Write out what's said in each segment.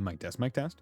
Mic test, mic test.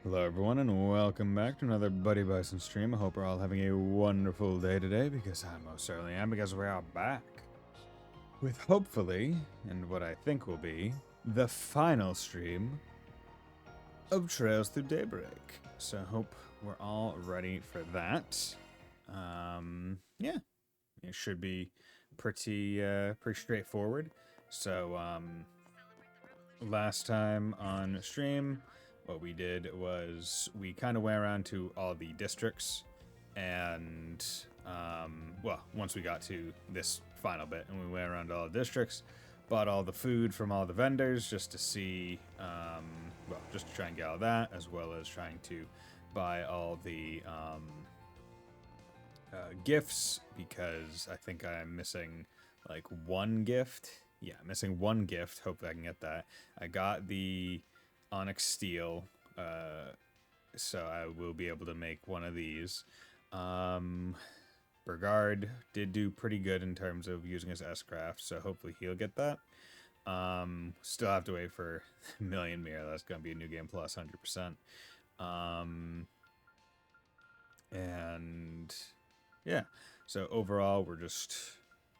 Hello everyone and welcome back to another Buddy Bison stream. I hope we're all having a wonderful day today because I most certainly am, because we are back with hopefully, and what I think will be, the final stream of Trails Through Daybreak. So I hope we're all ready for that. Yeah, it should be pretty straightforward. So last time on stream, what we did was we kind of went around to all the districts, and well, once we got to this final bit, and we went around to all the districts, bought all the food from all the vendors just to see, well, just to try and get all that, as well as trying to buy all the gifts, because I think I'm missing like one gift yeah, missing one gift. Hopefully I can get that. I got the onyx steel, so I will be able to make one of these. Burgard did do pretty good in terms of using his S-Craft, so hopefully he'll get that. Still have to wait for Million Mirror. That's going to be a new game plus 100%. And yeah, so overall, we're just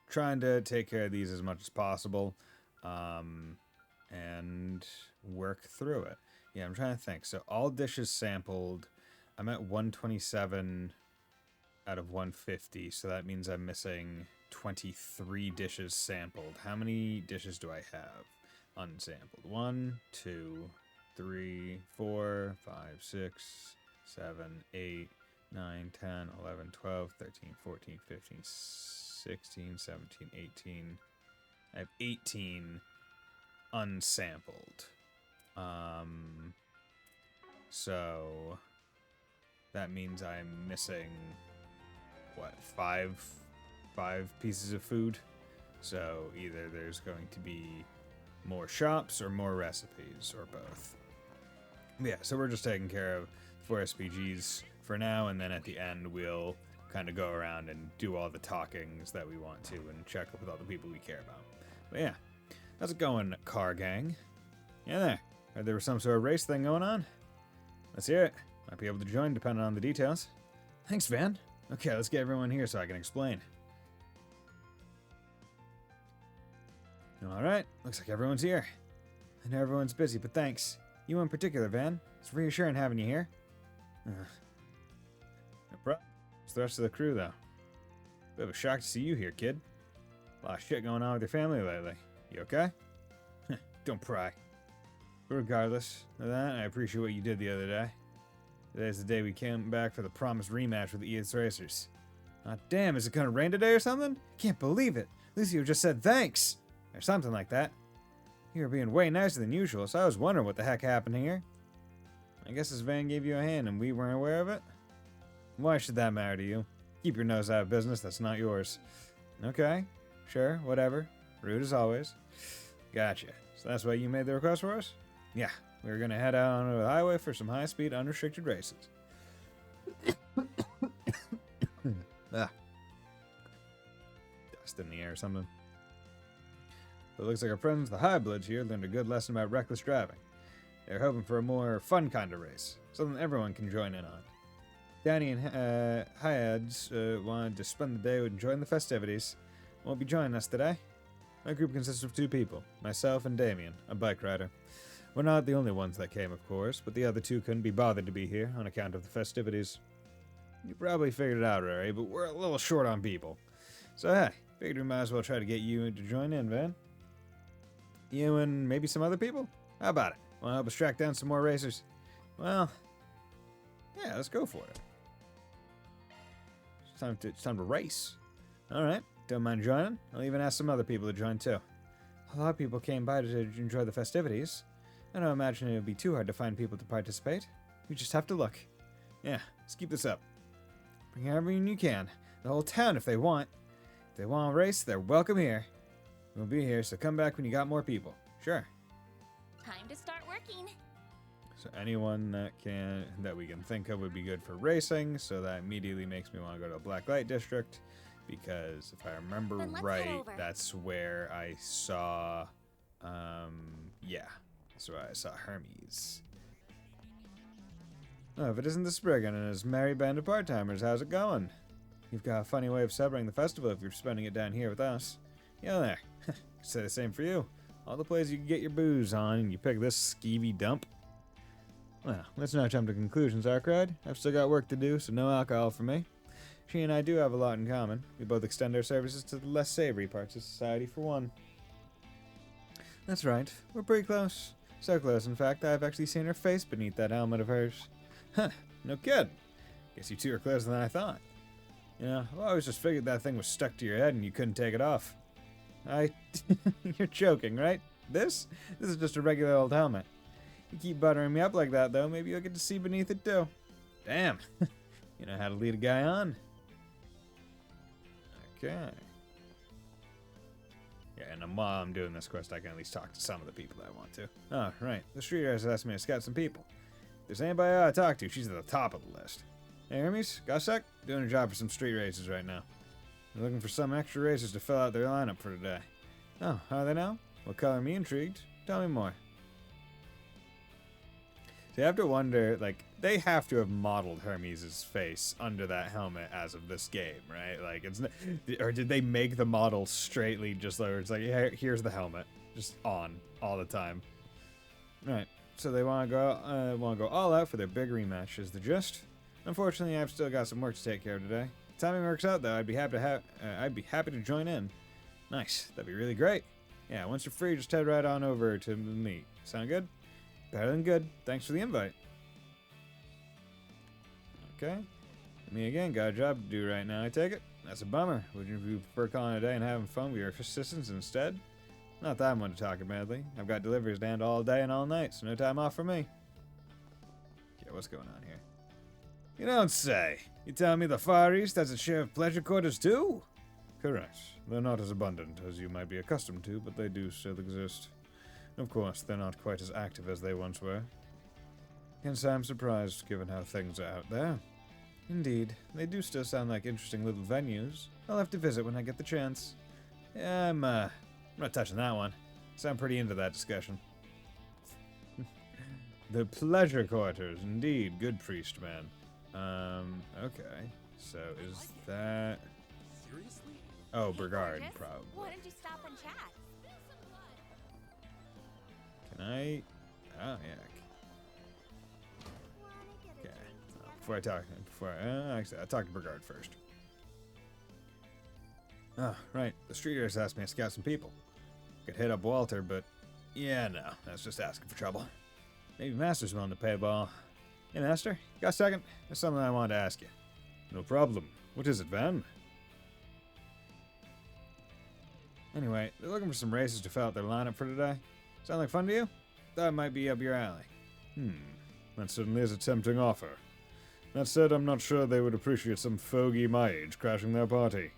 trying to take care of these as much as possible, and work through it. Yeah, I'm trying to think. So all dishes sampled, I'm at 127 out of 150, so that means I'm missing 23 dishes sampled. How many dishes do I have unsampled? 1, 2, 3, 4, 5, 6, 7, 8, 9, 10, 11, 12, 13, 14, 15, 16, 17, 18. I have 18 unsampled. So that means I'm missing, what, five pieces of food? So either there's going to be more shops or more recipes, or both. Yeah, so we're just taking care of 4 SPGs for now, and then at the end we'll kind of go around and do all the talkings that we want to and check up with all the people we care about. But yeah, how's it going, car gang? Yeah, there. Heard there was some sort of race thing going on? Let's hear it. Might be able to join depending on the details. Thanks, Van. Okay, let's get everyone here so I can explain. Alright, looks like everyone's here. I know everyone's busy, but thanks. You in particular, Van. It's reassuring having you here. No problem. It's the rest of the crew, though. Bit of a shock to see you here, kid. A lot of shit going on with your family lately. You okay? Don't pry. But regardless of that, I appreciate what you did the other day. Today's the day we came back for the promised rematch with the Edith's Racers. Aw, damn, is it gonna rain today or something? Can't believe it. Lucio just said thanks. Or something like that. You were being way nicer than usual, so I was wondering what the heck happened here. I guess this Van gave you a hand and we weren't aware of it? Why should that matter to you? Keep your nose out of business that's not yours. Okay, sure, whatever. Rude as always. Gotcha. So that's why you made the request for us? Yeah, we were gonna head out onto the highway for some high-speed, unrestricted races. Ah. Dust in the air or something. But it looks like our friends, the Highbloods here, learned a good lesson about reckless driving. They're hoping for a more fun kind of race, something everyone can join in on. Danny and Hyads wanted to spend the day enjoying the festivities. Won't be joining us today. My group consists of 2 people, myself and Damien, a bike rider. We're not the only ones that came, of course, but the other 2 couldn't be bothered to be here on account of the festivities. You probably figured it out already, but we're a little short on people. So hey, figured we might as well try to get you to join in, Van. You and maybe some other people? How about it? Want to help us track down some more racers? Well, yeah, let's go for it. It's time to race. Alright, don't mind joining. I'll even ask some other people to join too. A lot of people came by to enjoy the festivities. I don't imagine it would be too hard to find people to participate. You just have to look. Yeah, let's keep this up. Bring everyone you can. The whole town if they want. If they want to race, they're welcome here. We'll be here, so come back when you got more people. Sure. Time to start working. So anyone that we can think of would be good for racing, so that immediately makes me want to go to a black light district, because if I remember right, that's where I saw, yeah, that's where I saw Hermes. Oh, if it isn't the Spriggan and his merry band of part-timers, how's it going? You've got a funny way of celebrating the festival if you're spending it down here with us. Yeah, there. Say the same for you. All the places you can get your booze on, and you pick this skeevy dump. Well, let's not jump to conclusions, Arkride. I've still got work to do, so no alcohol for me. She and I do have a lot in common. We both extend our services to the less savory parts of society, for one. That's right. We're pretty close. So close, in fact, I've actually seen her face beneath that helmet of hers. Huh, no kid. Guess you 2 are closer than I thought. You know, I've always just figured that thing was stuck to your head and you couldn't take it off. You're joking, right? This is just a regular old helmet. You keep buttering me up like that, though, maybe you'll get to see beneath it, too. Damn. You know how to lead a guy on. Okay. Yeah, and while I'm doing this quest, I can at least talk to some of the people I want to. Oh, right. The street racer asked me to scout some people. If there's anybody I ought to talk to, she's at the top of the list. Hey, Hermes, got a sec? Doing a job for some street races right now. I'm looking for some extra racers to fill out their lineup for today. Oh, how are they now? What color me intrigued? Tell me more. So you have to wonder, like, they have to have modeled Hermes' face under that helmet as of this game, right? Like, it's, or did they make the model straightly just like, it's like, yeah, here's the helmet, just on all the time. Right. So they want to go all out for their big rematch. Is the gist? Unfortunately, I've still got some work to take care of today. If timing works out, though, I'd be happy to join in. Nice. That'd be really great. Yeah. Once you're free, just head right on over to meet. Sound good? Better than good. Thanks for the invite. Okay. Me again. Got a job to do right now, I take it? That's a bummer. Would you prefer calling it a day and having fun with your assistants instead? Not that I'm one to talk badly. I've got deliveries to handle all day and all night, so no time off for me. Yeah, what's going on here? You don't say. You telling me the Far East has its share of pleasure quarters too? Correct. They're not as abundant as you might be accustomed to, but they do still exist. Of course, they're not quite as active as they once were. Hence, I'm surprised, given how things are out there. Indeed, they do still sound like interesting little venues. I'll have to visit when I get the chance. Yeah, I'm not touching that one. So I'm pretty into that discussion. The pleasure quarters, indeed. Good priest, man. Okay. So is that... Seriously? Oh, Hey, Brigard, gorgeous. probably. Why don't you stop and chat? Can I... Oh, yeah. Okay. Actually, I'll talk to Brigard first. Oh, right. The street race asked me to scout some people. Could hit up Walter, but... Yeah, no. That's just asking for trouble. Maybe Master's willing to pay a ball. Hey, Master, got a second? There's something I wanted to ask you. No problem. What is it, Van? Anyway, they're looking for some racers to fill out their lineup for today. Sound like fun to you? That might be up your alley. That certainly is a tempting offer. That said, I'm not sure they would appreciate some fogey my age crashing their party.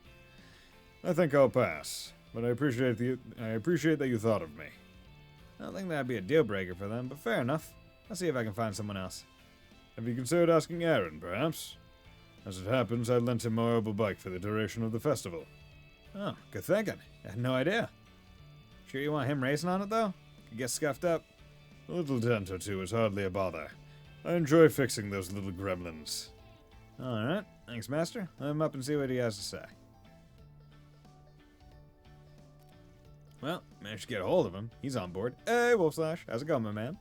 I think I'll pass, but I appreciate that you thought of me. I don't think that'd be a deal breaker for them, but fair enough. I'll see if I can find someone else. Have you considered asking Aaron, perhaps? As it happens, I lent him my mobile bike for the duration of the festival. Oh, good thinking. I had no idea. Sure you want him racing on it, though? Could get scuffed up. A little dent or two is hardly a bother. I enjoy fixing those little gremlins. Alright, thanks, Master. Let him up and see what he has to say. Well, managed to get a hold of him. He's on board. Hey, Wolfslash. How's it going, my man?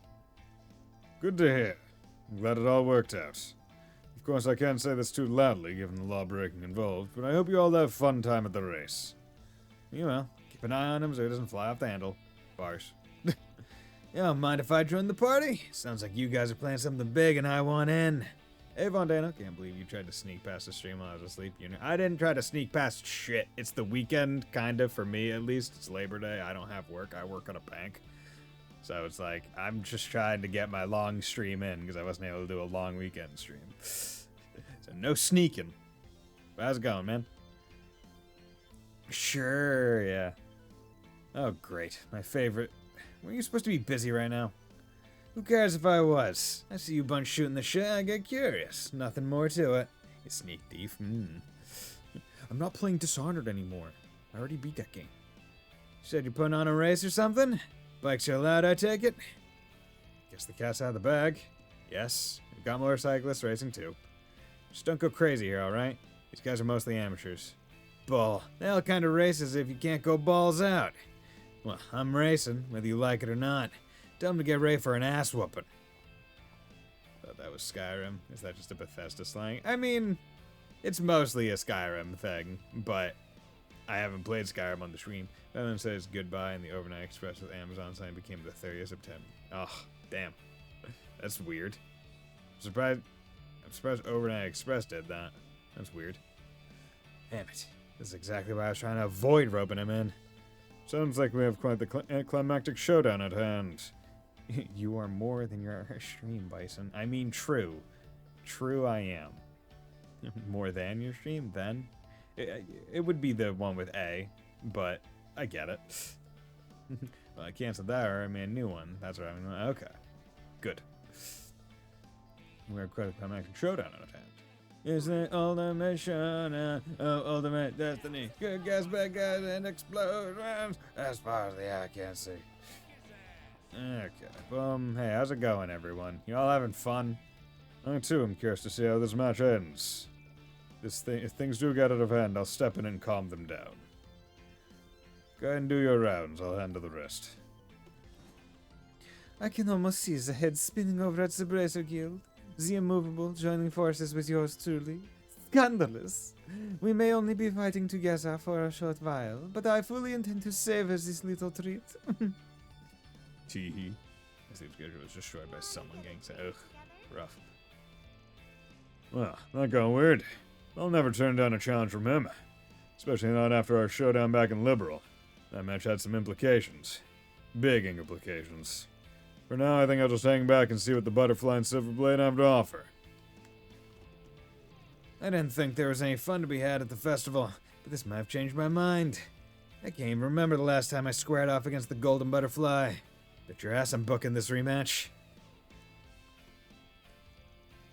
Good to hear. I'm glad it all worked out. Of course, I can't say this too loudly, given the law-breaking involved, but I hope you all have a fun time at the race. You know, keep an eye on him so he doesn't fly off the handle. Bars. You don't mind if I join the party? Sounds like you guys are planning something big and I want in. Hey, Vondano, can't believe you tried to sneak past the stream while I was asleep. I didn't try to sneak past shit. It's the weekend, kind of, for me at least. It's Labor Day. I don't have work. I work at a bank. So it's like, I'm just trying to get my long stream in because I wasn't able to do a long weekend stream. So no sneaking. But how's it going, man? Sure, yeah. Oh, great. My favorite. Were you supposed to be busy right now? Who cares if I was? I see you bunch shooting the shit, I get curious. Nothing more to it. You sneak thief. I'm not playing Dishonored anymore. I already beat that game. Said you're putting on a race or something? Bikes are allowed, I take it? Guess the cat's out of the bag. Yes, we've got motorcyclists racing too. Just don't go crazy here, alright? These guys are mostly amateurs. Bull. The hell kind of races if you can't go balls out? Well, I'm racing, whether you like it or not. Tell them to get ready for an ass whooping. Thought that was Skyrim. Is that just a Bethesda slang? I mean, it's mostly a Skyrim thing, but I haven't played Skyrim on the stream. Then says goodbye and the overnight express with Amazon sign became the 30th of September. Oh, damn. That's weird. I'm surprised Overnight Express did that. That's weird. Damn it. This is exactly why I was trying to avoid roping him in. Sounds like we have quite the climactic showdown at hand. You are more than your stream, Bison. I mean, true. True I am. More than your stream, then? It would be the one with A, but I get it. Well, I canceled that, or I made a new one. That's right. Okay. Good. We have quite a climax showdown at hand. Is the ultimate showdown, ultimate destiny. Good guys, bad guys, and explosions. As far as the eye can see. Okay, boom. Hey, how's it going, everyone? You all having fun? I too am curious to see how this match ends. If things do get out of hand, I'll step in and calm them down. Go ahead and do your rounds. I'll handle the rest. I can almost see the head spinning over at the Bracer Guild. The immovable joining forces with yours truly. Scandalous. We may only be fighting together for a short while, but I fully intend to savor this little treat. Teehee. I think the was destroyed by someone getting sad. Ugh, rough. Well, not going weird. I'll never turn down a challenge from him. Especially not after our showdown back in Liberal. That match had some implications. Big implications. For now, I think I'll just hang back and see what the Butterfly and Silverblade have to offer. I didn't think there was any fun to be had at the festival, but this might have changed my mind. I can't even remember the last time I squared off against the Golden Butterfly. Bet your ass I'm booking this rematch.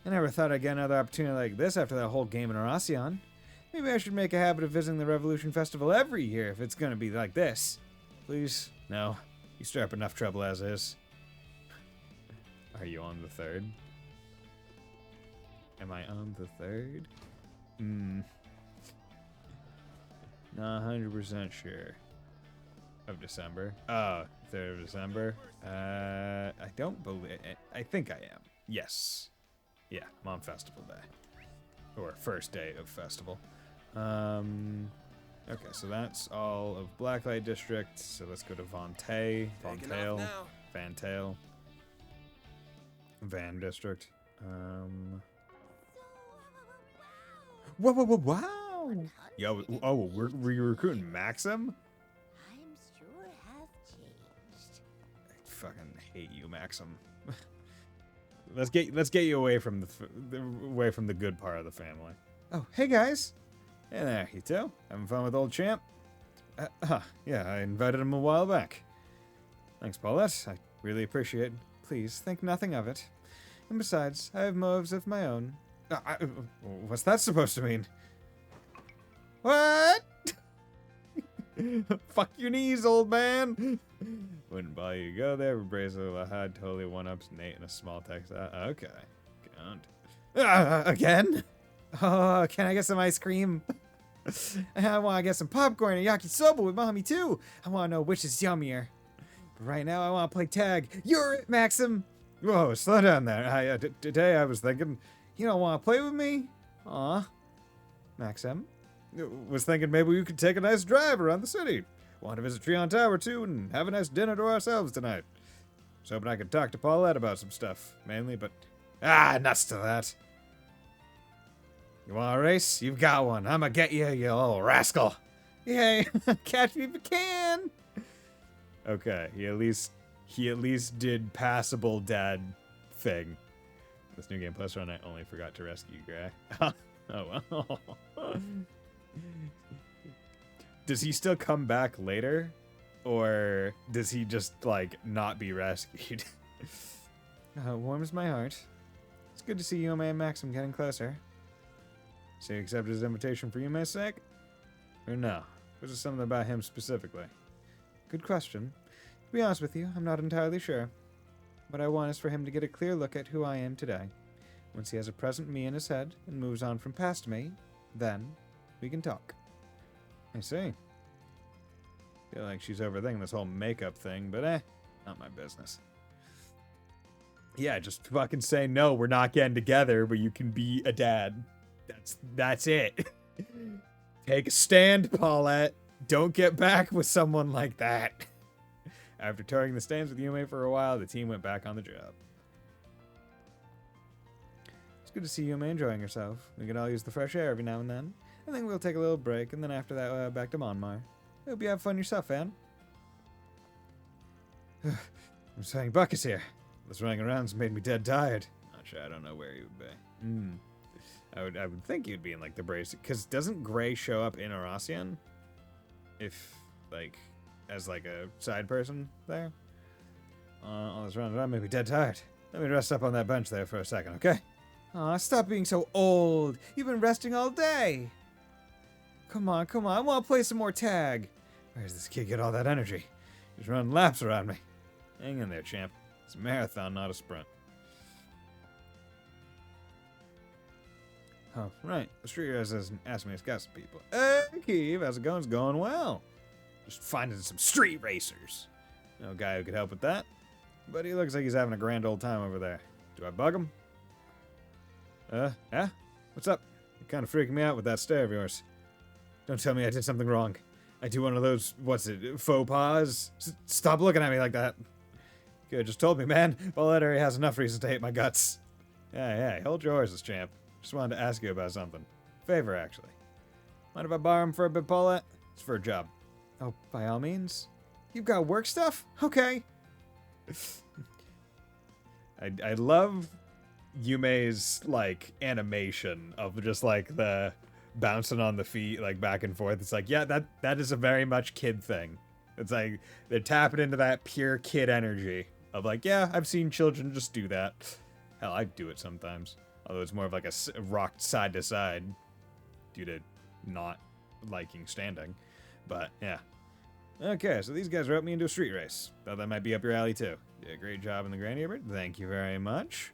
I never thought I'd get another opportunity like this after that whole game in Aracion. Maybe I should make a habit of visiting the Revolution Festival every year if it's gonna be like this. Please? No. You stir up enough trouble as is. Are you on the 3rd? Am I on the 3rd? Not 100% sure. Of December. Oh, 3rd of December. I don't believe... I think I am. Yes. Yeah, I'm on Festival Day. Or first day of Festival. Okay, so that's all of Blacklight District. So let's go to Vontae. Vantail. Van District. Wow! Yo, oh, we're recruiting Maxim? I'm sure have changed. I fucking hate you, Maxim. let's get you away from the good part of the family. Oh, hey guys. Hey there, you two. Having fun with old champ? Yeah, I invited him a while back. Thanks, Paulette. I really appreciate it. Please, think nothing of it. And besides, I have motives of my own. What's that supposed to mean? What? Fuck your knees, old man. Wouldn't buy you go there. Brazo had totally one-ups Nate in a small text. Okay. Again? Oh, can I get some ice cream? I want to get some popcorn and yakisoba with mommy too. I want to know which is yummier. But right now I want to play tag. You're it, Maxim. Whoa, slow down there. Today I was thinking, you don't want to play with me? Aw. Maxim. Was thinking maybe we could take a nice drive around the city. Want to visit Treon Tower too and have a nice dinner to ourselves tonight. Was hoping I could talk to Paulette about some stuff, mainly, but... nuts to that. You want a race? You've got one. I'ma get you, you little rascal. Yay, catch me if you can. Okay, he at least did passable dad thing. This new game plus run, I only forgot to rescue Gray. Oh well. Does he still come back later? Or does he just, like, not be rescued? Warms my heart. It's good to see you and Maxim getting closer. So you accepted his invitation for Yume's sake? Or no? Was it something about him specifically? Good question. To be honest with you, I'm not entirely sure. What I want is for him to get a clear look at who I am today. Once he has a present me in his head and moves on from past me, then we can talk. I see. Feel like she's overthinking this whole makeup thing, but not my business. Yeah, just fucking say no, we're not getting together, but you can be a dad. That's it. Take a stand, Paulette. Don't get back with someone like that. After touring the stands with Yume for a while, the team went back on the job. It's good to see Yume enjoying herself. We can all use the fresh air every now and then. I think we'll take a little break, and then after that, back to Monmar. Hope you have fun yourself, fan. I'm saying Buck is here. This running around's made me dead tired. Not sure, I don't know where he would be. I would think he'd be in, like, the brace. Because doesn't Gray show up in Aracion? If, like, as like a side person there. All this round, I may be dead tired. Let me rest up on that bench there for a second, okay? Aw, stop being so old. You've been resting all day. Come on, come on. I want to play some more tag. Where does this kid get all that energy? He's running laps around me. Hang in there, champ. It's a marathon, not a sprint. Oh, right. The street racer asked me to scout some people. Hey, Keeve, how's it going? It's going well. Just finding some street racers. No guy who could help with that. But he looks like he's having a grand old time over there. Do I bug him? Yeah? What's up? You're kind of freaking me out with that stare of yours. Don't tell me I did something wrong. I do one of those, what's it, faux pas? Stop looking at me like that. You could have just told me, man. Paulette area has enough reason to hate my guts. Yeah, hold your horses, champ. Just wanted to ask you about something. Favor, actually. Mind if I borrow him for a bit, Paulette? It's for a job. Oh, by all means. You've got work stuff? Okay. I love Yume's, like, animation of just, like, the bouncing on the feet, like, back and forth. It's like, yeah, that is a very much kid thing. It's like, they're tapping into that pure kid energy of, like, yeah, I've seen children just do that. Hell, I do it sometimes. Although it's more of like a rocked side to side due to not liking standing. But, yeah. Okay, so these guys wrote me into a street race. Thought that might be up your alley, too. Did a great job in the Granny Bird. Thank you very much.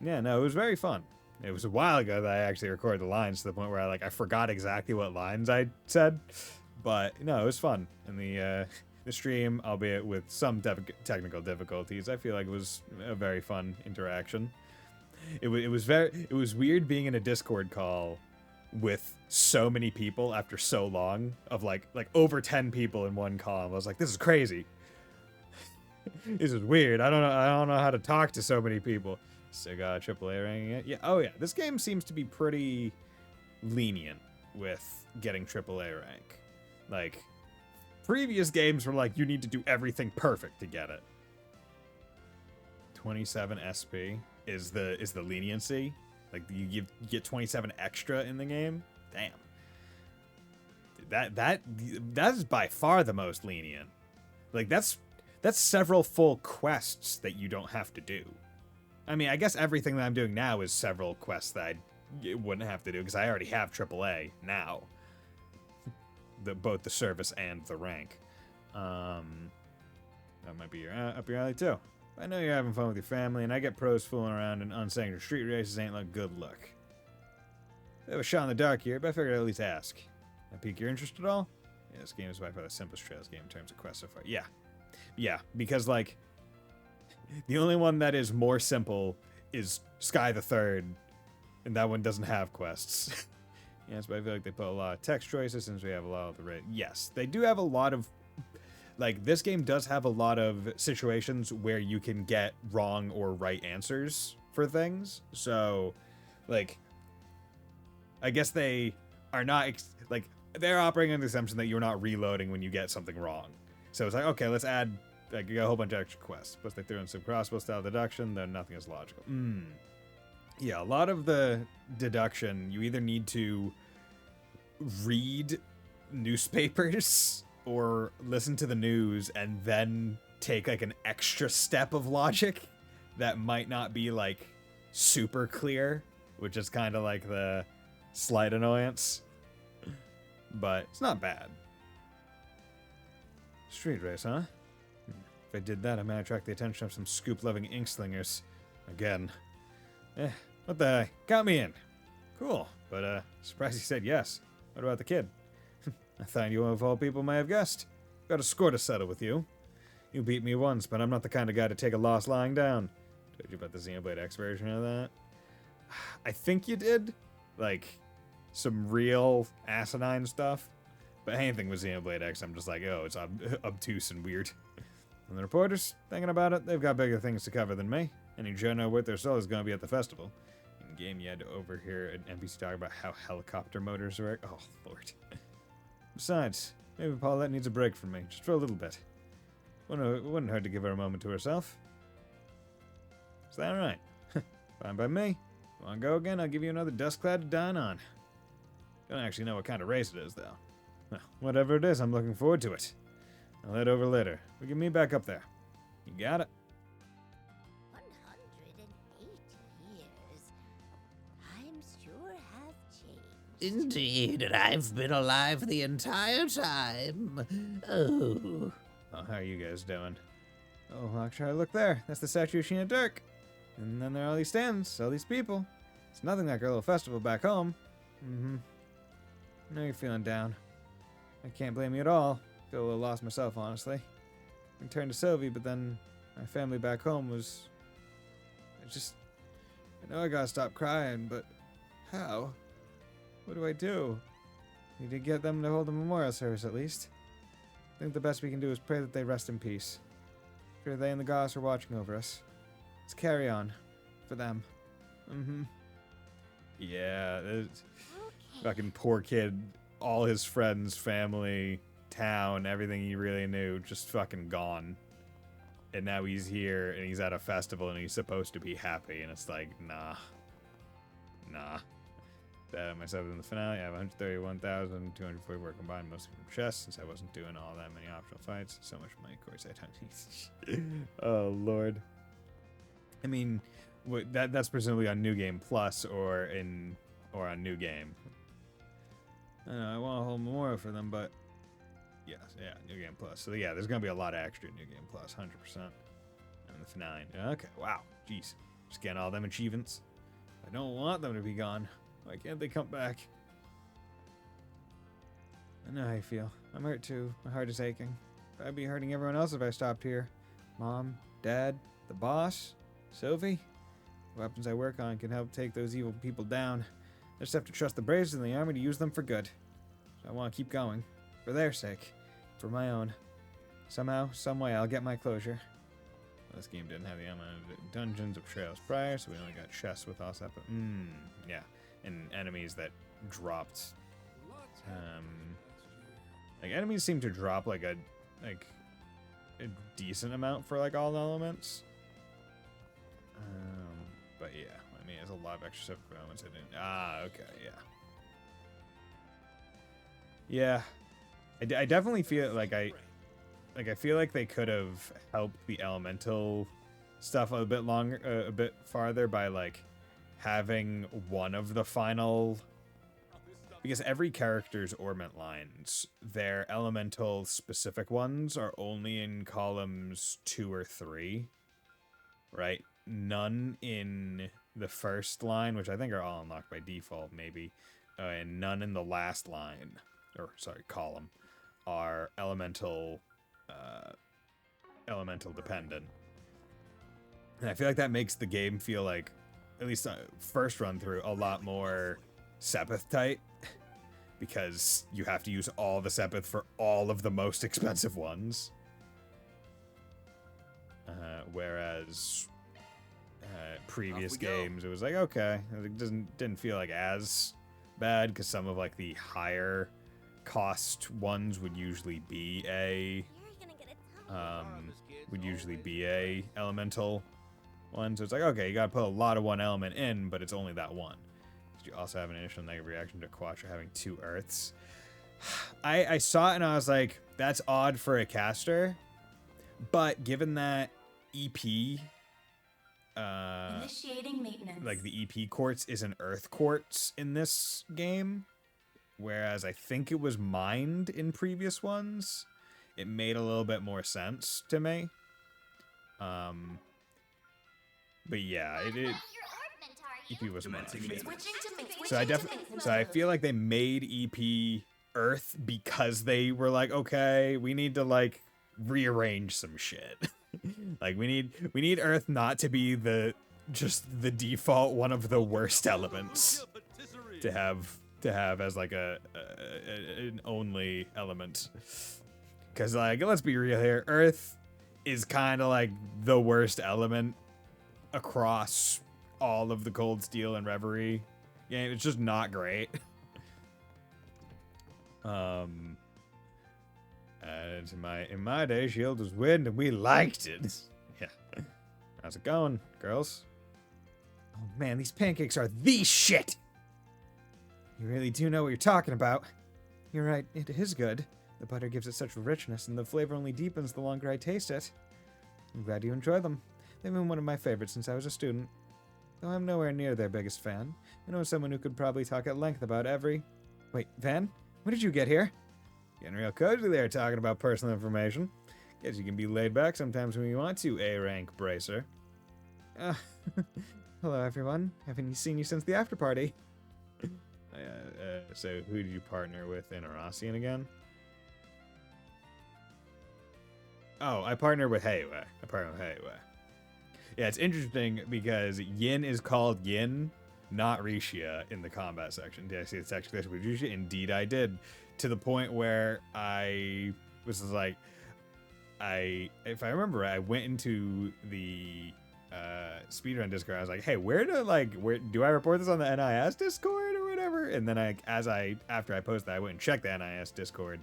Yeah, no, it was very fun. It was a while ago that I actually recorded the lines to the point where I forgot exactly what lines I said. But, no, it was fun. And the stream, albeit with some technical difficulties, I feel like it was a very fun interaction. It was weird being in a Discord call with so many people after so long of like over 10 people in one call. I was like, this is crazy. This is weird. I don't know how to talk to so many people. So got AAA ranking it. Yeah. Oh yeah. This game seems to be pretty lenient with getting AAA rank. Like previous games were like you need to do everything perfect to get it. 27 SP. Is the leniency. Like you get 27 extra in the game. Damn. That is by far the most lenient. Like that's several full quests that you don't have to do. I mean, I guess everything that I'm doing now is several quests that I wouldn't have to do because I already have AAA now. Both the service and the rank. That might be up your alley too. I know you're having fun with your family, and I get pros fooling around in unsanctioned street races ain't like good luck. Bit of a shot in the dark here, but I figured I'd at least ask. That pique your interest at all? Yeah, this game is by far the simplest Trails game in terms of quests so far. Yeah, because, like, the only one that is more simple is Sky the Third, and that one doesn't have quests. Yes, but I feel like they put a lot of text choices since we have a lot of the rate. Yes, they do have a lot of... Like, this game does have a lot of situations where you can get wrong or right answers for things. So, like, I guess they are not, they're operating on the assumption that you're not reloading when you get something wrong. So it's like, okay, let's add, like, a whole bunch of extra quests. Plus they threw in some crossbow-style deduction, then nothing is logical. Yeah, a lot of the deduction, you either need to read newspapers or listen to the news and then take like an extra step of logic that might not be like super clear, which is kind of like the slight annoyance. But it's not bad. Street race, huh? If I did that, I might attract the attention of some scoop-loving ink-slingers. Again. What the heck? Count me in. Cool, but surprised he said yes. What about the kid? I thought you of all people may have guessed. Got a score to settle with you. You beat me once, but I'm not the kind of guy to take a loss lying down. Told you about the Xenoblade X version of that? I think you did. Like, some real asinine stuff. But anything with Xenoblade X, I'm just like, oh, it's obtuse and weird. And the reporters, thinking about it, they've got bigger things to cover than me. Any journo worth their soul is going to be at the festival. In game, you had to overhear an NPC talk about how helicopter motors work. Oh, Lord. Besides, maybe Paulette needs a break from me, just for a little bit. Wouldn't hurt to give her a moment to herself. Is that right? Fine by me. Want to go again? I'll give you another dust cloud to dine on. Don't actually know what kind of race it is, though. Well, whatever it is, I'm looking forward to it. I'll head over later. We can meet back up there. You got it? 180 years. Times sure have changed. Indeed, and I've been alive the entire time. Oh. Oh, how are you guys doing? Oh, Lakshar, look there. That's the statue of Sheena Dirk. And then there are all these stands, all these people. It's nothing like our little festival back home. Mm-hmm. I know you're feeling down. I can't blame you at all. Feel a little lost myself, honestly. I turned to Sylvie, but then my family back home was... I know I gotta stop crying, but how? What do I do? Need to get them to hold a memorial service at least. I think the best we can do is pray that they rest in peace. Sure, they and the goddess are watching over us. Let's carry on. For them. Mm-hmm. Yeah, fucking poor kid. All his friends, family, town, everything he really knew, just fucking gone. And now he's here, and he's at a festival, and he's supposed to be happy, and it's like, nah. Nah. Myself in the finale, I have 131,240 work combined, mostly from chess, since I wasn't doing all that many optional fights. So much money, of course, I don't need. Oh, Lord. I mean, that's presumably on New Game Plus or on New Game. I know, I want a whole memorial for them, but yes, yeah, New Game Plus. So yeah, there's gonna be a lot of extra New Game Plus, 100%. And the finale. Okay, wow, jeez, just getting all them achievements. I don't want them to be gone. Why can't they come back? I know how you feel. I'm hurt too. My heart is aching. I'd be hurting everyone else if I stopped here. Mom, Dad, the boss, Sylvie. The weapons I work on can help take those evil people down. I just have to trust the braves in the army to use them for good. So I want to keep going. For their sake. For my own. Somehow, someway, I'll get my closure. Well, this game didn't have the element of dungeons of trails prior, so we only got chests with all that. But, yeah. And enemies that dropped. Like, enemies seem to drop, like, a decent amount for, like, all elements. But yeah, I mean, there's a lot of extra stuff for elements I didn't. Ah, okay, yeah. Yeah, I definitely feel like I feel like they could have helped the elemental stuff a bit longer, a bit farther by like having one of the final, because every character's ornament lines, their elemental specific ones are only in columns 2 or 3, right? None in the first line, which I think are all unlocked by default, maybe, and none in the last line, or sorry, column, are elemental dependent. And I feel like that makes the game feel like, at least first run through, a lot more Sepith tight, because you have to use all the Sepith for all of the most expensive ones. Whereas previous games, it was like, okay, it didn't feel like as bad, because some of like the higher cost ones would usually be a elemental one. So it's like, okay, you gotta put a lot of one element in, but it's only that one. You also have an initial negative reaction to Quattro having 2 earths. I saw it and I was like, that's odd for a caster, but given that EP initiating maintenance, like the EP quartz is an earth quartz in this game, whereas I think it was mined in previous ones, it made a little bit more sense to me. But yeah, EP was mined. So I feel like they made EP earth because they were like, okay, we need to like rearrange some shit. Like we need earth not to be the default one of the worst elements to have as like an only element. Cause like, let's be real here, earth is kind of like the worst element across all of the Cold Steel and Reverie game. It's just not great. In my day, Shield was wind and we liked it. Yeah. How's it going, girls? Oh man, these pancakes are the shit! You really do know what you're talking about. You're right, it is good. The butter gives it such richness, and the flavor only deepens the longer I taste it. I'm glad you enjoy them. They've been one of my favorites since I was a student. Though I'm nowhere near their biggest fan, I know someone who could probably talk at length about every... Wait, Van? When did you get here? Getting real cozy there, talking about personal information. Guess you can be laid back sometimes when you want to, A-rank bracer. Hello, everyone. Haven't seen you since the after party. So who did you partner with in Arassian again? Oh, I partnered with Heiwei. Yeah, it's interesting because Yin is called Yin, not Rishia in the combat section. Did I see the text with Rishia? Indeed I did. To the point where I was like, if I remember right, I went into the speedrun Discord. I was like, hey, where do I report this on the NIS Discord or whatever? And then after I posted that, I went and checked the NIS Discord,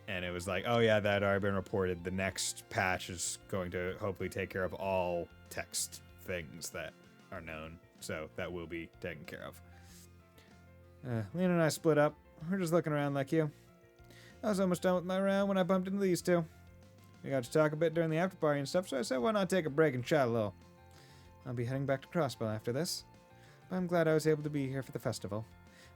and it was like, oh yeah, that had already been reported. The next patch is going to hopefully take care of all text things that are known, so that will be taken care of. Lena and I split up. We're just looking around like you. I was almost done with my round when I bumped into these two. We got to talk a bit during the after party and stuff, so I said, why not take a break and chat a little? I'll be heading back to Crossbow after this, but I'm glad I was able to be here for the festival.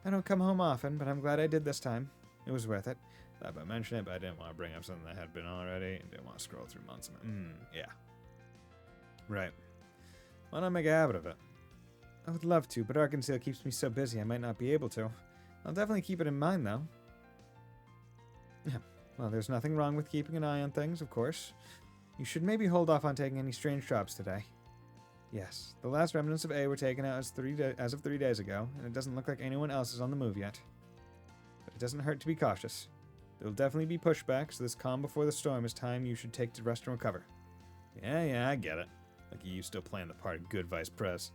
I don't come home often, but I'm glad I did this time. It was worth it. Thought about mentioning it, but I didn't want to bring up something that had been already, and didn't want to scroll through months. Yeah. Right. Why not make a habit of it? I would love to, but Arkansas keeps me so busy I might not be able to. I'll definitely keep it in mind, though. Yeah, well, there's nothing wrong with keeping an eye on things, of course. You should maybe hold off on taking any strange drops today. Yes, the last remnants of A were taken out as of 3 days ago, and it doesn't look like anyone else is on the move yet. But it doesn't hurt to be cautious. There will definitely be pushback, so this calm before the storm is time you should take to rest and recover. Yeah, I get it. Like you still playing the part of good vice pres.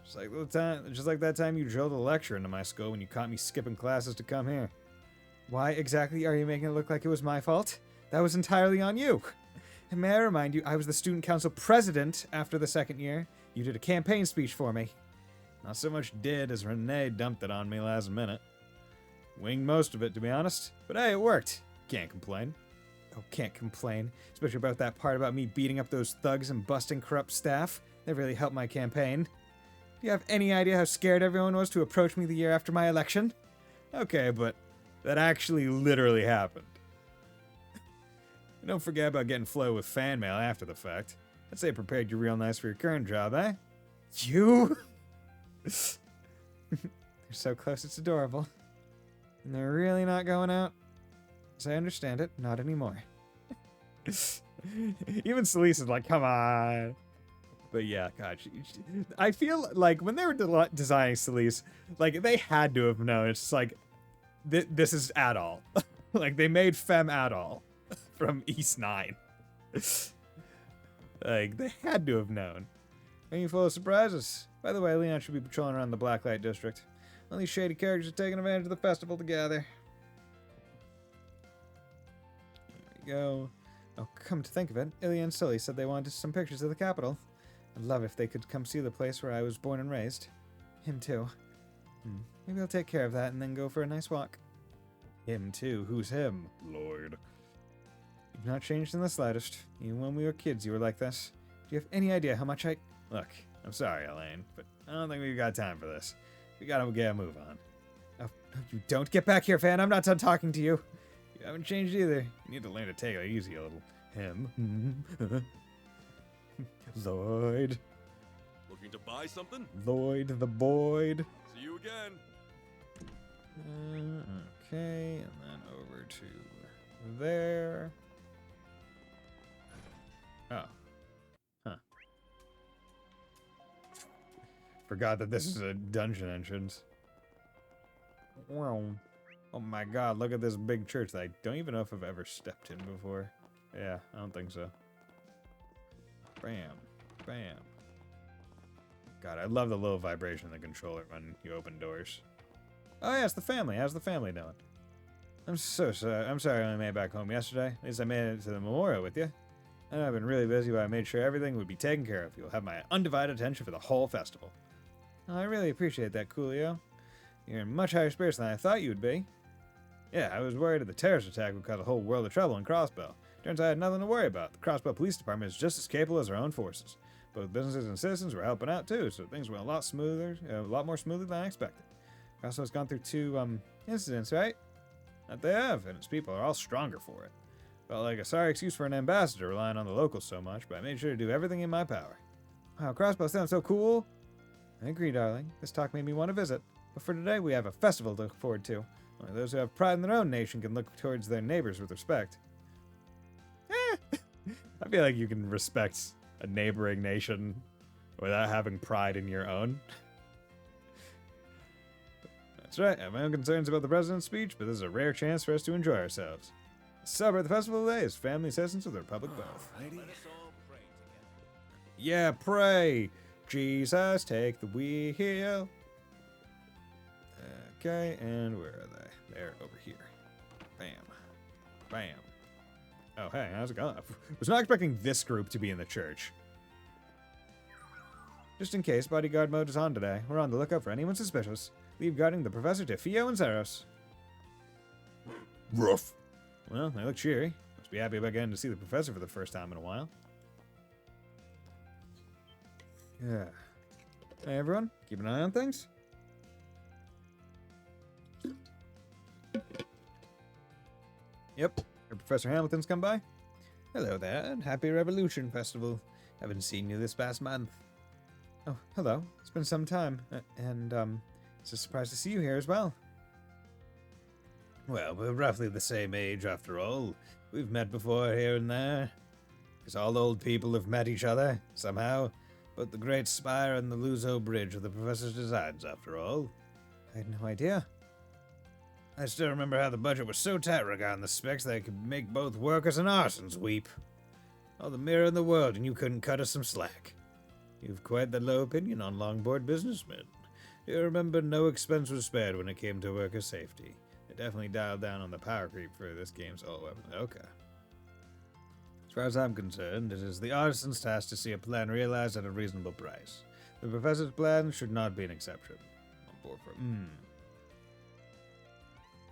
Just like that time you drilled a lecture into my skull when you caught me skipping classes to come here. Why exactly are you making it look like it was my fault? That was entirely on you. And may I remind you, I was the student council president after the second year. You did a campaign speech for me. Not so much did as Renee dumped it on me last minute. Winged most of it, to be honest. But hey, it worked. Can't complain. Oh, can't complain. Especially about that part about me beating up those thugs and busting corrupt staff. That really helped my campaign. Do you have any idea how scared everyone was to approach me the year after my election? Okay, but that actually literally happened. Don't forget about getting flow with fan mail after the fact. I'd say it prepared you real nice for your current job, eh? You? They're so close, it's adorable. And they're really not going out? As I understand it, not anymore. Even Celise is like, come on. But yeah, God, I feel like when they were designing Celise, like they had to have known. It's like, this is Adol. Like they made Femme Adol from East 9. Like they had to have known. Are you full of surprises? By the way, Leon should be patrolling around the Blacklight District. All these shady characters are taking advantage of the festival together. There we go. Oh, come to think of it, Ilya and Sully said they wanted some pictures of the capital. I'd love if they could come see the place where I was born and raised. Him too. Maybe I'll take care of that and then go for a nice walk. Him too? Who's him? Lord. You've not changed in the slightest. Even when we were kids, you were like this. Do you have any idea how much I... Look, I'm sorry, Elaine, but I don't think we've got time for this. We gotta get a move on. Oh, no, you don't. Get back here, fan. I'm not done talking to you. You haven't changed either. You need to learn to take it easy a little. Him. Lloyd. Looking to buy something? Lloyd the Boyd. See you again. Okay, and then over to there. Oh. Huh. Forgot that this is a dungeon entrance. Wow. Oh my god, look at this big church that I don't even know if I've ever stepped in before. Yeah, I don't think so. Bam. Bam. God, I love the little vibration of the controller when you open doors. Oh yeah, it's the family. How's the family doing? I'm so sorry. I'm sorry I only made it back home yesterday. At least I made it to the memorial with you. I know I've been really busy, but I made sure everything would be taken care of. You'll have my undivided attention for the whole festival. Oh, I really appreciate that, Coolio. You're in much higher spirits than I thought you would be. Yeah, I was worried that the terrorist attack would cause a whole world of trouble in Crossbow. Turns out I had nothing to worry about. The Crossbow Police Department is just as capable as our own forces. Both businesses and citizens were helping out too, so things went a lot more smoothly than I expected. Crossbow's gone through 2 incidents, right? That they have, and its people are all stronger for it. Felt like a sorry excuse for an ambassador relying on the locals so much, but I made sure to do everything in my power. Wow, Crossbow sounds so cool. I agree, darling. This talk made me want to visit. But for today, we have a festival to look forward to. Only those who have pride in their own nation can look towards their neighbors with respect. I feel like you can respect a neighboring nation without having pride in your own. That's right, I have my own concerns about the president's speech, but this is a rare chance for us to enjoy ourselves. Celebrate the festival today as family citizens of the Republic both. Yeah, pray! Jesus, take the wheel. Okay, and where are they? They're over here. Bam. Bam. Oh, hey, how's it going? I was not expecting this group to be in the church. Just in case, bodyguard mode is on today. We're on the lookout for anyone suspicious. Leave guarding the professor to Fio and Zeros. Rough. Well, they look cheery. Must be happy about getting to see the professor for the first time in a while. Yeah. Hey, everyone. Keep an eye on things. Yep. Heard Professor Hamilton's come by. Hello there. Happy Revolution Festival. Haven't seen you this past month. Oh, hello. It's been some time. It's a surprise to see you here as well. Well, we're roughly the same age after all. We've met before here and there. Because all old people have met each other, somehow. But the Great Spire and the Luzo Bridge are the professor's designs, after all. I had no idea. I still remember how the budget was so tight regarding the specs that it could make both workers and arsons weep. All the mirror in the world, and you couldn't cut us some slack. You've quite the low opinion on longboard businessmen. You remember no expense was spared when it came to worker safety. They definitely dialed down on the power creep for this game's all weapon. Okay. As far as I'm concerned, it is the artisan's task to see a plan realized at a reasonable price. The professor's plan should not be an exception. On board for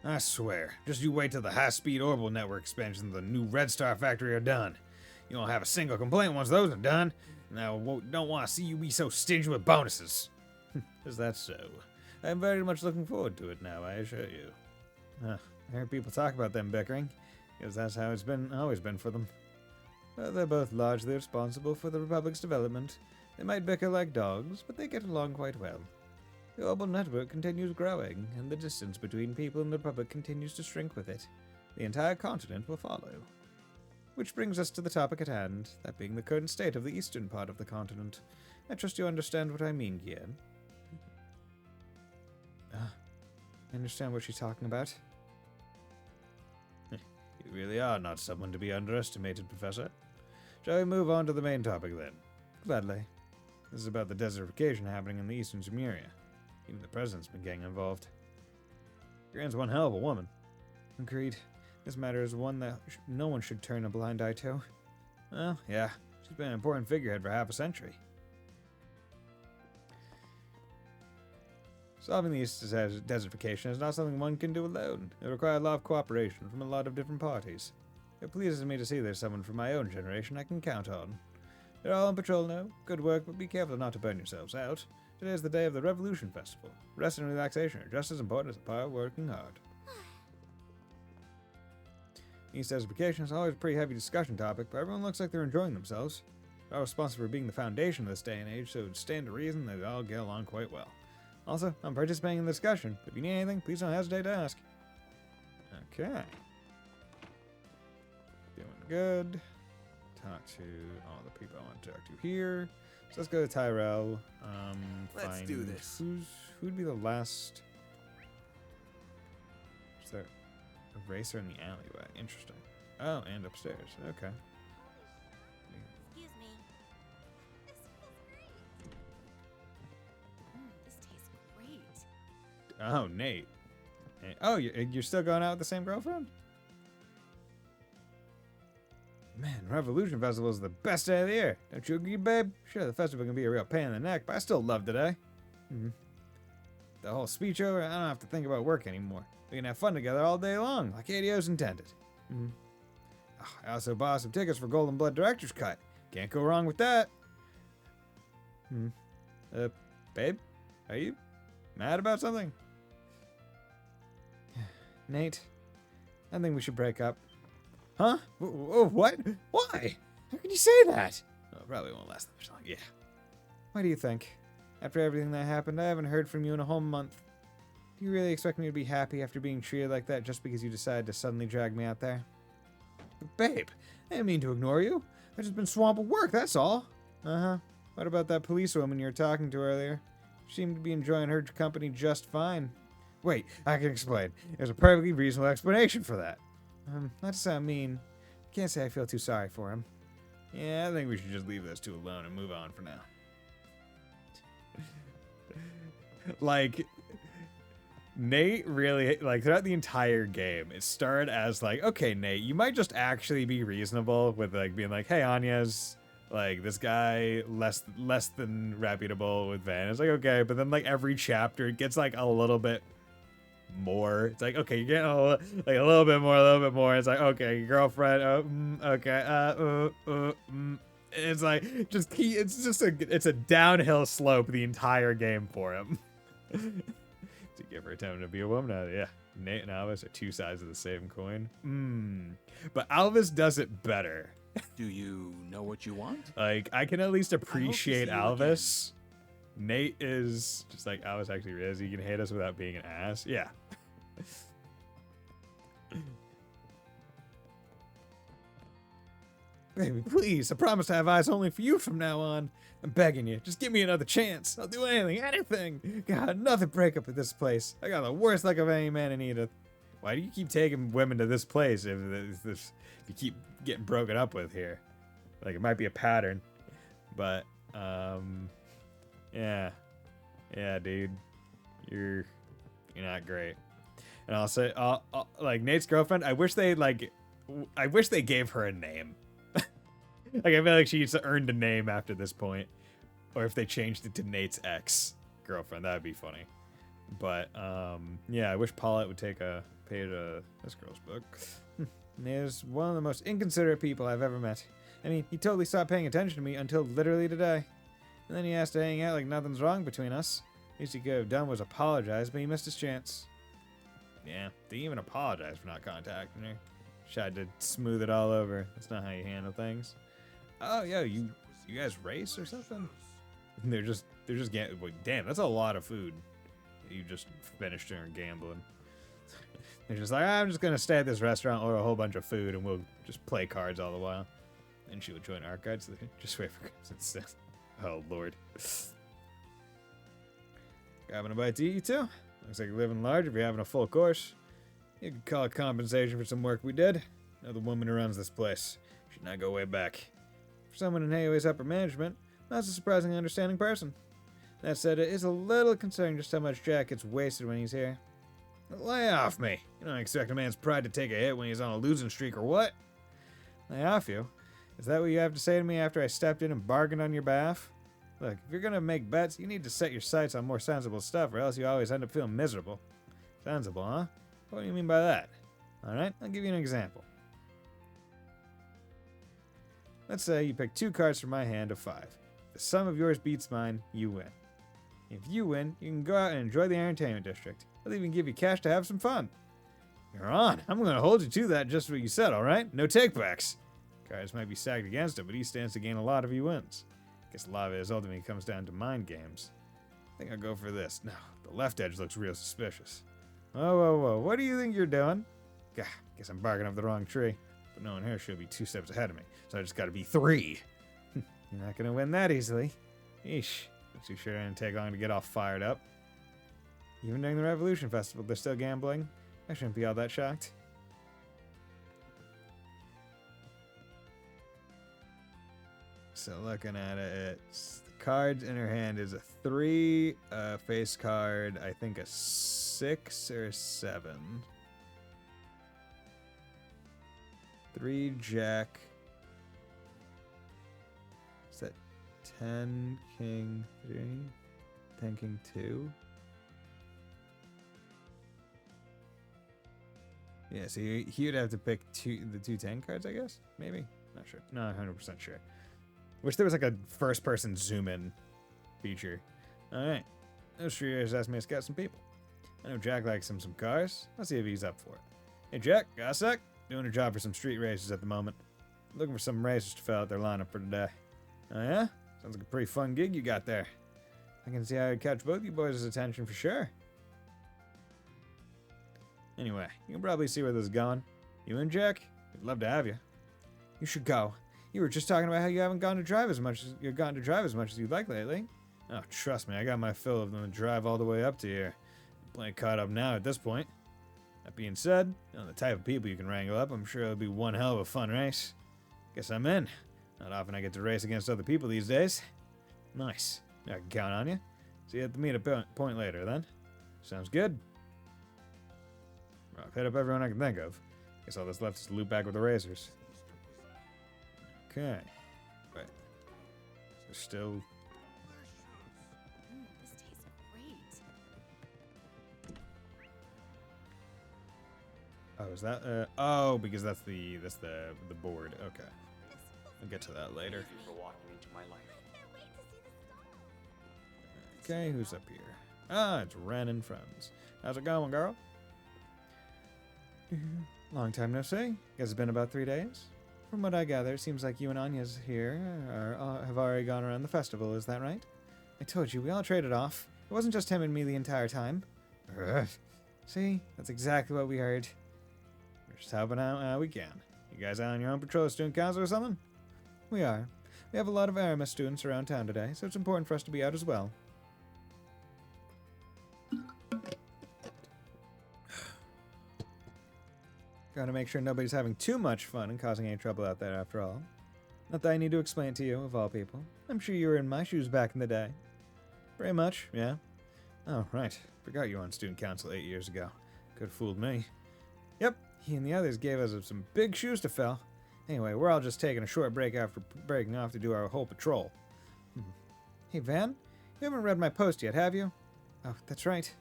I swear, just you wait till the high-speed orbital network expansion of the new Red Star factory are done. You won't have a single complaint once those are done, and I don't want to see you be so stingy with bonuses. Is that so? I'm very much looking forward to it now, I assure you. I hear people talk about them bickering, because that's how it's always been for them. Well, they're both largely responsible for the Republic's development. They might bicker like dogs, but they get along quite well. The orbital network continues growing, and the distance between people and the Republic continues to shrink with it. The entire continent will follow. Which brings us to the topic at hand, that being the current state of the eastern part of the continent. I trust you understand what I mean, Gian. I understand what she's talking about. You really are not someone to be underestimated, Professor. Shall we move on to the main topic, then? Gladly. This is about the desertification happening in the eastern Zemuria. Even the president's been getting involved. Gran's one hell of a woman. Agreed. This matter is one that no one should turn a blind eye to. Well, yeah, she's been an important figurehead for half a century. Solving the East's desertification is not something one can do alone. It requires a lot of cooperation from a lot of different parties. It pleases me to see there's someone from my own generation I can count on. They're all on patrol now. Good work, but be careful not to burn yourselves out. Today is the day of the Revolution Festival. Rest and relaxation are just as important as the power of working hard. East desertification is always a pretty heavy discussion topic, but everyone looks like they're enjoying themselves. They're all responsible for being the foundation of this day and age, so it would stand to reason they all get along quite well. Also, I'm participating in the discussion. If you need anything, please don't hesitate to ask. Okay. Doing good. Talk to all the people I want to talk to here. So let's go to Tyrell. Let's do this. Who'd be the last? Is there a racer in the alleyway? Interesting. Oh, and upstairs. Okay. Excuse me. This feels great. This tastes great. Oh, Nate. Oh, you're still going out with the same girlfriend? Man, Revolution Festival is the best day of the year. Don't you agree, babe? Sure, the festival can be a real pain in the neck, but I still love today. The whole speech over, I don't have to think about work anymore. We can have fun together all day long, like ADO's intended. I also bought some tickets for Golden Blood Director's Cut. Can't go wrong with that. Babe? Are you mad about something? Nate, I think we should break up. Huh? What? Why? How can you say that? Oh, probably won't last that much long. Yeah. Why do you think? After everything that happened, I haven't heard from you in a whole month. Do you really expect me to be happy after being treated like that just because you decided to suddenly drag me out there? But babe, I didn't mean to ignore you. I've just been swamped with work, that's all. Uh-huh. What about that policewoman you were talking to earlier? She seemed to be enjoying her company just fine. Wait, I can explain. There's a perfectly reasonable explanation for that. That doesn't sound mean. I can't say I feel too sorry for him. Yeah, I think we should just leave those two alone and move on for now. Like, Nate really, like, throughout the entire game, it started as like, okay, Nate, you might just actually be reasonable with, like, being like, hey, Anya's, like, this guy, less than reputable with Van. It's like, okay, but then, like, every chapter, it gets, like, a little bit more. It's like, okay, you're getting a little bit more. It's like, okay, your girlfriend, okay, it's like, it's a downhill slope the entire game for him. To give her a time to be a woman. Yeah, Nate and Alvis are two sides of the same coin. But Alvis does it better. Do you know what you want? Like, I can at least appreciate see you Alvis. Nate is just like, Alvis actually is. He can hate us without being an ass. Yeah. Baby, please, I promise to have eyes only for you from now on. I'm begging you, just give me another chance. I'll do anything. God, another breakup at this place. I got the worst luck of any man in Edith. Why do you keep taking women to this place if you keep getting broken up with here? Like, it might be a pattern. But, yeah, dude, you're not great. And I'll say, like, Nate's girlfriend, I wish they gave her a name. Like, I feel like she's earned a name after this point. Or if they changed it to Nate's ex-girlfriend, that would be funny. But, yeah, I wish Paulette would take a page of this girl's book. Nate is one of the most inconsiderate people I've ever met. I mean, he totally stopped paying attention to me until literally today. And then he asked to hang out like nothing's wrong between us. Least he could have done was apologize, but he missed his chance. Yeah, didn't even apologize for not contacting her. Tried to smooth it all over. That's not how you handle things. Oh, yeah, you guys race or something? They're just getting, well, damn, that's a lot of food. You just finished during gambling. They're just like, I'm just gonna stay at this restaurant, order a whole bunch of food, and we'll just play cards all the while. And she would join our cards. So just wait for Crimson. Oh Lord. Grabbing a bite to eat, you two? Looks like you're living large if you're having a full course. You could call it compensation for some work we did. Now the woman who runs this place should not go way back. For someone in AOA's upper management, that's a surprisingly understanding person. That said, it is a little concerning just how much Jack gets wasted when he's here. Lay off me. You don't expect a man's pride to take a hit when he's on a losing streak or what? Lay off you? Is that what you have to say to me after I stepped in and bargained on your behalf? Look, if you're gonna make bets, you need to set your sights on more sensible stuff or else you always end up feeling miserable. Sensible, huh? What do you mean by that? Alright, I'll give you an example. Let's say you pick 2 cards from my hand of 5. If the sum of yours beats mine, you win. If you win, you can go out and enjoy the entertainment district. I'll even give you cash to have some fun. You're on. I'm going to hold you to that, just what you said, alright? No takebacks. Cards might be stacked against him, but he stands to gain a lot if he wins. Guess a lot of it ultimately comes down to mind games. I think I'll go for this. No, the left edge looks real suspicious. Whoa. What do you think you're doing? Gah, guess I'm barking up the wrong tree. But knowing her, she'll be 2 steps ahead of me, so I just gotta be 3. You're not gonna win that easily. Eesh. Not too sure it didn't take long to get all fired up. Even during the Revolution Festival, they're still gambling. I shouldn't be all that shocked. So looking at it, the cards in her hand is a 3, a face card, I think a 6 or a 7. 3 Jack. Is that 10 King 3? 10 King 2? Yeah, so he would have to pick the 210 cards, I guess? Maybe? Not sure. Not 100% sure. Wish there was like a first-person zoom-in feature. Alright. Those Shreers asked me to scout some people. I know Jack likes some cars. Let's see if he's up for it. Hey, Jack, got a sec? Doing a job for some street races at the moment. Looking for some racers to fill out their lineup for today. Oh, yeah? Sounds like a pretty fun gig you got there. I can see how I'd catch both you boys' attention for sure. Anyway, you can probably see where this is going. You and Jack? We'd love to have you. You should go. You were just talking about how you haven't gone to drive as much as you've gotten to drive as much as you'd like lately. Oh, trust me, I got my fill of them to drive all the way up to here. I'm plenty caught up now at this point. That being said, on the type of people you can wrangle up, I'm sure it'll be one hell of a fun race. Guess I'm in. Not often I get to race against other people these days. Nice. I can count on you. See you at the meetup point later, then. Sounds good. Well, I've hit up everyone I can think of. Guess all that's left is to loop back with the racers. Okay. Wait. So still... This tastes great. Oh, is that... oh, because that's the board. Okay. I'll get to that later. Thank you for walking into my life. I can't wait to see the stars. Okay, who's up here? Ah, it's Ren and friends. How's it going, girl? Long time no see. Guess it's been about 3 days. From what I gather, it seems like you and Anya's here have already gone around the festival, is that right? I told you, we all traded off. It wasn't just him and me the entire time. Ugh. See? That's exactly what we heard. We're just helping out how we can. You guys out on your own patrol student council or something? We are. We have a lot of Aramis students around town today, so it's important for us to be out as well. Gotta make sure nobody's having too much fun and causing any trouble out there after all. Not that I need to explain it to you, of all people. I'm sure you were in my shoes back in the day. Very much, yeah. Oh, right. Forgot you were on student council 8 years ago. Could have fooled me. Yep, he and the others gave us some big shoes to fill. Anyway, we're all just taking a short break after breaking off to do our whole patrol. Hey, Van, you haven't read my post yet, have you? Oh, that's right.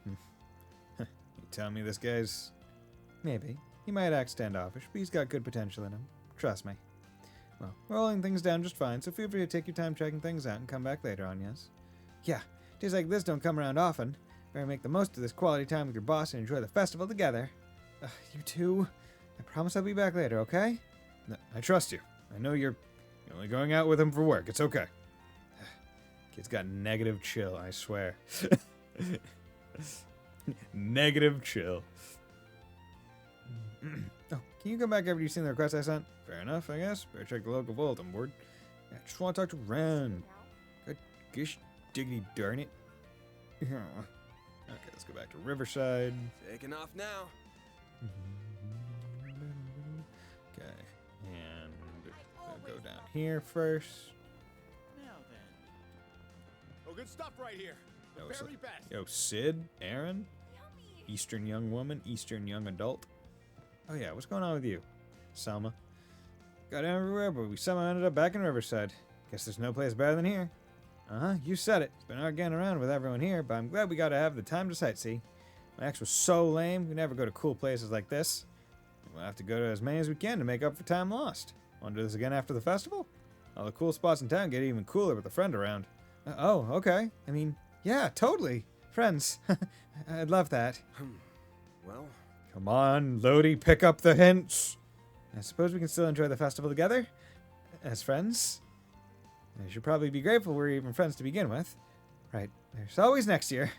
You tell me this guy's... Maybe. He might act standoffish, but he's got good potential in him. Trust me. Well, we're holding things down just fine, so feel free to take your time checking things out and come back later on, yes? Yeah, days like this don't come around often. Better make the most of this quality time with your boss and enjoy the festival together. You two. I promise I'll be back later, okay? No, I trust you. I know you're only going out with him for work. It's okay. Kid's got negative chill, I swear. Negative chill. Oh, can you come back after you've seen the request I sent? Fair enough, I guess. Better check the local vault on board. I just want to talk to Ren. Good gosh diggity darn it. Okay, let's go back to Riverside. Taking off now. Okay, and we'll go down here first. Now then. Oh, good stuff right here. The Yo, very best. Yo, Sid, Aaron, Yummy. Eastern young woman, Eastern young adult. Oh yeah, what's going on with you? Selma. Got everywhere, but we somehow ended up back in Riverside. Guess there's no place better than here. Uh-huh, you said it. It's been hard getting around with everyone here, but I'm glad we got to have the time to sightsee. My ex was so lame, we never go to cool places like this. We'll have to go to as many as we can to make up for time lost. Want to do this again after the festival? All the cool spots in town get even cooler with a friend around. Oh, okay. I mean, yeah, totally. Friends. I'd love that. Well, Come on, Lodi, pick up the hints. I suppose we can still enjoy the festival together? As friends? I should probably be grateful we're even friends to begin with. Right, there's always next year.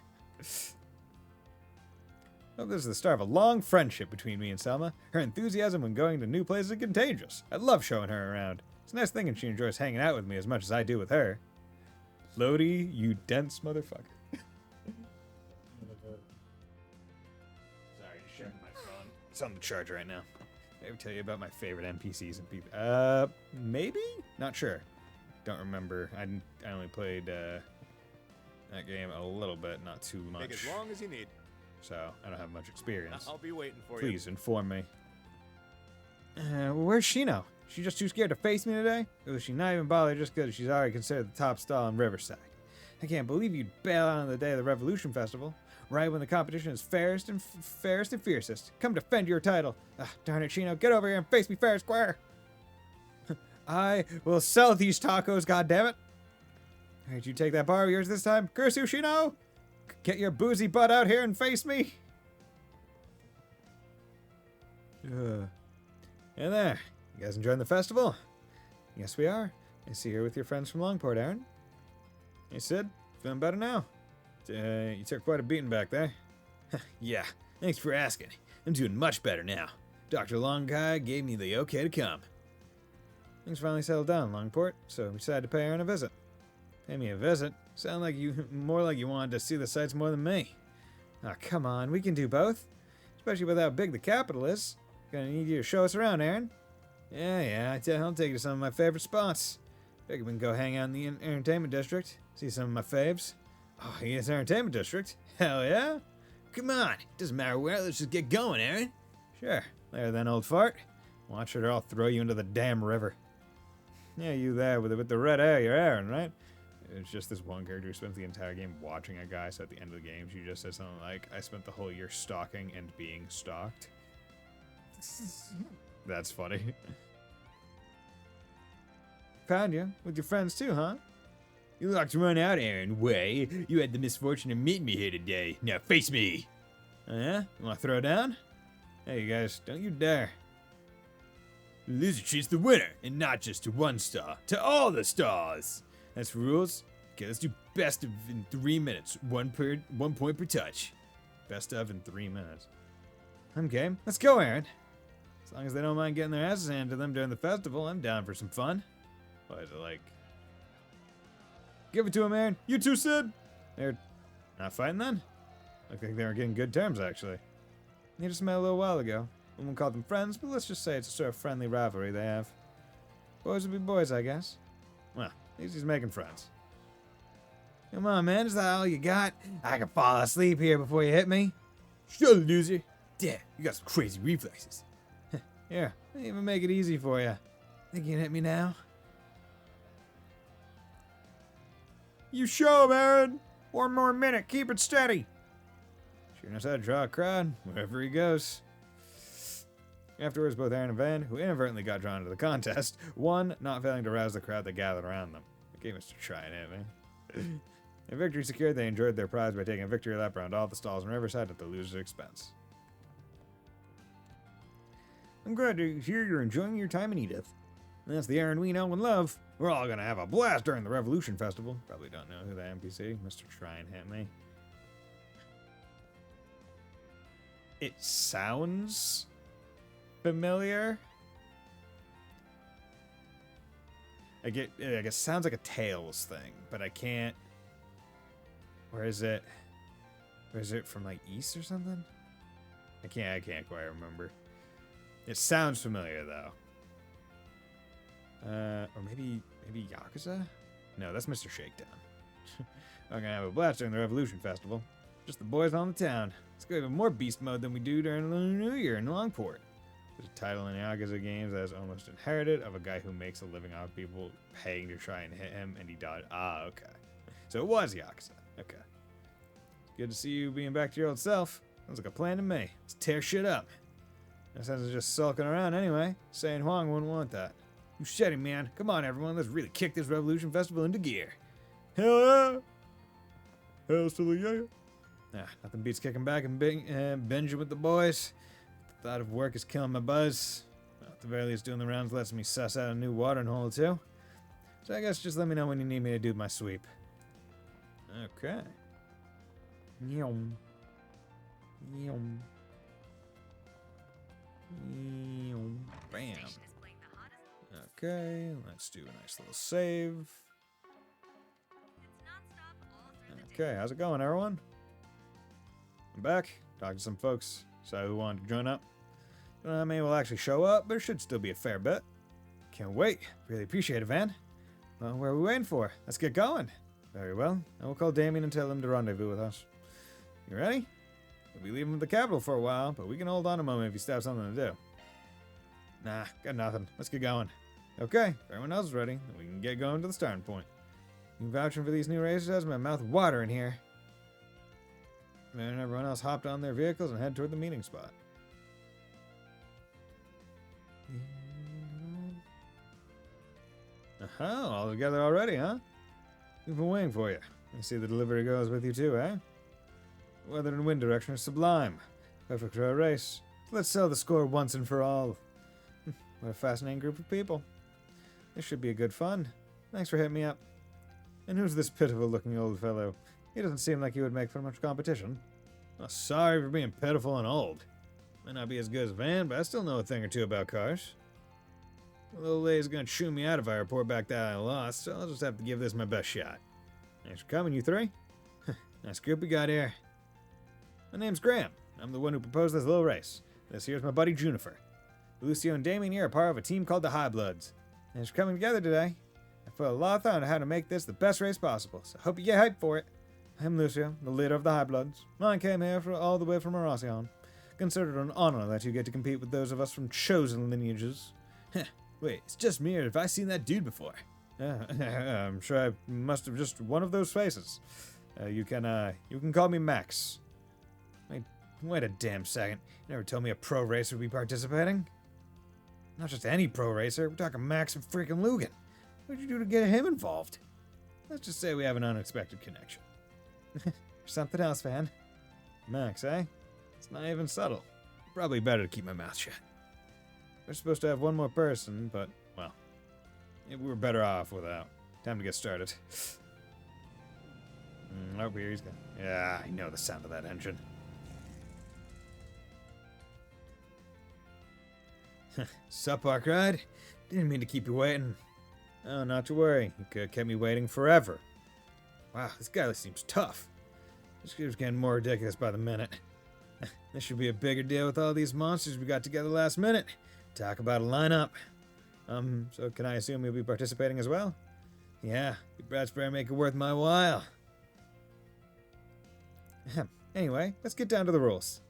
Well, this is the start of a long friendship between me and Selma. Her enthusiasm when going to new places is contagious. I love showing her around. It's a nice thing and she enjoys hanging out with me as much as I do with her. Lodi, you dense motherfucker. Sorry, sharing my phone. It's on the charge right now. Did I ever tell you about my favorite NPCs and people? Maybe? Not sure. Don't remember. I only played that game a little bit, not too much. Take as long as you need. So I don't have much experience. I'll be waiting for you. Please inform me. Where's she now? She just too scared to face me today? Or was she not even bothered just because she's already considered the top stall in Riverside? I can't believe you'd bail out on the day of the Revolution Festival, right when the competition is fairest and fiercest. Come defend your title. Darn it, Chino, get over here and face me fair and square. I will sell these tacos, goddammit. Alright, you take that bar of yours this time? Curse you, Chino! Get your boozy butt out here and face me! And there. You guys enjoying the festival? Yes, we are. I see you're with your friends from Longport, Aaron. Hey, Sid. Feeling better now? You took quite a beating back there. Yeah, thanks for asking. I'm doing much better now. Dr. Longkai gave me the okay to come. Things finally settled down in Longport, so we decided to pay Aaron a visit. Pay me a visit? Sound like you more like you wanted to see the sights more than me. Ah, come on, we can do both. Especially with how big the capital is. Gonna need you to show us around, Aaron. Yeah, I'll take you to some of my favorite spots. Figure we can go hang out in the entertainment district. See some of my faves. Oh, yes, entertainment district? Hell yeah. Come on, doesn't matter where, let's just get going, Aaron. Sure, there then, old fart. Watch it or I'll throw you into the damn river. Yeah, you there with the red hair, you're Aaron, right? It's just this one character who spends the entire game watching a guy, so at the end of the game, she just says something like, I spent the whole year stalking and being stalked. That's funny. Found you, with your friends too, huh? You like to run out, Aaron. Way. You had the misfortune to meet me here today. Now face me. Oh, yeah? You want to throw down? Hey, you guys, don't you dare. The loser treats the winner, and not just to one star, to all the stars. That's rules. Okay, let's do best of in 3 minutes. 1 point per touch. Best of in 3 minutes. I'm game. Let's go, Aaron. As long as they don't mind getting their asses handed to them during the festival, I'm down for some fun. What is it like? Give it to him, Aaron. You too, Sid. They're not fighting then? Looked like they were getting good terms, actually. They just met a little while ago. We won't call them friends, but let's just say it's a sort of friendly rivalry they have. Boys will be boys, I guess. Well, at least he's making friends. Come on, man. Is that all you got? I can fall asleep here before you hit me. Sure, loser. Damn, you got some crazy reflexes. Here, I even make it easy for you. Think you can hit me now? You show him, Aaron. 1 more minute. Keep it steady. Sure knows how to draw a crowd wherever he goes. Afterwards, both Aaron and Van, who inadvertently got drawn into the contest, won, not failing to rouse the crowd that gathered around them. The game is to try and hit me. A victory secured, they enjoyed their prize by taking a victory lap around all the stalls in Riverside at the loser's expense. I'm glad to hear you're enjoying your time in Edith. That's the Aaron we know and love. We're all gonna have a blast during the Revolution Festival. Probably don't know who the NPC, Mr. Try and Hit Me. It sounds familiar. I guess it sounds like a Tales thing, but I can't. Where is it? Where is it from, like East or something? I can't quite remember. It sounds familiar though. Or maybe Yakuza? No, that's Mr. Shakedown. We're gonna have a blast during the Revolution Festival. Just the boys on the town. Let's go even more beast mode than we do during Lunar New Year in Longport. There's a title in Yakuza games that is almost inherited of a guy who makes a living off people paying to try and hit him, and he died. Ah, okay. So it was Yakuza. Okay. Good to see you being back to your old self. Sounds like a plan to me. Let's tear shit up. No sense of just sulking around anyway. Saying Huang wouldn't want that. You shitting, man. Come on, everyone. Let's really kick this Revolution Festival into gear. Hell yeah! Hell to the yeah. Nothing beats kicking back and binging with the boys. The thought of work is killing my buzz. Well, at the very least, doing the rounds lets me suss out a new watering hole or two. So I guess just let me know when you need me to do my sweep. Okay. Yum. Yum. Yum. Bam. Okay, let's do a nice little save. Okay, how's it going, everyone? I'm back. Talked to some folks. So who wanted to join up? Don't know how many will actually show up, but there should still be a fair bit. Can't wait. Really appreciate it, Van. Well, what are we waiting for? Let's get going. Very well. I will call Damien and tell him to rendezvous with us. You ready? We'll be leaving the capital for a while, but we can hold on a moment if you still have something to do. Nah, got nothing. Let's get going. Okay, if everyone else is ready, then we can get going to the starting point. You vouching for these new races has my mouth watering here. Man, everyone else hopped on their vehicles and head toward the meeting spot. Aha, all together already, huh? We've been waiting for you. I see the delivery goes with you too, eh? The weather and wind direction are sublime. Perfect for a race. Let's settle the score once and for all. What a fascinating group of people. This should be a good fun. Thanks for hitting me up. And who's this pitiful-looking old fellow? He doesn't seem like he would make for much competition. Oh, sorry for being pitiful and old. Might not be as good as Van, but I still know a thing or two about cars. The little lady's gonna chew me out if I report back that I lost, so I'll just have to give this my best shot. Thanks for coming, you three. Nice group we got here. My name's Graham. I'm the one who proposed this little race. This here's my buddy Juniper. Lucio and Damien here are part of a team called the High Bloods. Thanks for coming together today. I put a lot of thought into how to make this the best race possible, so I hope you get hyped for it. I'm Lucio, the leader of the High Bloods. I came here all the way from Arasion. Considered an honor that you get to compete with those of us from chosen lineages. Wait, it's just me, or have I seen that dude before? I'm sure I must have just one of those faces. You can call me Max. Wait a damn second. You never told me a pro racer would be participating? Not just any pro racer, we're talking Max and freaking Lugan. What'd you do to get him involved? Let's just say we have an unexpected connection. Something else, Van. Max, eh? It's not even subtle. Probably better to keep my mouth shut. We're supposed to have one more person, but, well, we're better off without. Time to get started. Over here he's gone. Yeah, I know the sound of that engine. Sup, Arkride? Didn't mean to keep you waiting. Oh, not to worry. You could have kept me waiting forever. Wow, this guy seems tough. This keeps getting more ridiculous by the minute. This should be a bigger deal with all these monsters we got together last minute. Talk about a lineup. So can I assume you'll be participating as well? Yeah, you brats better make it worth my while. Anyway, let's get down to the rules.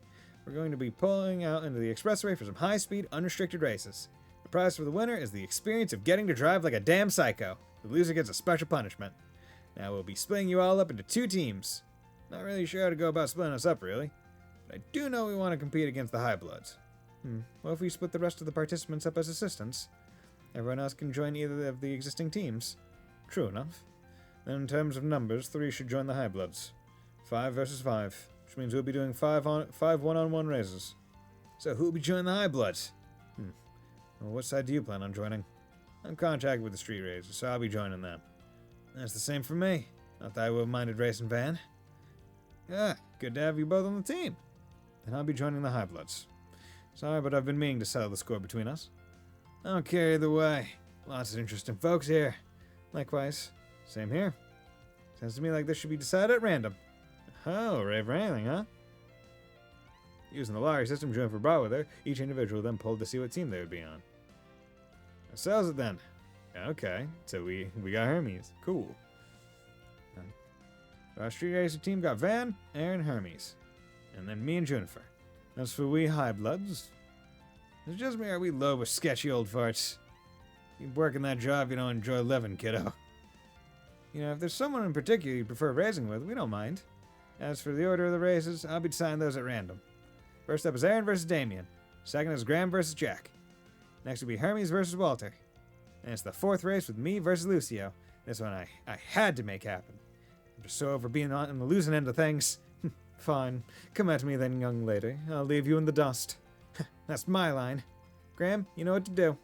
We're going to be pulling out into the expressway for some high-speed, unrestricted races. The prize for the winner is the experience of getting to drive like a damn psycho. The loser gets a special punishment. Now we'll be splitting you all up into 2 teams. Not really sure how to go about splitting us up, really. But I do know we want to compete against the High Bloods. Well, if we split the rest of the participants up as assistants, everyone else can join either of the existing teams. True enough. Then in terms of numbers, 3 should join the High Bloods. 5 versus 5, which means we'll be doing 5 one-on-one races. So who'll be joining the High Bloods? Well, what side do you plan on joining? I'm contracted with the street racers, so I'll be joining them. That's the same for me. Not that I would have minded racing Van. Yeah, good to have you both on the team. Then I'll be joining the High Bloods. Sorry, but I've been meaning to settle the score between us. I don't care either way. Lots of interesting folks here. Likewise. Same here. Sounds to me like this should be decided at random. Oh, rave for anything, huh? Using the lottery system Jennifer brought with her, each individual then pulled to see what team they would be on. That sells it then. Okay, so we got Hermes. Cool. Our street racer team got Van, Aaron, Hermes. And then me and Juniper. As for we High Bloods, it's just me or are we low with sketchy old farts? Keep working that job you don't enjoy living, kiddo. You know, if there's someone in particular you prefer racing with, we don't mind. As for the order of the races, I'll be deciding those at random. First up is Aaron versus Damien. Second is Graham versus Jack. Next will be Hermes versus Walter. And it's the 4th race with me versus Lucio. This one I had to make happen. I'm just so over being on the losing end of things. Fine. Come at me then, young lady. I'll leave you in the dust. That's my line. Graham, you know what to do.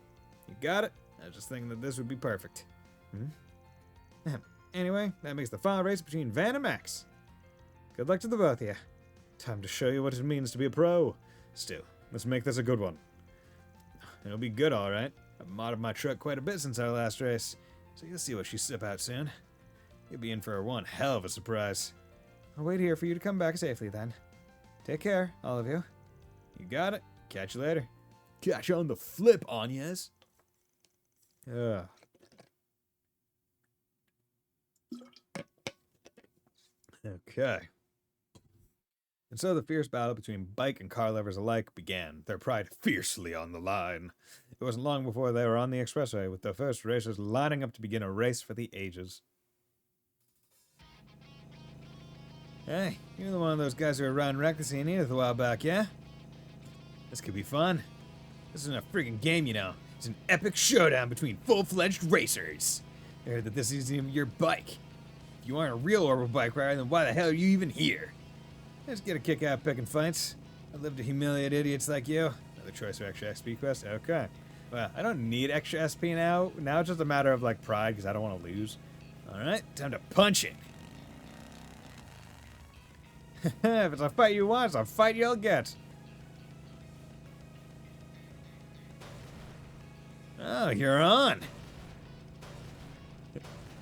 You got it? I was just thinking that this would be perfect. Anyway, that makes the final race between Van and Max. Good luck to the both of you. Time to show you what it means to be a pro. Still, let's make this a good one. It'll be good, alright. I've modded my truck quite a bit since our last race, so you'll see what she's about soon. You'll be in for one hell of a surprise. I'll wait here for you to come back safely then. Take care, all of you. You got it. Catch you later. Catch you on the flip, Anyas. Okay. And so the fierce battle between bike and car lovers alike began, their pride fiercely on the line. It wasn't long before they were on the expressway, with the first racers lining up to begin a race for the ages. Hey, you're the one of those guys who were riding recklessly in Edith a while back, yeah? This could be fun. This isn't a freaking game, you know. It's an epic showdown between full-fledged racers. I heard that this isn't even your bike. If you aren't a real orbital bike rider, then why the hell are you even here? I just get a kick out of picking fights. I live to humiliate idiots like you. Another choice for extra XP quest? Okay. Well, I don't need extra SP now. Now it's just a matter of, like, pride, because I don't want to lose. Alright, time to punch it. If it's a fight you want, it's a fight you'll get. Oh, you're on.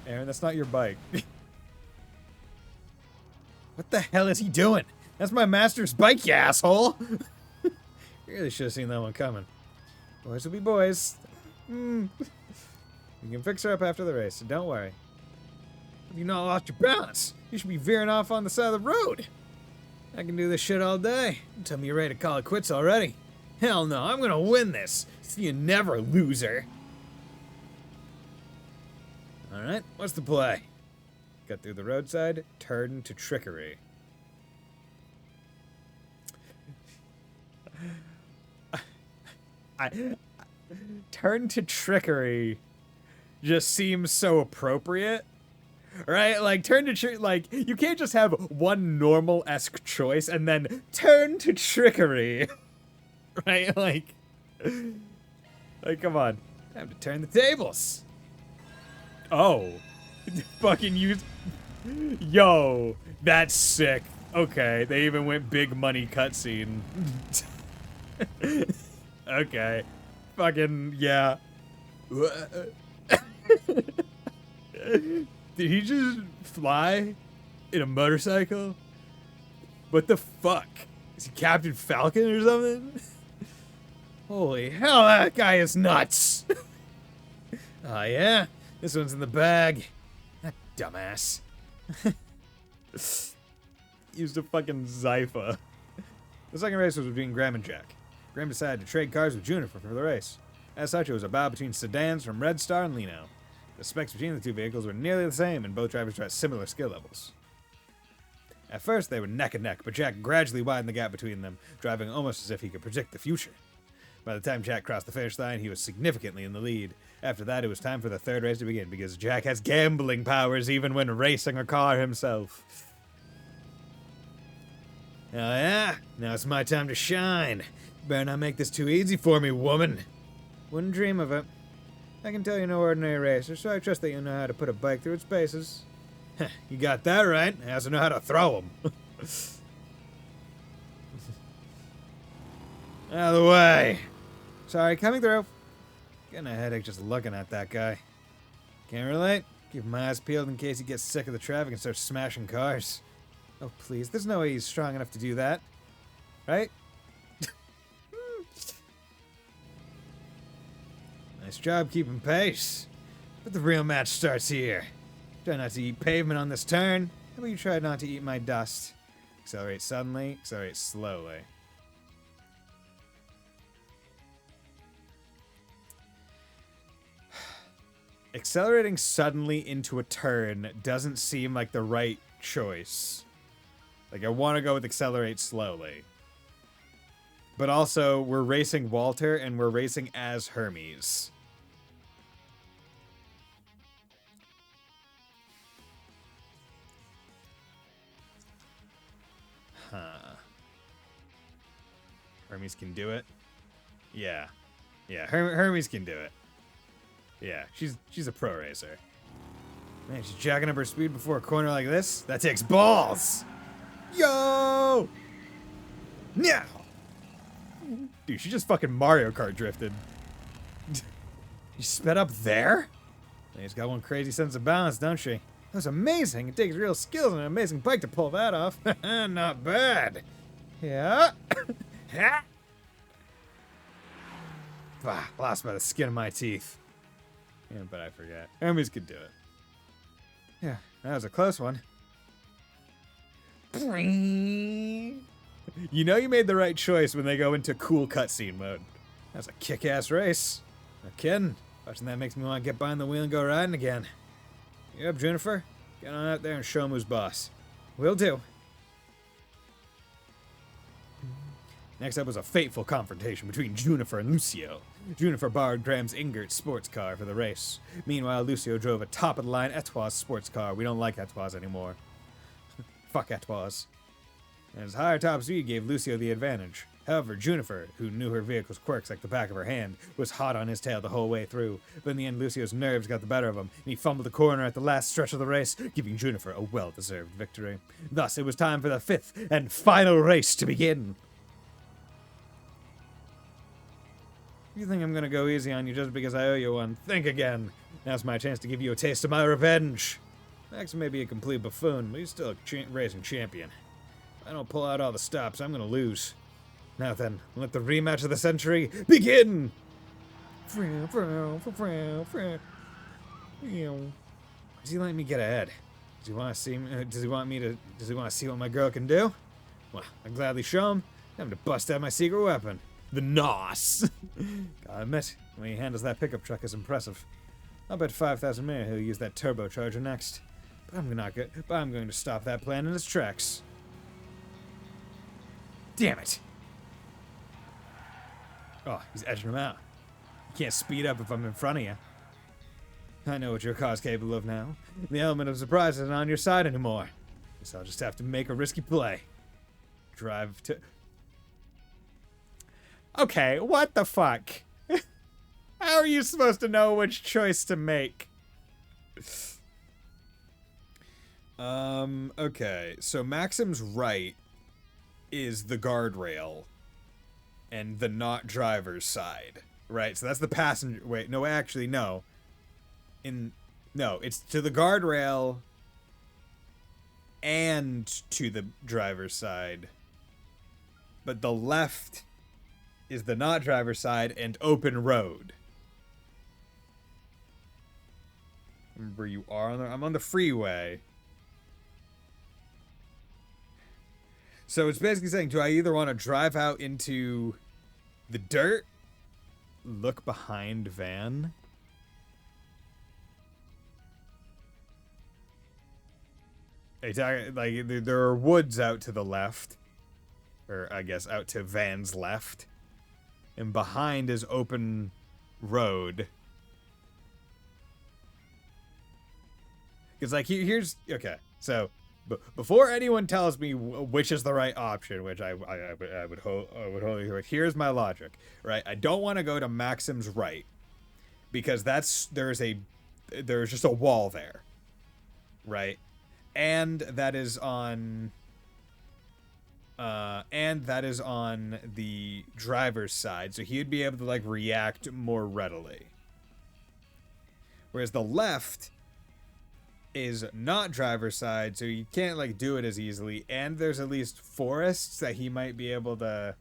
Aaron, that's not your bike. What the hell is he doing? That's my master's bike, you asshole. You really should have seen that one coming. Boys will be boys. You can fix her up after the race, so don't worry. If you not lost your balance, you should be veering off on the side of the road. I can do this shit all day. Tell me you're ready to call it quits already. Hell no, I'm gonna win this. See you never, loser. Alright, what's the play? Cut through the roadside, turn to trickery. Turn to trickery just seems so appropriate. Right? Like, turn to like, you can't just have one normal-esque choice and then turn to trickery. Right? Like, come on. Time to turn the tables. Oh. Fucking use... Yo, that's sick. Okay, they even went big money cutscene. Okay. Fucking, yeah. Did he just fly in a motorcycle? What the fuck? Is he Captain Falcon or something? Holy hell, that guy is nuts! Oh yeah? This one's in the bag. That dumbass. Used a fucking Zypha. The second race was between Graham and Jack. Graham decided to trade cars with Juniper for the race. As such, it was a battle between sedans from Red Star and Lino. The specs between the two vehicles were nearly the same, and both drivers were at similar skill levels. At first, they were neck and neck, but Jack gradually widened the gap between them, driving almost as if he could predict the future. By the time Jack crossed the finish line, he was significantly in the lead. After that, it was time for the third race to begin, because Jack has gambling powers even when racing a car himself. Oh yeah? Now it's my time to shine. Better not make this too easy for me, woman. Wouldn't dream of it. I can tell you're no ordinary racer, so I trust that you know how to put a bike through its paces. You got that right. I also know how to throw them. Out of the way. Sorry, coming through. Getting a headache just looking at that guy. Can't relate. Keep my eyes peeled in case he gets sick of the traffic and starts smashing cars. Oh, please. There's no way he's strong enough to do that. Right? Nice job keeping pace. But the real match starts here. Try not to eat pavement on this turn. How about you try not to eat my dust? Accelerate suddenly, accelerate slowly. Accelerating suddenly into a turn doesn't seem like the right choice. Like, I want to go with accelerate slowly. But also, we're racing Walter, and we're racing as Hermes. Huh. Hermes can do it? Yeah. Yeah, Hermes can do it. Yeah, she's a pro racer. Man, she's jacking up her speed before a corner like this? That takes balls! Yo! Now! Dude, she just fucking Mario Kart drifted. You sped up there? She's got one crazy sense of balance, don't she? That's amazing. It takes real skills and an amazing bike to pull that off. Not bad. Yeah. Lost by the skin of my teeth. Yeah, but I forgot. Hermes could do it. Yeah, that was a close one. You know you made the right choice when they go into cool cutscene mode. That's a kick-ass race. No kidding. Watching that makes me want to get behind the wheel and go riding again. You up, Juniper? Get on out there and show him who's boss. Will do. Next up was a fateful confrontation between Junifer and Lucio. Junifer borrowed Graham's Ingert sports car for the race. Meanwhile, Lucio drove a top-of-the-line Etoise sports car. We don't like Etoise anymore. Fuck Etoise. And his higher top speed gave Lucio the advantage. However, Junifer, who knew her vehicle's quirks like the back of her hand, was hot on his tail the whole way through. But in the end, Lucio's nerves got the better of him, and he fumbled the corner at the last stretch of the race, giving Junifer a well-deserved victory. Thus, it was time for the 5th and final race to begin. You think I'm gonna go easy on you just because I owe you one? Think again. Now's my chance to give you a taste of my revenge. Max may be a complete buffoon, but he's still a racing champion. If I don't pull out all the stops, I'm gonna lose. Now then, let the rematch of the century begin! Is he letting me get ahead? Does he want to see me? Does he want to see what my girl can do? Well, I'll gladly show him. Time to bust out my secret weapon. The NOS! Gotta admit, the way he handles that pickup truck is impressive. I'll bet 5,000 more he'll use that turbocharger next. But I'm going to stop that plan in its tracks. Damn it! Oh, he's edging him out. You can't speed up if I'm in front of you. I know what your car's capable of now. The element of surprise isn't on your side anymore. Guess I'll just have to make a risky play. Drive to... Okay, what the fuck? How are you supposed to know which choice to make? Okay, so Maxim's right is the guardrail and the not driver's side, right? So that's the passenger. Wait, no, actually, no. No, it's to the guardrail and to the driver's side. But the left is the not driver's side and open road. Remember, you are on the... I'm on the freeway. So it's basically saying, do I either want to drive out into the dirt, look behind van, like there are woods out to the left, or I guess out to van's left, and behind is open road. Because like here's okay, so before anyone tells me which is the right option, which I would wholly agree, here's my logic, right? I don't want to go to Maxim's right because there's just a wall there, right? And that is on the driver's side, so he'd be able to like react more readily. Whereas the left is not driver's side, so you can't like do it as easily, and there's at least forests that he might be able to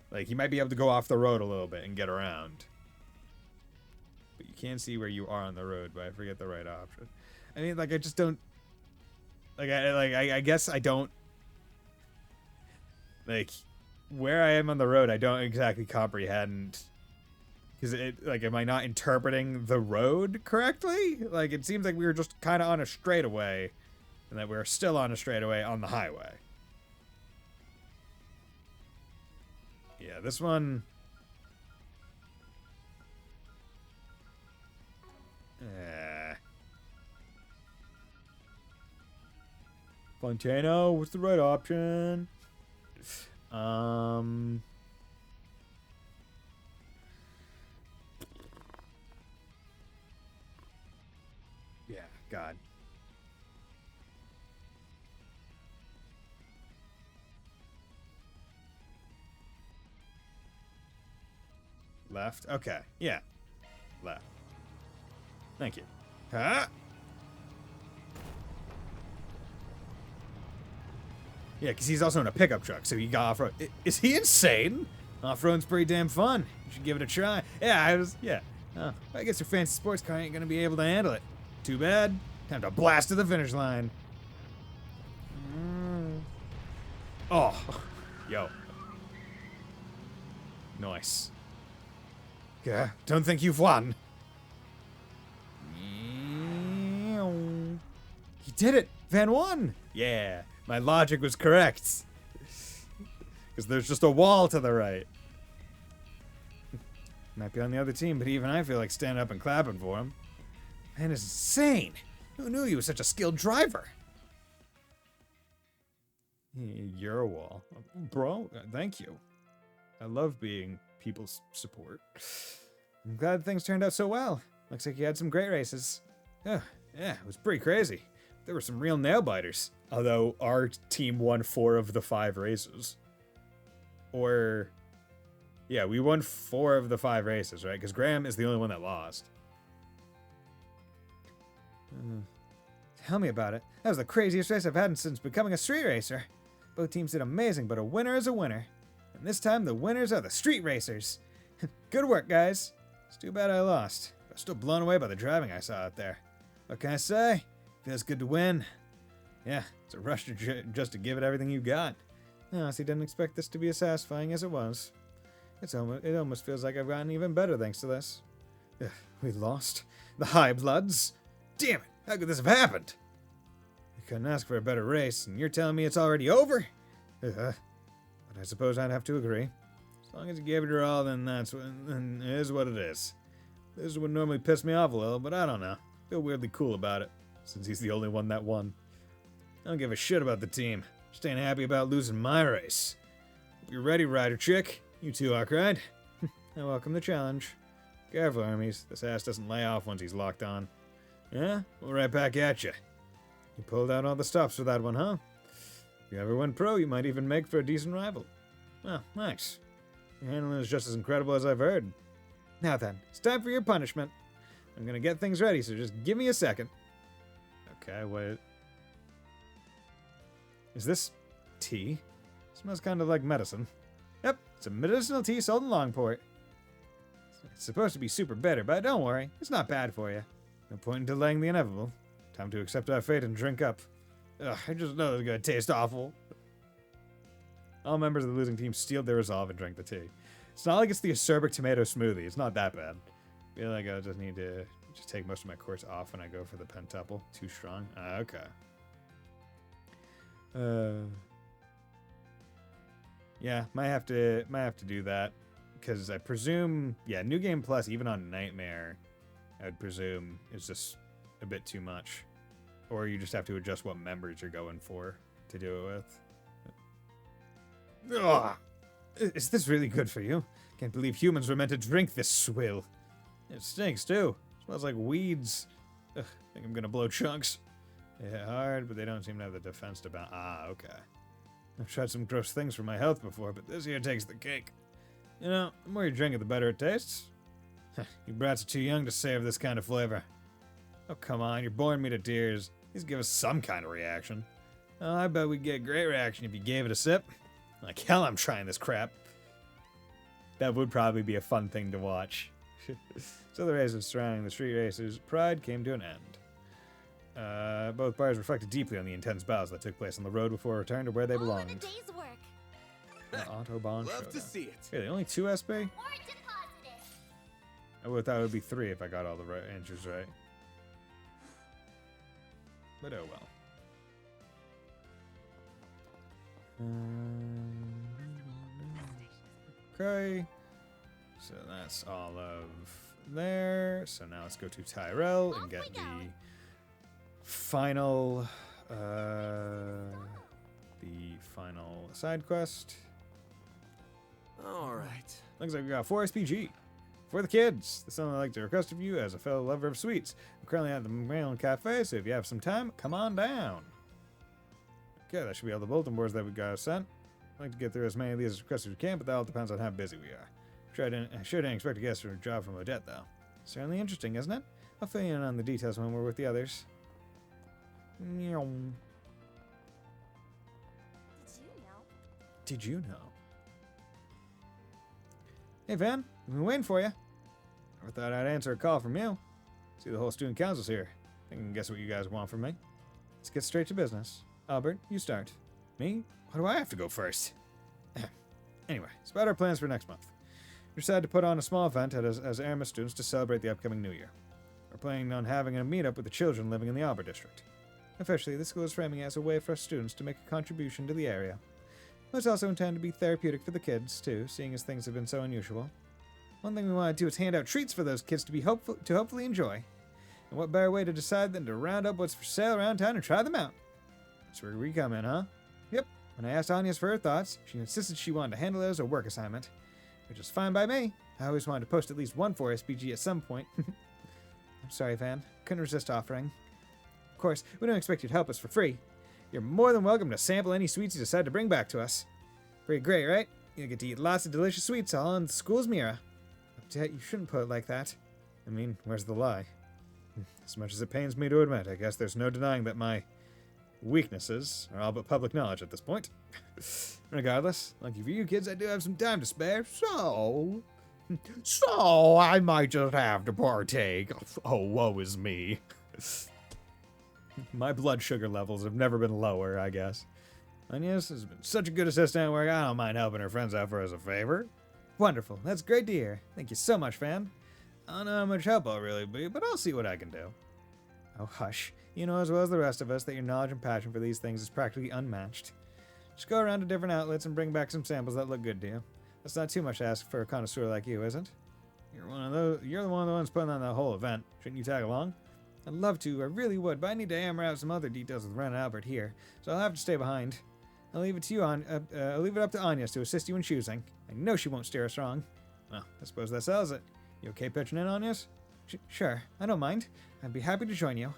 go off the road a little bit and get around. But you can see where you are on the road, but I forget the right option. I mean, like, I just don't I guess I don't like where I am on the road. I don't exactly comprehend. Because am I not interpreting the road correctly? Like, it seems like we were just kind of on a straightaway, and that we're still on a straightaway on the highway. Yeah, this one... Fontano, what's the right option? Yeah, God. Left? Okay. Yeah. Left. Thank you. Huh? Yeah, because he's also in a pickup truck, so he got off-road. Is he insane? Off-road's pretty damn fun. You should give it a try. Yeah, Oh, I guess your fancy sports car ain't gonna be able to handle it. Too bad. Time to blast to the finish line. Oh. Yo. Nice. Yeah, don't think you've won. He did it! Van won! Yeah, my logic was correct. Because there's just a wall to the right. Might be on the other team, but even I feel like standing up and clapping for him. Man is insane. Who knew he was such a skilled driver? You're a wall. Bro, thank you. I love being people's support. I'm glad things turned out so well. Looks like you had some great races. Yeah, it was pretty crazy. There were some real nail-biters. Although our team won 4 of the 5 races. Or... yeah, we won 4 of the 5 races, right? Because Graham is the only one that lost. Tell me about it. That was the craziest race I've had since becoming a street racer. Both teams did amazing, but a winner is a winner. And this time, the winners are the street racers. Good work, guys. It's too bad I lost. But I'm still blown away by the driving I saw out there. What can I say? Feels good to win. Yeah, it's a rush to just to give it everything you got. I honestly didn't expect this to be as satisfying as it was. It almost feels like I've gotten even better thanks to this. Ugh, we lost. The High Bloods. Damn it, how could this have happened? I couldn't ask for a better race, and you're telling me it's already over? But I suppose I'd have to agree. As long as you gave it your all, then then it is what it is. This would normally piss me off a little, but I don't know. I feel weirdly cool about it, since he's the only one that won. I don't give a shit about the team. Just ain't happy about losing my race. If you're ready, Rider Chick. You too, Arkride. I welcome the challenge. Careful, Hermes. This ass doesn't lay off once he's locked on. Yeah? We're right back at you. You pulled out all the stops for that one, huh? If you ever went pro, you might even make for a decent rival. Well, thanks. Your handling is just as incredible as I've heard. Now then, it's time for your punishment. I'm gonna get things ready, so just give me a second. Okay, wait. Is this tea? Smells kind of like medicine. Yep, it's a medicinal tea sold in Longport. It's supposed to be super bitter, but don't worry, it's not bad for you. No point in delaying the inevitable. Time to accept our fate and drink up. Ugh, I just know it's gonna taste awful. All members of the losing team steeled their resolve and drank the tea. It's not like it's the acerbic tomato smoothie. It's not that bad. I feel like I just need to just take most of my course off when I go for the pentuple. Too strong? Okay. Yeah, might have to do that. Because I presume, yeah, New Game Plus, even on Nightmare, I would presume is just a bit too much. Or you just have to adjust what members you're going for to do it with. Ugh. Is this really good for you? Can't believe humans were meant to drink this swill. It stinks, too. Smells like weeds. Ugh, think I'm gonna blow chunks. They hit hard, but they don't seem to have the defense to bounce. Ah, okay. I've tried some gross things for my health before, but this here takes the cake. You know, the more you drink it, the better it tastes. You brats are too young to savor this kind of flavor. Oh, come on, you're boring me to tears. Please give us some kind of reaction. Oh, I bet we'd get a great reaction if you gave it a sip. Like hell, I'm trying this crap. That would probably be a fun thing to watch. So the races surrounding the street racers' pride came to an end. Both bars reflected deeply on the intense battles that took place on the road before a return to where they All in a belonged. day's work. The Autobahn Love Showdown. to see it. Really, only 2 SP? Or deposited. I would thought it would be 3 if I got all the right answers right. But oh well. Okay. So that's all of there. So now let's go to Tyrell and get the final side quest. All right. Looks like we got 4 SPG. For the kids, this is something I'd like to request of you as a fellow lover of sweets. I'm currently at the Maryland Cafe, so if you have some time, come on down. Okay, that should be all the bulletin boards that we got sent. I'd like to get through as many of these as requests as we can, but that all depends on how busy we are. I sure didn't expect to get a job from Odette, though. Certainly interesting, isn't it? I'll fill you in on the details when we're with the others. Meow. Did you know? Did you know? Hey, Van. I've been waiting for you. Never thought I'd answer a call from you. See, the whole student council's here. I can guess what you guys want from me. Let's get straight to business. Albert, you start. Me? Why do I have to go first? Anyway, it's about our plans for next month. We decided to put on a small event as Aramis students to celebrate the upcoming new year. We're planning on having a meetup with the children living in the Albert district. Officially, the school is framing it as a way for us students to make a contribution to the area. It's also intended to be therapeutic for the kids, too, seeing as things have been so unusual. One thing we want to do is hand out treats for those kids to hopefully enjoy. And what better way to decide than to round up what's for sale around town and try them out? That's where we come in, huh? Yep. When I asked Anya's for her thoughts, she insisted she wanted to handle it as a work assignment, which is fine by me. I always wanted to post at least one 4SPG at some point. I'm sorry, Van. Couldn't resist offering. Of course, we don't expect you to help us for free. You're more than welcome to sample any sweets you decide to bring back to us. Pretty great, right? You'll get to eat lots of delicious sweets all in the school's mirror. But you shouldn't put it like that. I mean, where's the lie? As much as it pains me to admit, I guess there's no denying that my weaknesses are all but public knowledge at this point. Regardless, lucky for you kids, I do have some time to spare, so I might just have to partake. Oh, woe is me. My blood sugar levels have never been lower, I guess. Agnes has been such a good assistant at work, I don't mind helping her friends out for as a favor. Wonderful, that's great to hear. Thank you so much, Fan. I don't know how much help I'll really be, but I'll see what I can do. Oh, hush. You know as well as the rest of us that your knowledge and passion for these things is practically unmatched. Just go around to different outlets and bring back some samples that look good to you. That's not too much to ask for a connoisseur like you, isn't? You're the one of the ones putting on the whole event. Shouldn't you tag along? I'd love to, I really would, but I need to hammer out some other details with Ren and Albert here, so I'll have to stay behind. I'll leave it up to Anya to assist you in choosing. I know she won't steer us wrong. Well, I suppose that settles it. You okay pitching in, Anyas? Sure, I don't mind. I'd be happy to join you.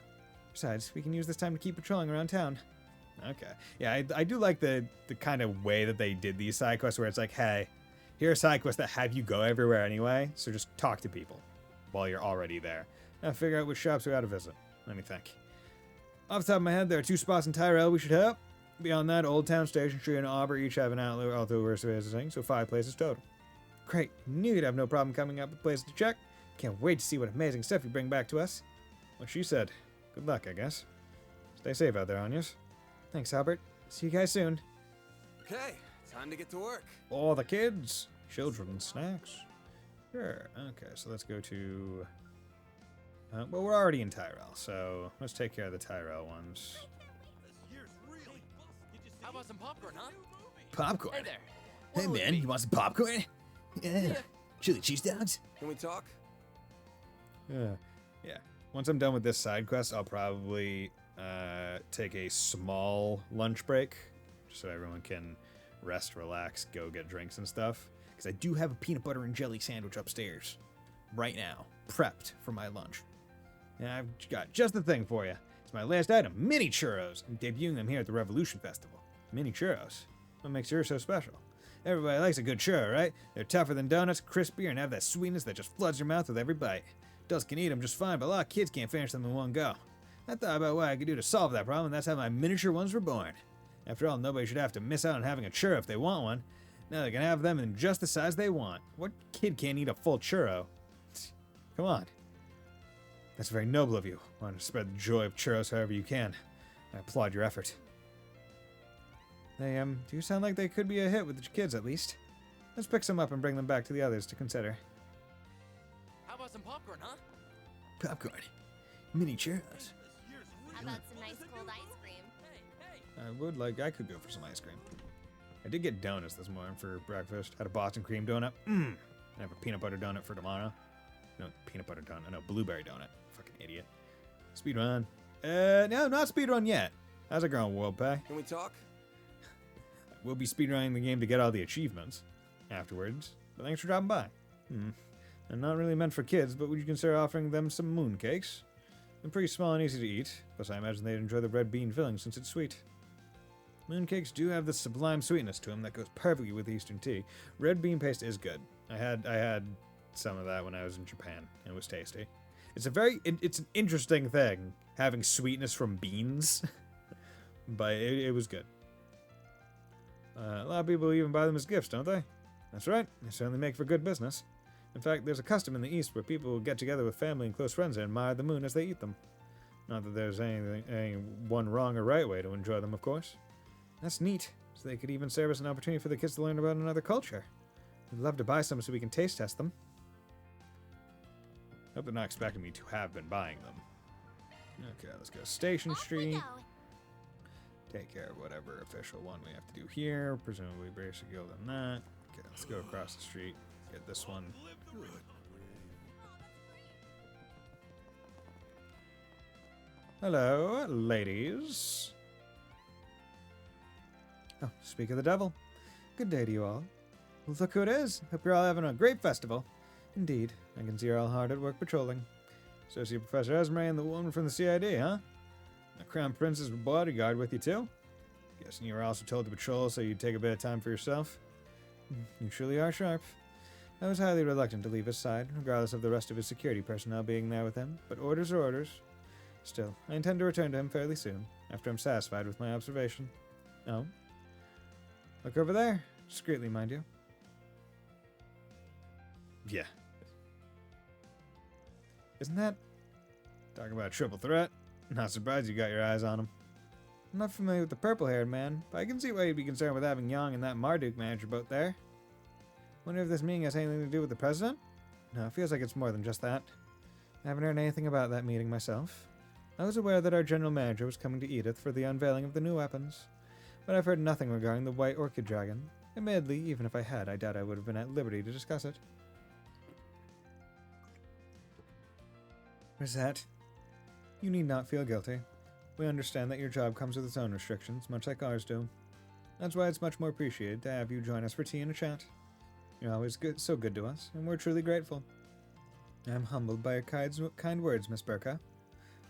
Besides, we can use this time to keep patrolling around town. Okay. Yeah, I do like the kind of way that they did these side quests where it's like, hey, here are side quests that have you go everywhere anyway, so just talk to people while you're already there. Now figure out which shops we ought to visit. Let me think. Off the top of my head, there are 2 spots in Tyrell we should hit up. Beyond that, Old Town, Station Street, and Auburn each have an outlet although we're visiting, so 5 places total. Great. Knew you'd have no problem coming up with places to check. Can't wait to see what amazing stuff you bring back to us. What she said. Good luck, I guess. Stay safe out there, Anyas. Thanks, Albert. See you guys soon. Okay, time to get to work. All the kids. Children, snacks. Sure. Okay, so let's go to... well, we're already in Tyrell, so let's take care of the Tyrell ones. How about some popcorn, huh? Popcorn? Hey there. Hey man, you want some popcorn? Yeah. Chili cheese dogs? Can we talk? Yeah. Once I'm done with this side quest, I'll probably take a small lunch break, just so everyone can rest, relax, go get drinks and stuff. Because I do have a peanut butter and jelly sandwich upstairs right now, prepped for my lunch. And I've got just the thing for you. It's my last item, mini churros. I'm debuting them here at the Revolution Festival. Mini churros. What makes yours so special? Everybody likes a good churro, right? They're tougher than donuts, crispier, and have that sweetness that just floods your mouth with every bite. Adults can eat them just fine, but a lot of kids can't finish them in one go. I thought about what I could do to solve that problem, and that's how my miniature ones were born. After all, nobody should have to miss out on having a churro if they want one. Now they can have them in just the size they want. What kid can't eat a full churro? Come on. That's very noble of you. Want to spread the joy of churros however you can. I applaud your effort. They, do sound like they could be a hit with the kids, at least. Let's pick some up and bring them back to the others to consider. How about some popcorn, huh? Popcorn. Mini churros. How about some nice cold ice cream? I could go for some ice cream. I did get donuts this morning for breakfast. Had a Boston cream donut. I have a peanut butter donut for tomorrow. No, peanut butter donut. No, blueberry donut. Fucking idiot. Speedrun. No, not speedrun yet. How's it going, World Pay? Can we talk? We'll be speedrunning the game to get all the achievements afterwards. But thanks for dropping by. They're not really meant for kids, but would you consider offering them some mooncakes? They're pretty small and easy to eat, plus I imagine they'd enjoy the red bean filling since it's sweet. Mooncakes do have this sublime sweetness to them that goes perfectly with Eastern tea. Red bean paste is good. I had some of that when I was in Japan. It was tasty. It's an interesting thing, having sweetness from beans, but it was good. A lot of people even buy them as gifts, don't they? That's right, they certainly make for good business. In fact, there's a custom in the East where people will get together with family and close friends and admire the moon as they eat them. Not that there's any one wrong or right way to enjoy them, of course. That's neat, so they could even serve as an opportunity for the kids to learn about another culture. We'd love to buy some so we can taste test them. Hope they're not expecting me to have been buying them. Okay, let's go Station Off we Street. go. take care of whatever official one we have to do here. Presumably basic guild and that. Okay, let's go across the street. Get this one. Hello, ladies. Oh, speak of the devil. Good day to you all. Well, look who it is. Hope you're all having a great festival. Indeed, I can see you're all hard at work patrolling. Associate Professor Esme and the woman from the CID, huh? The Crown Prince's bodyguard with you too? Guessing you were also told to patrol so you'd take a bit of time for yourself? You truly are sharp. I was highly reluctant to leave his side, regardless of the rest of his security personnel being there with him, but orders are orders. Still, I intend to return to him fairly soon, after I'm satisfied with my observation. Oh? Look over there. Discreetly, mind you. Yeah. Isn't that... Talking about a triple threat? Not surprised you got your eyes on him. I'm not familiar with the purple-haired man, but I can see why you'd be concerned with having Young and that Marduk manager both there. Wonder if this meeting has anything to do with the president? No, it feels like it's more than just that. I haven't heard anything about that meeting myself. I was aware that our general manager was coming to Edith for the unveiling of the new weapons, but I've heard nothing regarding the White Orchid Dragon. Admittedly, even if I had, I doubt I would have been at liberty to discuss it. What's that? You need not feel guilty. We understand that your job comes with its own restrictions, much like ours do. That's why it's much more appreciated to have you join us for tea and a chat. You're always so good to us, and we're truly grateful. I'm humbled by your kind words, Miss Burka.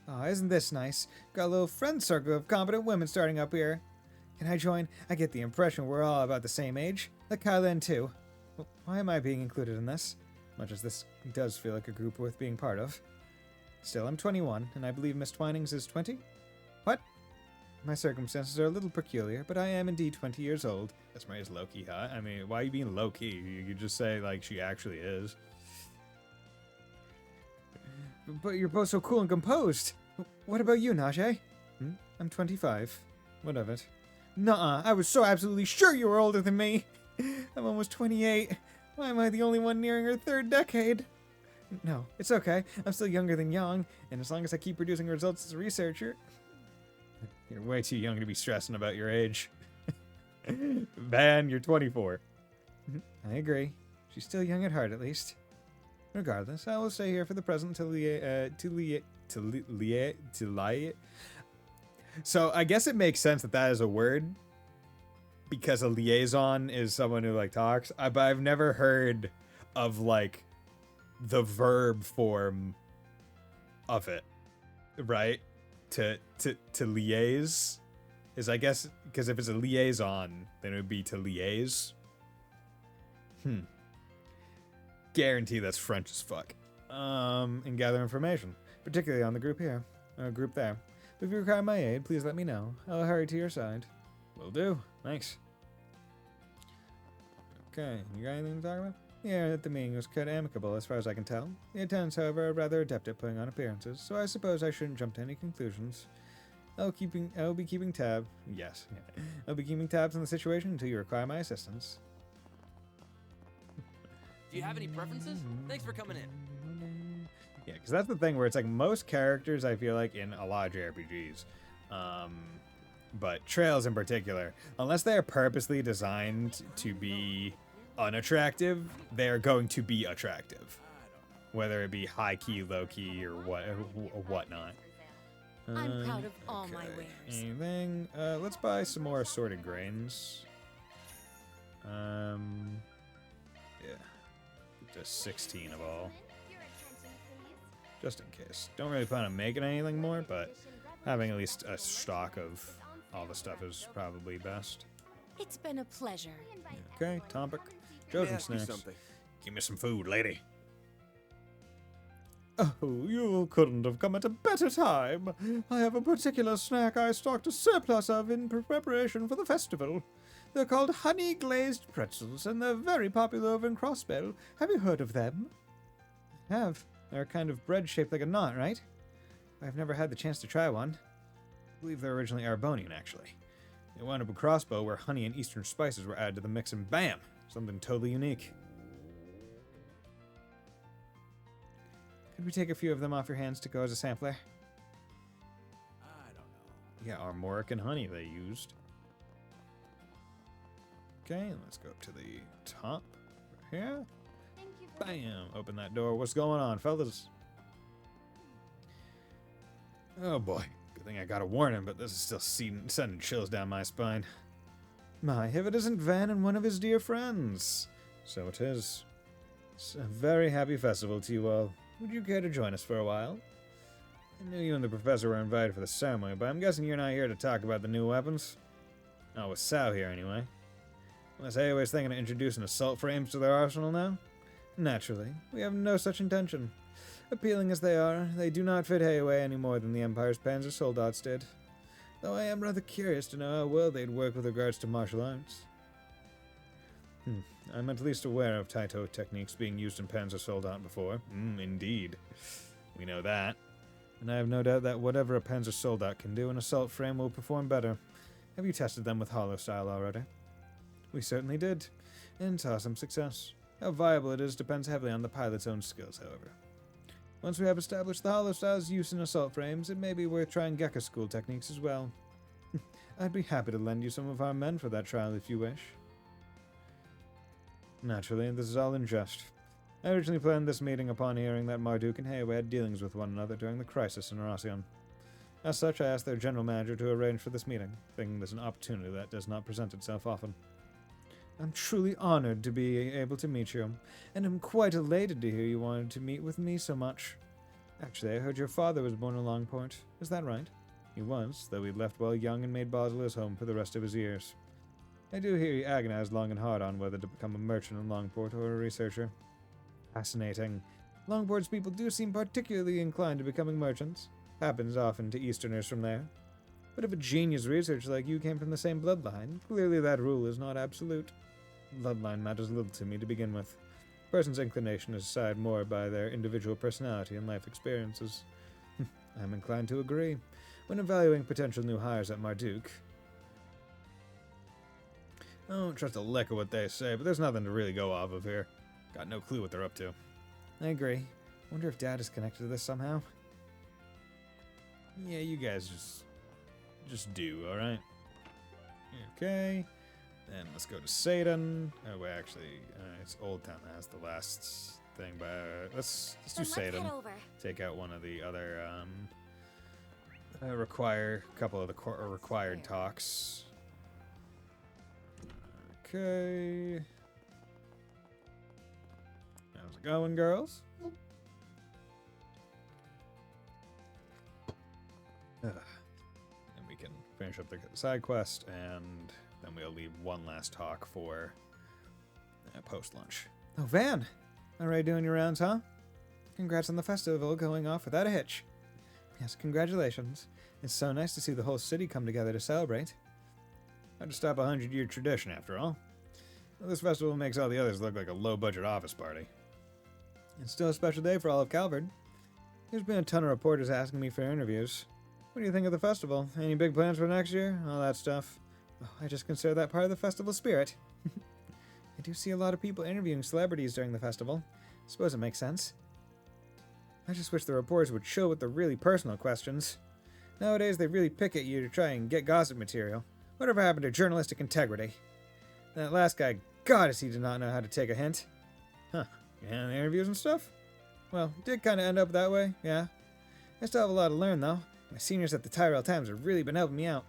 Aw, isn't this nice? Got a little friend circle of competent women starting up here. Can I join? I get the impression we're all about the same age. Let Kyla in too. Why am I being included in this? Much as this does feel like a group worth being part of. Still, I'm 21, and I believe Miss Twinings is 20? What? My circumstances are a little peculiar, but I am indeed 20 years old. That's Maria's low-key hot. I mean, why are you being low-key? You could just say, like, she actually is. But you're both so cool and composed. What about you, Najee? I'm 25. What of it? Nuh-uh, I was so absolutely sure you were older than me. I'm almost 28. Why am I the only one nearing her third decade? No, it's okay. I'm still younger than Young, and as long as I keep producing results as a researcher... You're way too young to be stressing about your age. Man, you're 24. I agree. She's still young at heart, at least. Regardless, I will stay here for the present to lie. So I guess it makes sense that that is a word, because a liaison is someone who like talks. But I've never heard of like the verb form of it, right? To liaise is, I guess, because if it's a liaison, then it would be to liaise. Guarantee that's French as fuck. And gather information, particularly on the group here, group there. If you require my aid, please let me know. I'll hurry to your side. Will do. Thanks. Okay, you got anything to talk about? Yeah, the meeting was quite amicable as far as I can tell. The attendants, however, are rather adept at putting on appearances, so I suppose I shouldn't jump to any conclusions. I'll be keeping tab. Yes. I'll be keeping tabs on the situation until you require my assistance. Do you have any preferences? Thanks for coming in. Yeah, because that's the thing where it's like most characters, I feel like, in a lot of JRPGs, but Trails in particular, unless they are purposely designed to be unattractive, they are going to be attractive, whether it be high key, low key, or whatnot. I'm proud of all my wares. Anything? Let's buy some more assorted grains. Yeah, just 16 of all, Your attention, please. just in case. Don't really plan on making anything more, but having at least a stock of all the stuff is probably best. It's been a pleasure. Okay, topic. Let me Children's ask you snacks. something. Give me some food, lady. Oh, you couldn't have come at a better time. I have a particular snack I stocked a surplus of in preparation for the festival. They're called honey glazed pretzels, and they're very popular over in Crossbell. Have you heard of them? I have. They're a kind of bread shaped like a knot, right? I've never had the chance to try one. I believe they're originally Arbonian, actually. They wound up a crossbow where honey and eastern spices were added to the mix, and bam! Something totally unique. Could we take a few of them off your hands to go as a sampler? I don't know. Yeah, armoric and honey they used. Okay, let's go up to the top. Right here. Thank you for Bam! Open that door. What's going on, fellas? Oh boy. Good thing I got a warning, but this is still sending chills down my spine. My, if it isn't Van and one of his dear friends. So it is. It's a very happy festival to you all. Would you care to join us for a while? I knew you and the professor were invited for the ceremony, but I'm guessing you're not here to talk about the new weapons? Oh, with Sal here anyway. Unless AOA's thinking of introducing assault frames to their arsenal now? Naturally, we have no such intention. Appealing as they are, they do not fit AOA any more than the Empire's Panzer Soldats did. Though I am rather curious to know how well they'd work with regards to martial arts. I'm at least aware of Taito techniques being used in Panzer Soldat before. Indeed. We know that. And I have no doubt that whatever a Panzer Soldat can do, an assault frame will perform better. Have you tested them with hollow style already? We certainly did, and saw some success. How viable it is depends heavily on the pilot's own skills, however. Once we have established the hollow style's use in assault frames, it may be worth trying Gekka School techniques as well. I'd be happy to lend you some of our men for that trial if you wish. Naturally, this is all in jest. I originally planned this meeting upon hearing that Marduk and Hayway had dealings with one another during the crisis in Arasion. As such, I asked their general manager to arrange for this meeting, thinking there's an opportunity that does not present itself often. I'm truly honored to be able to meet you, and I'm quite elated to hear you wanted to meet with me so much. Actually, I heard your father was born in Longport. Is that right? He was, though he left while young and made Basel his home for the rest of his years. I do hear he agonized long and hard on whether to become a merchant in Longport or a researcher. Fascinating. Longport's people do seem particularly inclined to becoming merchants. Happens often to Easterners from there. But if a genius researcher like you came from the same bloodline, clearly that rule is not absolute. Bloodline matters little to me to begin with. A person's inclination is decided more by their individual personality and life experiences. I'm inclined to agree. When evaluating potential new hires at Marduk, I don't trust a lick of what they say, but there's nothing to really go off of here. Got no clue what they're up to. I agree. Wonder if Dad is connected to this somehow. Yeah, you guys just do, alright? Okay. Then let's go to Satan. Oh, wait, actually, it's Old Town that has the last thing, but let's do Then let's Satan. head over. Take out one of the other, couple of the required talks. Okay. How's it going, girls? And we can finish up the side quest, and then we'll leave one last talk for post-lunch. Oh, Van! Already doing your rounds, huh? Congrats on the festival going off without a hitch. Yes, congratulations. It's so nice to see the whole city come together to celebrate. Hard to stop a 100-year tradition, after all. Well, this festival makes all the others look like a low-budget office party. It's still a special day for all of Calvard. There's been a ton of reporters asking me for interviews. What do you think of the festival? Any big plans for next year? All that stuff. Oh, I just consider that part of the festival spirit. I do see a lot of people interviewing celebrities during the festival. Suppose it makes sense. I just wish the reporters would chill with the really personal questions. Nowadays, they really pick at you to try and get gossip material. Whatever happened to journalistic integrity? That last guy, goddess, he did not know how to take a hint. Huh. Yeah, the interviews and stuff? Well, it did kind of end up that way, yeah. I still have a lot to learn, though. My seniors at the Tyrell Times have really been helping me out.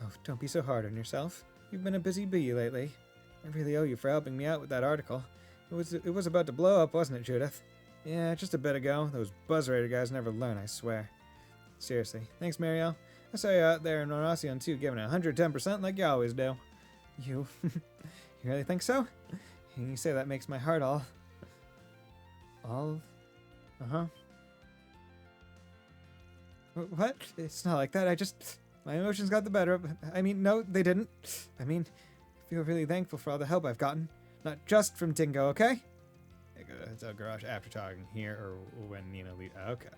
Oh, don't be so hard on yourself. You've been a busy bee lately. I really owe you for helping me out with that article. It was about to blow up, wasn't it, Judith? Yeah, just a bit ago. Those BuzzRaider guys never learn, I swear. Seriously. Thanks, Marielle. I saw you out there in Horacion, too, giving 110% like you always do. You... you really think so? You say that makes my heart all... Uh-huh. What? It's not like that. My emotions got the better of... I mean, no, they didn't. I mean, I feel really thankful for all the help I've gotten. Not just from Dingo, okay? It's a garage after talking here, or when Nina leave. Okay.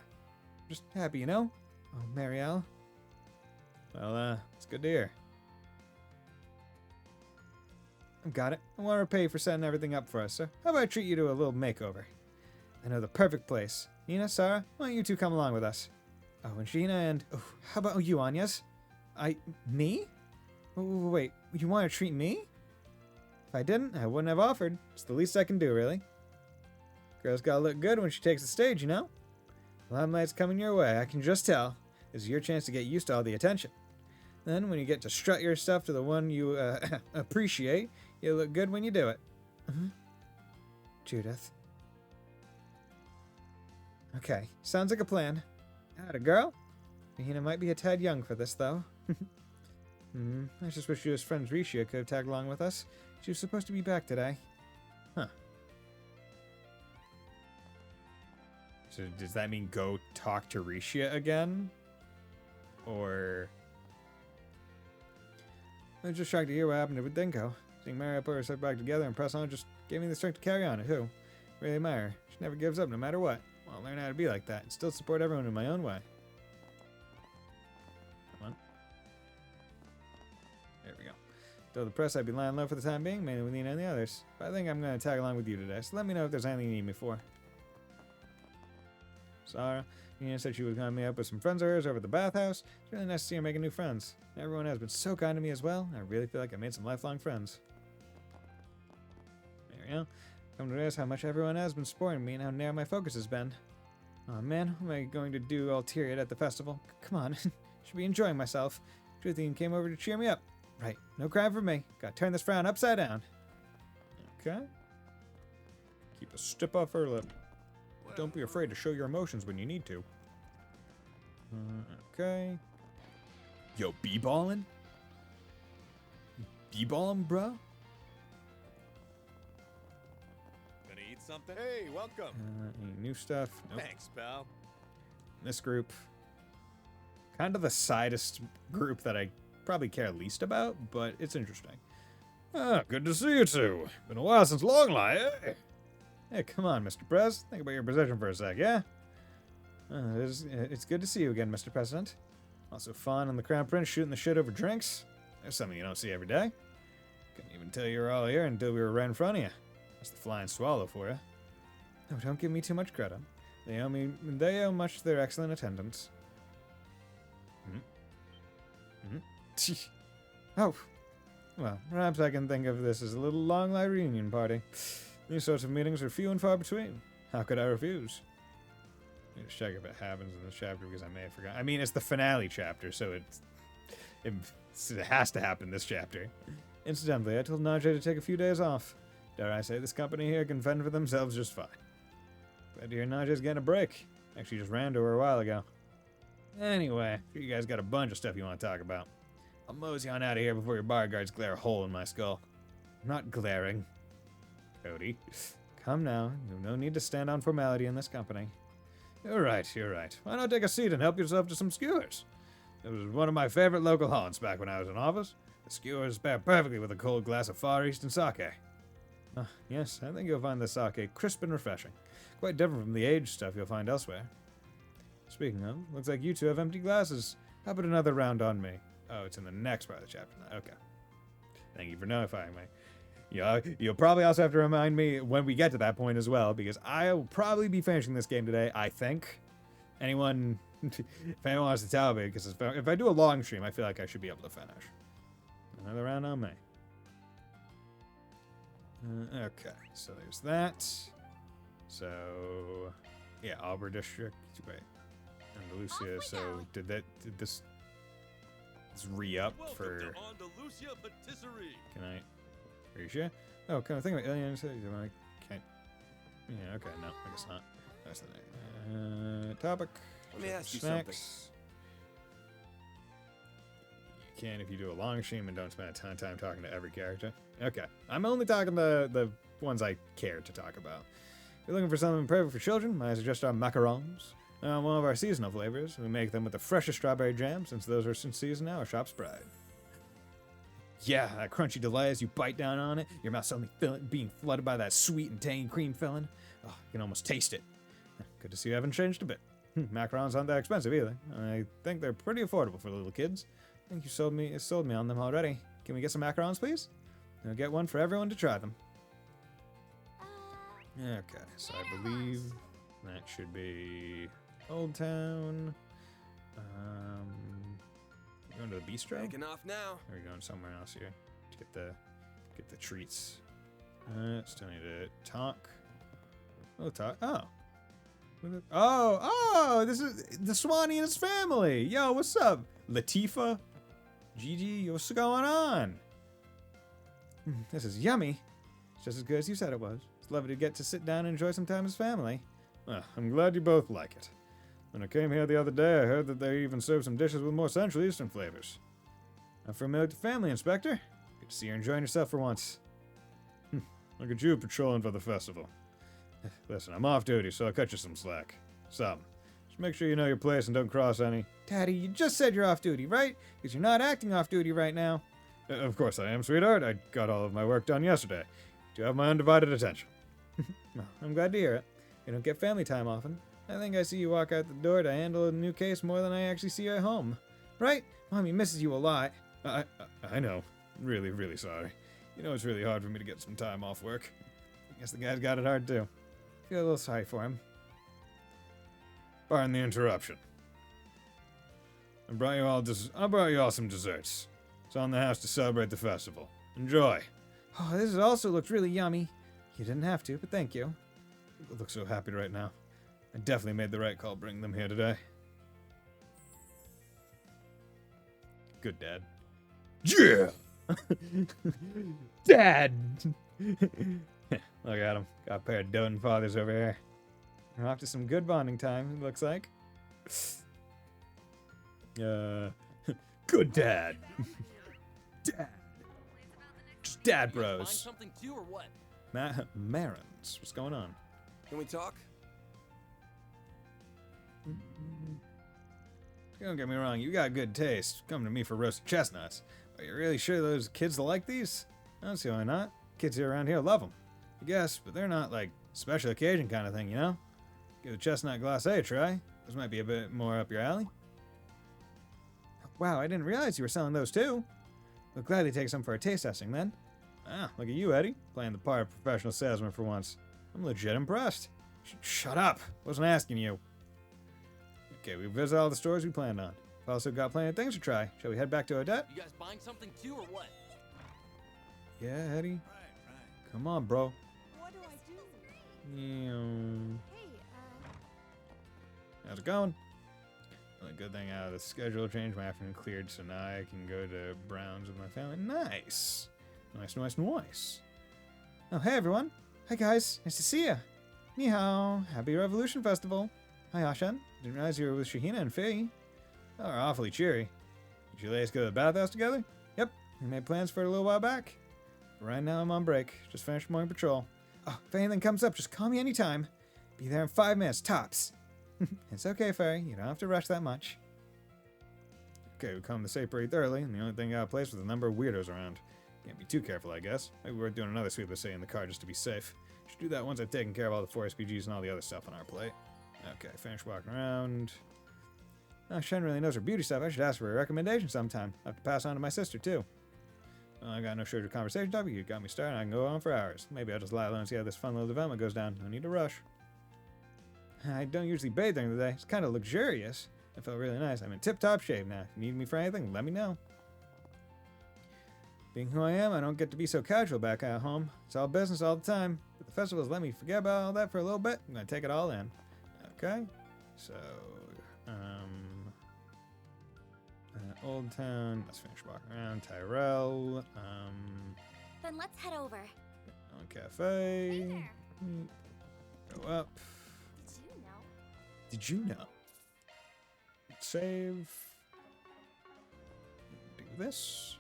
Just happy, you know? Oh, Marielle. Well, it's good to hear. I've got it. I want to repay you for setting everything up for us, so how about I treat you to a little makeover? I know the perfect place. Nina, Sarah, why don't you two come along with us? Oh, and Gina and... Oh, how about you, Anyas? Me? Wait, you want to treat me? If I didn't, I wouldn't have offered. It's the least I can do, really. Girl's gotta look good when she takes the stage, you know? Limelight's coming your way, I can just tell. This is your chance to get used to all the attention. Then, when you get to strut your stuff to the one you, appreciate, you'll look good when you do it. Judith. Okay, sounds like a plan. Atta girl. Mahina might be a tad young for this, though. I just wish you as friends Rishia could have tagged along with us. She was supposed to be back today. Huh. So does that mean go talk to Rishia again? Or... I was just shocked to hear what happened with Dinko. Seeing Mara put herself back together and press on just gave me the strength to carry on it, too. Really admire her. She never gives up no matter what. I'll learn how to be like that and still support everyone in my own way. Come on. There we go. Though the press, I'd be lying low for the time being, mainly with Nina and the others. But I think I'm going to tag along with you today, so let me know if there's anything you need me for. Sarah, Nina said she was going to meet up with some friends of hers over at the bathhouse. It's really nice to see her making new friends. Everyone has been so kind to me as well. I really feel like I made some lifelong friends. There we go. Come to realize how much everyone has been supporting me and how narrow my focus has been. Oh man, what am I going to do ulterior at the festival? Come on, should be enjoying myself. Truthian came over to cheer me up. Right, no crying for me. Gotta turn this frown upside down. Okay. Keep a strip off her lip. Don't be afraid to show your emotions when you need to. Okay. Yo, b-ballin'? B-ballin', bro? Gonna eat something? Hey, welcome. Any new stuff? Nope. Thanks, pal. This group. Kind of the sidest group that I probably care least about, but it's interesting. Ah, good to see you two. Been a while since Longlie, eh? Hey, come on, Mr. Prez. Think about your position for a sec, yeah? It's good to see you again, Mr. President. Also Fawn and the Crown Prince shooting the shit over drinks. There's something you don't see every day. Couldn't even tell you were all here until we were right in front of you. That's the flying swallow for you. No, don't give me too much credit. They owe much to their excellent attendance. Oh, well, perhaps I can think of this as a little long-life reunion party. These sorts of meetings are few and far between. How could I refuse? Let me just check if it happens in this chapter because I may have forgotten. I mean, it's the finale chapter, so it has to happen this chapter. Incidentally, I told Najee to take a few days off. Dare I say, this company here can fend for themselves just fine. Glad to hear Najee's getting a break. Actually, just ran to her a while ago. Anyway, I'm sure you guys got a bunch of stuff you want to talk about. I'll mosey on out of here before your bodyguards glare a hole in my skull. I'm not glaring. Cody. Come now. You've no need to stand on formality in this company. You're right, you're right. Why not take a seat and help yourself to some skewers? It was one of my favorite local haunts back when I was in office. The skewers pair perfectly with a cold glass of Far Eastern sake. Yes, I think you'll find the sake crisp and refreshing. Quite different from the aged stuff you'll find elsewhere. Speaking of, looks like you two have empty glasses. How about another round on me? Oh, it's in the next part of the chapter. Okay. Thank you for notifying me. Yeah, you'll probably also have to remind me when we get to that point as well, because I'll probably be finishing this game today, I think. If anyone wants to tell me, because if I do a long stream, I feel like I should be able to finish. Another round on me. Okay, so there's that. So, yeah, Auburn District. Wait, Andalusia. So did this re-up for? Can I? Are you sure? Oh, can I think about aliens? I can't. Yeah, okay, no, I guess not. That's the name. Topic. Let me ask you snacks. You can if you do a long stream and don't spend a ton of time talking to every character. Okay, I'm only talking the ones I care to talk about. If you're looking for something perfect for children, I suggest our macarons. One of our seasonal flavors. We make them with the freshest strawberry jam, since those are in season now, our shop's pride. Yeah, that crunchy delight as you bite down on it, your mouth suddenly being flooded by that sweet and tangy cream filling. Oh, you can almost taste it. Good to see you haven't changed a bit. Macarons aren't that expensive either. I think they're pretty affordable for little kids. I think you sold me on them already. Can we get some macarons, please? I'll get one for everyone to try them. Okay, so I believe that should be Old Town. Going to the bistro? Taking off now. Or are we going somewhere else here to get the treats? Still need to talk. We'll talk. Oh. Oh, this is the Swanee and his family. Yo, what's up? Latifah? Gigi, what's going on? This is yummy. It's just as good as you said it was. It's lovely to get to sit down and enjoy some time as family. Well, I'm glad you both like it. When I came here the other day, I heard that they even serve some dishes with more Central Eastern flavors. I'm familiar with the family, Inspector. Good to see you're enjoying yourself for once. Look at you patrolling for the festival. Listen, I'm off duty, so I'll cut you some slack. Some. Just make sure you know your place and don't cross any. Daddy, you just said you're off duty, right? Because you're not acting off duty right now. Of course I am, sweetheart. I got all of my work done yesterday. You have my undivided attention. Well, I'm glad to hear it. You don't get family time often. I think I see you walk out the door to handle a new case more than I actually see you at home. Right? Mommy misses you a lot. I know. Really, really sorry. You know it's really hard for me to get some time off work. I guess the guy's got it hard too. Feel a little sorry for him. Pardon the interruption. I brought you all some desserts. It's on the house to celebrate the festival. Enjoy. Oh, this also looks really yummy. You didn't have to, but thank you. You look so happy right now. I definitely made the right call bringing them here today. Good, Dad. Yeah! Dad! Look at him. Got a pair of doting fathers over here. We're off to some good bonding time, it looks like. Good dad. Dad. Just dad You guys buying bros. something too, or what? Marins. What's going on? Can we talk? Don't get me wrong, you got good taste. Come to me for roasted chestnuts. Are you really sure those kids will like these? I don't see why not. Kids here around here love them. I guess, but they're not like special occasion kind of thing, you know? Give the chestnut glacé a try. Those might be a bit more up your alley. Wow, I didn't realize you were selling those too. We'll gladly take some for a taste testing then. Ah, look at you, Eddie. Playing the part of professional salesman for once. I'm legit impressed. Shut up. Wasn't asking you. Okay, we visited all the stores we planned on. We've also got plenty of things to try. Shall we head back to Odette? You guys buying something too, or what? Yeah, Eddie. Right. Come on, bro. What do I do? Yeah. Hey, How's it going? Only good thing out of the schedule change, my afternoon cleared, so now I can go to Brown's with my family. Nice. Nice. Oh, hey, everyone. Hi, guys. Nice to see ya. Ni hao. Happy Revolution Festival. Hi, Ashen. Didn't realize you were with Shahina and Faye. Oh, we're awfully cheery. Did you ladies go to the bathhouse together? Yep. We made plans for it a little while back. But right now I'm on break. Just finished morning patrol. Oh, if anything comes up, just call me anytime. Be there in 5 minutes, tops. It's okay, Faye. You don't have to rush that much. Okay, we come to safe pretty thoroughly, and the only thing out of place was the number of weirdos around. Can't be too careful, I guess. Maybe we're doing another sweep of the city in the car just to be safe. Should do that once I've taken care of all the 4 SPGs and all the other stuff on our plate. Okay, finish walking around. Oh, Shen really knows her beauty stuff. I should ask for a recommendation sometime. I have to pass on to my sister, too. Well, I got no shortage of conversation topic. You got me started. I can go on for hours. Maybe I'll just lie low and see how this fun little development goes down. No need to rush. I don't usually bathe during the day. It's kind of luxurious. I felt really nice. I'm in tip-top shape now. If you need me for anything, let me know. Being who I am, I don't get to be so casual back at home. It's all business all the time. But the festivals let me forget about all that for a little bit. I'm going to take it all in. Okay? So, Old Town. Let's finish walking around. Tyrell. then let's head over. On Cafe. Hey there. Go up. Did you know? Did you know? Save. Do this.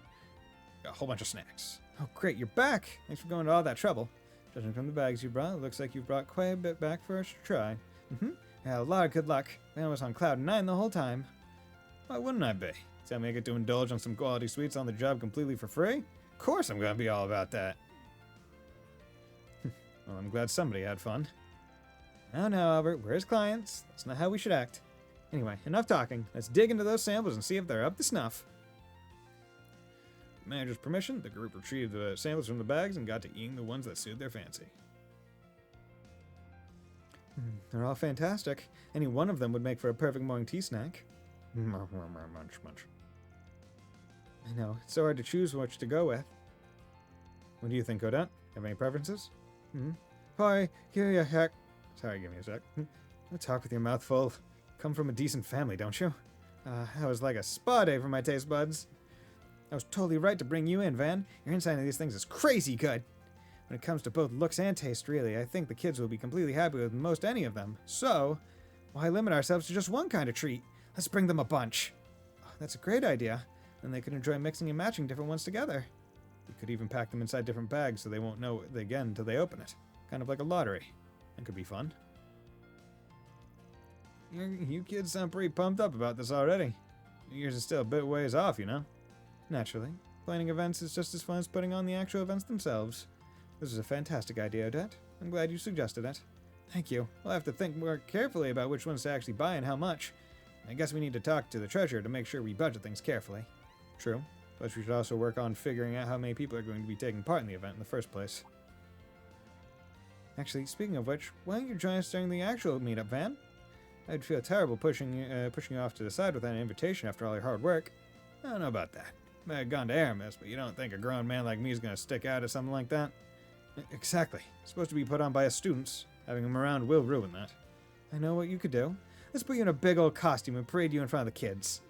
Got a whole bunch of snacks. Oh, great, you're back. Thanks for going to all that trouble. Judging from the bags you brought, it looks like you've brought quite a bit back for us to try. Had a lot of good luck. Man was on cloud 9 the whole time. Why wouldn't I be? Tell me I get to indulge on some quality sweets on the job completely for free? Of course I'm gonna be all about that. Well, I'm glad somebody had fun. Now, Albert, we're his clients. That's not how we should act. Anyway, enough talking. Let's dig into those samples and see if they're up to snuff. With manager's permission, the group retrieved the samples from the bags and got to eating the ones that suited their fancy. They're all fantastic. Any one of them would make for a perfect morning tea snack. Munch. I know, it's so hard to choose which to go with. What do you think, Odette? Have any preferences? Hmm? Hi, here you heck. Sorry, give me a sec. Don't talk with your mouth full. Come from a decent family, don't you? That was like a spa day for my taste buds. I was totally right to bring you in, Van. Your insight on these things is crazy good. When it comes to both looks and taste, really, I think the kids will be completely happy with most any of them. So, why limit ourselves to just one kind of treat? Let's bring them a bunch. Oh, that's a great idea. Then they could enjoy mixing and matching different ones together. We could even pack them inside different bags so they won't know it again until they open it. Kind of like a lottery. That could be fun. You kids sound pretty pumped up about this already. New Year's is still a bit ways off, you know? Naturally, planning events is just as fun as putting on the actual events themselves. This is a fantastic idea, Odette. I'm glad you suggested it. Thank you. We'll have to think more carefully about which ones to actually buy and how much. I guess we need to talk to the treasurer to make sure we budget things carefully. True, but we should also work on figuring out how many people are going to be taking part in the event in the first place. Actually, speaking of which, why don't you join us during the actual meetup, Van? I'd feel terrible pushing you off to the side without an invitation after all your hard work. I don't know about that. I may have gone to Aramis, but you don't think a grown man like me is going to stick out at something like that? Exactly. It's supposed to be put on by us students. Having them around will ruin that. I know what you could do. Let's put you in a big old costume and parade you in front of the kids.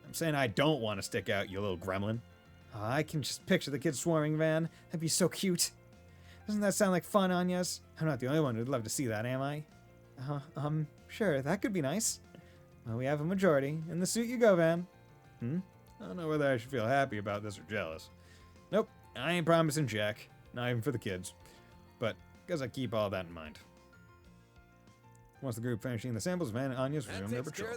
I'm saying I don't want to stick out, you little gremlin. I can just picture the kids swarming, Van. That'd be so cute. Doesn't that sound like fun, Anyas? I'm not the only one who'd love to see that, am I? Sure, that could be nice. Well, we have a majority. In the suit you go, Van. I don't know whether I should feel happy about this or jealous. Nope, I ain't promising Jack. Not even for the kids. But, guess I keep all that in mind. Once the group finishing the samples, Van and Anya's resume their patrol.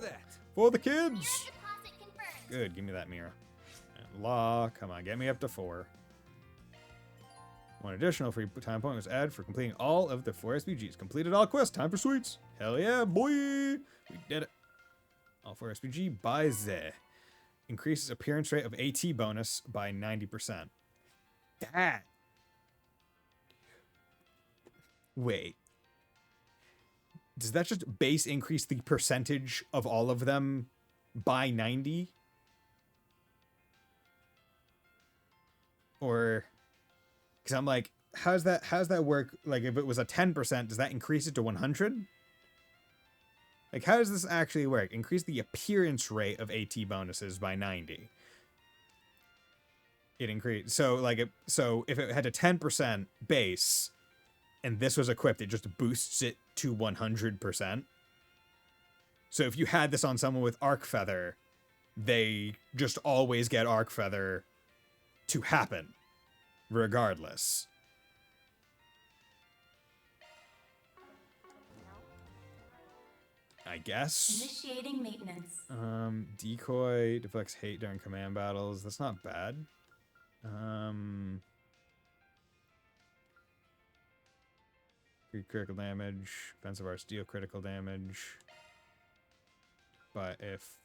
For the kids! Deposit confirmed. Good, give me that mirror. And Law, come on, get me up to 4. One additional free time point was added for completing all of the 4 SPGs. Completed all quests. Time for sweets. Hell yeah, boy! We did it. All 4 SPG by Z. Increases appearance rate of AT bonus by 90%. That. Wait. Does that just base increase the percentage of all of them by 90? Or... Because I'm like, how's that work? Like, if it was a 10%, does that increase it to 100? Like, how does this actually work? Increase the appearance rate of AT bonuses by 90. It increased. So, like, so if it had a 10% base, and this was equipped, it just boosts it to 100%. So if you had this on someone with Arc Feather, they just always get Arc Feather to happen. Regardless. I guess. Initiating maintenance. Decoy deflects hate during command battles. That's not bad. Critical damage. Offensive arts deal critical damage. But if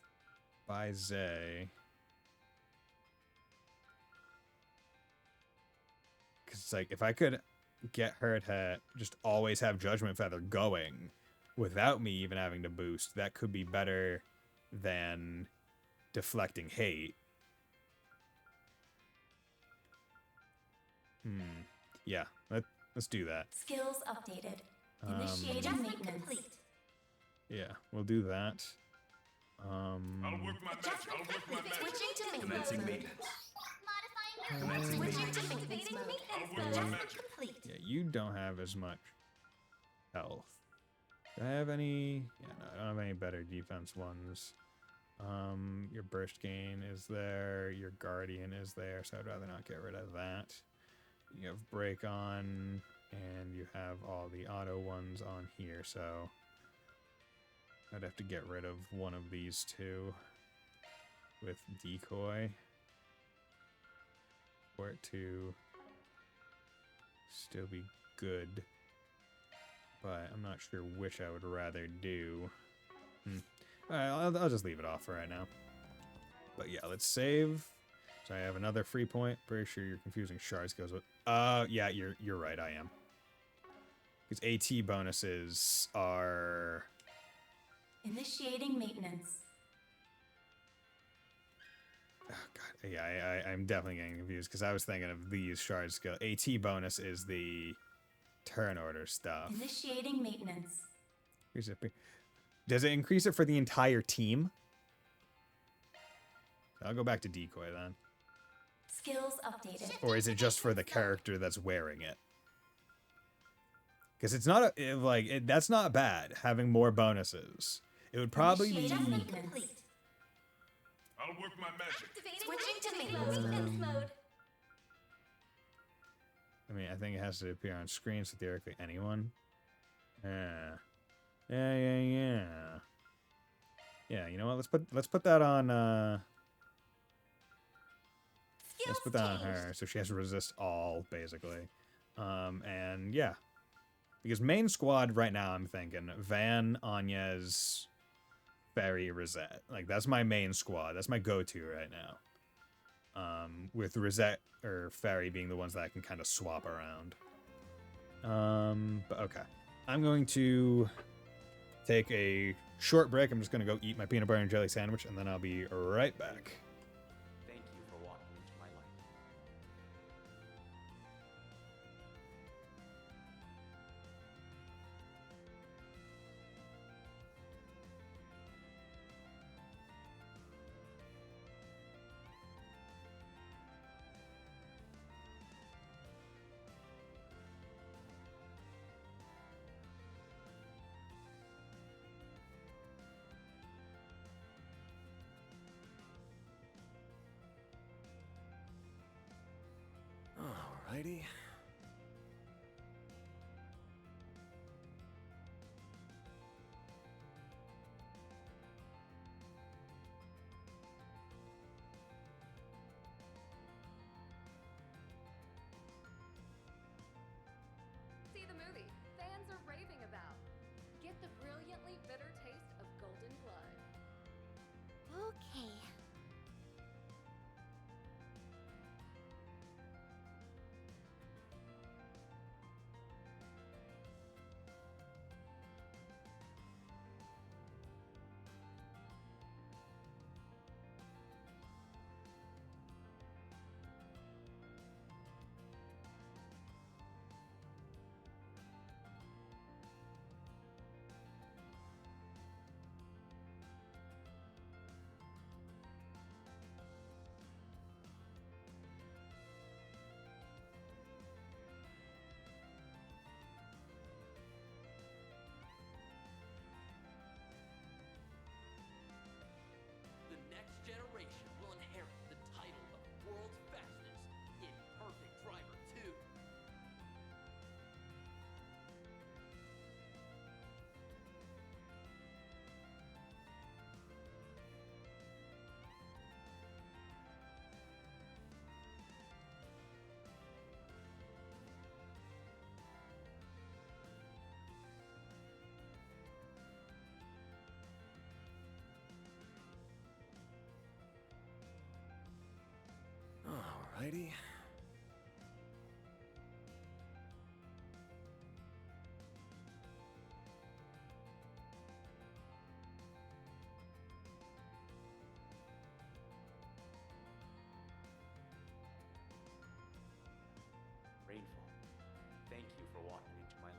by Zay... It's like, if I could get her to just always have Judgment Feather going without me even having to boost, that could be better than deflecting hate. Yeah, let's do that. Skills updated. Initiating maintenance. Complete. Yeah, we'll do that. I'll work my magic. I'll work my magic. Switching to Commencing maintenance. Modifying your switching to maintenance mode. Adjustment complete. Yeah, you don't have as much health. Do I have any? Yeah, no, I don't have any better defense ones. Your burst gain is there. Your guardian is there, so I'd rather not get rid of that. You have break on, and you have all the auto ones on here, so I'd have to get rid of one of these two with decoy for it to still be good, but I'm not sure which I would rather do. Alright, I'll just leave it off for right now. But yeah, let's save. So I have another free point. Pretty sure you're confusing shard skills with. Yeah, you're right. I am. Because AT bonuses are. Initiating maintenance. Oh god, yeah, I'm definitely getting confused because I was thinking of these shard skill. AT bonus is the turn order stuff. Initiating maintenance. Does it increase it for the entire team? I'll go back to decoy then. Skills updated. Or is it just for the character that's wearing it? Because it's not that's not bad having more bonuses. It would probably be. Initiating maintenance. I'll work my magic. Switching to maintenance mode. I mean, I think it has to appear on screen, so theoretically anyone. Yeah. Yeah, you know what? Let's put that on. Let's put that on her, so she has to resist all basically. And yeah, because main squad right now, I'm thinking Van, Anya's, Fairy, Rosette. Like that's my main squad. That's my go-to right now. With Rosette or Fairy being the ones that I can kind of swap around. But okay. I'm going to take a short break. I'm just going to go eat my peanut butter and jelly sandwich, and then I'll be right back. Thank you for walking into my life. Alrighty. See the movie fans are raving about. Get the brilliantly bitter taste of golden blood. Okay. The next generation will inherit the title of world's fastest in Perfect Driver 2. Alrighty. Rainfall, thank you for walking into my life.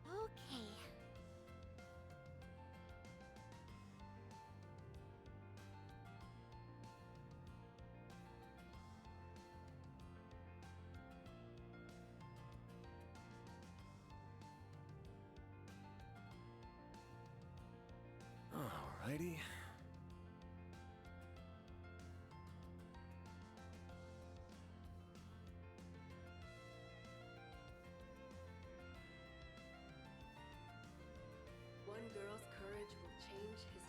Okay. Alrighty. One girl's courage will change history.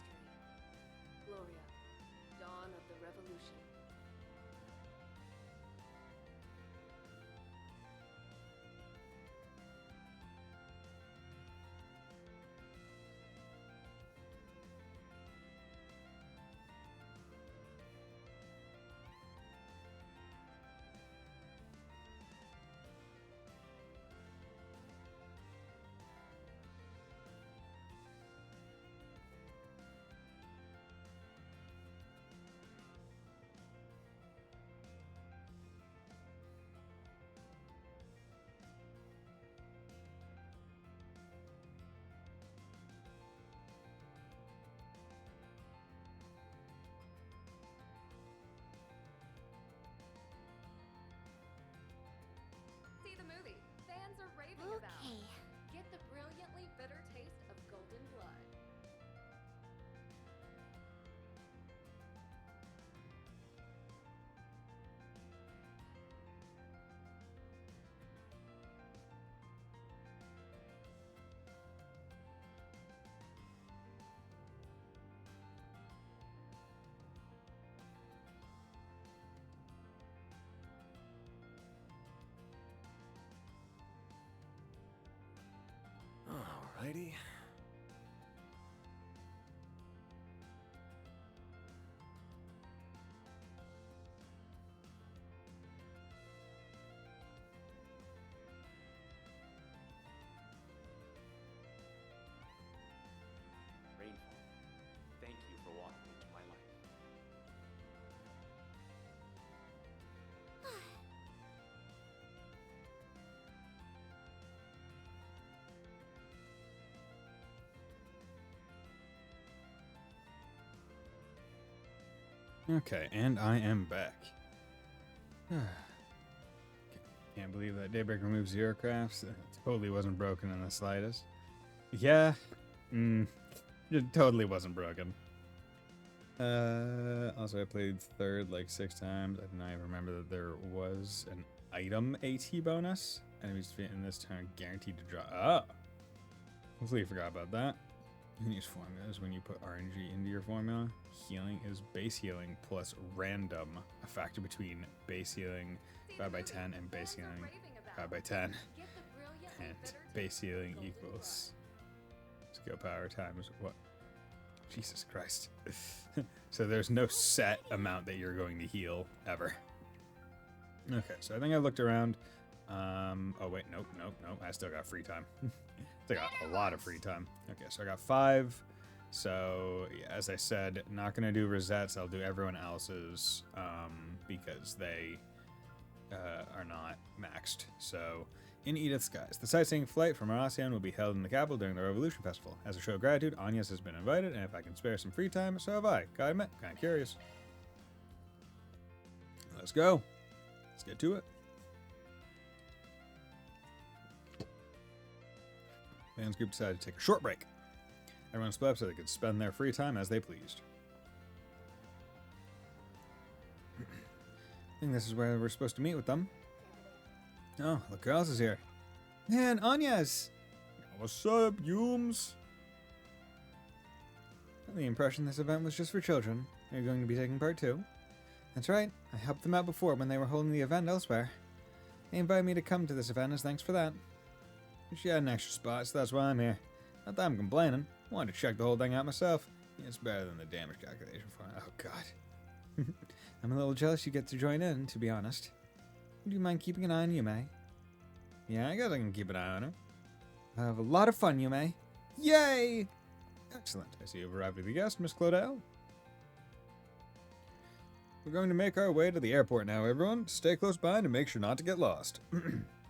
Gloria, dawn of the revolution. Alrighty. Rainfall, thank you for walking into my life. Okay, and I am back. Can't believe that Daybreak removes zero crafts. It totally wasn't broken in the slightest. Yeah, it totally wasn't broken. Also, I played third like 6 times. I did not even remember that there was an item AT bonus. Enemies in this turn guaranteed to draw. Oh! Completely forgot about that. You can use formulas when you put RNG into your formula. Healing is base healing plus random, a factor between base healing divided by 10 and base healing divided by 10. And base healing equals skill power times what? Jesus Christ. So there's no set amount that you're going to heal ever. Okay, so I think I looked around. Oh wait, nope. I still got free time. I got a lot of free time. Okay, so I got 5. So yeah, as I said, not gonna do Rosette's. I'll do everyone else's because they are not maxed. So in Edith's Skies, the sightseeing flight from Marasian will be held in the capital during the Revolution Festival. As a show of gratitude, Anya's has been invited, and if I can spare some free time, so have I. Gotta admit, kind of curious. Let's go. Let's get to it. Fans group decided to take a short break. Everyone split up so they could spend their free time as they pleased. I think this is where we're supposed to meet with them. Oh, look who else is here. Man, Anya's! What's up, Yooms? I had the impression this event was just for children. Are you going to be taking part too? That's right. I helped them out before when they were holding the event elsewhere. They invited me to come to this event as thanks for that. She had an extra spot, so that's why I'm here. Not that I'm complaining. I wanted to check the whole thing out myself. It's better than the damage calculation for it. Oh, God. I'm a little jealous you get to join in, to be honest. Do you mind keeping an eye on Yume? Yeah, I guess I can keep an eye on her. I'll have a lot of fun, Yume. Yay! Excellent. I see you've arrived with the guest, Miss Claudel. We're going to make our way to the airport now, everyone. Stay close by and make sure not to get lost.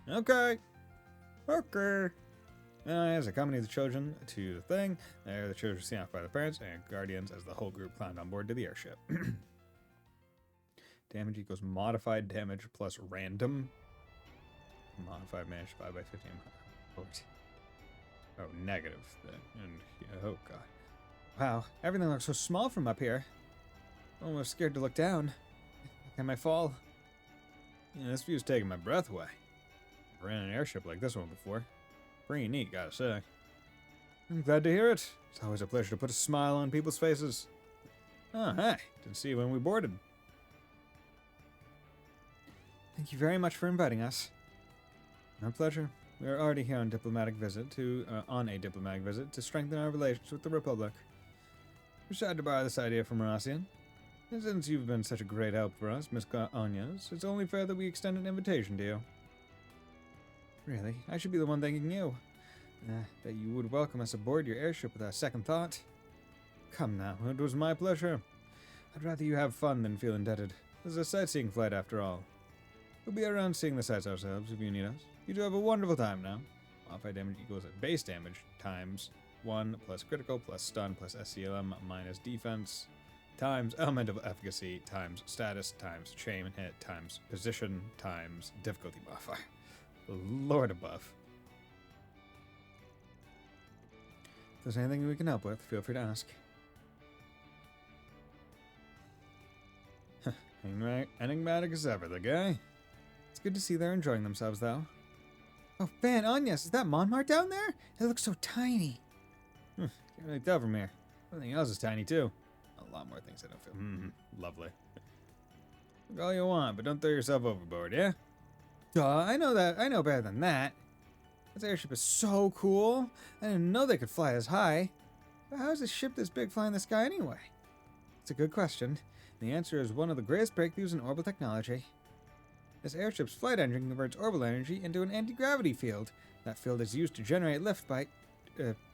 Okay. Okay. As I accompany the children to the thing, there the children were seen off by the parents and guardians as the whole group climbed on board to the airship. Damage equals modified damage plus random. Modified damage divided by 15. Oh, negative. Oh, God. Wow, everything looks so small from up here. I'm almost scared to look down. I might fall. Yeah, this view's taking my breath away. I've ran an airship like this one before. Pretty neat, gotta say. I'm glad to hear it. It's always a pleasure to put a smile on people's faces. Oh, hey. Didn't see you when we boarded. Thank you very much for inviting us. Our pleasure. We are already here on a diplomatic visit to strengthen our relations with the Republic. We decided to borrow this idea from Marasian. And since you've been such a great help for us, Miss Anyas, it's only fair that we extend an invitation to you. Really, I should be the one thanking you. That you would welcome us aboard your airship without second thought. Come now, it was my pleasure. I'd rather you have fun than feel indebted. This is a sightseeing flight after all. We'll be around seeing the sights ourselves if you need us. You do have a wonderful time now. Modified damage equals base damage times 1 plus critical plus stun plus SCLM minus defense times elemental efficacy times status times chain hit times position times difficulty modifier. Lord above. If there's anything we can help with, feel free to ask. Enigmatic as ever, the guy. It's good to see they're enjoying themselves, though. Oh, man, Anyas, is that Monmart down there? It looks so tiny. Can't really tell from here. Everything else is tiny, too. A lot more things I don't feel. Lovely. Look all you want, but don't throw yourself overboard, yeah? Duh, I know that. I know better than that. This airship is so cool. I didn't know they could fly as high. But how is a ship this big fly in the sky anyway? It's a good question. The answer is one of the greatest breakthroughs in orbital technology. This airship's flight engine converts orbital energy into an anti-gravity field. That field is used to generate lift by...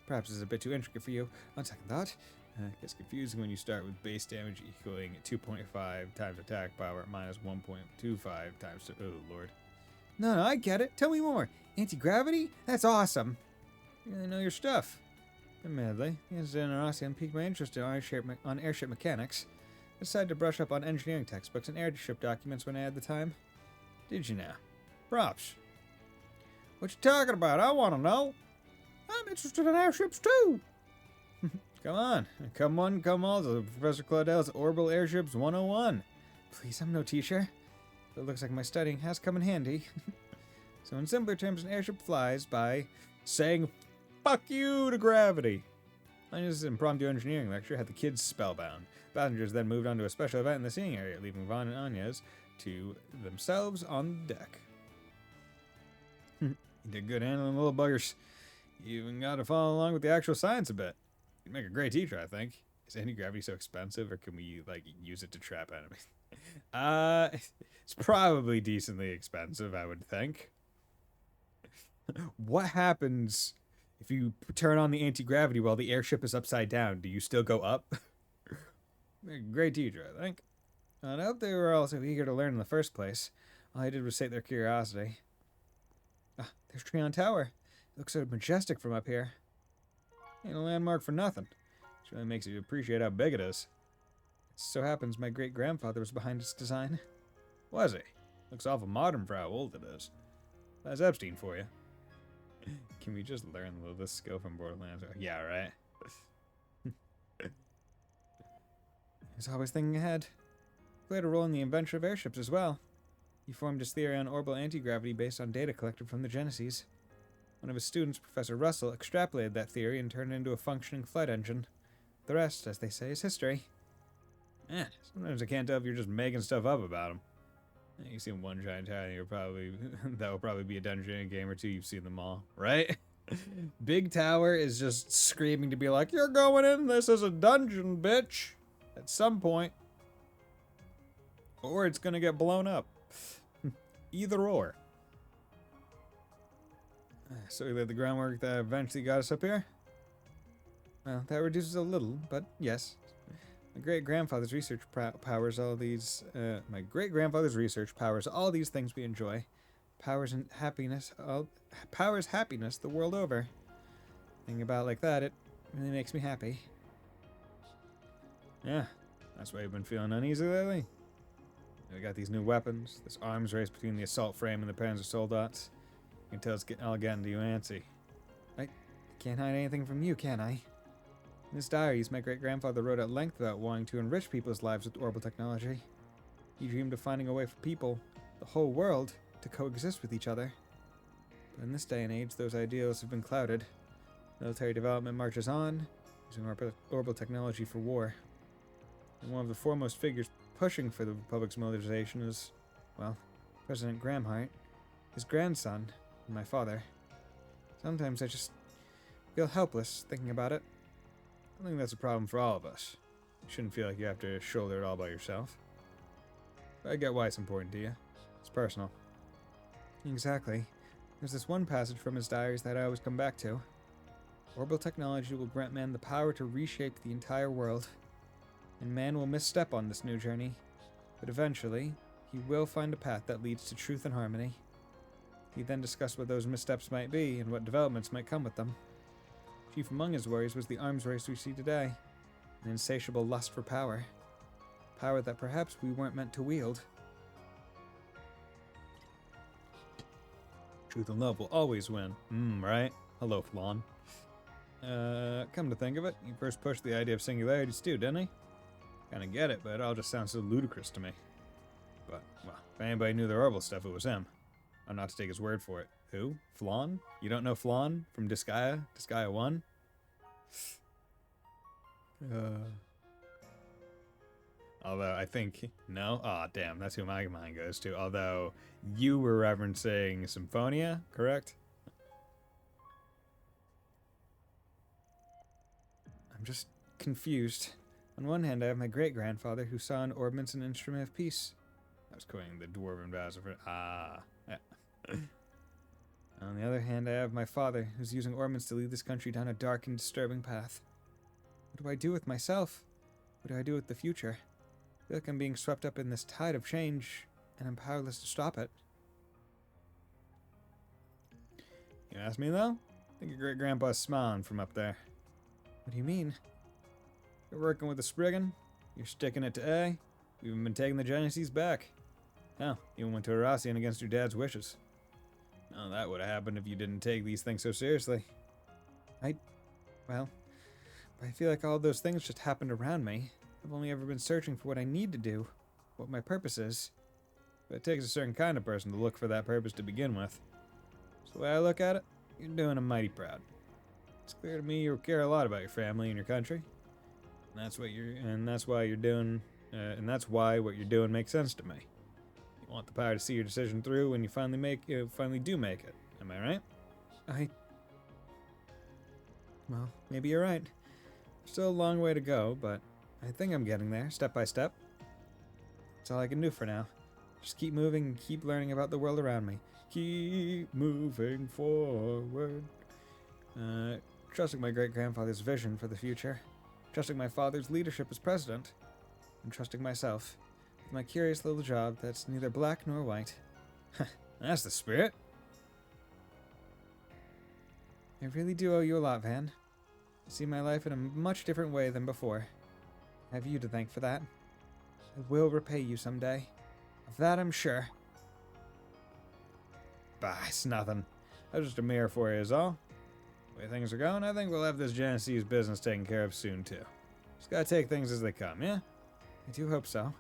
perhaps this is a bit too intricate for you. On second thought, it gets confusing when you start with base damage equaling 2.5 times attack power minus 1.25 times... Oh, Lord. No, I get it. Tell me more. Anti-gravity? That's awesome. You really know your stuff. Admittedly, his generosity piqued my interest in airship mechanics. I decided to brush up on engineering textbooks and airship documents when I had the time. Did you now? Props. What you talking about? I want to know. I'm interested in airships too. Come on. Come one, come all to Professor Claudell's Orbital Airships 101. Please, I'm no teacher. But it looks like my studying has come in handy. So in simpler terms, an airship flies by saying, "Fuck you" to gravity. Anya's impromptu engineering lecture had the kids spellbound. Passengers then moved on to a special event in the seating area, leaving Vaughn and Anya's to themselves on the deck. You did good handling the little buggers. You even got to follow along with the actual science a bit. You'd make a great teacher, I think. Is anti-gravity so expensive, or can we, use it to trap enemies? It's probably decently expensive, I would think. What happens if you turn on the anti-gravity while the airship is upside down? Do you still go up? Great teacher, I think. I hope they were all so eager to learn in the first place. All I did was sate their curiosity. Ah, there's Treon Tower. It looks so majestic from up here. Ain't a landmark for nothing. It really makes you appreciate how big it is. It so happens my great-grandfather was behind its design. Was he? Looks awful modern for how old it is. That's Epstein for you. Can we just learn a little this skill from Borderlands? Yeah, right. He's always thinking ahead. He played a role in the invention of airships as well. He formed his theory on orbital anti-gravity based on data collected from the Genesis. One of his students, Professor Russell, extrapolated that theory and turned it into a functioning flight engine. The rest, as they say, is history. Sometimes I can't tell if you're just making stuff up about him. You've seen one giant tower, you're probably that will probably be a dungeon game or two. You've seen them all, right? Big Tower is just screaming to be like, "You're going in this as a dungeon, bitch!" At some point, or it's gonna get blown up. Either or. So we laid the groundwork that eventually got us up here. Well, that reduces a little, but yes. My great-grandfather's research powers all these. My great-grandfather's research powers all these things we enjoy. Powers happiness the world over. Thinking about it like that, it really makes me happy. Yeah, that's why you've been feeling uneasy lately. We got these new weapons, this arms race between the assault frame and the Panzer Soldats. You can tell it's all getting to you antsy. I can't hide anything from you, can I? In his diaries, my great-grandfather wrote at length about wanting to enrich people's lives with orbital technology. He dreamed of finding a way for people, the whole world, to coexist with each other. But in this day and age, those ideals have been clouded. Military development marches on, using orbital technology for war. And one of the foremost figures pushing for the Republic's militarization is, well, President Gramhart, his grandson, and my father. Sometimes I just feel helpless thinking about it. I think that's a problem for all of us. You shouldn't feel like you have to shoulder it all by yourself. But I get why it's important to you. It's personal. Exactly. There's this one passage from his diaries that I always come back to. Orbital technology will grant man the power to reshape the entire world. And man will misstep on this new journey. But eventually, he will find a path that leads to truth and harmony. He then discussed what those missteps might be and what developments might come with them. Chief among his worries was the arms race we see today, an insatiable lust for power. Power that perhaps we weren't meant to wield. Truth and love will always win. Right? Hello, Flan. Come to think of it, he first pushed the idea of singularities too, didn't he? Kinda get it, but it all just sounds so ludicrous to me. But, well, if anybody knew the orbital stuff, it was him. I'm not to take his word for it. Who? Flan? You don't know Flan from Disgaea? Disgaea 1? Although, I think... No? Aw, damn, that's who my mind goes to. Although, you were referencing Symphonia, correct? just confused. On one hand, I have my great-grandfather who saw in orbments an instrument of peace. I was quoting the dwarven Bison. Yeah. On the other hand, I have my father who's using orbments to lead this country down a dark and disturbing path. What do I do with myself? What do I do with the future? I feel like I'm being swept up in this tide of change, and I'm powerless to stop it. You ask me, though? I think your great-grandpa's smiling from up there. What do you mean? You're working with the Spriggan. You're sticking it to A. You've even been taking the Genesees back. Hell, you even went to Arassian against your dad's wishes. Well, that would have happened if you didn't take these things so seriously. Well, I feel like all those things just happened around me. I've only ever been searching for what I need to do, what my purpose is. But it takes a certain kind of person to look for that purpose to begin with. So the way I look at it, you're doing them mighty proud. It's clear to me you care a lot about your family and your country. And that's why what you're doing makes sense to me. You want the power to see your decision through when you finally do make it. Am I right? Well, maybe you're right. Still a long way to go, but I think I'm getting there, step by step. That's all I can do for now. Just keep moving and keep learning about the world around me. Keep moving forward. Trusting my great-grandfather's vision for the future. Trusting my father's leadership as president. And trusting myself. With my curious little job that's neither black nor white. That's the spirit. I really do owe you a lot, Van. I see my life in a much different way than before. I have you to thank for that. I will repay you someday. Of that I'm sure. Bah, it's nothing. That's just a mirror for you is all. The way things are going, I think we'll have this Genesees business taken care of soon too. Just gotta take things as they come, yeah? I do hope so.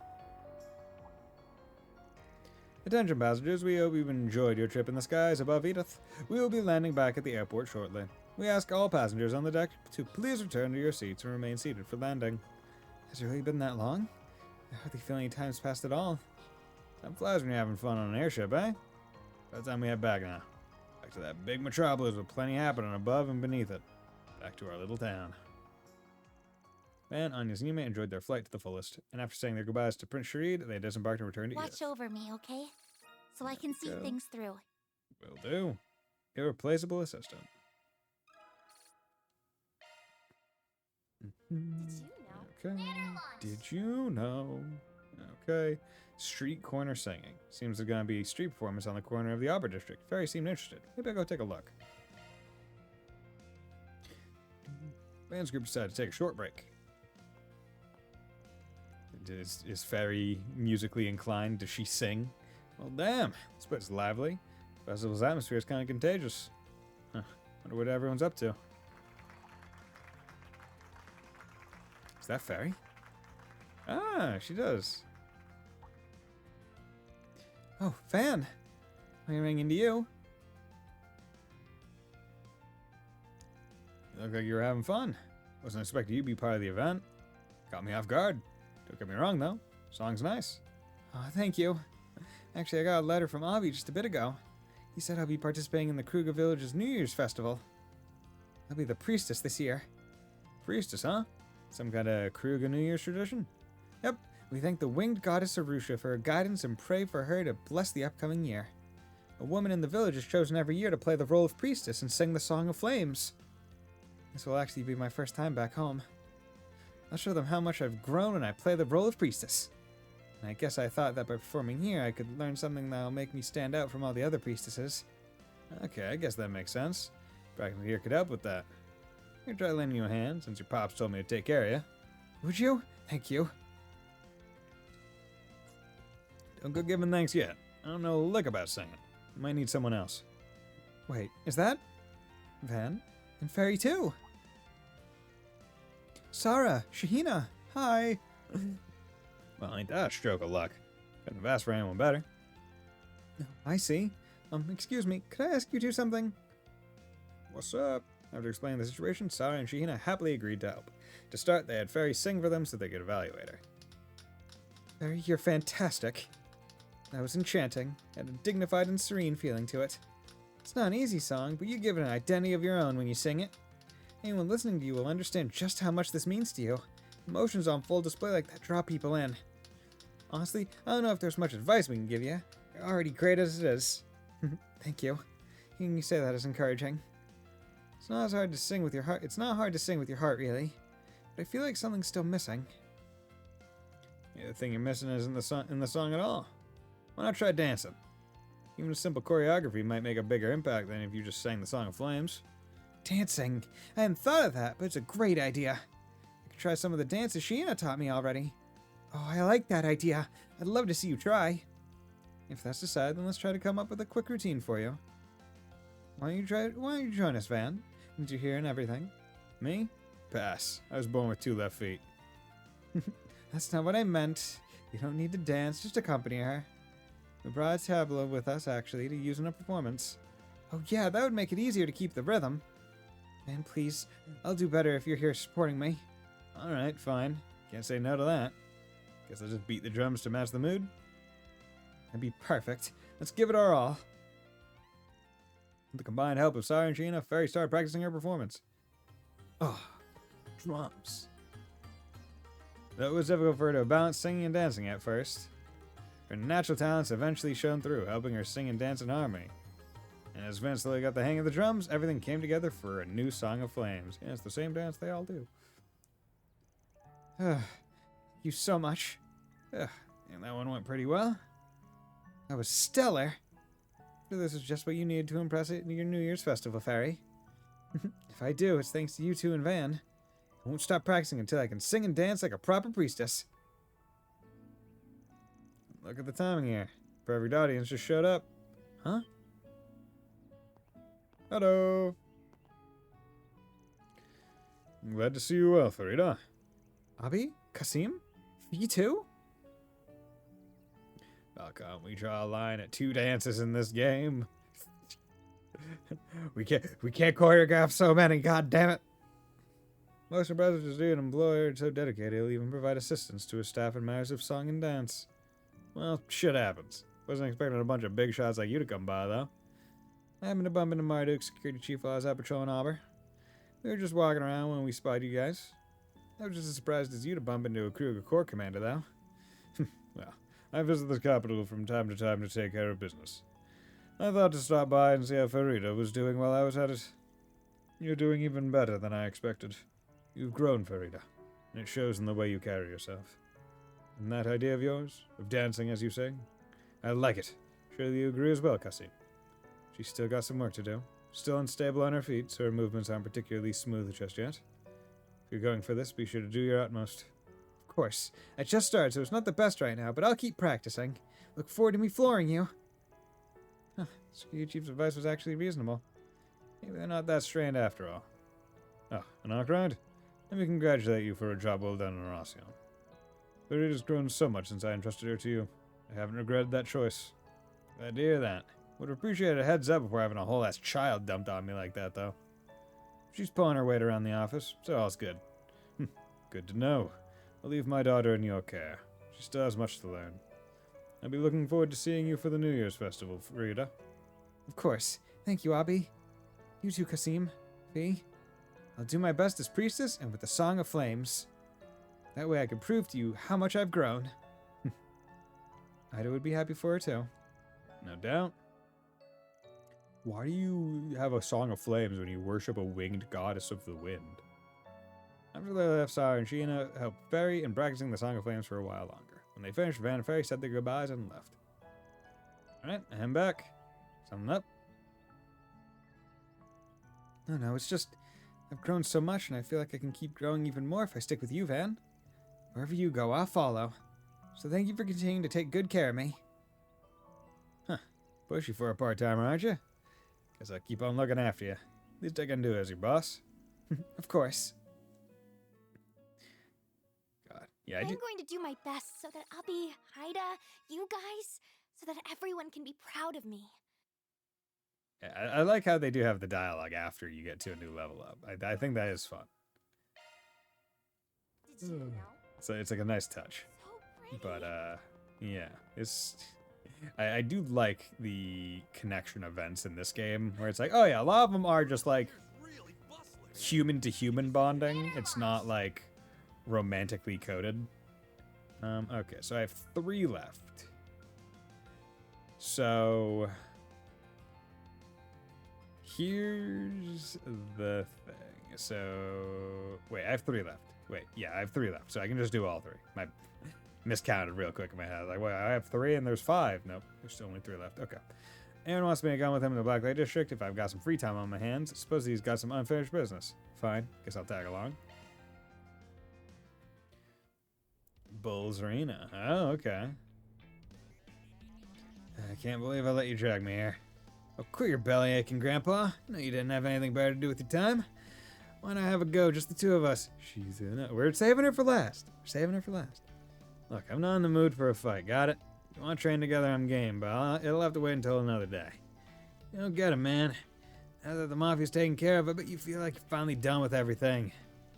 Attention passengers, we hope you've enjoyed your trip in the skies above Edith. We will be landing back at the airport shortly. We ask all passengers on the deck to please return to your seats and remain seated for landing. Has it really been that long? I hardly feel any time's passed at all. Time flies when you're having fun on an airship, eh? By the time we head back now. Back to that big metropolis with plenty happening above and beneath it. Back to our little town. Van, Anya's and Yume enjoyed their flight to the fullest, and after saying their goodbyes to Prince Sharid, they disembarked and returned to Watch Edith. over me, okay? So I can see Go. things through. Will do. Irreplaceable assistant. Okay. Did you know? Okay. Street corner singing. Seems there's gonna be a street performance on the corner of the Opera District. Fairy seemed interested. Maybe I'll go take a look. Band's group decided to take a short break. Is Fairy musically inclined? Does she sing? Well, damn. This place is lively. Festival's atmosphere is kind of contagious. Huh. Wonder what everyone's up to. Is that Fairy? Ah, she does. Oh, Fan. I'm ringing to you. You look like you were having fun. Wasn't expecting you to be part of the event. Caught me off guard. Don't get me wrong, though. Song's nice. Oh, thank you. Actually, I got a letter from Avi just a bit ago. He said I'll be participating in the Kruger Village's New Year's Festival. I'll be the priestess this year. Priestess, huh? Some kind of Kruger New Year's tradition? Yep. We thank the winged goddess Arusha for her guidance and pray for her to bless the upcoming year. A woman in the village is chosen every year to play the role of priestess and sing the Song of Flames. This will actually be my first time back home. I'll show them how much I've grown when I play the role of priestess. And I guess I thought that by performing here I could learn something that'll make me stand out from all the other priestesses. Okay, I guess that makes sense. Practically here could help with that. I'm gonna try lending you a hand since your pops told me to take care of you. Would you? Thank you. Don't go giving thanks yet. I don't know a lick about singing. I might need someone else. Wait, is that Van and Fairy too? Sarah, Shahina, hi. Well, ain't that a stroke of luck? Couldn't have asked for anyone better. I see. Excuse me, could I ask you two something? What's up? After explaining the situation, Sarah and Shahina happily agreed to help. To start, they had Fairy sing for them so they could evaluate her. Fairy, you're fantastic. That was enchanting, had a dignified and serene feeling to it. It's not an easy song, but you give it an identity of your own when you sing it. Anyone listening to you will understand just how much this means to you. Emotions on full display like that draw people in. Honestly, I don't know if there's much advice we can give you. You're already great as it is. Thank you. Hearing you say that is encouraging. It's not hard to sing with your heart. It's not hard to sing with your heart, really. But I feel like something's still missing. Yeah, the thing you're missing isn't in the song at all. Why not try dancing? Even a simple choreography might make a bigger impact than if you just sang the Song of Flames. Dancing! I hadn't thought of that, but it's a great idea. I could try some of the dances Sheena taught me already. Oh, I like that idea. I'd love to see you try. If that's decided, then let's try to come up with a quick routine for you. Why don't you join us, Van? Did you hear and everything? Me? Pass. I was born with 2 left feet. That's not what I meant. You don't need to dance, just accompany her. We brought a tableau with us, actually, to use in a performance. Oh yeah, that would make it easier to keep the rhythm. Man, please, I'll do better if you're here supporting me. Alright, fine. Can't say no to that. Guess I'll just beat the drums to match the mood. That'd be perfect. Let's give it our all. With the combined help of Sarah and Sheena, Fairy started practicing her performance. Oh, drums. Though it was difficult for her to balance singing and dancing at first, her natural talents eventually shone through, helping her sing and dance in harmony. And as Van slowly got the hang of the drums, everything came together for a new Song of Flames. Yeah, it's the same dance they all do. Thank you so much. And that one went pretty well. That was stellar. This is just what you needed to impress at your New Year's festival, Fairy. If I do, it's thanks to you two and Van. I won't stop practicing until I can sing and dance like a proper priestess. Look at the timing here. Perfect audience just showed up. Huh? Hello. I'm glad to see you well, Farida. Abi? Kasim? You too? Oh, can't we draw a line at 2 dances in this game? we can't choreograph so many, god damn it. Most of brothers just do an employer so dedicated he'll even provide assistance to his staff in matters of song and dance. Well, shit happens. Wasn't expecting a bunch of big shots like you to come by, though. I happened to bump into Marduk, security chief, while I was out patrolling Auber. We were just walking around when we spotted you guys. I was just as surprised as you to bump into a Kruger Corps commander, though. Well, I visit the capital from time to time to take care of business. I thought to stop by and see how Farida was doing while I was at it. You're doing even better than I expected. You've grown, Farida, and it shows in the way you carry yourself. And that idea of yours, of dancing as you sing, I like it. Surely you agree as well, Cassie. She's still got some work to do. Still unstable on her feet, so her movements aren't particularly smooth just yet. If you're going for this, be sure to do your utmost. Of course. I just started, so it's not the best right now, but I'll keep practicing. Look forward to me flooring you. Huh, Security Chief's advice was actually reasonable. Maybe they're not that strained after all. Oh, an arc ride? Let me congratulate you for a job well done in Horacio. Farida's grown so much since I entrusted her to you. I haven't regretted that choice. Glad to hear that. Would appreciate a heads up before having a whole ass child dumped on me like that, though. She's pulling her weight around the office, so all's good. Good to know. I'll leave my daughter in your care. She still has much to learn. I'll be looking forward to seeing you for the New Year's festival, Farida. Of course. Thank you, Abi. You too, Kasim. Fee. I'll do my best as priestess and with the Song of Flames. That way I can prove to you how much I've grown. Ida would be happy for her too. No doubt. Why do you have a Song of Flames when you worship a winged goddess of the wind? After they left, Sarah and Sheena helped Fairy in practicing the Song of Flames for a while longer. When they finished, Van and Fairy said their goodbyes and left. Alright, I'm back. Something up? No, it's just I've grown so much and I feel like I can keep growing even more if I stick with you, Van. Wherever you go, I'll follow. So thank you for continuing to take good care of me. Huh. Pushy for a part-timer, aren't you? Guess I'll keep on looking after you. Least I can do as your boss. Of course. God. Yeah, I'm going to do my best so that Abi, Haida, you guys, so that everyone can be proud of me. Yeah, I like how they do have the dialogue after you get to a new level up. I think that is fun. Did you know? So it's like a nice touch. So pretty. But, yeah. I do like the connection events in this game, where it's like, oh yeah, a lot of them are just like human to human bonding. It's not like romantically coded. Okay, so I have 3 left. So here's the thing. So wait, I have 3 left. Wait, yeah, I have 3 left. So I can just do all 3. I miscounted real quick in my head. Like, wait, I have 3 and there's 5. Nope, there's still only 3 left. Okay. Anyone wants me to go with him in the Black Light District if I've got some free time on my hands? Suppose he's got some unfinished business. Fine, guess I'll tag along. Bulls Arena. Oh, okay. I can't believe I let you drag me here. Oh, quit your belly aching, Grandpa. No, you didn't have anything better to do with your time. Why not have a go, just the 2 of us? She's in it. We're saving her for last. We're saving her for last. Look, I'm not in the mood for a fight, got it? If you want to train together, I'm game, but it'll have to wait until another day. You don't get it, man. Now that the Mafia's taken care of, I bet you feel like you're finally done with everything.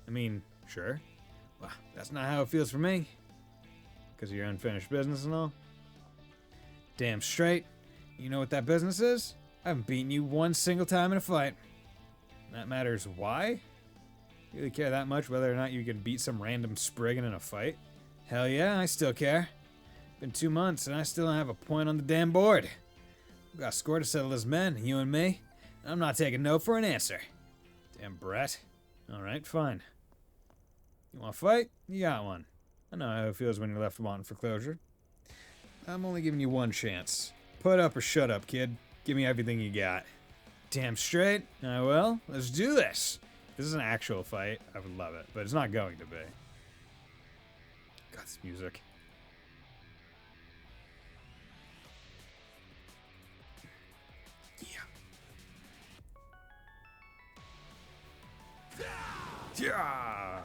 I mean, sure. Well, that's not how it feels for me. Because of your unfinished business and all. Damn straight. You know what that business is? I haven't beaten you one single time in a fight. That matters why? You really care that much whether or not you can beat some random Spriggan in a fight? Hell yeah, I still care. Been 2 months and I still don't have a point on the damn board. We've got a score to settle as men, you and me. And I'm not taking no for an answer. Damn brat. Alright, fine. You want to fight? You got one. I know how it feels when you're left wanting for closure. I'm only giving you one chance. Put up or shut up, kid. Give me everything you got. Damn straight. I will. Let's do this. If this is an actual fight, I would love it, but it's not going to be. God, this music. Yeah.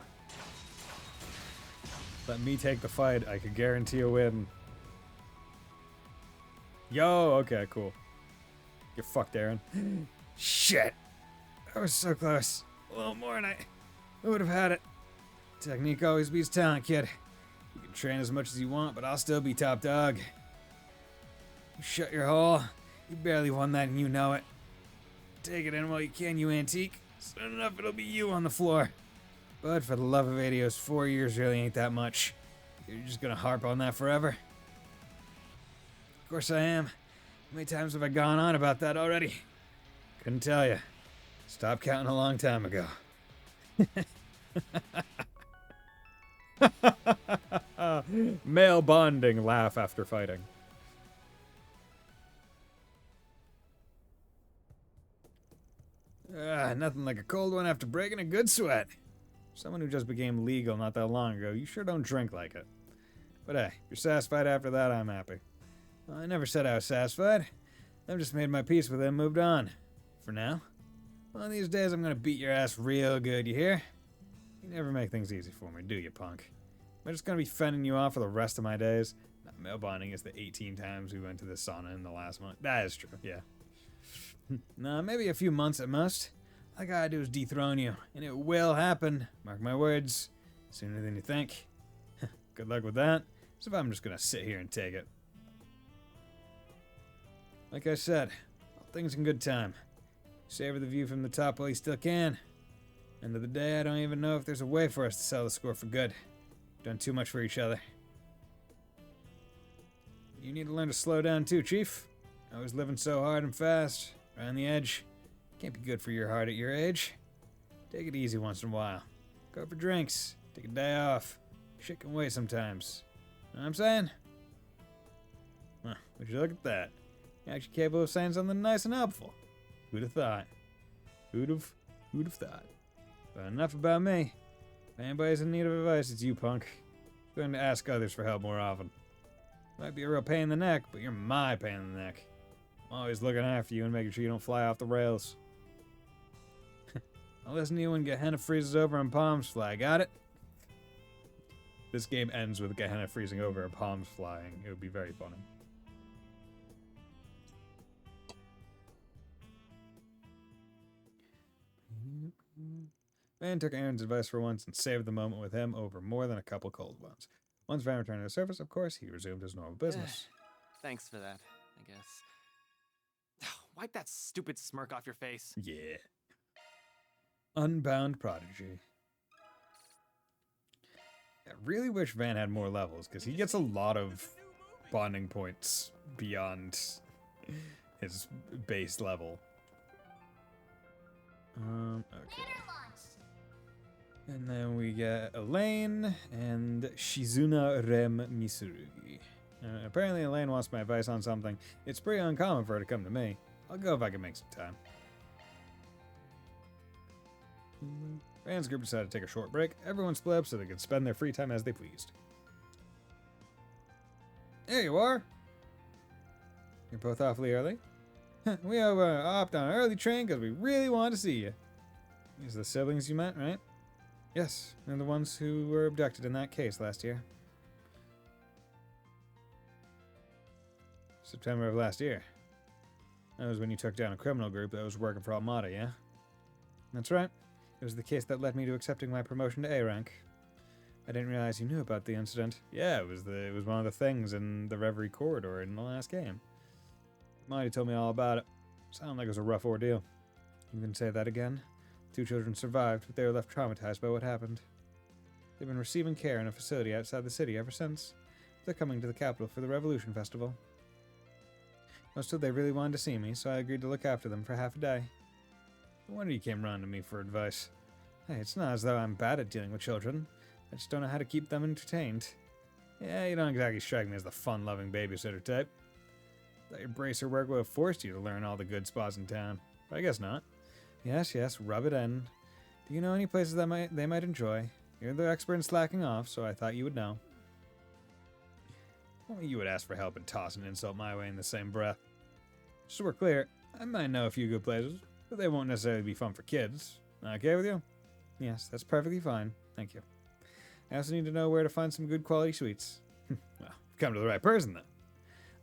Let me take the fight. I could guarantee a win. Yo, okay, cool. Get fucked, Aaron. Shit. I was so close. A little more and I would have had it. Technique always beats talent, kid. You can train as much as you want, but I'll still be top dog. You shut your hole. You barely won that and you know it. Take it in while you can, you antique. Soon enough, it'll be you on the floor. But for the love of Adios, 4 years really ain't that much. You're just gonna harp on that forever? Of course I am. How many times have I gone on about that already? Couldn't tell you. Stopped counting a long time ago. Male bonding laugh after fighting. Nothing like a cold one after breaking a good sweat. Someone who just became legal not that long ago, you sure don't drink like it. But hey, if you're satisfied after that, I'm happy. Well, I never said I was satisfied. I've just made my peace with it and moved on. For now. One of these days I'm gonna beat your ass real good, you hear? You never make things easy for me, do you, punk? I'm just gonna be fending you off for the rest of my days. Not male bonding is the 18 times we went to the sauna in the last month. That is true, yeah. Nah, maybe a few months at most. All I gotta do is dethrone you, and it will happen. Mark my words. Sooner than you think. Good luck with that. So if I'm just gonna sit here and take it. Like I said, all things in good time. Savor the view from the top while you still can. End of the day, I don't even know if there's a way for us to sell the score for good. We've done too much for each other. You need to learn to slow down too, Chief. Always living so hard and fast, right on the edge. Can't be good for your heart at your age. Take it easy once in a while. Go for drinks. Take a day off. Shit can wait sometimes. Know what I'm saying? Well, would you look at that? You're actually capable of saying something nice and helpful. Who'd have thought? Who'd have thought? But enough about me. If anybody's in need of advice, it's you, punk. I'm going to ask others for help more often. Might be a real pain in the neck, but you're my pain in the neck. I'm always looking after you and making sure you don't fly off the rails. I'll listen to you when Gehenna freezes over and palms fly, got it? This game ends with Gehenna freezing over and palms flying. It would be very funny. Van took Aaron's advice for once and saved the moment with him over more than a couple cold ones. Once Van returned to the surface, of course, he resumed his normal business. Thanks for that, I guess. Wipe that stupid smirk off your face. Yeah. Unbound Prodigy. I really wish Van had more levels, because he gets a lot of bonding points beyond his base level. Okay. And then we get Elaine and Shizuna Rem Misurugi. Apparently Elaine wants my advice on something. It's pretty uncommon for her to come to me. I'll go if I can make some time. Van's group decided to take a short break. Everyone split up so they could spend their free time as they pleased. There you are. You're both awfully early. We hopped on an early train because we really wanted to see you. These are the siblings you met, right? Yes, they're the ones who were abducted in that case last year. September of last year. That was when you took down a criminal group that was working for Armada, yeah? That's right. It was the case that led me to accepting my promotion to A rank. I didn't realize you knew about the incident. Yeah, it was one of the things in the Reverie corridor in the last game. Marty told me all about it. Sounded like it was a rough ordeal. You can say that again? 2 children survived, but they were left traumatized by what happened. They've been receiving care in a facility outside the city ever since. They're coming to the capital for the Revolution Festival. I was told they really wanted to see me, so I agreed to look after them for half a day. No wonder you came round to me for advice. Hey, it's not as though I'm bad at dealing with children. I just don't know how to keep them entertained. Yeah, you don't exactly strike me as the fun-loving babysitter type. Thought your bracer work would have forced you to learn all the good spots in town. But I guess not. Yes, rub it in. Do you know any places that they might enjoy? You're the expert in slacking off, so I thought you would know. Only you would ask for help and toss an insult my way in the same breath. Just so we're clear, I might know a few good places, but they won't necessarily be fun for kids. Okay with you? Yes, that's perfectly fine. Thank you. I also need to know where to find some good quality sweets. Well, you've come to the right person then.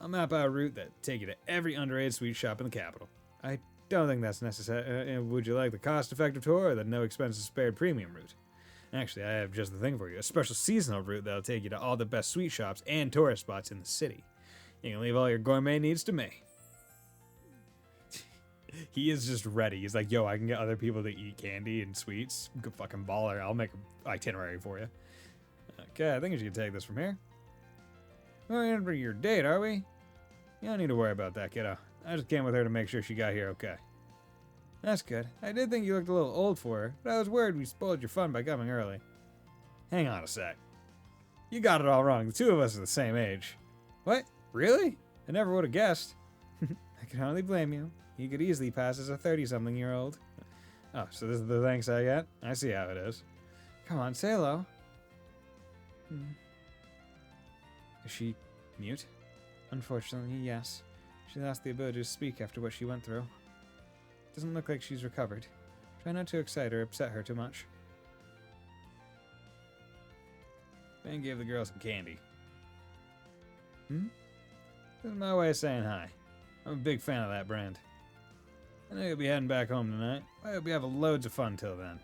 I'll map out a route that take you to every underage sweet shop in the capital. I don't think that's necessary. Would you like the cost-effective tour or the no-expenses-spared premium route? Actually, I have just the thing for you. A special seasonal route that'll take you to all the best sweet shops and tourist spots in the city. You can leave all your gourmet needs to me. He is just ready. He's like, yo, I can get other people to eat candy and sweets. Good fucking baller. I'll make an itinerary for you. Okay, I think you should take this from here. We're in for your date, are we? You don't need to worry about that, kiddo. I just came with her to make sure she got here okay. That's good. I did think you looked a little old for her, but I was worried we spoiled your fun by coming early. Hang on a sec. You got it all wrong. The two of us are the same age. What? Really? I never would have guessed. I can hardly blame you. You could easily pass as a 30-something-year-old. Oh, so this is the thanks I get? I see how it is. Come on, say hello. Is she mute? Unfortunately, yes. She lost the ability to speak after what she went through. Doesn't look like she's recovered. Try not to excite or upset her too much. Ben gave the girl some candy. This is my way of saying hi. I'm a big fan of that brand. I know you'll be heading back home tonight. I hope you have loads of fun till then.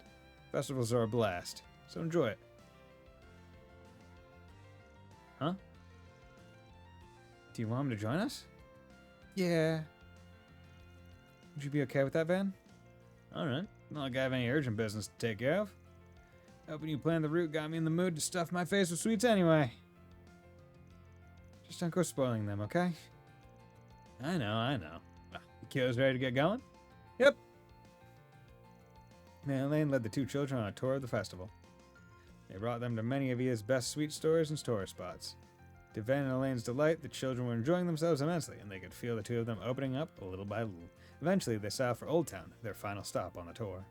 Festivals are a blast, so enjoy it. Huh? Do you want him to join us? Yeah. Would you be okay with that, Van? Alright. Not like I have any urgent business to take care of. Hoping you planned the route got me in the mood to stuff my face with sweets anyway. Just don't go spoiling them, okay? I know. Well, the kiddo's ready to get going? Yep. Elaine led the 2 children on a tour of the festival. They brought them to many of Via's best sweet stores and tourist spots. To Van and Elaine's delight, the children were enjoying themselves immensely, and they could feel the two of them opening up little by little. Eventually, they set out for Old Town, their final stop on the tour.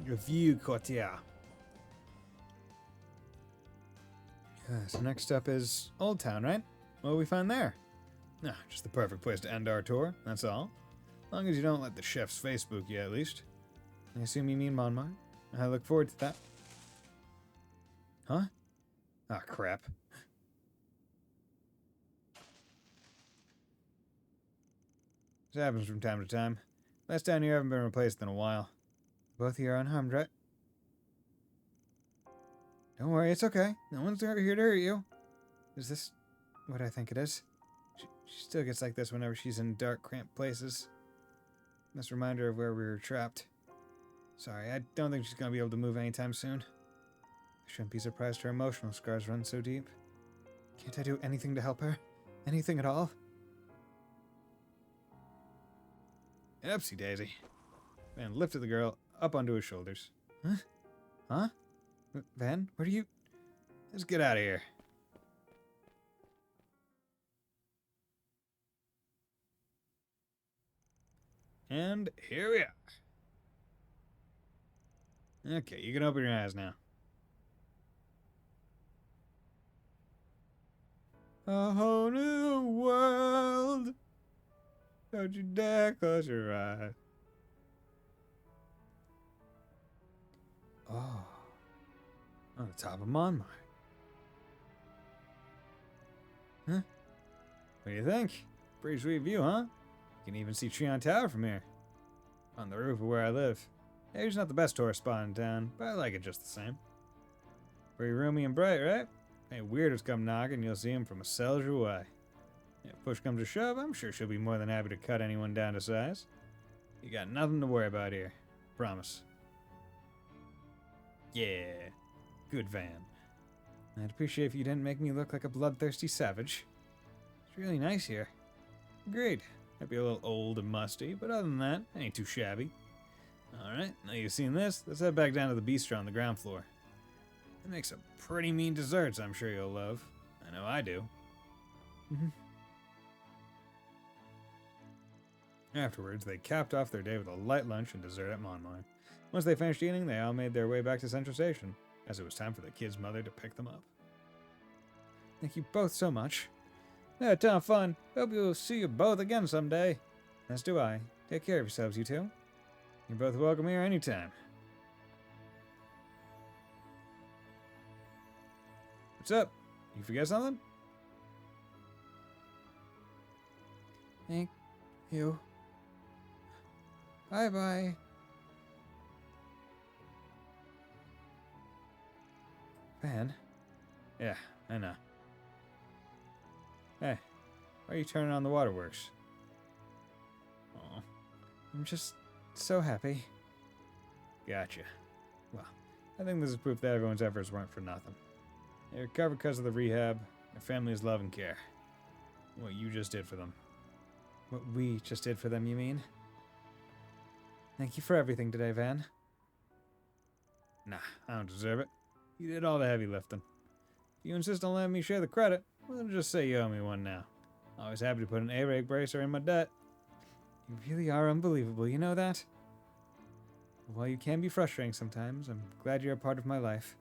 Review Courtier. So next up is Old Town, right? What will we find there? Just the perfect place to end our tour, that's all. As long as you don't let the chef's face spook you, at least. I assume you mean Monmart? I look forward to that. Huh? Ah, crap. This happens from time to time. Last down here haven't been replaced in a while. Both of you are unharmed, right? Don't worry, it's okay. No one's here to hurt you. Is this what I think it is? She still gets like this whenever she's in dark, cramped places. This reminder of where we were trapped. Sorry, I don't think she's gonna be able to move anytime soon. I shouldn't be surprised her emotional scars run so deep. Can't I do anything to help her? Anything at all? Oopsie daisy. Van lifted the girl up onto his shoulders. Huh? Huh? Van, where do you... Let's get out of here. And here we are. Okay, you can open your eyes now. A whole new world. Don't you dare close your eyes. Oh. On the top of Monmouth. Huh? What do you think? Pretty sweet view, huh? You can even see Treon Tower from here. On the roof of where I live. It's not the best tourist spot in town, but I like it just the same. Pretty roomy and bright, right? Any weirdos come knocking, you'll see them from a cellar away. If push comes to shove, I'm sure she'll be more than happy to cut anyone down to size. You got nothing to worry about here. Promise. Yeah. Good, Van. I'd appreciate if you didn't make me look like a bloodthirsty savage. It's really nice here. Agreed. Might be a little old and musty, but other than that, ain't too shabby. Alright, now you've seen this, let's head back down to the bistro on the ground floor. It makes some pretty mean desserts I'm sure you'll love. I know I do. Afterwards, they capped off their day with a light lunch and dessert at Monmouth. Once they finished eating, they all made their way back to Central Station, as it was time for the kid's mother to pick them up. Thank you both so much. Yeah, a ton of fun. Hope you'll see you both again someday. As do I. Take care of yourselves, you two. You're both welcome here anytime. What's up? You forget something? Thank you. Bye-bye. Van? Yeah, I know. Hey, why are you turning on the waterworks? Oh, I'm just so happy. Gotcha. Well, I think this is proof that everyone's efforts weren't for nothing. They recovered because of the rehab, their family's love and care. What you just did for them. What we just did for them, you mean? Thank you for everything today, Van. Nah, I don't deserve it. You did all the heavy lifting. If you insist on letting me share the credit, well, just say you owe me one now. Always happy to put an A-rate bracer in my debt. You really are unbelievable, you know that? While you can be frustrating sometimes, I'm glad you're a part of my life.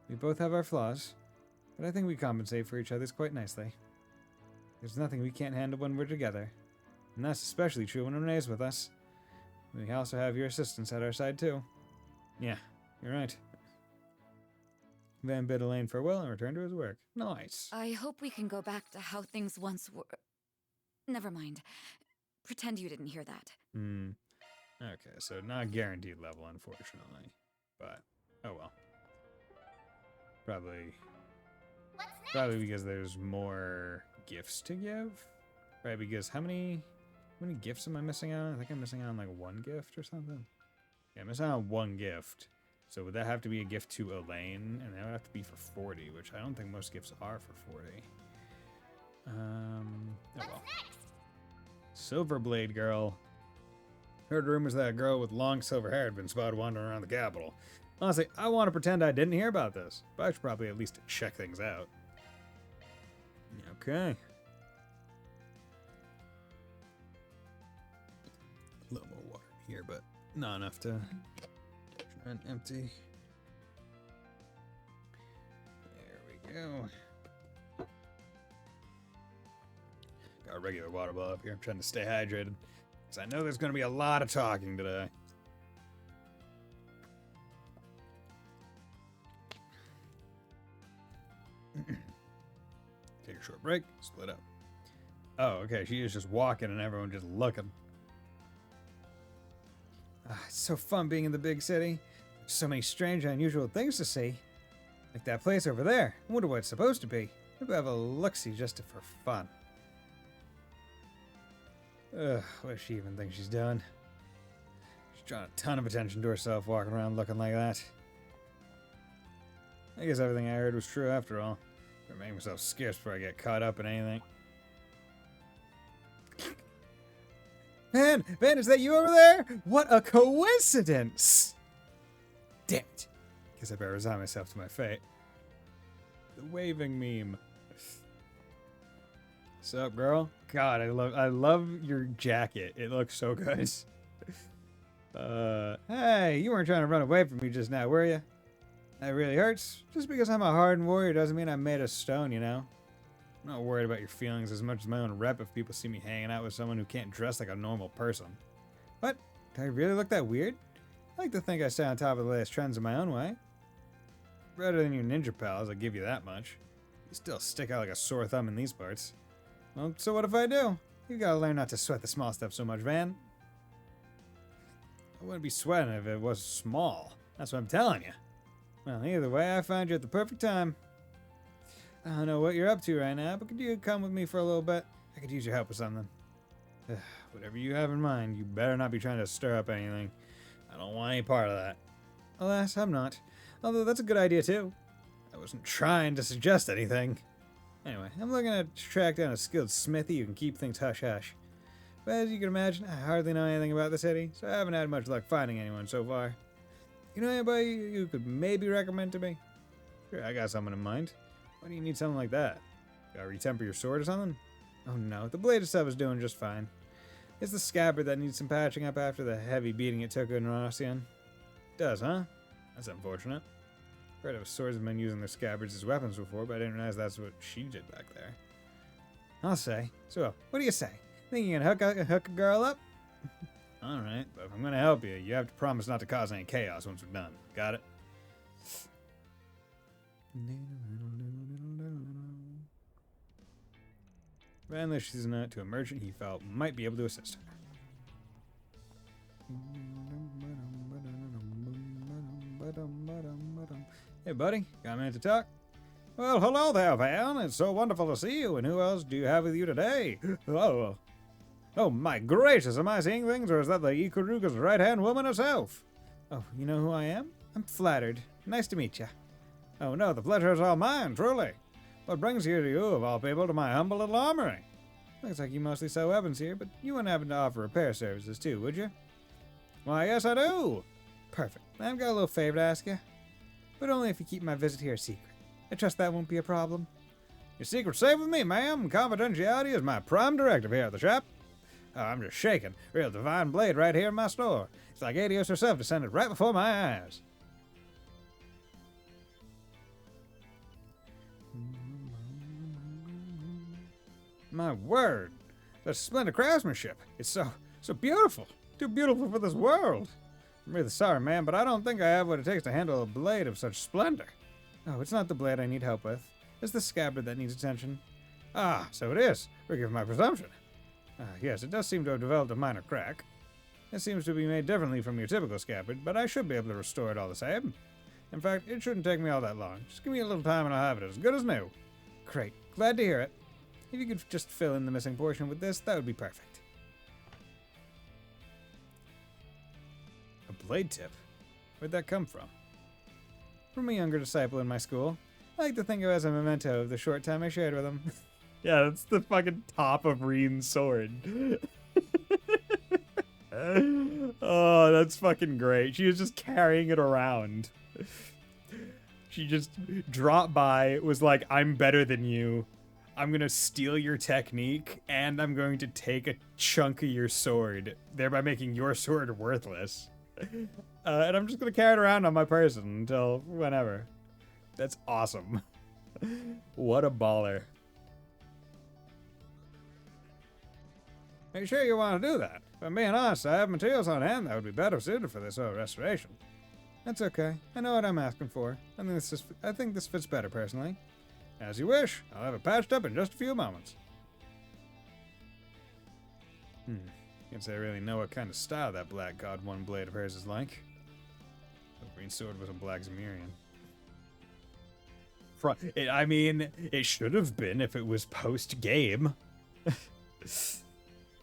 We both have our flaws, but I think we compensate for each other's quite nicely. There's nothing we can't handle when we're together, and that's especially true when Renee's with us. We also have your assistance at our side, too. Yeah, you're right. Van bid Elaine farewell and returned to his work. Nice. I hope we can go back to how things once were. Never mind. Pretend you didn't hear that. Okay, so not guaranteed level, unfortunately. But, oh well. Probably because there's more gifts to give. Right, because how many gifts am I missing out on? I think I'm missing out on like one gift or something. Yeah, I'm missing out on one gift. So would that have to be a gift to Elaine? And that would have to be for 40, which I don't think most gifts are for 40. Oh well. Silverblade girl. Heard rumors that a girl with long silver hair had been spotted wandering around the capital. Honestly, I want to pretend I didn't hear about this, but I should probably at least check things out. Okay. A little more water here, but not enough to try and empty. There we go. Got a regular water bottle up here. I'm trying to stay hydrated, because I know there's going to be a lot of talking today. Take a short break, split up. Oh, okay, she is just walking and everyone just looking. It's so fun being in the big city. There's so many strange and unusual things to see. Like that place over there. I wonder what it's supposed to be. Maybe I'll have a look-see just for fun. Ugh, what does she even think she's doing? She's drawing a ton of attention to herself walking around looking like that. I guess everything I heard was true after all. Better make myself scarce before I get caught up in anything. Man, is that you over there? What a coincidence! Damn it. Guess I better resign myself to my fate. The waving meme. What's up, girl? God, I love your jacket. It looks so good. Hey, you weren't trying to run away from me just now, were you? That really hurts. Just because I'm a hardened warrior doesn't mean I'm made of stone, you know? I'm not worried about your feelings as much as my own rep if people see me hanging out with someone who can't dress like a normal person. What? Do I really look that weird? I like to think I stay on top of the latest trends in my own way. Better than your ninja pals, I'll give you that much. You still stick out like a sore thumb in these parts. Well, so what if I do? You gotta learn not to sweat the small stuff so much, Van. I wouldn't be sweating if it was small. That's what I'm telling you. Well, either way, I found you at the perfect time. I don't know what you're up to right now, but could you come with me for a little bit? I could use your help with something. Whatever you have in mind, you better not be trying to stir up anything. I don't want any part of that. Alas, I'm not. Although that's a good idea, too. I wasn't trying to suggest anything. Anyway, I'm looking to track down a skilled smithy who can keep things hush-hush. But as you can imagine, I hardly know anything about the city, so I haven't had much luck finding anyone so far. You know anybody you could maybe recommend to me? Sure, I got someone in mind. Why do you need something like that? Gotta retemper your sword or something? Oh no, the blade itself is doing just fine. It's the scabbard that needs some patching up after the heavy beating it took in Rossian. Does, huh? That's unfortunate. Heard of swordsmen using their scabbards as weapons before, but I didn't realize that's what she did back there. I'll say. So, what do you say? Think you can hook a girl up? Alright, but if I'm gonna help you, you have to promise not to cause any chaos once we're done. Got it? Van issues a note to a merchant he felt might be able to assist her. Hey, buddy. Got a minute to talk? Well, hello there, Van. It's so wonderful to see you. And who else do you have with you today? Oh, my gracious. Am I seeing things, or is that the Ikaruga's right-hand woman herself? Oh, you know who I am? I'm flattered. Nice to meet you. Oh, no, the pleasure is all mine, truly. What brings you to you, of all people, to my humble little armory? Looks like you mostly sell weapons here, but you wouldn't happen to offer repair services, too, would you? Why, yes, I do. Perfect. I've got a little favor to ask you. But only if you keep my visit here a secret. I trust that won't be a problem. Your secret's safe with me, ma'am. Confidentiality is my prime directive here at the shop. Oh, I'm just shaking. Real divine blade right here in my store. It's like Adios herself descended right before my eyes. My word. That's splendid craftsmanship. It's so beautiful. Too beautiful for this world. I'm really sorry, ma'am, but I don't think I have what it takes to handle a blade of such splendor. Oh, it's not the blade I need help with. It's the scabbard that needs attention. Ah, so it is. Forgive my presumption. Yes, it does seem to have developed a minor crack. It seems to be made differently from your typical scabbard, but I should be able to restore it all the same. In fact, it shouldn't take me all that long. Just give me a little time and I'll have it as good as new. Great. Glad to hear it. If you could just fill in the missing portion with this, that would be perfect. A blade tip? Where'd that come from? From a younger disciple in my school. I like to think of it as a memento of the short time I shared with him. Yeah, that's the fucking top of Reen's sword. Oh, that's fucking great. She was just carrying it around. She just dropped by, was like, I'm better than you. I'm gonna steal your technique, and I'm going to take a chunk of your sword, thereby making your sword worthless. And I'm just gonna carry it around on my person until whenever. That's awesome. What a baller. Are you sure you want to do that? If I'm being honest, I have materials on hand that would be better suited for this sort of restoration. That's okay. I know what I'm asking for. I think this fits better, personally. As you wish. I'll have it patched up in just a few moments. Can't say I really know what kind of style that Black God One blade of hers is like. The green sword was a Black Zemirian. I mean, it should have been if it was post-game.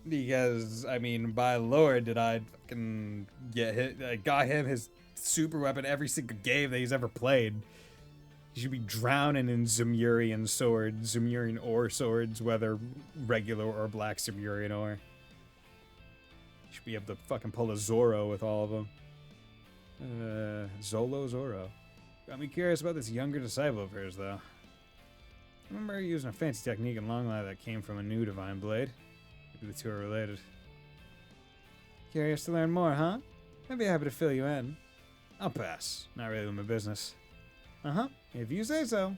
Because, I mean, by Lord, did I fucking get hit. I got him his super weapon every single game that he's ever played. He should be drowning in Zemurian ore swords, whether regular or black Zemurian ore. He should be able to fucking pull a Zoro with all of them. Zoro. Got me curious about this younger disciple of hers, though. I remember her using a fancy technique in Long Life that came from a new divine blade. Maybe the two are related. Curious to learn more, huh? I'd be happy to fill you in. I'll pass. Not really my business. Uh-huh. If you say so.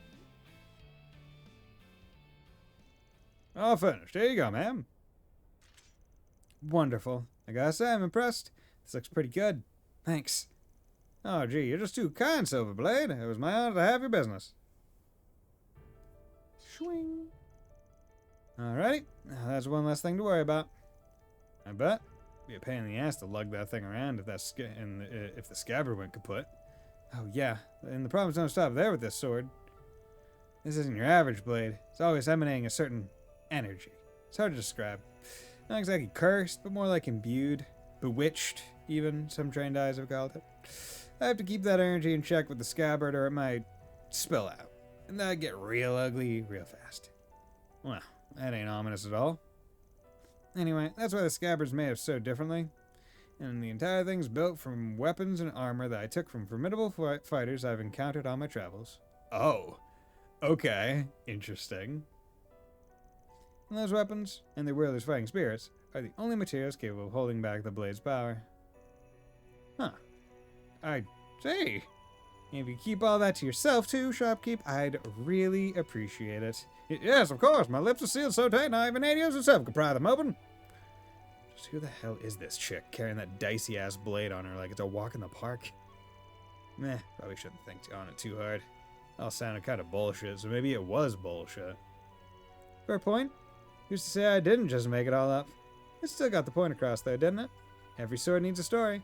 All finished. Here you go, ma'am. Wonderful. I gotta say, I'm impressed. This looks pretty good. Thanks. Oh, gee, you're just too kind, Silverblade. It was my honor to have your business. Swing. Alrighty. Now that's one less thing to worry about. I bet. Be a pain in the ass to lug that thing around if if the scabbard went kaput. Oh yeah, and the problems don't stop there with this sword. This isn't your average blade. It's always emanating a certain energy. It's hard to describe. Not exactly cursed, but more like imbued. Bewitched, even, some trained eyes have called it. I have to keep that energy in check with the scabbard or it might spill out. And that'd get real ugly real fast. Well, that ain't ominous at all. Anyway, that's why the scabbard's made of so differently. And the entire thing's built from weapons and armor that I took from formidable fighters I've encountered on my travels. Oh, okay, interesting. And those weapons, and their wielders' fighting spirits, are the only materials capable of holding back the blade's power. Huh. I see. If you keep all that to yourself too, shopkeep, I'd really appreciate it. Yes, of course, my lips are sealed so tight now even Adios itself could pry them open. Just who the hell is this chick carrying that dicey-ass blade on her like it's a walk in the park? Meh, probably shouldn't think on it too hard. All sounded kind of bullshit, so maybe it was bullshit. Fair point. Who's to say I didn't just make it all up? It still got the point across though, didn't it? Every sword needs a story.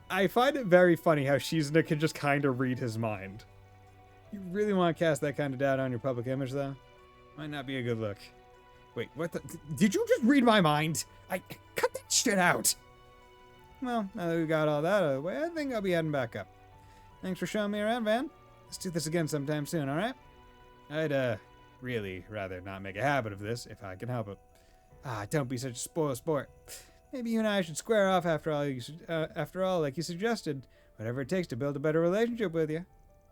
I find it very funny how Shizuna can just kind of read his mind. You really want to cast that kind of doubt on your public image, though? Might not be a good look. Wait, what the? Did you just read my mind? Cut that shit out! Well, now that we got all that out of the way, I think I'll be heading back up. Thanks for showing me around, Van. Let's do this again sometime soon, alright? I'd, really rather not make a habit of this, if I can help it. Ah, don't be such a spoiled sport. Maybe you and I should square off after all, like you suggested. Whatever it takes to build a better relationship with you.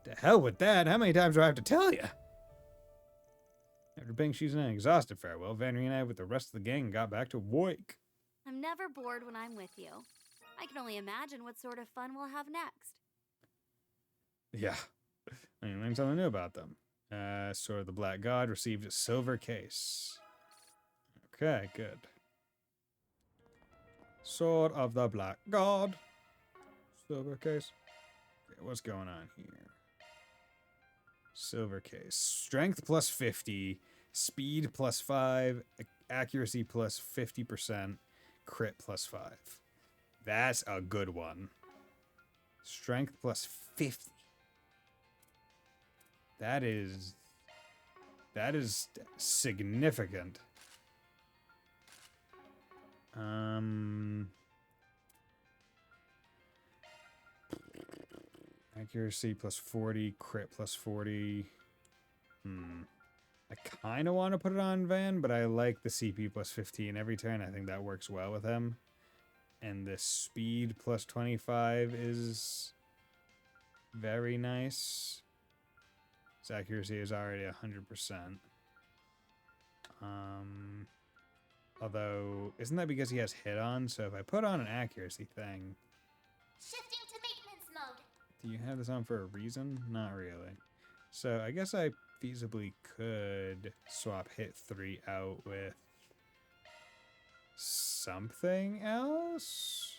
To hell with that. How many times do I have to tell you? After paying Shizuna an exhaustive farewell, Van reunited with the rest of the gang and got back to work. I'm never bored when I'm with you. I can only imagine what sort of fun we'll have next. Yeah. I learned something new about them. Sword of the Black God received a silver case. Okay, good. Sword of the Black God. Silver case. Okay, what's going on here? Silver case. Strength plus 50. Speed plus 5. Accuracy plus 50%. Crit plus 5. That's a good one. Strength plus 50. That is significant. Accuracy plus 40, crit plus 40. I kind of want to put it on Van, but I like the CP plus 15 every turn. I think that works well with him. And the speed plus 25 is very nice. His accuracy is already 100%. Although, isn't that because he has hit on? So if I put on an accuracy thing... Shifting to maintenance mode. Do you have this on for a reason? Not really. So I guess I feasibly could swap hit 3 out with something else?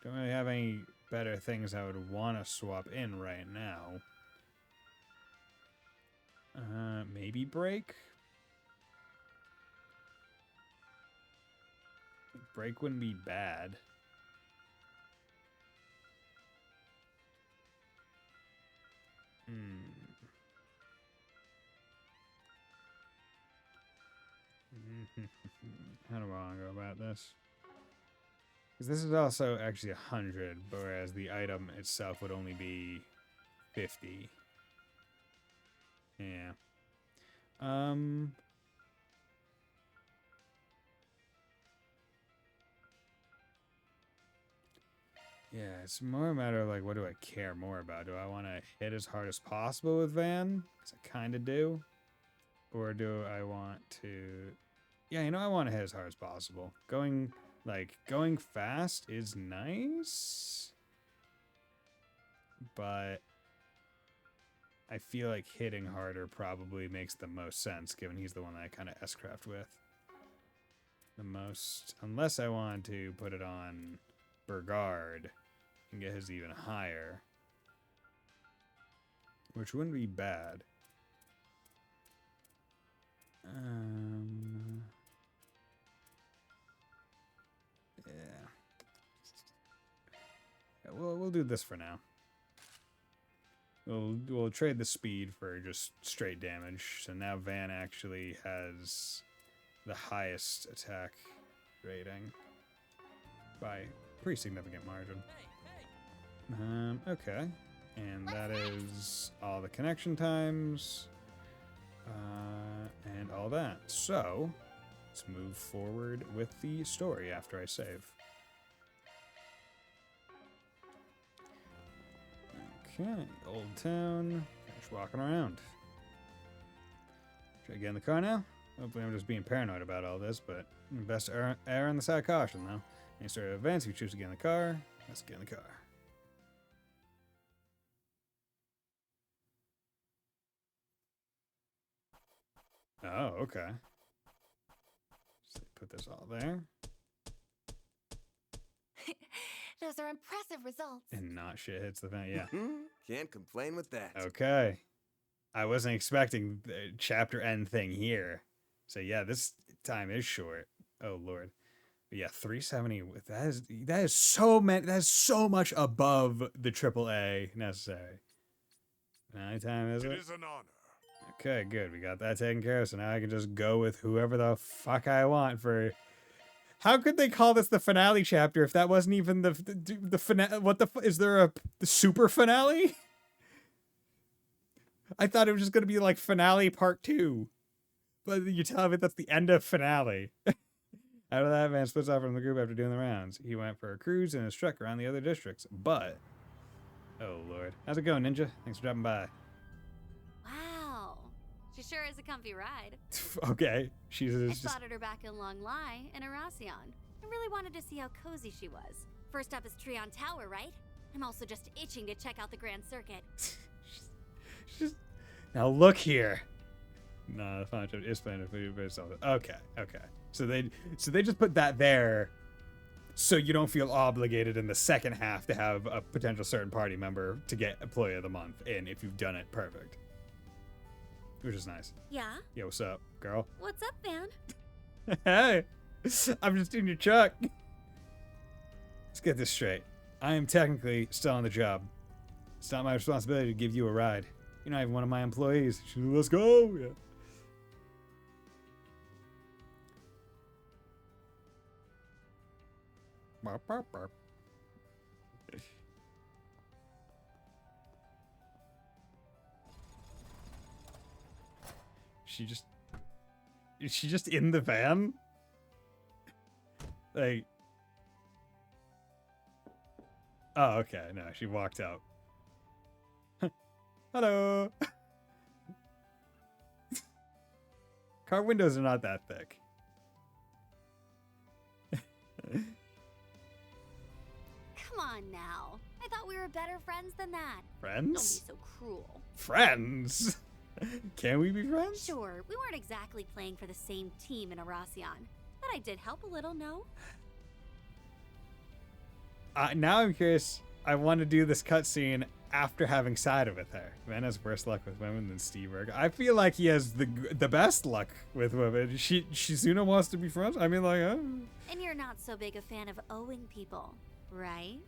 Don't really have any better things I would want to swap in right now. Maybe break? Break wouldn't be bad. How do I want to go about this? Because this is also actually 100, whereas the item itself would only be 50. Yeah. Yeah, it's more a matter of like, what do I care more about? Do I want to hit as hard as possible with Van? Because I kind of do. Or do I want to... Yeah, you know, I want to hit as hard as possible. Going fast is nice. But I feel like hitting harder probably makes the most sense, given he's the one that I kind of S-craft with. The most... Unless I want to put it on Burgard and get his even higher. Which wouldn't be bad. Yeah. We'll do this for now. We'll trade the speed for just straight damage. So now Van actually has the highest attack rating by pretty significant margin. Okay. And that is all the connection times. And all that. So, let's move forward with the story after I save. Okay, Old Town. Finish walking around. Should I get in the car now? Hopefully I'm just being paranoid about all this, but best err on the side of caution, though. Any sort of events, if you choose to get in the car, let's get in the car. Oh, okay. So put this all there. Those are impressive results. And not shit hits the fan, yeah. Can't complain with that. Okay. I wasn't expecting the chapter end thing here. So yeah, this time is short. Oh lord. But yeah, 370 with that is so much above the AAA necessary. How many time is it? It is an honor. Okay, good. We got that taken care of, so now I can just go with whoever the fuck I want for... How could they call this the finale chapter if that wasn't even the finale? What the is there the super finale? I thought it was just going to be like finale part 2. But you tell me that's the end of finale. Out of that, Van splits off from the group after doing the rounds. He went for a cruise in his truck around the other districts, but... Oh, Lord. How's it going, Ninja? Thanks for dropping by. Wow. She sure is a comfy ride. Okay. She's I just... spotted her back in Long Lai in Arasion. I really wanted to see how cozy she was. First up is Trion Tower, right? I'm also just itching to check out the Grand Circuit. Now look here. No, the final chapter is planned based on it. Okay, okay. So they just put that there so you don't feel obligated in the second half to have a potential certain party member to get Employee of the Month in if you've done it perfect. Which is nice. Yeah? Yo, what's up, girl? What's up, Van? Hey! I'm just in your truck. Let's get this straight. I am technically still on the job. It's not my responsibility to give you a ride. You're not even one of my employees. Let's go! Yeah. Barp, barp, barp. Is she just in the van? Like... Oh, okay. No, she walked out. Hello! Car windows are not that thick. Come on now. I thought we were better friends than that. Friends? Don't be so cruel. Friends? Can we be friends? Sure, we weren't exactly playing for the same team in Arasion, but I did help a little, no? Now I'm curious. I want to do this cutscene after having sided with her. Man has worse luck with women than Steveberg. I feel like he has the best luck with women. Shizuna wants to be friends. I mean, like, And you're not so big a fan of owing people, right?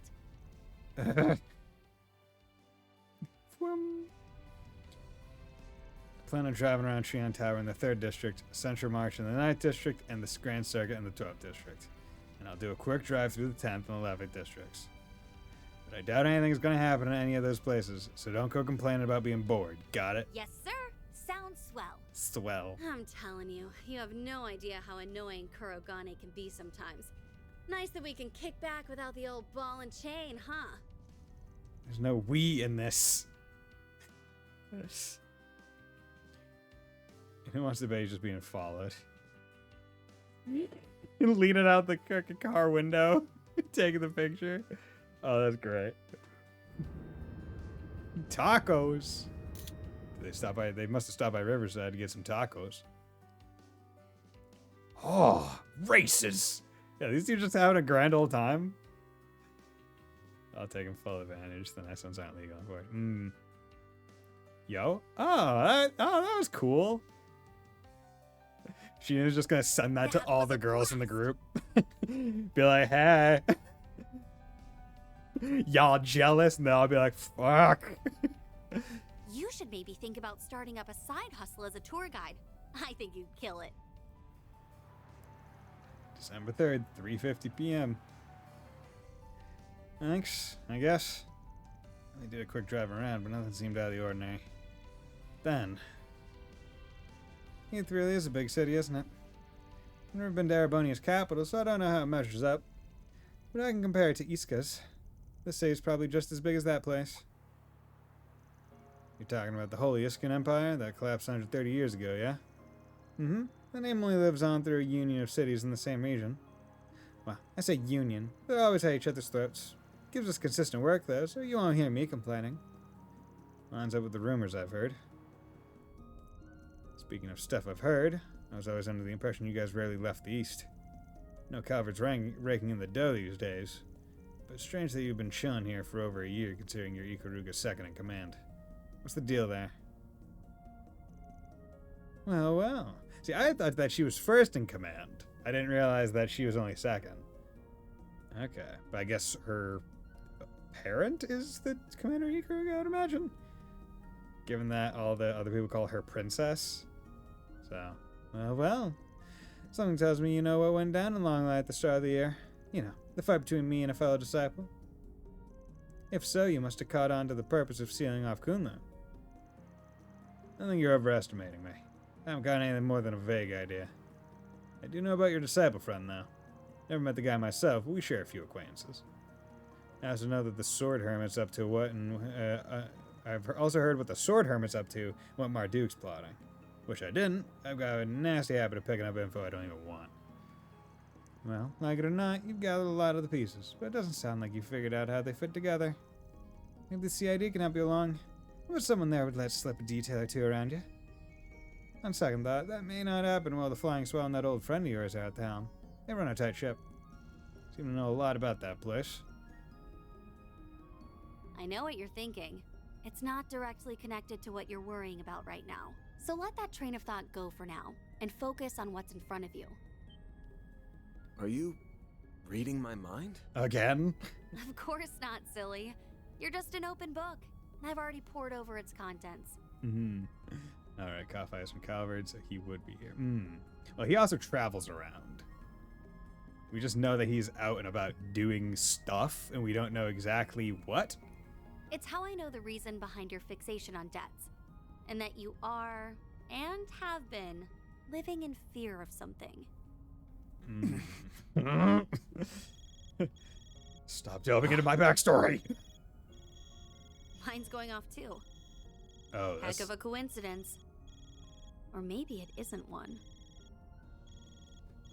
Plan on driving around Treon Tower in the 3rd District, Central March in the 9th District, and the Grand Circuit in the 12th District. And I'll do a quick drive through the 10th and 11th Districts. But I doubt anything's gonna happen in any of those places, so don't go complaining about being bored. Got it? Yes, sir. Sounds swell. Swell. I'm telling you, you have no idea how annoying Kurogane can be sometimes. Nice that we can kick back without the old ball and chain, huh? There's no we in this. Who wants to bet he's just being followed? Leaning out the car window, taking the picture. Oh, that's great. Tacos. They must have stopped by Riverside to get some tacos. Oh, races. Yeah, these two just having a grand old time. I'll take him full advantage. The next one's not legal. Yo. Oh, that was cool. She was just gonna send that to all the girls in the group. Be like, hey. Y'all jealous? And I'll be like, fuck. You should maybe think about starting up a side hustle as a tour guide. I think you'd kill it. December 3rd, 3:50 p.m. Thanks, I guess. I did a quick drive around, but nothing seemed out of the ordinary. Then, it really is a big city, isn't it? I've never been to Erebonia's capital, so I don't know how it measures up. But I can compare it to Iska's. This city's probably just as big as that place. You're talking about the Holy Iskan Empire that collapsed 130 years ago, yeah? Mm-hmm. The name only lives on through a union of cities in the same region. Well, I say union. They're always at each other's throats. Gives us consistent work, though, so you won't hear me complaining. Lines up with the rumors I've heard. Speaking of stuff I've heard, I was always under the impression you guys rarely left the East. No Calvert's raking in the dough these days. But it's strange that you've been chilling here for over a year, considering you're Ikaruga's second in command. What's the deal there? Well, well. See, I thought that she was first in command. I didn't realize that she was only second. Okay, but I guess her parent is the Commander Ikaruga, I would imagine. Given that all the other people call her princess. So, well. Something tells me you know what went down in Longlight at the start of the year. You know, the fight between me and a fellow disciple. If so, you must have caught on to the purpose of sealing off Kunlun. I think you're overestimating me. I haven't got anything more than a vague idea. I do know about your disciple friend, though. Never met the guy myself, but we share a few acquaintances. I also know that the Sword Hermit's up to what, and I've also heard what the Sword Hermit's up to, what Marduk's plotting. Wish I didn't. I've got a nasty habit of picking up info I don't even want. Well, like it or not, you've gathered a lot of the pieces, but it doesn't sound like you figured out how they fit together. Maybe the CID can help you along. I wish someone there would let slip a detail or two around you. On second thought, that may not happen while the Flying Swell and that old friend of yours are out of town. They run a tight ship. Seem to know a lot about that place. I know what you're thinking. It's not directly connected to what you're worrying about right now. So let that train of thought go for now, and focus on what's in front of you. Are you reading my mind? Again? Of course not, silly. You're just an open book. I've already poured over its contents. Alright, Coffee is from Calvert, so he would be here. Well, he also travels around. We just know that he's out and about doing stuff, and we don't know exactly what. It's how I know the reason behind your fixation on debts. And that you are, and have been, living in fear of something. Stop delving into my backstory! Mine's going off too. Oh, that's... Heck of a coincidence. Or maybe it isn't one.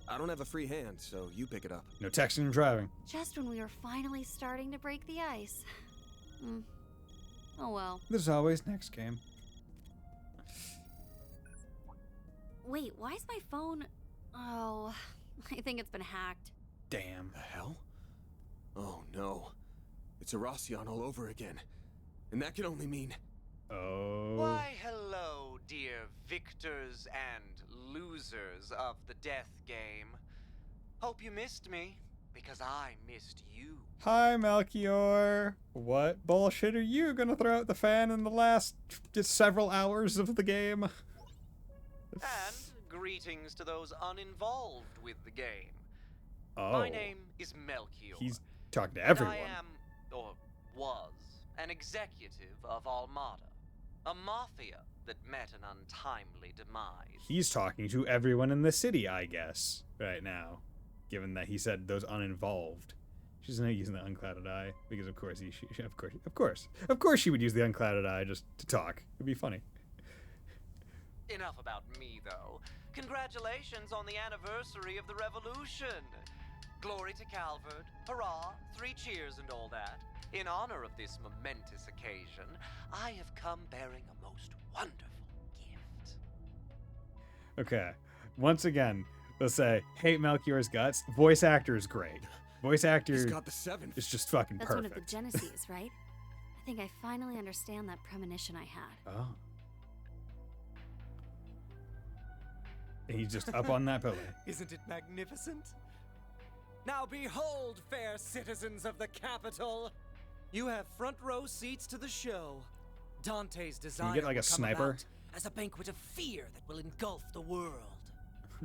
I don't have a free hand, so you pick it up. No texting and driving. Just when we were finally starting to break the ice. Oh well. There's always next game. Wait, why is my phone... Oh, I think it's been hacked. Damn. The hell? Oh no. It's Erasion all over again. And that can only mean... Oh. Why, hello, dear victors and losers of the death game. Hope you missed me. because I missed you. Hi, Melchior. What bullshit are you gonna throw out the fan in the last just several hours of the game? And greetings to those uninvolved with the game. Oh. My name is Melchior. He's talking to and everyone. I am, or was, an executive of Almada, a mafia that met an untimely demise. He's talking to everyone in the city, I guess, right now, given that he said those uninvolved. She's not using the unclouded eye because, of course, of course, she would use the unclouded eye just to talk. It'd be funny. Enough about me, though. Congratulations on the anniversary of the revolution. Glory to Calvert, hurrah, 3 cheers and all that. In honor of this momentous occasion, I have come bearing a most wonderful gift. Okay, once again, let's say, hate Melchior's guts. Voice actor is great. Voice actor He's got the 7th. is just fucking That's perfect. one of the Genesees, right? I think I finally understand that premonition I had. Oh. And he's just up on that pillar. Isn't it magnificent? Now behold, fair citizens of the capital, you have front row seats to the show. Dante's design Can you get like a sniper? as a banquet of fear that will engulf the world.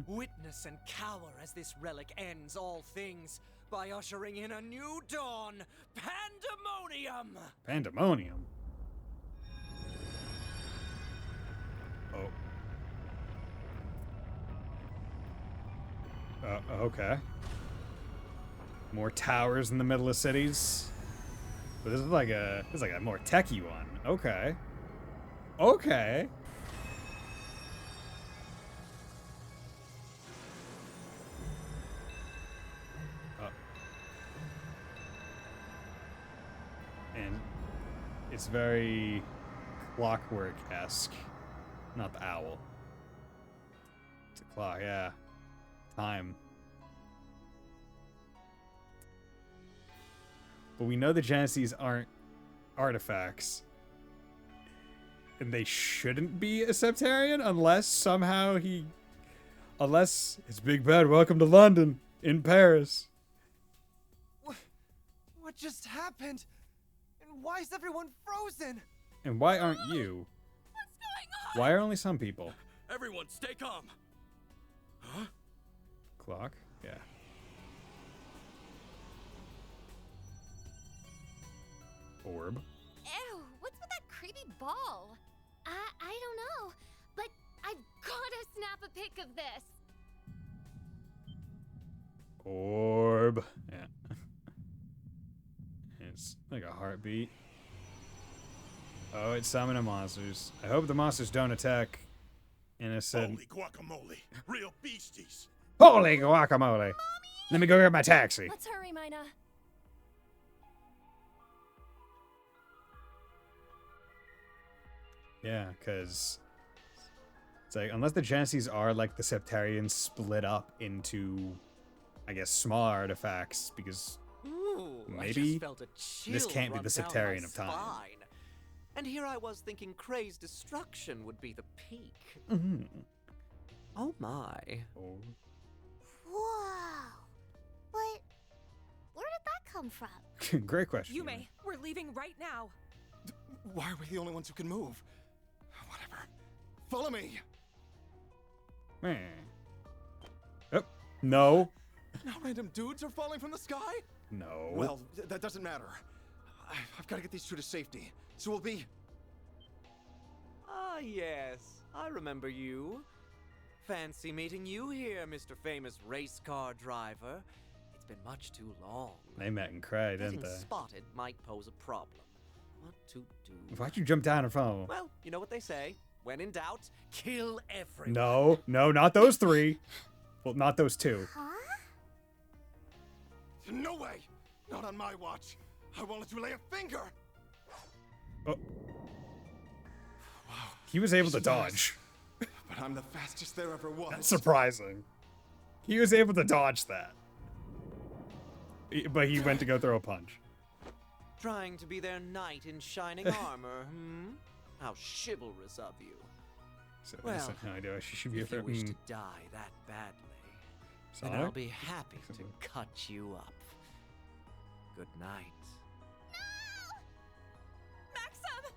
Witness and cower as this relic ends all things by ushering in a new dawn, pandemonium! Pandemonium. Oh. Okay. More towers in the middle of cities. But this is like a more techie one. Okay. Okay. And it's very clockwork-esque. Not the owl. It's a clock, yeah. Time. But we know the Genesees aren't artifacts. And they shouldn't be a Septarian unless somehow unless it's Big Bad Welcome to London in Paris. What just happened? And why is everyone frozen? And why aren't you? What's going on? Why are only some people? Everyone, stay calm. Huh? Clock? Yeah. Orb. Ew, what's with that creepy ball? I don't know, but I've gotta snap a pic of this. Orb. Yeah. It's like a heartbeat. Oh, it's summoning monsters. I hope the monsters don't attack innocent. Holy guacamole. Real beasties. Holy guacamole. Let me go get my taxi. Let's hurry, Mina. Yeah, because it's like, unless the Genesees are like the Septarians split up into, I guess, smaller artifacts, because Ooh, I maybe just felt a chill this can't be run the down my Septarian of time. spine. And here I was thinking Kray's destruction would be the peak. Mm-hmm. Oh my. Oh. Whoa. But where did that come from? Great question. Yume, we're leaving right now. Why are we the only ones who can move? Whatever. Follow me. Man. Oh, no. Now random dudes are falling from the sky? No. Well, that doesn't matter. I've got to get these two to safety. So we'll be... Ah, yes. I remember you. Fancy meeting you here, Mr. Famous Race Car Driver. It's been much too long. They met and cried, didn't Getting they? spotted might pose a problem. What to do? Why'd you jump down in front of them? Well, you know what they say. When in doubt, kill everyone. No, no, not those three. Well, not those two. Huh? No way! Not on my watch. I won't let you lay a finger! Oh. He was able to dodge. But I'm the fastest there ever was. That's surprising. He was able to dodge that. But he went to go throw a punch. Trying to be their knight in shining armor, hmm? How chivalrous of you. So, Well, no idea. She should be if you afraid. wish to die that badly. then Sonic? I'll be happy to cut you up. Good night. Maxim!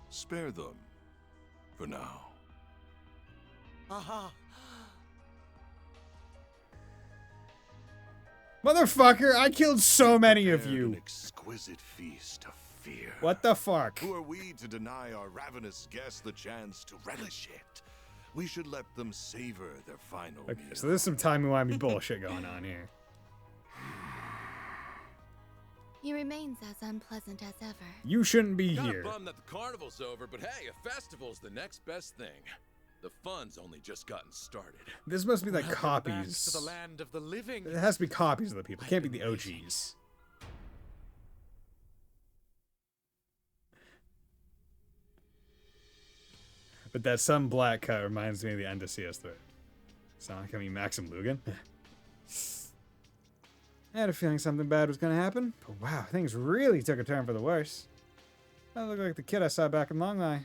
Spare them. For now. Aha! Motherfucker, I killed so many of Prepared you. An exquisite feast of fear. What the fuck? Who are we to deny our ravenous guests the chance to relish it? We should let them savor their final Okay, meal. so there's some timey-wimey bullshit going on here. He remains as unpleasant as ever. You shouldn't be Kinda here. bummed that the carnival's over, but hey, a festival's the next best thing. The fun's only just gotten started. This must be like Welcome back copies. to the land of the living. It has to be copies of the people. It can't be the OGs. But that some black cut reminds me of the end of CS3. Sound like I mean Maxim Lugan? I had a feeling something bad was going to happen, but wow, things really took a turn for the worse. That looked like the kid I saw back in Longley.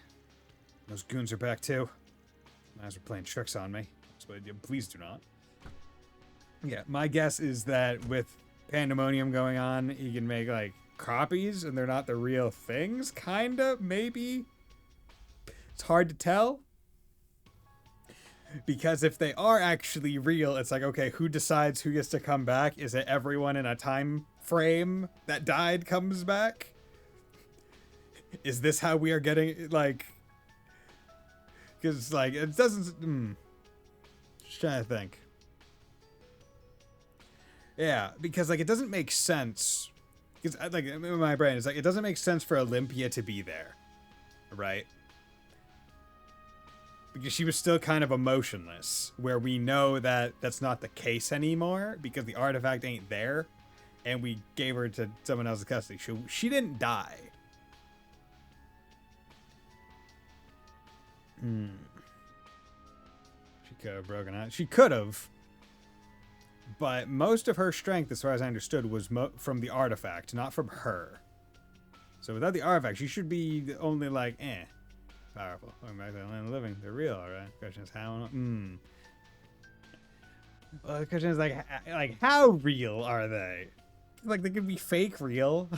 Those goons are back too. Guys were playing tricks on me. So please do not. Yeah, my guess is that with Pandemonium going on, he can make like copies and they're not the real things, kinda, maybe. It's hard to tell. Because if they are actually real, it's like, okay, who decides who gets to come back? Is it everyone in a time frame that died comes back? Is this how we are getting, like... Because, like, it doesn't... Just trying to think. Yeah, because, like, it doesn't make sense. Because, like, in my brain, it's like, it doesn't make sense for Olympia to be there. Right? Because she was still kind of emotionless, where we know that that's not the case anymore, because the artifact ain't there, and we gave her to someone else's custody. She didn't die. She could have broken out. She could have. But most of her strength, as far as I understood, was from the artifact, not from her. So without the artifact, she should be only like, powerful. Going back to the land of the living. They're real, alright? Question is how... Well, the question is like how real are they? Like, they could be fake real.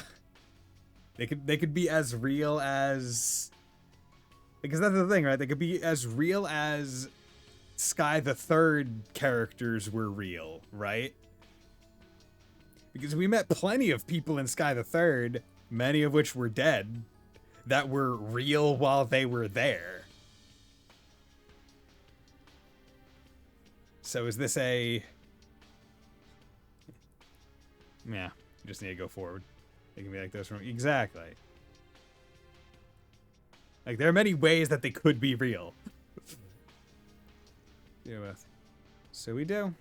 They could be as real as... Because that's the thing, right? They could be as real as Sky the Third characters were real, right? Because we met plenty of people in Sky the Third, many of which were dead, that were real while they were there. So is this a... Yeah, you just need to go forward. It can be like this from... Exactly. Like, there are many ways that they could be real. Deal with. So we do.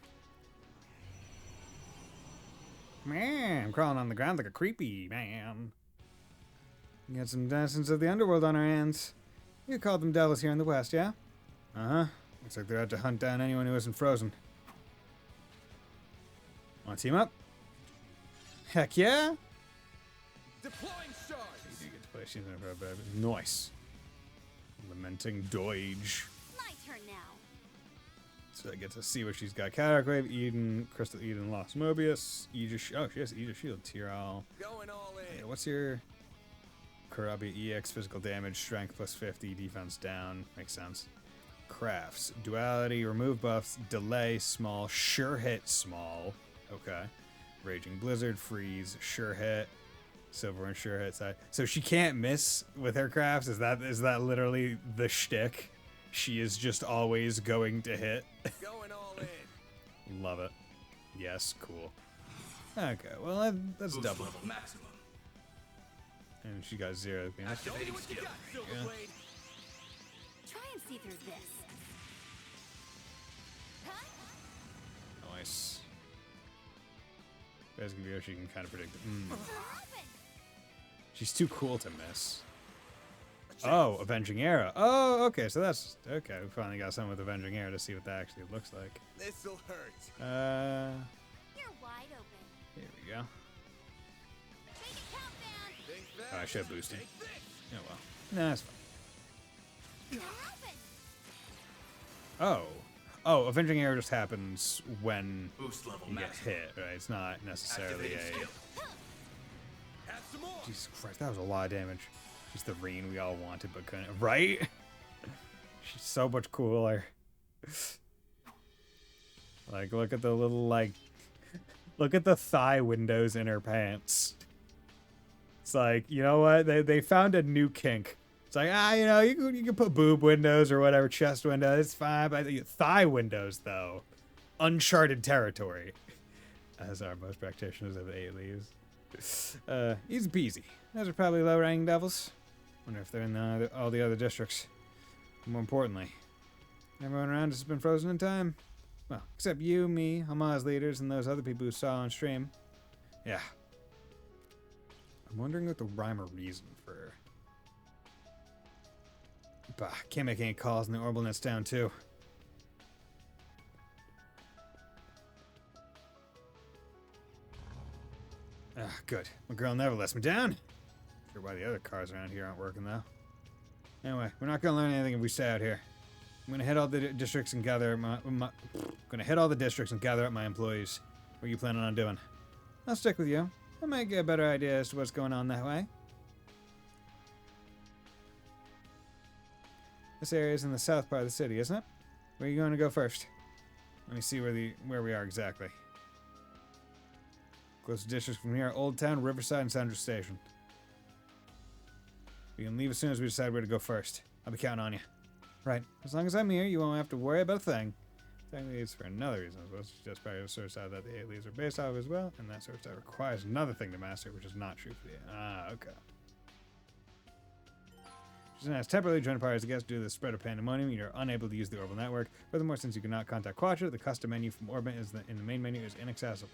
Man, I'm crawling on the ground like a creepy man. We got some denizens of the underworld on our hands. You called them devils here in the west, yeah? Uh-huh. Looks like they're out to hunt down anyone who isn't frozen. Want to team up? Heck yeah! Deploying charge. You do get to play. She's in for a bit. Nice. Lamenting Doge. My turn now. So I get to see what she's got. Cataract Wave, Eden, Crystal Eden, Lost Mobius, Aegis. Oh, she has Aegis Shield. Tyrell. Going all in. Yeah, what's your Karabi EX physical damage, strength plus 50, defense down? Makes sense. Crafts, duality, remove buffs, delay, small, sure hit, small. Okay. Raging Blizzard, freeze, sure hit, silver and sure hit side. So she can't miss with her crafts? Is that literally the shtick? She is just always going to hit. Going all in. Love it. Yes, cool. Okay, well that's double. Level maximum. And she got 0. Activating skill. Silverblade. Try and see through this. Nice. As she can kind of predict it. She's too cool to miss. Oh, Avenging Era. Oh, okay, so that's... Okay, we finally got someone with Avenging Era to see what that actually looks like. This'll hurt. You're wide open. Here we go. Make it count, man. Oh, I should have boosted. Oh, well. Nah, that's fine. Open. Oh. Oh, avenging arrow just happens when Boost level you get maximum. hit, right? It's not necessarily Activating skill. Have some more. Jesus Christ, that was a lot of damage. She's the Reen we all wanted but couldn't. Right? She's so much cooler. Like, look at the little, like... Look at the thigh windows in her pants. It's like, you know what? They found a new kink. It's like, you know, you can put boob windows or whatever, chest windows, it's fine. But thigh windows, though. Uncharted territory. As are most practitioners of the 8 leaves. Easy peasy. Those are probably low-ranking devils. Wonder if they're in all the other districts. More importantly, everyone around us has been frozen in time. Well, except you, me, Hamas leaders, and those other people who saw on stream. Yeah. I'm wondering what the rhyme or reason for... Bah, can't make any calls and the orbital net's down too. Good. My girl never lets me down. Sure why the other cars around here aren't working though. Anyway, we're not gonna learn anything if we stay out here. I'm gonna hit all the districts and gather up my employees. What are you planning on doing? I'll stick with you. I might get a better idea as to what's going on that way. This area is in the south part of the city, isn't it? Where are you going to go first? Let me see where we are exactly. Closest districts from here are Old Town, Riverside, and Central Station. We can leave as soon as we decide where to go first. I'll be counting on you. Right. As long as I'm here, you won't have to worry about a thing. Technically, it's for another reason. It's just part of the source side that the 8 leaves are based off as well, and that source side requires another thing to master, which is not true for the 8. Ah, okay. She's has temporarily joined parties to guess due to the spread of pandemonium. You're unable to use the orbital network. Furthermore, since you cannot contact Quattro, the custom menu from Orbit in the main menu is inaccessible.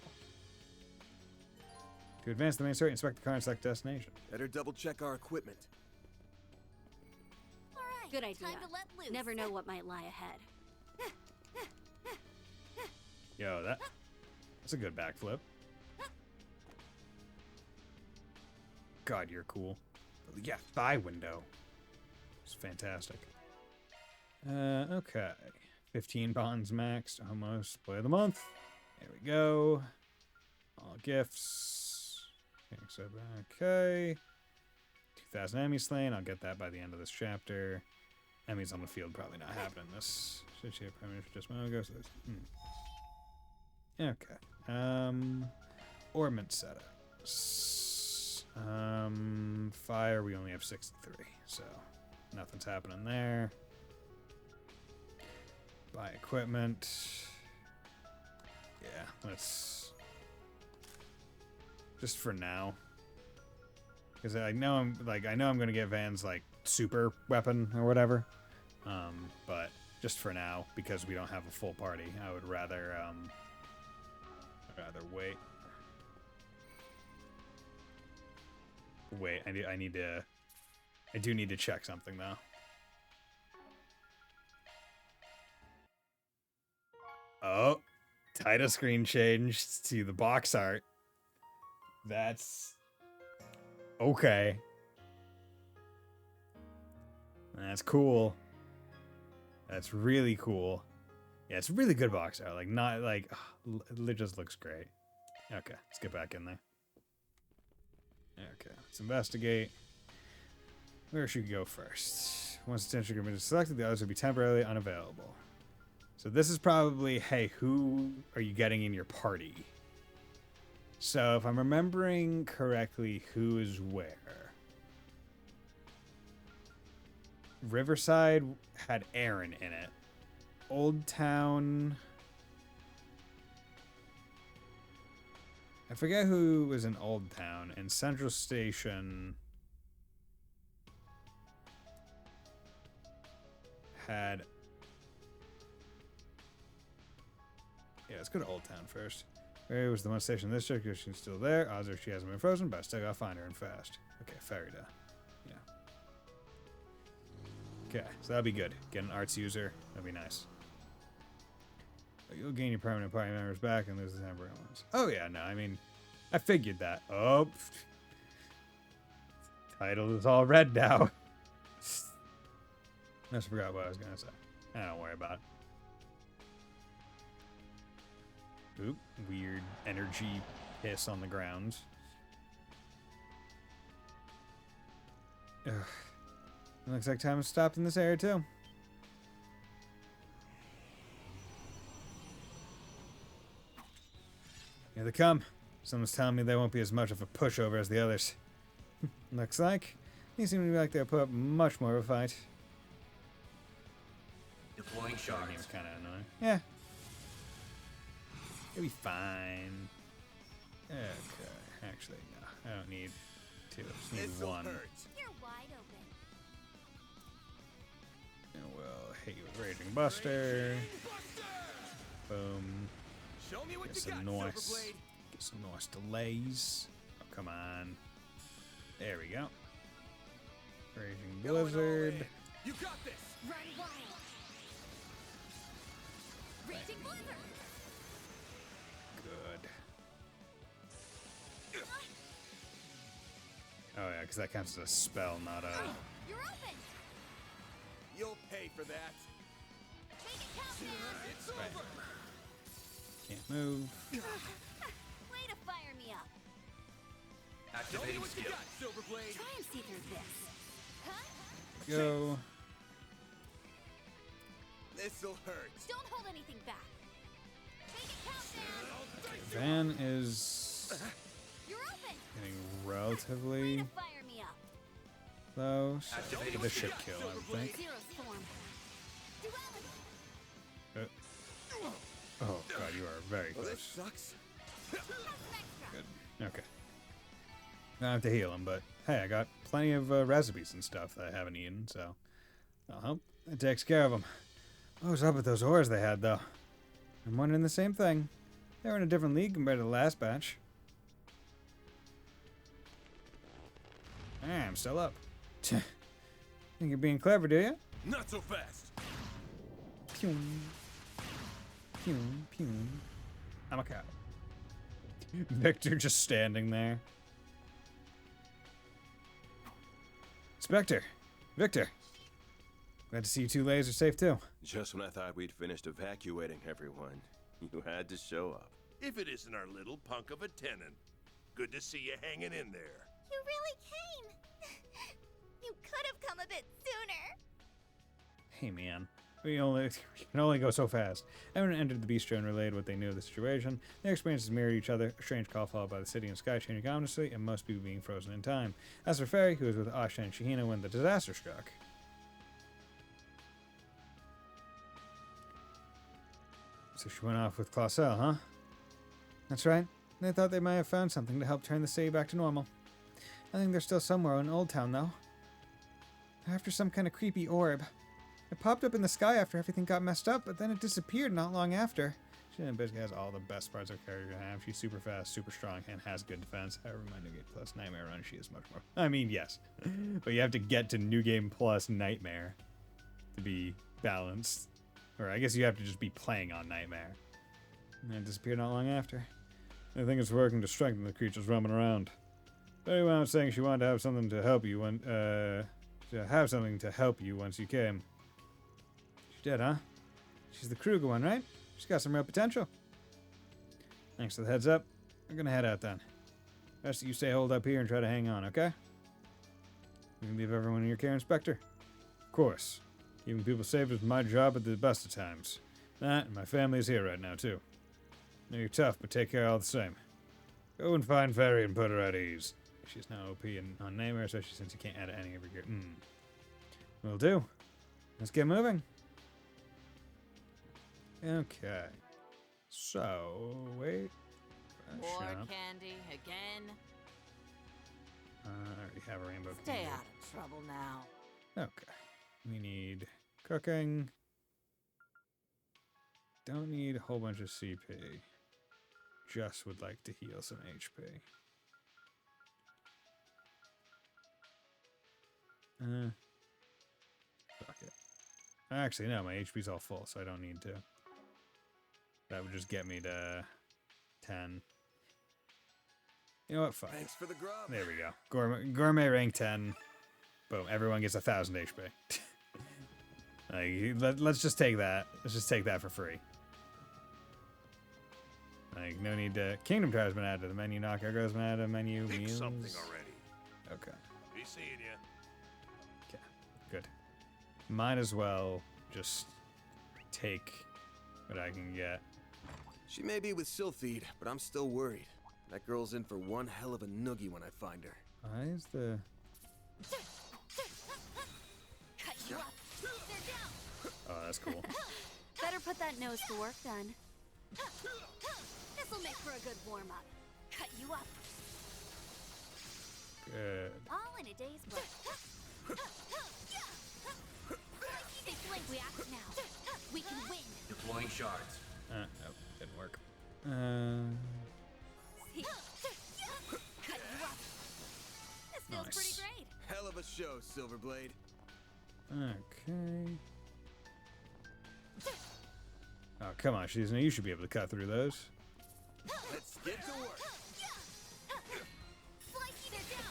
To advance the main story, inspect the car and select destination. Better double check our equipment. All right, good idea. Time to let loose. Never know what might lie ahead. Yo, that's a good backflip. God, you're cool. Yeah, thigh window. It's fantastic. Okay. 15 bonds maxed. Almost. Play of the month. There we go. All gifts. Okay. 2,000 enemies slain. I'll get that by the end of this chapter. Enemies on the field probably not happening. This should be a primary for just a moment ago. So okay. Ornament setups. Fire, we only have 63, so nothing's happening there. Buy equipment. Yeah, let's just for now, because I know I'm gonna get Van's like super weapon or whatever. But just for now, because we don't have a full party, I would rather wait. Wait, I do need to check something though. Oh, title screen changed to the box art. That's okay. That's cool. That's really cool. Yeah, it's really good box art. Like, not like, it just looks great. Okay, let's get back in there. Okay, let's investigate. Where should we go first? Once the attention group is selected, the others will be temporarily unavailable. So this is probably, hey, who are you getting in your party? So if I'm remembering correctly, who is where? Riverside had Aaron in it. Old Town... I forget who was in Old Town, and Central Station had... Yeah, let's go to Old Town first. Where was the one station in this district? She's still there. Odds are she hasn't been frozen, but I still gotta find her and fast. Okay, Farida. Yeah. Okay, so that'll be good. Get an arts user. That'd be nice. You'll gain your permanent party members back and lose the temporary ones. Oh yeah, no, I mean, I figured that. Oh, title is all red now. I just forgot what I was gonna say. Don't worry about it. Oop, weird energy piss on the ground. Ugh. Looks like time has stopped in this area too. Here they come. Someone's telling me they won't be as much of a pushover as the others. Looks like they seem to be like they'll put up much more of a fight. Deploying shards. Game's kind of annoying. Yeah. It'll be fine. Okay. Actually, no. I don't need two. I just need one. You're wide open. And we'll hit you with Raging Buster. Boom. Show me what Get you some got, nice. Silverblade. Get some nice delays. Oh, come on. There we go. Raging Blizzard. You got this. Run wild. Raging blizzard. Good. Oh yeah, because that counts as a spell, not a... You're open. You'll pay for that. Make it count now. It's over. Can't move. Way to fire me up. Show me Activating what you skill. got, Silverblade. Try and see through this. Huh? Go. This'll hurt. Don't hold anything back. Make it count now. Van is You're open. getting Way relatively to fire me up. close. Activating This should kill, I would think. Zero form. Duality. Oh god, you are very Well, close. this sucks. Good. Okay. I have to heal him, but hey, I got plenty of recipes and stuff that I haven't eaten, so I'll help. It takes care of them. What was up with those ores they had, though? I'm wondering the same thing. They were in a different league compared to the last batch. I'm still up. Think you're being clever, do you? Not so fast. Pew. Pew, pew. I'm a cow. Victor just standing there. Spectre. Victor. Glad to see you two ladies are safe too. Just when I thought we'd finished evacuating everyone, you had to show up. If it isn't our little punk of a tenant. Good to see you hanging in there. You really came. You could have come a bit sooner. Hey man, we can only go so fast. Everyone entered the bistro and relayed what they knew of the situation. Their experiences mirrored each other, a strange call followed by the city and sky changing ominously, and most people being frozen in time. As for Fairy, who was with Asha and Shahina when the disaster struck. So she went off with Clausel, huh? That's right. They thought they might have found something to help turn the city back to normal. I think they're still somewhere in Old Town, though. They're after some kind of creepy orb. It popped up in the sky after everything got messed up, but then it disappeared not long after. She basically has all the best parts of her character to have. She's super fast, super strong, and has good defense. However, my New Game Plus Nightmare run, she is much more. I mean, yes. But you have to get to New Game Plus Nightmare to be balanced. Or I guess you have to just be playing on Nightmare. And it disappeared not long after. I think it's working to strengthen the creatures roaming around. Very well, was saying she wanted to have something to help you when, once you came. She did, huh? She's the Kruger one, right? She's got some real potential. Thanks for the heads up. We're gonna head out then. Best that you stay holed up here and try to hang on, okay? You can leave everyone in your care, Inspector. Of course. Keeping people safe is my job at the best of times. That, and my family is here right now, too. I know you're tough, but take care all the same. Go and find Fairy and put her at ease. She's now OP and on Nightmare, especially since you can't add any of her gear. Will do. Let's get moving. Okay. So, wait. More candy again. I already have a rainbow. Stay out of trouble now. Okay. We need cooking. Don't need a whole bunch of CP. Just would like to heal some HP. Fuck it. Actually, no, my HP's all full, so I don't need to. That would just get me to 10. You know what? Fuck. Thanks for the grub. There we go. Gourmet rank 10. Boom. Everyone gets 1,000 HP. Let's just take that. Let's just take that for free. Like, no need to... Kingdom Tower's been added to the menu. Knockout Girl's been added to the menu. Pick Meals. something already. Okay. Be seeing you. Okay. Good. Might as well just take what I can get. She may be with Sylphide, but I'm still worried. That girl's in for one hell of a noogie when I find her. Why is the... Cut you up. They're down. Oh, that's cool. Better put that nose to work then. This'll make for a good warm-up. Cut you up. Good. All in a day's work. They blink. We act now. We can win. Deploying shards. Nope, didn't work. Cut you up. This feels Nice. pretty great. Hell of a show, Silverblade. Okay. Oh, come on, Shizuna. You should be able to cut through those. Let's get to work.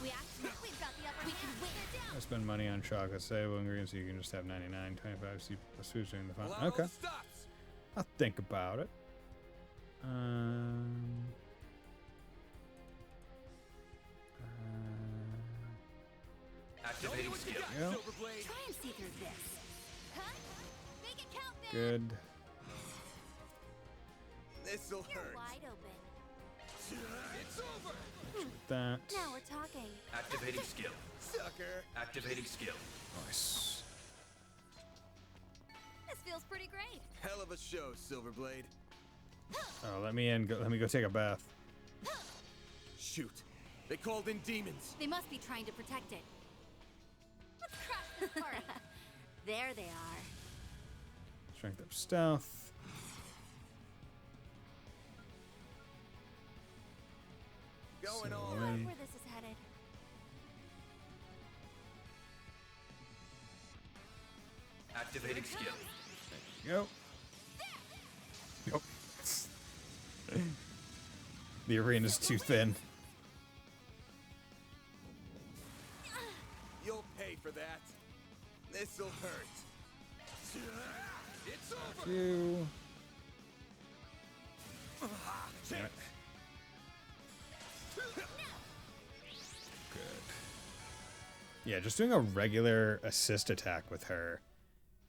We act now. We've got the upper. We can win. I spend money on chocolate sable ingredients so you can just have 99, 25 C plus food during the fun. Allow Okay. stops. I'll think about it. Activating skill. Go. Try and see through this. Huh? Make it count, man. Good. This'll You're hurt. wide open. It's over. That. Now we're talking. Activating skill. Sucker. Activating skill. Nice. This feels pretty great. Hell of a show, Silverblade. Oh, let me in. Let me go take a bath. Shoot. They called in demons. They must be trying to protect it. Let's crash this party. There they are. Strength up stealth. Going So, all I in. like where this is headed. Activating skill. Go. Yep. The arena's too thin. You'll pay for that. This'll hurt. It's over. You. Damn it. Good. Yeah, just doing a regular assist attack with her,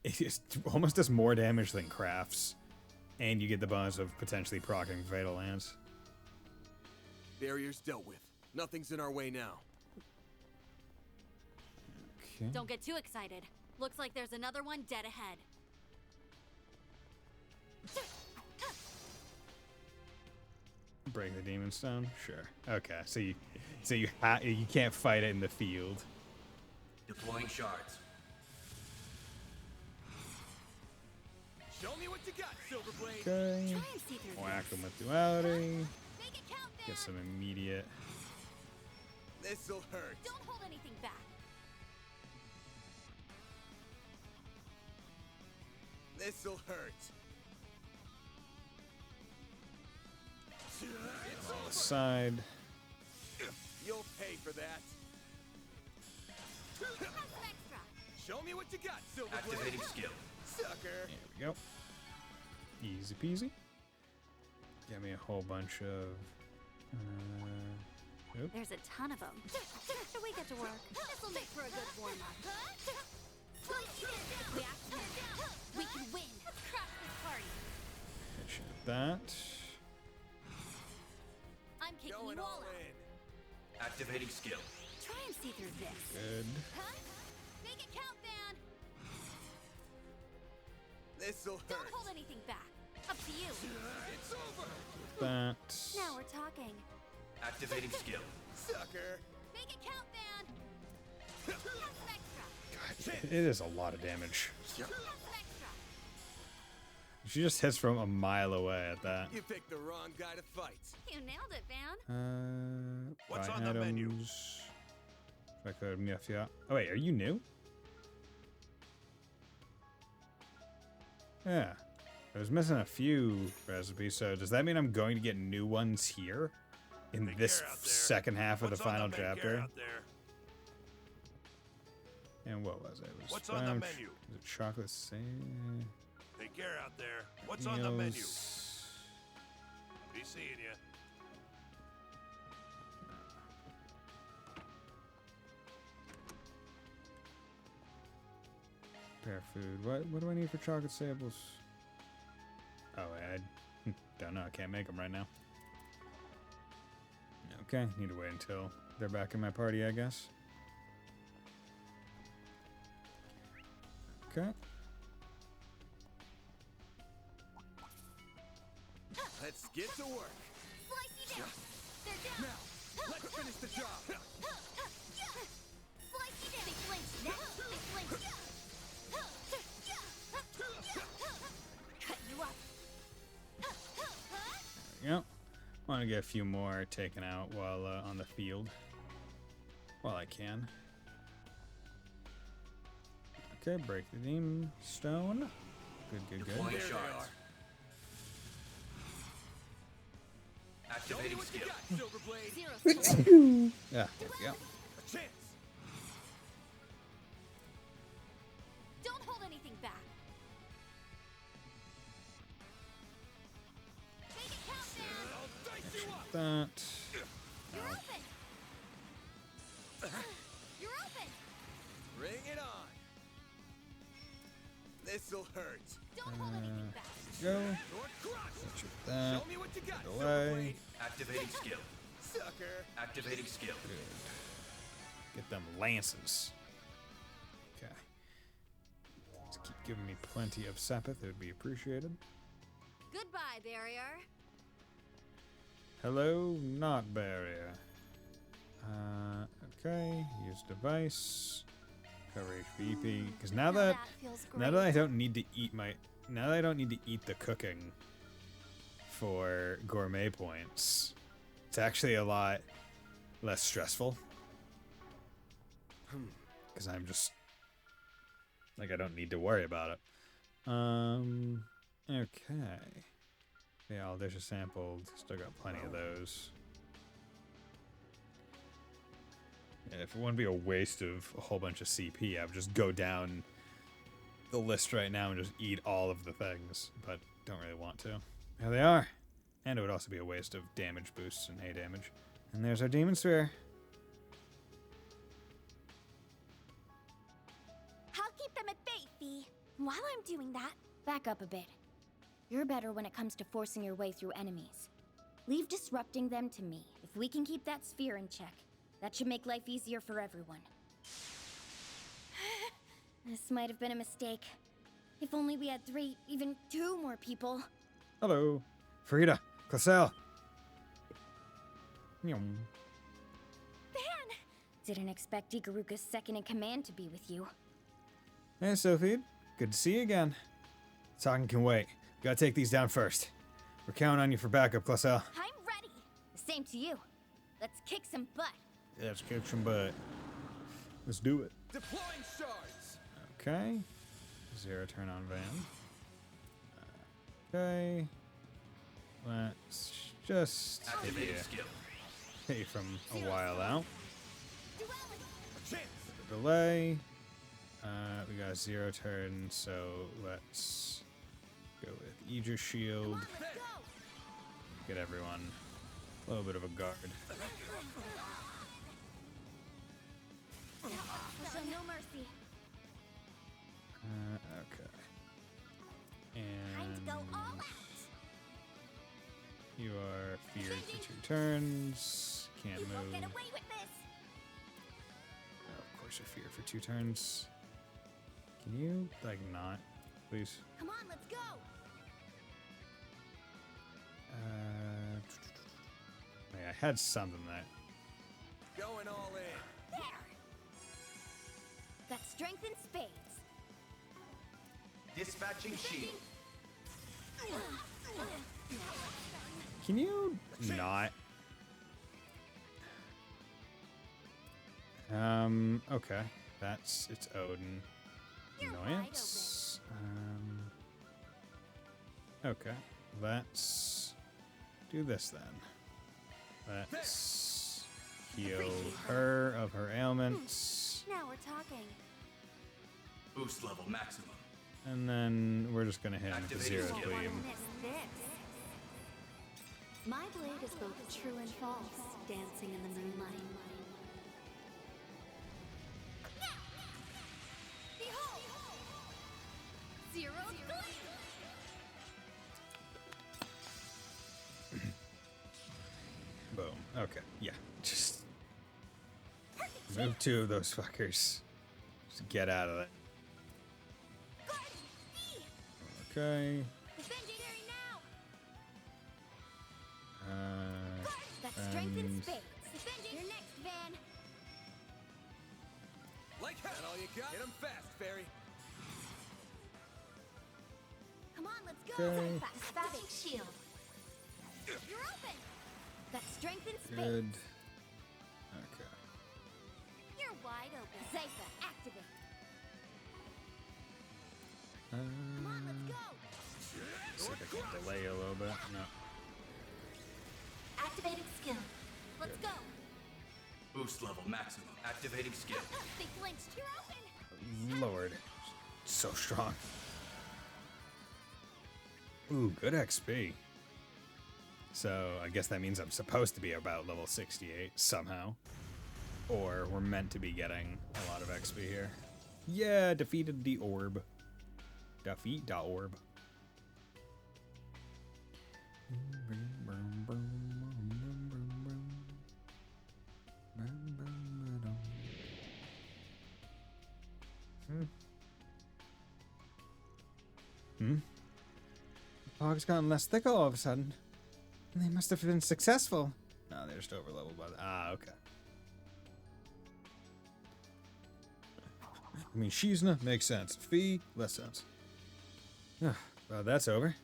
it just almost does more damage than crafts, and you get the bonus of potentially proccing Fatal Lance. Barrier's dealt with. Nothing's in our way now. Okay. Don't get too excited. Looks like there's another one dead ahead. Break the demon stone? Sure. Okay, so you can't fight it in the field. Deploying shards. Show me what you got, Silverblade. Okay. Try and see through Whack this. them with duality. Make it count, man. Get some immediate. This'll hurt. Don't hold anything back. This'll hurt. It's On the over. side. You'll pay for that. Have some extra. Show me what you got, Silverblade. Activating skill. Sucker. There we go. Easy peasy. Get me a whole bunch of. Oop. There's a ton of them. Should we get to work? This'll make for a good warm-up. We act now. We can win. Let's crash this party. Headshot that. I'm kicking Going you all all out. in. Activating skill. Try and see through this. Good. Huh? Make it count, man. This'll Don't hurt. hold anything back. Up to you. It's over. That. Now we're talking. Activating skill. Sucker. Make it count, man. Have some extra. God, it is a lot of damage. Yep. Have some extra. She just hits from a mile away at that. You picked the wrong guy to fight. You nailed it, man. What's Buy on the menu? items. If I could, yeah. Oh wait, are you new? Yeah. I was missing a few recipes, so does that mean I'm going to get new ones here? In Big this bear out there. second half of the What's on final big bear chapter? out there? And what was it? It was What's on the sponge- menu? Was it chocolate sand? Take care out there. What's on the menu? Be seeing you. Bear food. What do I need for chocolate samples? Oh, I don't know. I can't make them right now. Okay, need to wait until they're back in my party, I guess. Okay. Let's get to work. Slicey down. They're down. Now, let's finish the job. Slicey down. They flinched. Now they flinched. Cut you up. There we go. Want to get a few more taken out while on the field. While I can. Okay, break the demon stone. Good. Deploying shards. Activating skill. Yeah, there we go. A chance. Don't hold anything back. Make it count there. I'll dice you up. That. You're open. You're open. Bring it on. This'll hurt. Don't hold anything back. Go. Sword crush. Shoot that. Show me what you got. Get away. Activating skill. Sucker. Activating skill. Good. Get them lances. Okay. Just keep giving me plenty of sapith. It would be appreciated. Goodbye, barrier. Hello, not barrier. Okay. Use device. Cover HVP. Because now that I don't need to eat the cooking for gourmet points, it's actually a lot less stressful. Because I'm just like, I don't need to worry about it. Okay. Yeah, all dishes sampled. Still got plenty of those. Yeah, if it wouldn't be a waste of a whole bunch of CP, I would just go down the list right now and just eat all of the things, but don't really want to. There they are. And it would also be a waste of damage boosts and hay damage. And there's our demon sphere. I'll keep them at bay, Fee. While I'm doing that, back up a bit. You're better when it comes to forcing your way through enemies. Leave disrupting them to me. If we can keep that sphere in check, that should make life easier for everyone. This might have been a mistake. If only we had 3, even 2 more people. Hello. Frida. Classel. Van! Didn't expect Ikaruka's second in command to be with you. Hey, Sophie. Good to see you again. Talking can wait. Gotta take these down first. We're counting on you for backup, Classel. I'm ready. The same to you. Let's kick some butt. Yeah, let's kick some butt. Let's do it. Deploying shards. Okay. 0 turn on Van. Okay. Let's just pay from a while out. Delay. We got 0 turn, so let's go with Aegis Shield. Get everyone a little bit of a guard. Show no mercy. Okay. And Go all out. you are feared for 2 turns. Can't You won't move. get away with this. Oh, of course you're feared for 2 turns. Can you, like, not, please? Come on, let's go. I had something that. Going all in. There. Got strength in spades. Dispatching shield. Can you not? Okay. It's Odin. Annoyance. Okay. Let's do this then. Let's heal her of her ailments. Now we're talking. Boost level maximum. And then we're just gonna hit him with the 0 Activating beam. Miss this. My blade is both true and false, dancing in the moonlight. Behold! Zero Boom. Okay. Yeah. Just move 2 of those fuckers. Just get out of it. Okay. Legendary now. That's strength in spades. You're next, Van. Like that all you got? Hit him fast, Fairy. Come on, let's go. Okay. Dispatching shield. You're open. That's strength in spades. Good. Okay. You're wide open. Zephyr, activate. Come on, let's go. See if I can delay a little bit. No. Activating skill. Let's go. Boost level maximum. Activating skill. They flinched. You're open. Lord. So strong. Ooh, good XP. So I guess that means I'm supposed to be about level 68 somehow. Or we're meant to be getting a lot of XP here. Yeah, defeated the orb. Defeat the orb. The fog's gotten less thick all of a sudden. They must have been successful. No, they're just over leveled by the. Ah, okay. I mean, Shizna makes sense. Fee, less sense. Well, that's over.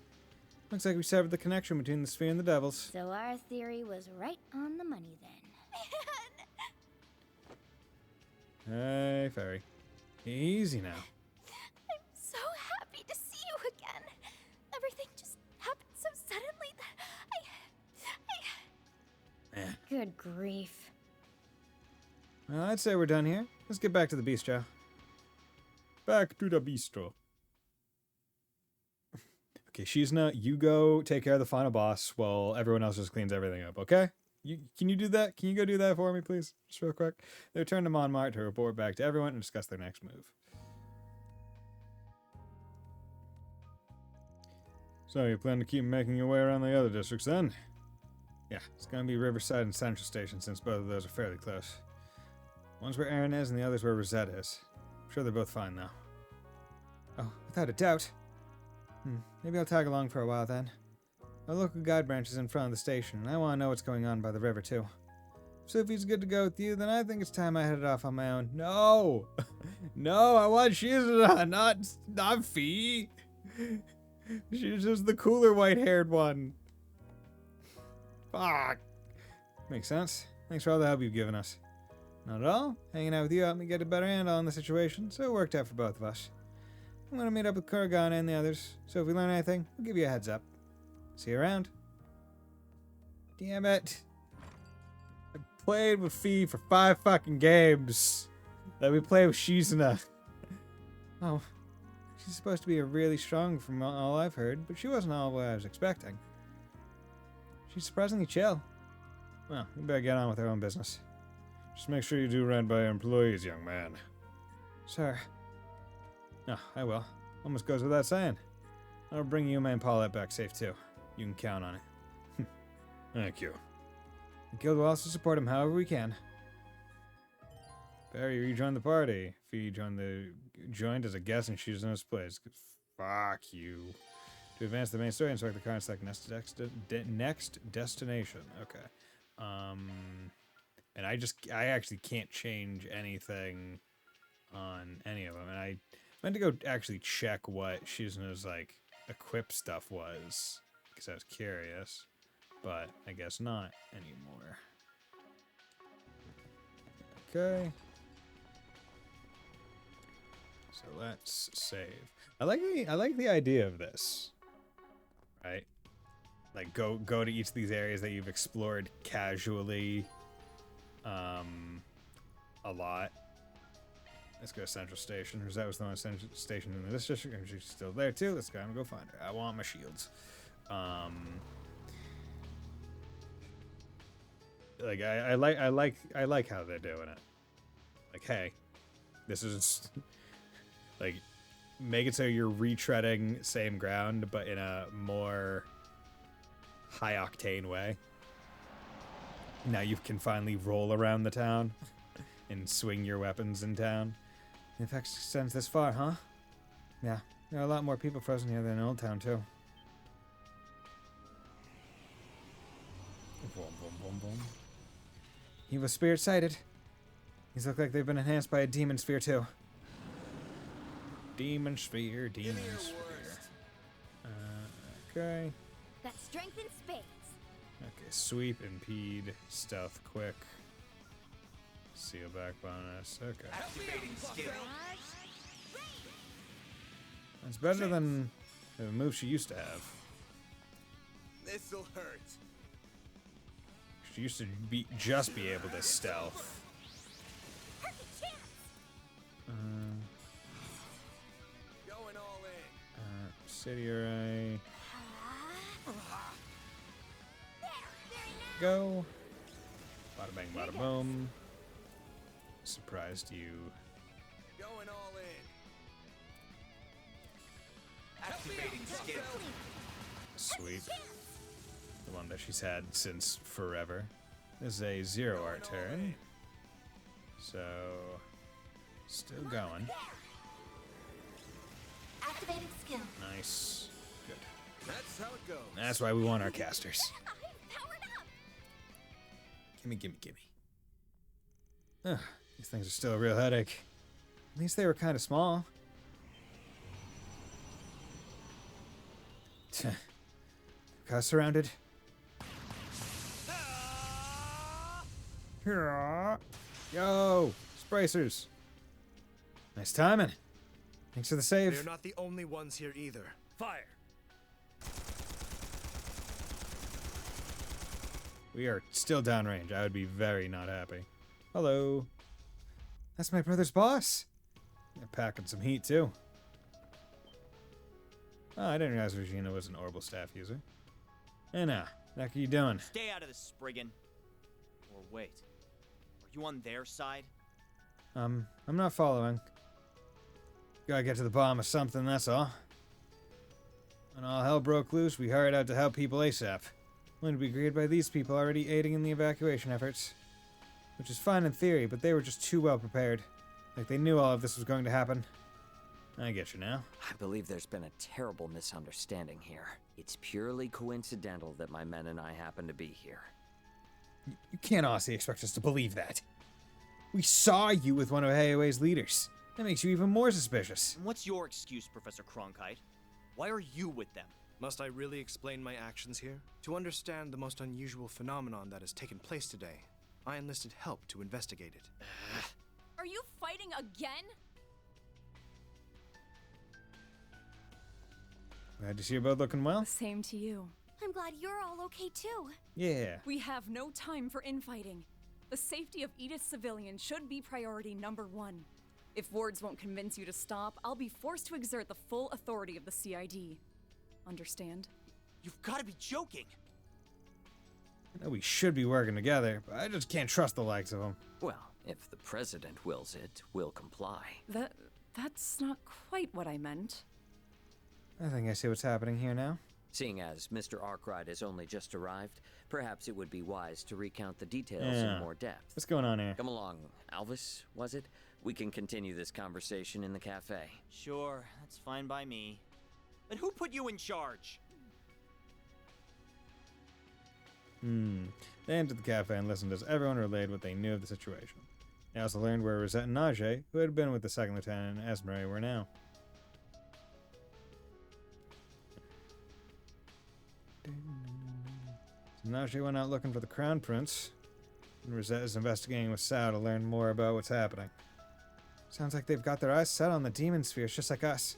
Looks like we severed the connection between the sphere and the devils. So our theory was right on the money then. Hey, Fairy. Easy now. I'm so happy to see you again. Everything just happened so suddenly that I... Good grief. Well, I'd say we're done here. Let's get back to the bistro. Back to the bistro. Okay, Shizna, you go take care of the final boss while everyone else just cleans everything up, okay? Can you do that? Can you go do that for me, please? Just real quick. They return to Montmartre to report back to everyone and discuss their next move. So, you plan to keep making your way around the other districts then? Yeah, it's gonna be Riverside and Central Station since both of those are fairly close. One's where Aaron is and the other's where Rosette is. I'm sure they're both fine though. Oh, without a doubt. Maybe I'll tag along for a while then. Our local guide branch is in front of the station, and I want to know what's going on by the river too. If Sophie's good to go with you, then I think it's time I headed off on my own. No! No, I want Shizuna, not Fee! She's just the cooler white-haired one. Fuck! Makes sense. Thanks for all the help you've given us. Not at all. Hanging out with you helped me get a better handle on the situation, so it worked out for both of us. I'm gonna meet up with Kurgan and the others, so if we learn anything, we'll give you a heads up. See you around. Damn it. I played with Fee for 5 fucking games. Let me play with Shizuna. Oh, she's supposed to be really strong from all I've heard, but she wasn't all what I was expecting. She's surprisingly chill. Well, you better get on with her own business. Just make sure you do right by your employees, young man. Sir. Oh, I will. Almost goes without saying. I'll bring you and Paulette back safe too. You can count on it. Thank you. The guild will also support him however we can. Barry rejoined the party. Fee joined as a guest and she's in his place. Fuck you. To advance the main story and select the current select next destination. Okay. And I actually can't change anything on any of them. And I meant to go actually check what Shizuna's like equip stuff was because I was curious, but I guess not anymore. Okay. So let's save. I like the idea of this. Right? Like go to each of these areas that you've explored casually a lot. Let's go to Central Station. Because that was the one Central Station in this district. And she's still there too. Let's go and go find her. I want my shields. like I like how they're doing it. Like, hey, this is like make it so you're retreading same ground, but in a more high octane way. Now you can finally roll around the town and swing your weapons in town. The effect extends this far, huh? Yeah, there are a lot more people frozen here than in Old Town, too. Boom, boom, boom, boom. Evil spirit sighted. These look like they've been enhanced by a demon sphere, too. Demon sphere, demon sphere. Okay. That strength in spades. Okay, sweep, impede, stealth, quick. Seal back bonus. Okay. Activating skill. That's better than the move she used to have. This'll hurt. She used to just be able to stealth. Going all in. Subsidiary. Go. Bada bang, bada boom. Surprised you. Going all in. Activating skill. Sweet. The one that she's had since forever. This is a 0 art turn. So, still going. Activating skill. Nice. Good. That's how it goes. That's why we want our casters. Gimme, gimme, gimme. Ugh, these things are still a real headache. At least they were kind of small. Got surrounded. Yo, Spracers. Nice timing. Thanks for the save. They're not the only ones here either. Fire. We are still downrange. I would be very not happy. Hello. That's my brother's boss. They're packing some heat, too. Oh, I didn't realize Regina was an orbital staff user. Hey now, what are you doing? Stay out of this, Spriggan. Or wait. Are you on their side? I'm not following. Gotta get to the bottom of something, that's all. When all hell broke loose, we hurried out to help people ASAP. Only to be greeted by these people already aiding in the evacuation efforts. Which is fine in theory, but they were just too well prepared. Like they knew all of this was going to happen. I get you now. I believe there's been a terrible misunderstanding here. It's purely coincidental that my men and I happen to be here. You can't honestly expect us to believe that. We saw you with one of AOA's leaders. That makes you even more suspicious. And what's your excuse, Professor Cronkite? Why are you with them? Must I really explain my actions here? To understand the most unusual phenomenon that has taken place today, I enlisted help to investigate it. Are you fighting again? Glad to see you both looking well. Same to you. I'm glad you're all okay too. Yeah. We have no time for infighting. The safety of Edith's civilians should be priority #1. If words won't convince you to stop, I'll be forced to exert the full authority of the CID. Understand? You've got to be joking. I know we should be working together, but I just can't trust the likes of them. Well, if the president wills it, we'll comply. That's not quite what I meant. I think I see what's happening here now. Seeing as Mr. Arkwright has only just arrived, perhaps it would be wise to recount the details in more depth. What's going on here? Come along, Alvis, was it? We can continue this conversation in the cafe. Sure, that's fine by me. But who put you in charge? They entered the cafe and listened as everyone relayed what they knew of the situation. They also learned where Rosette and Najee, who had been with the second lieutenant and Esmeralda, were now. So Najee went out looking for the Crown Prince, and Rosette is investigating with Sal to learn more about what's happening. Sounds like they've got their eyes set on the demon spheres just like us.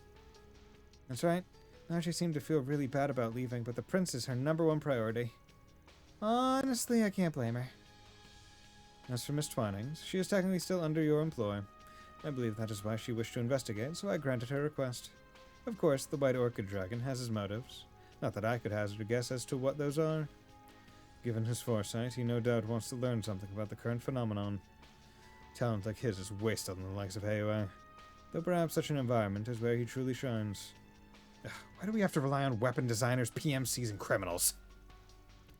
That's right. Najee seemed to feel really bad about leaving, but the prince is her #1 priority. Honestly, I can't blame her. As for Miss Twinings, she is technically still under your employ. I believe that is why she wished to investigate, so I granted her request. Of course, the White Orchid Dragon has his motives. Not that I could hazard a guess as to what those are. Given his foresight, he no doubt wants to learn something about the current phenomenon. Talent like his is wasted on the likes of AOA, though perhaps such an environment is where he truly shines. Ugh, why do we have to rely on weapon designers, PMCs, and criminals?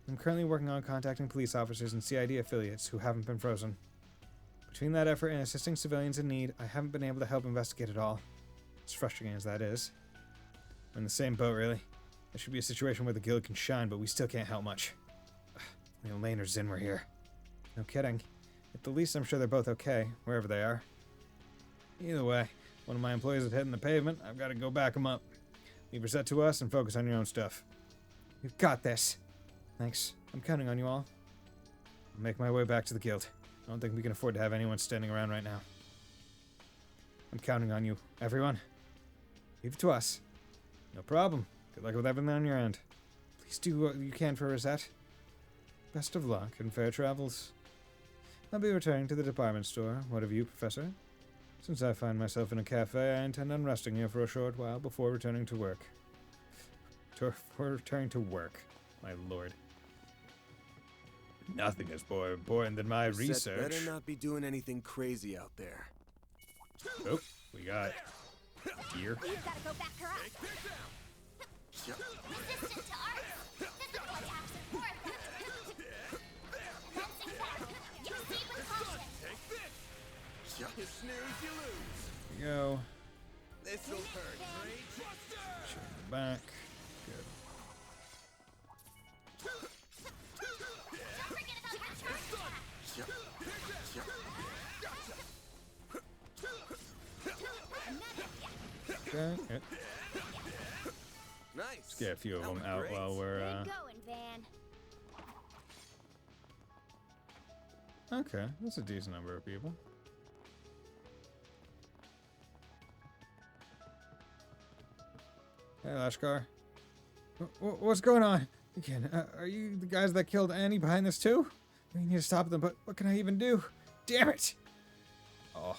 I'm currently working on contacting police officers and CID affiliates who haven't been frozen. Between that effort and assisting civilians in need, I haven't been able to help investigate it all. As frustrating as that is. We're in the same boat, really. There should be a situation where the guild can shine, but we still can't help much. Ugh, Elaine or Zin were here. No kidding. At the least, I'm sure they're both okay, wherever they are. Either way, one of my employees is hitting the pavement. I've got to go back him up. Leave her set to us and focus on your own stuff. You've got this. Thanks. I'm counting on you all. I'll make my way back to the guild. I don't think we can afford to have anyone standing around right now. I'm counting on you, everyone. Leave it to us. No problem. Good luck with everything on your end. Please do what you can for Rosette. Best of luck and fair travels. I'll be returning to the department store. What of you, Professor? Since I find myself in a cafe, I intend on resting here for a short while before returning to work. Before returning to work, my lord. Nothing is more important than my research. Better not be doing anything crazy out there. Oh, we got gear. You've got to go back her up. Resistant to art. Physical attacks are more effective. Fencing back. Proceed with caution. You snooze, you lose. Here we go. This'll hurt. Check the back. Good. Don't forget about your charge attack. Okay. Nice. Let's get a few of them out while we're Good going, Van. Okay, that's a decent number of people. Hey, Lashkar. What's going on? Again, are you the guys that killed Annie behind this too? We need to stop them, but what can I even do? Damn it! Oh.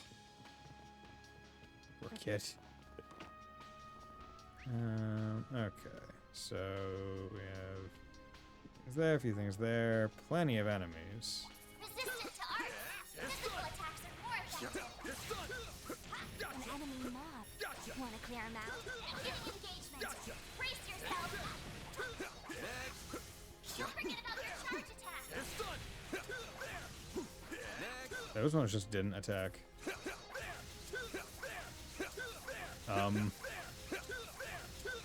Poor kid. Okay. So, we have... Is there a few things there? Plenty of enemies. Resistant to art. Physical attacks are more effective. An enemy mob. Want to clear him out? Beginning engagement. Brace yourself. Don't forget about your charge attack. Those ones just didn't attack.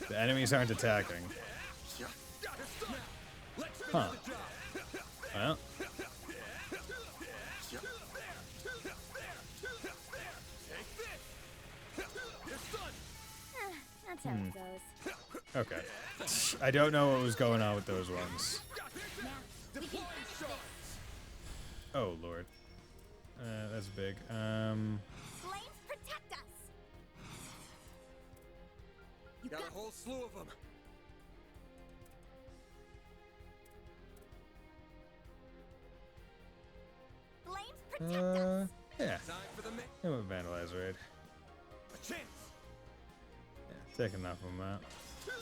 The enemies aren't attacking. Huh. Well. That's how it goes. Okay. I don't know what was going on with those ones. Oh, Lord. That's big. Flames protect us. You got a whole slew of them. Flames protect us. Yeah. Time for the It would vandalize raid. a chance. Yeah, take enough of them out. You're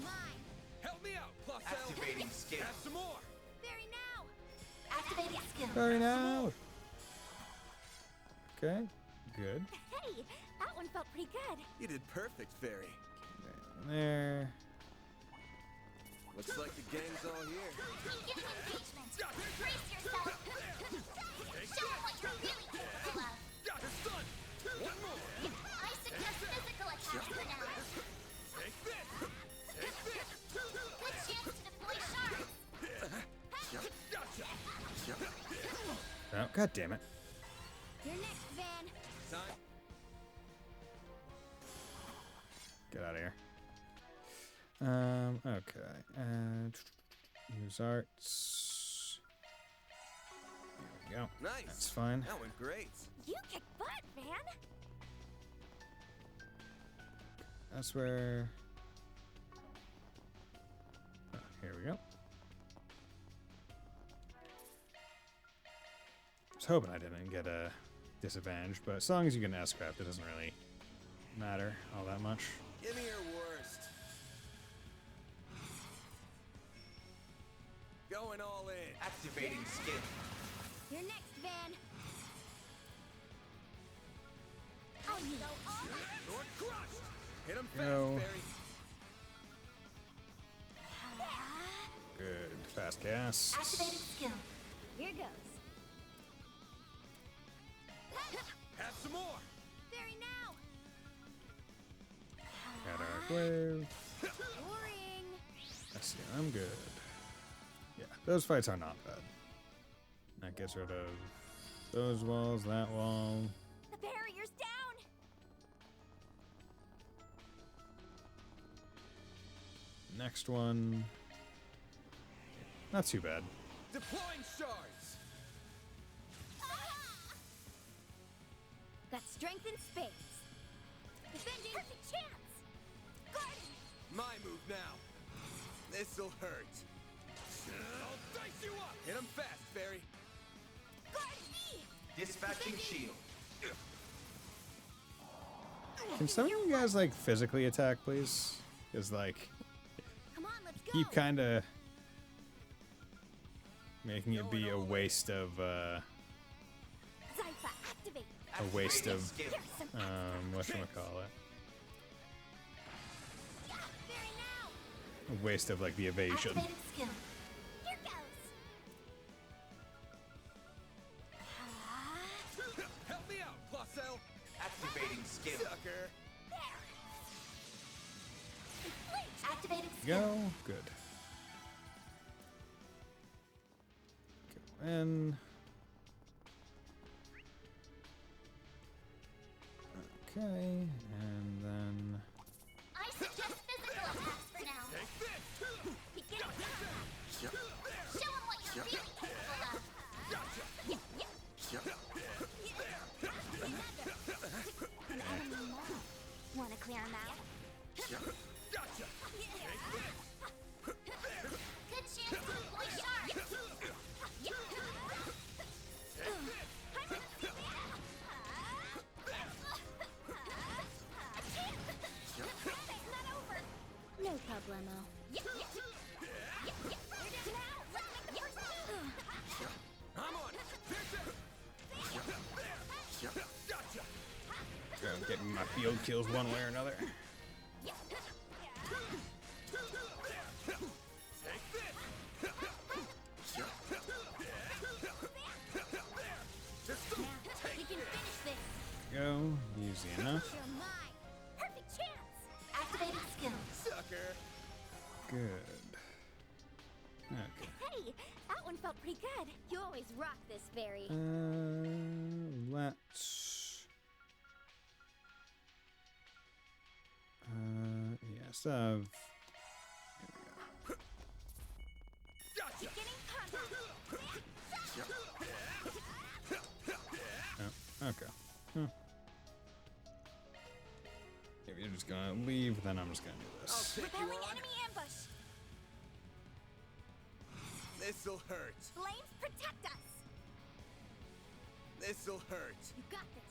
mine. Help me out, plus Activating skill. Have some more. Very now. Activating skill. Very now. Okay. Good. Hey, that one felt pretty good. You did perfect, Fairy. There. Looks like the gang's all here. Beginning engagement. Brace yourself. Show them what you're really capable of. One more. I suggest physical attacks for now. Take this. Take this. Good chance to deploy shards. Oh, God damn it. You're next, Van. Time. Get out of here. Okay. Use arts. There we go. Nice. That's fine. That went great. You kick butt, Van. That's where... Oh, here we go. I was hoping I didn't get a disadvantage, but as long as you get an S-craft, it doesn't really matter all that much. Give me your worst. Going all in. Activating skill. You're next, Van. Oh, you go all Sword crushed. Hit him fast, Go. Barry. Good. Fast cast. Activating skill. Here goes. Have some more. Very now. Got our wave. Boring. Let's see. I'm good. Yeah, those fights are not bad. That gets rid of those walls, that wall. The barrier's down. Next one. Not too bad. Deploying shards. Got strength in spades. Defending. Perfect chance. Guarding. My move now. This'll hurt. I'll dice you up. Hit him fast, Barry. Guarding me. Dispatching shield. Can some of you guys like physically attack, please? Because like, Come on, let's go. keep kind of making it be a waste of Zypha, activate. a waste of Here's some whatchamacallit. Yeah, very now. A waste of like the evasion. Activating skill. Here goes. Help me out, Clausel. Activating skill. Sucker. Activating skill. Go. Good. Go in. Okay, and then I suggest physical attacks for now. Beginning combat. Show 'em what you're really capable of. An enemy mob. Wanna clear him out? Gotcha. Good chance to deploy shards. No problemo. I'm on. Gotcha. I'm getting my field kills one way or another. We can finish this. Go. Easy enough. You're mine. Perfect chance. Activating skill. Sucker. Good. Okay. Hey, that one felt pretty good. You always rock this, Barry. Let's. Yes, here we go. Gotcha. Beginning combat. Oh, okay. If you're just gonna leave, then I'm just gonna do I'll this. take you Repelling on. enemy ambush. This'll hurt. Flames protect us. This'll hurt. You got this.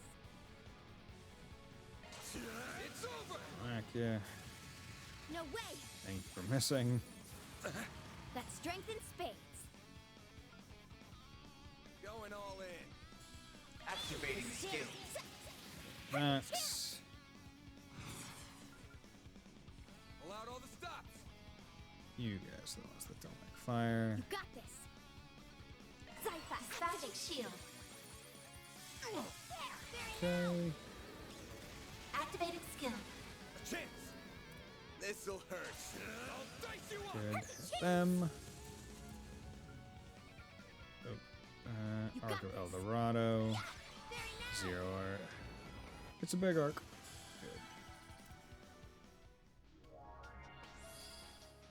It's over. Back, yeah. No way. Thanks for missing. That strength in spades. Going all in. Activating skill. That's. Allowed all the stops. You guys, the ones that don't like fire. You got this. Zypha, Dispatching shield. Okay. Activating skill. A chance. This'll hurt. I'll dice you up. Good. Hit them. Oh, Arc of El Dorado. Zero arc. It's a big arc. Good.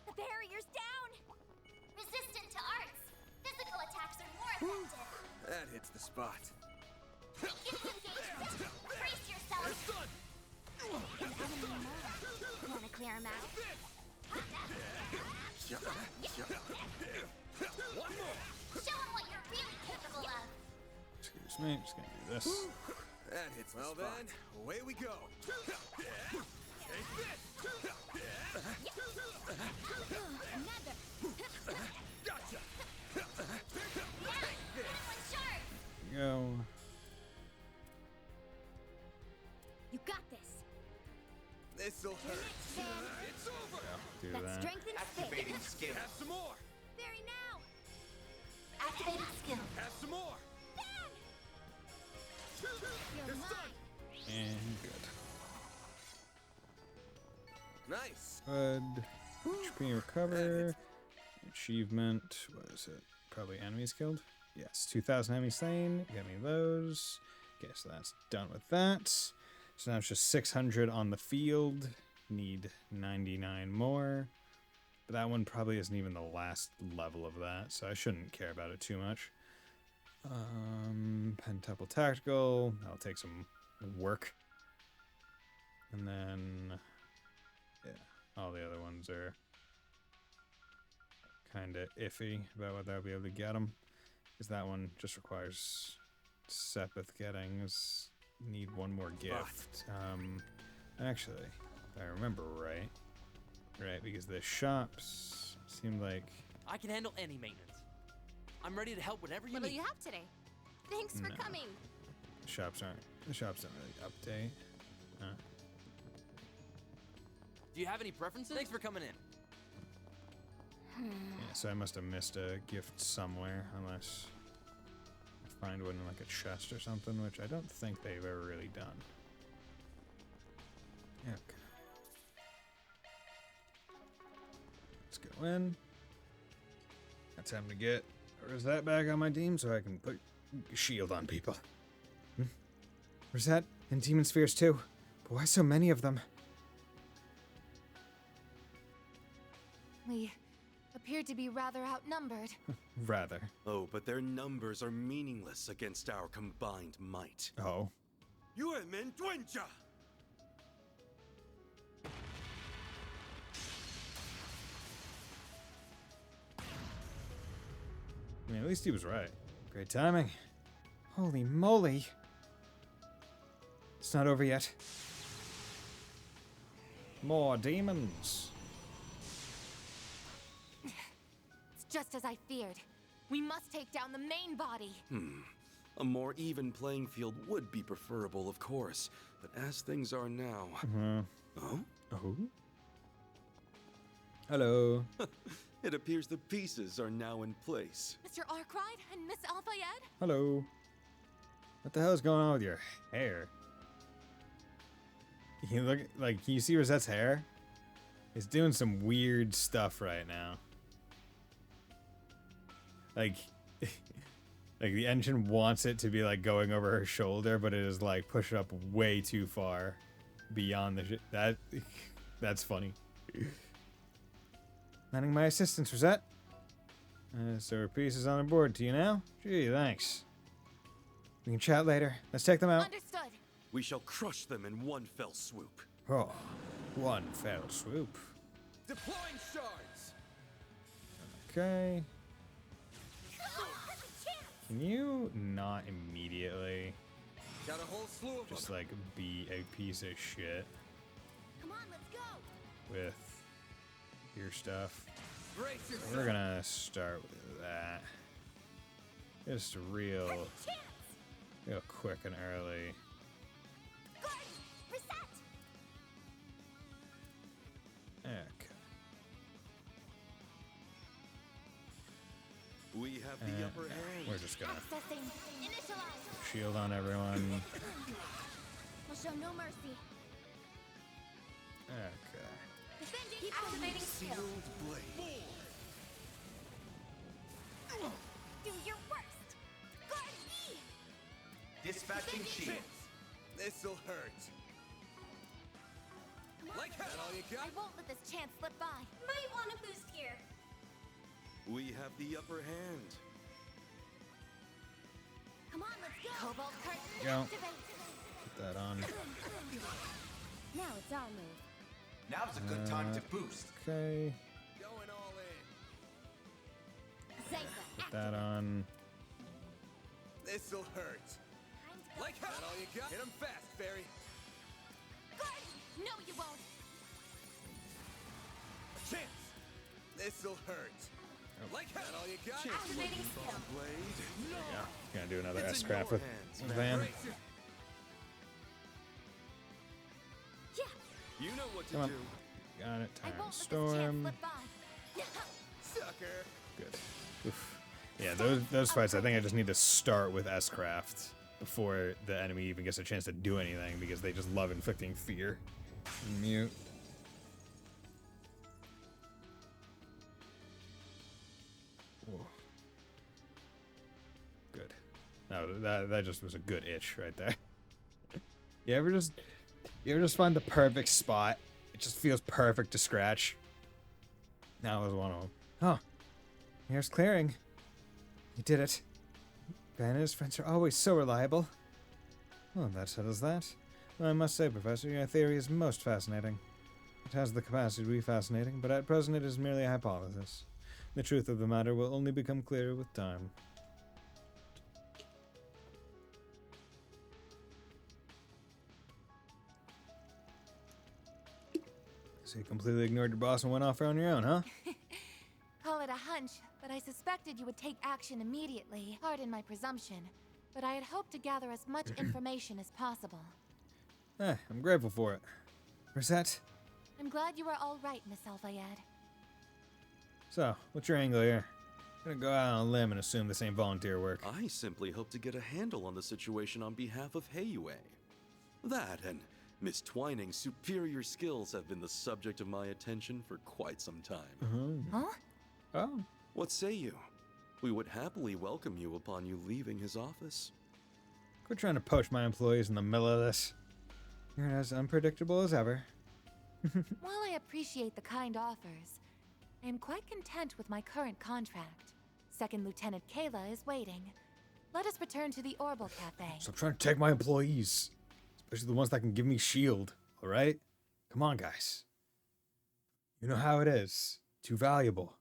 the barrier's down. Resistant to arts. Physical attacks are more effective. That hits the spot. Beginning engagement. Brace yourself. An enemy mob. Wanna clear him out? One more. Show 'em what you're really capable of. Excuse me, just gonna do this. That hits the spot. Well then, away we go. Another. Gotcha. Go. You got this. This'll hurt. It's over. Do That's that. strength and Activating space. skill. Have some more. Very now. Activating skill. Have some more. You're mine. And good. Nice. Good. HP recover. Achievement. What is it? Probably enemies killed? Yes. 2,000 enemies slain. Get me those. Okay, so that's done with that. So now it's just 600 on the field. Need 99 more. But that one probably isn't even the last level of that, so I shouldn't care about it too much. Pentuple Tactical. That'll take some work. And then, yeah, all the other ones are kind of iffy about whether I'll be able to get them. Because that one just requires Sepith gettings. Need one more gift. Actually, if I remember right, because the shops seem like... I can handle any maintenance. I'm ready to help whatever you What'll need. you have today? Thanks for No. coming. The shops don't really update. Do you have any preferences? Thanks for coming in. Yeah, so I must have missed a gift somewhere, unless I find one in like a chest or something, which I don't think they've ever really done. Okay. Let's go in. That's time to get Rosette back on my team so I can put shield on people. Rosette and Demon Spheres too. But why so many of them? We appear to be rather outnumbered. Rather. Oh, but their numbers are meaningless against our combined might. Oh. Yuemen-Duenja! I mean, at least he was right. Great timing. Holy moly. It's not over yet. More demons. It's just as I feared. We must take down the main body. A more even playing field would be preferable, of course. But as things are now... Oh? Oh? Hello. It appears the pieces are now in place. Mr. Arkwright and Miss Alfayed? Hello. What the hell is going on with your hair? You look like, can you see Rosette's hair? It's doing some weird stuff right now. Like, like the engine wants it to be like going over her shoulder, but it is like pushing up way too far beyond the that's funny. Lending my assistance, Rosette. So her piece is on board to you now? Gee, thanks. We can chat later. Let's take them out. Understood. We shall crush them in one fell swoop. Oh, one fell swoop. Deploying shards. Okay. Can you not immediately Got a whole slew of just them. like be a piece of shit Come on, let's go. with your stuff? Brace yourself. We're gonna start with that. Just real quick and early. Okay. We have the upper hand. We're just gonna Accessing. Initialize. shield on everyone. We'll show no mercy. Okay. Defending. Activating skill. Blade. Do your worst. Guard me. Dispatching shield. This'll hurt. Like that all you got? I won't let this chance slip by. Might want a boost here. We have the upper hand. Come on, let's go. Cobalt curtain. Go. Activate. Put that on. Now it's our move. Now's a good time to boost. Okay. Going all in. Put that on. This'll hurt. Like that all you got? Hit him fast, fairy. Guard. No, you won't. This'll hurt. Like that all you got? Activating skill. Yeah, gonna do another It's in S-craft your with hands, Van. man. Yeah. You know what to Come on. do. Got it. I Time won't let this chance storm. slip by. Sucker. Good. Oof. Yeah, those fights, I think I just need to start with S-craft before the enemy even gets a chance to do anything, because they just love inflicting fear. Mute. Whoa. Good. No, that just was a good itch right there. You ever just find the perfect spot? It just feels perfect to scratch. That was one of them. Oh, here's clearing. You did it. Van and his friends are always so reliable. Well, that settles that. Well, I must say, Professor, your theory is most fascinating. It has the capacity to be fascinating, but at present it is merely a hypothesis. The truth of the matter will only become clearer with time. So you completely ignored your boss and went off on your own, huh? Call it a hunch, but I suspected you would take action immediately. Pardon my presumption, but I had hoped to gather as much information as possible. I'm grateful for it. Rosette? I'm glad you are all right, Miss Alfayed. So, what's your angle here? I'm gonna go out on a limb and assume this ain't volunteer work. I simply hope to get a handle on the situation on behalf of Heiyue. That and Miss Twining's superior skills have been the subject of my attention for quite some time. Huh? Oh. What say you? We would happily welcome you upon you leaving his office. Quit trying to poach my employees in the middle of this. You're as unpredictable as ever. While I appreciate the kind offers, I am quite content with my current contract. Second Lieutenant Kayla is waiting. Let us return to the Orbital Cafe. Stop trying to take my employees. Especially the ones that can give me shield, alright? Come on, guys. You know how it is. Too valuable.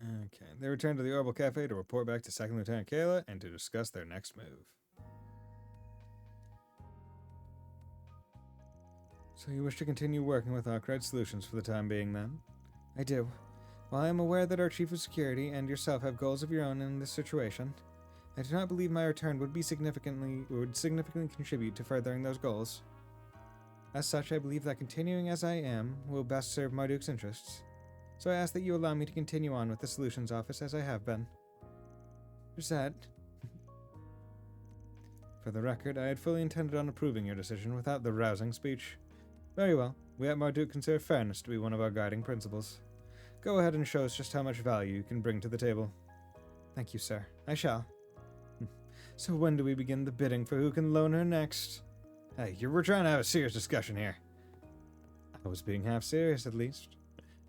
Okay, they return to the Orbital Cafe to report back to Second Lieutenant Kayla and to discuss their next move. So you wish to continue working with Arkwright Solutions for the time being, then? I do. While I am aware that our Chief of Security and yourself have goals of your own in this situation, I do not believe my return would significantly contribute to furthering those goals. As such, I believe that continuing as I am will best serve Marduk's interests. So I ask that you allow me to continue on with the Solutions Office as I have been. Rosette. For the record, I had fully intended on approving your decision without the rousing speech. Very well. We at Marduk consider fairness to be one of our guiding principles. Go ahead and show us just how much value you can bring to the table. Thank you, sir. I shall. So when do we begin the bidding for who can loan her next? Hey, we're trying to have a serious discussion here. I was being half serious, at least.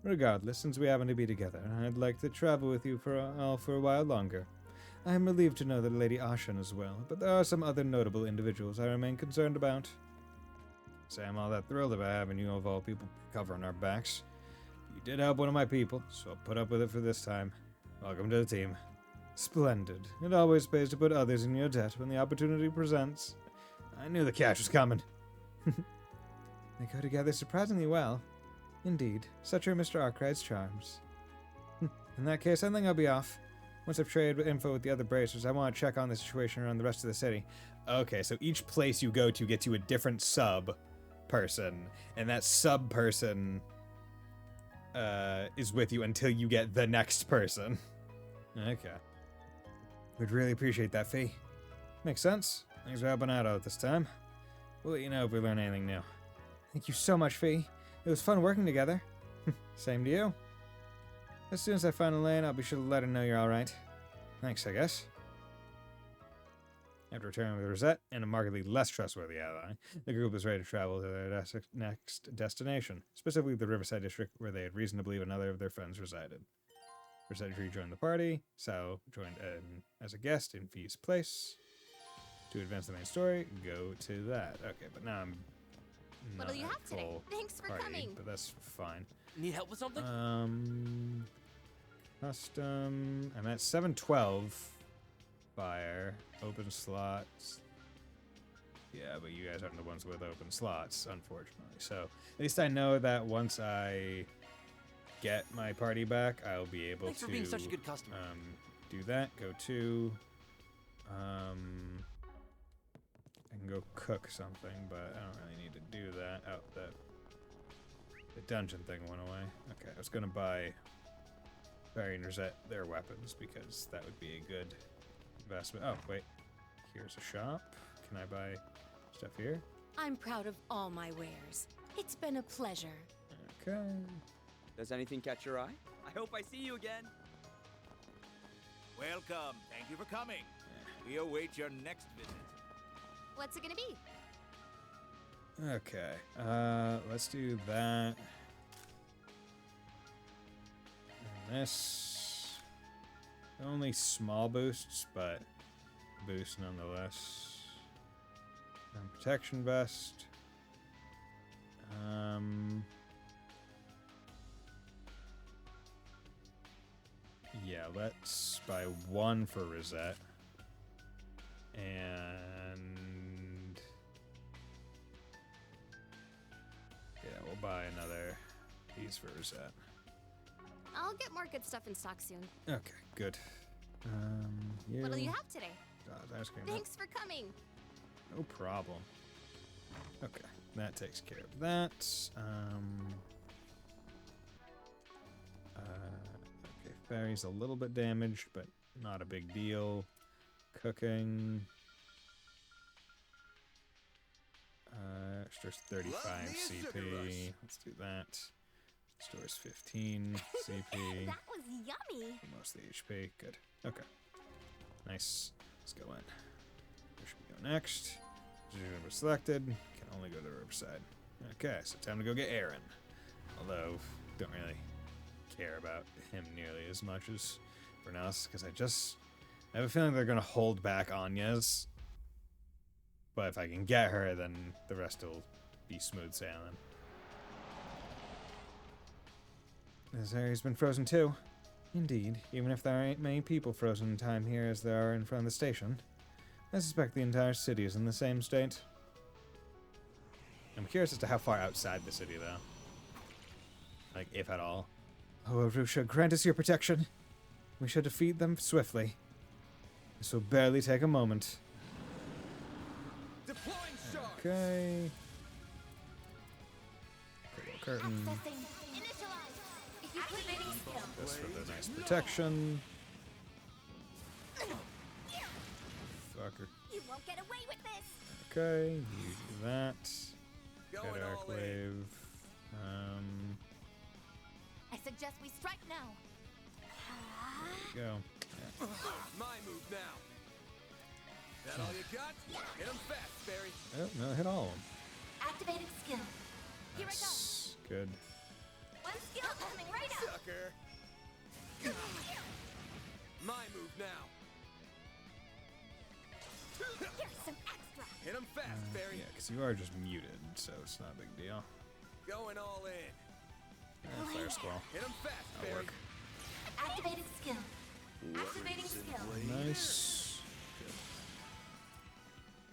Regardless, since we happen to be together, I'd like to travel with you for a while longer. I am relieved to know that Lady Ashen is well, but there are some other notable individuals I remain concerned about. Say I'm all that thrilled about having you of all people covering our backs. You did help one of my people, so I'll put up with it for this time. Welcome to the team. Splendid. It always pays to put others in your debt when the opportunity presents. I knew the cash was coming. They go together surprisingly well. Indeed, such are Mr. Arkwright's charms. In that case, I think I'll be off. Once I've traded info with the other bracers, I want to check on the situation around the rest of the city. Okay, so each place you go to gets you a different sub-person, and that sub-person is with you until you get the next person. Okay. We'd really appreciate that, Fee. Makes sense. Thanks for helping out at this time. We'll let you know if we learn anything new. Thank you so much, Fee. It was fun working together. Same to you. As soon as I find Elaine, I'll be sure to let her know you're alright. Thanks, I guess. After returning with Rosette and a markedly less trustworthy ally, the group was ready to travel to their next destination, specifically the Riverside District, where they had reason to believe another of their friends resided. Rosette rejoined the party. Sao joined as a guest in Fee's place. To advance the main story, go to that. Okay, but now I'm not What'll you have today? full Thanks for party, coming. but that's fine. Need help with something? Custom. I'm at 712. Fire. Open slots. Yeah, but you guys aren't the ones with open slots, unfortunately. So at least I know that once I get my party back, I'll be able Thanks to for being such a good customer. do that. Go to I can go cook something, but I don't really need to do that. Oh, the dungeon thing went away. Okay, I was gonna buy Barry and Rosette their weapons because that would be a good investment. Oh, wait. Here's a shop. Can I buy stuff here? I'm proud of all my wares. It's been a pleasure. Okay. Does anything catch your eye? I hope I see you again. Welcome. Thank you for coming. We await your next visit. What's it gonna be? Okay. Let's do that. And this. Only small boosts, but boost nonetheless. And protection vest. Yeah, let's buy one for Rosette. And yeah, we'll buy another piece for Rosette. I'll get more good stuff in stock soon. Okay, good. What'll you have today? Ice cream. Thanks for coming. No problem. Okay, that takes care of that. Okay, Fairy's a little bit damaged, but not a big deal. Cooking. Stores 35 CP. Let's do that. Stores 15 CP. That was yummy. Most of the HP. Good. Okay. Nice. Let's go in. Where should we go next? We're selected. Can only go to Riverside. Okay, so time to go get Aaron. Although, don't really care about him nearly as much as everyone else, because I have a feeling they're gonna hold back Anya's. But if I can get her, then the rest will be smooth sailing. This area's been frozen too. Indeed, even if there ain't many people frozen in time here as there are in front of the station. I suspect the entire city is in the same state. I'm curious as to how far outside the city, though. Like, if at all. Oh, Arusha, grant us your protection. We should defeat them swiftly. This will barely take a moment. Okay. Curtain. This for the nice protection. Fucker. You won't get away with this. Okay, you do that. Good arc wave. I suggest we strike now. There you go. Yeah. My move now. That all you got? Hit him fast, Barry. Oh, no, hit all of them. Activating skill. Here Nice. Good. One skill coming right up. Sucker. My move now. Here's some extra. Hit him fast, Barry. Yeah, because you are just muted, so it's not a big deal. Going all in. Fire Squall. Hit him fast, That'll Barry. work. Activating skill. Activating skill. Nice. Good.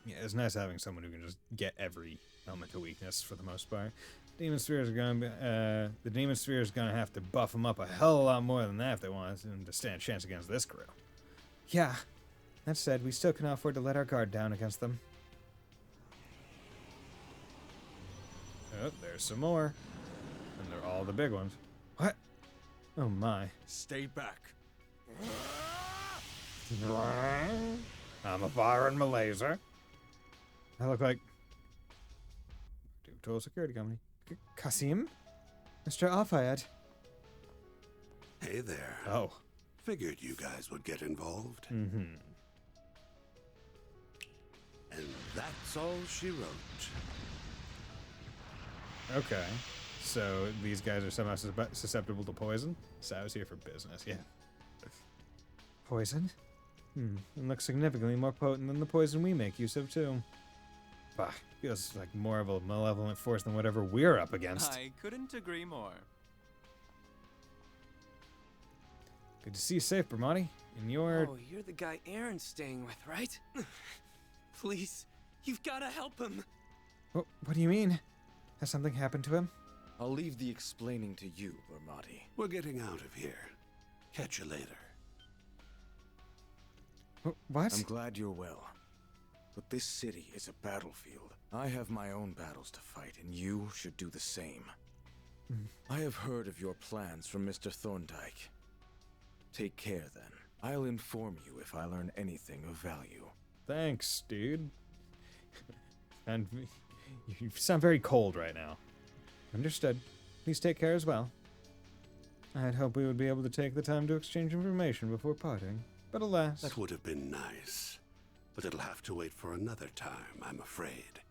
Yeah, it's nice having someone who can just get every elemental weakness for the most part. Demon Sphere is going to be, the Demon Sphere is going to have to buff them up a hell of a lot more than that if they want them to stand a chance against this crew. Yeah. That said, we still cannot afford to let our guard down against them. Oh, there's some more. And they're all the big ones. What? Oh my. Stay back. I'm a foreign Malaysia. I look like... Total security company. Kasim? Mr. Al-Fayed? Hey there. Oh. Figured you guys would get involved. Mm-hmm. And that's all she wrote. Okay. So these guys are somehow susceptible to poison? So I was here for business, yeah. Poison? And looks significantly more potent than the poison we make use of, too. Bah, feels like more of a malevolent force than whatever we're up against. I couldn't agree more. Good to see you safe, Bramati. And you're... Oh, you're the guy Aaron's staying with, right? Please, you've got to help him. What do you mean? Has something happened to him? I'll leave the explaining to you, Vermati. We're getting out of here. Catch you later. What? I'm glad you're well. But this city is a battlefield. I have my own battles to fight, and you should do the same. I have heard of your plans from Mr. Thorndyke. Take care, then. I'll inform you if I learn anything of value. Thanks, dude. And you sound very cold right now. Understood. Please take care as well. I'd hoped we would be able to take the time to exchange information before parting, but alas. That would have been nice, but it'll have to wait for another time, I'm afraid.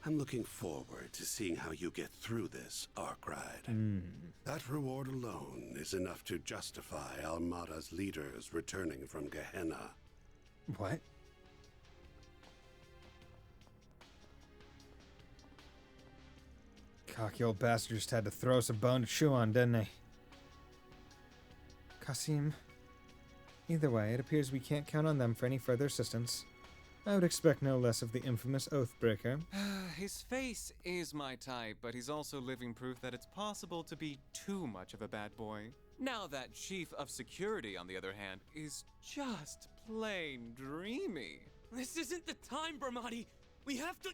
I'm looking forward to seeing how you get through this Ark ride. That reward alone is enough to justify Almada's leaders returning from Gehenna. What? Cocky old bastard just had to throw us a bone to chew on, didn't he? Qasim. Either way, it appears we can't count on them for any further assistance. I would expect no less of the infamous Oathbreaker. His face is my type, but he's also living proof that it's possible to be too much of a bad boy. Now that Chief of Security, on the other hand, is just plain dreamy. This isn't the time, Vermati. We have to...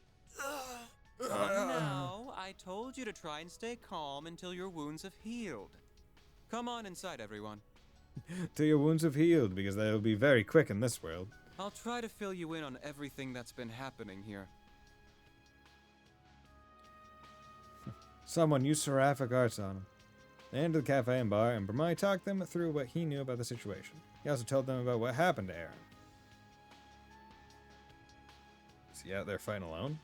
No, I told you to try and stay calm until your wounds have healed. Come on inside, everyone. Till your wounds have healed, because they'll be very quick in this world. I'll try to fill you in on everything that's been happening here. Someone used seraphic arts on him. They entered the cafe and bar, and Bramai talked them through what he knew about the situation. He also told them about what happened to Aaron. Is he out there fighting alone?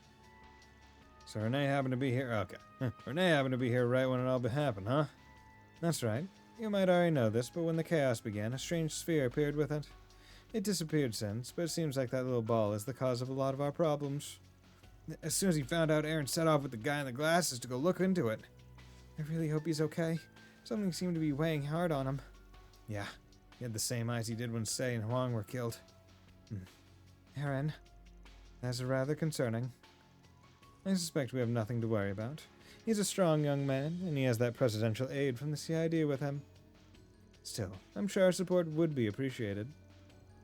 So Renee happened to be here. Okay. Renee happened to be here right when it all happened, huh? That's right. You might already know this, but when the chaos began, a strange sphere appeared with it. It disappeared since, but it seems like that little ball is the cause of a lot of our problems. As soon as he found out, Aaron set off with the guy in the glasses to go look into it. I really hope he's okay. Something seemed to be weighing hard on him. Yeah, he had the same eyes he did when Sei and Huang were killed. Aaron, that's rather concerning. I suspect we have nothing to worry about. He's a strong young man, and he has that presidential aid from the CID with him. Still, I'm sure our support would be appreciated.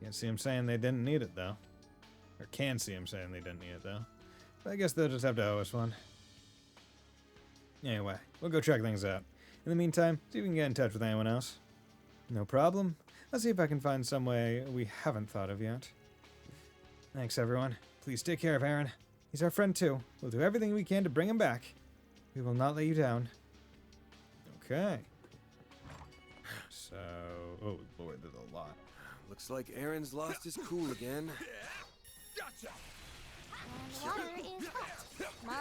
Can't see him saying they didn't need it, though. Or can see him saying they didn't need it, though. But I guess they'll just have to owe us one. Anyway, we'll go check things out. In the meantime, see if we can get in touch with anyone else. No problem. I'll see if I can find some way we haven't thought of yet. Thanks, everyone. Please take care of Aaron. He's our friend, too. We'll do everything we can to bring him back. We will not let you down. Okay. So... Oh, Lord, there's a lot. Looks like Aaron's lost his cool again. And the water is hot. Come on,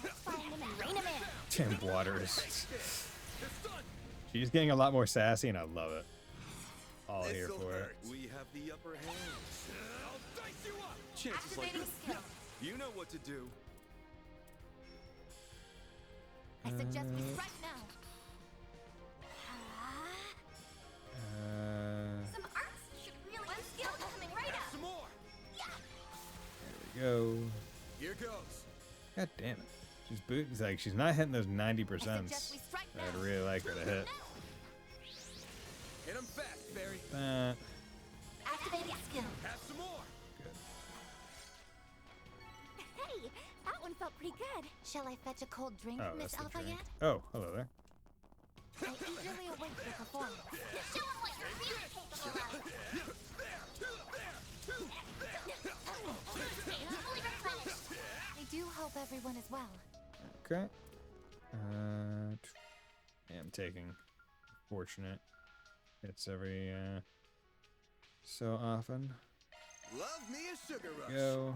let's find him and rein him in. Damn water is... She's getting a lot more sassy, and I love it. All here for it. We have the upper hand. I'll dice you up. Chances like this. You know what to do. I suggest we strike now. Some arts should really be skilled coming right up. Some more. Yeah. There we go. Here goes. God damn it. She's not hitting those 90%. I'd really like her to hit. Hit him fast, Barry. Activating skill. Have some more. Hey, that one felt pretty good. Shall I fetch a cold drink, Oh, Miss that's the Alpha drink. yet? Oh, hello there. I eagerly await your performance. Show 'em what you're really capable of. Fully replenished. I do hope everyone is well. Okay. Yeah, I'm taking fortunate hits every so often. Love me a sugar rush. Go.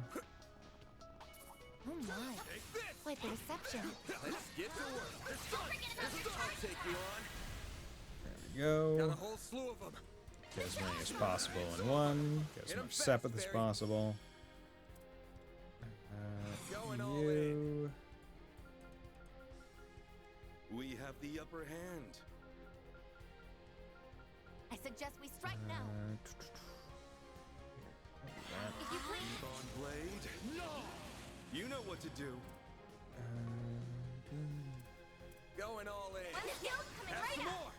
Oh my. Quite the reception. Let's get to work. I'll take you on. There we Got a go. whole slew of them. Get as many as possible in one. Get as much separate as possible. You. We have the upper hand. I suggest we strike now. If you please. On blade. No. You know what to do. Go Going all in. One skill coming right up.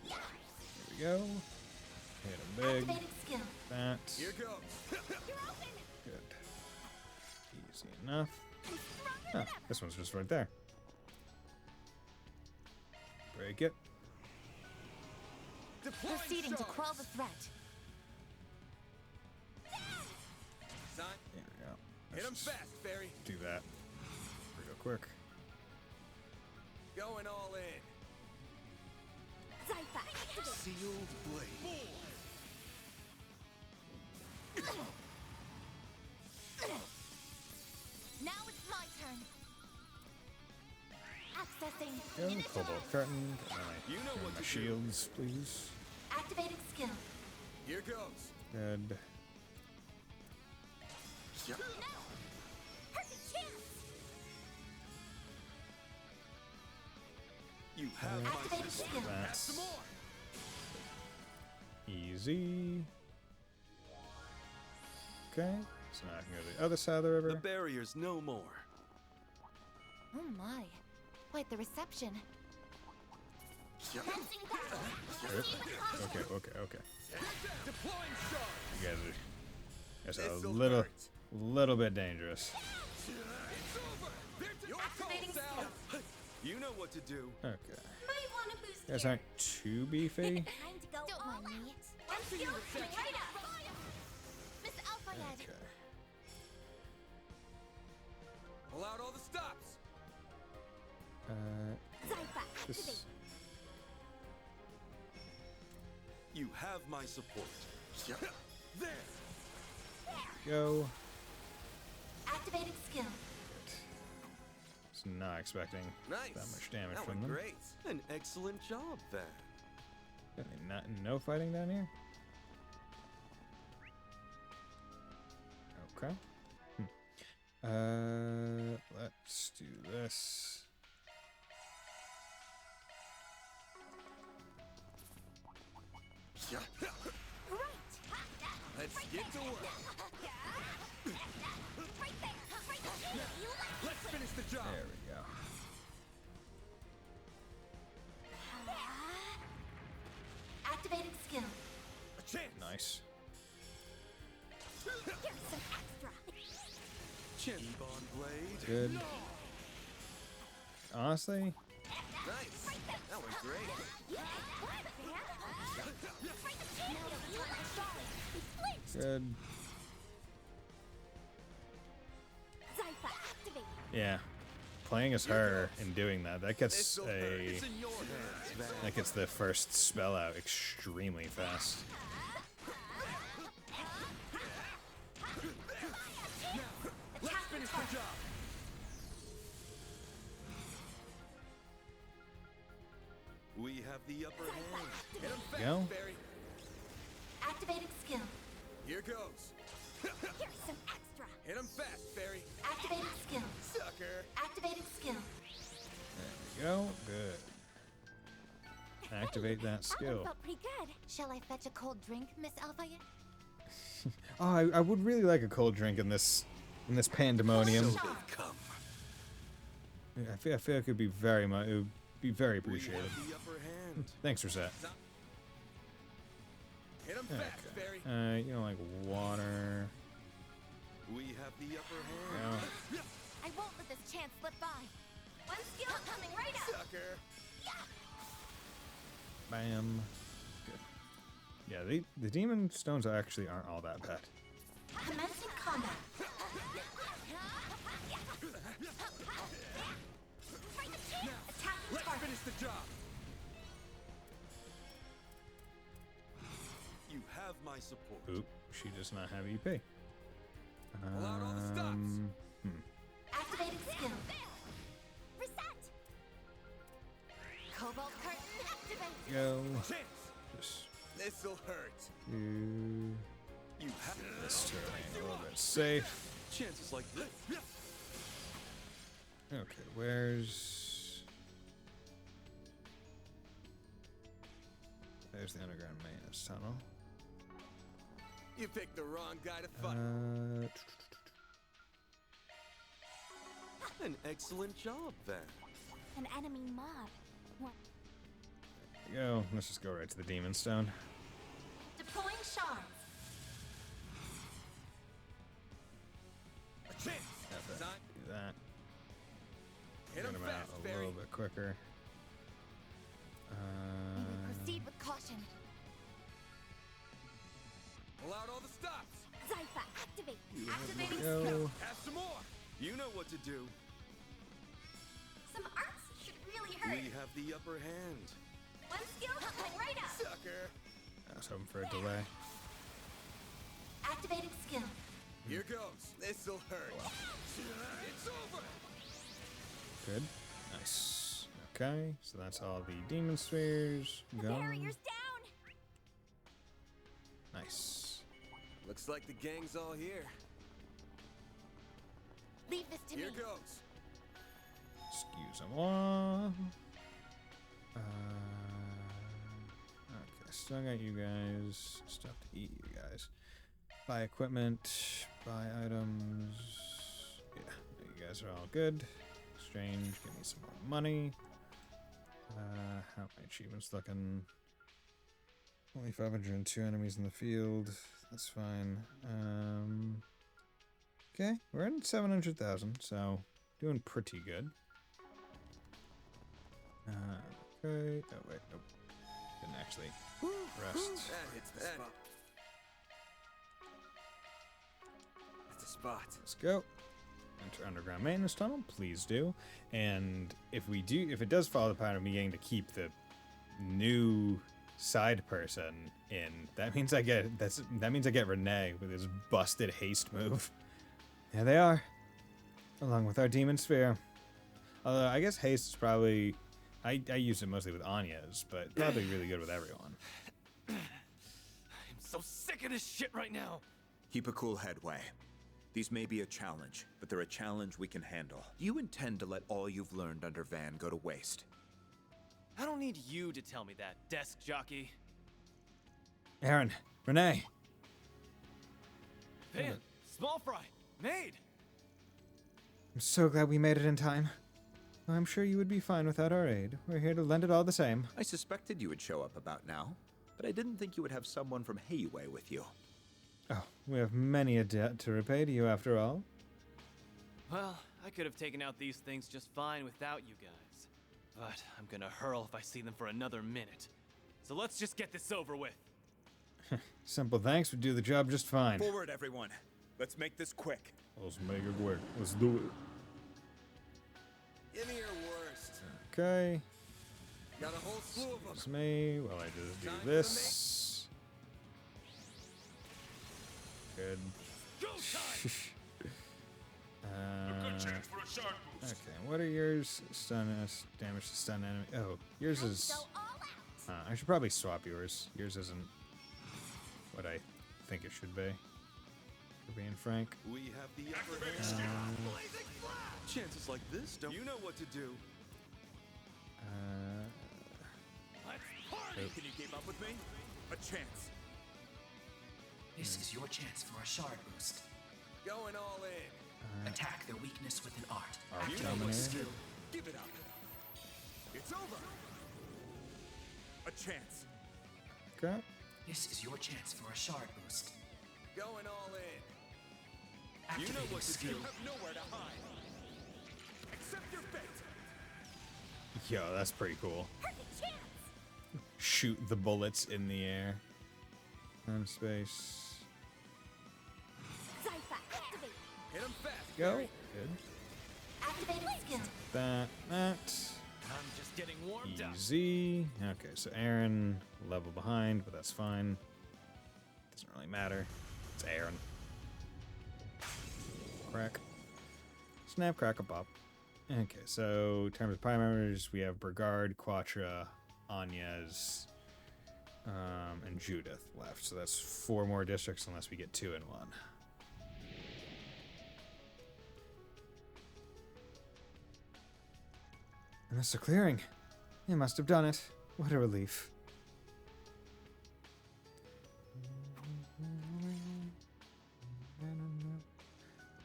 There we go. Hit him big. Activating skill. That. Here goes. You're open. Good. Easy enough. Oh, this one's just right there. Break it. Proceeding to quell the threat. Son, There we go. hit him Let's fast, Fairy. do that real quick. Going all in. Sealed blade. Now it's my turn. Accessing. Go, Cobalt Curtain. Get You know what my to do. shields, please. Activating skill. Here goes. Good. Perfect chance. You have my Activating skill. That's Some more. easy. Okay, so now I can go to the other side of the The river. barrier's no more. Oh my. Quite the reception. Fencing battle. Okay, okay. Deploying charge. You guys are that's a This'll little, hurt. little bit dangerous. It's over. Your Activating call, Sal. You know what to do. Okay, Might want to boost you guys aren't too beefy. Time to go Don't mind me. One skill coming right up. Miss Alpha-Head. Okay. Pull out all the stops. Zypha, This, activate. You have my support. There. go. Activating skill. Was not expecting Nice. that much damage That from went them. great. An excellent job, then. Got any no fighting down here. Okay. Let's do this. Let's get to work. Let's finish the job. There we go. Activating skill. A chance. Nice. Here's some extra. Keep on blade. Good. Honestly, Nice. That went great. good. Zypha, activate. Yeah. Playing as her and doing that, that gets This'll hurt. a It's in your hands, Van. that gets the first spell out extremely fast. Let's finish the job. We have the upper hand. Hit him fast, Go. Barry. Activating skill. Here goes. Here's some extra. Hit him fast, Barry. Activating skill. Sucker. Activating skill. There we go. Good. Activate that That skill. one felt pretty good. Shall I fetch a cold drink, Miss Alpha-Head? Oh, I would really like a cold drink in this pandemonium. So they've come. Yeah, I feel like it would be very much. It would be very We appreciated. have the upper hand. Thanks, Rosette. Hit him fast, Barry. You know, like water. We have the upper hand. No. I won't let this chance slip by. One skill coming right up. Sucker. Bam. Good. Yeah, the demon stones actually aren't all that bad. Commencing combat. Let's finish the job. You have my support. Oop, she does not have EP. Pull out all the stops. Activating skill. Reset. Cobalt curtain activate. Go. Chance. Just This'll hurt. do You have this turning a little bit safe. chances like this. Okay, where's... There's the underground maintenance tunnel. You picked the wrong guy to fight. An excellent job, then. An enemy mob. There we go. Let's just go right to the Demon Stone. Deploying shards. Do that. Get him out a little bit quicker. We will proceed with caution. Pull out all the stops. Zypha, activate. There Activating we go. skill. Have some more. You know what to do. Some arts should really hurt. We have the upper hand. One skill coming right up. Sucker. I was hoping for a delay. Activating skill. Here goes. This'll hurt. It's over. Good. Nice. Okay, so that's all the Demon Spheres gone. Barrier's down. Nice. Looks like the gang's all here. Leave this to Here me. goes. Excuse-moi. Okay, still got you guys. Stuff to eat, you guys. Buy equipment, buy items. Yeah, you guys are all good. Exchange, give me some more money. How are my achievements looking? Only 502 enemies in the field. That's fine. Okay, we're in 700,000, so doing pretty good. Okay. Oh wait, nope. Didn't actually rest. That hits the spot. That's the spot. Let's go. Enter underground maintenance tunnel, please do. And if it does follow the pattern of me getting to keep the new side person in, that means I get Renee with his busted haste move. There they are, along with our demon sphere. Although I guess haste is probably, I use it mostly with Anya's, but probably really good with everyone. I'm so sick of this shit right now. Keep a cool head, Wei. These may be a challenge, but they're a challenge we can handle. Do you intend to let all you've learned under Van go to waste? I don't need you to tell me that, desk jockey. Aaron, Renee. Van, small fry, made. I'm so glad we made it in time. I'm sure you would be fine without our aid. We're here to lend it all the same. I suspected you would show up about now, but I didn't think you would have someone from Heiyue with you. Oh, we have many a debt to repay to you after all. Well, I could have taken out these things just fine without you guys. But I'm gonna hurl if I see them for another minute. So let's just get this over with. Simple thanks would do the job just fine. Forward, everyone. Let's make this quick. Let's make it quick. Let's do it. Give me your worst. Okay. Got a whole slew of them. It's me while I just do this. Good. Okay, what are yours? Stun us, damage to stun enemy. Oh, yours is. I should probably swap yours. Yours isn't what I think it should be. For being frank. We have the upper hand. Chances like this, don't you know what to do? Can you keep up with me? A chance. This is your chance for a shard boost. Going all in. Attack their weakness with an art. Art Activate dominator. skill. Give it up. It's over. A chance. Okay. This is your chance for a shard boost. Going all in. Activating You know what to skill. do. You have nowhere to hide. Accept your fate. Yo, that's pretty cool. Perfect chance. Shoot the bullets in the air. Time space. Zypha, activate. Hit him fast. Go. Barry. Good. Activating skill. That. I'm just getting warmed up. Easy. Okay, so Aaron, level behind, but that's fine. Doesn't really matter. It's Aaron. Crack. Snap, crackle, pop. Okay, so in terms of prime members, we have Brigard, Quatra, Anya's, and Judith left. So that's 4 more districts unless we get 2 in 1. And that's a clearing. You must have done it. What a relief.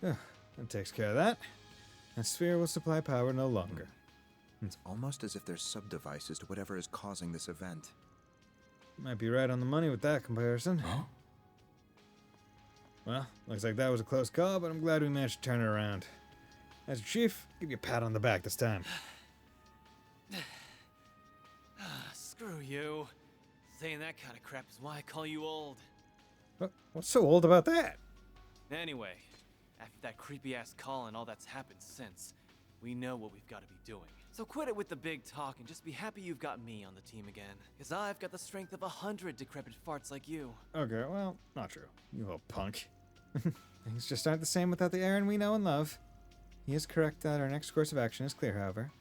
That takes care of that. The sphere will supply power no longer. It's almost as if there's sub-devices to whatever is causing this event. Might be right on the money with that comparison. Huh? Well, looks like that was a close call, but I'm glad we managed to turn it around. As Chief, give you a pat on the back this time. Screw you. Saying that kind of crap is why I call you old. What's so old about that? Anyway, after that creepy-ass call and all that's happened since, we know what we've got to be doing. So quit it with the big talk and just be happy you've got me on the team again. Because I've got the strength of 100 decrepit farts like you. Okay, well, not true. You little punk. Things just aren't the same without the Aaron we know and love. He is correct that our next course of action is clear, however.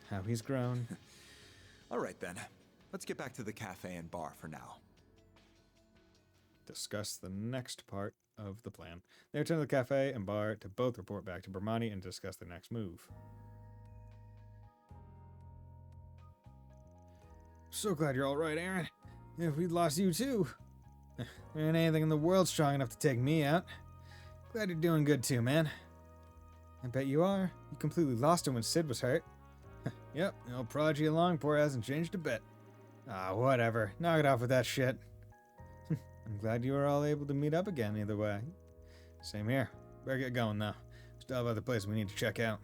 How he's grown. All right, then. Let's get back to the cafe and bar for now. Discuss the next part of the plan. They return to the cafe and bar to both report back to Bermani and discuss their next move. So glad you're all right, Aaron. If we'd lost you too. There ain't anything in the world strong enough to take me out. Glad you're doing good too, man. I bet you are. You completely lost him when Sid was hurt. Yep, the old prodigy of Longport hasn't changed a bit. Ah, whatever. Knock it off with that shit. I'm glad you were all able to meet up again either way. Same here. Better get going now. Still have other places we need to check out.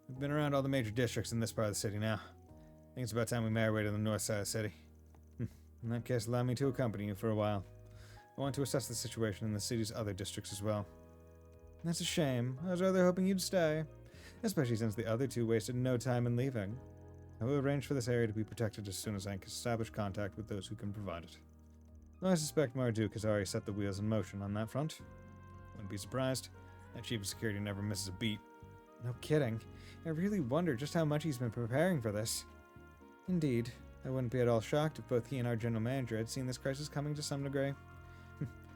We've been around all the major districts in this part of the city now. I think it's about time we made our way to the north side of the city. In that case, allow me to accompany you for a while. I want to assess the situation in the city's other districts as well. That's a shame. I was rather hoping you'd stay. Especially since the other two wasted no time in leaving. I will arrange for this area to be protected as soon as I can establish contact with those who can provide it. Though I suspect Marduk has already set the wheels in motion on that front. Wouldn't be surprised. That chief of security never misses a beat. No kidding. I really wonder just how much he's been preparing for this. Indeed, I wouldn't be at all shocked if both he and our general manager had seen this crisis coming to some degree.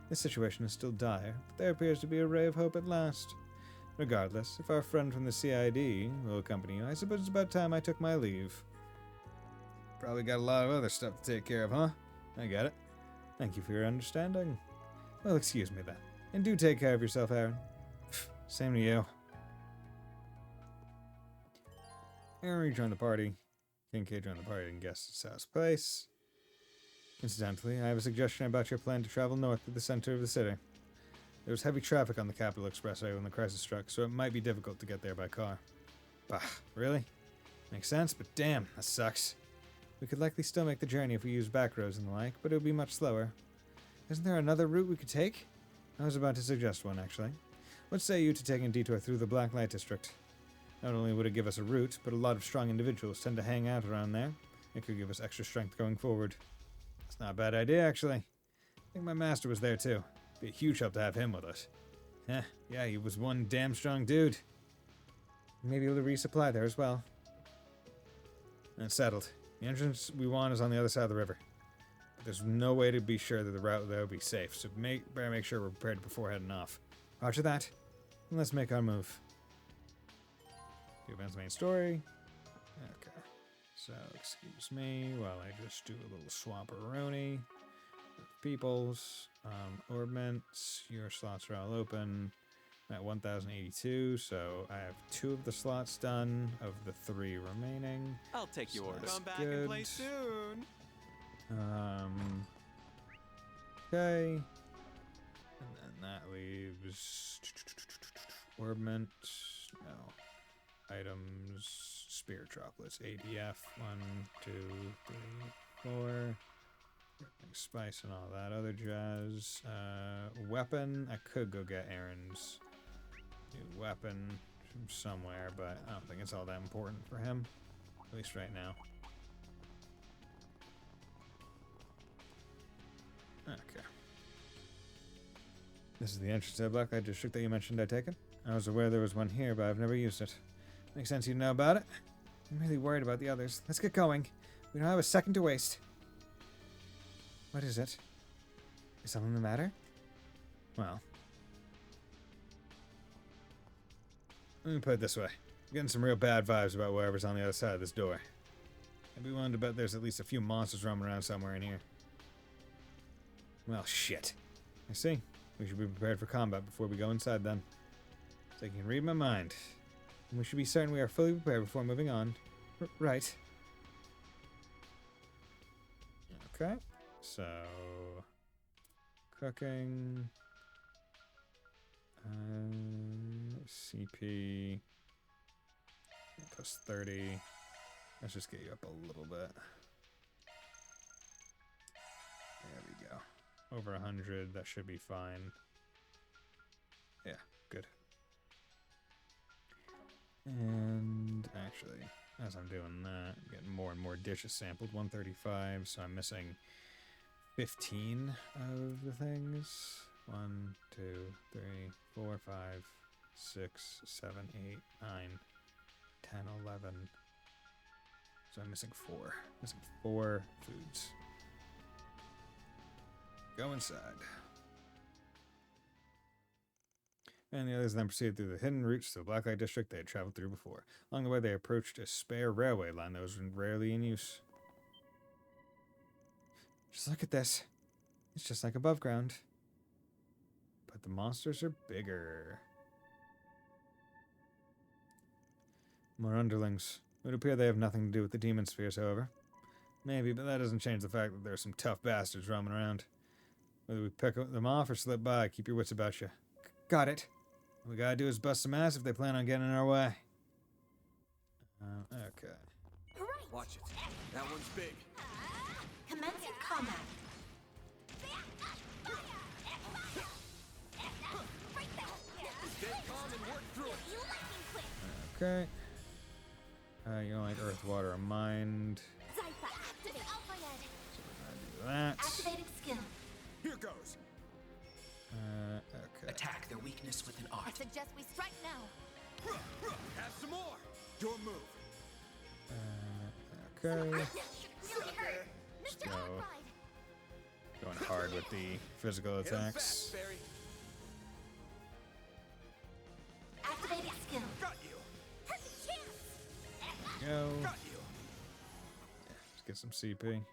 This situation is still dire, but there appears to be a ray of hope at last. Regardless, if our friend from the CID will accompany you, I suppose it's about time I took my leave. Probably got a lot of other stuff to take care of, huh? I get it. Thank you for your understanding. Well, excuse me then. And do take care of yourself, Aaron. Same to you. Aaron rejoined the party. Kincaid joined the party and guessed at Sal's place. Incidentally, I have a suggestion about your plan to travel north to the center of the city. There was heavy traffic on the Capital Expressway when the crisis struck, so it might be difficult to get there by car. Bah, really? Makes sense, but damn, that sucks. We could likely still make the journey if we used back roads and the like, but it would be much slower. Isn't there another route we could take? I was about to suggest one, actually. What say you to taking a detour through the Black Light District? Not only would it give us a route, but a lot of strong individuals tend to hang out around there. It could give us extra strength going forward. It's not a bad idea, actually. I think my master was there, too. Be a huge help to have him with us. Yeah, he was one damn strong dude. Maybe able to resupply there as well. And it's settled. The entrance we want is on the other side of the river. But there's no way to be sure that the route there will be safe, so better make sure we're prepared before heading off. Roger that. And let's make our move. The event's main story. Okay. So, excuse me while I just do a little swamperoni. Peoples, orbments, your slots are all open. I'm at 1082, so I have 2 of the slots done of the 3 remaining. I'll take your order. Come back good. and play soon. Okay. And then that leaves orbment. No. Items, spear droplets, ADF, 1, 2, 3, 4. Spice and all that other jazz. Weapon. I could go get Aaron's new weapon from somewhere, but I don't think it's all that important for him. At least right now. Okay. This is the entrance to the Blacklight District that you mentioned, I take it? I was aware there was one here, but I've never used it. Makes sense you know about it. I'm really worried about the others. Let's get going. We don't have a second to waste. What is it? Is something the matter? Well. Let me put it this way. I'm getting some real bad vibes about whatever's on the other side of this door. I'd be willing to bet there's at least a few monsters roaming around somewhere in here. Well, shit. I see. We should be prepared for combat before we go inside then. So you can read my mind. And we should be certain we are fully prepared before moving on. Right. Okay. So... Cooking... CP... plus 30. Let's just get you up a little bit. There we go. Over 100, that should be fine. Yeah, good. And actually, as I'm doing that, I'm getting more and more dishes sampled. 135, so I'm missing 15 of the things. 1, 2, 3, 4, 5, 6, 7, 8, 9, 10, 11. So I'm missing 4. Missing 4 foods. Go inside. And the others then proceeded through the hidden routes to the Blacklight District they had traveled through before. Along the way, they approached a spare railway line that was rarely in use. Just look at this. It's just like above ground. But the monsters are bigger. More underlings. It would appear they have nothing to do with the demon spheres, however. Maybe, but that doesn't change the fact that there are some tough bastards roaming around. Whether we pick them off or slip by, keep your wits about you. Got it. All we gotta do is bust some ass if they plan on getting in our way. Okay. Watch it. That one's big. Commencing combat. Stay calm and work through it. Okay. You don't like earth, water, or mind. So we're gonna do that. Activating skill. Here goes. Okay. Attack their weakness with an art. I suggest we strike now. Have some more. Your move. Okay. Really hurt. Let's go. Going hard with the physical attacks. Activating skill. Got you. Perfect chance. Go. Got you. Yeah, let's get some CP.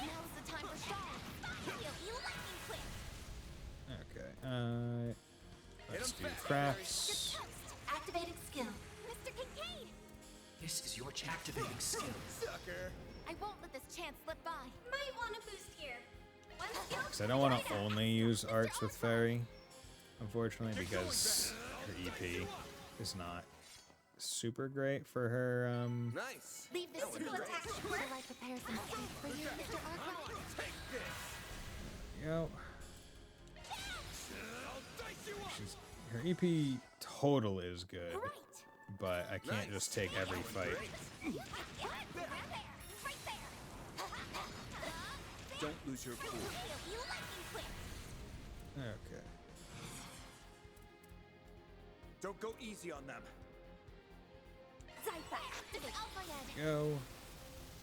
Now's the time for Shaw. You lightning quick. Okay. Let's do crafts. Activating skill. Mr. Kincaid. This is your activating skill. Sucker. I won't let this chance slip by. Might want to boost here. One skill. Because I don't want to only use arts with Fairy, unfortunately, because her EP is not super great for her. Nice. Leave this to the attack. Will I prepare some food for you, Mr. Arkwright? Take this. Yo. I'll dice you up. Her EP total is good, but I can't just take every fight. Don't lose your cool. Okay. Don't go easy on them. Go.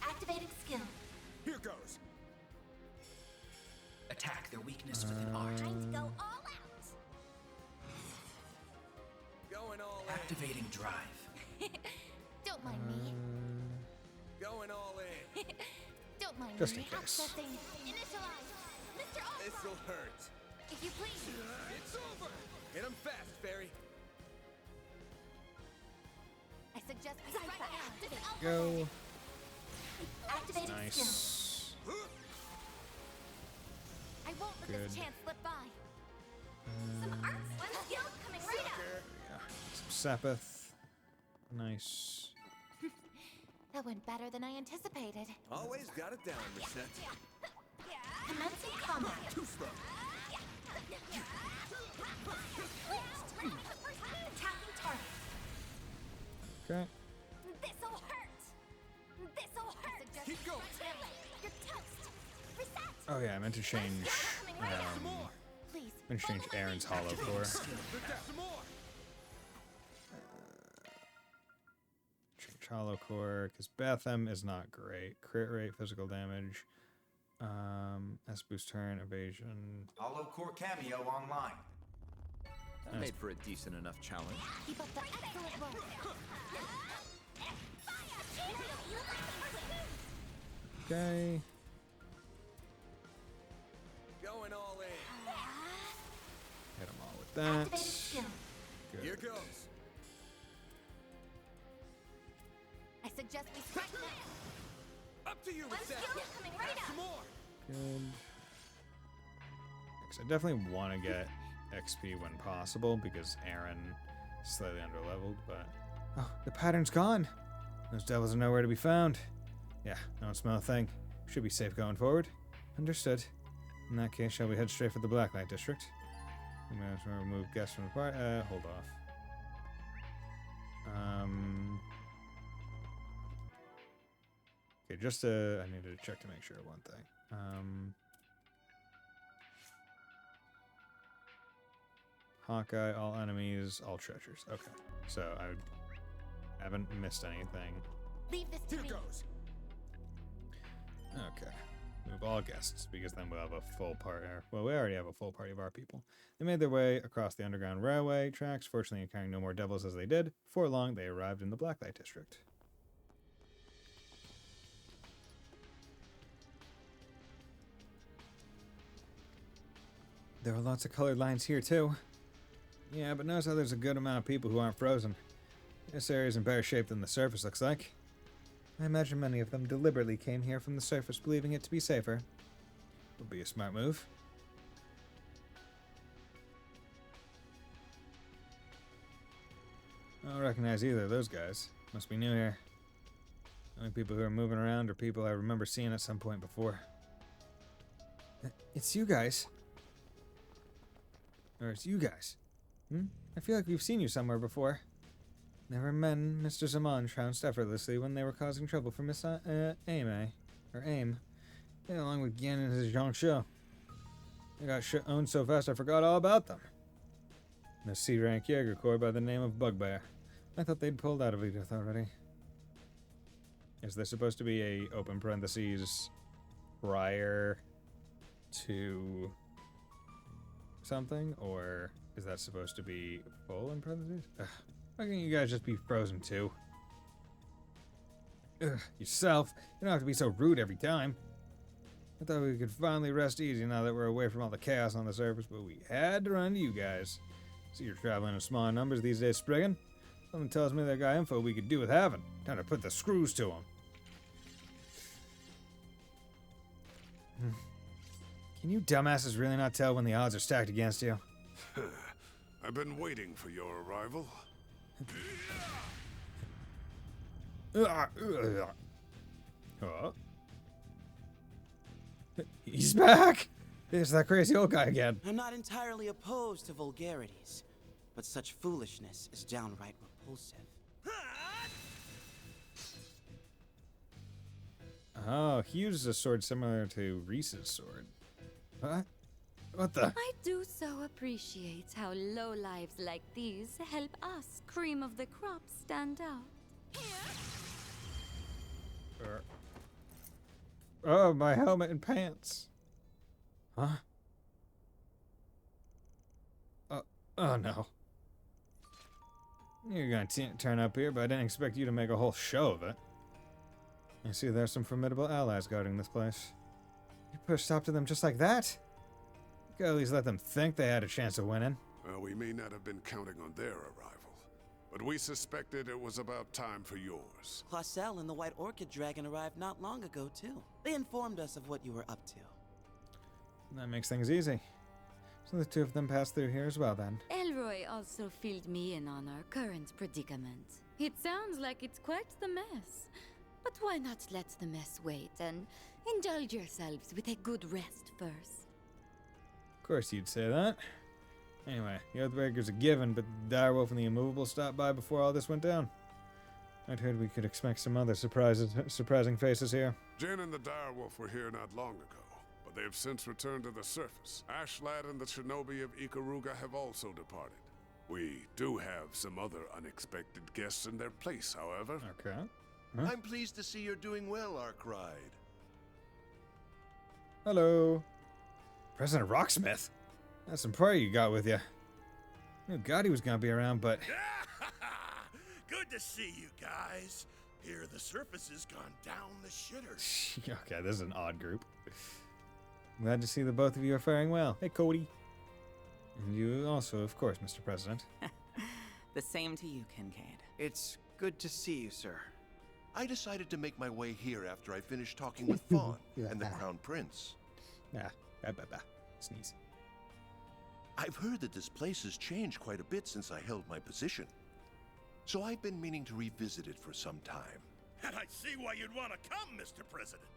Activating skill. Here goes. Attack their weakness with an art. Time to go all out. Going all in. Activating drive. Don't mind me. Going all in. Don't mind Just me. in case. Accessing. Initialize. Mr. Arkwright. This'll hurt. If you please. It's over. Hit him fast, Fairy. I suggest we strike now. Go. Activating skill. Nice. I won't let Good. this chance slip by. Some arts. One skill coming right up. Yeah. Some Sapith. Nice. That went better than I anticipated. Always got it down, Reset. Commencing combat. Too slow. Attacking target. Okay. This'll hurt. This'll hurt. Keep going. You're toast. Reset. Oh yeah, I meant to change. Please. Meant to change Aaron's Hollow Core. Some more. Change Hollow Core because Bethem is not great. Crit rate, physical damage. S boost turn, evasion. Hollow Core cameo online. That made for a decent enough challenge. Keep up the excellent work. Okay. Going all in. Hit them all with that. Activating skill. Good. Here goes. I suggest we strike now. Up to you One with that. skill coming right Add up. some more. Good. 'Cause I definitely want to get XP when possible because Aaron is slightly underleveled, but... Oh, the pattern's gone. Those devils are nowhere to be found. Yeah, don't smell a thing. Should be safe going forward. Understood. In that case, shall we head straight for the Blacklight District? I'm going to remove guests from the party. Hold off. Okay, just I needed to check to make sure of one thing. Hawkeye, all enemies, all treasures. Okay, so I haven't missed anything. Leave this to me. Here goes. Okay. Move all guests, because then we'll have a full party. Well, we already have a full party of our people. They made their way across the underground railway tracks, fortunately encountering no more devils as they did. Before long, they arrived in the Blacklight District. There are lots of colored lines here, too. Yeah, but notice how there's a good amount of people who aren't frozen. This area's in better shape than the surface looks like. I imagine many of them deliberately came here from the surface, believing it to be safer. Would be a smart move. I don't recognize either of those guys. Must be new here. The only people who are moving around are people I remember seeing at some point before. It's you guys. Or it's you guys. I feel like we've seen you somewhere before. There were men Mr. Zaman trounced effortlessly when they were causing trouble for Miss Aim, along with Gian and his Zhangshou. They got owned so fast I forgot all about them. The C-rank Jaeger Corps by the name of Bugbear. I thought they'd pulled out of Edith already. Is this supposed to be a open parentheses prior to something, or is that supposed to be full in parentheses? Ugh. Why can't you guys just be frozen too? Ugh, yourself. You don't have to be so rude every time. I thought we could finally rest easy now that we're away from all the chaos on the surface, but we had to run to you guys. See, you're traveling in smaller numbers these days, Spriggan. Something tells me that got info we could do with having. Time to put the screws to him. Can you dumbasses really not tell when the odds are stacked against you? I've been waiting for your arrival. Oh. He's back! It's that crazy old guy again. I'm not entirely opposed to vulgarities, but such foolishness is downright repulsive. Oh, he uses a sword similar to Reese's sword. What? What the? I do so appreciate how lowlives like these help us, cream of the crop, stand out. Oh, my helmet and pants. Huh? Oh no. You're gonna turn up here, but I didn't expect you to make a whole show of it. I see there's some formidable allies guarding this place. You put a stop to them just like that? You could at least let them think they had a chance of winning. Well, we may not have been counting on their arrival, but we suspected it was about time for yours. Clausel and the White Orchid Dragon arrived not long ago, too. They informed us of what you were up to. That makes things easy. So the two of them passed through here as well, then. Elroy also filled me in on our current predicament. It sounds like it's quite the mess. But why not let the mess wait and indulge yourselves with a good rest first? Of course you'd say that. Anyway, the Oathbreaker's a given, but the Direwolf and the Immovable stopped by before all this went down. I'd heard we could expect some other surprising faces here. Jin and the Direwolf were here not long ago, but they have since returned to the surface. Ashlad and the Shinobi of Ikaruga have also departed. We do have some other unexpected guests in their place, however. Okay. Huh? I'm pleased to see you're doing well, Arkride. Hello. President Rocksmith. That's some pride you got with you. I knew God he was gonna be around, but... Good to see you guys. Here the surface has gone down the shitter. Okay, this is an odd group. Glad to see that both of you are faring well. Hey, Cody. And you also, of course, Mr. President. The same to you, Kincaid. It's good to see you, sir. I decided to make my way here after I finished talking with Fawn and the Crown Prince. Sneeze. I've heard that this place has changed quite a bit since I held my position. So I've been meaning to revisit it for some time. And I see why you'd want to come, Mr. President.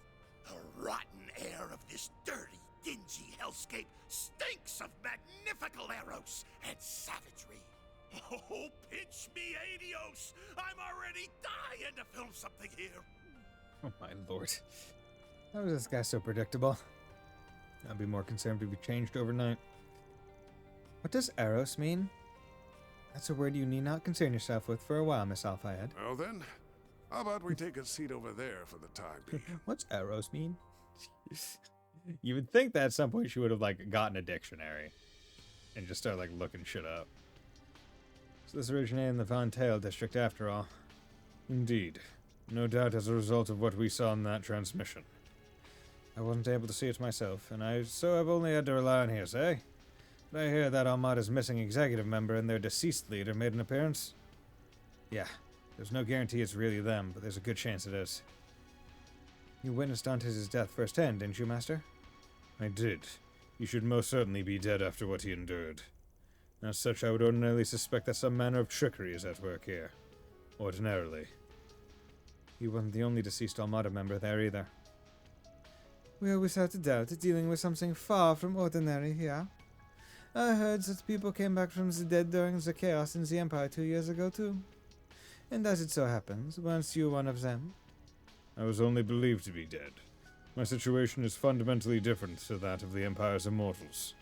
The rotten air of this dirty, dingy hellscape stinks of magnifical arrows and savagery. Oh, pinch me, adios! I'm already dying to film something here. Oh my lord. How is this guy so predictable? I'd be more concerned if he changed overnight. What does Eros mean? That's a word you need not concern yourself with for a while, Miss Alphayed. Well then, how about we take a seat over there for the time being? What's Eros mean? You would think that at some point she would have, like, gotten a dictionary and just started, like, looking shit up. So this originated in the Von Tail district after all. Indeed. No doubt as a result of what we saw in that transmission. I wasn't able to see it myself, and so I've only had to rely on hearsay. But I hear that Armada's missing executive member and their deceased leader made an appearance. Yeah, there's no guarantee it's really them, but there's a good chance it is. You witnessed Dante's death firsthand, didn't you, Master? I did. He should most certainly be dead after what he endured. As such, I would ordinarily suspect that some manner of trickery is at work here. Ordinarily. He wasn't the only deceased Armada member there either. We are without a doubt dealing with something far from ordinary here. I heard that people came back from the dead during the chaos in the Empire 2 years ago too. And as it so happens, weren't you one of them? I was only believed to be dead. My situation is fundamentally different to that of the Empire's immortals.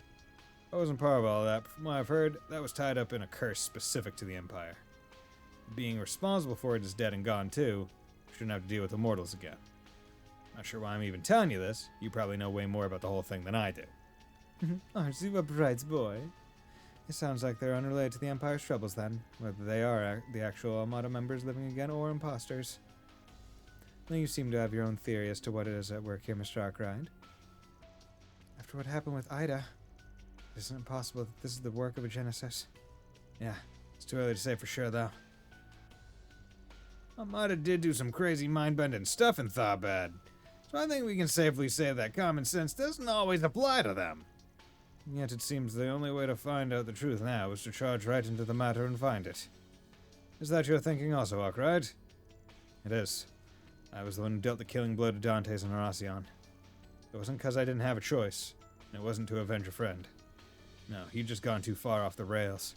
I wasn't part of all that, but from what I've heard, that was tied up in a curse specific to the Empire. Being responsible for it is dead and gone too. Shouldn't have to deal with immortals again. Not sure why I'm even telling you this. You probably know way more about the whole thing than I do. Aren't you a bright boy? It sounds like they're unrelated to the Empire's troubles then, whether they are the actual Armada members living again or imposters. Now you seem to have your own theory as to what it is at work here, Mr. Arkwright. After what happened with Ida, isn't it possible that this is the work of a Genesis? Yeah, it's too early to say for sure though. Armada did do some crazy mind-bending stuff in Tharbad, so I think we can safely say that common sense doesn't always apply to them. And yet it seems the only way to find out the truth now is to charge right into the matter and find it. Is that your thinking also, Arkwright? It is. I was the one who dealt the killing blow to Dante's and Horacion. It wasn't because I didn't have a choice, and it wasn't to avenge a friend. No, he'd just gone too far off the rails.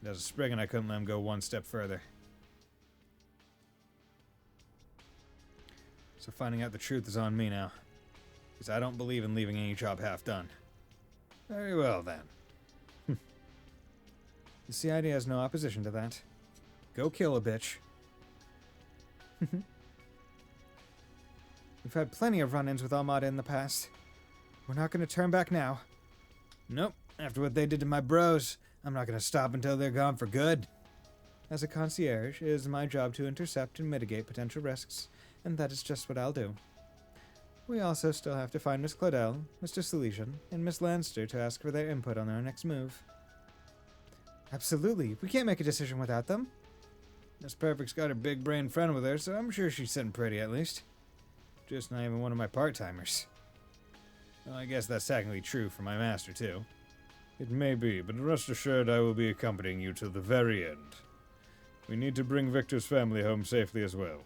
And as a Spriggan, I couldn't let him go one step further. So finding out the truth is on me now. Because I don't believe in leaving any job half done. Very well, then. The CID has no opposition to that. Go kill a bitch. We've had plenty of run-ins with Armada in the past. We're not going to turn back now. Nope. After what they did to my bros, I'm not going to stop until they're gone for good. As a concierge, it is my job to intercept and mitigate potential risks, and that is just what I'll do. We also still have to find Miss Claudel, Mr. Salesian, and Miss Lanster to ask for their input on our next move. Absolutely. We can't make a decision without them. Miss Perfect's got her big-brain friend with her, so I'm sure she's sitting pretty at least. Just not even one of my part-timers. Well, I guess that's technically true for my master, too. It may be, but rest assured I will be accompanying you to the very end. We need to bring Victor's family home safely as well.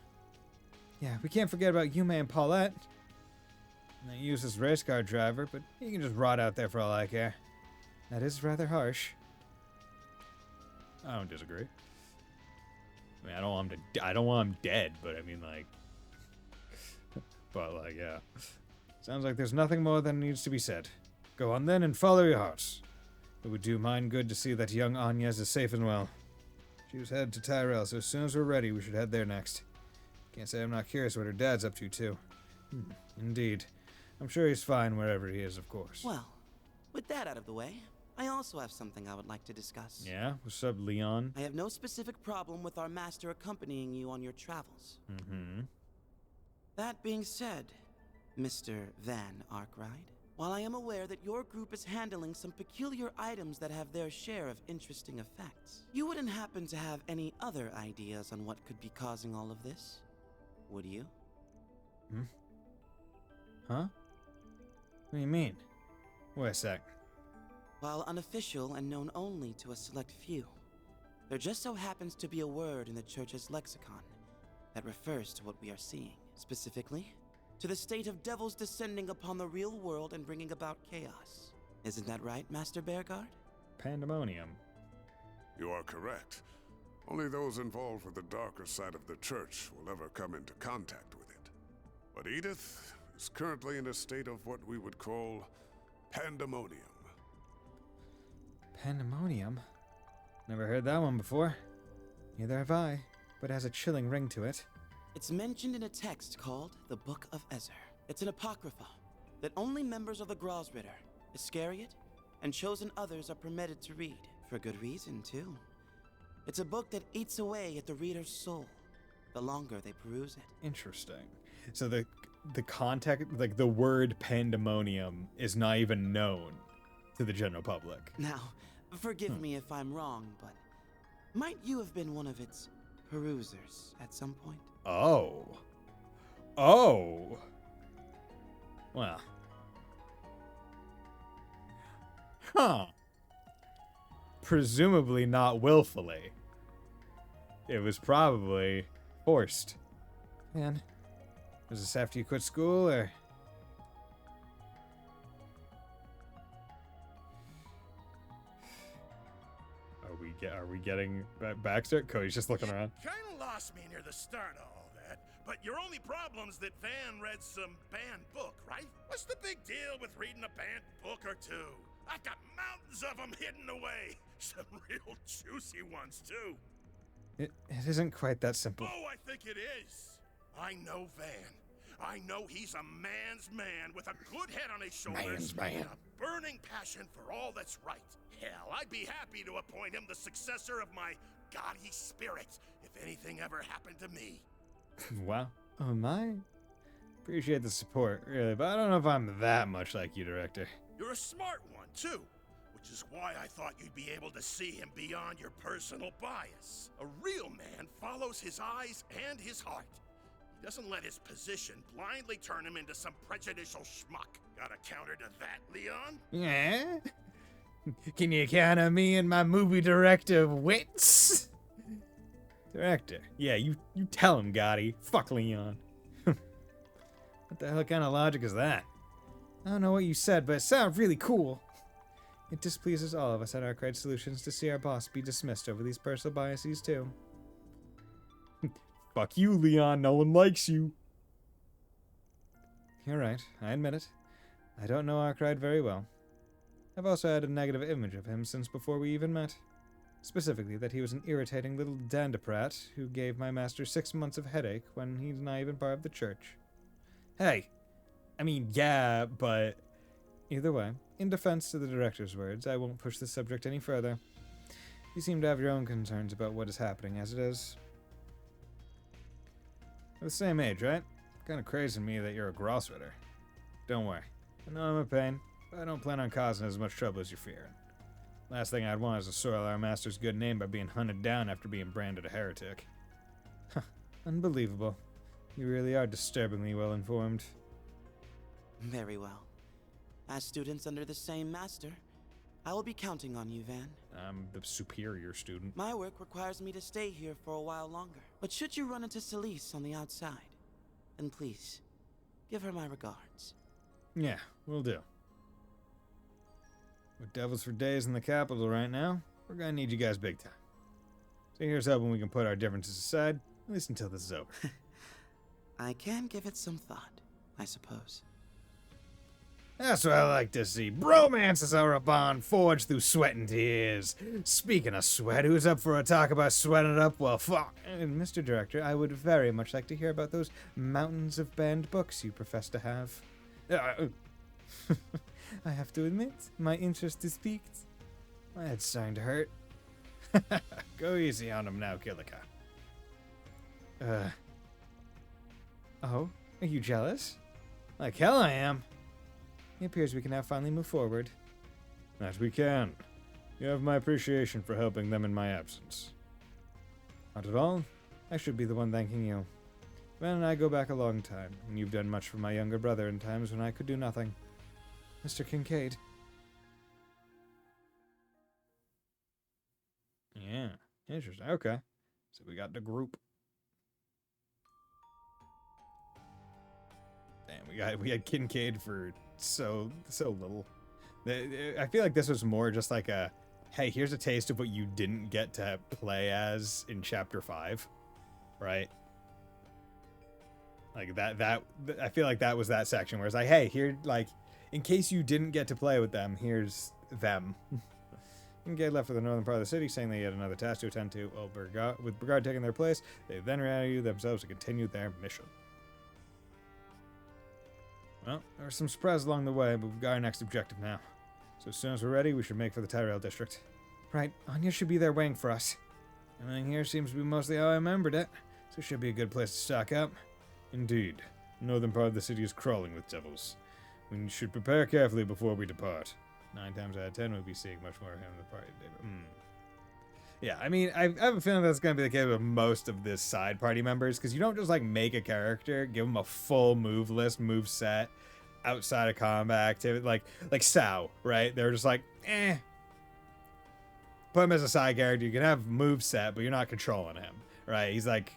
Yeah, we can't forget about Yume and Paulette. I use this race car driver, but he can just rot out there for all I care. That is rather harsh. I don't disagree. I mean, I don't want him dead, but I mean, like... but, like, yeah. Sounds like there's nothing more than needs to be said. Go on then and follow your hearts. It would do mine good to see that young Agnes is safe and well. She was headed to Tyrell, so as soon as we're ready, we should head there next. Can't say I'm not curious what her dad's up to, too. Indeed. I'm sure he's fine wherever he is, of course. Well, with that out of the way, I also have something I would like to discuss. Yeah? What's up, Leon? I have no specific problem with our master accompanying you on your travels. Mm-hmm. That being said, Mr. Van Arkwright, While I am aware that your group is handling some peculiar items that have their share of interesting effects, you wouldn't happen to have any other ideas on what could be causing all of this, would you? Hmm? Huh? What do you mean? Wait a sec. While unofficial and known only to a select few, there just so happens to be a word in the Church's lexicon that refers to what we are seeing. Specifically, to the state of devils descending upon the real world and bringing about chaos. Isn't that right, Master Bearguard? Pandemonium. You are correct. Only those involved with the darker side of the Church will ever come into contact with it. But Edith is currently in a state of what we would call pandemonium. Pandemonium? Never heard that one before. Neither have I, but it has a chilling ring to it. It's mentioned in a text called the Book of Ezer. It's an apocrypha that only members of the Grosritter, Iscariot, and chosen others are permitted to read. For good reason, too. It's a book that eats away at the reader's soul the longer they peruse it. Interesting. So the context, like the word pandemonium, is not even known to the general public. Now, forgive me if I'm wrong, but might you have been one of its perusers at some point? Oh. Oh. Well. Huh. Presumably not willfully. It was probably forced. Man, was this after you quit school, or? Are we getting backstart? Cody's just looking around. Kinda lost me near the start of all that, but your only problem's that Van read some banned book, right? What's the big deal with reading a banned book or two? I've got mountains of them hidden away. Some real juicy ones, too. It isn't quite that simple. Oh, I think it is. I know Van. I know he's a man's man with a good head on his shoulders and a burning passion for all that's right. Hell, I'd be happy to appoint him the successor of my gaudy spirit if anything ever happened to me. Wow. Oh my. Appreciate the support, really, but I don't know if I'm that much like you, Director. You're a smart one, too, which is why I thought you'd be able to see him beyond your personal bias. A real man follows his eyes and his heart. He doesn't let his position blindly turn him into some prejudicial schmuck. Got a counter to that, Leon? Yeah? Can you count on me and my movie director wits? Director. Yeah, you tell him, Gotti. Fuck Leon. What the hell kind of logic is that? I don't know what you said, but it sounds really cool. It displeases all of us at Arkwright Solutions to see our boss be dismissed over these personal biases, too. Fuck you, Leon. No one likes you. You're right. I admit it. I don't know Arkwright very well. I've also had a negative image of him since before we even met. Specifically, that he was an irritating little dandaprat who gave my master 6 months of headache when he's not even part of the church. Hey, I mean, yeah, but either way, in defense to the director's words, I won't push the subject any further. You seem to have your own concerns about what is happening as it is. We're the same age, right? Kind of crazy to me that you're a Grossritter. Don't worry. I know I'm a pain, but I don't plan on causing as much trouble as you're fearing. Last thing I'd want is to soil our master's good name by being hunted down after being branded a heretic. Unbelievable. You really are disturbingly well informed. Very well. As students under the same master, I will be counting on you, Van. I'm the superior student. My work requires me to stay here for a while longer. But should you run into Celise on the outside, then please, give her my regards. Yeah, will do. With devils for days in the capital right now, we're gonna need you guys big time. So here's hoping we can put our differences aside, at least until this is over. I can give it some thought, I suppose. That's what I like to see. Bromances are a bond forged through sweat and tears. Speaking of sweat, who's up for a talk about sweating it up? Well, fuck. And Mr. Director, I would very much like to hear about those mountains of banned books you profess to have. I have to admit, my interest is piqued. My head's starting to hurt. Go easy on him now, Kilika. Oh? Are you jealous? Like hell I am. It appears we can now finally move forward. That we can. You have my appreciation for helping them in my absence. Not at all. I should be the one thanking you. Ben and I go back a long time, and you've done much for my younger brother in times when I could do nothing. Mr. Kincaid. Yeah, interesting. Okay. So we got the group. Damn, we had Kincaid for so little. I feel like this was more just like a, hey, here's a taste of what you didn't get to play as in Chapter 5, right? Like that I feel like that was that section where it's like, hey, here, like, in case you didn't get to play with them, here's them. Kincaid left for the northern part of the city, saying they had another task to attend to. Well, with Burgard taking their place, they then rallied themselves to continue their mission. Well, there were some surprises along the way, but we've got our next objective now. So as soon as we're ready, we should make for the Tyrell district. Right, Anya should be there waiting for us. Everything here seems to be mostly how I remembered it, so it should be a good place to stock up. Indeed. The northern part of the city is crawling with devils. We should prepare carefully before we depart. 9 times out of 10, we'll be seeing much more of him in the party today. Yeah, I mean, I have a feeling that's going to be the case with most of this side party members, because you don't just, like, make a character, give them a full move list, move set, outside of combat activity, like Sao, right? They're just like, put him as a side character, you can have move set, but you're not controlling him, right? He's like,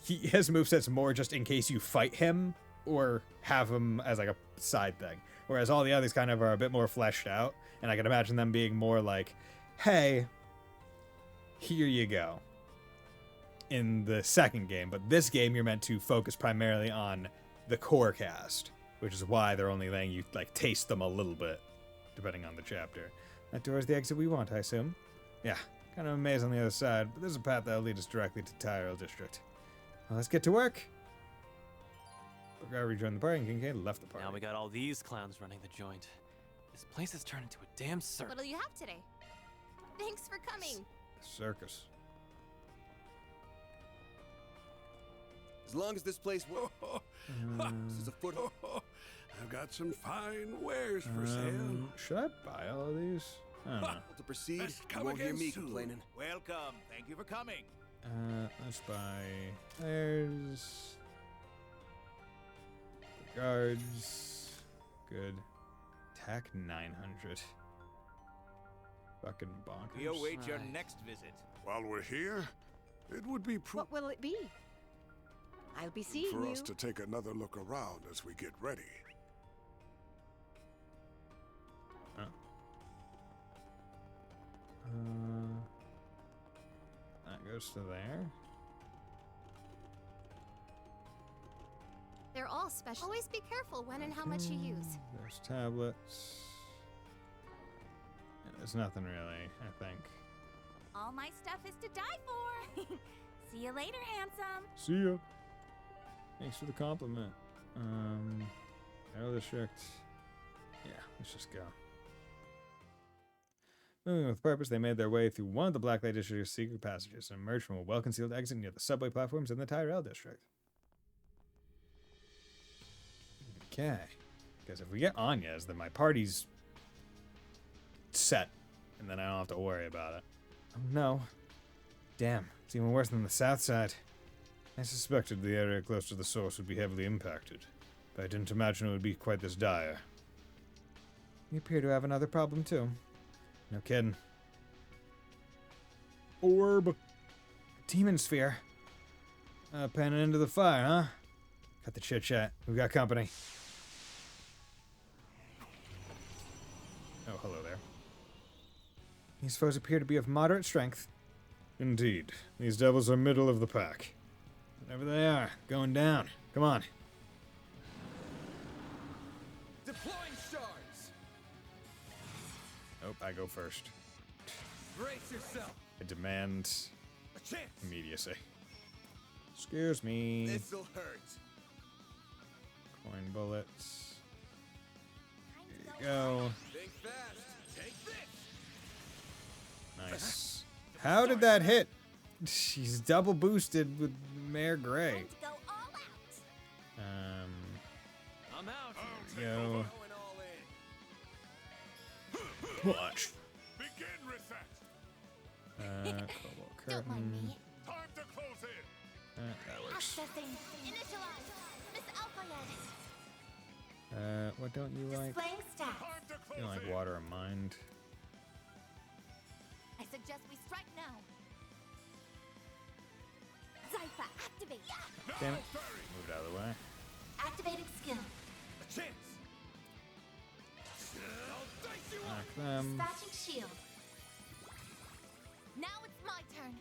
his moveset's more just in case you fight him, or have him as, like, a side thing. Whereas all the others kind of are a bit more fleshed out, and I can imagine them being more like, hey, here you go, in the second game. But this game, you're meant to focus primarily on the core cast, which is why they're only letting you, like, taste them a little bit, depending on the chapter. That door is the exit we want, I assume? Yeah, kind of a maze on the other side, but there's a path that'll lead us directly to Tyrell District. Well, let's get to work. Burgard rejoined the party, and Kincaid left the party. Now we got all these clowns running the joint. This place has turned into a damn circus. What'll you have today? Thanks for coming. Circus. As long as this place works. This is a foot. I've got some fine wares for sale. Should I buy all of these? I don't know. To proceed, you won't hear me complaining. Welcome. Thank you for coming. Let's buy. There's guards. Good. Tack 900. Fucking bonkers. We await your next visit. While we're here, it would be What will it be? I'll be seeing for you. us to take another look around as we get ready. Oh. That goes to there. They're all special. Always be careful when and how much you use. There's tablets. Yeah, there's nothing really, I think. All my stuff is to die for. See you later, handsome. See ya. Thanks for the compliment. Arrow District. Yeah, let's just go. Moving with purpose, they made their way through one of the Blacklight District's secret passages and emerged from a well-concealed exit near the subway platforms in the Tyrell District. Okay. Because if we get Anya's, then my party's set, and then I don't have to worry about it. Oh no. Damn, it's even worse than the south side. I suspected the area close to the source would be heavily impacted, but I didn't imagine it would be quite this dire. You appear to have another problem too. No kidding. Orb. Demon sphere. Panning into the fire, huh? Cut the chit chat. We've got company. Oh, hello there. These foes appear to be of moderate strength. Indeed. These devils are middle of the pack. Whatever they are, going down. Come on. Deploying shards. Nope, I go first. Brace yourself. I demand A chance. immediacy. Excuse me. This'll hurt. Coin bullets. There you go. Think fast. Take this. Nice. How did that hit? She's double boosted with Mare Gray. Go all out. I'm out. There we go. Clutch. Begin reset. Cobalt Don't mind curtain. me. Time to close in. That works. Accessing. Initialize. Miss Alpha. What don't you like? Displaying stats. You don't like water or mind? I suggest we strike now. Zypha, activate. Damn it. Move it out of the way. Activating skill. A chance. Knock them. Dispatching shield. Now it's my turn.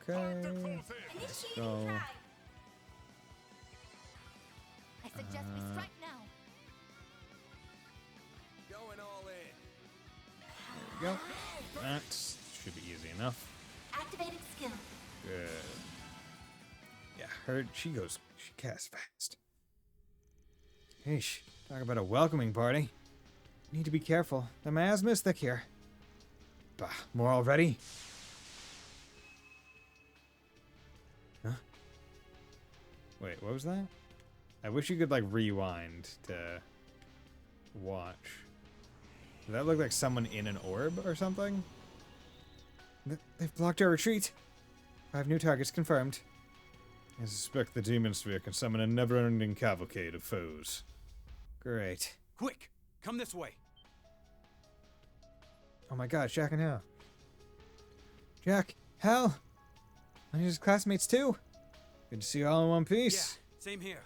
Okay. Let's go. I suggest we strike now. Going all in. There we go. That should be easy enough. Activating skill. Good. Yeah, she casts fast. Yeesh, talk about a welcoming party. Need to be careful. The miasma is thick here. Bah, more already? Huh? Wait, what was that? I wish you could, like, rewind to watch. Does that look like someone in an orb or something? They've blocked our retreat. 5 new targets confirmed. I suspect the demon sphere can summon a never-ending cavalcade of foes. Great. Quick, come this way. Oh my god, Jack and Hal. Jack, Hal! I'm his classmates too. Good to see you all in one piece. Yeah, same here.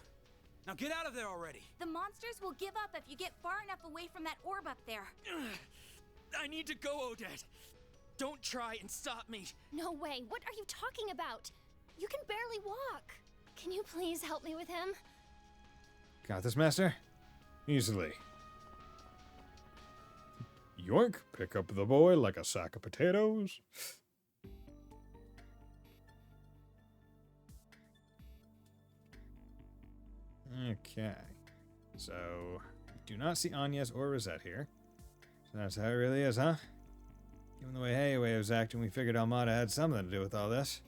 Now get out of there already. The monsters will give up if you get far enough away from that orb up there. I need to go, Odette. Don't try and stop me. No way. What are you talking about? You can barely walk. Can you please help me with him? Got this, Master? Easily. Yoink, pick up the boy like a sack of potatoes. Okay. So, do not see Anya's or Rosette here. So that's how it really is, huh? Given the way Heiwei was acting, we figured Almada had something to do with all this.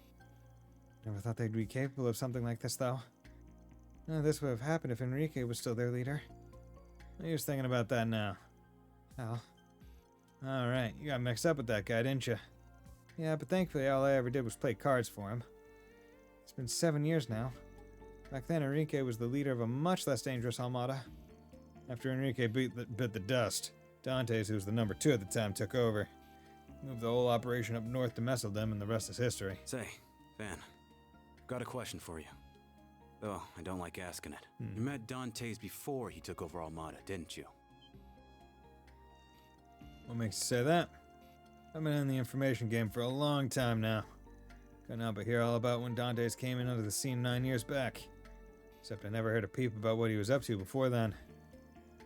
Never thought they'd be capable of something like this, though. This would have happened if Enrique was still their leader. I was thinking about that now. Hal. Alright, you got mixed up with that guy, didn't you? Yeah, but thankfully all I ever did was play cards for him. It's been 7 years now. Back then, Enrique was the leader of a much less dangerous Almada. After Enrique bit the dust, Dantes, who was the number 2 at the time, took over. Moved the whole operation up north to Messeldom, and the rest is history. Say, Van, got a question for you. Though I don't like asking it. You met Dantes before he took over Almada, didn't you? What makes you say that? I've been in the information game for a long time now. Couldn't help but hear all about when Dantes came in onto the scene 9 years back. Except I never heard a peep about what he was up to before then.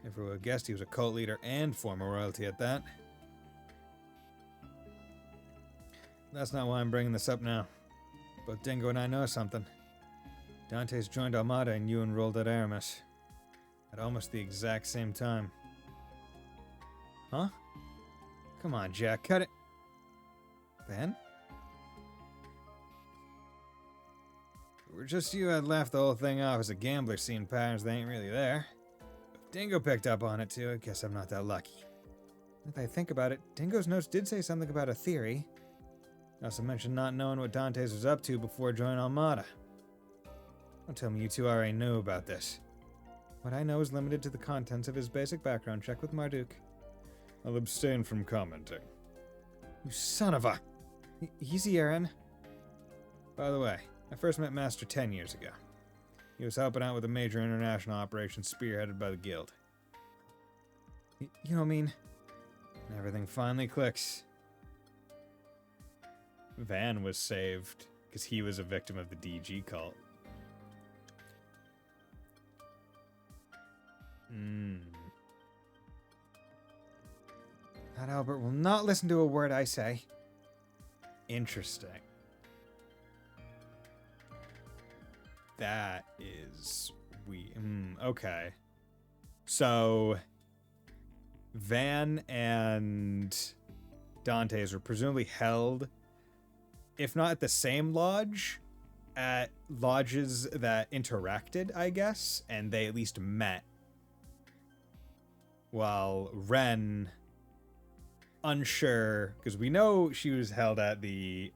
Never would have guessed he was a cult leader and former royalty at that. That's not why I'm bringing this up now. Both Dingo and I know something. Dantes joined Almada and you enrolled at Aramis. At almost the exact same time. Huh? Come on, Jack, cut it. Van? If it were just you, I'd laugh the whole thing off as a gambler seeing patterns that ain't really there. If Dingo picked up on it too, I guess I'm not that lucky. Now that I think about it, Dingo's notes did say something about a theory. Also mentioned not knowing what Dantes was up to before joining Almada. Don't tell me you two already knew about this. What I know is limited to the contents of his basic background check with Marduk. I'll abstain from commenting. You son of a... Easy, Aaron. By the way, I first met Master 10 years ago. He was helping out with a major international operation spearheaded by the Guild. You know what I mean? And everything finally clicks. Van was saved because he was a victim of the DG cult. That Albert will not listen to a word I say. Interesting. That is okay. So Van and Dantes were presumably held, if not at the same lodge, at lodges that interacted, I guess, and they at least met. while Ren, unsure, because we know she was held at the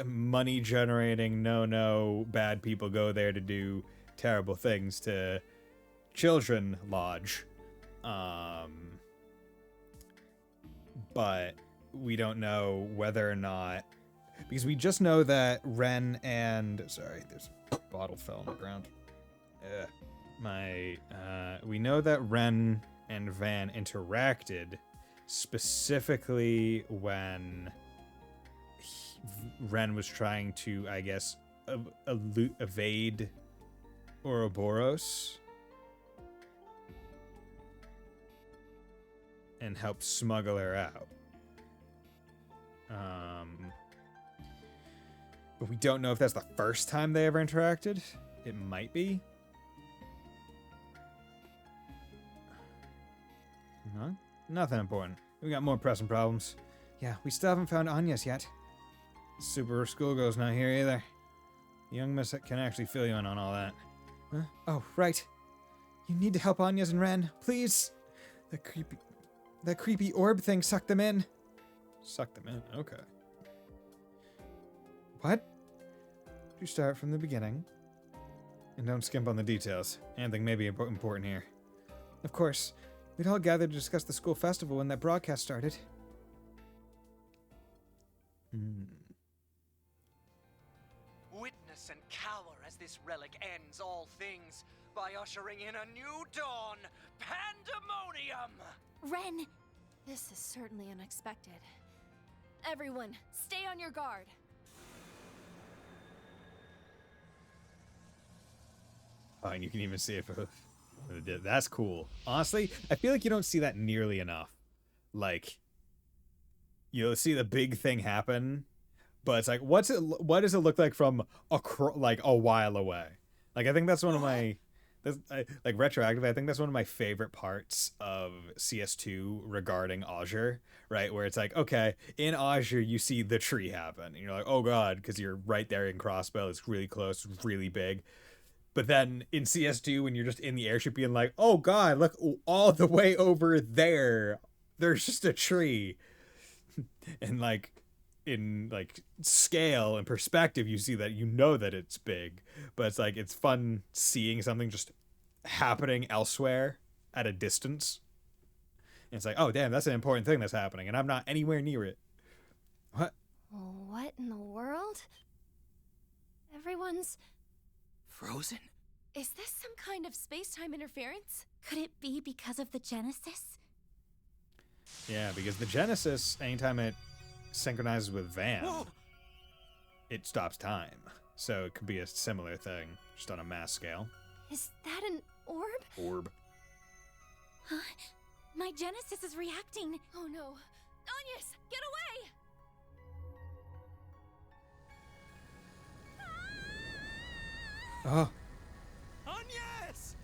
money generating, no bad people go there to do terrible things to children lodge. But we don't know whether or not, because we just know that Ren and, sorry, there's a bottle fell on the ground. We know that Ren and Van interacted specifically when Ren was trying to, I guess, evade Ouroboros and help smuggle her out. But we don't know if that's the first time they ever interacted. It might be. No, nothing important. We got more pressing problems. Yeah, we still haven't found Anya's yet. Super Schoolgirl's not here either. The young miss can actually fill you in on all that. Huh? Oh, right. You need to help Anya's and Ren, please. That creepy orb thing sucked them in. Sucked them in? Okay. What? You start from the beginning. And don't skimp on the details. Anything may be important here. Of course. We'd all gathered to discuss the school festival when that broadcast started. Witness and cower as this relic ends all things by ushering in a new dawn. Pandemonium! Ren! This is certainly unexpected. Everyone, stay on your guard. Oh, and you can even see it for that's cool. Honestly, I feel like you don't see that nearly enough. Like, you'll see the big thing happen, but it's like, what does it look like from a while away? Like, I think that's one of my, like, retroactive, I think that's one of my favorite parts of CS2 regarding Azure, right? Where it's like, okay, in Azure, you see the tree happen, and you're like, oh god, because you're right there in Crossbow, it's really close, it's really big. But then in CS2, when you're just in the airship being like, oh god, look, all the way over there, there's just a tree. And like, in like scale and perspective, you see that, you know that it's big. But it's like, it's fun seeing something just happening elsewhere at a distance. And it's like, oh damn, that's an important thing that's happening, and I'm not anywhere near it. What? What in the world? Everyone's... frozen? Is this some kind of space-time interference? Could it be because of the Genesis? Yeah, because the Genesis, anytime it synchronizes with Van, it stops time. So it could be a similar thing, just on a mass scale. Is that an orb? Orb. Huh? My Genesis is reacting. Oh no. Anyas, get away! Oh. Anyas!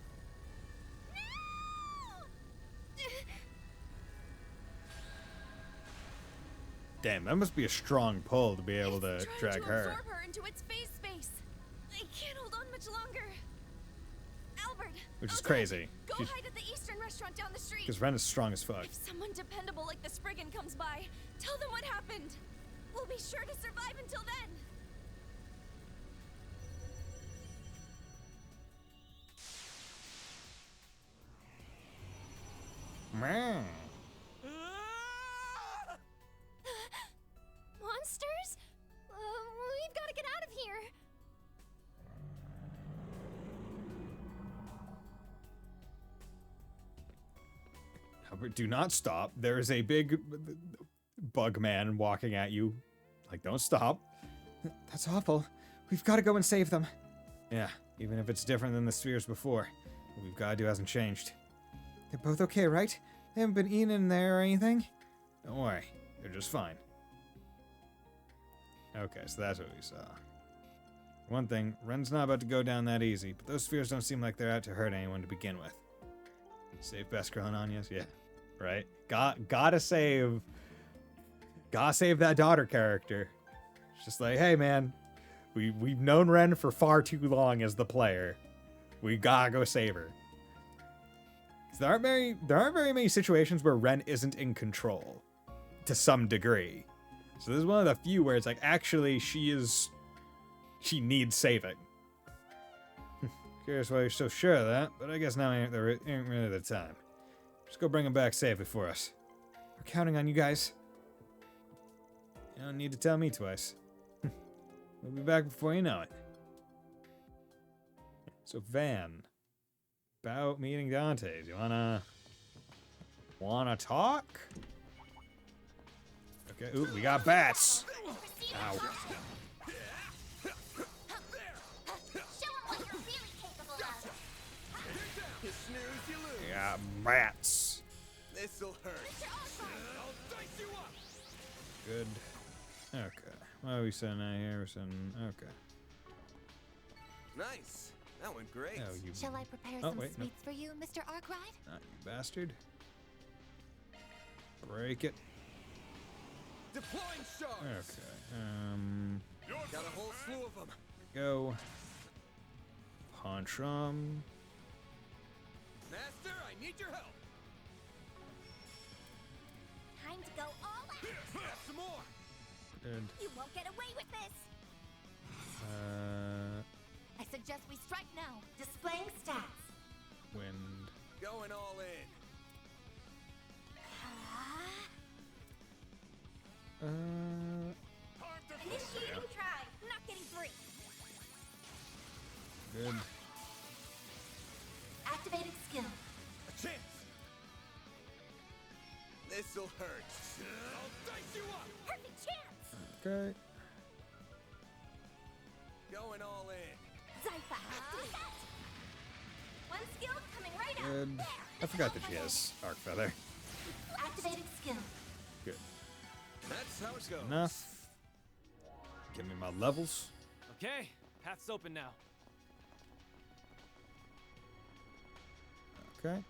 Damn, that must be a strong pull to be able to drag her. Absorb her into its phase space. I can't hold on much longer. Albert, Which is crazy. Go hide at the Eastern restaurant down the street. Because Ren is strong as fuck. If someone dependable like the Spriggan comes by, tell them what happened. We'll be sure to survive until then. Monsters? We've got to get out of here. Albert, do not stop. There is a big bug man walking at you. Like, don't stop. That's awful. We've got to go and save them. Yeah, even if it's different than the spheres before. What we've got to do hasn't changed. They're both okay, right? They haven't been eaten in there or anything? Don't worry. They're just fine. Okay, so that's what we saw. One thing, Ren's not about to go down that easy, but those spheres don't seem like they're out to hurt anyone to begin with. Save Best Girl and Anya's? Yeah. Right? Gotta save that daughter character. It's just like, hey man, we've known Ren for far too long as the player. We gotta go save her. there aren't very many situations where Ren isn't in control to some degree. So this is one of the few where it's like, actually, she needs saving. Curious why you're so sure of that, but I guess now ain't really the time. Just go bring him back safely for us. We're counting on you guys. You don't need to tell me twice. We'll be back before you know it. So Van, about meeting Dante. Do you wanna talk? Okay. Ooh, we got bats. Ow. Yeah, bats. This'll hurt. Good. Okay. What are we sending out here? We're sending. Okay. Nice. That went great. Oh, you. Shall I prepare Oh, some wait, sweets for you, Mr. Arkwright? Not you bastard. Break it. Deploying shards. Okay. Got a whole slew of them. Go. Punch 'em. Master, I need your help. Time to go all out. Have some more. Good. You won't get away with this. I suggest we strike now. Displaying stats. Wind. Going all in. Initiating try. Not getting free. Good. Activating skill. A chance. This'll hurt. I'll dice you up. Perfect chance. Okay. Going all in. Zypha, activate. One skill coming right Good. out. I forgot that she has Arc Feather. Activating skill. Good. That's how it goes. Enough. Give me my levels. Okay, path's open now. Okay.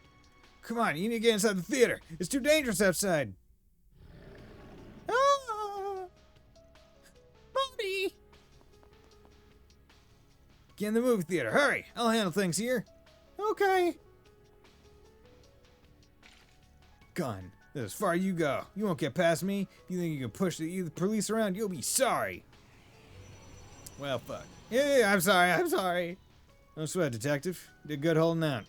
Come on, you need to get inside the theater. It's too dangerous outside. Ah! Mommy! Get in the movie theater. Hurry! I'll handle things here. Okay. Gun. That's as far as you go. You won't get past me. If you think you can push the police around, you'll be sorry. Well, fuck. Yeah, I'm sorry. Don't sweat, detective. Did good holding out.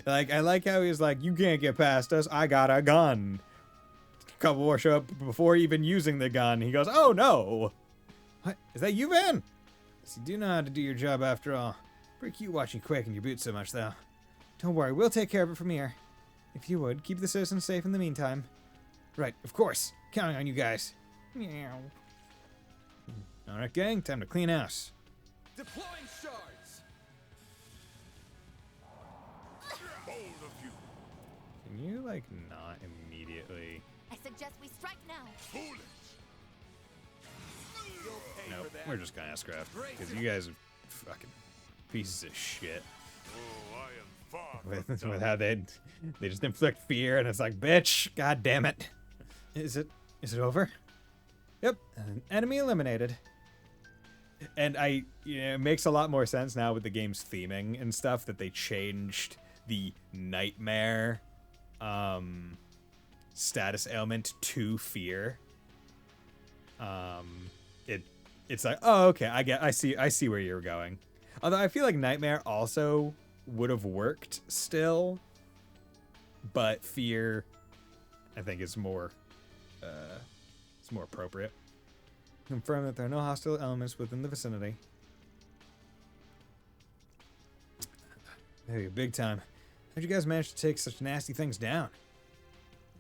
I like how he's like, you can't get past us. I got a gun. A couple more show up before even using the gun. He goes, oh no. What? Is that you, Van? So you do know how to do your job after all. Pretty cute watching you quake in your boots so much, though. Don't worry, we'll take care of it from here. If you would, keep the citizens safe in the meantime. Right, of course. Counting on you guys. Meow. Alright, gang, time to clean house. Deploying shards. Bold of you. Can you, like, not immediately... I suggest we strike now. Foolish. Nope, we're just gonna ask Craft. Because you guys are fucking pieces of shit. Oh, I am far With how they just inflict fear, and it's like, bitch, god damn it. Is it over? Yep, an enemy eliminated. And it makes a lot more sense now with the game's theming and stuff that they changed the nightmare status ailment to fear. It's like, oh, okay, I see where you're going. Although I feel like nightmare also would have worked still, but fear, I think, is more appropriate. Confirm that there are no hostile elements within the vicinity. Hey, big time. How'd you guys manage to take such nasty things down?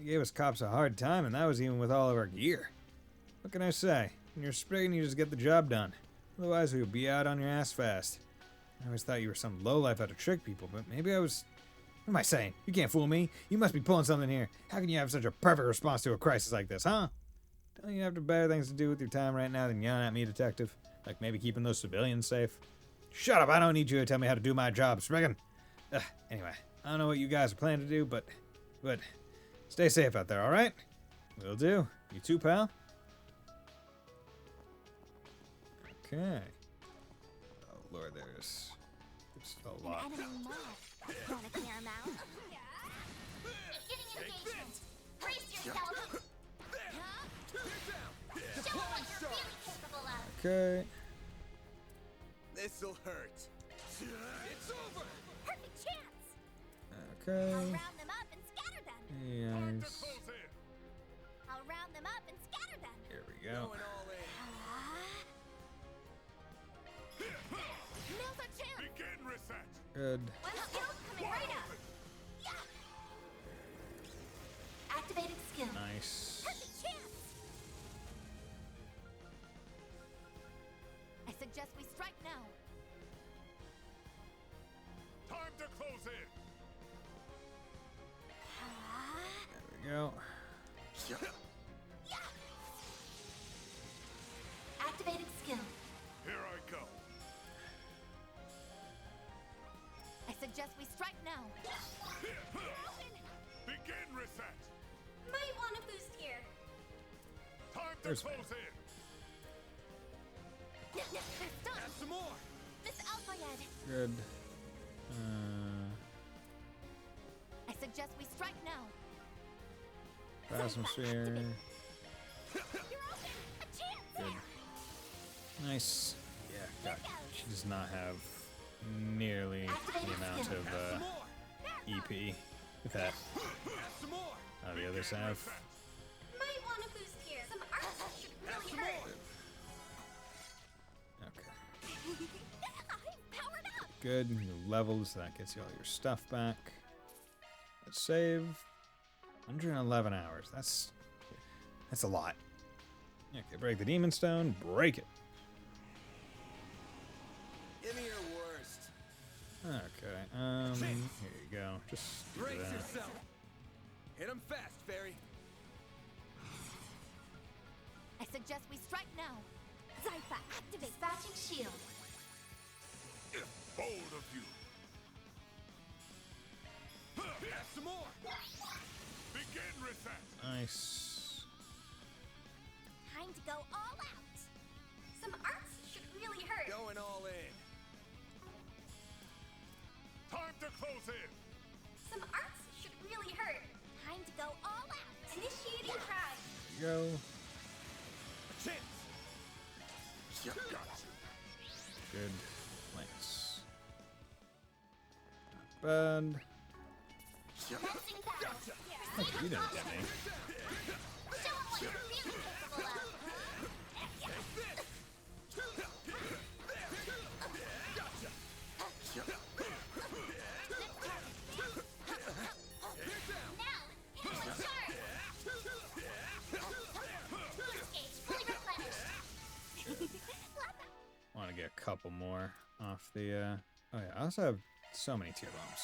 You gave us cops a hard time, and that was even with all of our gear. What can I say? When you're spraying, you just get the job done. Otherwise, we would be out on your ass fast. I always thought you were some lowlife out to trick people, but maybe I was... What am I saying? You can't fool me. You must be pulling something here. How can you have such a perfect response to a crisis like this, huh? Don't you have better things to do with your time right now than yelling at me, detective? Like maybe keeping those civilians safe? Shut up, I don't need you to tell me how to do my job, Spriggan. Anyway, I don't know what you guys are planning to do, but stay safe out there, alright? Will do. You too, pal? Okay. Oh, Lord, there's Just a lot. An enemy mob. Wanna clear him out? Beginning engagement. Brace yourself. Show 'em what you're really capable of. Okay. This'll hurt. It's over. Perfect chance. Okay. I'll round them up and scatter them. Yes. I'll round them up and scatter them. Here we go. Now's our chance. Begin reset. Good. One skill's coming right up. Activating skill. Nice. Perfect chance. I suggest we strike now. Time to close in. There we go. Activating skill. Here I go. I suggest we strike now. Begin reset. Might want to boost here. Time to There's close in. They're stunned. Have some more. Miss Alpayed. Good. I suggest we strike now. Plasma sphere. You're open. A chance. Good. Nice. Yeah, God. She does not have nearly the amount of EP that the others have. Might want to boost here. Some arts should really hurt. Okay. I'm powered up. Good. New levels. That gets you all your stuff back. Let's save. 111 hours. That's a lot. Okay, break the demon stone. Break it. Give me your worst. Okay. Here you go. Just do Brace that. yourself. Hit him fast, Fairy. I suggest we strike now. Zypha, activate. Dispatching shield. Bold of you. Have some more. Begin reset. Nice. Time to go all out. Some arts should really hurt. Going all in. Time to close in. Some arts should really hurt. Time to go all out. Initiating cry. Go. Chance. Gotcha. Good. Nice. Not bad. Pressing power. Oh, you didn't get me. Show 'em what you're really capable of. Now, hit 'em with charge. Boost gauge fully replenished. Want to get a couple more off the. Oh yeah, I also have so many tier bumps.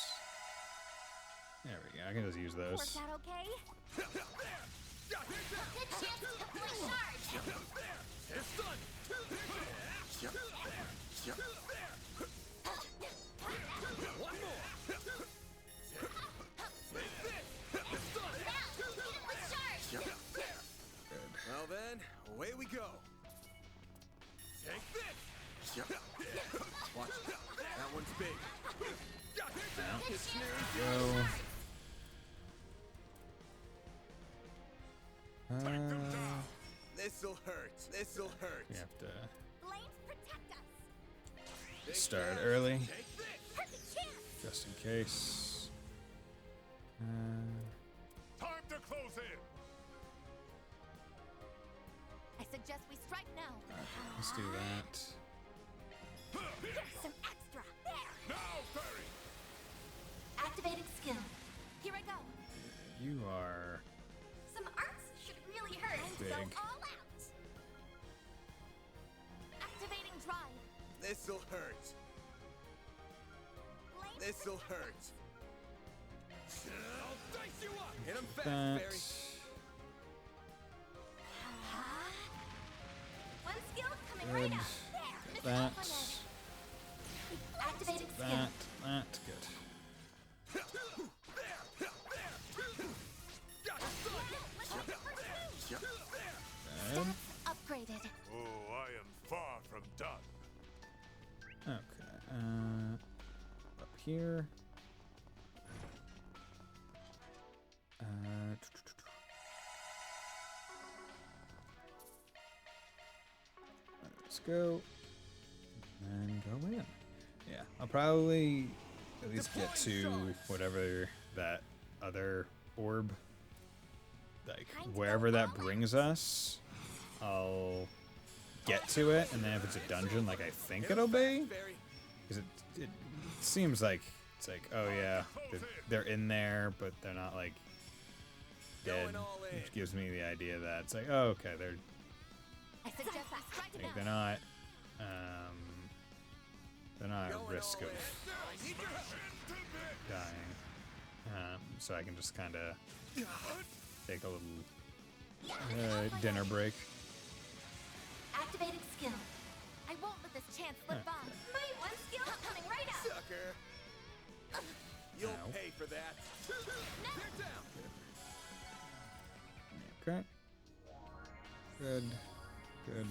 There we go. I can just use those. Worked out okay? Good chance to deploy charge. It's done. One more. Now, hit 'em with charge. Well then, away we go. Take this. Watch it. That one's big. Go. This'll hurt. This'll hurt. We have to Blades protect us. start early, Take this. Perfect chance. just in case. Time to close in. I suggest we strike now. Okay, let's do that. Here's some extra. There. Now, Fairy. Activating skill. Here I go. You are Some arts should really hurt. Time to go big. all out. Activating drive. This'll hurt. Blades This'll hurt. I'll dice you up. Hit him fast, that. Fairy. One skill coming Good. right up. There. Miss That. Alpayed. Activating skill. That. Good. Good. Upgraded. Oh, I am far from done. Okay. here. Let's go. And go in. Yeah, I'll probably at least get to whatever that other orb, like wherever that brings us, I'll get to it, and then if it's a dungeon, like I think it'll be, because it seems like it's like, oh yeah, they're in there, but they're not like dead, which gives me the idea that it's like, oh okay, they're like, they're not at risk of dying, so I can just kind of take a little dinner break. Activating skill. I won't let this chance slip by. My one skill coming right up. Sucker. You'll pay for that. Okay. Good. Good.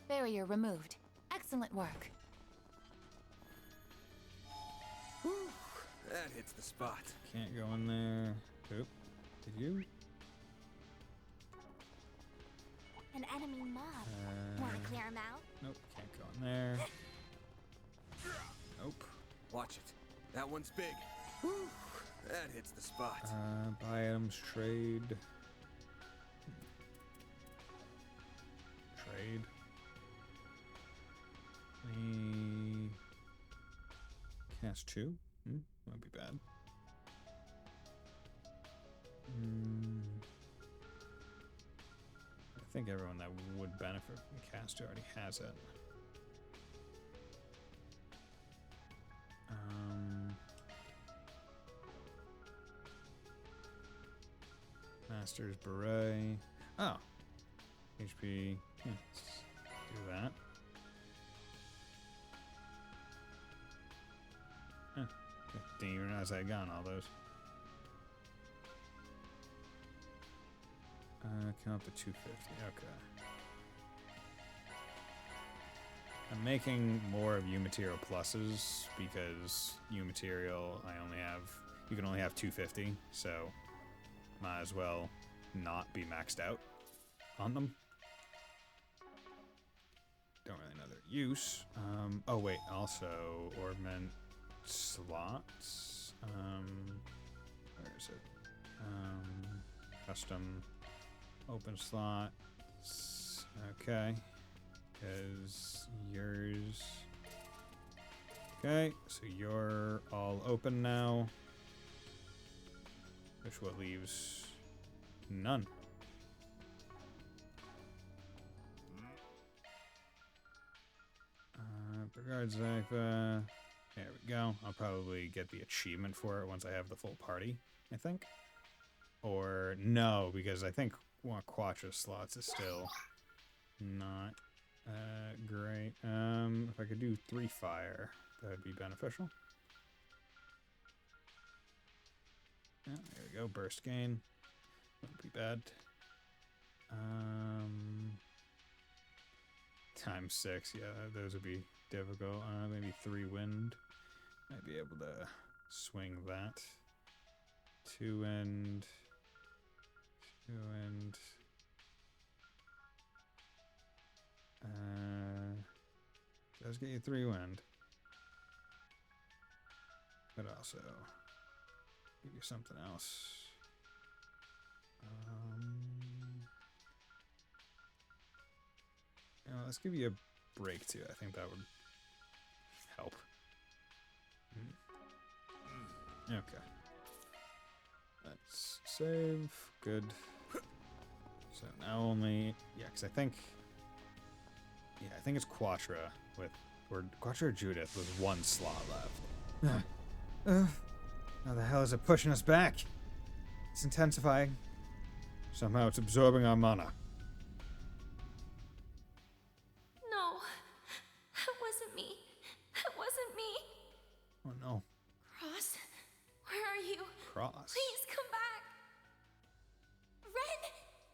Barrier removed. Excellent work. Whew. That hits the spot. Can't go in there. Oop. Did you? An enemy mob. Wanna clear him out? Nope, can't go in there. Nope. Watch it. That one's big. Whew. That hits the spot. Buy items, trade. Trade. Cast 2? Might be bad. I think everyone that would benefit from cast 2 already has it. Master's Beret. Oh. HP. Let's do that. Didn't even realize I had gotten all those. Come up to 250. Okay. I'm making more of U material pluses because U material you can only have 250, so might as well not be maxed out on them. Don't really know their use. Oh wait, also ornament slots. Where is it? Custom open slots. Okay. Because yours. Okay, so you're all open now. Which what leaves none. Regards, there we go. I'll probably get the achievement for it once I have the full party, I think. Or no, because I think Quattro slots is still not great. If I could do 3 fire, that would be beneficial. Yeah, there we go. Burst gain. Wouldn't be bad. Times 6, yeah, those would be difficult. Maybe 3 wind. Might be able to swing that. 2 wind. 2 wind. Does get you 3 wind. Could also give you something else. You know, let's give you a break too. I think that would help. Okay. Let's save. Good. So now only, yeah, because I think it's Quattro or Quattro or Judith with 1 slot left. How the hell is it pushing us back? It's intensifying. Somehow it's absorbing our mana. No, that wasn't me. That wasn't me. Oh no. Cross, where are you? Cross. Please come back. Ren,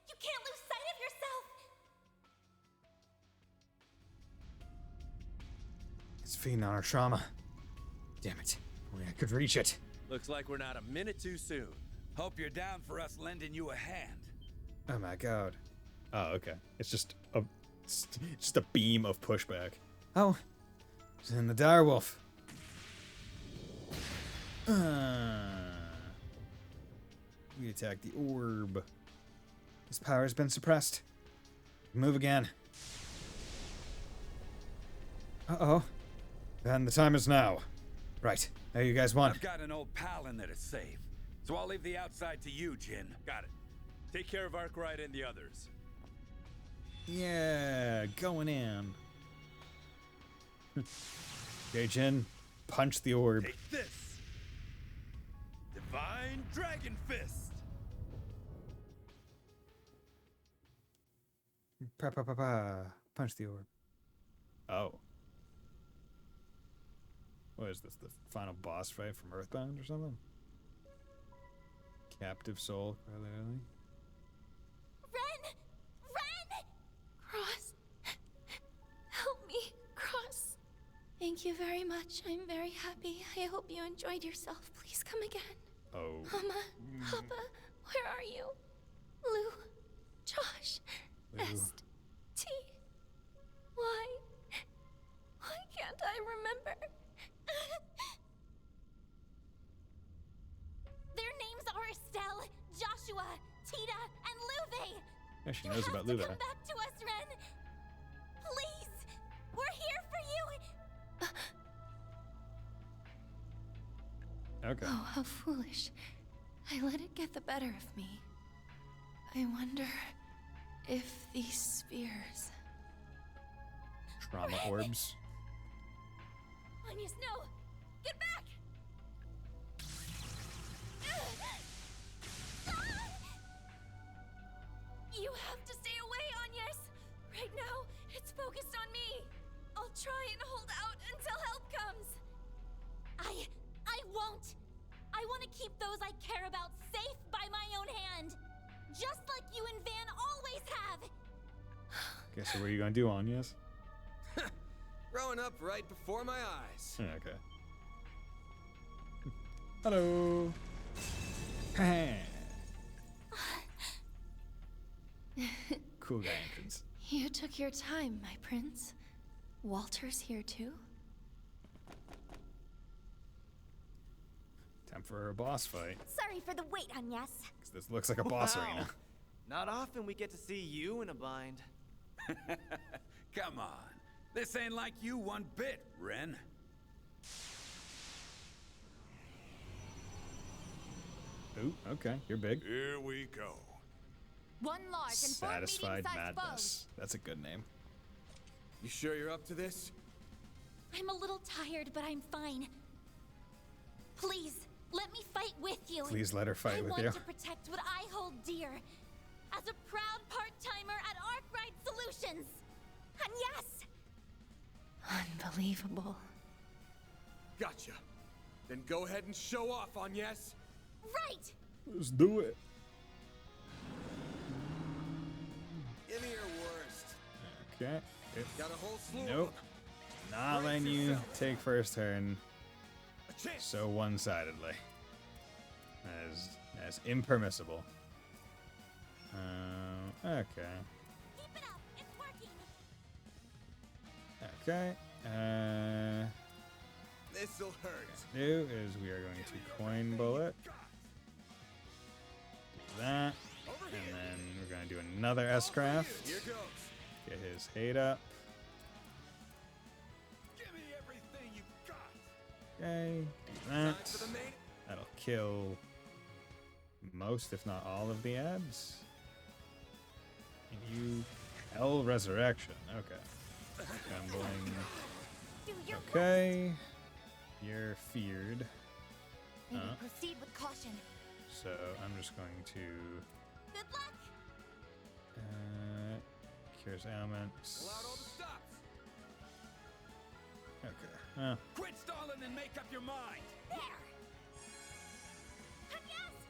you can't lose sight of yourself. It's feeding on our trauma. Damn it. I could reach it. Looks like we're not a minute too soon. Hope you're down for us lending you a hand. Oh my god. Oh, okay. It's just a beam of pushback. Oh, it's in the direwolf. We attack the orb. His power has been suppressed. Move again. Uh-oh. Then the time is now. Right. How you guys want? I've got an old pal in there to save, so I'll leave the outside to you, Jin. Got it. Take care of Arkwright and the others. Yeah, going in. Okay, Jin. Punch the orb. Take this. Divine Dragon Fist. Punch the orb. Oh. What is this? The final boss fight from Earthbound or something? Captive soul, clearly. Ren! Ren! Cross. Help me, Cross. Thank you very much. I'm very happy. I hope you enjoyed yourself. Please come again. Oh. Mama, Papa, where are you? Lou, Josh, Lou. Est, T. Why can't I remember? Their names are Estelle, Joshua, Tita, and Luve. Yeah, she knows about Luve. Come back to us, Ren. Please, we're here for you. Okay. Oh, how foolish. I let it get the better of me. I wonder if these spheres... Trauma orbs. Agnes, no! Get back! You have to stay away, Agnes! Right now, it's focused on me. I'll try and hold out until help comes. I won't! I want to keep those I care about safe by my own hand. Just like you and Van always have. Okay, so what are you gonna do, Agnes? Growing up right before my eyes. Okay. Hello. Cool guy entrance. You took your time, my prince. Walter's here too? Time for a boss fight. Sorry for the wait, Agnes. 'Cause this looks like a boss Wow. arena. Not often we get to see you in a bind. Come on. This ain't like you one bit, Ren. Ooh, okay, you're big. Here we go. One large and four Satisfied medium-sized bows. Madness. That's a good name. You sure you're up to this? I'm a little tired, but I'm fine. Please, let me fight with you. Please let her fight with you. I want to protect what I hold dear. As a proud part-timer at Arkwright Solutions. And yes! Unbelievable. Gotcha. Then go ahead and show off, Agnes. Right! Let's do it. Give me your worst. Okay. Got a whole slew of Nope. them. Not letting you yourself. take first turn A chance. so one-sidedly. As impermissible. Okay. Keep it up. It's working. Okay. This'll hurt. What we'll do is we are going to coin bullet. Do that. And then we're going to do another S-craft. Here goes. Get his hate up. Give me everything you've got. Okay. Do Time that. for the main. That'll kill most, if not all, of the ads. And you hell resurrection. Okay. Trembling. Okay. You're feared. We will proceed with caution. So I'm just going to Good luck. cures ailments. Pull out all the stops. Okay. Quit stalling and make up your mind. There. Agnes!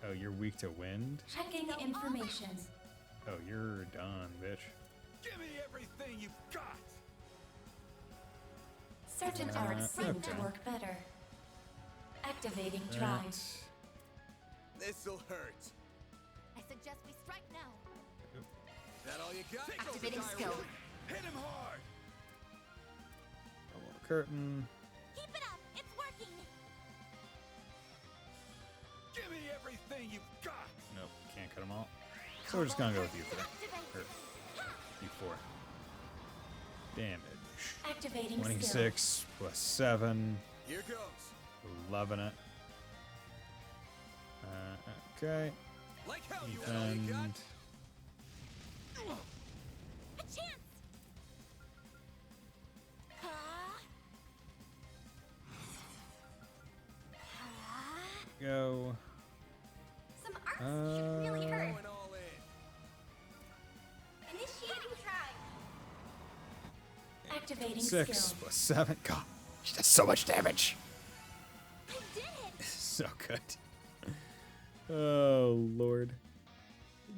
Oh, you're weak to wind? Checking information. Oh, you're done, bitch. Give me everything you've got. Certain arts seem to work better. Activating drive. This'll hurt. I suggest we strike now. That all you got? Activating skill. Hit him hard. Curtain. Keep it up. It's working. Give me everything you've got. Nope, can't cut them all. So we're just gonna go with you 4. Or you 4. Damage. Activating 26 plus 7. Here goes. Loving it. Okay. Like hell you And A chance. go. Some arcs should really hurt. Going all in. Initiating drive. Activating 6 skill. plus 7. God, she does so much damage. I did it. So good. Oh, Lord.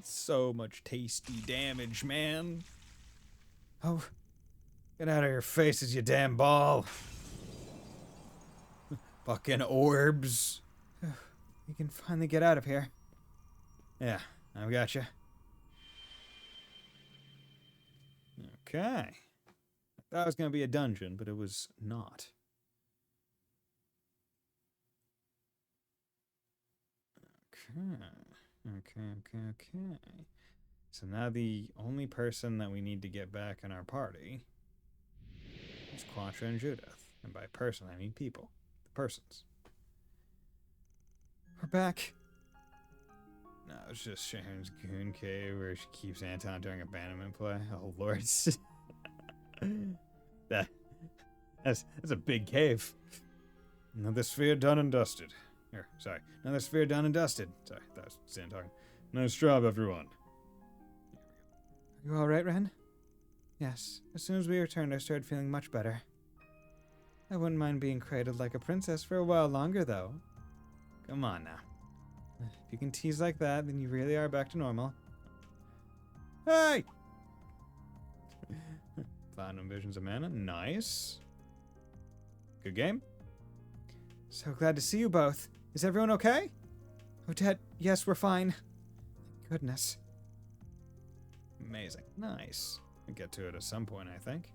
So much tasty damage, man. Oh, get out of your faces, you damn ball. Fucking orbs. You can finally get out of here. Yeah, I've got you. Okay. That was going to be a dungeon, but it was not. Okay. So now the only person that we need to get back in our party is Quatra and Judith. And by person, I mean people. The persons. We're back. No, it's just Sharon's Goon Cave where she keeps Anton during abandonment play. Oh, Lord. That's a big cave. Another sphere done and dusted. Sorry. Another sphere done and dusted. Sorry, that was Stan talking. Nice job, everyone. Are you alright, Ren? Yes. As soon as we returned, I started feeling much better. I wouldn't mind being cradled like a princess for a while longer, though. Come on now. If you can tease like that, then you really are back to normal. Hey! Platinum Visions of Mana. Nice. Good game. So glad to see you both. Is everyone okay? Odette, yes, we're fine. Thank goodness. Amazing. Nice. We'll get to it at some point, I think.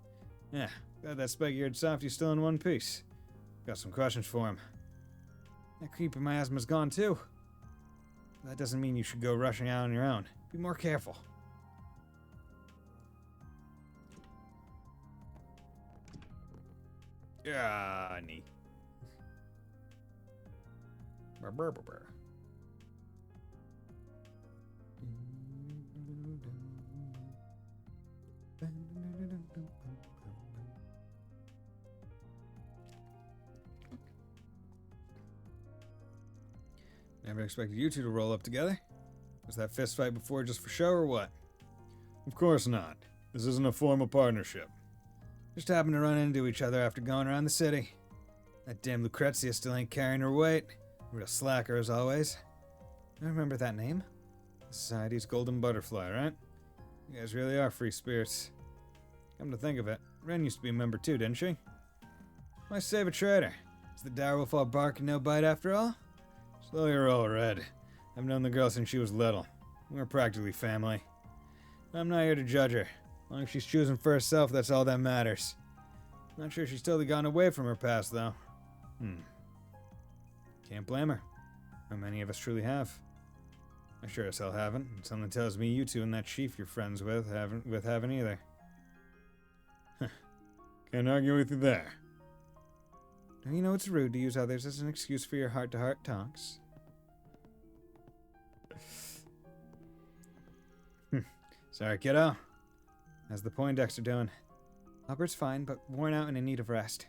Yeah, glad that spike-eared softy's still in one piece. Got some questions for him. That creepy miasma's gone too. That doesn't mean you should go rushing out on your own. Be more careful. Yeah, neat. Brr. Never expected you two to roll up together. Was that fist fight before just for show or what? Of course not. This isn't a formal partnership. Just happened to run into each other after going around the city. That damn Lucrezia still ain't carrying her weight. Real slacker as always. I remember that name. The Society's Golden Butterfly, right? You guys really are free spirits. Come to think of it, Ren used to be a member too, didn't she? Why save a traitor? Is the direwolf all bark and no bite after all? Slow your roll, Red. I've known the girl since she was little. We're practically family. I'm not here to judge her. As long as she's choosing for herself, that's all that matters. Not sure she's totally gone away from her past, though. Can't blame her. How many of us truly have? I sure as hell haven't, and something tells me you two and that chief you're friends with haven't either. Can't argue with you there. Now you know it's rude to use others as an excuse for your heart-to-heart talks. Sorry, kiddo. How's the Poindexter doing? Albert's fine, but worn out and in need of rest.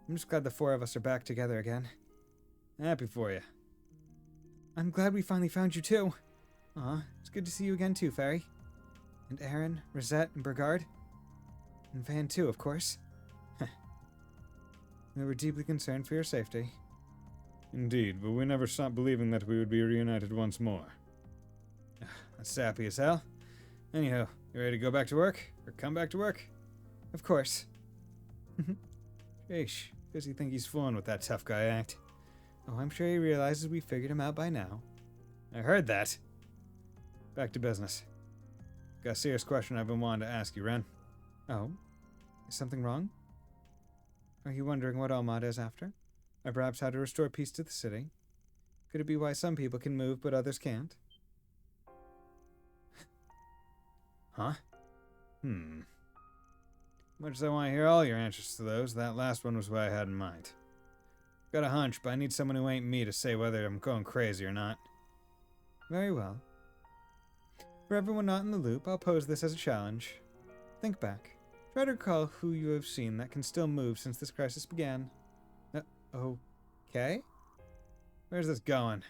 I'm just glad the four of us are back together again. Happy for you. I'm glad we finally found you too. Aw, it's good to see you again too, Fairy. And Aaron, Rosette, and Burgard. And Van too, of course. We were deeply concerned for your safety. Indeed, but we never stopped believing that we would be reunited once more. That's sappy as hell. Anyhow, you ready to go back to work? Or come back to work? Of course. Eesh, does he think he's fooling with that tough guy act? Oh, I'm sure he realizes we figured him out by now. I heard that. Back to business. Got a serious question I've been wanting to ask you, Ren. Oh? Is something wrong? Are you wondering what Almad is after? Or perhaps how to restore peace to the city? Could it be why some people can move but others can't? Huh? Much as I want to hear all your answers to those, that last one was what I had in mind. Got a hunch, but I need someone who ain't me to say whether I'm going crazy or not. Very well. For everyone not in the loop, I'll pose this as a challenge. Think back. Try to recall who you have seen that can still move since this crisis began. Okay? Where's this going?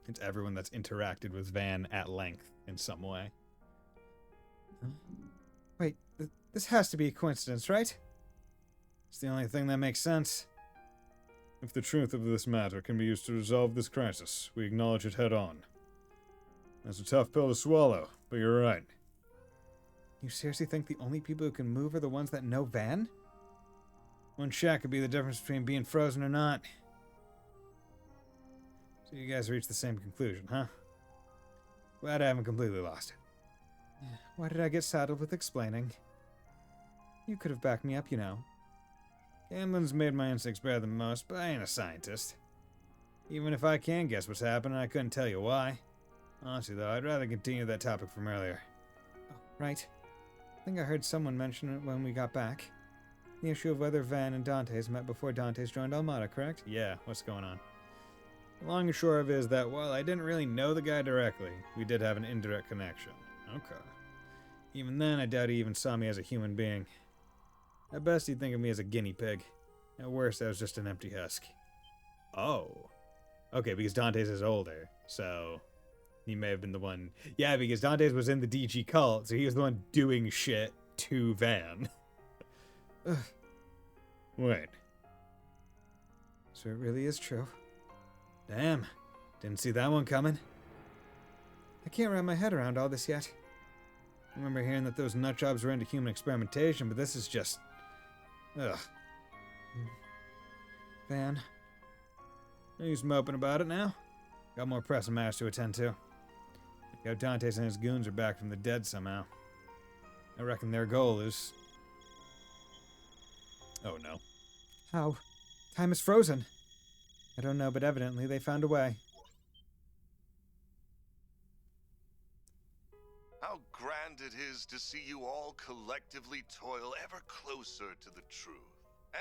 It's everyone that's interacted with Van at length in some way. Wait, this has to be a coincidence, right? It's the only thing that makes sense. If the truth of this matter can be used to resolve this crisis, we acknowledge it head on. That's a tough pill to swallow, but you're right. You seriously think the only people who can move are the ones that know Van? One shot could be the difference between being frozen or not. So you guys reached the same conclusion, huh? Glad I haven't completely lost it. Why did I get saddled with explaining? You could have backed me up, you know. Gambling's made my instincts better than most, but I ain't a scientist. Even if I can guess what's happening, I couldn't tell you why. Honestly, though, I'd rather continue that topic from earlier. Oh, right. I think I heard someone mention it when we got back. The issue of whether Van and Dante's met before Dante's joined Almada, correct? Yeah, what's going on? The long and short of it is that while I didn't really know the guy directly, we did have an indirect connection. Okay. Even then, I doubt he even saw me as a human being. At best, he'd think of me as a guinea pig. At worst, I was just an empty husk. Oh. Okay, because Dante's is older, so he may have been the one. Yeah, because Dante's was in the DG cult, so he was the one doing shit to Van. Wait. So it really is true. Damn. Didn't see that one coming. I can't wrap my head around all this yet. I remember hearing that those nutjobs were into human experimentation, but this is just... Ugh. Van. No use moping about it now. Got more pressing matters to attend to. Like how Dante's and his goons are back from the dead somehow. I reckon their goal is... Oh no. How? Time is frozen. I don't know, but evidently they found a way. How grand it is to see you all collectively toil ever closer to the truth.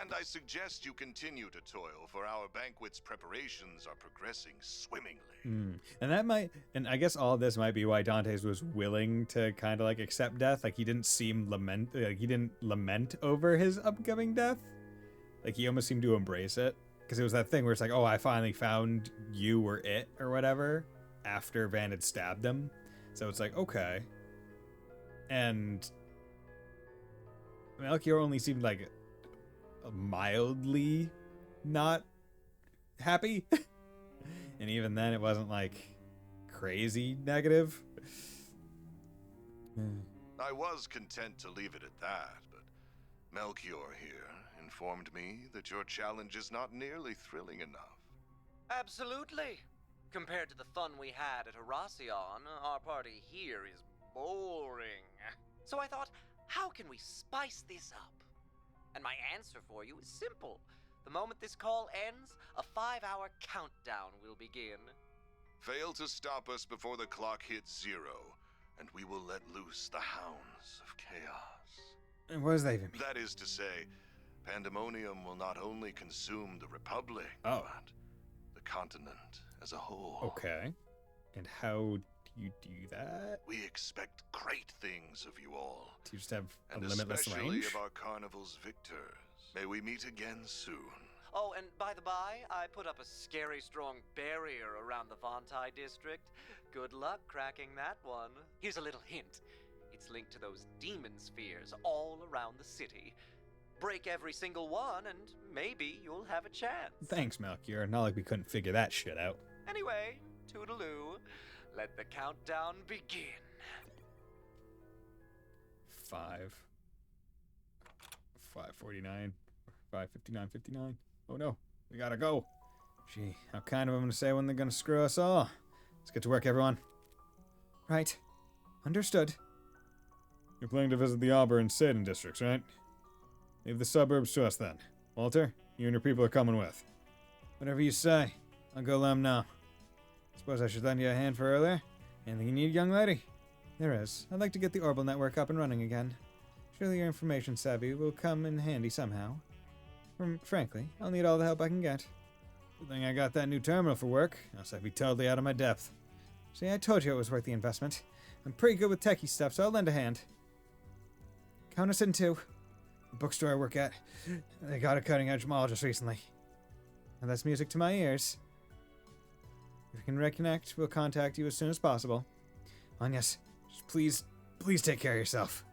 And I suggest you continue to toil, for our banquet's preparations are progressing swimmingly. And that might, and I guess all of this might be why Dante's was willing to kind of like accept death. Like he didn't lament over his upcoming death. Like he almost seemed to embrace it. Because it was that thing where it's like, oh, I finally found you or it or whatever after Van had stabbed him. So it's like, okay. And Melchior only seemed like mildly not happy. And even then it wasn't like crazy negative. I was content to leave it at that, but Melchior here informed me that your challenge is not nearly thrilling enough. Absolutely. Compared to the fun we had at Heracion, our party here is boring. So I thought, how can we spice this up? And my answer for you is simple. The moment this call ends, a 5-hour countdown will begin. Fail to stop us before the clock hits 0, and we will let loose the hounds of chaos. And what does that even mean? That is to say, pandemonium will not only consume the Republic, but the continent as a whole. Okay. And how do you do that? We expect great things of you all. Do you just have a and limitless especially range? of our carnival's victors. May we meet again soon. Oh, and by the by, I put up a scary strong barrier around the Vontai district. Good luck cracking that one. Here's a little hint. It's linked to those demon spheres all around the city. Break every single one, and maybe you'll have a chance. Thanks, Melchior. Not like we couldn't figure that shit out. Anyway, toodaloo. Let the countdown begin. 5, 5:49, 5:59:59. Oh no, we gotta go. Gee, how kind of them to say when they're gonna screw us all. Let's get to work, everyone. Right. Understood. You're planning to visit the Auburn and Sadin districts, right? Leave the suburbs to us then. Walter, you and your people are coming with. Whatever you say. I'll go let 'em know. Suppose I should lend you a hand for earlier? Anything you need, young lady? There is. I'd like to get the Orbital network up and running again. Surely your information savvy will come in handy somehow. Frankly, I'll need all the help I can get. Good thing I got that new terminal for work, else I'd be totally out of my depth. See, I told you it was worth the investment. I'm pretty good with techie stuff, so I'll lend a hand. Count us in too. The bookstore I work at, they got a cutting-edge model just recently. And that's music to my ears. If we can reconnect, we'll contact you as soon as possible. Agnes, just please take care of yourself.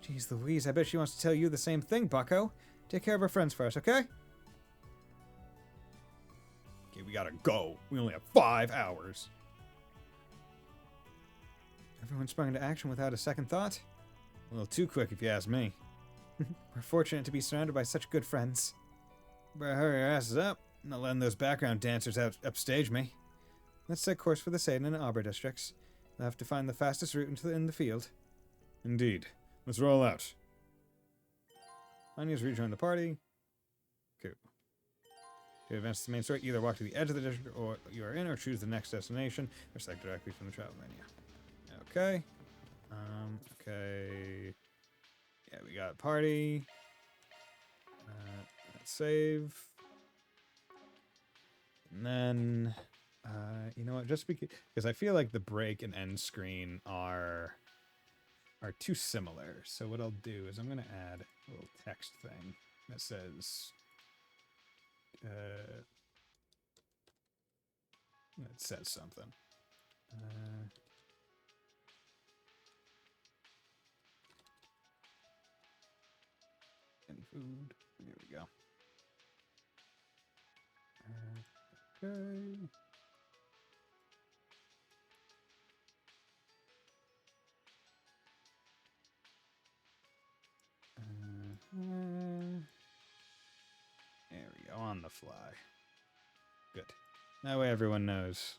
Jeez Louise, I bet she wants to tell you the same thing, bucko. Take care of our friends for us, okay? Okay, we gotta go. We only have 5 hours. Everyone sprung into action without a second thought. A little too quick, if you ask me. We're fortunate to be surrounded by such good friends. Better hurry your asses up. I'm not letting those background dancers upstage me. Let's set course for the Sadin and Arbor districts. We'll have to find the fastest route in the field. Indeed. Let's roll out. Anya's rejoined the party. Cool. To advance to the main story, either walk to the edge of the district or you are in, or choose the next destination, or select directly from the travel menu. Okay. Okay. Yeah, we got party. Let's save. And then, you know what? Just because I feel like the break and end screen are too similar. So what I'll do is I'm gonna add a little text thing that says, that says something. And food. There we go. Okay. There we go, on the fly. Good. That way everyone knows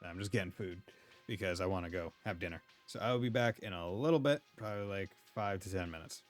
that I'm just getting food because I want to go have dinner. So I will be back in a little bit, probably like 5 to 10 minutes.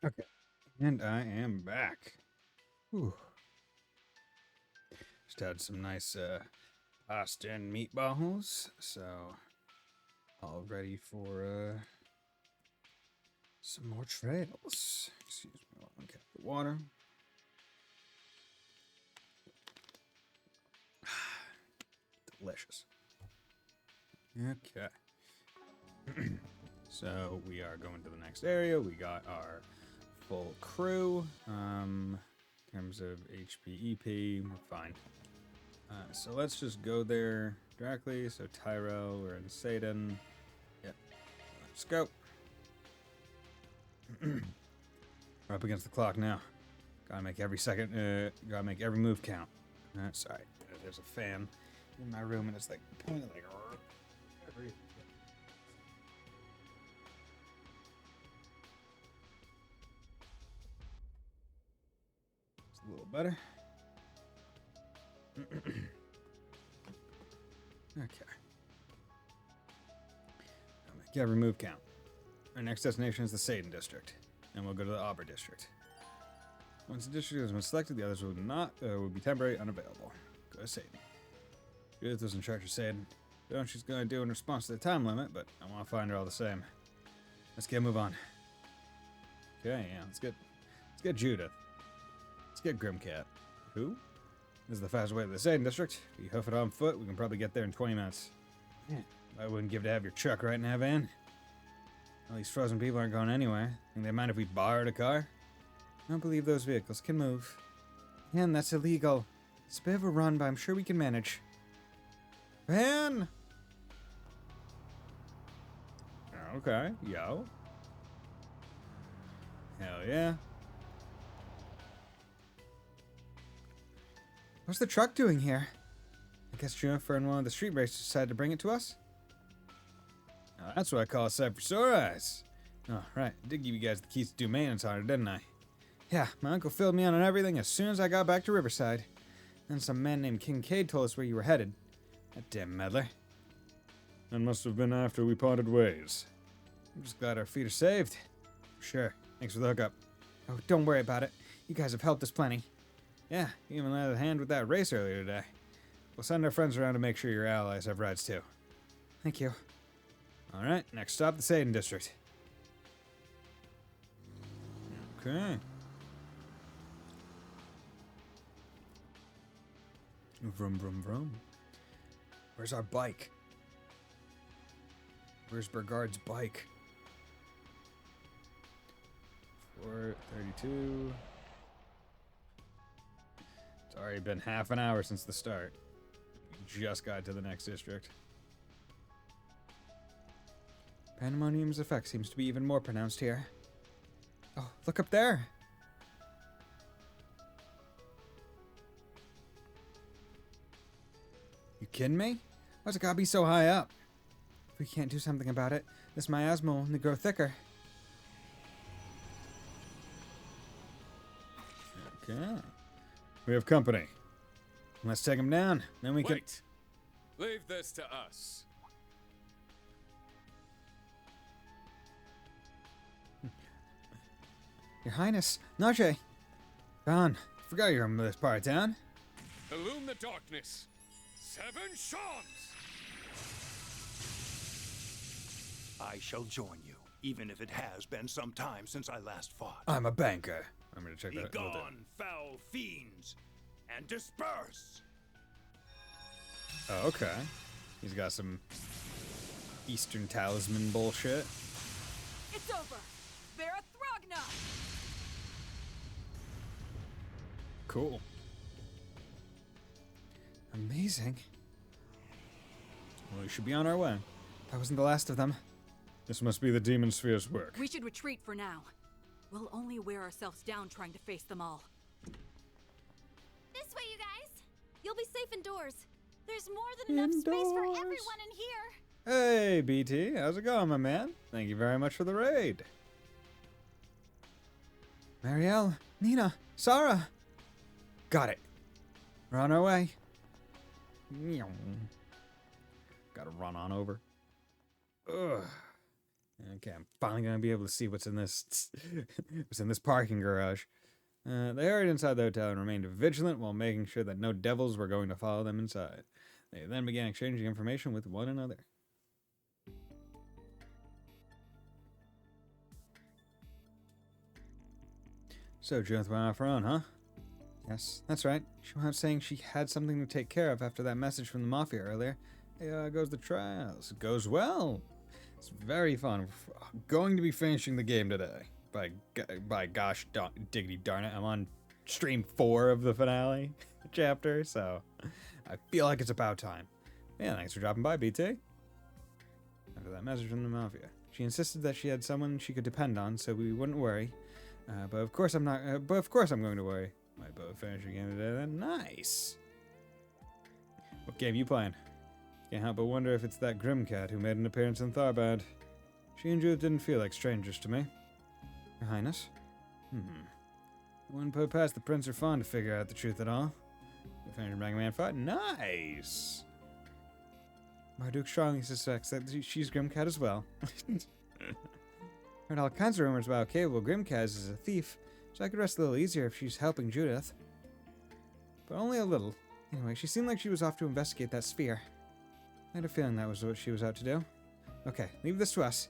Okay. And I am back. Whew. Just had some nice pasta and meatballs, so all ready for some more trails. Excuse me while I get the water. Delicious. Okay. So we are going to the next area. We got our full crew. In terms of HP, EP, we're fine. So let's just go there directly. So Tyrell, we're in Satan. Yep. Let's go. We're up against the clock now. Gotta make every second, gotta make every move count. Sorry. There's a fan in my room and it's like pointing like every. It's a little better. Okay. I'll make every move count. Our next destination is the Satan District, and we'll go to the Auber District. Once the district has been selected, the others will be temporarily unavailable. Go to Satan. Judith was in charge of Satan. I don't know what she's going to do in response to the time limit, but I want to find her all the same. Let's get a move on. Okay, yeah, let's get Judith. Let's get Grimcat. Who? This is the fastest way to the Satan District. If you hoof it on foot, we can probably get there in 20 minutes. Yeah, I wouldn't give to have your truck right now, Van. All these frozen people aren't going anywhere. Think they mind if we borrowed a car? I don't believe those vehicles can move. And that's illegal. It's a bit of a run, but I'm sure we can manage. Van! Okay, yo. Hell yeah. What's the truck doing here? I guess Jennifer and one of the street racers decided to bring it to us? Now, that's what I call a sight for sore eyes. Oh, right. I did give you guys the keys to do maintenance on it, didn't I? Yeah, my uncle filled me in on everything as soon as I got back to Riverside. Then some man named Kincaid told us where you were headed. That damn meddler. That must have been after we parted ways. I'm just glad our feet are saved. Sure. Thanks for the hookup. Oh, don't worry about it. You guys have helped us plenty. Yeah, you even lent a hand with that race earlier today. We'll send our friends around to make sure your allies have rides too. Thank you. Alright, next stop, the Satan District. Okay. Vroom, vroom, vroom. Where's our bike? Where's Burgard's bike? 4:32. It's already been half an hour since the start. We just got to the next district. Pandemonium's effect seems to be even more pronounced here. Oh, look up there! You kidding me? Why's it gotta be so high up? If we can't do something about it, this miasma will only grow thicker. Okay. We have company. Let's take him down, then we can... Wait! Leave this to us. Your Highness, Najee! Don, forgot you're from this part of town. Illume the darkness. 7 Shawns! I shall join you, even if it has been some time since I last fought. I'm a banker. I'm gonna check that. Begone, foul fiends, and disperse! Oh, okay. He's got some Eastern talisman bullshit. It's over. Vera Throgna! Cool. Amazing. Well, we should be on our way. That wasn't the last of them. This must be the Demon Sphere's work. We should retreat for now. We'll only wear ourselves down trying to face them all. This way, you guys. You'll be safe indoors. There's more than enough space for everyone in here. Hey, BT. How's it going, my man? Thank you very much for the raid. Marielle, Nina, Sarah. Got it. We're on our way. Gotta run on over. Ugh. Okay, I'm finally gonna be able to see what's in this what's in this parking garage. They hurried inside the hotel and remained vigilant while making sure that no devils were going to follow them inside. They then began exchanging information with one another. So Judith went off her own, huh? Yes, that's right. She went out saying she had something to take care of after that message from the Mafia earlier. Hey, goes the trials. It goes well. It's very fun. We're going to be finishing the game today. By gosh diggity darn it, I'm on stream 4 of the finale chapter, so I feel like it's about time. Yeah, thanks for dropping by, BT. After that message from the Mafia, she insisted that she had someone she could depend on, so we wouldn't worry. But of course I'm not. But of course I'm going to worry. My boat finished again today. Then nice. What game you playing? Can't help but wonder if it's that Grimcat who made an appearance in Tharbad. She and Judith didn't feel like strangers to me. Your Highness? I wouldn't put it past the Prince or Fawn to figure out the truth at all. We finished a Mega Man fight. Nice! Marduk strongly suspects that she's Grimcat as well. Heard all kinds of rumors about how capable Grimcat is as a thief, so I could rest a little easier if she's helping Judith. But only a little. Anyway, she seemed like she was off to investigate that sphere. I had a feeling that was what she was out to do. Okay, leave this to us.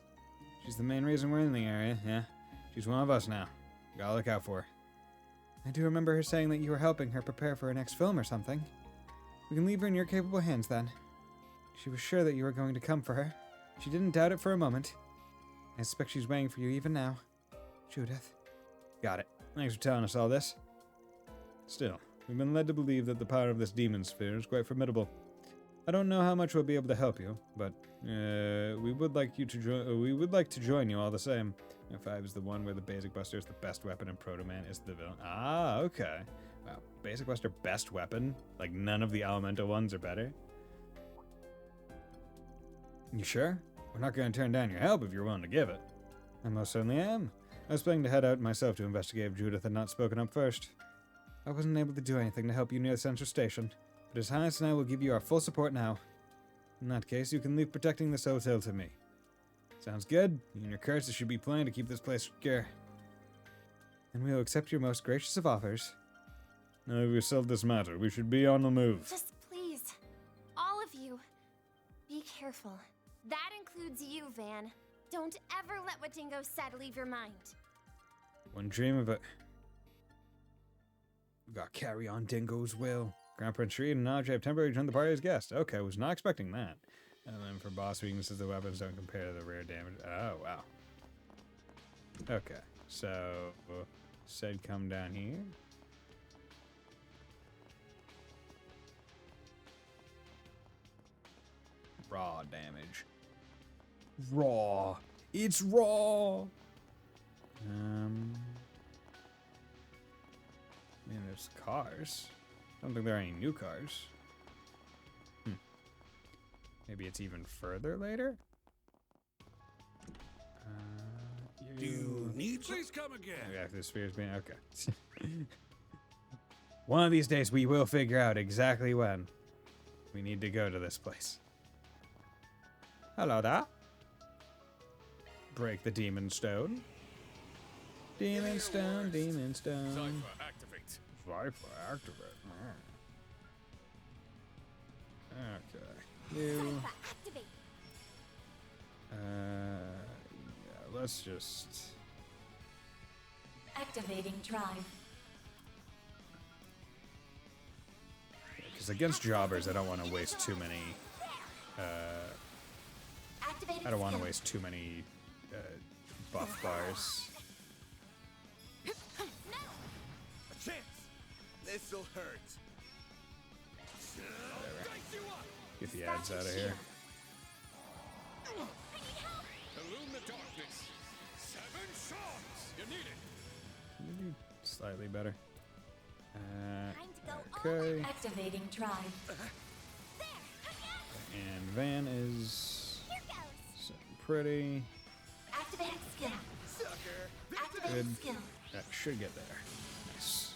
She's the main reason we're in the area, yeah? She's one of us now. Gotta look out for her. I do remember her saying that you were helping her prepare for her next film or something. We can leave her in your capable hands then. She was sure that you were going to come for her. She didn't doubt it for a moment. I suspect she's waiting for you even now. Judith. Got it. Thanks for telling us all this. Still, we've been led to believe that the power of this demon sphere is quite formidable. I don't know how much we'll be able to help you, but we would like to join you all the same. F5 is the one where the Basic Buster is the best weapon and Proto Man is the villain. Ah, okay. Wow, Basic Buster best weapon? Like none of the elemental ones are better? You sure? We're not going to turn down your help if you're willing to give it. I most certainly am. I was planning to head out myself to investigate if Judith had not spoken up first. I wasn't able to do anything to help you near the Central Station, but His Highness and I will give you our full support now. In that case, you can leave protecting this hotel to me. Sounds good. You and your curses should be playing to keep this place secure. And we will accept your most gracious of offers. Now that we've settled this matter, we should be on the move. Just please, all of you, be careful. That includes you, Van. Don't ever let what Dingo said leave your mind. One dream of it. We got carry on Dingo's will. Grand Prince Reed and Naj have temporarily joined the party as guests. Okay, I was not expecting that. And then for boss weaknesses, the weapons don't compare to the rare damage. Oh, wow. Okay, so said come down here. Raw damage. Raw. It's raw. I mean, there's cars. I don't think there are any new cars. Maybe it's even further later? You need... Please come again. Yeah, the sphere's being... Okay. One of these days we will figure out exactly when we need to go to this place. Hello there. Break the demon stone. Demon stone, demon stone. Cypher, activate. Cypher, activate. Okay. You. Yeah, let's just. Activating drive. Because against jobbers, I don't want to waste too many. I don't want to waste too many buff bars. A chance. This'll hurt. Get the ads out of here. Illume the darkness. 7 shots. You need it. Maybe slightly better. Okay. Activating drive. And Van is so pretty. Activating skill. Good. Skill. That should get there. Nice.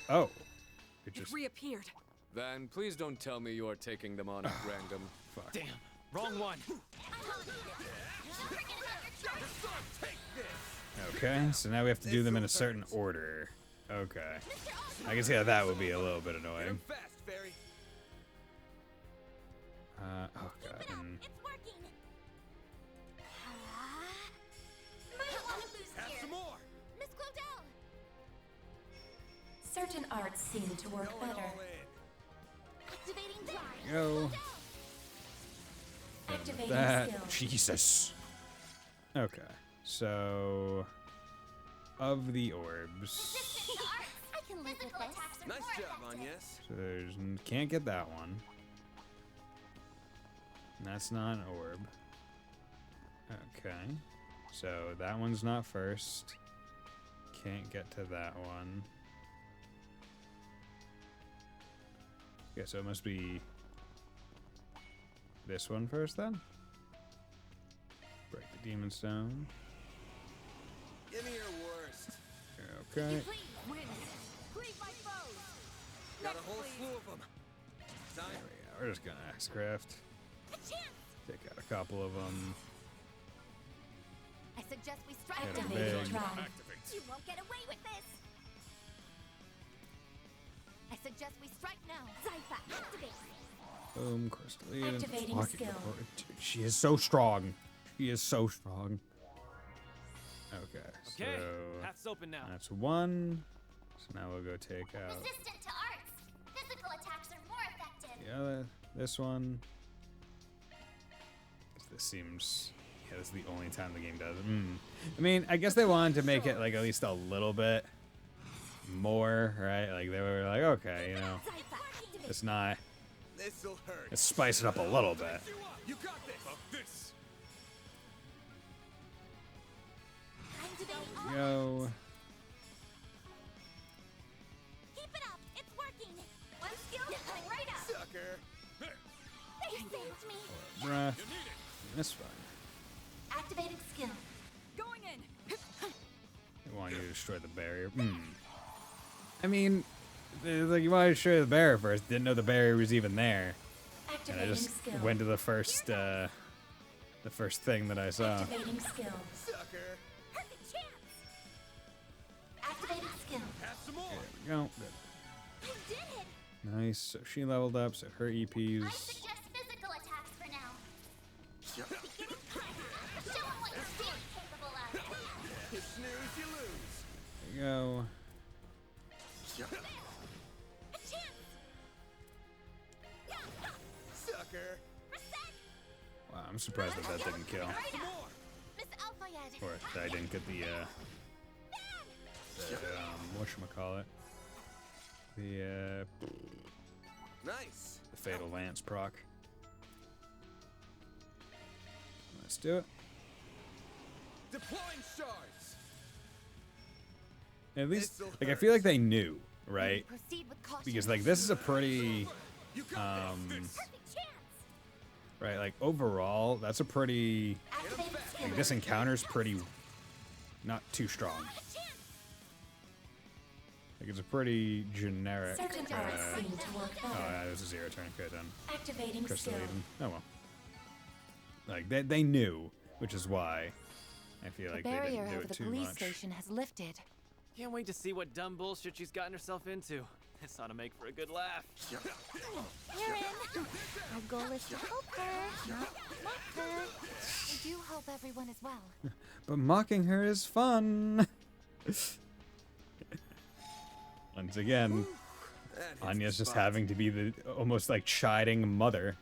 Oh. It just reappeared. Van, please don't tell me you are taking them on at random. Fuck. Damn, wrong one. Okay, so now we have to do them in a certain order. Okay. I can see how that would be a little bit annoying. Oh god. Have some more. Miss Claudel! Certain arts seem to work better. Activating drive. Go. Activating That. skill. Jesus. Okay, so of the orbs, I can live with this. Nice job, Agnes. so there's can't get that one. That's not an orb. Okay, so that one's not first. Can't get to that one. Okay, so it must be this one first then. Break the demon stone. Give me your worst. Okay. Got a whole slew of them. There we go. We're just gonna Axecraft. Take out a couple of them. I suggest we strike Hit 'em down. big. You won't get away with this. I suggest we strike now. Zypha, activate. Boom, Crystal Eden. Activating Fucking skill. hell, dude, she is so strong. She is so strong. Okay, Okay, so path's open now. that's one. So now we'll go take out Resistant to arts. Physical attacks are more effective. the other, this one. This seems, yeah, this is the only time the game does it. I mean, I guess they wanted to make it like at least a little bit more, right? Like they were like, okay, you know, it's not. This'll hurt. Let's spice it up a little bit. You got this. This. Go. Keep it up. It's working. One skill coming right up. Sucker. They saved me. Breath. That's fine. Activating skill. Going in. They want you to destroy the barrier. I mean, like you wanted to destroy the barrier first. Didn't know the barrier was even there. And I just went to the first thing that I saw. Activating skill. Sucker. Perfect chance. Activating skill. Have some more. There we go. I did it. Nice. So she leveled up, so her I EPs. suggest physical attacks for now. Show them what your steel's capable of. You snooze, you lose. There you go. A chance. Sucker. Wow, I'm surprised that didn't kill. Miss Alfayed. Or that I didn't get the whatchamacallit? The Nice. the Fatal Lance proc. Let's do it. Deploying shards. At least, like, I feel like they knew, right? Proceed with caution. Because, like, this is a pretty, Perfect chance. right, like, overall, that's a pretty, Activating skill. like, this encounter's pretty, not too strong. Like, it's a pretty generic, Certain arts seem to work oh, better. yeah, there's a zero turn, okay, then. Activating Crystal skill. Eden. Oh, well. Like, they knew, which is why I feel like The they barrier didn't do over it the too police much. station has lifted. Can't wait to see what dumb bullshit she's gotten herself into. This ought to make for a good laugh. Aaron, our goal is to help her, not mock her. We do help everyone as well. But mocking her is fun. Once again, Anya's just having to be the almost like chiding mother.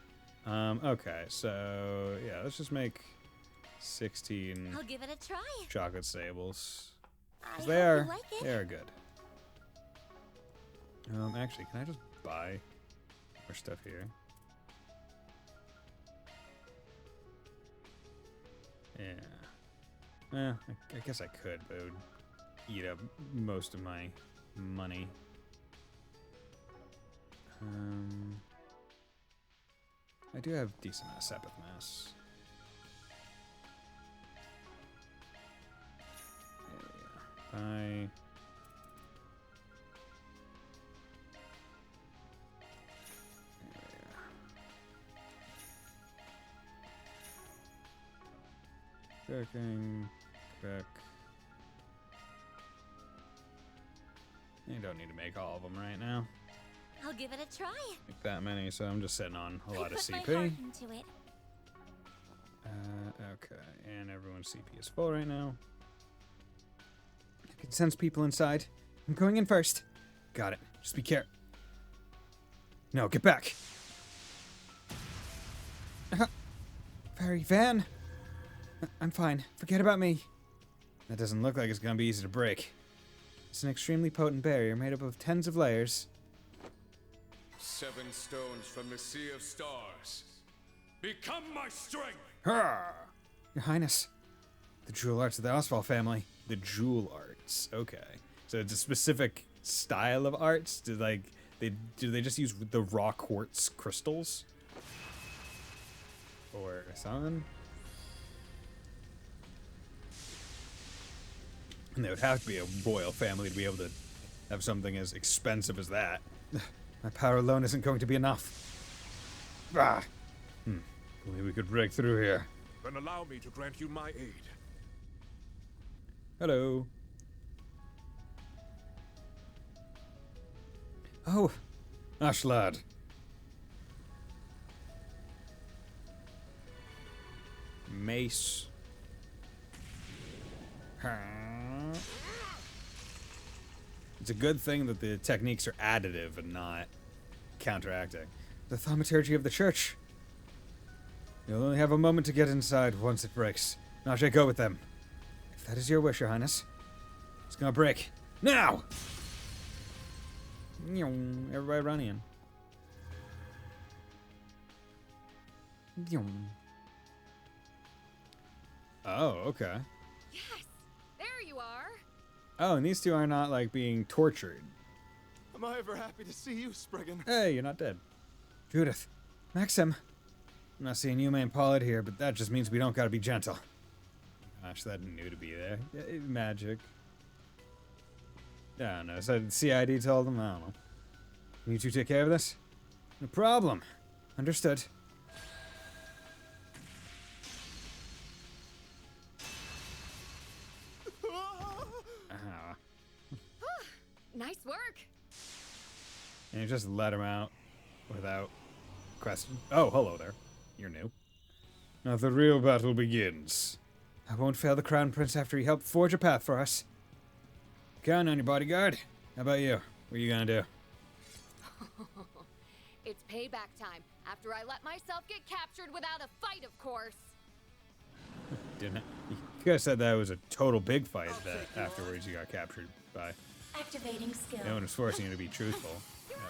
Okay, so yeah, let's just make 16 I'll give it a try. chocolate sables. I 'Cause hope they are you like it. they are good. Actually, can I just buy more stuff here? Yeah. I guess I could, but it would eat up most of my money. I do have decent amount of Sabbath Mass. Buy. Checking, back, You don't need to make all of them right now. I'll give it a try. Like that many, so I'm just sitting on a lot of put my CP. heart into it. Okay, and everyone's CP is full right now. I can sense people inside. I'm going in first. Got it. Just be careful. No, get back. Fairy Van. I'm fine. Forget about me. That doesn't look like it's gonna be easy to break. It's an extremely potent barrier made up of tens of layers. 7 stones from the Sea of Stars. Become my strength! Hurrah! Your Highness. The jewel arts of the Oswald family. The jewel arts. Okay. So it's a specific style of arts? Do they just use the raw quartz crystals? Or something? And they would have to be a royal family to be able to have something as expensive as that. My power alone isn't going to be enough. Ah! Only we could break through here. Then allow me to grant you my aid. Hello. Oh, Ashlad. Mace. It's a good thing that the techniques are additive and not counteracting. The thaumaturgy of the church. You'll only have a moment to get inside once it breaks. Najee, go with them. If that is your wish, Your Highness. It's gonna break. Now! Everybody run in. Oh, okay. Yes! There you are! Oh, and these two are not, like, being tortured. Am I ever happy to see you, Spriggan? Hey, you're not dead. Judith. Maxim. I'm not seeing you, and Pollard here, but that just means we don't gotta be gentle. Gosh, that knew to be there. Magic. I don't know. So CID told them? I don't know. Can you two take care of this? No problem. Understood. Nice work. And you just let him out without question. Oh, hello there. You're new. Now the real battle begins. I won't fail the Crown Prince after he helped forge a path for us. Count on your bodyguard. How about you? What are you gonna do? It's payback time, after I let myself get captured without a fight, of course. Didn't it? You could have said that was a total big fight that afterwards you got captured by. Activating skill. No one was forcing you to be truthful.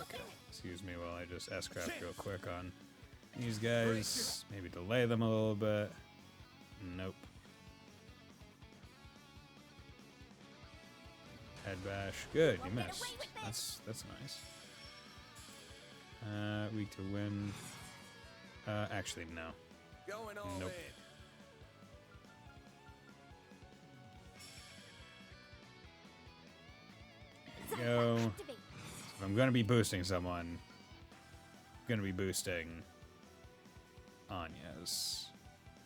Okay. Excuse me while I just S-craft real quick on these guys. Maybe delay them a little bit. Nope. Head bash. Good, you missed. That's nice. Weak to wind. Actually, no. Nope. Go. If I'm gonna be boosting someone, I'm gonna be boosting Anya's.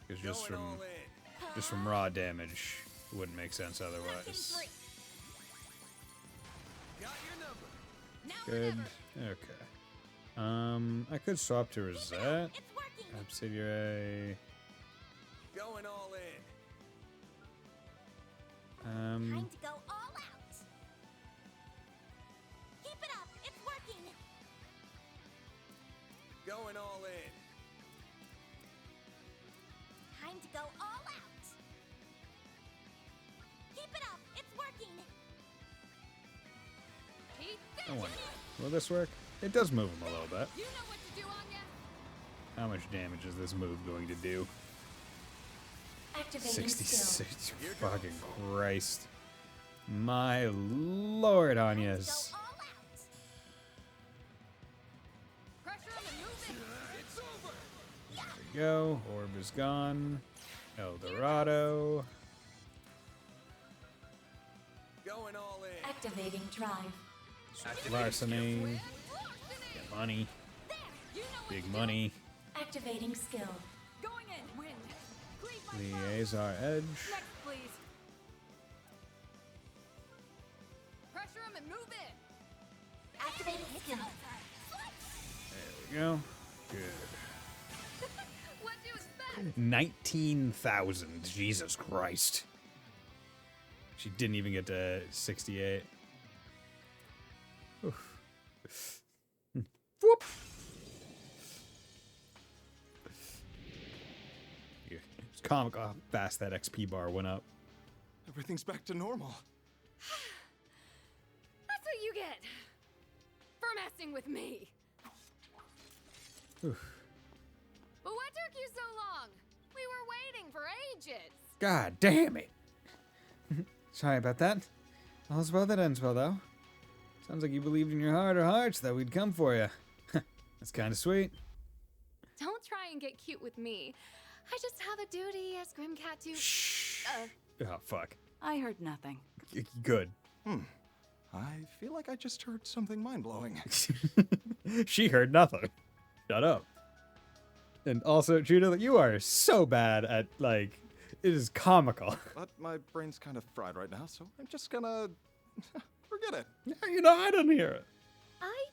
Because just from raw damage, it wouldn't make sense otherwise. Good. Okay. I could swap to Rosette. Obsidiary. Going all in. Time to go all out. Keep it up. It's working. Going all in. Time to go all out. Keep it up. It's working. I wonder. Will this work? It does move him a little bit. You know what to do, Anya. How much damage is this move going to do? Activating 66. Fucking Christ. My lord, Anya's. There we go. Orb is gone. El Dorado. Going all in. Activating drive. Larceny. Get money. Big money. Activating skill. Going in. Win. Liaison Edge. Next, please. Pressure room and move in. Activated skill. There we go. Good. What do you expect? 19,000. Jesus Christ. She didn't even get to 68. Oof. Whoop. Yeah, it's comical how fast that XP bar went up. Everything's back to normal. That's what you get for messing with me. Oof. But what took you so long? We were waiting for ages. God damn it. Sorry about that. All's well that ends well, though. Sounds like you believed in your heart of hearts that we'd come for you. That's kind of sweet. Don't try and get cute with me. I just have a duty as Grimcat to... Oh, fuck. I heard nothing. Good. I feel like I just heard something mind-blowing. She heard nothing. Shut up. And also, Judah, you are so bad at, like, it is comical. But my brain's kind of fried right now, so I'm just gonna forget it. Yeah, you know, I didn't hear it. I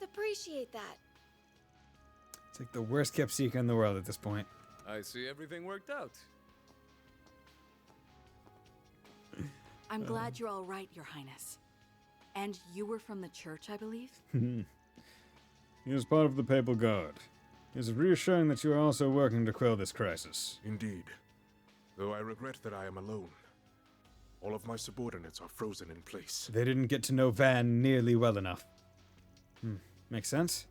appreciate that. It's like the worst kept secret in the world at this point. I see everything worked out. I'm glad you're all right, Your Highness. And you were from the church, I believe? He is part of the Papal Guard. It is reassuring that you are also working to quell this crisis. Indeed. Though I regret that I am alone. All of my subordinates are frozen in place. They didn't get to know Van nearly well enough. Makes sense.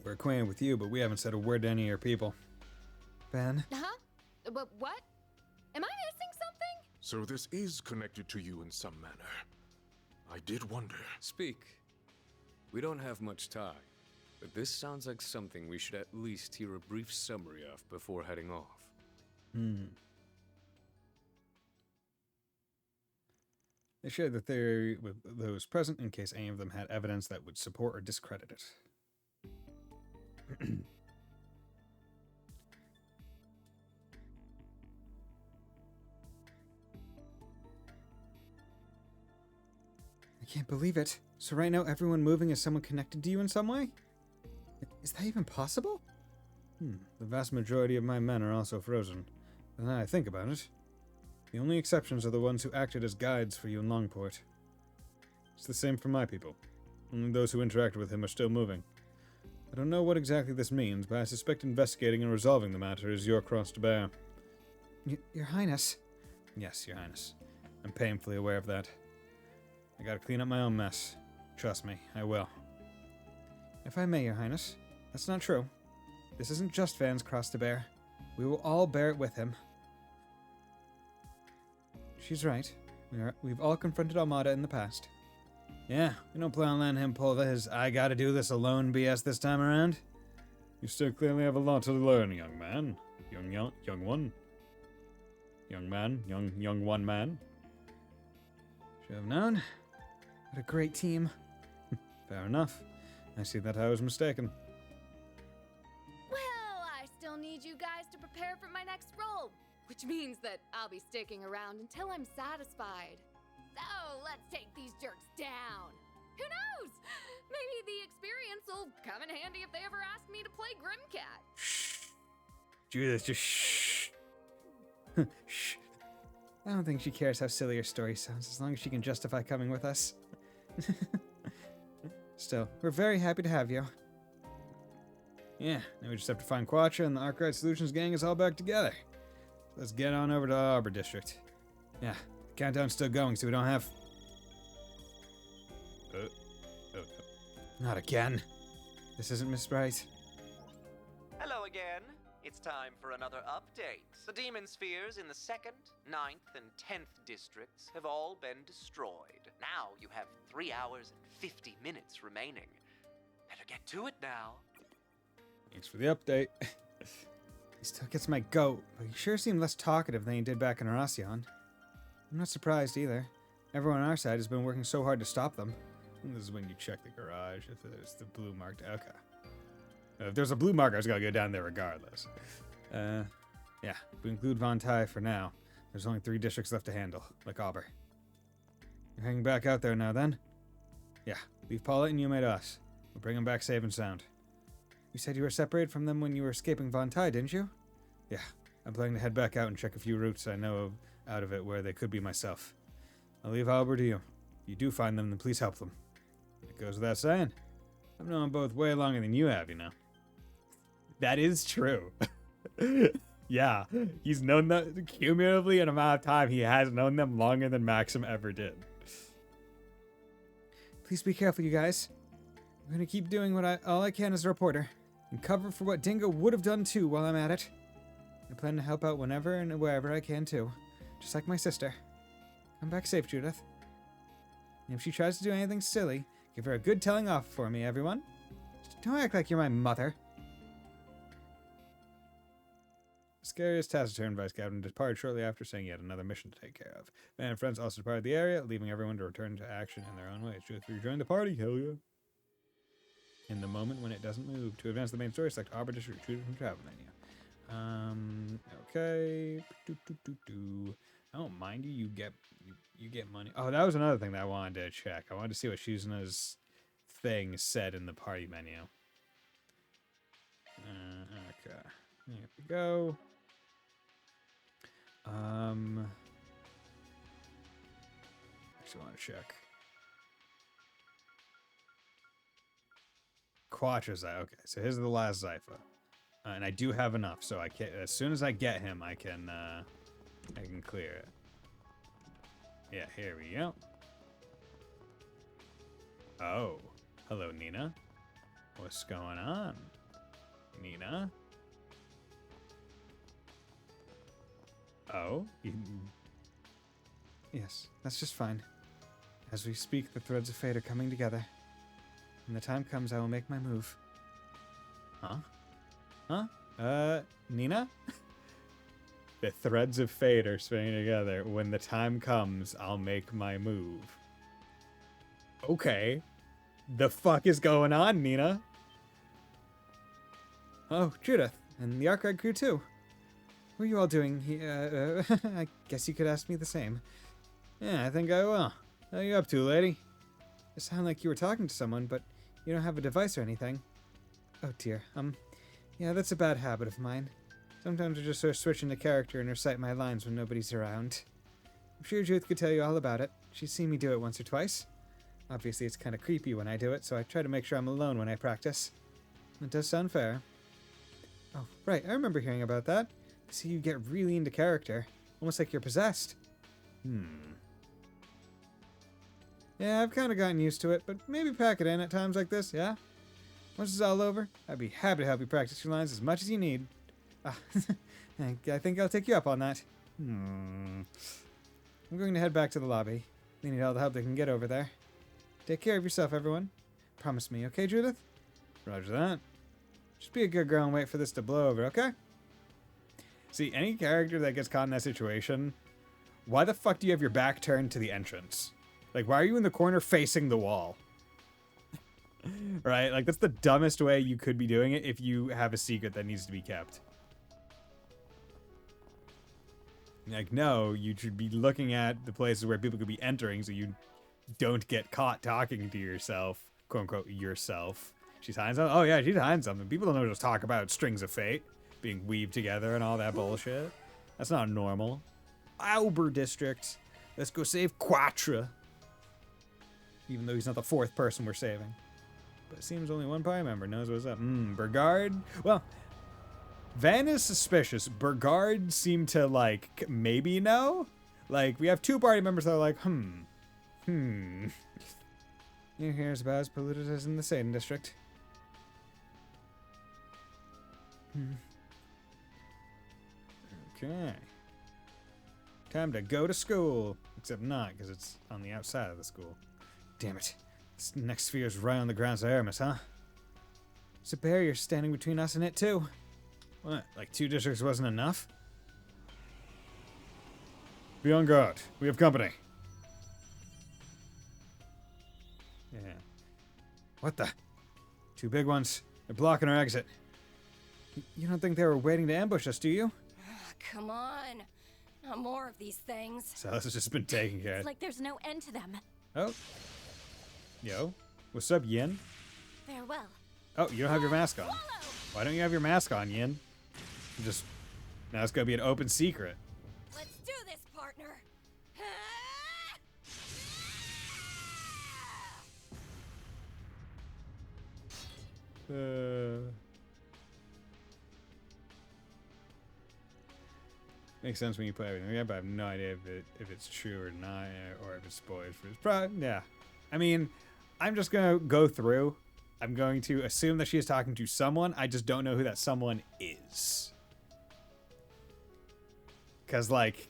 We're acquainted with you, but we haven't said a word to any of your people. Van? Huh? But what? Am I missing something? So this is connected to you in some manner. I did wonder. Speak. We don't have much time, but this sounds like something we should at least hear a brief summary of before heading off. They shared the theory with those present in case any of them had evidence that would support or discredit it. I can't believe it. So right now everyone moving is someone connected to you in some way? Is that even possible? The vast majority of my men are also frozen. And now I think about it, the only exceptions are the ones who acted as guides for you in Longport. It's the same for my people. Only those who interacted with him are still moving. I don't know what exactly this means, but I suspect investigating and resolving the matter is your cross to bear. Your Highness? Yes, Your Highness. I'm painfully aware of that. I gotta clean up my own mess. Trust me, I will. If I may, Your Highness, that's not true. This isn't just Van's cross to bear. We will all bear it with him. She's right. We've all confronted Armada in the past. Yeah, we don't plan on letting him pull his I gotta do this alone BS this time around. You still clearly have a lot to learn, young man. Young one. Young man, young one man. Should have known. What a great team. Fair enough. I see that I was mistaken. Well, I still need you guys to prepare for my next role, which means that I'll be sticking around until I'm satisfied. So let's take these jerks down. Who knows? Maybe the experience will come in handy if they ever ask me to play Grimcat. Judith, just shh. Shh. I don't think she cares how silly her story sounds, as long as she can justify coming with us. Still, we're very happy to have you. Yeah, now we just have to find Quattro and the Arkwright Solutions gang is all back together. Let's get on over to the Arbor District. Yeah, the countdown's still going, so we don't have... Not again. This isn't Miss Bright. Hello again. It's time for another update. The demon spheres in the 2nd, 9th, and 10th districts have all been destroyed. Now you have 3 hours and 50 minutes remaining. Better get to it now. Thanks for the update. He still gets my goat, but he sure seemed less talkative than he did back in Aracion. I'm not surprised either. Everyone on our side has been working so hard to stop them. This is when you check the garage, if there's the blue marked. Okay. If there's a blue marker, I was gotta go down there regardless. Yeah, we include Von Tai for now. There's only 3 districts left to handle, like Auber. You're hanging back out there now, then? Yeah, leave Paulette and Yume to us. We'll bring them back safe and sound. You said you were separated from them when you were escaping Von Tai, didn't you? Yeah, I'm planning to head back out and check a few routes I know of out of it where they could be myself. I'll leave Auber to you. If you do find them, then please help them. It goes without saying. I've known them both way longer than you have, you know. That is true. Yeah, he's known them cumulatively an amount of time. He has known them longer than Maxim ever did. Please be careful, you guys. I'm going to keep doing all I can as a reporter and cover for what Dingo would have done too while I'm at it. I plan to help out whenever and wherever I can too, just like my sister. Come back safe, Judith. And if she tries to do anything silly, give her a good telling off for me, everyone. Don't act like you're my mother. Scariest taciturn vice captain departed shortly after, saying he had another mission to take care of. Van and friends also departed the area, leaving everyone to return to action in their own ways. Judith rejoined the party, hell yeah. In the moment when it doesn't move. To advance the main story, select Arbor District Retreat from travel menu. Okay. I don't mind you. You get money. Oh, that was another thing that I wanted to check. I wanted to see what Shuzuna's thing said in the party menu. Okay. Here we go. Actually want to check. Quattro Zypher. Okay, so here's the last Zypher. And I do have enough, so I can, as soon as I get him, I can clear it. Yeah, here we go. Oh, hello, Nina. What's going on, Nina? Oh, yes, that's just fine. As we speak, the threads of fate are coming together. When the time comes, I will make my move. Huh? Huh? Nina? The threads of fate are spinning together. When the time comes, I'll make my move. Okay. The fuck is going on, Nina? Oh, Judith. And the Arkwright crew, too. What are you all doing here? I guess you could ask me the same. Yeah, I think I will. What are you up to, lady? It sounded like you were talking to someone, but you don't have a device or anything. Oh, dear. Yeah, that's a bad habit of mine. Sometimes I just sort of switch into character and recite my lines when nobody's around. I'm sure Judith could tell you all about it. She's seen me do it once or twice. Obviously, it's kind of creepy when I do it, so I try to make sure I'm alone when I practice. It does sound fair. Oh, right, I remember hearing about that. I see you get really into character. Almost like you're possessed. Yeah, I've kind of gotten used to it, but maybe pack it in at times like this, yeah? Once it's all over, I'd be happy to help you practice your lines as much as you need. I think I'll take you up on that. I'm going to head back to the lobby. They need all the help they can get over there. Take care of yourself, everyone. Promise me, okay, Judith? Roger that. Just be a good girl and wait for this to blow over, okay? See, any character that gets caught in that situation, why the fuck do you have your back turned to the entrance? Like, why are you in the corner facing the wall? Right? Like, that's the dumbest way you could be doing it if you have a secret that needs to be kept. Like, no, you should be looking at the places where people could be entering so you don't get caught talking to yourself, quote unquote, yourself. She's hiding something? Oh, yeah, she's hiding something. People don't just talk about strings of fate being weaved together and all that bullshit. That's not normal. Auber District. Let's go save Quattro. Even though he's not the 4th person we're saving. But it seems only one party member knows what's up. Burgard? Well, Van is suspicious. Burgard seemed to, like, maybe know? Like, we have 2 party members that are like, Your hair's about as polluted as in the Satan District. Okay. Time to go to school. Except not, because it's on the outside of the school. Damn it. This next sphere is right on the grounds of Aramis, huh? There's a barrier standing between us and it, too. What, like 2 districts wasn't enough? Be on guard. We have company. Yeah. What the? 2 big ones. They're blocking our exit. You don't think they were waiting to ambush us, do you? Come on. Not more of these things. So this has just been taken care It's of. like there's no end to them. Oh. Yo. What's up, Yin? Farewell. Oh, you don't have your mask on. Why don't you have your mask on, Yin? Just... Now it's gonna be an open secret. Let's do this, partner. Makes sense when you play everything. Yeah, but I have no idea if it's true or not, or if it's spoiled for his probably. Yeah, I mean, I'm just gonna go through. I'm going to assume that she is talking to someone. I just don't know who that someone is. Cause like,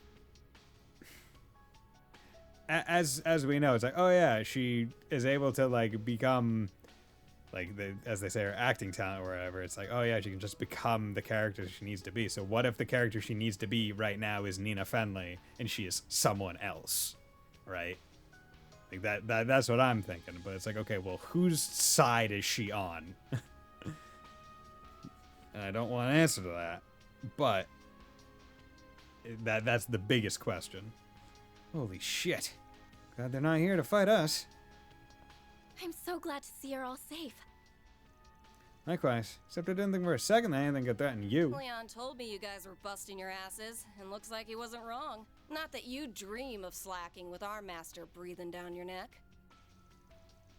as we know, it's like, oh yeah, she is able to like become. Like, as they say, her acting talent or whatever, it's like, oh yeah, she can just become the character she needs to be. So what if the character she needs to be right now is Nina Fenley, and she is someone else, right? Like that's what I'm thinking. But it's like, okay, well, whose side is she on? And I don't want to answer to that, but that's the biggest question. Holy shit! Glad they're not here to fight us. I'm so glad to see her all safe. Likewise, except I didn't think for a second that anything could threaten you. Leon told me you guys were busting your asses, and looks like he wasn't wrong. Not that you dream of slacking with our master breathing down your neck.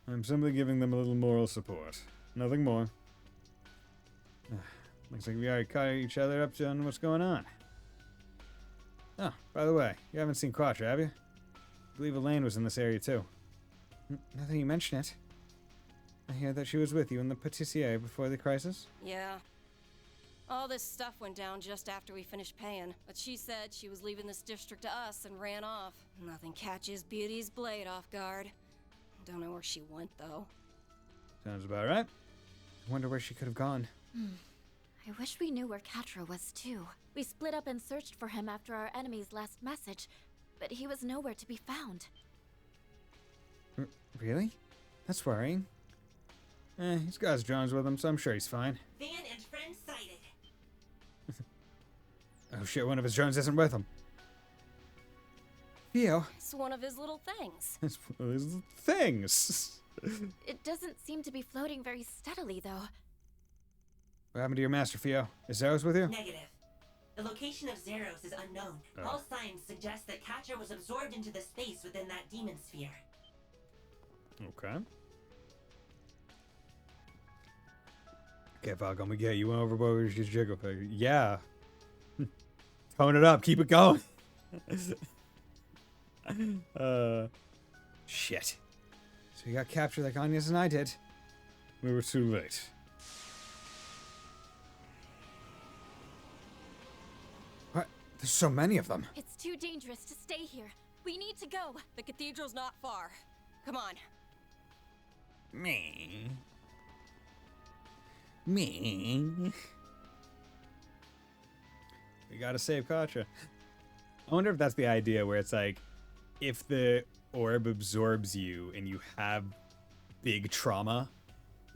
I'm simply giving them a little moral support. Nothing more. Looks like we already caught each other up on what's going on. Oh, by the way, you haven't seen Quattro, have you? I believe Elaine was in this area too. Now that you mention it, I hear that she was with you in the patissier before the crisis. Yeah. All this stuff went down just after we finished paying, but she said she was leaving this district to us and ran off. Nothing catches Beauty's blade off guard. Don't know where she went, though. Sounds about right. I wonder where she could have gone. I wish we knew where Catra was too. We split up and searched for him after our enemy's last message, but he was nowhere to be found. Really? That's worrying. He's got his drones with him, so I'm sure he's fine. Van and friend sighted. Oh shit, one of his drones isn't with him. Theo. It's one of his little things. It's one of his things. It doesn't seem to be floating very steadily, though. What happened to your master, Theo? Is Zeros with you? Negative. The location of Zeros is unknown. Oh. All signs suggest that Catra was absorbed into the space within that demon sphere. Okay. Okay, Falcon, we get you went overboard with your jiggle pig. Yeah. Tone it up. Keep it going. Shit. So you got captured like Agnes and I did. We were too late. What? There's so many of them. It's too dangerous to stay here. We need to go. The cathedral's not far. Come on. Me. We gotta save Katra. I wonder if that's the idea where it's like, if the orb absorbs you and you have big trauma,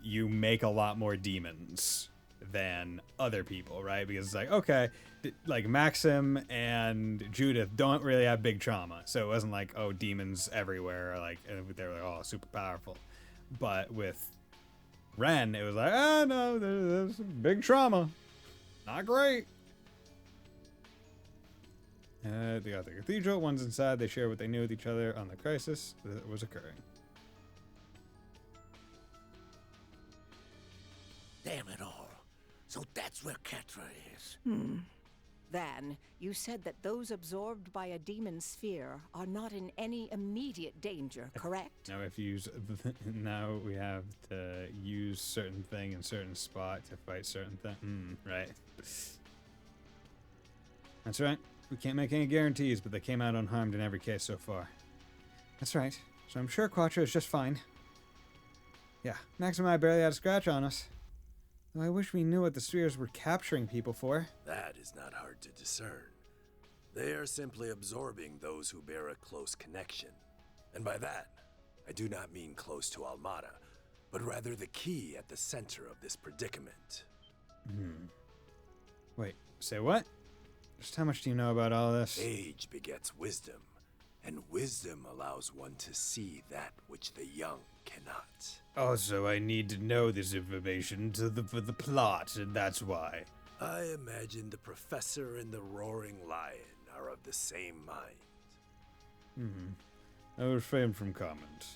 you make a lot more demons than other people, right? Because it's like, okay, like Maxim and Judith don't really have big trauma, so it wasn't like, oh, demons everywhere, or like they were like, oh, super powerful. But with Ren, it was like, oh no, there's big trauma, not great. They got the cathedral. One's inside. They share what they knew with each other on the crisis that was occurring. Damn it all. So that's where Catra is. Van, you said that those absorbed by a demon sphere are not in any immediate danger, correct? Now, if you use, now we have to use certain thing in certain spot to fight certain thing. Right. That's right. We can't make any guarantees, but they came out unharmed in every case so far. That's right. So I'm sure Quattro is just fine. Yeah, Max and I barely had a scratch on us. Though I wish we knew what the spheres were capturing people for. That is not hard to discern. They are simply absorbing those who bear a close connection. And by that, I do not mean close to Almada, but rather the key at the center of this predicament. Wait, say what? Just how much do you know about all this? Age begets wisdom, and wisdom allows one to see that which the young cannot. Also, I need to know this information for the plot, and that's why. I imagine the professor and the roaring lion are of the same mind. I refrain from comment.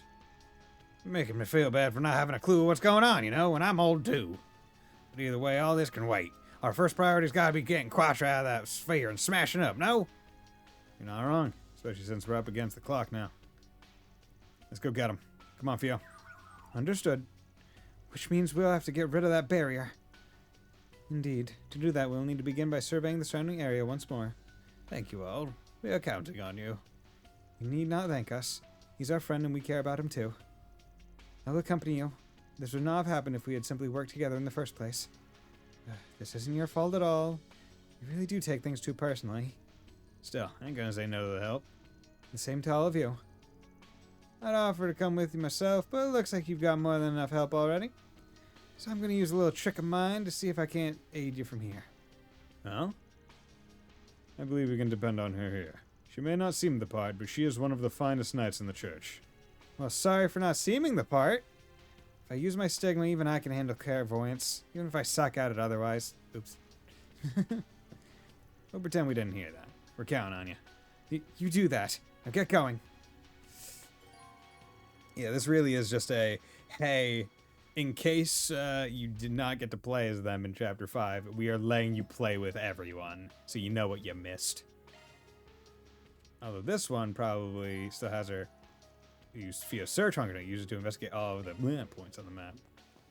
Making me feel bad for not having a clue what's going on, you know, and I'm old too. But either way, all this can wait. Our first priority's gotta be getting Quattro out of that sphere and smashing up, no? You're not wrong, especially since we're up against the clock now. Let's go get him. Come on, Theo. Understood. Which means we'll have to get rid of that barrier. Indeed. To do that, we'll need to begin by surveying the surrounding area once more. Thank you, Old. We are counting on you. You need not thank us. He's our friend and we care about him too. I will accompany you. This would not have happened if we had simply worked together in the first place. This isn't your fault at all. You really do take things too personally. Still, I ain't gonna say no to the help. The same to all of you. I'd offer to come with you myself, but it looks like you've got more than enough help already. So I'm gonna use a little trick of mine to see if I can't aid you from here. Well? I believe we can depend on her here. She may not seem the part, but she is one of the finest knights in the church. Well, sorry for not seeming the part. If I use my stigma, even I can handle clairvoyance, even if I suck at it otherwise. Oops. We'll pretend we didn't hear that. We're counting on you. You do that. Now get going. Yeah, this really is just a, hey, in case you did not get to play as them in Chapter 5, we are letting you play with everyone, so you know what you missed. Although this one probably still has her use Theo's search hunger to use it to investigate all of the points on the map.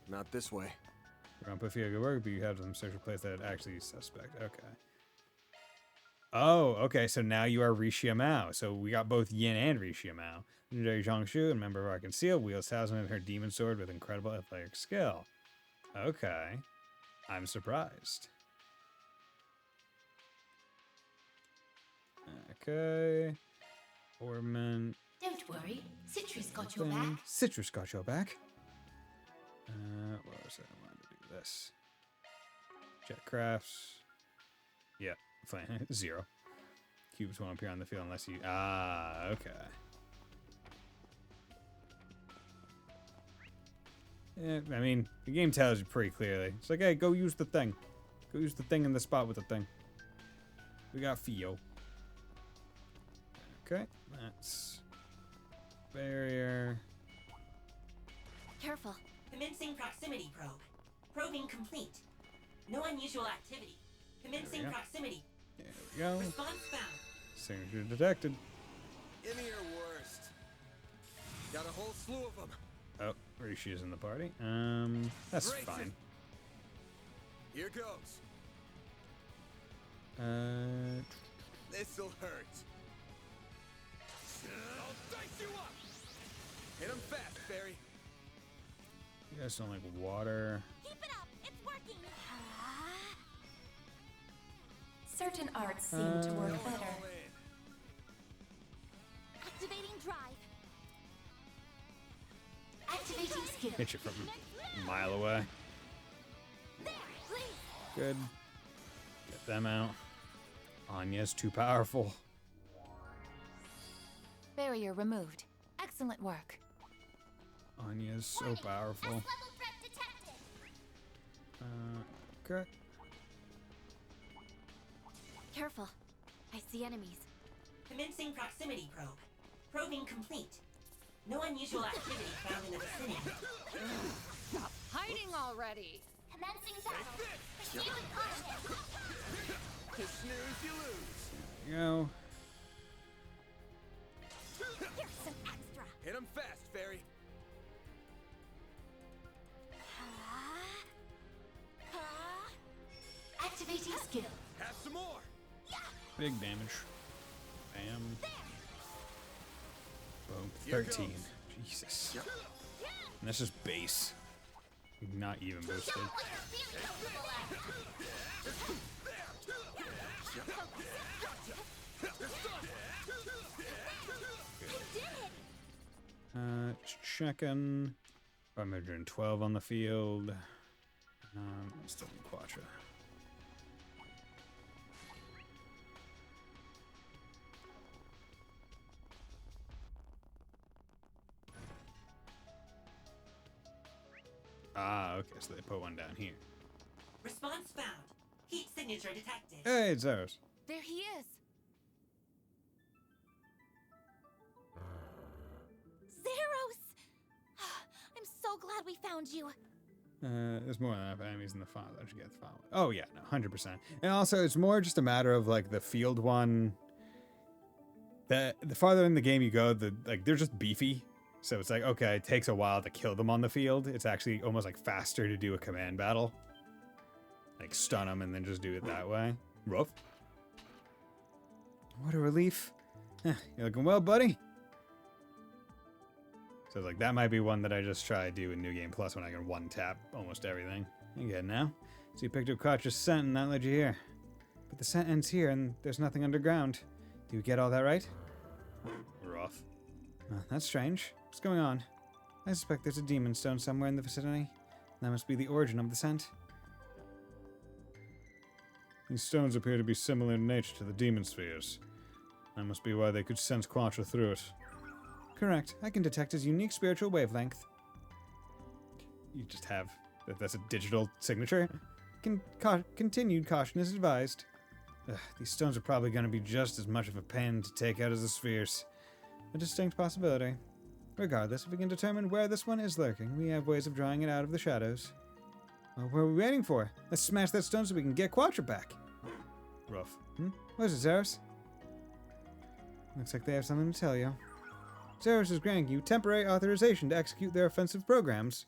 Not this way. We're gonna put Theo to work, but you have them search a place that actually is suspect. Okay. Oh, okay, so now you are Rishia Mao. So we got both Yin and Rishia Mao. Legendary Zhongshu, a member of our Conceal, wields Thousand and her demon sword with incredible athletic skill. Okay. I'm surprised. Okay. Orman. Don't worry, Citrus got your back. Citrus got your back. What was it? I wanted to do this. Jet crafts. Yeah, fine. 0. Cubes won't appear on the field unless you. Ah, okay. Yeah, I mean, the game tells you pretty clearly. It's like, hey, go use the thing. Go use the thing in the spot with the thing. We got Theo. Okay, that's barrier. Careful. Commencing proximity probe. Probing complete. No unusual activity. Commencing proximity. There we go. Response found. Signature detected. Give me your worst. Got a whole slew of them. Oh, Rishi's in the party. That's fine. Here goes. This'll hurt. I'll dice you up. Hit him fast, Barry. You guys don't like water. Keep it up. It's working. Certain arts seem to work better. Activating drive. Activating skill. Hit you from a mile away. There, please. Good. Get them out. Anya's too powerful. Barrier removed. Excellent work. Anya's so powerful. Level threat detected. Okay. Careful. I see enemies. Commencing proximity probe. Probing complete. No unusual activity found in the vicinity. Stop hiding already. Commencing battle. Proceed with caution. You snooze, you lose. There you go. Here's some extra. Hit him fast, Barry. Activating skill. Have some more. Big damage. Bam. Boom. Here 13. goes. Jesus. And that's just base. Not even boosted. Just checking. 512 on the field. Still in Quattro. Ah, okay, so they put one down here. Response found. Heat signature detected. Hey, it's ours. There he is. Zeros! I'm so glad we found you. There's more than enough enemies in the file that you get the file. Oh yeah, no, 100%. And also, it's more just a matter of like the field one. The farther in the game you go, they're just beefy. So it's like, okay, it takes a while to kill them on the field. It's actually almost like faster to do a command battle. Like stun them and then just do it that way. Rough. What a relief. You're looking well, buddy. So like that might be one that I just try to do in New Game Plus when I can one-tap almost everything. You get it now? So you picked up Quatra's scent and that led you here. But the scent ends here and there's nothing underground. Do you get all that right? Rough. That's strange. What's going on? I suspect there's a demon stone somewhere in the vicinity. That must be the origin of the scent. These stones appear to be similar in nature to the demon spheres. That must be why they could sense Quatra through it. Correct. I can detect his unique spiritual wavelength. You just have... That's a digital signature? Continued caution is advised. These stones are probably going to be just as much of a pain to take out as the spheres. A distinct possibility. Regardless, if we can determine where this one is lurking, we have ways of drawing it out of the shadows. Well, what are we waiting for? Let's smash that stone so we can get Quatra back. Rough. What is it, Zeros? Looks like they have something to tell you. Zeros is granting you temporary authorization to execute their offensive programs.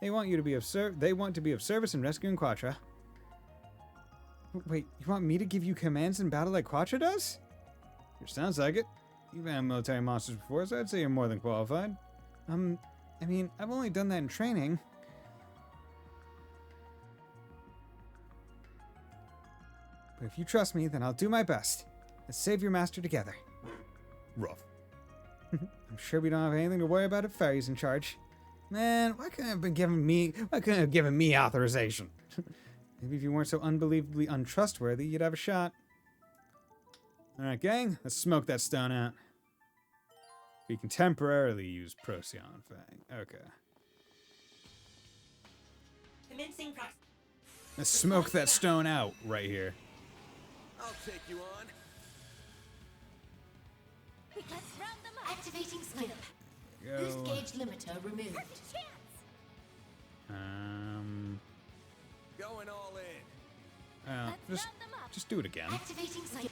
They want you to be of service in rescuing Quatra. Wait, you want me to give you commands in battle like Quatra does? Sure sounds like it. You've had military monsters before, so I'd say you're more than qualified. I mean, I've only done that in training. But if you trust me, then I'll do my best. Let's save your master together. Rough. I'm sure we don't have anything to worry about if Fairy's in charge. Man, why couldn't have given me authorization? Maybe if you weren't so unbelievably untrustworthy, you'd have a shot. Alright, gang, let's smoke that stone out. We can temporarily use Procyon Fang. Okay. Commencing prox. Let's smoke that stone out right here. I'll take you on. Let's round them up. Activating skill. Go. Boost gauge limiter removed. Going all in. Just do it again. Activating skill.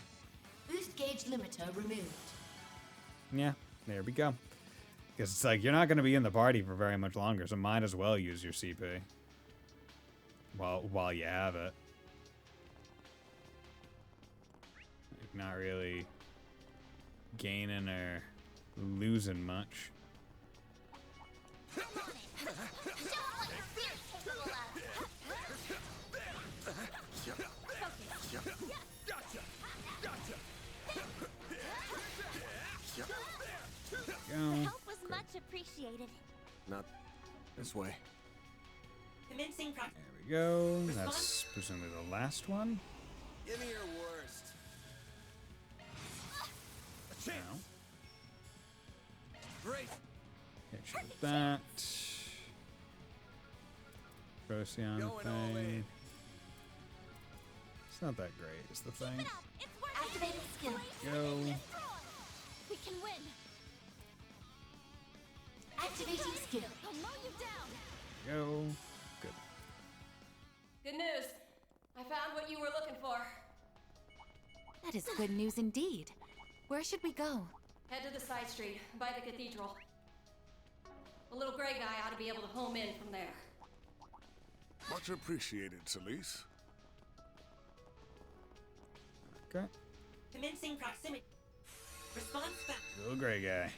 Boost gauge limiter removed. Yeah, there we go. Because it's like, you're not going to be in the party for very much longer, so might as well use your CP. While you have it. Like, not really gaining or losing much. The help was much appreciated. Not this way. Commencing prox. There we go. That's presumably the last one. Give me your worst. A chance. Great. Hit you with that. Procyon thing. It's not that great, is the thing. Activating skill. Go. We can win. Activating skill. I'll mow you down. Go. Good. Good news. I found what you were looking for. That is good news indeed. Where should we go? Head to the side street, by the cathedral. The little gray guy ought to be able to home in from there. Much appreciated, Celise. Okay. Commencing proximity. Response found. Little gray guy.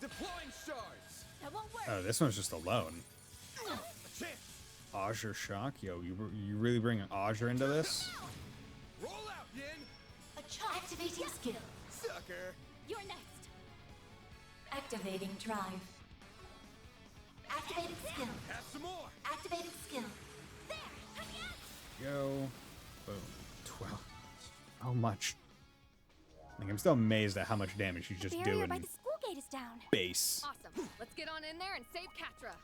Deploying shards. That won't work. Oh, this one's just alone. Azure Shock? Yo, you really bringing Azure into this? Roll out, Yin. Activating skill. Sucker. You're next. Activating drive. Activating skill. Have some more. Activating skill. There. Go. Boom. 12. How much? Like, I'm still amazed at how much damage she's just Barrier doing. by the school gate is down. Base. Awesome. Let's get on in there and save Catra.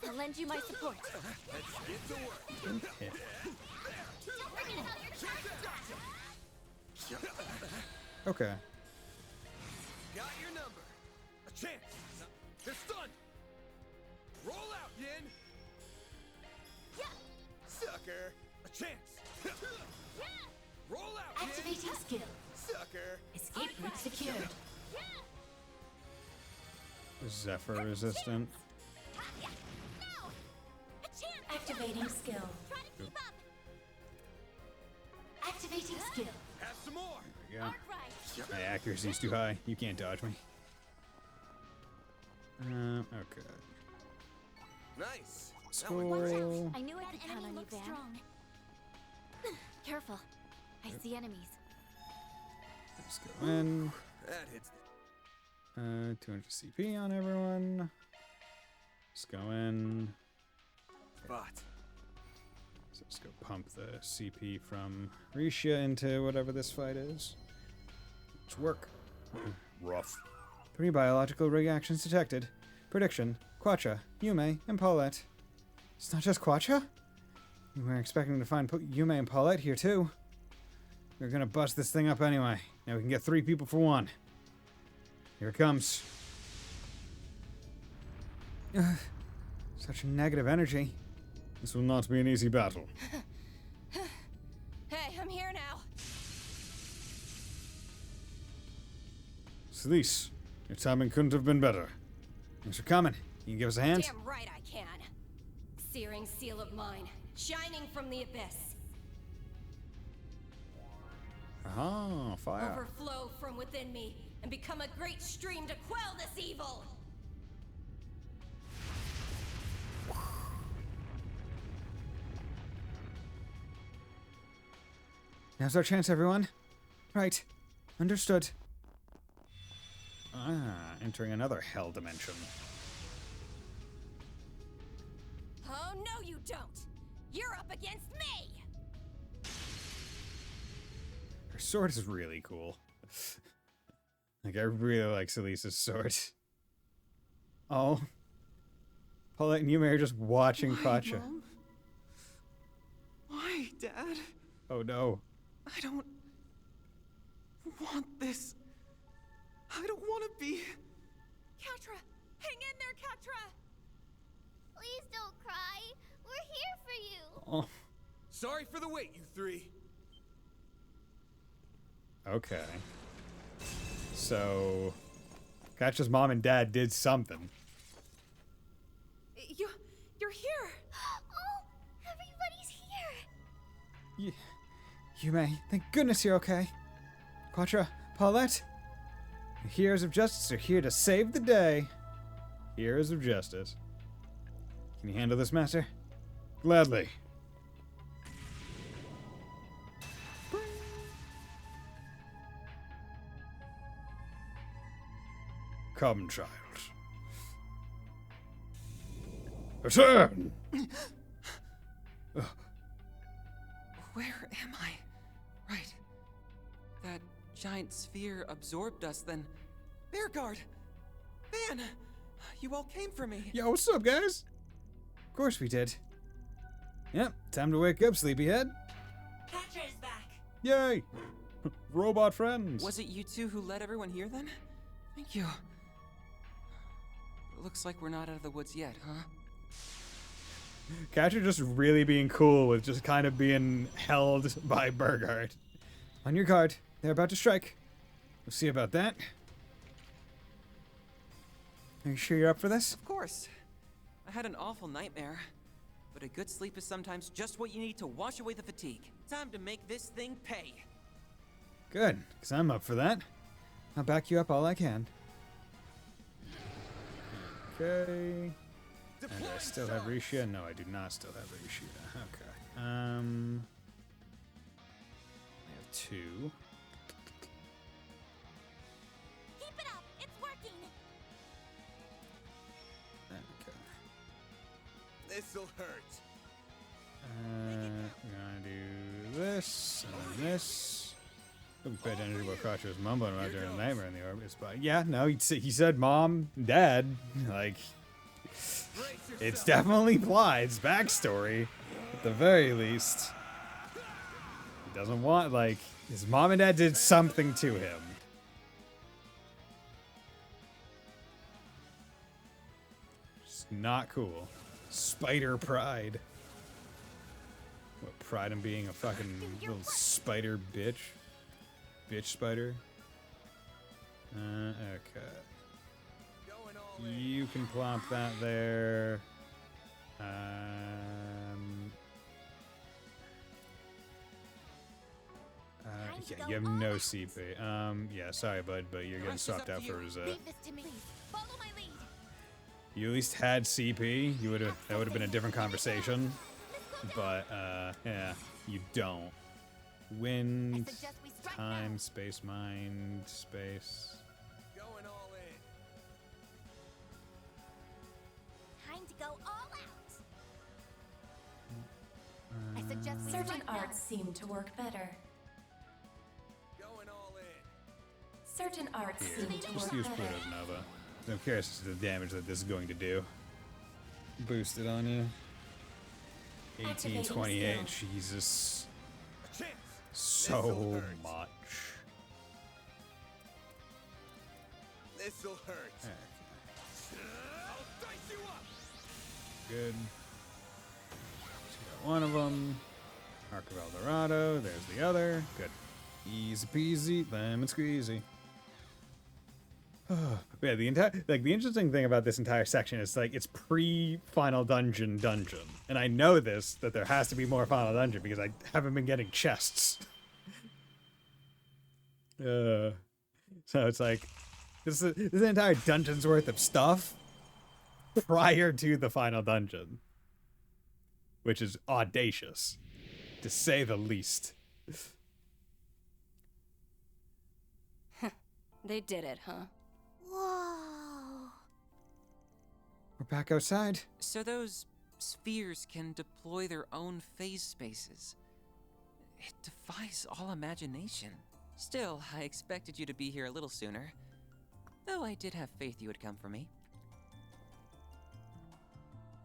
I'll lend you my support. Let's get to work. Don't forget about your charge attack. Okay. Got your number. A chance. They're stunned. Roll out, Yin. Yeah. Sucker. A chance. Yeah. Roll out, Activating Yin. skill. Sucker. Escape route secured. Yeah. Zephyr resistant. No. A chance. Activating skill. Try to keep up. Activating skill. Have some more. There we go. My accuracy's too high. You can't dodge me. Okay. Nice. Squirrel. I knew I could count on you, Van. Careful. I see enemies. Let's go in. That hits. 200 CP on everyone. Let's go in. Spot. So let's go pump the CP from Risha into whatever this fight is. Let's work. Rough. 3 biological reactions detected. Prediction: Quacha, Yume, and Paulette. It's not just Quacha? We were expecting to find Yume and Paulette here too. We're gonna bust this thing up anyway. Now we can get 3 people for 1. Here it comes. Such negative energy. This will not be an easy battle. Hey, I'm here now. Celise, your timing couldn't have been better. Thanks for coming. You can give us a hand? Damn right I can. Searing seal of mine, shining from the abyss. Ah, fire. Overflow from within me and become a great stream to quell this evil. Now's our chance, everyone. Right. Understood. Ah, entering another hell dimension. Oh, no you don't. You're up against me. Her sword is really cool. Like, I really like Celise's sword. Oh. Paulette and Yume are just watching Quacha. Mom? Why, Dad? Oh no. I don't want this. I don't want to be. Catra! Hang in there, Catra! Please don't cry. We're here for you. Oh. Sorry for the wait, you 3. Okay. So, Quacha's mom and dad did something. You're here! Oh, everybody's here! Yume, thank goodness you're okay. Quacha, Paulette, the heroes of justice are here to save the day. Heroes of justice. Can you handle this, Master? Gladly. Come, child. Return! Where am I? Right. That giant sphere absorbed us, then. Bear Guard! Van! You all came for me. Yo, what's up, guys? Of course we did. Yep, time to wake up, sleepyhead. Catra is back. Yay! Robot friends. Was it you two who led everyone here then? Thank you. It looks like we're not out of the woods yet, huh? Catcher just really being cool with just kind of being held by Burgard. On your guard. They're about to strike. We'll see about that. Are you sure you're up for this? Of course. I had an awful nightmare. But a good sleep is sometimes just what you need to wash away the fatigue. Time to make this thing pay. Good, because I'm up for that. I'll back you up all I can. Okay. And I still have Risha? No, I do not still have Risha. Okay. I have 2. Keep it up. It's working. Okay. This'll hurt. We're gonna do this, and then this. Don't pay attention to what Crotcher was mumbling about during the nightmare in the orbit spot. Yeah, no, he said mom, dad. Like, It's definitely Clyde's backstory, at the very least. He doesn't want, like, his mom and dad did something to him. It's not cool. Spider pride. What, pride in being a fucking little spider bitch? Bitch spider? Okay. You can plop that there. Yeah, you have no CP. Yeah, sorry, bud, but you're getting swapped out for Rosette. Leave this to me. Follow my lead. You at least had CP. You would have. That would have been a different conversation. But yeah, you don't. Wind, time, space, mind, space. Going all in. Time to go all out. I suggest we Certain strike now. arts seem to work better. Going all in. Certain arts Here, seem to just work use better. Pluto's Nova. I'm curious as to the damage that this is going to do. Boost it on you. 1828, Jesus. So much. This'll hurt. I'll dice you up. Good. So got one of them. Arc of El Dorado. There's the other. Good. Easy peasy, lemon squeezy. Yeah, the interesting thing about this entire section is like it's pre-final dungeon, and I know this that there has to be more final dungeon because I haven't been getting chests. So it's like this is an entire dungeon's worth of stuff prior to the final dungeon, which is audacious, to say the least. They did it, huh? Whoa. We're back outside. So those spheres can deploy their own phase spaces. It defies all imagination. Still, I expected you to be here a little sooner. Though I did have faith you would come for me.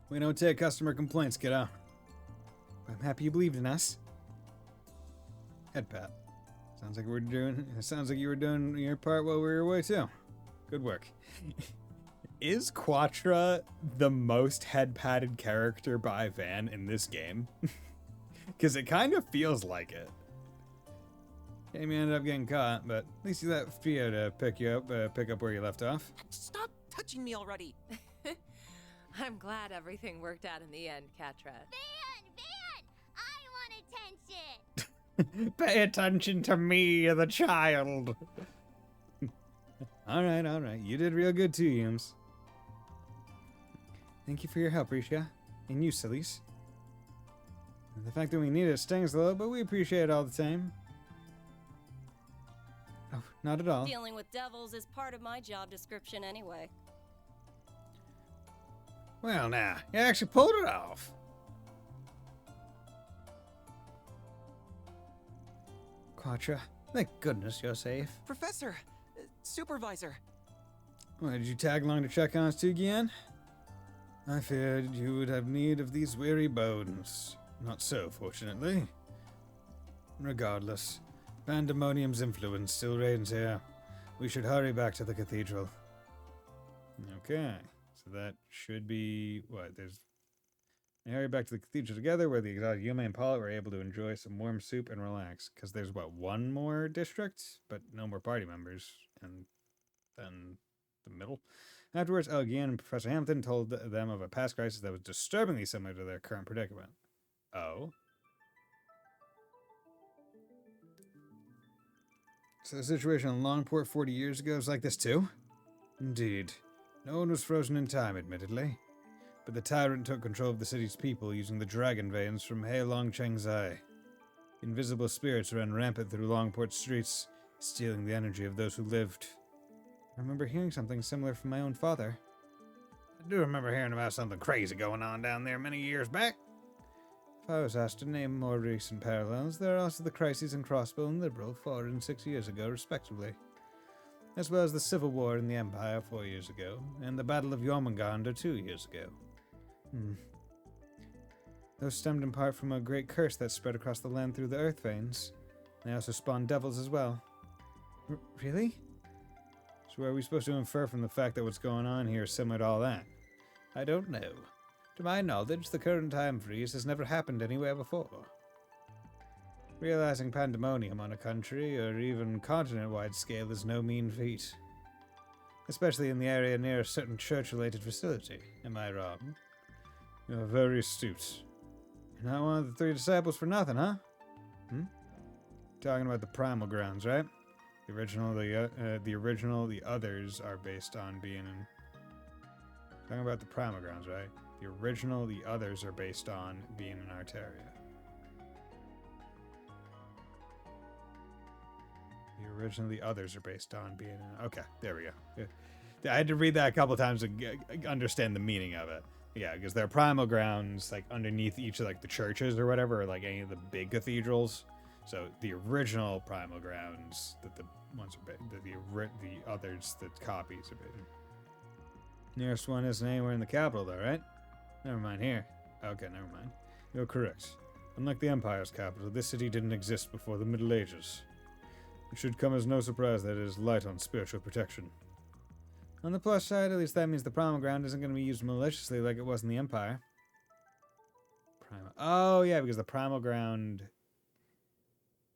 We don't take customer complaints, kiddo. I'm happy you believed in us. Head pat. Sounds like you were doing your part while we were away too. Good work. Is Quatra the most head-patted character by Van in this game? Because it kind of feels like it. Amy ended up getting caught, but at least you let Fio to pick up where you left off. Stop touching me already! I'm glad everything worked out in the end, Catra. Van! I want attention! Pay attention to me, the child. All right. You did real good too, Yums. Thank you for your help, Risha. And you, Sillies. The fact that we need it stings a little, but we appreciate it all the same. Oh, not at all. Dealing with devils is part of my job description anyway. Well, now, you actually pulled it off. Quatra, thank goodness you're safe. Professor! Supervisor! Why, did you tag along to check on us too, Gian? I feared you would have need of these weary bones. Not so, fortunately. Regardless, Pandemonium's influence still reigns here. We should hurry back to the cathedral. Okay, so that should be what? They hurry back to the cathedral together, where the exotic Yume and Paula were able to enjoy some warm soup and relax. Because there's what, one more district, but no more party members, and then the middle. Afterwards, Elgian and Professor Hampton told them of a past crisis that was disturbingly similar to their current predicament. Oh. So the situation in Longport 40 years ago is like this too? Indeed. No one was frozen in time, admittedly. But the tyrant took control of the city's people using the dragon veins from Heilong Chengzai. Invisible spirits ran rampant through Longport streets, stealing the energy of those who lived. I remember hearing something similar from my own father. I do remember hearing about something crazy going on down there many years back. If I was asked to name more recent parallels, there are also the crises in Crossbow and Liberal 4 and 6 years ago, respectively. as well as the Civil War in the Empire 4 years ago, and the Battle of Jormungandr 2 years ago. Those stemmed in part from a great curse that spread across the land through the earth veins. They also spawned devils as well. Really? So are we supposed to infer from the fact that what's going on here is similar to all that? I don't know. To my knowledge, the current time freeze has never happened anywhere before. Realizing pandemonium on a country or even continent-wide scale is no mean feat. Especially in the area near a certain church-related facility. Am I wrong? You're very astute. You're not one of the 3 disciples for nothing, huh? Talking about the primal grounds, right? The original, the others are based on being in... Talking about the primal grounds, right? The original, the others are based on being in Arteria. The original, the others are based on being in... Okay, there we go. I had to read that a couple times to understand the meaning of it. Yeah, because there are primal grounds like underneath each of like the churches or whatever, or like any of the big cathedrals. So the original primal grounds that the ones are the others, the copies are based. Nearest one isn't anywhere in the capital though, right? Never mind here. Okay, never mind. You're correct. Unlike the Empire's capital, this city didn't exist before the Middle Ages. It should come as no surprise that it is light on spiritual protection. On the plus side, at least that means the primal ground isn't going to be used maliciously like it was in the Empire. Oh yeah, because the primal ground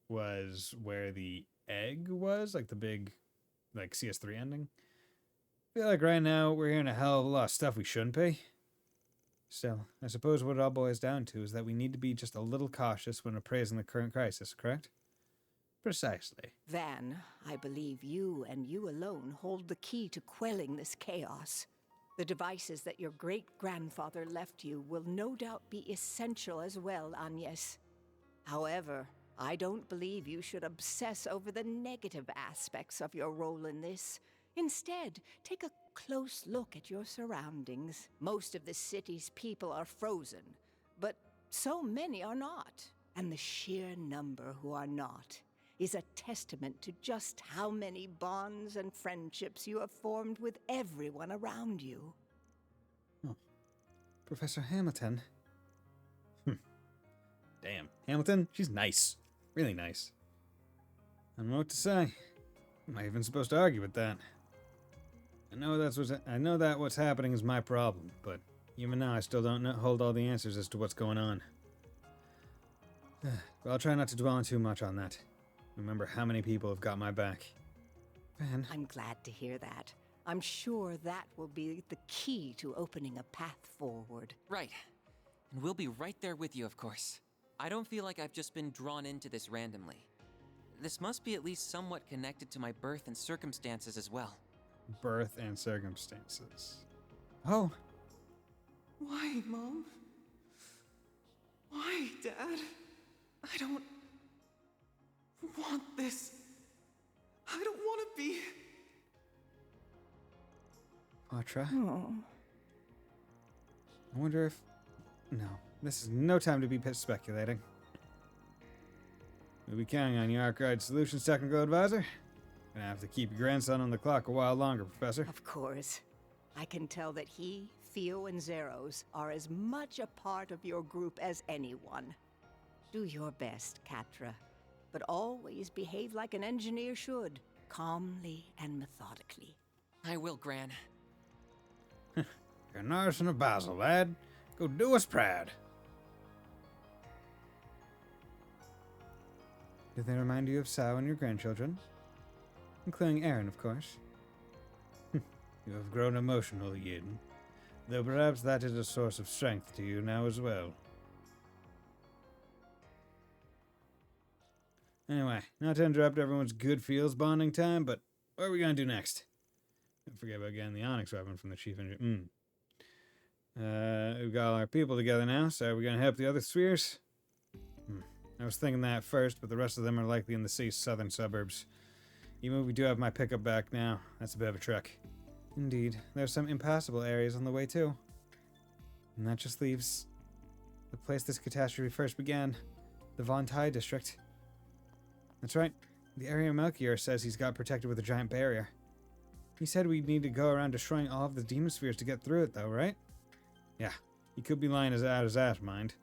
was where the egg was, like the big, like CS3 ending. I feel like right now we're hearing a hell of a lot of stuff we shouldn't be. Still, I suppose what it all boils down to is that we need to be just a little cautious when appraising the current crisis, correct? Precisely. Van, I believe you and you alone hold the key to quelling this chaos. The devices that your great-grandfather left you will no doubt be essential as well, Agnes. However, I don't believe you should obsess over the negative aspects of your role in this. Instead, take a close look at your surroundings. Most of the city's people are frozen, but so many are not. And the sheer number who are not is a testament to just how many bonds and friendships you have formed with everyone around you. Oh. Professor Hamilton. Damn. Hamilton? She's nice. Really nice. I don't know what to say. Am I even supposed to argue with that? I know that what's happening is my problem, but even now I still don't hold all the answers as to what's going on. But I'll try not to dwell on too much on that. Remember how many people have got my back. Van. I'm glad to hear that. I'm sure that will be the key to opening a path forward. Right. And we'll be right there with you, of course. I don't feel like I've just been drawn into this randomly. This must be at least somewhat connected to my birth and circumstances as well. Birth and circumstances. Oh. Why, Mom? Why, Dad? I don't want this. I don't want to be... Patra? Oh. I wonder if... No. This is no time to be speculating. We'll be counting on you, Arcade Solutions Technical Advisor. Gonna have to keep your grandson on the clock a while longer, Professor. Of course. I can tell that he, Theo, and Zeros are as much a part of your group as anyone. Do your best, Catra. But always behave like an engineer should. Calmly and methodically. I will, Gran. You're nursing a Basil, lad. Go do us proud. Do they remind you of Sao and your grandchildren? Including Aaron, of course. You have grown emotional, Yin. Though perhaps that is a source of strength to you now as well. Anyway, not to interrupt everyone's good feels bonding time, but what are we going to do next? Don't forget about getting the Onyx weapon from the chief engineer. We've got all our people together now, so are we going to help the other spheres? I was thinking that first, but the rest of them are likely in the city's southern suburbs. Even if we do have my pickup back now, that's a bit of a trek. Indeed, there's some impassable areas on the way too. And that just leaves the place this catastrophe first began, the Von Tai district. That's right, the area Melchior says he's got protected with a giant barrier. He said we'd need to go around destroying all of the demon spheres to get through it, though, right? Yeah, he could be lying out his ass, mind.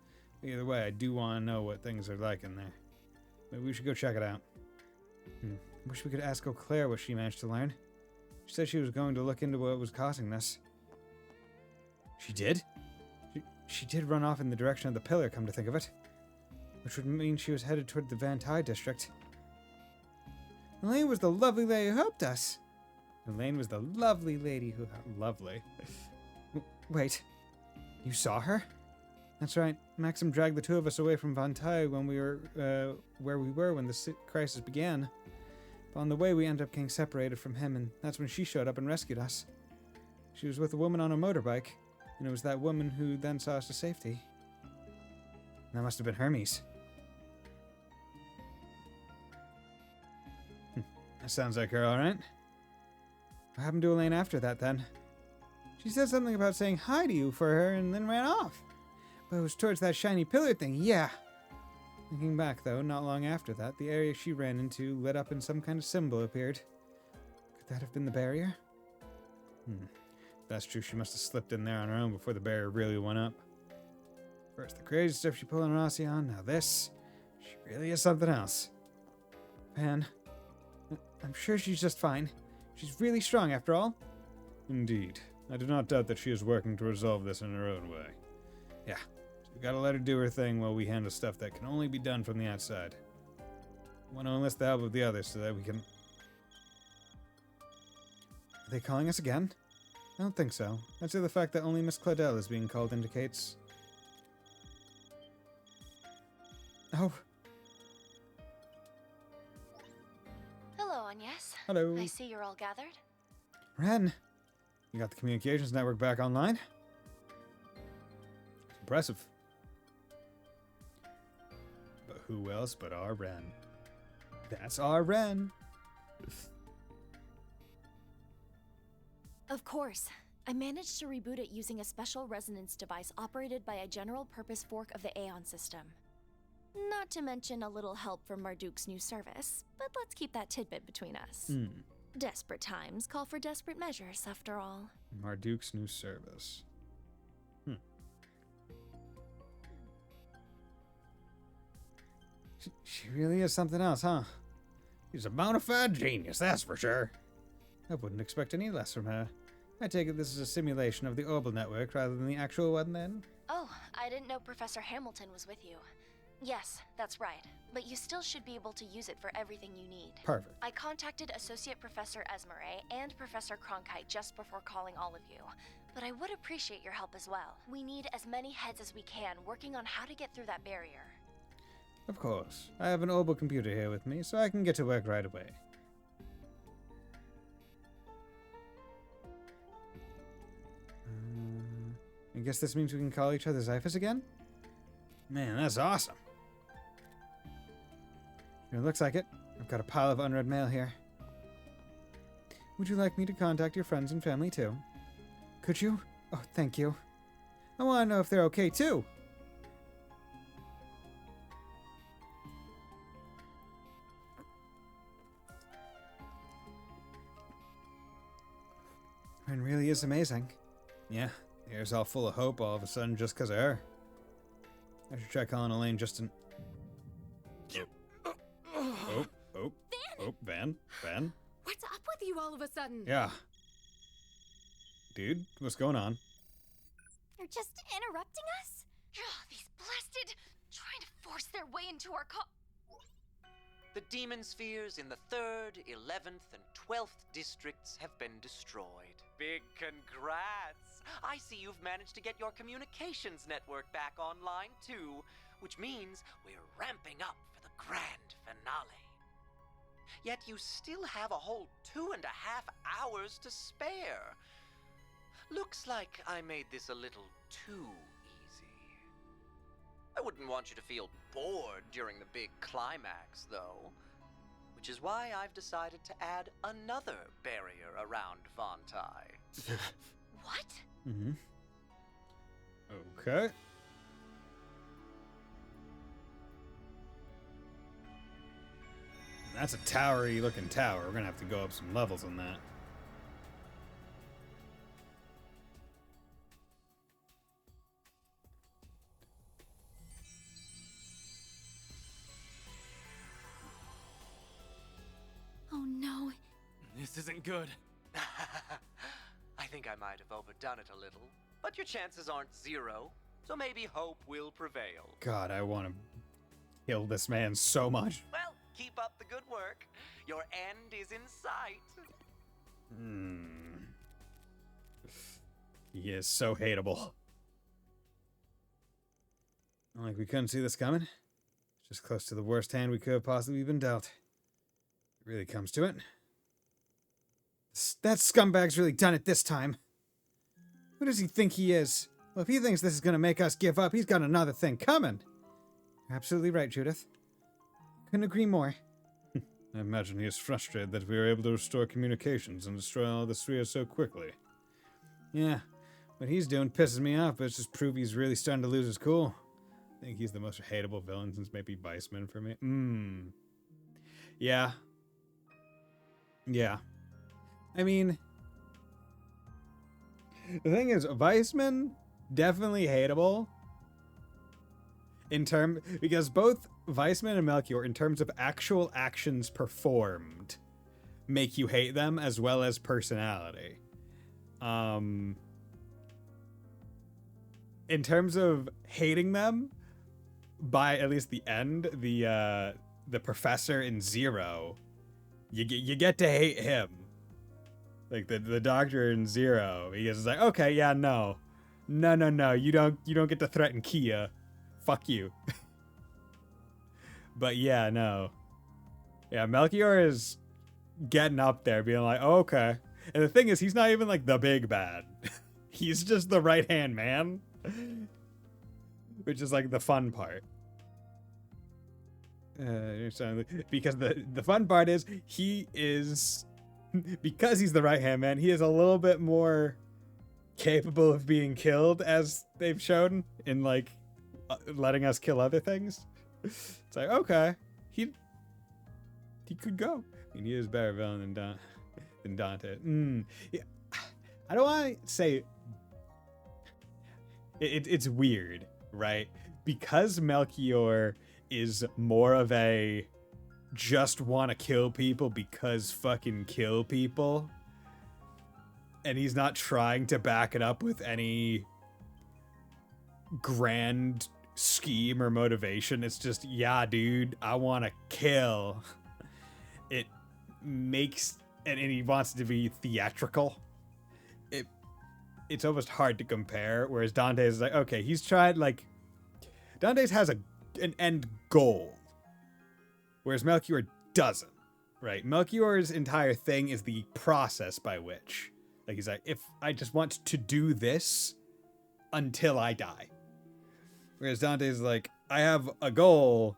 Either way, I do want to know what things are like in there. Maybe we should go check it out. Wish we could ask Eau Claire what she managed to learn. She said she was going to look into what was causing this. She did? She did run off in the direction of the pillar, come to think of it. Which would mean she was headed toward the Van Ty district. Elaine was the lovely lady who helped us. Elaine was the lovely lady who... Lovely. Wait. You saw her? That's right. Maxim dragged the two of us away from Van Ty when we were, where we were when the crisis began. But on the way, we ended up getting separated from him, and that's when she showed up and rescued us. She was with a woman on a motorbike, and it was that woman who then saw us to safety. That must have been Hermes. That sounds like her, alright. What happened to Elaine after that, then? She said something about saying hi to you for her and then ran off. But it was towards that shiny pillar thing, yeah. Thinking back, though, not long after that, the area she ran into lit up and some kind of symbol appeared. Could that have been the barrier? If that's true, she must have slipped in there on her own before the barrier really went up. First, the crazy stuff she pulled on Rossi on, now this. She really is something else. Van, I'm sure she's just fine. She's really strong, after all. Indeed. I do not doubt that she is working to resolve this in her own way. Yeah, so we gotta let her do her thing while we handle stuff that can only be done from the outside. I want to enlist the help of the others so that we can... Are they calling us again? I don't think so. I'd say the fact that only Miss Claudel is being called indicates... Oh. Hello, Agnes. Hello. I see you're all gathered. Ren, you got the communications network back online? Impressive. But who else but our Ren? That's our Ren. Of course. I managed to reboot it using a special resonance device operated by a general-purpose fork of the Aeon system. Not to mention a little help from Marduk's new service, but let's keep that tidbit between us. Desperate times call for desperate measures, after all. Marduk's new service. She really is something else, huh? She's a bona fide genius, that's for sure. I wouldn't expect any less from her. I take it this is a simulation of the Orbital network rather than the actual one, then? Oh, I didn't know Professor Hamilton was with you. Yes, that's right. But you still should be able to use it for everything you need. Perfect. I contacted Associate Professor Esmeralda and Professor Cronkite just before calling all of you. But I would appreciate your help as well. We need as many heads as we can working on how to get through that barrier. Of course. I have an Orbital computer here with me, so I can get to work right away. I guess this means we can call each other Zyphus again? Man, that's awesome. It looks like it. I've got a pile of unread mail here. Would you like me to contact your friends and family too? Could you? Oh, thank you. I want to know if they're okay too. It really is amazing. Yeah, the air's all full of hope all of a sudden just because of her. I should try calling Elaine just in... Van? What's up with you all of a sudden? Yeah. Dude, what's going on? You're just interrupting us? Ugh, these blasted... trying to force their way into our The demon spheres in the 3rd, 11th, and 12th districts have been destroyed. Big congrats! I see you've managed to get your communications network back online too, which means we're ramping up for the grand finale. Yet you still have a whole 2.5 hours to spare. Looks like I made this a little too easy. I wouldn't want you to feel bored during the big climax, though. Which is why I've decided to add another barrier around Vontai. What? Okay. That's a towery looking tower. We're gonna have to go up some levels on that. wasn't good. I think I might have overdone it a little, but your chances aren't zero, so maybe hope will prevail. God, I want to kill this man so much. Well, keep up the good work. Your end is in sight. He is so hateable. Like we couldn't see this coming. Just close to the worst hand we could have possibly been dealt. It really comes to it. That scumbag's really done it this time. Who does he think he is? Well, if he thinks this is going to make us give up, he's got another thing coming. You're absolutely right, Judith. Couldn't agree more. I imagine he is frustrated that we were able to restore communications and destroy all the sphere so quickly. Yeah, what he's doing pisses me off, but it's just proof he's really starting to lose his cool. I think he's the most hateable villain since maybe Bison for me. Yeah. Yeah. I mean, the thing is, Weissman, definitely hateable. Because both Weissman and Melchior, in terms of actual actions performed, make you hate them as well as personality. In terms of hating them, by at least the end, the professor in Zero, you get to hate him. Like the doctor in Zero, he is like, okay, yeah, no, you don't get to threaten Kia, fuck you. But yeah, no, yeah, Melchior is getting up there, being like, oh, okay. And the thing is, he's not even like the big bad. He's just the right hand man, which is like the fun part. Because the fun part is he is. Because he's the right-hand man, he is a little bit more capable of being killed, as they've shown in, like, letting us kill other things. It's like, okay, he could go. I mean, he is a better villain than Dante. Yeah. I don't want to say... It's weird, right? Because Melchior is more of a... just want to kill people because fucking kill people, and he's not trying to back it up with any grand scheme or motivation. It's just, yeah, dude, I want to kill. It makes, and he wants it to be theatrical. It's almost hard to compare, whereas Dante's is like, okay, he's tried, like, Dante's has an end goal, whereas Melchior doesn't, right? Melchior's entire thing is the process by which, like, he's like, if I just want to do this until I die. Whereas Dante's like, I have a goal.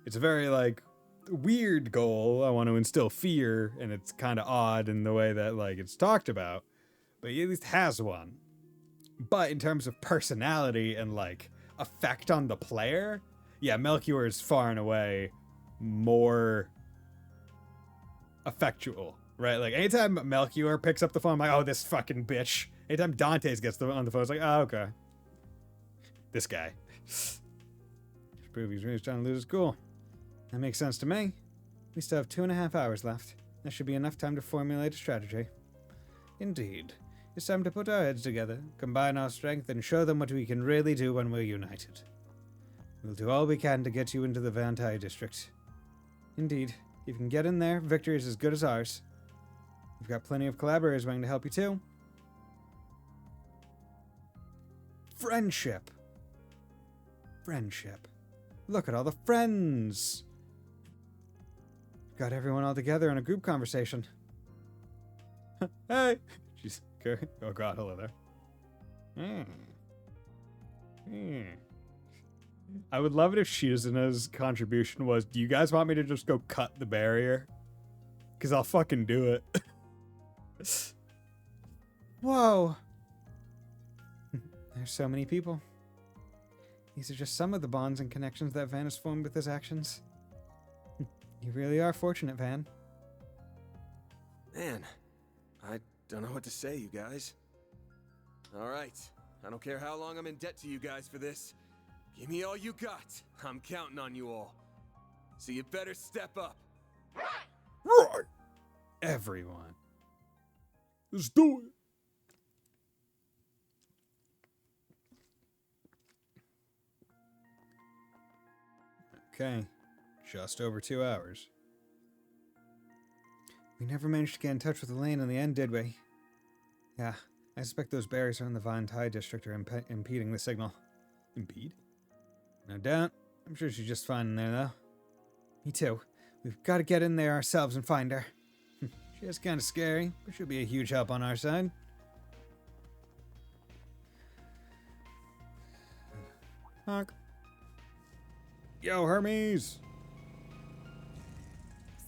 It's a very, like, weird goal. I want to instill fear, and it's kind of odd in the way that, like, it's talked about, but he at least has one. But in terms of personality and, like, effect on the player, yeah, Melchior is far and away more effectual, right? Like, anytime Melchior picks up the phone, I'm like, oh, this fucking bitch. Anytime Dante's gets on the phone, it's like, oh, okay. This guy. Just prove he's really trying to lose his cool. That makes sense to me. We still have 2.5 hours left. That should be enough time to formulate a strategy. Indeed. It's time to put our heads together, combine our strength, and show them what we can really do when we're united. We'll do all we can to get you into the Vantai district. Indeed. If you can get in there, victory is as good as ours. We've got plenty of collaborators willing to help you too. Friendship. Friendship. Look at all the friends. Got everyone all together in a group conversation. Hey! She's okay. Oh god, hello there. I would love it if Shizuna's contribution was, do you guys want me to just go cut the barrier? Because I'll fucking do it. Whoa. There's so many people. These are just some of the bonds and connections that Van has formed with his actions. You really are fortunate, Van. Man, I don't know what to say, you guys. All right, I don't care how long I'm in debt to you guys for this. Give me all you got. I'm counting on you all. So you better step up. Right. Everyone. Let's do it. Okay, just over 2 hours. We never managed to get in touch with Elaine in the end, did we? Yeah, I suspect those barriers around the Von Tai district are impeding the signal. Impede? No doubt. I'm sure she's just fine in there, though. Me too. We've got to get in there ourselves and find her. She is kind of scary, but she'll be a huge help on our side. Honk. Yo, Hermes!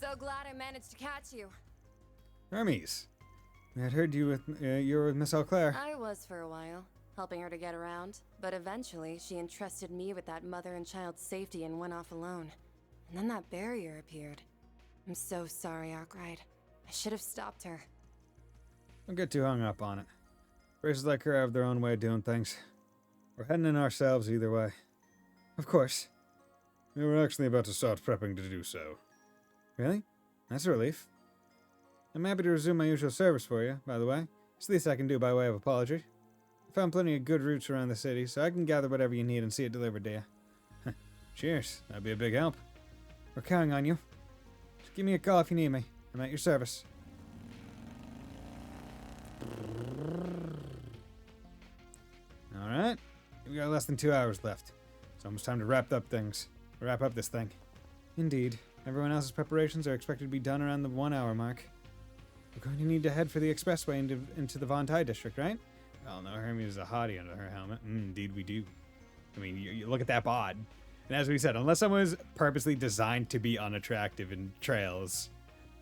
So glad I managed to catch you. Hermes! I had heard you were with Miss Eau-Claire. I was for a while, helping her to get around. But eventually, she entrusted me with that mother and child's safety and went off alone. And then that barrier appeared. I'm so sorry, Arkwright. I should have stopped her. Don't get too hung up on it. Races like her have their own way of doing things. We're heading in ourselves either way. Of course. We were actually about to start prepping to do so. Really? That's a relief. I'm happy to resume my usual service for you, by the way. It's the least I can do by way of apology. I found plenty of good routes around the city, so I can gather whatever you need and see it delivered to you. Cheers. That'd be a big help. We're counting on you. Just give me a call if you need me. I'm at your service. Alright. We got less than 2 hours left. It's almost time to wrap up this thing. Indeed. Everyone else's preparations are expected to be done around the 1 hour mark. We're going to need to head for the expressway into the Von Tai district, right? Oh no, Hermes is a hottie under her helmet. Indeed we do. I mean, you look at that bod. And as we said, unless someone is purposely designed to be unattractive in trails,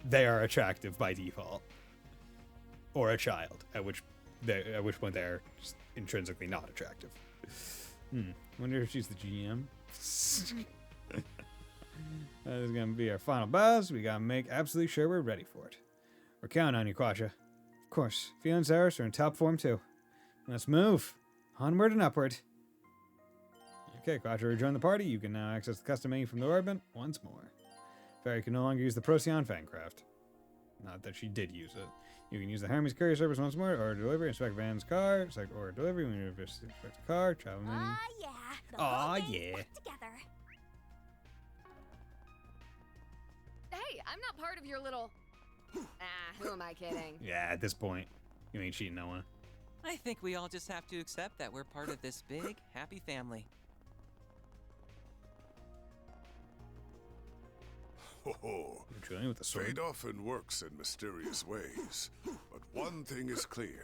they are attractive by default. Or a child, at which point they're just intrinsically not attractive. Wonder if she's the GM. That is going to be our final boss. We got to make absolutely sure we're ready for it. We're counting on you, Quasha. Of course, Fiona and Zaris are in top form too. Let's move. Onward and upward. Okay, Quasha, rejoin the party. You can now access the custom menu from the orbit once more. Fairy can no longer use the Procyon Fancraft. Not that she did use it. You can use the Hermes courier service once more, or delivery, inspect Van's car, or delivery when you inspect the car, travel menu. Yeah. Aw, yeah. Together. Hey, I'm not part of your little... who am I kidding? Yeah, at this point, you ain't cheating no one. I think we all just have to accept that we're part of this big, happy family. Ho with the sword. Fate often works in mysterious ways, but one thing is clear.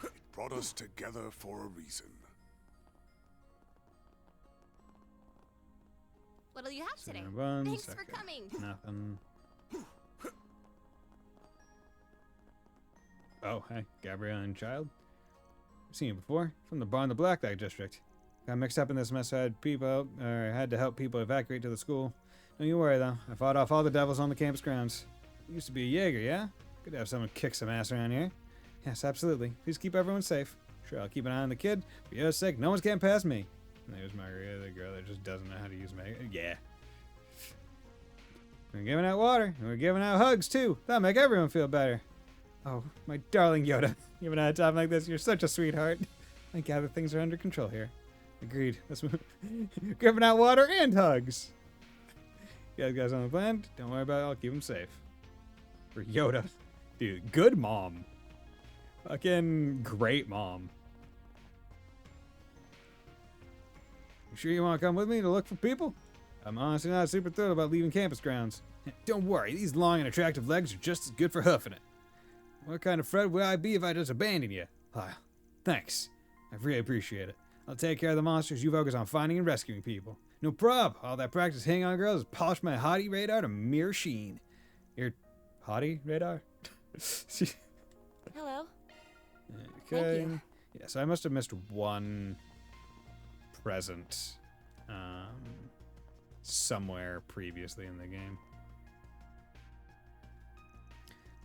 It brought us together for a reason. What'll you have today? Thanks for coming. Nothing. Oh, hey, Gabrielle and Child. I've seen you before, from the bar in the Blacklight district. Got mixed up in this mess, had to help people evacuate to the school. Don't you worry, though. I fought off all the devils on the campus grounds. You used to be a Jaeger, yeah? Good to have someone kick some ass around here. Yes, absolutely. Please keep everyone safe. Sure, I'll keep an eye on the kid. For your sake, no one's getting past me. And there's Margarita, the girl that just doesn't know how to use makeup. Yeah. We're giving out water, and we're giving out hugs, too. That'll make everyone feel better. Oh, my darling Yoda. Even at a time like this, you're such a sweetheart. I gather things are under control here. Agreed. Let's move. Giving out water and hugs. You guys on the plan? Don't worry about it. I'll keep them safe. For Yoda. Dude, good mom. Fucking great mom. You sure you want to come with me to look for people? I'm honestly not super thrilled about leaving campus grounds. Don't worry, these long and attractive legs are just as good for hoofing it. What kind of Fred would I be if I just abandoned you? Thanks. I really appreciate it. I'll take care of the monsters. You focus on finding and rescuing people. No prob. All that practice hitting on girls has polished my hottie radar to mere sheen. Your hottie radar? Hello. Okay. Yes, I must have missed one present somewhere previously in the game.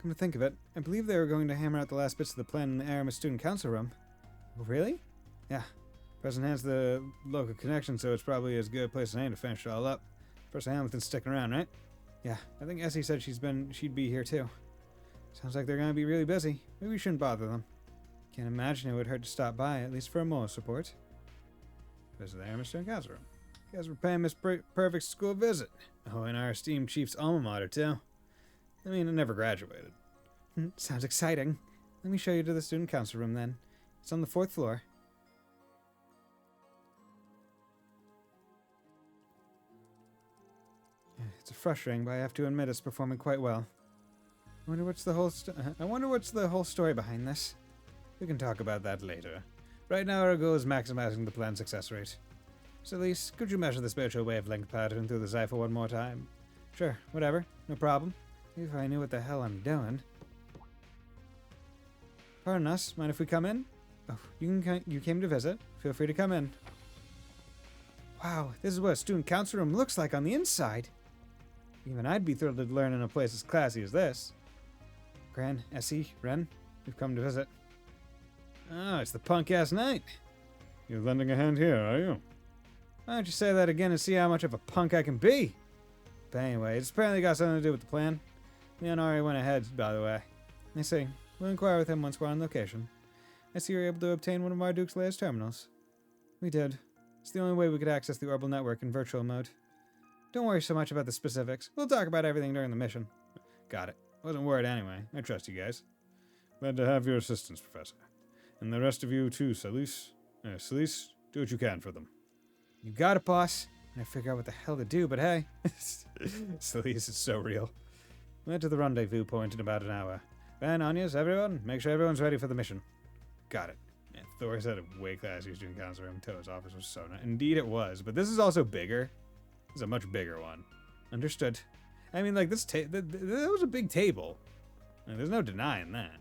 Come to think of it, I believe they were going to hammer out the last bits of the plan in the Aramis Student Council room. Really? Yeah. President has the local connection, so it's probably as good a place as any to finish it all up. Professor Hamilton's sticking around, right? Yeah, I think Essie said she'd be here too. Sounds like they're gonna be really busy. Maybe we shouldn't bother them. Can't imagine it would hurt to stop by, at least for a moral support. Visit there, Mr. Gazarum. You guys were paying Miss Perfect's school visit. Oh, and our esteemed chief's alma mater, too. I mean, I never graduated. Sounds exciting. Let me show you to the student council room, then. It's on the 4th floor. It's frustrating, but I have to admit it's performing quite well. I wonder what's the whole story behind this. We can talk about that later. Right now, our goal is maximizing the plan's success rate. So, Elise, could you measure the spiritual wavelength pattern through the cipher one more time? Sure, whatever, no problem. If I knew what the hell I'm doing. Pardon us, mind if we come in? Oh, you came to visit. Feel free to come in. Wow, this is what a student council room looks like on the inside. Even I'd be thrilled to learn in a place as classy as this. Gran, Essie, Ren, we've come to visit. Oh, it's the punk-ass knight. You're lending a hand here, are you? Why don't you say that again and see how much of a punk I can be? But anyway, it's apparently got something to do with the plan. Leon already went ahead, by the way. I see. We'll inquire with him once we're on location. I see you were able to obtain one of Marduk's latest terminals. We did. It's the only way we could access the orbital network in virtual mode. Don't worry so much about the specifics. We'll talk about everything during the mission. Got it. Wasn't worried anyway. I trust you guys. Glad to have your assistance, Professor. And the rest of you too, Celise. Celise, do what you can for them. You got it, boss. I figure out what the hell to do, but hey. Celise is so real. We'll head to the rendezvous point in about an hour. Van, Anyas, everyone, make sure everyone's ready for the mission. Got it. Man, Thor said a way classier student council room. Toa's office was so nice. Indeed it was, but this is also bigger. This is a much bigger one. Understood. I mean, like, that was a big table. Like, there's no denying that.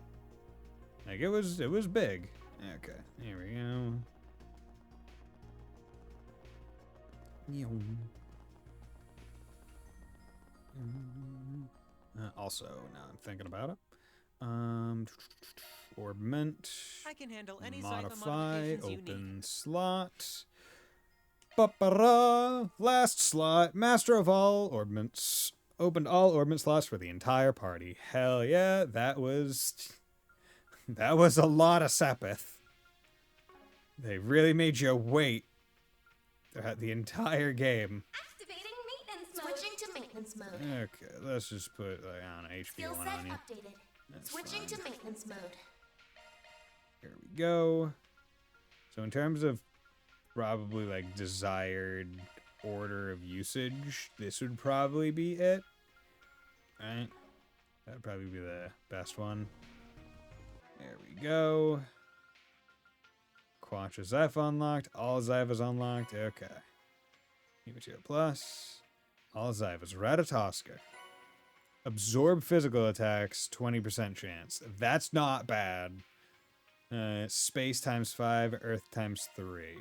Like, it was big. Okay, here we go. Also, now I'm thinking about it. Orbment. I can handle any modify, open open slot. Ba-ba-ra, last slot, master of all orbments. Opened all orbment slots for the entire party. Hell yeah, that was a lot of Sepith. They really made you wait throughout the entire game. Activating maintenance mode. Switching to maintenance mode. Okay, let's just put like, I don't know, HP Skill 1 set on you. updated. That's Switching fine. to maintenance mode. Here we go. So in terms of probably like desired order of usage, this would probably be it. Right? That'd probably be the best one. There we go. Quattro Zypha unlocked. All Zyphas unlocked. Okay. Material Plus. All Zyphas. Ratatoska. Absorb physical attacks. 20% chance. That's not bad. Space times 5. Earth times 3.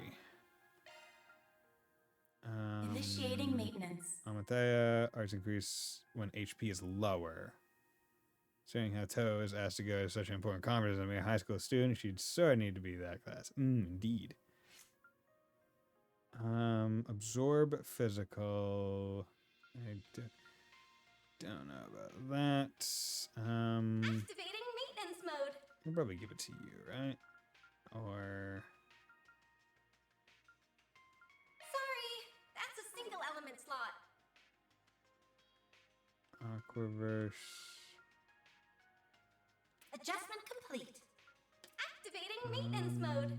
Initiating maintenance. Amathea. Arts increase when HP is lower. Seeing how Toe is asked to go to such an important conference as being a high school student, she'd sort of need to be that class. Indeed. Absorb physical. I don't know about that. Activating maintenance mode. I'll probably give it to you, right? Or Sorry, that's a single element slot. Aquaverse. Adjustment complete. Activating maintenance mode.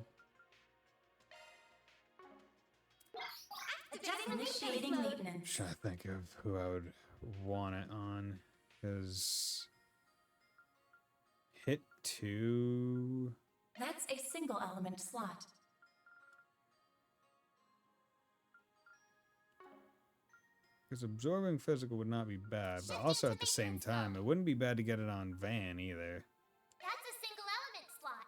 Initiating maintenance. Trying to think of who I would want it on, because hit 2. That's a single element slot. Because absorbing physical would not be bad, but also at the same time, it wouldn't be bad to get it on Van either. That's a single element slot.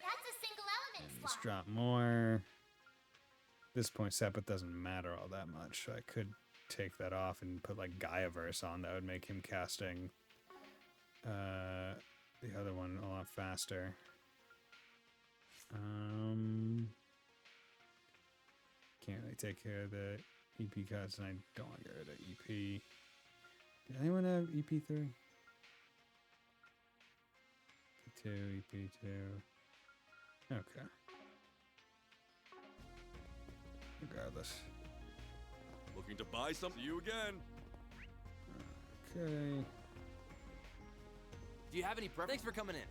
That's a single element Let's slot. drop more. At this point, Sepith doesn't matter all that much. I could take that off and put like Gaiaverse on. That would make him casting the other one a lot faster. Can't really take care of the EP cuts, and I don't want to get rid of EP. Does anyone have EP3? EP2. Okay. Regardless. Looking to buy something? See you again. Okay. Do you have any preference? Thanks for coming in.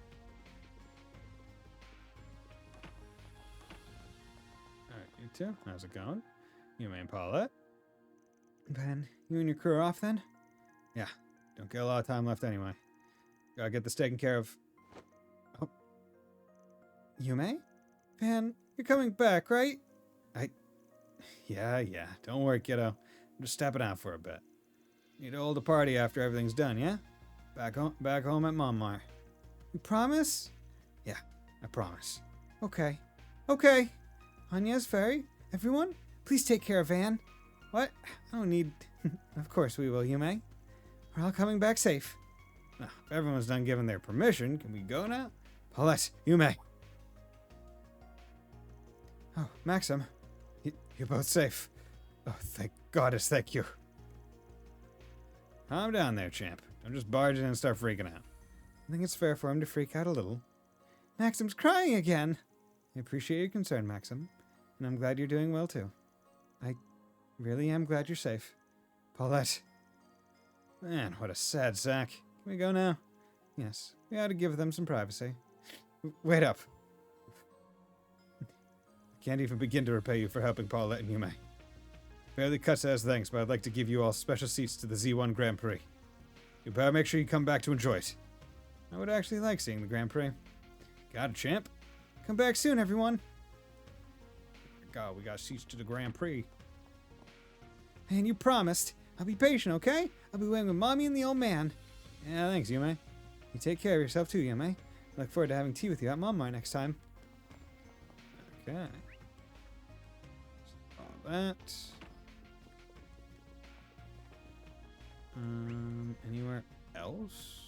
Alright, you two. How's it going? You and Paulette? Ben, you and your crew are off then? Yeah. Don't get a lot of time left anyway. Gotta get this taken care of. Oh. Yume? Van, you're coming back, right? Yeah. Don't worry, kiddo. I'm just stepping out for a bit. Need to hold a party after everything's done, yeah? Back home at Montmar. You promise? Yeah, I promise. Okay. Anya's ferry. Everyone, please take care of Van. What? I don't need... Of course we will, Yume. We're all coming back safe. Now, if everyone's done giving their permission, can we go now? Paulette, Yume. Oh, Maxim. You're both safe. Oh, thank goddess, thank you. Calm down there, champ. Don't just barge in and start freaking out. I think it's fair for him to freak out a little. Maxim's crying again. I appreciate your concern, Maxim. And I'm glad you're doing well, too. I really am glad you're safe. Paulette. Man, what a sad sack. Can we go now? Yes, we ought to give them some privacy. Wait up. I can't even begin to repay you for helping Paulette and Yume. Barely cuts as thanks, but I'd like to give you all special seats to the Z1 Grand Prix. You better make sure you come back to enjoy it. I would actually like seeing the Grand Prix. Got it, champ. Come back soon, everyone. God, we got seats to the Grand Prix. And you promised. I'll be patient, okay? I'll be waiting with Mommy and the old man. Yeah, thanks, Yume. You take care of yourself too, Yume. I look forward to having tea with you at Montmar next time. Okay. All that. Anywhere else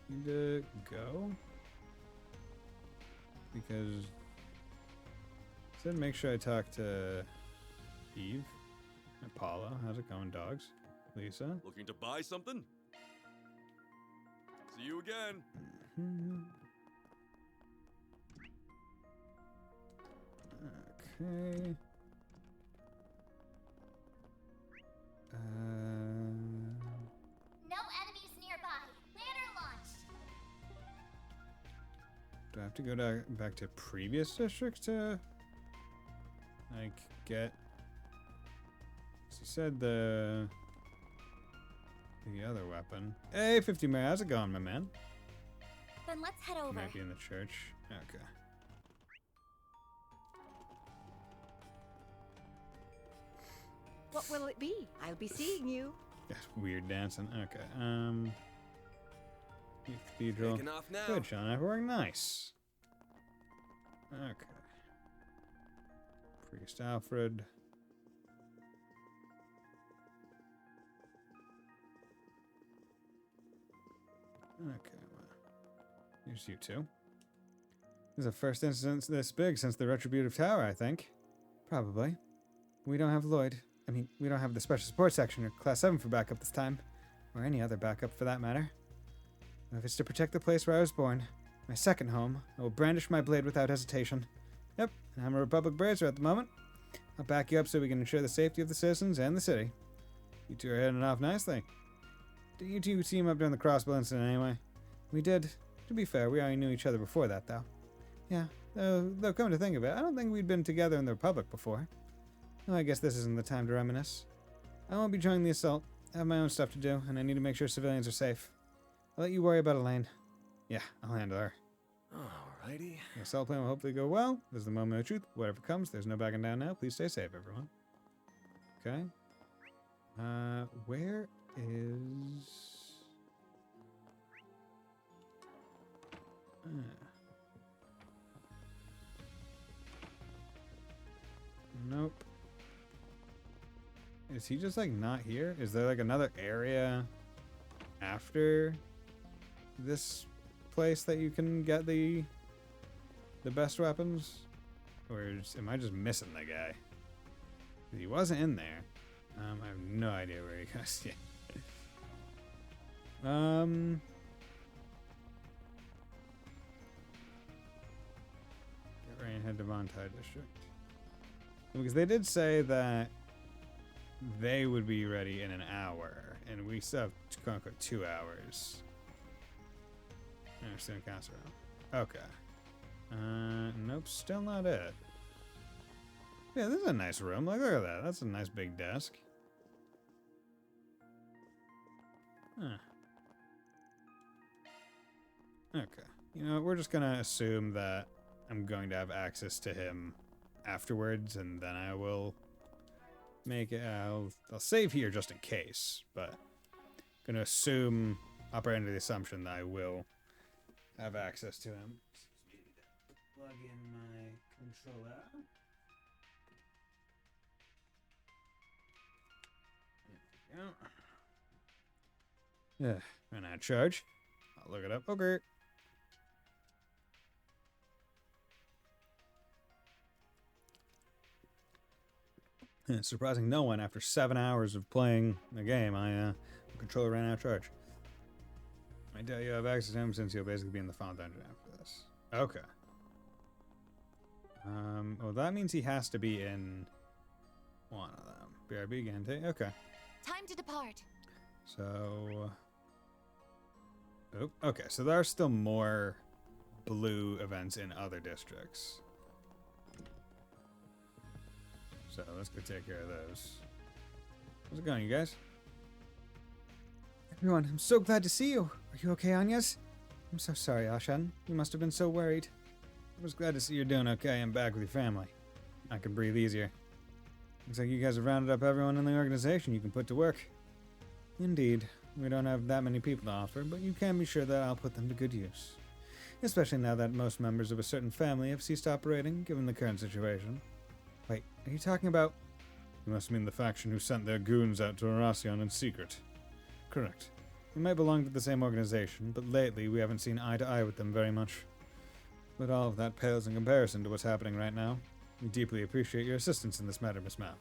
need to go? Because I said make sure I talk to Eve and Paula. How's it going, dogs? Lisa? Looking to buy something? See you again. Okay. No enemies nearby. Banner launched. Do I have to go back to previous districts to like get? She said the other weapon. Hey, 50 Mary, how's it going, my man? Then let's head over. Might be in the church. Okay. What will it be? I'll be seeing you. That's weird dancing. Okay. Cathedral. Taking off now. Good, Sean. Everything nice. Okay. Priest Alfred. Okay, well, here's you two. This is the first incident this big since the Retributive Tower, I think. Probably. We don't have Lloyd. I mean, we don't have the Special Support Section or Class 7 for backup this time. Or any other backup for that matter. But if it's to protect the place where I was born, my second home, I will brandish my blade without hesitation. Yep, and I'm a Republic Bracer at the moment. I'll back you up so we can ensure the safety of the citizens and the city. You two are heading off nicely. Did you two team up during the crossbow incident anyway? We did. To be fair, we already knew each other before that, though. Yeah, though come to think of it, I don't think we'd been together in the Republic before. Well, I guess this isn't the time to reminisce. I won't be joining the assault. I have my own stuff to do, and I need to make sure civilians are safe. I'll let you worry about Elaine. Yeah, I'll handle her. Alrighty. The assault plan will hopefully go well. This is the moment of truth. Whatever comes, there's no backing down now. Please stay safe, everyone. Okay. Where is... Nope. Is he just like not here? Is there like another area after this place that you can get the best weapons? Or am I just missing the guy? He wasn't in there. I have no idea where he goes. Yeah. Get ready and head to Vontai District. Because they did say that they would be ready in an hour, and we still have quote unquote 2 hours. I understand Castle. Okay. Nope, still not it. Yeah, this is a nice room. Like, look at that. That's a nice big desk. Huh. Okay. You know, we're just gonna assume that I'm going to have access to him afterwards, and then I will make it. I'll save here just in case, but gonna assume, operate under the assumption that I will have access to him. Plug in my controller. There we go. Yeah, ran out of charge. I'll look it up. Okay. Surprising no one after 7 hours of playing the game. The controller ran out of charge. I tell you, I have access to him since he'll basically be in the final dungeon after this. Okay. Well, that means he has to be in one of them. BRB, Gante. Okay. Time to depart. So. Oh, okay. So there are still more blue events in other districts. So let's go take care of those. How's it going, you guys? Everyone, I'm so glad to see you. Are you okay, Agnes? I'm so sorry, Ashen. You must have been so worried. I was glad to see you're doing okay and back with your family. I can breathe easier. Looks like you guys have rounded up everyone in the organization you can put to work. Indeed, we don't have that many people to offer, but you can be sure that I'll put them to good use. Especially now that most members of a certain family have ceased operating, given the current situation. Wait, are you talking about... You must mean the faction who sent their goons out to Arasion in secret. Correct. We might belong to the same organization, but lately we haven't seen eye to eye with them very much. But all of that pales in comparison to what's happening right now. We deeply appreciate your assistance in this matter, Miss Mao.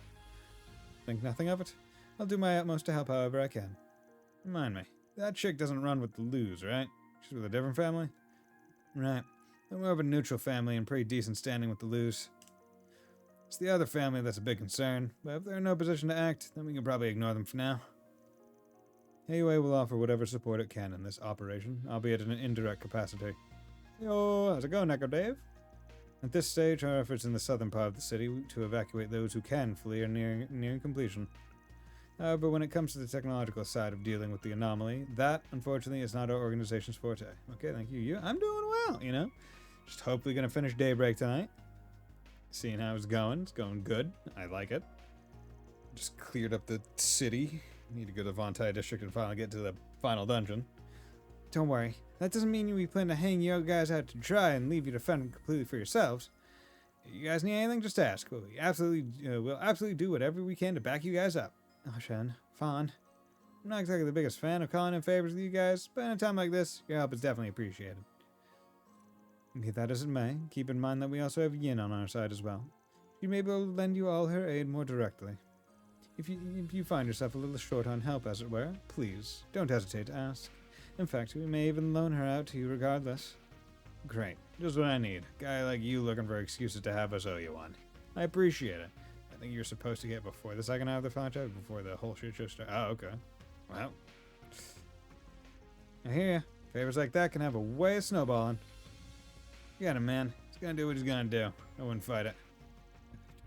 Think nothing of it? I'll do my utmost to help however I can. Remind me, that chick doesn't run with the Lus, right? She's with a different family? Right. They're more of a neutral family and pretty decent standing with the Lus. It's the other family that's a big concern, but if they're in no position to act, then we can probably ignore them for now. Anyway, we'll offer whatever support it can in this operation, albeit in an indirect capacity. Yo, how's it going, Echo Dave? At this stage, our efforts in the southern part of the city to evacuate those who can flee are nearing completion. However, when it comes to the technological side of dealing with the anomaly, that, unfortunately, is not our organization's forte. Okay, thank you. I'm doing well, you know? Just hopefully gonna finish Daybreak tonight. Seeing how it's going good. I like it. Just cleared up the city. Need to go to Vontai District and finally get to the final dungeon. Don't worry. That doesn't mean we plan to hang you guys out to dry and leave you to fend completely for yourselves. If you guys need anything, just ask. We'll absolutely do whatever we can to back you guys up. Oh, Shen, Fawn. I'm not exactly the biggest fan of calling in favors with you guys, but in a time like this, your help is definitely appreciated. Be that as it may, keep in mind that we also have Yin on our side as well. She may be able to lend you all her aid more directly. If you find yourself a little short on help, as it were, please, don't hesitate to ask. In fact, we may even loan her out to you regardless. Great. Just what I need. Guy like you looking for excuses to have us owe you one. I appreciate it. I think you're supposed to get before the second half of the franchise, before the whole shit show starts. Oh, okay. Well. I hear ya. Favors like that can have a way of snowballing. You got him, man. He's gonna do what he's gonna do. I wouldn't fight it.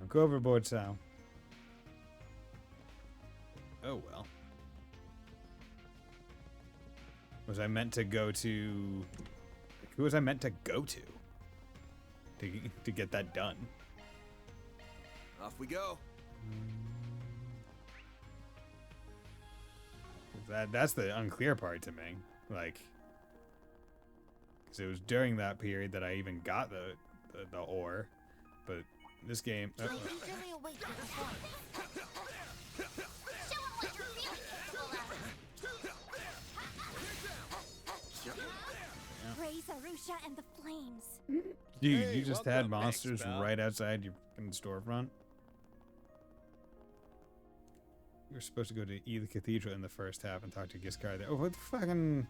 Don't go overboard, Sal. Oh, well. Was I meant to go to... Who was I meant to go to? To get that done? Off we go. That's the unclear part to me. Like... Because it was during that period that I even got the ore. But this game... Praise Arusha and the flames. Dude, hey, you just had monsters right outside your storefront? we were supposed to go to the cathedral in the first half and talk to Giscard there. Oh, what the fucking...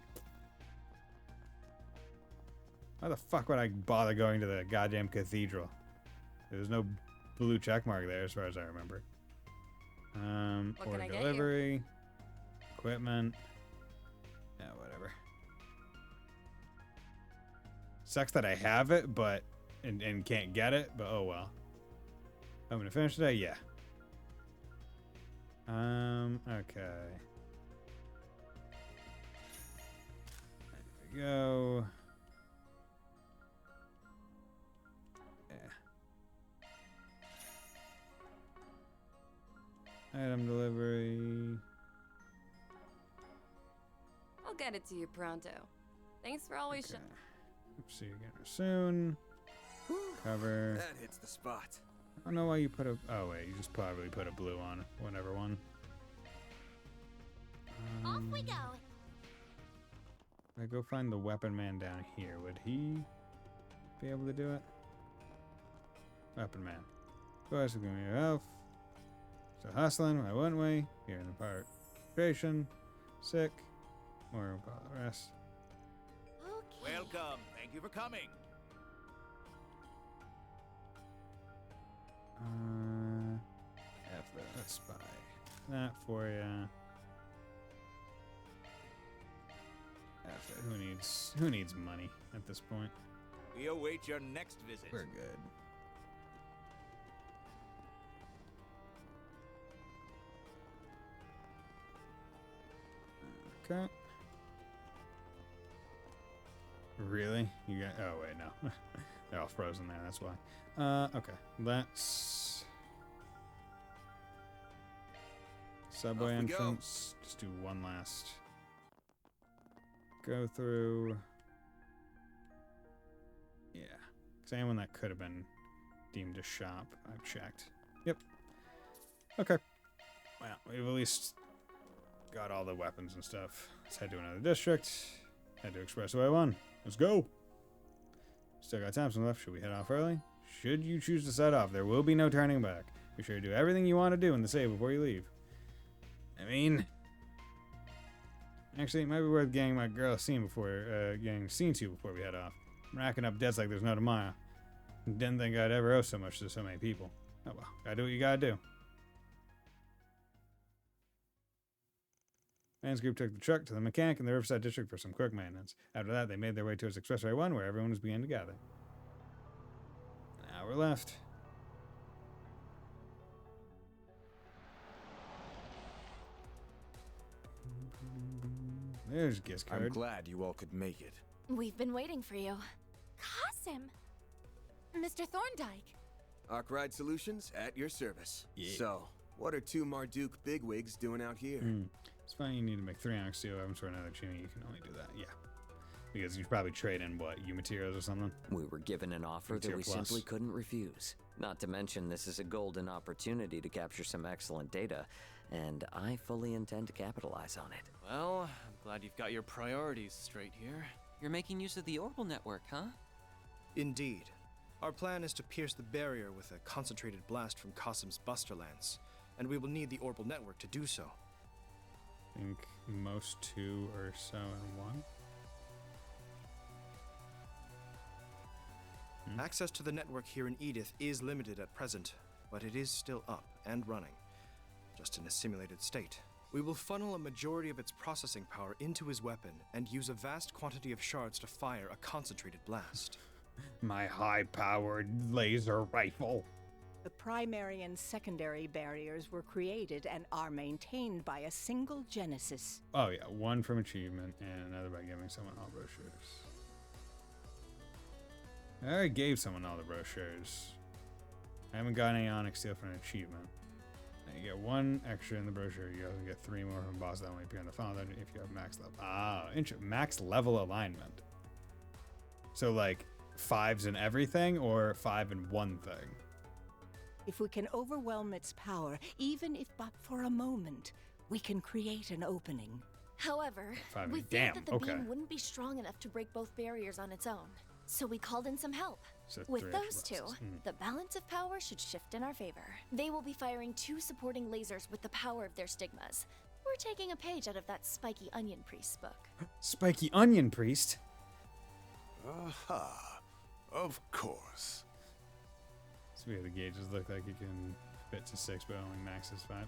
Why the fuck would I bother going to the goddamn cathedral? There's no blue check mark there as far as I remember. What Or can I get you? delivery. Equipment. Yeah, whatever. Sucks that I have it, but... And can't get it, but oh well. I'm gonna finish today? Yeah. Okay. There we go. Item delivery. I'll get it to you pronto. Thanks for always Okay. See you again soon. Cover. That hits the spot. I don't know why you put a... Oh, wait. You just probably put a blue on whatever one. Off we go. If I go find the weapon man down here, would he be able to do it? Weapon man. Go ahead, give me your health. So hustling, why wouldn't we? Here in the part. Creation. Sick. More about the rest. Welcome. Thank you for coming. Let's buy that for you. Who needs money at this point? We await your next visit. We're good. Okay. Really? You got... Oh, wait, no. They're all frozen there, that's why. Okay. Let's... Subway entrance. Just do one last... Go through... Yeah. Because anyone that could have been deemed a shop, I've checked. Yep. Okay. Well, we've at least got all the weapons and stuff. Let's head to another district. Head to Expressway 1. Let's go. Still got time left. Should we head off early? Should you choose to set off, there will be no turning back. Be sure to do everything you want to do in the save before you leave. I mean... Actually, it might be worth getting my girl seen before, getting seen to before we head off. I'm racking up debts like there's no tomorrow. Didn't think I'd ever owe so much to so many people. Oh well, gotta do what you gotta do. Man's group took the truck to the mechanic in the Riverside District for some quick maintenance. After that, they made their way towards Expressway 1, where everyone was beginning to gather. An hour left. There's Giscard. I'm glad you all could make it. We've been waiting for you. Qasim! Mr. Thorndyke! Arkwright Solutions at your service. Yeah. So, what are two Marduk bigwigs doing out here? It's fine, you need to make 3 onyx steel weapons for another chimney. You can only do that, yeah. Because you probably trade in, what, U materials or something? We were given an offer that we simply couldn't refuse. Not to mention, this is a golden opportunity to capture some excellent data, and I fully intend to capitalize on it. Well, I'm glad you've got your priorities straight here. You're making use of the orbital network, huh? Indeed. Our plan is to pierce the barrier with a concentrated blast from Qasim's Buster Lance, and we will need the orbital network to do so. I think most 2 or so in 1. Access to the network here in Edith is limited at present, but it is still up and running, just in a simulated state. We will funnel a majority of its processing power into his weapon and use a vast quantity of shards to fire a concentrated blast. My high-powered laser rifle. The primary and secondary barriers were created and are maintained by a single Genesis. Oh yeah, 1 from achievement and another by giving someone all brochures. I already gave someone all the brochures. I haven't got any onyx steel for an achievement. Now you get 1 extra in the brochure. You also get 3 more from boss that will appear on the final dungeon if you have max level. Ah, max level alignment. So like 5s in everything or 5 in 1 thing? If we can overwhelm its power, even if but for a moment, we can create an opening. However, we fear that the beam wouldn't be strong enough to break both barriers on its own. So we called in some help. So With 3 those extra two, boxes. the balance of power should shift in our favor. They will be firing 2 supporting lasers with the power of their stigmas. We're taking a page out of that Spiky Onion Priest's book. Spiky Onion Priest? Aha. Of course. So the gauges look like you can fit to 6, but only max is 5.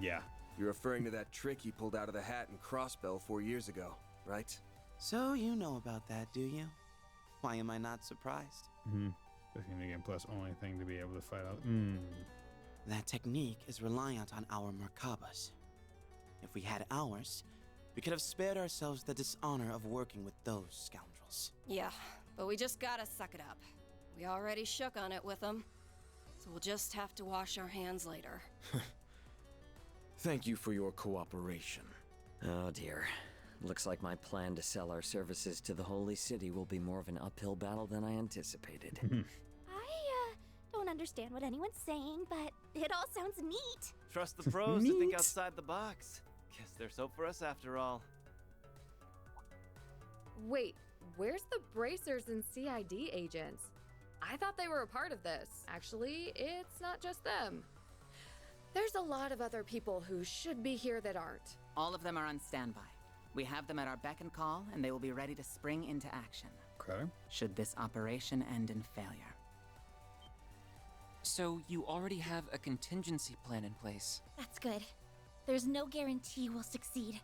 Yeah. You're referring to that trick he pulled out of the hat in Crossbell 4 years ago, right? So you know about that, do you? Why am I not surprised? Looking again, plus only thing to be able to fight out. That technique is reliant on our Merkabas. If we had ours, we could have spared ourselves the dishonor of working with those scoundrels. Yeah, but we just gotta suck it up. We already shook on it with them, so we'll just have to wash our hands later. Thank you for your cooperation. Oh dear. Looks like my plan to sell our services to the Holy City will be more of an uphill battle than I anticipated. I don't understand what anyone's saying, but it all sounds neat. Trust the pros to think outside the box. Guess there's hope for us after all. Wait, where's the bracers and CID agents? I thought they were a part of this. Actually, it's not just them. There's a lot of other people who should be here that aren't. All of them are on standby. We have them at our beck and call, and they will be ready to spring into action. Okay. Should this operation end in failure. So you already have a contingency plan in place. That's good. There's no guarantee we'll succeed.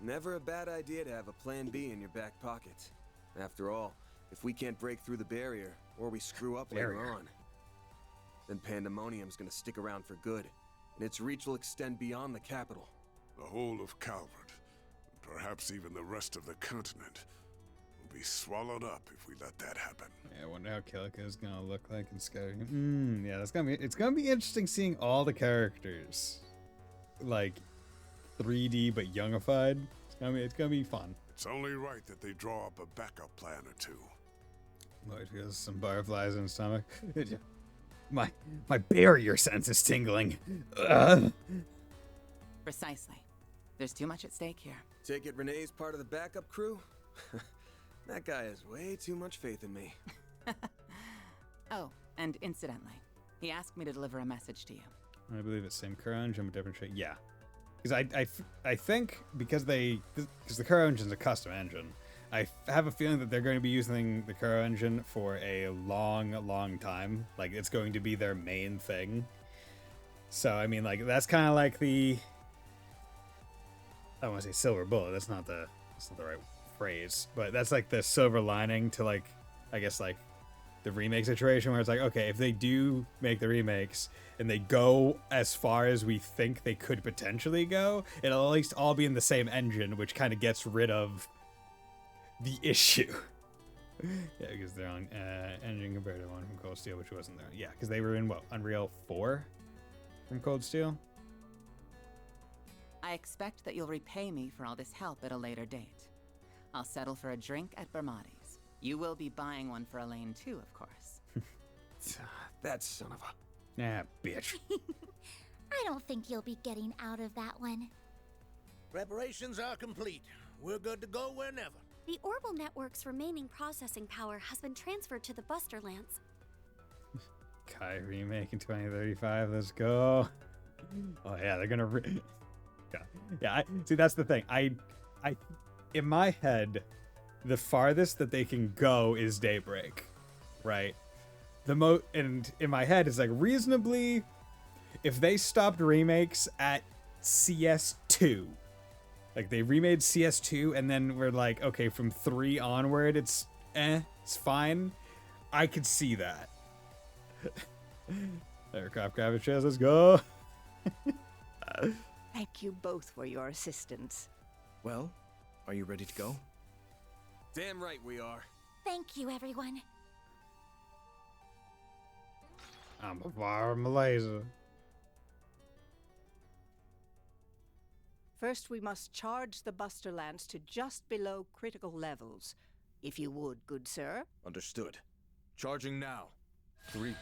Never a bad idea to have a plan B in your back pocket. After all, if we can't break through the barrier, or we screw up later on, then Pandemonium's gonna stick around for good, and its reach will extend beyond the capital. The whole of Calvert, perhaps even the rest of the continent, will be swallowed up if we let that happen. Yeah, I wonder how Kilika's gonna look like in Skyrim. Yeah, it's gonna be interesting seeing all the characters, like 3D but youngified. It's gonna be fun. It's only right that they draw up a backup plan or two. Lloyd feels some butterflies in his stomach. My barrier sense is tingling. Precisely. There's too much at stake here. Take it Renee's part of the backup crew? That guy has way too much faith in me. Oh, and incidentally, he asked me to deliver a message to you. I believe it's same car engine, but different shape. Yeah, because I think because the car engine's a custom engine, I have a feeling that they're going to be using the car engine for a long time. Like it's going to be their main thing. So I mean, like that's kind of like the, I don't want to say silver bullet. That's not the right phrase, but that's like the silver lining to like, I guess like the remake situation where it's like, okay, if they do make the remakes and they go as far as we think they could potentially go, it'll at least all be in the same engine, which kind of gets rid of the issue. Yeah, because they're on engine compared to one from Cold Steel, which wasn't there. Yeah, because they were in what, Unreal 4 from Cold Steel? I expect that you'll repay me for all this help at a later date. I'll settle for a drink at Bermati's. You will be buying one for Elaine too, of course. That son of a... Nah, bitch. I don't think you'll be getting out of that one. Preparations are complete. We're good to go whenever. The Orbital Network's remaining processing power has been transferred to the Buster Lance. Kai remake in 2035. Let's go. Oh yeah, they're gonna. Yeah. See, that's the thing. I, in my head, the farthest that they can go is Daybreak, right? And in my head, it's like reasonably, if they stopped remakes at CS2, like they remade CS2 and then we're like, okay, from 3 onward, it's fine. I could see that. Aircraft gravity chest, let's go. Thank you both for your assistance. Well, are you ready to go? Damn right we are. Thank you, everyone. I'm a fire laser. First, we must charge the Buster Lance to just below critical levels. If you would, good sir. Understood. Charging now. 3%.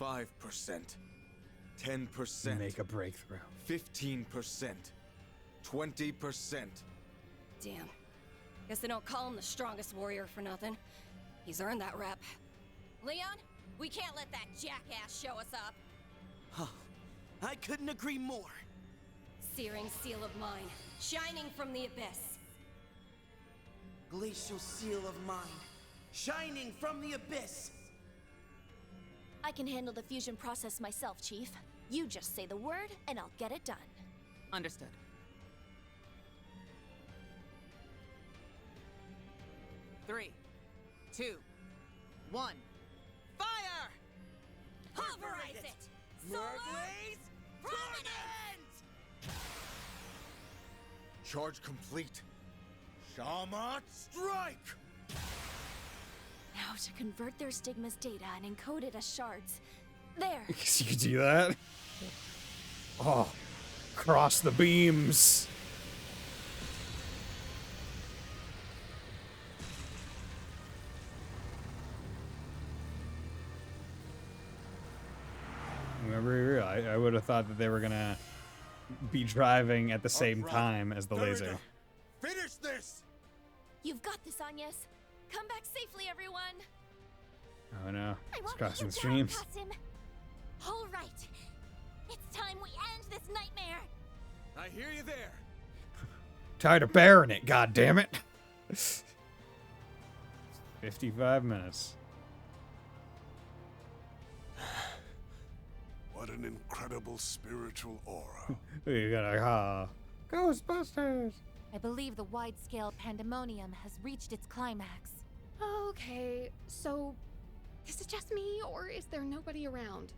5%. 10%. Make a breakthrough. 15%. 20%. Damn. Guess they don't call him the strongest warrior for nothing. He's earned that rep. Leon, we can't let that jackass show us up. Huh. I couldn't agree more. Searing seal of mine, shining from the abyss. Glacial seal of mine, shining from the abyss. I can handle the fusion process myself, Chief. You just say the word, and I'll get it done. Understood. Three, 2, 1, fire! Pulverize it! Merglaze Prominence! Charge complete. Shamat strike! Now to convert their stigma's data and encode it as shards. There. You can do that? Oh, cross the beams. Remember, I would have thought that they were gonna be driving at the same time as the laser. Finish this! You've got this, Agnes. Come back safely, everyone. Oh no, I it's won't crossing let the you down, streams. Qasim. All right. It's time we end this nightmare. I hear you there. Tired of bearing it, god damn it. 55 minutes. What an incredible spiritual aura. You got Ghostbusters. I believe the wide-scale pandemonium has reached its climax. Okay, so is it just me, or is there nobody around?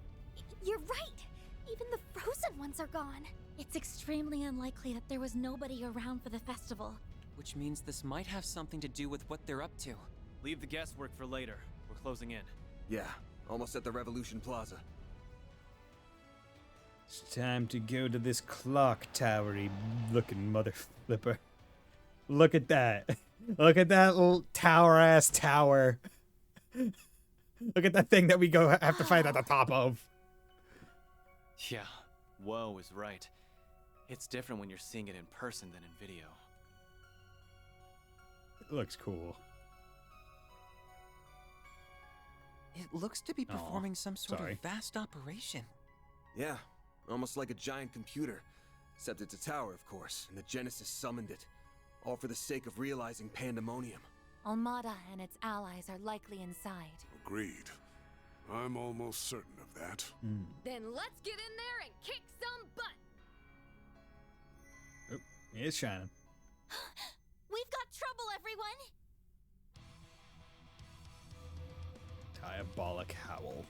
You're right. Even the frozen ones are gone. It's extremely unlikely that there was nobody around for the festival. Which means this might have something to do with what they're up to. Leave the guesswork for later. We're closing in. Yeah, almost at the Revolution Plaza. It's time to go to this clock towery looking mother flipper. Look at that. Look at that little tower-ass tower. Look at that thing that we have to fight at the top of. Yeah, Woe is right. It's different when you're seeing it in person than in video. It looks cool. It looks to be performing some sort of vast operation. Yeah, almost like a giant computer. Except it's a tower, of course, and the Genesis summoned it. All for the sake of realizing pandemonium. Almada and its allies are likely inside. Agreed. I'm almost certain of that. Then let's get in there and kick some butt! Oh, it's shining. We've got trouble, everyone! Diabolic howl.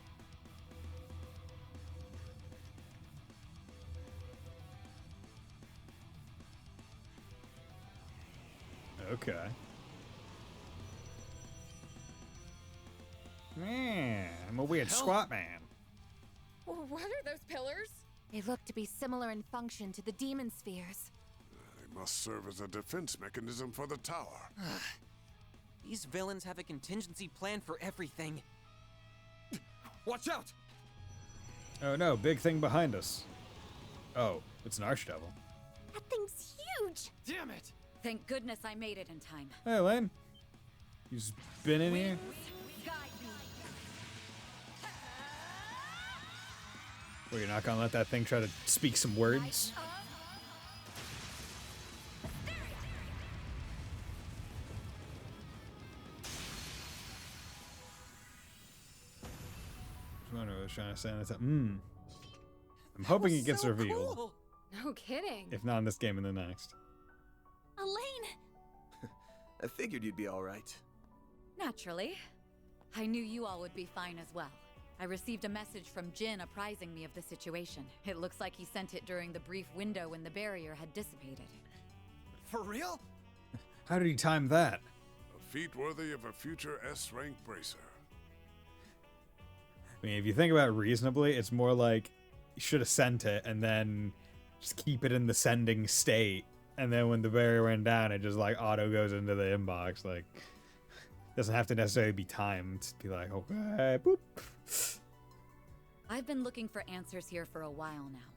Okay. Man, I'm a weird squat man. What are those pillars? They look to be similar in function to the demon spheres. They must serve as a defense mechanism for the tower. These villains have a contingency plan for everything. Watch out! Oh no, big thing behind us. Oh, it's an archdevil. That thing's huge! Damn it! Thank goodness I made it in time. Hey, Lane. You've been in here? Well, you're not gonna let that thing try to speak some words? I wonder what I was trying to say. I'm hoping it gets revealed. Cool. No kidding. If not in this game, in the next. Elaine! I figured you'd be alright. Naturally. I knew you all would be fine as well. I received a message from Jin apprising me of the situation. It looks like he sent it during the brief window when the barrier had dissipated. For real? How did he time that? A feat worthy of a future S-rank bracer. I mean, if you think about it reasonably, it's more like you should have sent it and then just keep it in the sending state. And then when the barrier went down, it just like auto goes into the inbox. Like, doesn't have to necessarily be timed. Be like, okay, boop. I've been looking for answers here for a while now,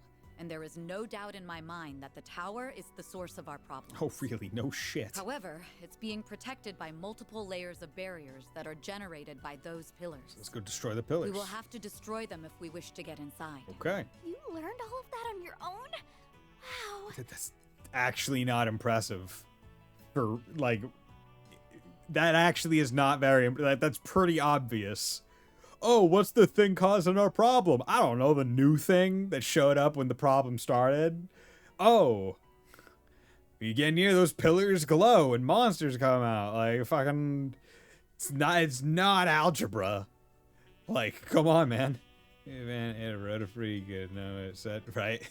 and there is no doubt in my mind that the tower is the source of our problem. Oh, really? No shit. However, it's being protected by multiple layers of barriers that are generated by those pillars. Let's go destroy the pillars. We will have to destroy them if we wish to get inside. Okay. You learned all of that on your own? Wow. That's actually not impressive. For, like, that actually is not very... That's pretty obvious. Oh, what's the thing causing our problem? I don't know, the new thing that showed up when the problem started. Oh, you get near those pillars glow and monsters come out. Like, fucking, it's not algebra. Like, come on, man. Yeah, man, it wrote it pretty good. No, it said, right?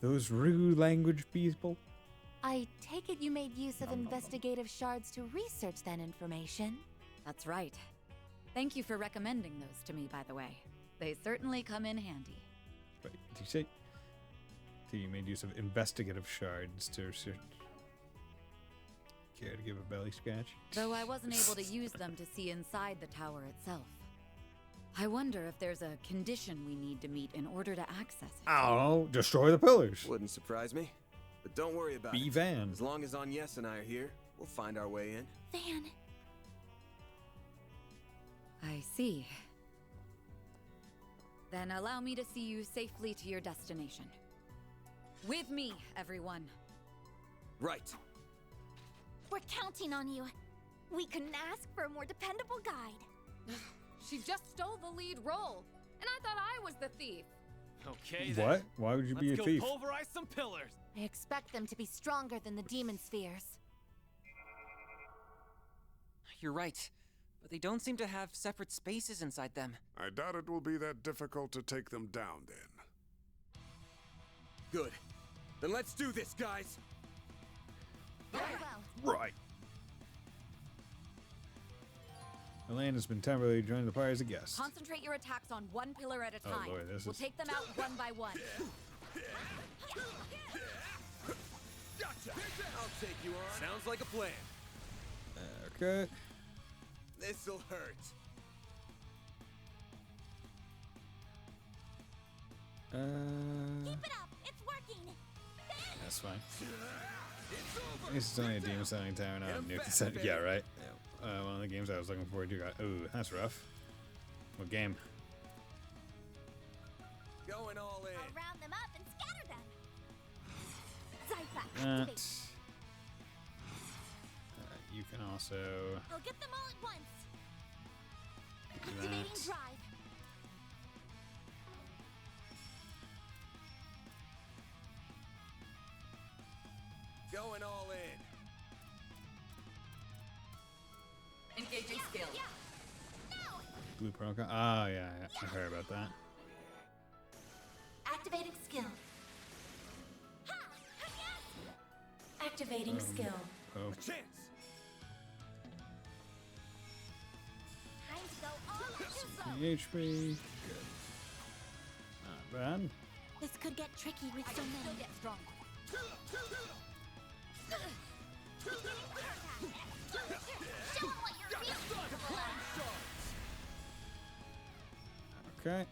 Those rude language people. I take it you made use of investigative shards to research that information. That's right. Thank you for recommending those to me, by the way. They certainly come in handy. Wait, did you say? So you made use of investigative shards to research. Care to give a belly scratch? Though I wasn't able to use them to see inside the tower itself. I wonder if there's a condition we need to meet in order to access it. I don't know. Destroy the pillars. Wouldn't surprise me. But don't worry about it. Van. As long as Agnes and I are here, we'll find our way in. Van. I see. Then allow me to see you safely to your destination. With me, everyone. Right. We're counting on you. We couldn't ask for a more dependable guide. She just stole the lead role, and I thought I was the thief. Okay, then. What? Why would you be a thief? Let's go pulverize some pillars. I expect them to be stronger than the demon spheres. You're right, but they don't seem to have separate spaces inside them. I doubt it will be that difficult to take them down then. Good. Then let's do this, guys. Very well. Right. Elaine has been temporarily joined the party as a guest. Concentrate your attacks on one pillar at a time. Oh, Lord, we'll take them out one by one. Gotcha. I'll take you on. Sounds like a plan. Okay. This'll hurt. Keep it up. It's working. That's fine. This is only a demon summoning tower, not a nuke set. Yeah, right. One of the games I was looking forward to got. Ooh, that's rough. What game? Going all in. I'll round them up and scatter them. Zypha, That. activate. You can also I'll get them all at once. do Activating that. drive. Going all in. Engaging skill. Blue protocol. Oh yeah, I heard about that. Activating skill. Activating skill. Oh. A chance. Time to go all out. HP. Good. Not bad. This could get tricky with so many. Still get stronger. Show 'em what you're feeling. Okay.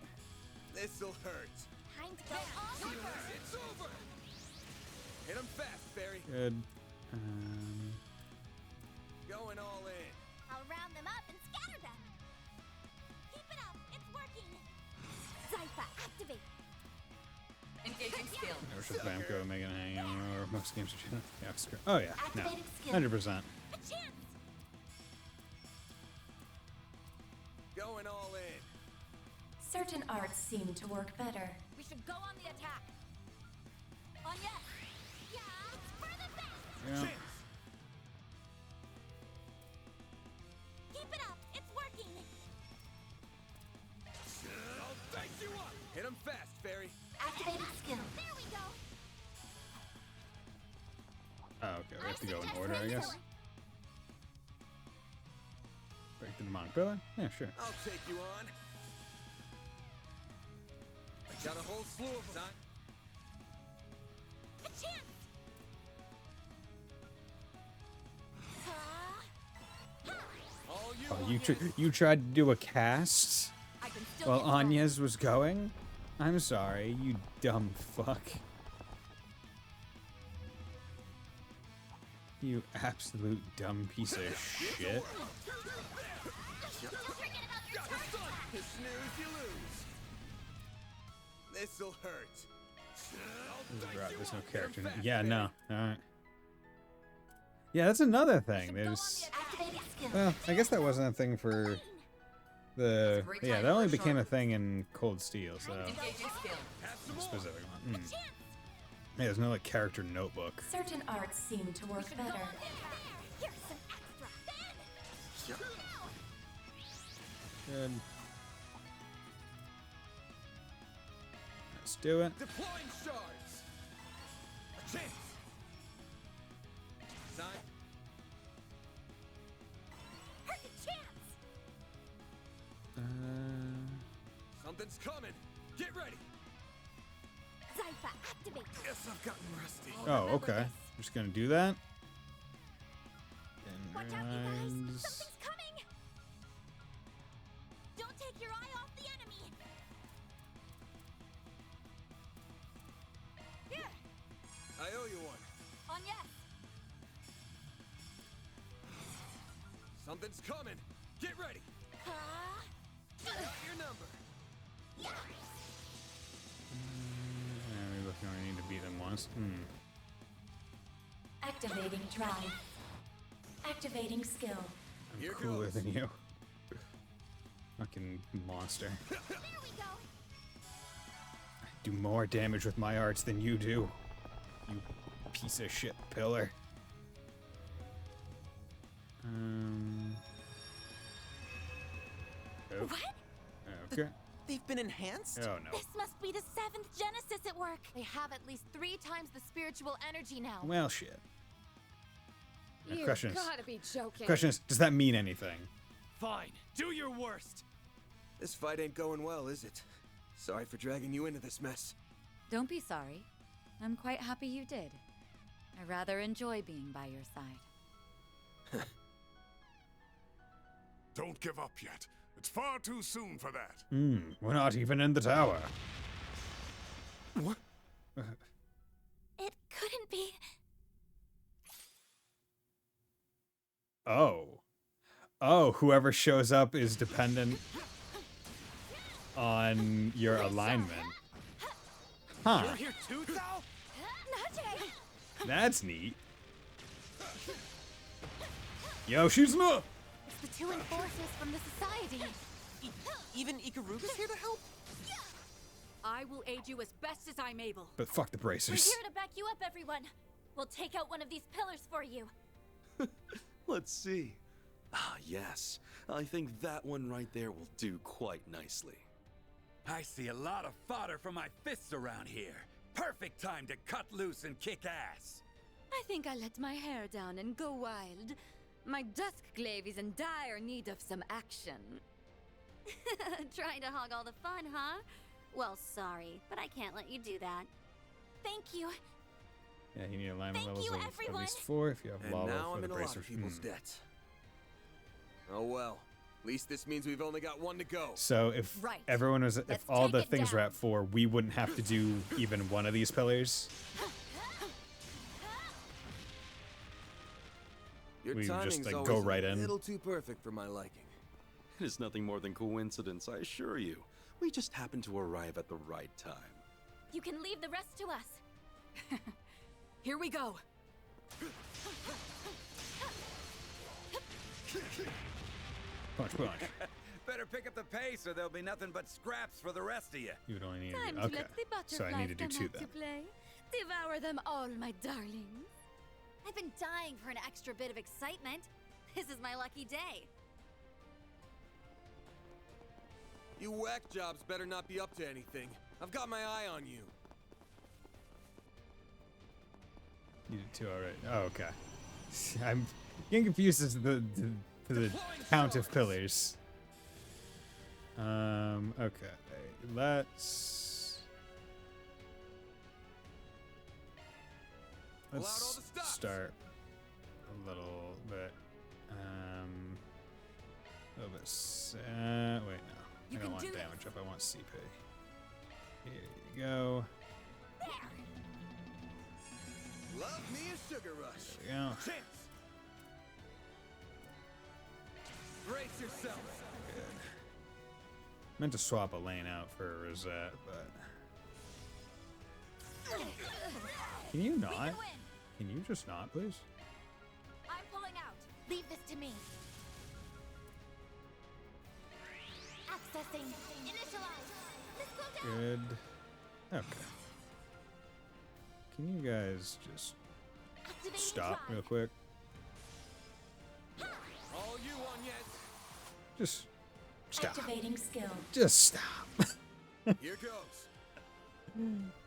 This'll hurt. Time to go all out. It's over. Hit him fast, Barry. Good. Going all in. I'll round them up and scatter them. Keep it up. It's working. Zypha, activate. Engaging skill. Never should Bamco making a hang or most games are doing. Yeah, screw. Oh yeah. No. Activating skill. 100%. A chance. Going all in. Certain arts seem to work better. We should go on the attack. On yes. Yeah, it's for the best. Yeah. Chance. Keep it up. It's working. I'll thank you up. Hit him fast, Barry. Activating skill. There we go. Oh, okay. We have to go in order, I guess. Break the demonic pillar? Yeah, sure. I'll take you on. I got a whole slew of them. A chance. All you. Oh, you tried to do a cast? I can still while Anya's was going? I'm sorry, you dumb fuck. You absolute dumb piece of shit. You snooze, you lose. This'll hurt. There's no character. Yeah, no. Alright. Yeah, that's another thing. There's... Well, I guess that wasn't a thing for the... Yeah, that only became a thing in Cold Steel, so... Specific one. Hmm. Yeah, there's no, like, character notebook. Certain arts seem to work better. Good. Let's do it. Deploying shards. A chance. Sign. Heard the chance. Something's coming. Get ready. Zypha, activate. Guess I've gotten rusty. Oh, okay. Just gonna do that. Watch out, you guys. Something's coming. Don't take your eye off the enemy. Here. I owe you one. On yes. Something's coming. Get ready. Your number. We look, I need to beat them once. Activating drive. Activating skill. I'm cooler than you. Fucking monster. There we go. I do more damage with my arts than you do. You piece of shit pillar. Oh. What? Okay. They've been enhanced? Oh no. This must be the 7th Genesis at work. They have at least 3 times the spiritual energy now. Well, shit. You Question is, gotta be joking. question is, does that mean anything? Fine, do your worst. This fight ain't going well, is it? Sorry for dragging you into this mess. Don't be sorry. I'm quite happy you did. I rather enjoy being by your side. Don't give up yet. It's far too soon for that. We're not even in the tower. What? It couldn't be. Oh. Oh, whoever shows up is dependent on your alignment. Huh. You're here too, Thal? That's neat. Yo, she's not. It's the 2 enforcers from the society. Even Ikaruga's here to help? I will aid you as best as I'm able. But fuck the We're bracers. here to back you up, everyone. We'll take out one of these pillars for you. Let's see. Ah, yes. I think that one right there will do quite nicely. I see a lot of fodder for my fists around here. Perfect time to cut loose and kick ass. I think I let my hair down and go wild. My dusk glaive is in dire need of some action. Trying to hog all the fun, huh? Well, sorry, but I can't let you do that. Thank you. Yeah, you need alignment Thank levels you, of at everyone. least 4 if you have And lava now for I'm the in a lot bracers. of people's debt. Oh well. At least this means we've only got one to go. So if Right. everyone was, if Let's all take the it things were down. at 4, we wouldn't have to do even one of these pillars. Your We would timing's just, like, always go right a in. little too perfect for my liking. It is nothing more than coincidence, I assure you. We just happened to arrive at the right time. You can leave the rest to us. Here we go. Punch, punch. Better pick up the pace or there'll be nothing but scraps for the rest of you. You would only need Time to to okay. let the So I butterflies need to do come 2 out then. to play. Devour them all, my darlings. I've been dying for an extra bit of excitement. This is my lucky day. You whack jobs better not be up to anything. I've got my eye on you. You did 2 already. Oh, okay. I'm getting confused as to the count of pillars. Okay. Let's start a little bit. Wait, no. I don't want damage up, I want CP. Here you go. Love me a sugar rush. There we go. Chance. Brace yourself. Good. Meant to swap a lane out for a Rosette, but... Can you not? Can you just not, please? I'm pulling out. Leave this to me. Accessing. Initialize. Let's go down. Good. Okay. Can you guys just stop real quick? All you on yet? Just stop. Activating skill. Just stop. Here goes.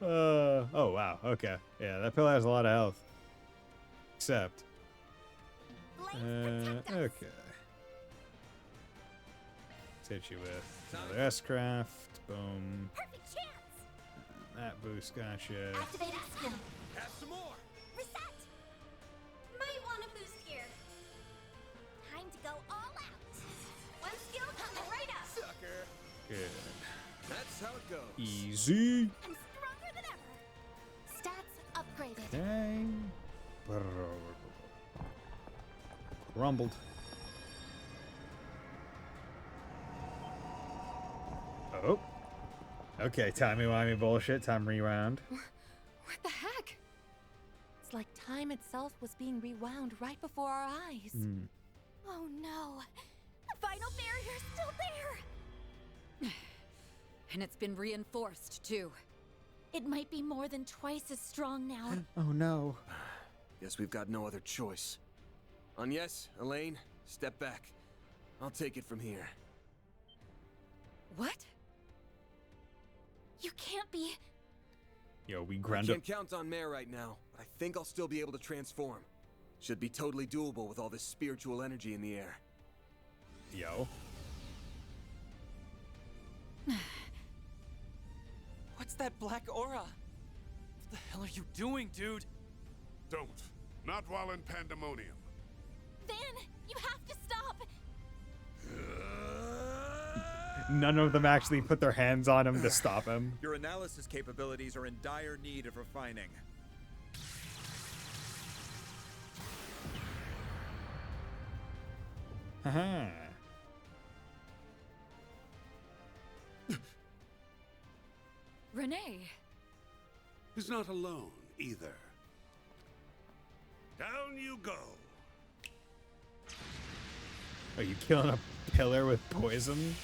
Oh wow, okay. Yeah, that pillar has a lot of health. Except. Okay. Let's hit you with another S-Craft. Boom. Perfect chance. That boost gotcha. Activating skill. Have some more. Reset. Might want a boost here. Time to go all out. One skill coming right up. Sucker. Good. That's how it goes. Easy. I'm stronger than ever. Stats upgraded. Okay. Rumbled. Oh. Okay, timey-wimey bullshit. Time rewound. What the heck? It's like time itself was being rewound right before our eyes. Oh no. The final barrier's still there. And it's been reinforced, too. It might be more than twice as strong now. Oh no. Guess we've got no other choice. Agnes, Elaine, step back. I'll take it from here. What? You can't be. Yo, we I ground up. can't count on Mare right now, but I think I'll still be able to transform. Should be totally doable with all this spiritual energy in the air. Yo. What's that black aura? What the hell are you doing, dude? Don't. Not while in Pandemonium. Van, you have to stop. None of them actually put their hands on him to stop him. Your analysis capabilities are in dire need of refining. Haha. Renee. He's not alone, either. Down you go. Are you killing a pillar with poison?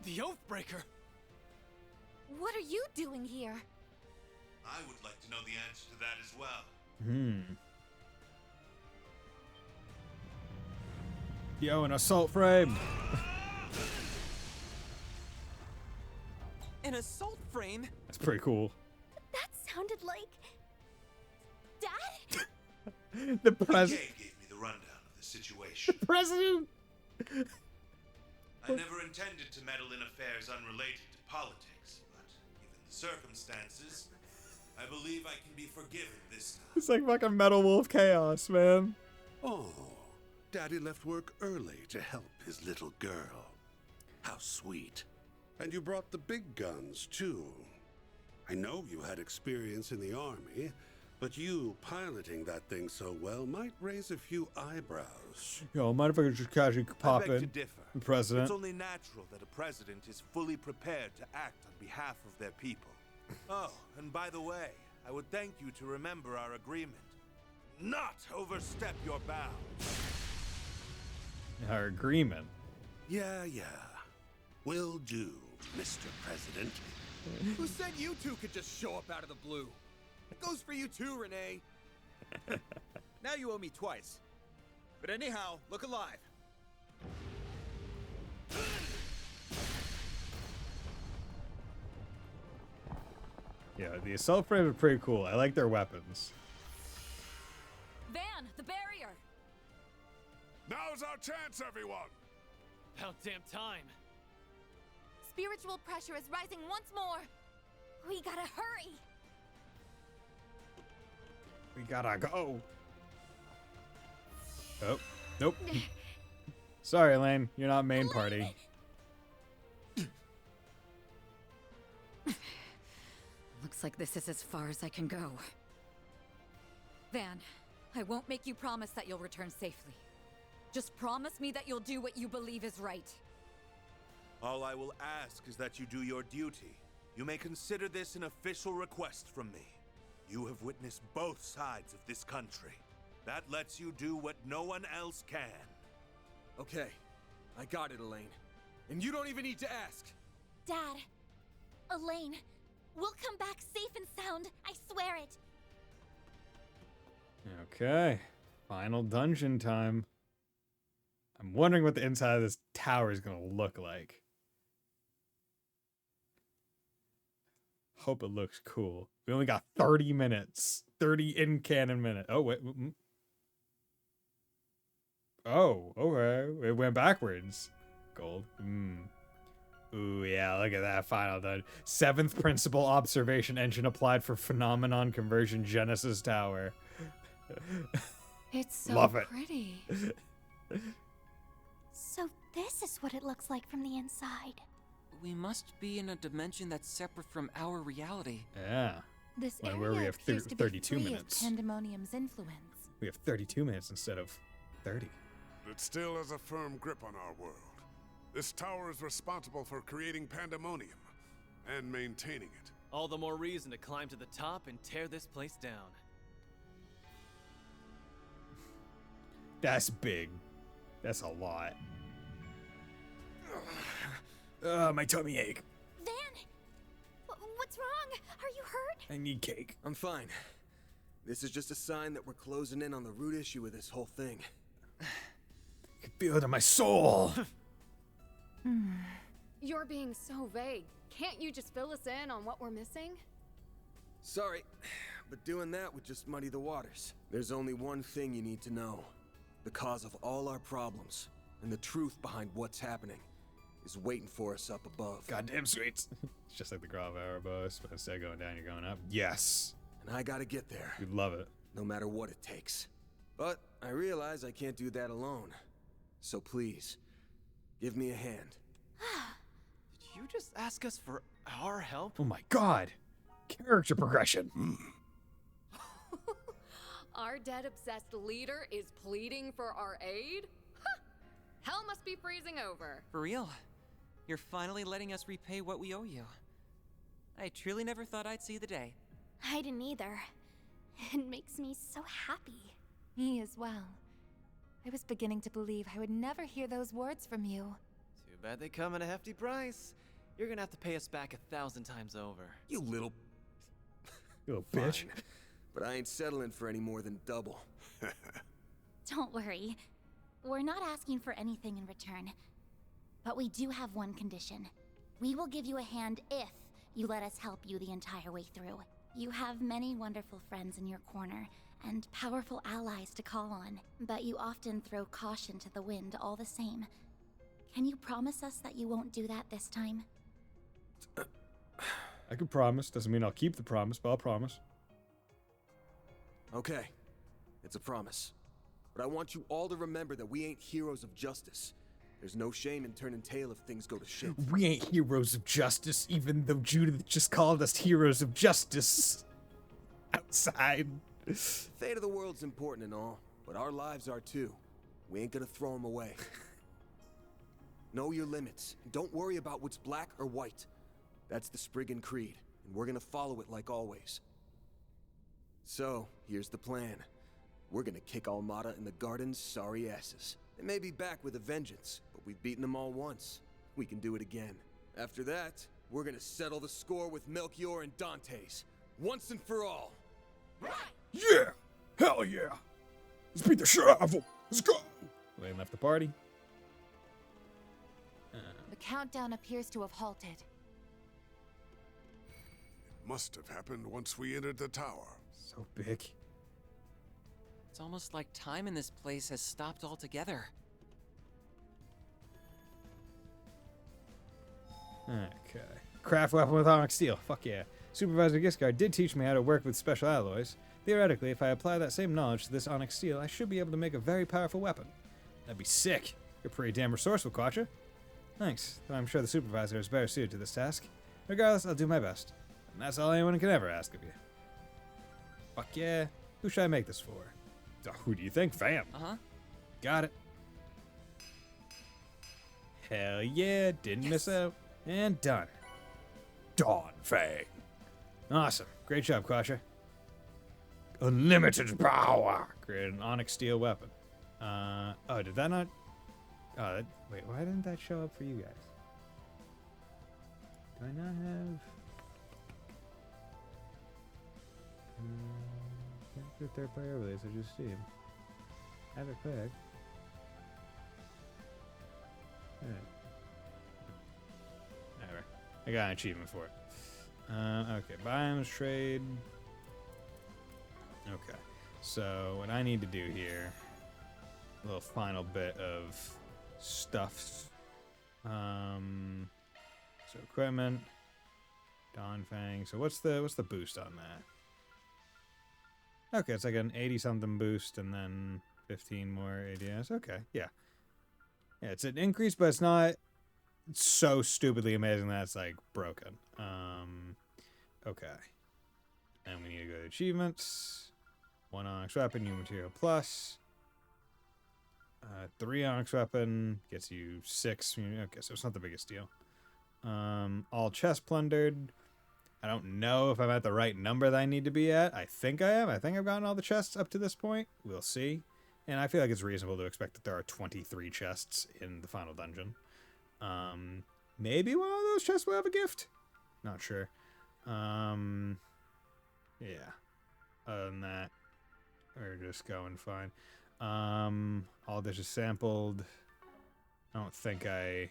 The Oathbreaker! What are you doing here? I would like to know the answer to that as well. Yo, an assault frame. An assault frame? That's pretty cool. That sounded like... Dad? The president. Kay gave me the rundown of the situation. The president. I never intended to meddle in affairs unrelated to politics, but given the circumstances, I believe I can be forgiven this time. It's like fucking Metal Wolf Chaos, man. Oh, Daddy left work early to help his little girl. How sweet. And you brought the big guns, too. I know you had experience in the army, but you piloting that thing so well might raise a few eyebrows. Yo, mind if I could just casually pop I beg in? to differ. The president. It's only natural that a president is fully prepared to act on behalf of their people. Oh, and by the way, I would thank you to remember our agreement. Not overstep your bounds. Our agreement. Yeah. Will do, Mr. President. Who said you two could just show up out of the blue? It goes for you too, Renee. Now you owe me twice. But anyhow, look alive. Yeah, the assault frames are pretty cool. I like their weapons. Van, the barrier! Now's our chance, everyone! About damn time. Spiritual pressure is rising once more. We gotta hurry. We gotta go. Oh, nope. Sorry, Elaine. You're not main party. Looks like this is as far as I can go. Van, I won't make you promise that you'll return safely. Just promise me that you'll do what you believe is right. All I will ask is that you do your duty. You may consider this an official request from me. You have witnessed both sides of this country. That lets you do what no one else can. Okay, I got it, Elaine. And you don't even need to ask. Dad, Elaine, we'll come back safe and sound. I swear it. Okay. Final dungeon time. I'm wondering what the inside of this tower is going to look like. Hope it looks cool. We only got 30 minutes. 30 in-canon minutes. Oh, wait. Oh, okay. It went backwards. Gold. Ooh, yeah, look at that final done. 7th principal observation engine applied for phenomenon conversion Genesis Tower. It's so Love it. pretty. So this is what it looks like from the inside. We must be in a dimension that's separate from our reality. Yeah. This Well, area where we have appears to be 32 free minutes. of Pandemonium's influence. We have 32 minutes instead of 30. It still has a firm grip on our world. This tower is responsible for creating pandemonium and maintaining it. All the more reason to climb to the top and tear this place down. That's big. That's a lot. My tummy ache. Van! What's wrong? Are you hurt? I need cake. I'm fine. This is just a sign that we're closing in on the root issue of this whole thing. I can feel it in my soul. You're being so vague. Can't you just fill us in on what we're missing? Sorry, but doing that would just muddy the waters. There's only one thing you need to know. The cause of all our problems, and the truth behind what's happening, is waiting for us up above. Goddamn sweets. It's just like the Grav Erebos, but instead of going down, you're going up. Yes. And I gotta get there. You'd love it. No matter what it takes. But I realize I can't do that alone. So please, give me a hand. Did you just ask us for our help? Oh my god. Character progression. Our dead-obsessed leader is pleading for our aid? Huh. Hell must be freezing over. For real? You're finally letting us repay what we owe you. I truly never thought I'd see the day. I didn't either. It makes me so happy. Me as well. I was beginning to believe I would never hear those words from you. Too bad they come at a hefty price. You're gonna have to pay us back 1,000 times over. You little bitch. But I ain't settling for any more than double. Don't worry. We're not asking for anything in return. But we do have one condition. We will give you a hand if you let us help you the entire way through. You have many wonderful friends in your corner, and powerful allies to call on, but you often throw caution to the wind all the same. Can you promise us that you won't do that this time? I can promise. Doesn't mean I'll keep the promise, but I'll promise. Okay, it's a promise. But I want you all to remember that we ain't heroes of justice. There's no shame in turning tail if things go to shit. We ain't heroes of justice, even though Judith just called us heroes of justice. Outside. Fate of the world's important and all, but our lives are too. We ain't gonna throw them away. Know your limits. Don't worry about what's black or white. That's the Spriggan Creed, and we're gonna follow it like always. So, here's the plan. We're gonna kick Almada and the Garden's sorry asses. They may be back with a vengeance, but we've beaten them all once. We can do it again. After that, we're gonna settle the score with Melchior and Dante's. Once and for all. Yeah! Hell yeah! Let's beat the shit out of them! Let's go! Wayne left the party. The countdown appears to have halted. It must have happened once we entered the tower. So big. It's almost like time in this place has stopped altogether. Okay. Craft weapon with onyx steel. Fuck yeah. Supervisor Giscard did teach me how to work with special alloys. Theoretically, if I apply that same knowledge to this onyx steel, I should be able to make a very powerful weapon. That'd be sick. You're pretty damn resourceful, Quacha. Thanks, though I'm sure the supervisor is better suited to this task. Regardless, I'll do my best. And that's all anyone can ever ask of you. Fuck yeah. Who should I make this for? Who do you think, fam? Uh-huh. Got it. Hell yeah, didn't miss out. And done. Dawn Fang. Awesome. Great job, Quasha. Unlimited power. Created an onyx steel weapon. Oh, did that not... Oh, wait, why didn't that show up for you guys? Do I not have... Can't do third-party overlays, I just see him. Have it quick. Alright. I got an achievement for it. Okay, biomes trade. Okay, so what I need to do here, a little final bit of stuff. So equipment, Dawnfang. So what's the boost on that? Okay, it's like an 80-something boost and then 15 more ADS. Okay, yeah. Yeah, it's an increase, but it's not so stupidly amazing that it's like broken. Okay. And we need to go to achievements. 1 onyx weapon, new material plus. 3 onyx weapon gets you 6. Okay, so it's not the biggest deal. All chests plundered. I don't know if I'm at the right number that I need to be at. I think I am. I think I've gotten all the chests up to this point. We'll see. And I feel like it's reasonable to expect that there are 23 chests in the final dungeon. Maybe one of those chests will have a gift. Not sure. Yeah. Other than that, we're just going fine. All dishes sampled. I don't think I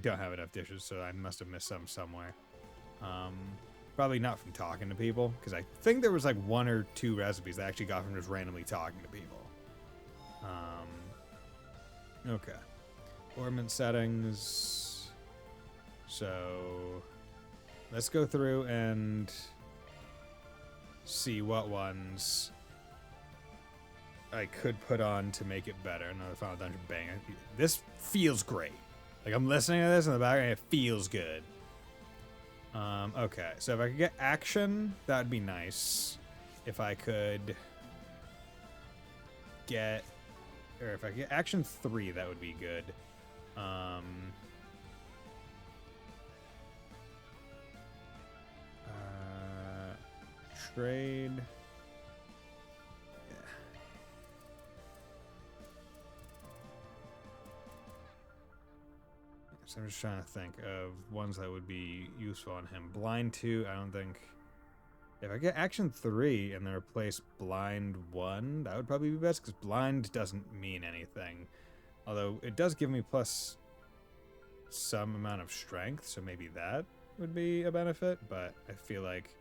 don't have enough dishes, so I must have missed some somewhere. Probably not from talking to people, because I think there was like 1 or 2 recipes that I actually got from just randomly talking to people. Okay. Ornament settings. So let's go through and see what ones I could put on to make it better. Another final dungeon, bang. This feels great. Like, I'm listening to this in the background, it feels good. Okay, so if I could get action, that would be nice. If I could get, or if I could get action 3, that would be good. Trade. Yeah. So I'm just trying to think of ones that would be useful on him. Blind 2, I don't think. If I get action 3 and then replace blind 1, that would probably be best, because blind doesn't mean anything. Although it does give me plus some amount of strength, so maybe that would be a benefit, but I feel like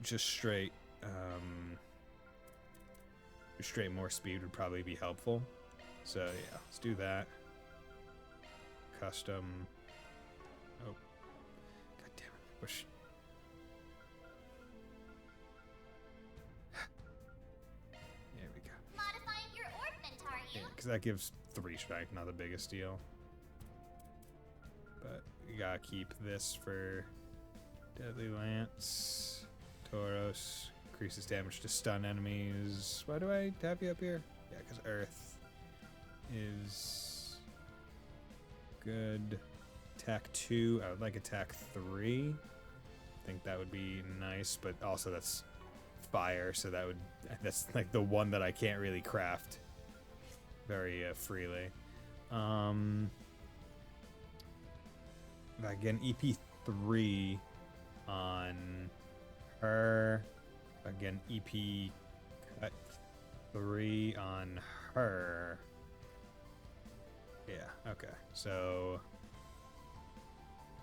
just straight more speed would probably be helpful. So yeah, let's do that. Custom. Oh, god damn it! Push. There we go. Modifying your ornament, are you? Yeah, because that gives 3 strength, not the biggest deal. But we gotta keep this for Deadly Lance. Tauros increases damage to stun enemies. Why do I tap you up here? Yeah, because Earth is good. Attack 2. I would like attack 3. I think that would be nice, but also that's fire, so that's like the one that I can't really craft very freely. If I get an EP3 on her, again EP cut 3 on her. Yeah, okay. So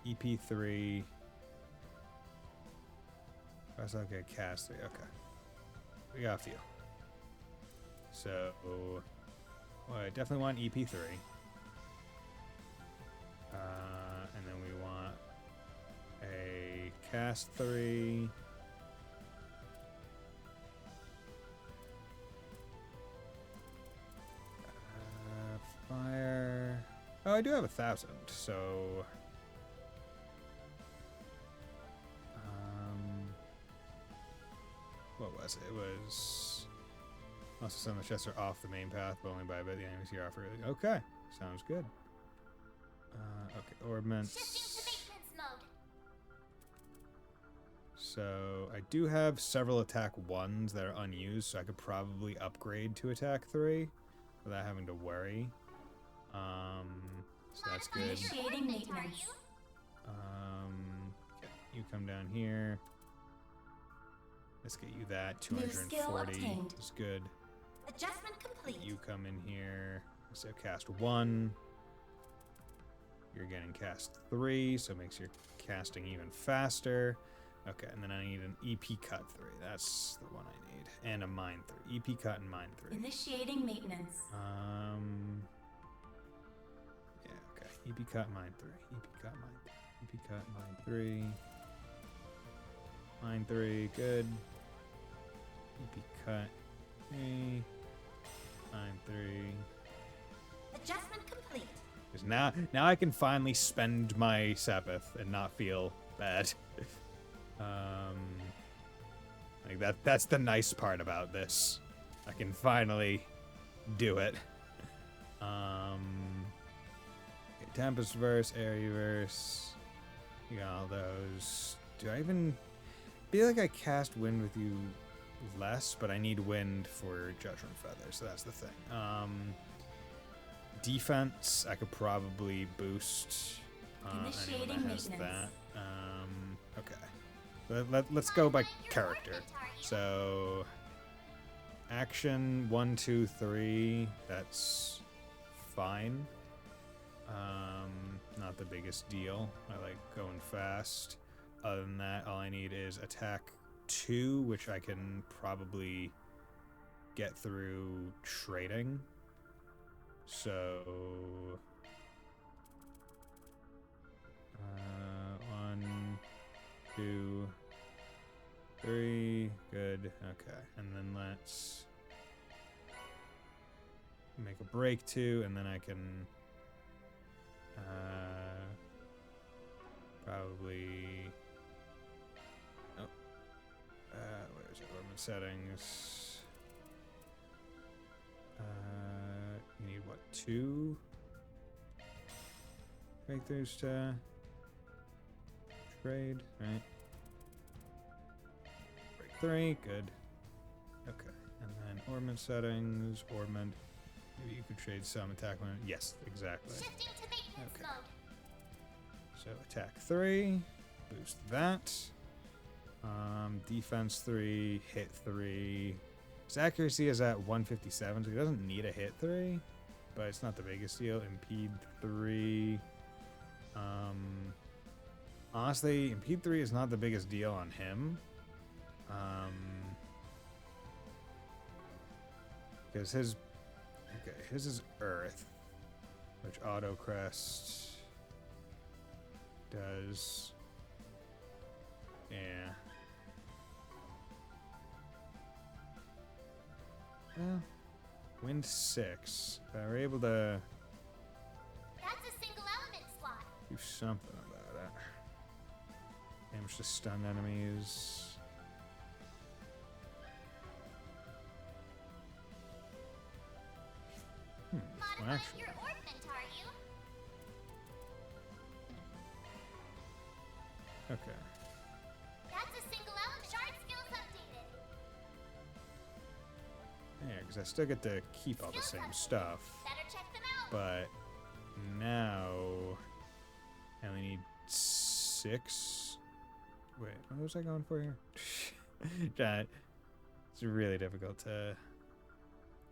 EP3. That's okay, cast 3. Okay. We got a few. So I definitely want EP3. And then we want a cast 3. Oh, I do have 1,000, so... What was it? It was... Also, some of the chests are off the main path, but only by a bit. The enemies here offer... Okay, sounds good. Okay, orbments. So, I do have several attack 1s that are unused, so I could probably upgrade to attack 3 without having to worry. So that's good. Initiating maintenance. Okay, you come down here. Let's get you that. New skill 240 obtained. is good. Adjustment complete. You come in here. So cast 1. You're getting cast 3, so it makes your casting even faster. Okay, and then I need an EP cut 3. That's the one I need. And a mine 3. EP cut and mine 3. Initiating maintenance. Yeah, okay. EP cut, mine 3. EP cut, mine 3. EP cut, mine 3. Mine 3, good. EP cut, 3. Mine 3. Adjustment complete. Because now I can finally spend my Sabbath and not feel bad. Like that's the nice part about this. I can finally do it. Okay, Tempest verse, Airy verse. You got all those. Do I even feel like I cast wind with you less, but I need wind for Judgment Feather, so that's the thing. Defense, I could probably boost anyone that has that. Okay. Let's go by character. So, action 1, 2, 3. That's fine. Not the biggest deal. I like going fast. Other than that, all I need is attack 2, which I can probably get through trading. So, 1, 2, 3, good, okay, and then let's make a break 2, and then I can probably, where is it, Ornament settings, you need what, 2 breakthroughs to trade, right? Break 3, good. Okay, and then ornament settings, ornament. Maybe you could trade some attack limit. Yes, exactly. Shifting to maintenance Okay. mode. So attack 3, boost that. Defense 3, hit 3. His accuracy is at 157, so he doesn't need a hit 3, but it's not the biggest deal. Impede 3. Honestly, Impede 3 is not the biggest deal on him. Because his is Earth, which Auto Crest does. Yeah. Well, Wind 6. If I were able to That's a single element slot. do something about it. Damage to stun enemies. Well, actually, Your ornament, are you? okay. That's a single element. Shard skills updated. Yeah, because I still get to keep all the same stuff. Better check them out. But now I only need 6. Wait, what was I going for here? God, it's really difficult to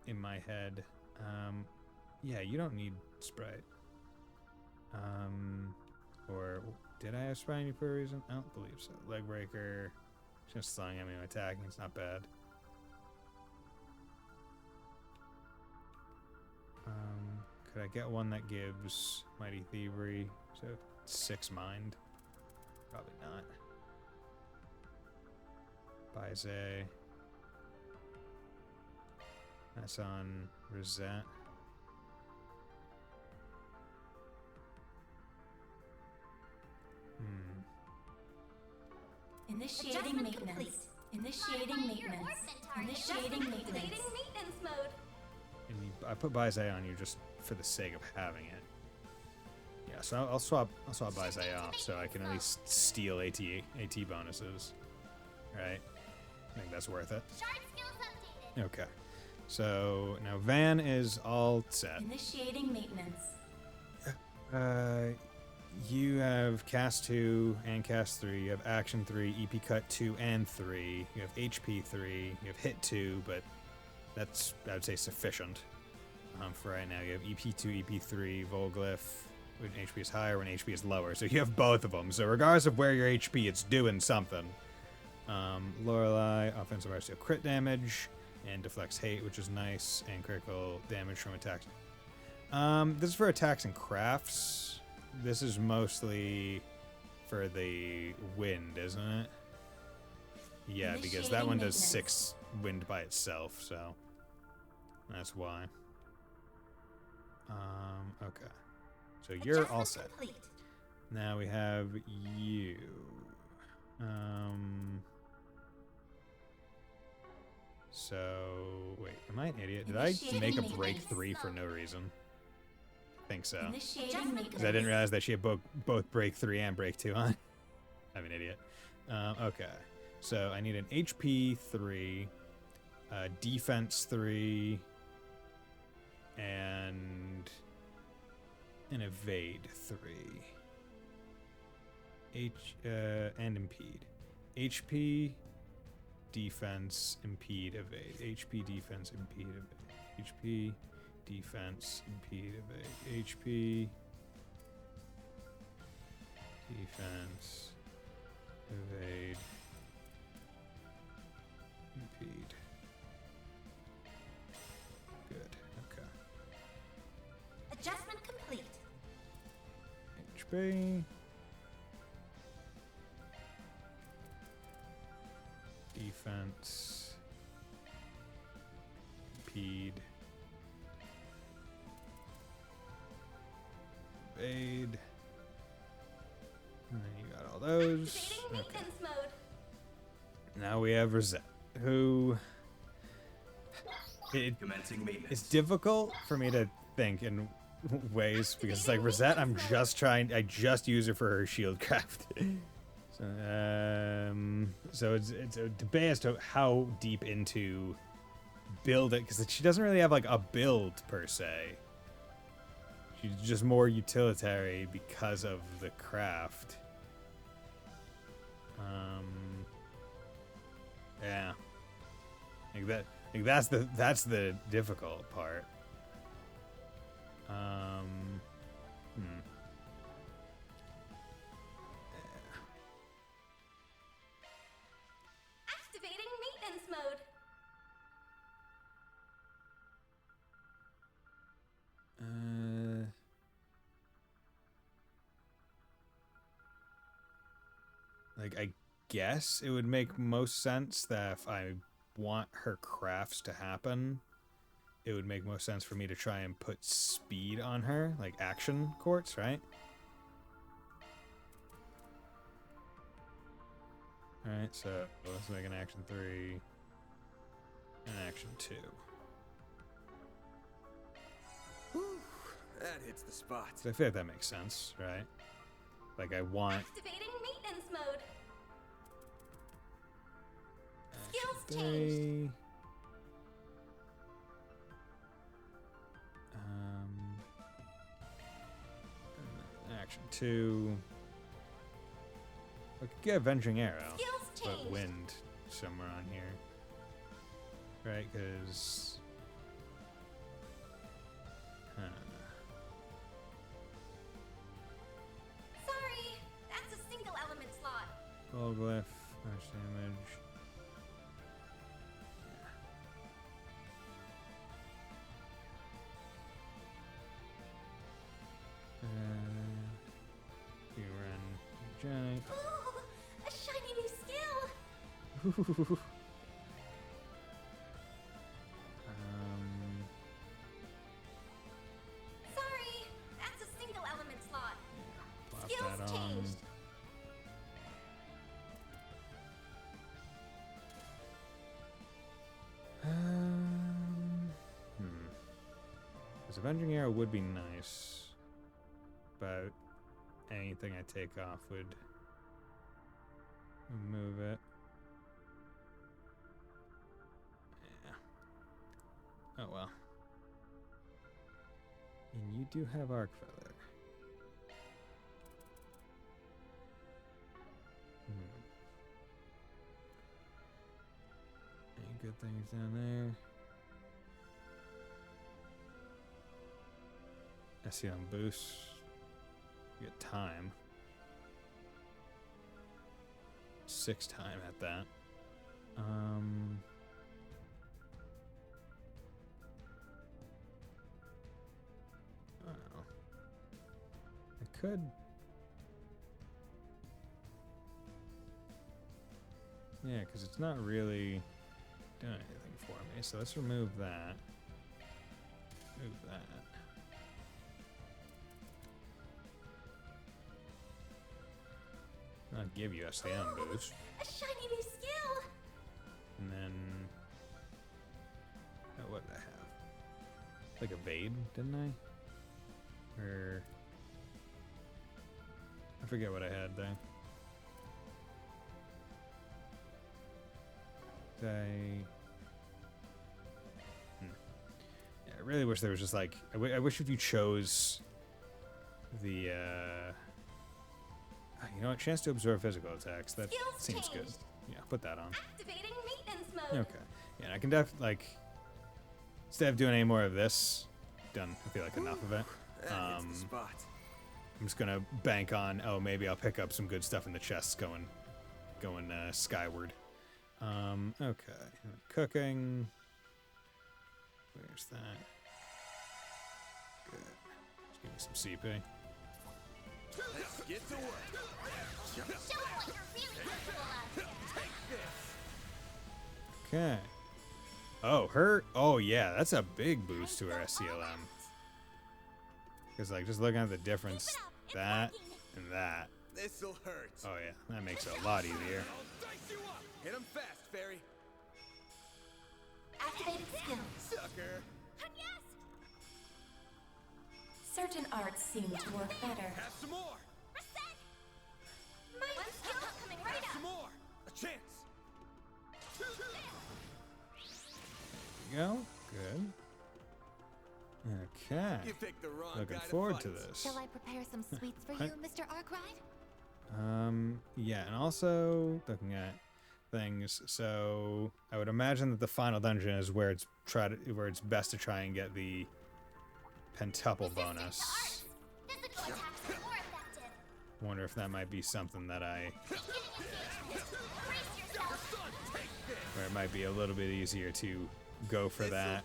in my head. Yeah, you don't need Sprite. Or did I have Sprite on you for a reason? I don't believe so. Leg breaker, just throwing at me and attacking. It's not bad. Could I get one that gives Mighty Thievery? So 6 mind? Probably not. Bison. That's on Rosette. Initiating maintenance. Initiating maintenance. Initiating maintenance. Maintenance mode. And I put Bison on you just for the sake of having it. Yeah, so I'll swap Bison off so I can at least steal AT bonuses. Right? I think that's worth it. Okay. So now Van is all set. Initiating maintenance. You have cast 2 and cast 3. You have action 3, EP cut 2 and 3. You have HP 3. You have hit 2, but that's, I would say, sufficient for right now. You have EP 2, EP 3, Volglyph when HP is higher, when HP is lower. So you have both of them. So regardless of where your HP, it's doing something. Lorelei, offensive RCO crit damage, and deflects hate, which is nice, and critical damage from attacks. This is for attacks and crafts. This is mostly for the wind, isn't it? Yeah, because that one does 6 wind by itself, so that's why. Okay. So you're all set. Now we have you. So, wait, am I an idiot? Did I make a break 3 for no reason? I think so. Because I didn't realize that she had both break 3 and break 2 on. I'm an idiot. Okay. So I need an HP 3, defense 3, and an evade 3. And impede. HP, defense, impede, evade. HP, defense, impede, evade. HP, defense, impede, evade. HP, defense, evade, impede. Good. Okay. Adjustment complete. HP. Defense. Impede. Evade. And then you got all those. Okay. Now we have Rosette, who... It's difficult for me to think in ways because it's like Rosette, I just use her for her shield craft. So it's a debate as to how deep into build it, because she doesn't really have like a build per se. She's just more utilitarian because of the craft. Yeah. That's the difficult part. Activating maintenance mode. Like, I guess it would make most sense that if I want her crafts to happen, it would make most sense for me to try and put speed on her, like action quartz, right? Alright, so let's make an action 3 and action 2. Whew, that hits the spot. So I feel like that makes sense, right? Like I want Activating maintenance mode. Skills changed. Action 2. I could get Avenging Arrow, but wind somewhere on here. Right, because... Sorry, that's a single element slot. Volglyph, harsh damage. You run Johnny. Ooh, a shiny new skill. Sorry, that's a single element slot. Plop Skills that on. changed. Because Avenging Arrow would be nice, but anything I take off would remove it. Yeah. Oh well. And you do have Arc Feather. Any good things down there? I see on boost. You get time. 6 time at that. Well, I could. Yeah, because it's not really doing anything for me. So let's remove that. Move that. I'll give you SDM boost. A shiny new skill! And then... Oh, what did I have? Like evade, didn't I? Or... I forget what I had there. Did I... Yeah, I really wish there was just like... I wish if you chose the... You know what? Chance to absorb physical attacks. That Skills seems good. changed. Yeah, put that on. Activating maintenance mode. Okay. Yeah, and I can like instead of doing any more of this, done. I feel like enough of it. That hits the spot. I'm just gonna bank on. Oh, maybe I'll pick up some good stuff in the chests going skyward. Okay. Cooking. Where's that? Good. Just give me some CP. Let's get to work. Show 'em what you're really capable of. Take this. Okay. Oh, her. Oh, yeah. That's a big boost to her SCLM. Because, like, just looking at the difference, that and that. This'll hurt. Oh, yeah. That makes it a lot easier. Hit him fast, Fairy. Activated skill. Sucker. Yes! Certain arts seem to work better. Have some more. Reset! My skill coming right Have up. some more. A chance. There you go. Good. Okay. You picked the wrong Looking guy to forward fight. to this. Shall I prepare some sweets for you, Mr. Arkwright? Yeah, and also looking at things. So I would imagine that the final dungeon is where it's best to try and get the pentuple bonus. Physical attacks are more effective. Wonder if that might be something that Brace yourself. where it might be a little bit easier to go for that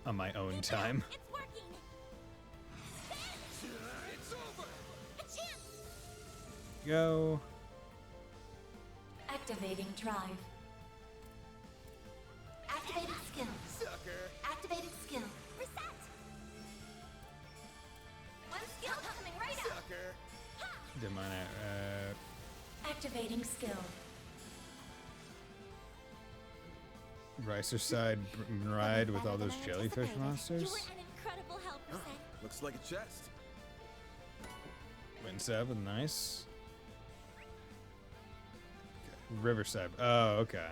on my own time. It's working. It's over. A chance. Go. Activating drive. Activated skill. Sucker. Activated skill. Reset. One skill coming right up. Sucker. Did mine Activating skill. Ricer side ride with all those jellyfish You were monsters. an incredible help, Reset. Looks like a chest. Wind sub, nice. Okay. Riverside. Oh, okay.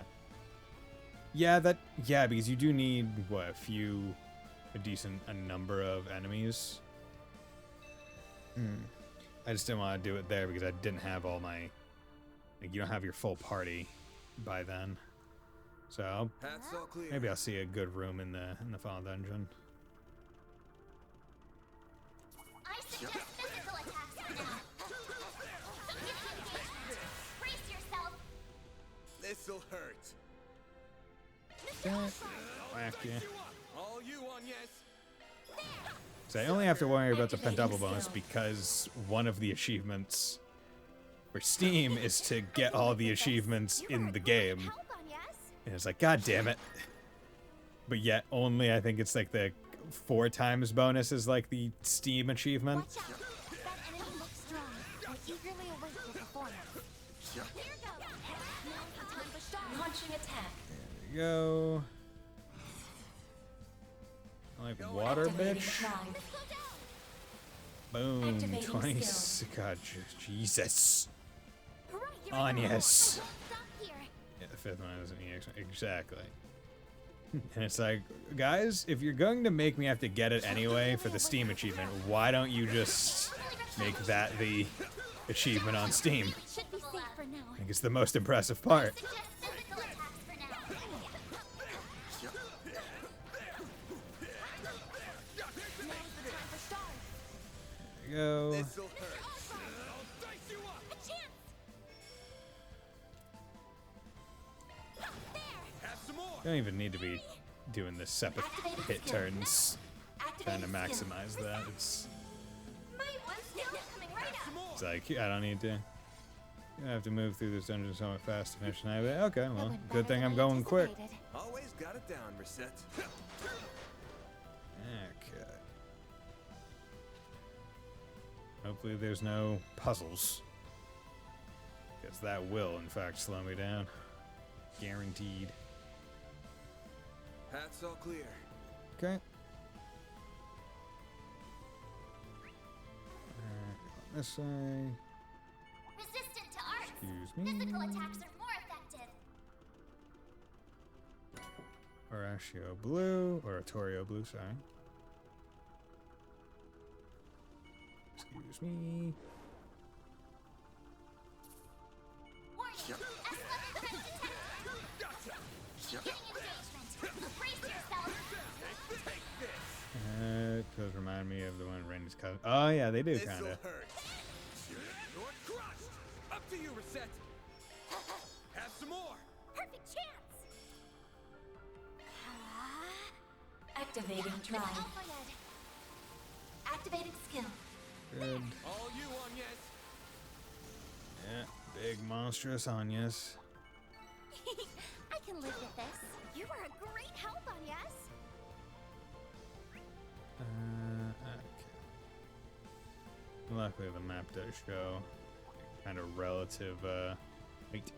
Yeah, because you do need what, a decent number of enemies. I just didn't want to do it there because I didn't have all my. Like, you don't have your full party by then. So Hat's all clear. maybe I'll see a good room in the final dungeon. I suggest physical attacks for now. Beginning engagement. Brace yourself. This'll hurt. Whack you. All you on, yes. So I only have to worry about the pentuple bonus because one of the achievements for Steam is to get all the achievements in the game. Help on, yes? And it's like, God damn it. But yet only I think it's like the 4 times bonus is like the Steam achievement. Watch out. That enemy looks strong. I eagerly await your performance. Here goes. Now's the time for shot. Launching attack. There we go. Like water, bitch. Boom. Activating 20. skill. God, Jesus. Anyas. Yeah, the fifth one is an EX. Exactly. And it's like, guys, if you're going to make me have to get it anyway for the Steam achievement, why don't you just make that the achievement on Steam? I think it's the most impressive part. There you go. Don't even need to be doing the separate hit turns. Trying to maximize that. It's like, I don't need to. I have to move through this dungeon somewhat fast to finish tonight. Okay, well, good thing I'm going quick. Always got it down, Reset. Okay. Hopefully there's no puzzles. Because that will, in fact, slow me down. Guaranteed. Path's all clear. Okay. This way. Resistant to arts. Excuse me. Physical attacks are more effective. Horatio Blue, or Oratorio Blue, sorry. Excuse me. Warning. S-level crit detected. Getting engagement. Brace yourself. It does remind me of the one Randy's cousin. Oh yeah, they do kind of. You're crushed. Up to you, Reset. Have some more. Perfect chance. Activating drive. Activating skill. Good. All you on, yes. Yeah, big monstrous Anyas. I can live with this. You were a great help on yes. Okay. Luckily, the map does show kind of relative height,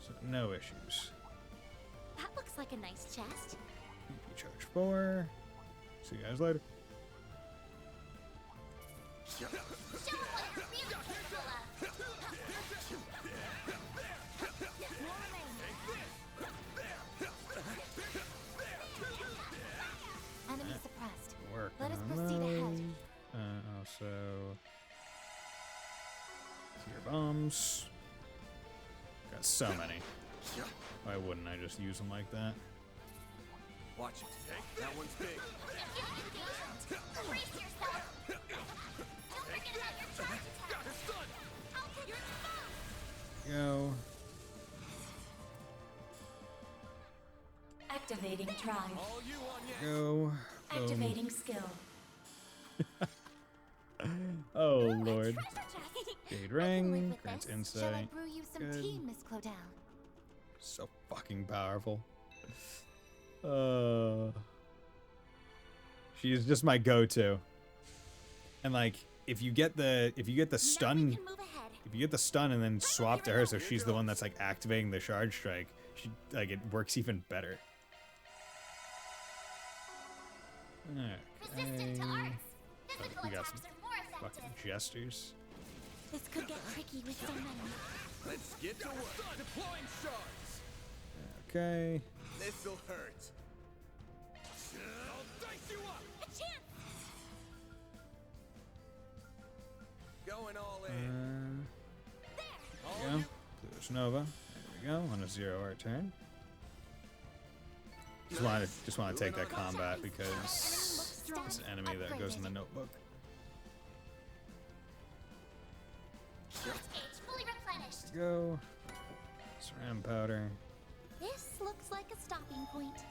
so no issues. That looks like a nice chest. PP charge 4. See you guys later. Show them what you're really capable of. Enemy suppressed. Working Let us on proceed ahead. Also, tier bombs. Got so many. Why wouldn't I just use them like that? Watch it. That one's big. Brace yourself. Don't forget about your charge attack. You're in the Go. Activating drive. All you on, yes. Go. Activating skill. Oh lord. Jade ring. Grants Shall I insight. brew you some Good. tea, Miss Clodell? So fucking powerful. She is just my go-to. And like, if you get the stun, if you get the stun and then swap to her, so she's the one that's like activating the charge strike, she like it works even better. Resistant to Okay. arts. Oh, Physical we got attacks some are more effective. fucking jesters. This could get tricky with so many. Let's get to work. Deploying shards. Okay. This'll hurt. I'll dice you up. A chance. Going all in. There we go. Pluto's Nova. There we go. On a 0 turn. Just want to take that combat because it's an enemy that goes in the notebook. Gauge fully replenished. Go. Ceramic powder. This looks like a stopping point.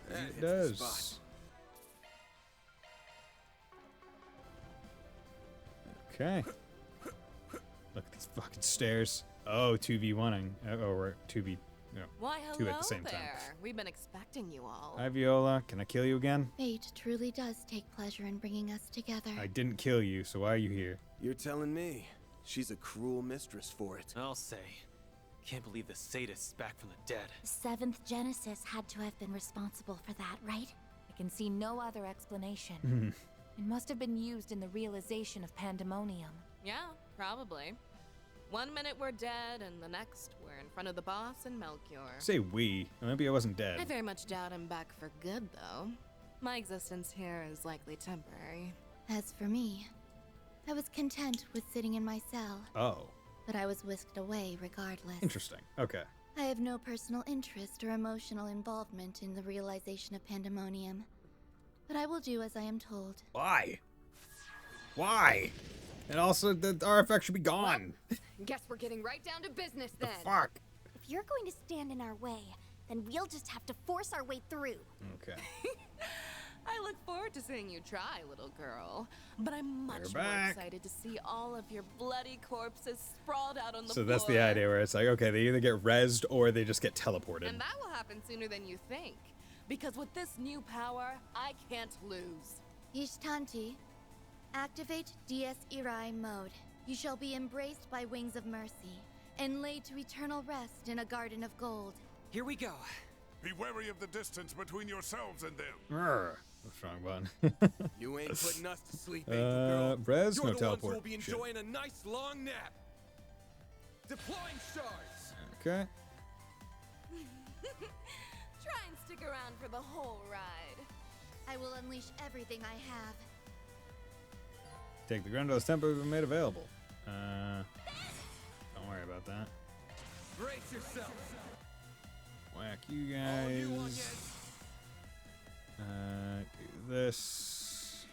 It does. Okay. Look at these fucking stairs. Oh, 2v1ing. Oh, we're 2v. No, Why, two hello at the same there. time. We've been expecting you all. Hi, Viola. Can I kill you again? Fate truly does take pleasure in bringing us together. I didn't kill you, so why are you here? You're telling me. She's a cruel mistress for it. I'll say. Can't believe the sadist's back from the dead. The 7th Genesis had to have been responsible for that, right? can see no other explanation. It must have been used in the realization of pandemonium. Yeah, probably. One minute we're dead, and the next we're in front of the boss and Melchior. Say we. Maybe I wasn't dead. I very much doubt I'm back for good, though. My existence here is likely temporary. As for me, I was content with sitting in my cell. Oh. But I was whisked away regardless. Interesting. Okay. I have no personal interest or emotional involvement in the realization of pandemonium. But I will do as I am told. Why? Why? And also, the artifact should be gone. Guess we're getting right down to business then. Fuck. If you're going to stand in our way, then we'll just have to force our way through. Okay. I look forward to seeing you try, little girl. But I'm much more excited to see all of your bloody corpses sprawled out on the floor. So that's the idea where it's like, okay, they either get rezzed or they just get teleported. And that will happen sooner than you think. Because with this new power, I can't lose. Ishtanti, activate Dies Irae mode. You shall be embraced by wings of mercy and laid to eternal rest in a garden of gold. Here we go. Be wary of the distance between yourselves and them. What's wrong, bud? You ain't putting us to sleep, Angel Girl. Res, You're no the teleport. ones who'll be enjoying a nice long nap. Deploying shards. Okay. Try and stick around for the whole ride. I will unleash everything I have. Take the Grundle's tempo we've made available. Don't worry about that. Brace yourself. Whack you guys. Do this.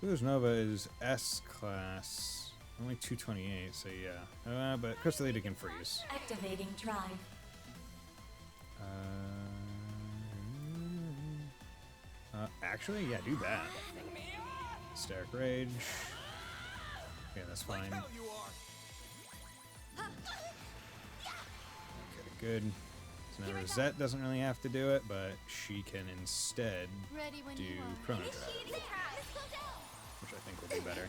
Who's Nova is S class. Only 228, so yeah. But Crystalita can freeze. Activating drive. Actually, yeah, do that. Hysteric Rage. Okay, that's fine. Okay, good. So now Rosette doesn't really have to do it, but she can instead do Chrono Drive, which I think will be better.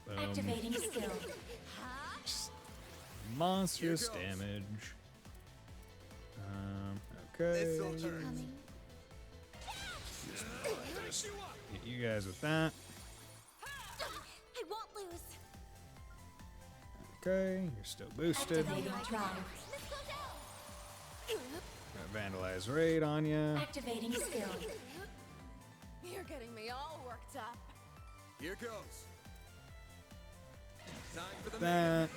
Boom. Activating skill. Monstrous damage. Okay. Just hit you guys with that. I won't lose. Okay, you're still boosted. Activating drive. Vandalize Raid on you. Activating skill. You're getting me all worked up. Here goes. Time for the That.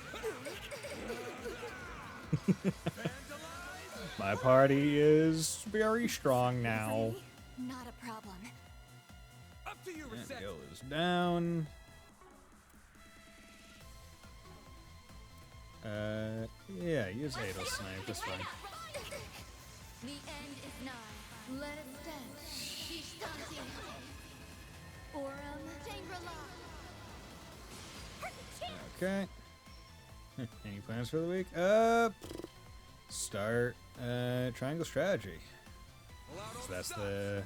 My party is very strong now. Not a problem. Up to you, And Gil is down. Yeah, use Adel Snipe, that's fine. The end is nigh. Let us stand. Ishtanti. Aurum Tangrala. Okay. Any plans for the week? Start Triangle Strategy. So that's the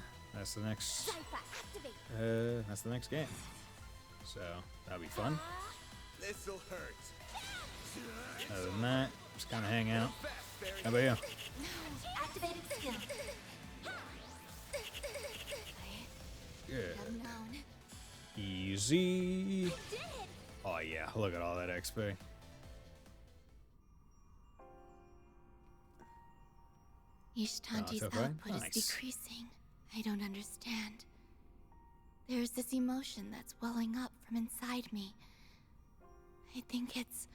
next game. So that'll be fun. This'll hurt. Other than that, just kind of hang out. How about you? Activating skill. Good. Easy. Oh yeah, look at all that XP. Ishtanti's Oh, it's okay. output Nice. is decreasing. I don't understand. There's this emotion that's welling up from inside me. I think it's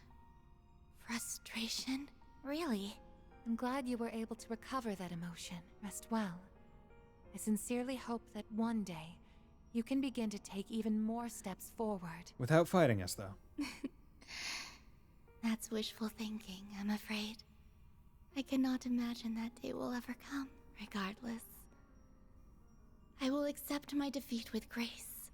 frustration. Really? I'm glad you were able to recover that emotion. Rest well. I sincerely hope that one day you can begin to take even more steps forward. Without fighting us, though. That's wishful thinking, I'm afraid. I cannot imagine that day will ever come. Regardless, I will accept my defeat with grace.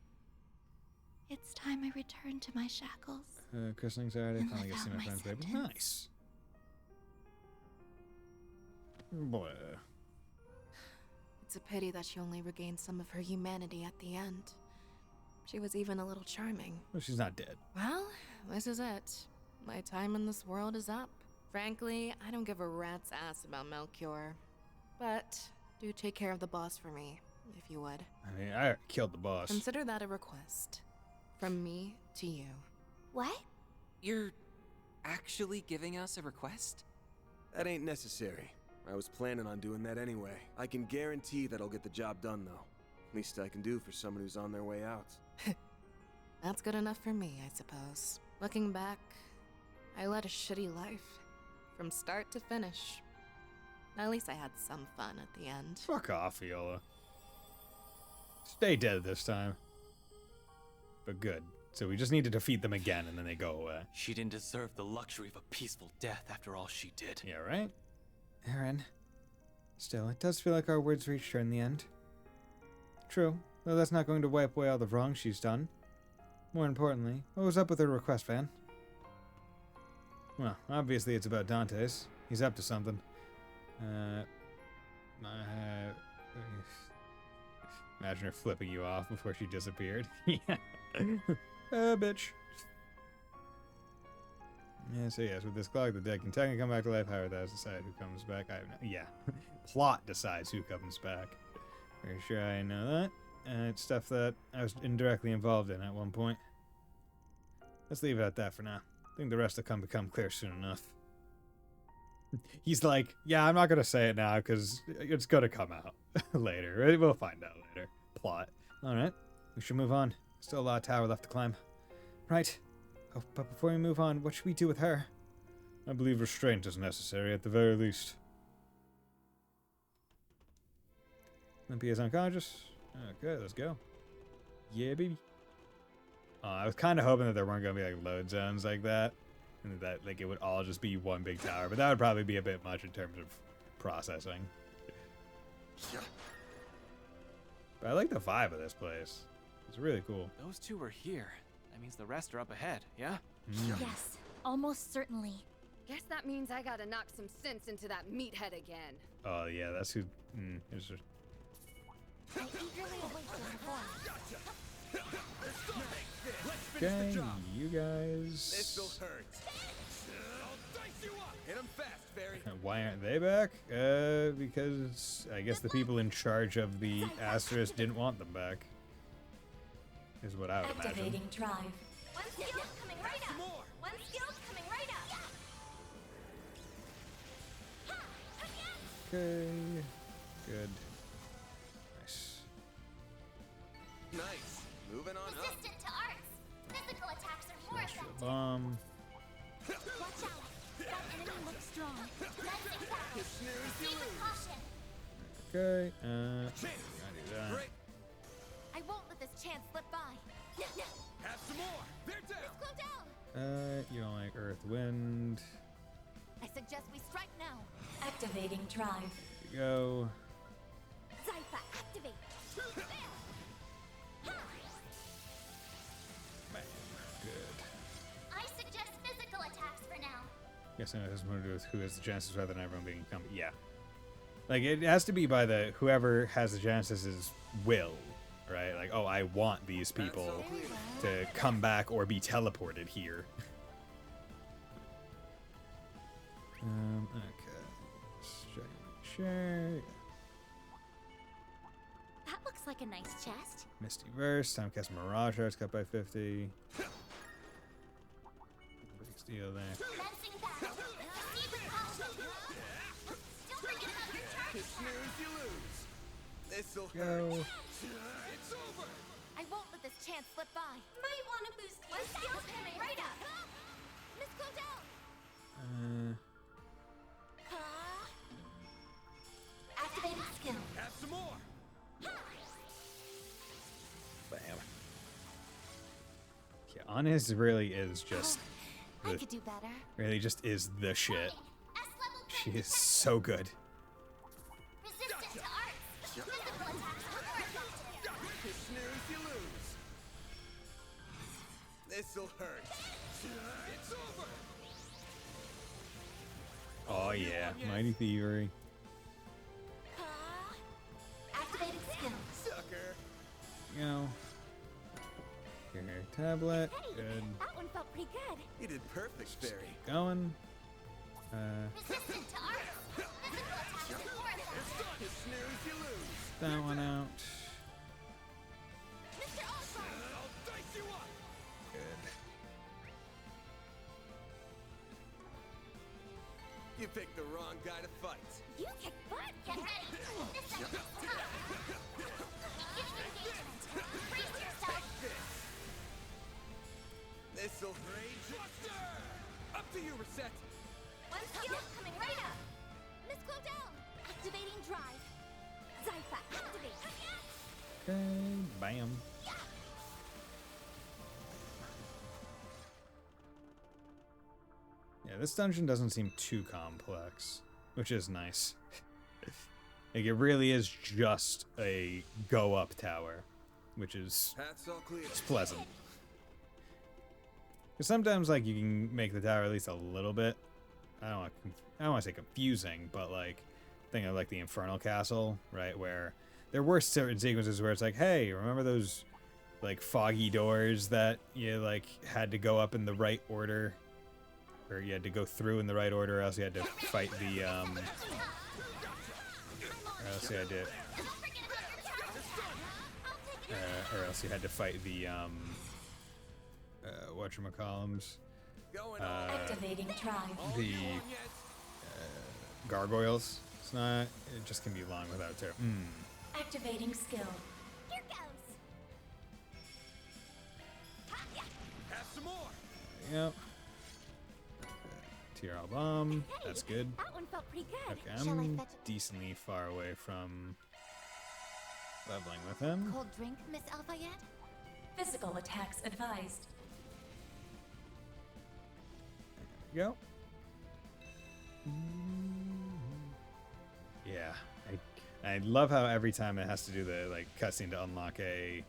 It's time I return to my shackles. Christening Saturday. And Finally get to see live my out friends, my baby. sentence. Nice. Boy. It's a pity that she only regained some of her humanity at the end. She was even a little charming. Well, she's not dead. Well, this is it. My time in this world is up. Frankly, I don't give a rat's ass about Melchior. But do take care of the boss for me, if you would. I mean, I killed the boss. Consider that a request. From me to you. What? You're actually giving us a request? That ain't necessary. I was planning on doing that anyway. I can guarantee that I'll get the job done, though. Least I can do for someone who's on their way out. That's good enough for me, I suppose. Looking back, I led a shitty life. From start to finish. At least I had some fun at the end. Fuck off, Viola. Stay dead this time. But good. So we just need to defeat them again, and then they go away. She didn't deserve the luxury of a peaceful death after all she did. Yeah, right? Aaron. Still, it does feel like our words reached her in the end. True, though that's not going to wipe away all the wrong she's done. More importantly, what was up with her request, Van? Well, obviously it's about Dante's. He's up to something. Imagine her flipping you off before she disappeared. Yeah. Bitch. Yeah, so yes, with this clock, the dead can technically come back to life. However, that is decide who comes back. I have no. Yeah. Plot decides who comes back. Pretty sure I know that. It's stuff that I was indirectly involved in at one point. Let's leave it at that for now. I think the rest will become clear soon enough. He's like, yeah, I'm not going to say it now because it's going to come out later. We'll find out later. Plot. Alright, we should move on. Still a lot of tower left to climb. Right. Oh, but before we move on, what should we do with her? I believe restraint is necessary at the very least. Olympia is unconscious. Okay, let's go. Yeah, baby. I was kind of hoping that there weren't going to be like load zones like that. And that like it would all just be one big tower. But that would probably be a bit much in terms of processing. But I like the vibe of this place. It's really cool. Those two are here. That means the rest are up ahead, yeah? Yes, almost certainly. Guess that means I gotta knock some sense into that meathead again. Oh, yeah, that's who... I eagerly await your report. Okay, you guys... This'll hurt. Hit him fast, Barry. Why aren't they back? Because I guess the people in charge of the Asterisk didn't want them back. Is what I would imagine. Activating drive. One skill coming right up. One skill coming right up. Okay. Good. Nice. Nice. Moving on up. Resistant to arts. Physical attacks are more Special effective. bomb. Watch out. That enemy looks strong. Lensing back. Proceed with caution. Okay. I do that. I won't let this chance slip by. Have some more. They're down. Let's go down. You don't like Earth, Wind. I suggest we strike now. Activating drive. Here we go. Zypha, activate. Bam. Good. I suggest physical attacks for now. Guessing it has more to do with who has the chances rather than everyone being incumbent. Yeah. Like, it has to be by the whoever has the chances' will, right? Like, oh, I want these people to come back or be teleported here. Okay. Let's check. That looks like a nice chest. Misty Verse, time cast Mirage Arts cut by 50. Big steal there. Lensing back. Proceed with caution. Don't forget about your charge. Snooze, you lose. This'll Go. hurt. It's over. I won't let this chance slip by. Might want to boost one skill coming right up. Miss, go down. Activating skill. Have some more. Bam. Yeah, Honest really is just I could do better. really just is the shit. She is so good. Resistant to arts. Physical attacks are more effective. Snooze, you lose. This'll hurt. It's over. Oh yeah, Mighty Thievery. Activating skill. Sucker. Go. Here, tablet. Good. That one felt pretty good. You did perfect, Barry. Going. Resistant to arts. Physical attacks and force. That one out. Mr. Osborn! I'll dice you up! Good. You picked the wrong guy to fight. You kick butt! Get ready! This stuff is tough! Beginning engagement! Brace yourself! This'll rage buster! Up to you, Reset! One skill coming right up! Miss Claudel! Activating drive! Zypha, activate! Okay, bam. Yeah, this dungeon doesn't seem too complex, which is nice. Like, it really is just a go-up tower, which is it's pleasant. Because sometimes, like, you can make the tower at least a little bit, I don't want to say confusing, but, like, think of, like, the Infernal Castle, right, where there were certain sequences where it's like, hey, remember those, like, foggy doors that you, like, had to go up in the right order? Or you had to go through in the right order, or else you had to fight the, or else you had to, or else you had to fight the, whatchamacallums? Activating drive. The, gargoyles. It's not, it just can be long without terror. Activating skill. Here goes! Have some more! Yep. TRL bomb. That's good. That one felt pretty good. Okay, Shall I I'm fetch decently far away from leveling with him. Cold drink, Miss Alfayette? Physical attacks advised. There you go. Yeah, I love how every time it has to do the like cutscene to unlock a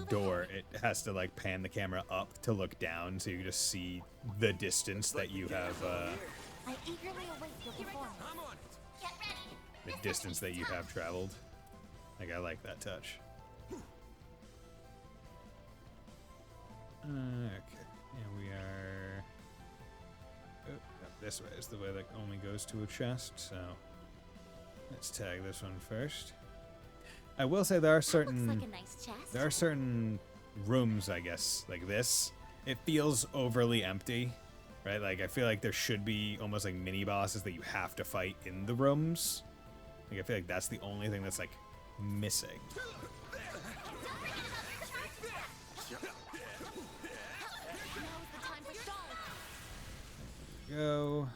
door, it has to like pan the camera up to look down, so you just see the distance that you have. I eagerly await your performance. I'm on it. The distance that you have traveled. Like, I like that touch. Okay, and we are. Oh, this way is the way that only goes to a chest, so let's tag this one first. I will say there are certain Looks like a nice chest. there are certain rooms, I guess, like this. It feels overly empty, right? Like, I feel like there should be almost like mini bosses that you have to fight in the rooms. Like, I feel like that's the only thing that's like missing. There we go.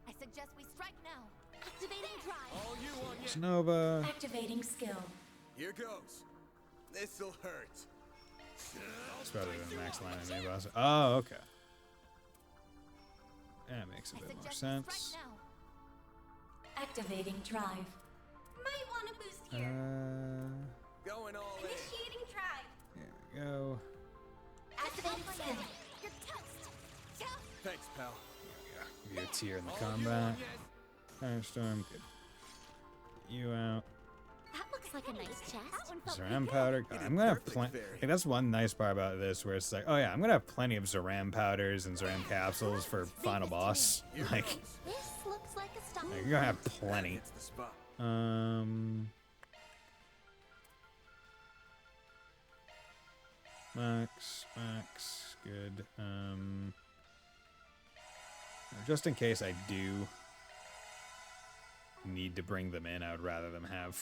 I suggest we strike now. Activating drive. All you on yet? Nova. Activating skill. Here goes. This'll hurt. It's probably the max line of mini boss. Oh, okay. That makes a bit more sense. Activating drive. Might want to boost here. Going all in. Initiating drive. There we go. Activating skill. You're toast. Yeah. Thanks, pal. Give you a tier in the combat. Firestorm, good. You out. That looks like a nice chest. That one felt Zeram powder. God, I'm gonna have plenty. Like, that's one nice part about this, where it's like, oh yeah, I'm gonna have plenty of Zeram powders and Zeram capsules for final boss. Like, This looks like a stop. you're gonna have plenty. It's the spot. Max, good. Just in case I do need to bring them in, I would rather them have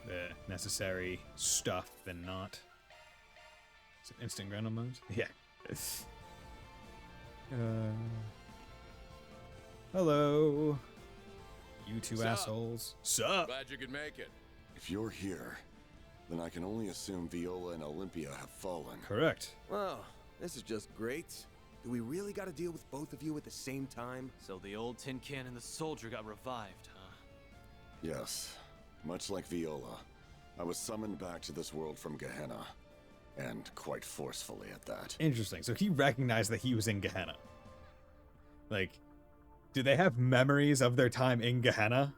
the necessary stuff than not. Is it instant grendel modes? Yeah. Hello. You two Sup? assholes. Sup? Glad you could make it. If you're here, then I can only assume Viola and Olympia have fallen. Correct. Well, this is just great. Do we really gotta deal with both of you at the same time? So the old tin can and the soldier got revived, huh? Yes. Much like Viola, I was summoned back to this world from Gehenna. And quite forcefully at that. Interesting. So he recognized that he was in Gehenna. Like, do they have memories of their time in Gehenna?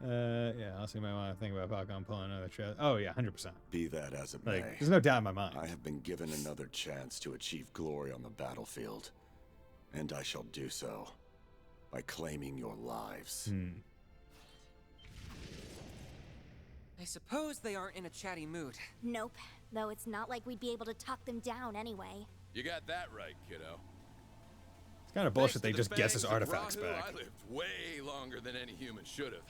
Yeah, also you might want to think about Falcon pulling another trip. Oh yeah, 100%. Be that as it Like, may, there's no doubt in my mind. I have been given another chance to achieve glory on the battlefield, and I shall do so by claiming your lives. I suppose they aren't in a chatty mood. Nope, though it's not like we'd be able to talk them down anyway. You got that right, kiddo. It's kind of bullshit they just gets his artifacts Rahu, back. I lived way longer than any human should have.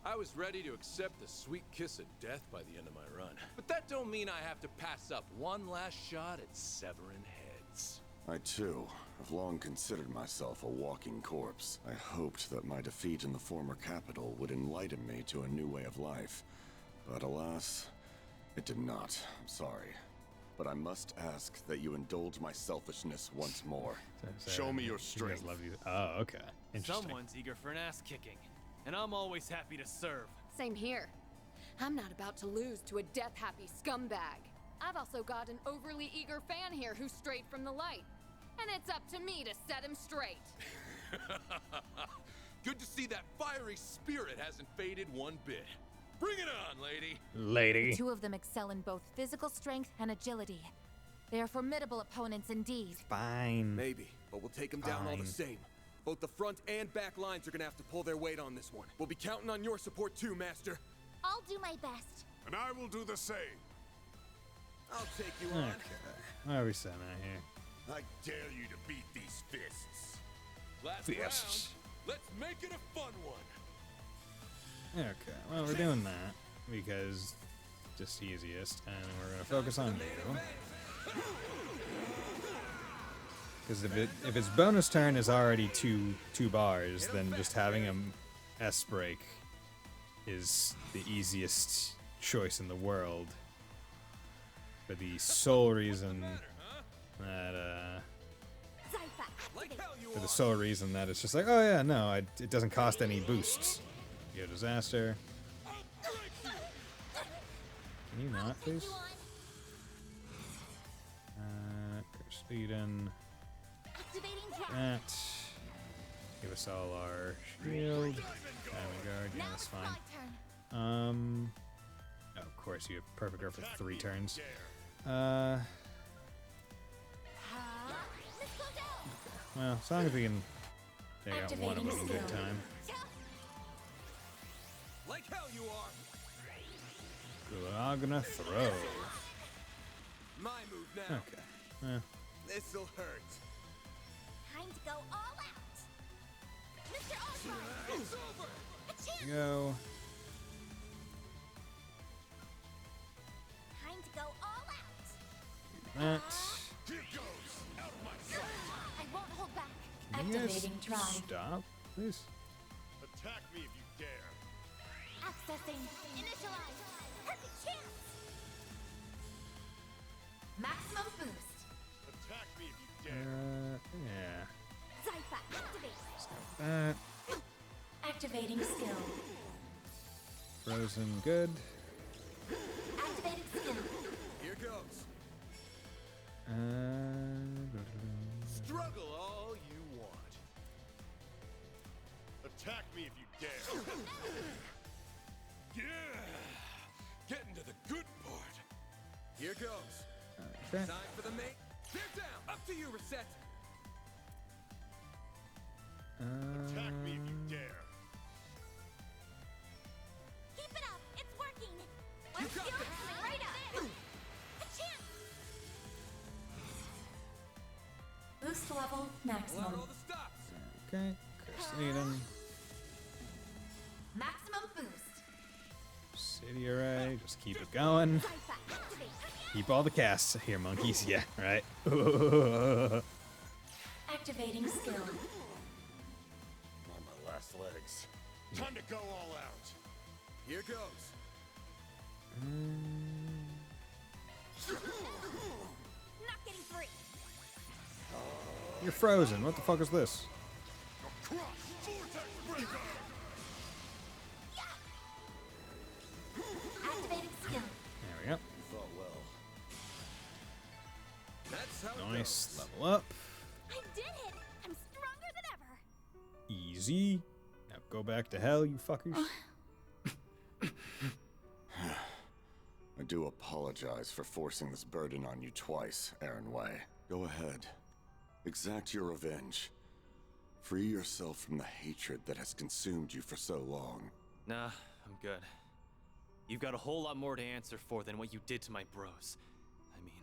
I was ready to accept the sweet kiss of death by the end of my run. But that don't mean I have to pass up one last shot at severing heads. I, too, have long considered myself a walking corpse. I hoped that my defeat in the former capital would enlighten me to a new way of life. But alas, it did not. I'm sorry. But I must ask that you indulge my selfishness once more. Show me your strength. Love you. Oh, okay. Interesting. Someone's eager for an ass kicking, and I'm always happy to serve. Same here. I'm not about to lose to a death-happy scumbag. I've also got an overly eager fan here who's straight from the light. And it's up to me to set him straight. Good to see that fiery spirit hasn't faded one bit. Bring it on, lady. Lady. The two of them excel in both physical strength and agility. They are formidable opponents indeed. Fine. Maybe, but we'll take them down all the same. Both the front and back lines are gonna have to pull their weight on this one. We'll be counting on your support too, Master. I'll do my best. And I will do the same. I'll take you on. Okay. What are we saying out here? I dare you to beat these fists. Last Fists. round. Let's make it a fun one. Okay, well, we're doing that because just easiest, and we're gonna focus on you. Because if its bonus turn is already two bars, then just having him S break is the easiest choice in the world. For the sole reason that it's just like, oh yeah, no, it doesn't cost any boosts. Yo, disaster. Can you not, please? Curse Eden. That. Give us all our shield. Diamond guard, yeah, that's fine. Oh, of course, you have perfect guard for 3 turns. Okay. Well, as long as we can take out one of them in good time. Like hell you are. Cool, I'm gonna throw. My move now. Okay. Well, This'll hurt. Time to go all out. Mr. Ultron! It's over! go. Time to go all out. That. I won't hold back. Can you guys Activating drive. stop, please? Attack me if you dare. Accessing. Initialize. Perfect chance. Maximum boost. Attack me if you dare. Yeah. Zypha, activate. That. Activating skill. Frozen, good. Activated skill. Here goes. Struggle all you want. Attack me if you dare. Yeah! Getting to the good part. Here goes. Okay. Time for the main. They're down. Up to you, Reset. Attack me if you dare. Keep it up. It's working. Let's do it. Right up. A chance. Boost level maximum. All the stops. Okay. Eden. Maximum boost. City array. Just keep it going. Keep all the casts here, monkeys. Yeah, right. Activating skill. I'm on my last legs. Time to go all out. Here goes. Not getting free. You're frozen. What the fuck is this? Activated skill. There we go. Thought well. That's how it Nice. goes. Level up. I did it. I'm stronger than ever. Easy. Now go back to hell, you fuckers. do apologize for forcing this burden on you twice, Aaron Way. Go ahead. Exact your revenge. Free yourself from the hatred that has consumed you for so long. Nah, I'm good. You've got a whole lot more to answer for than what you did to my bros. I mean,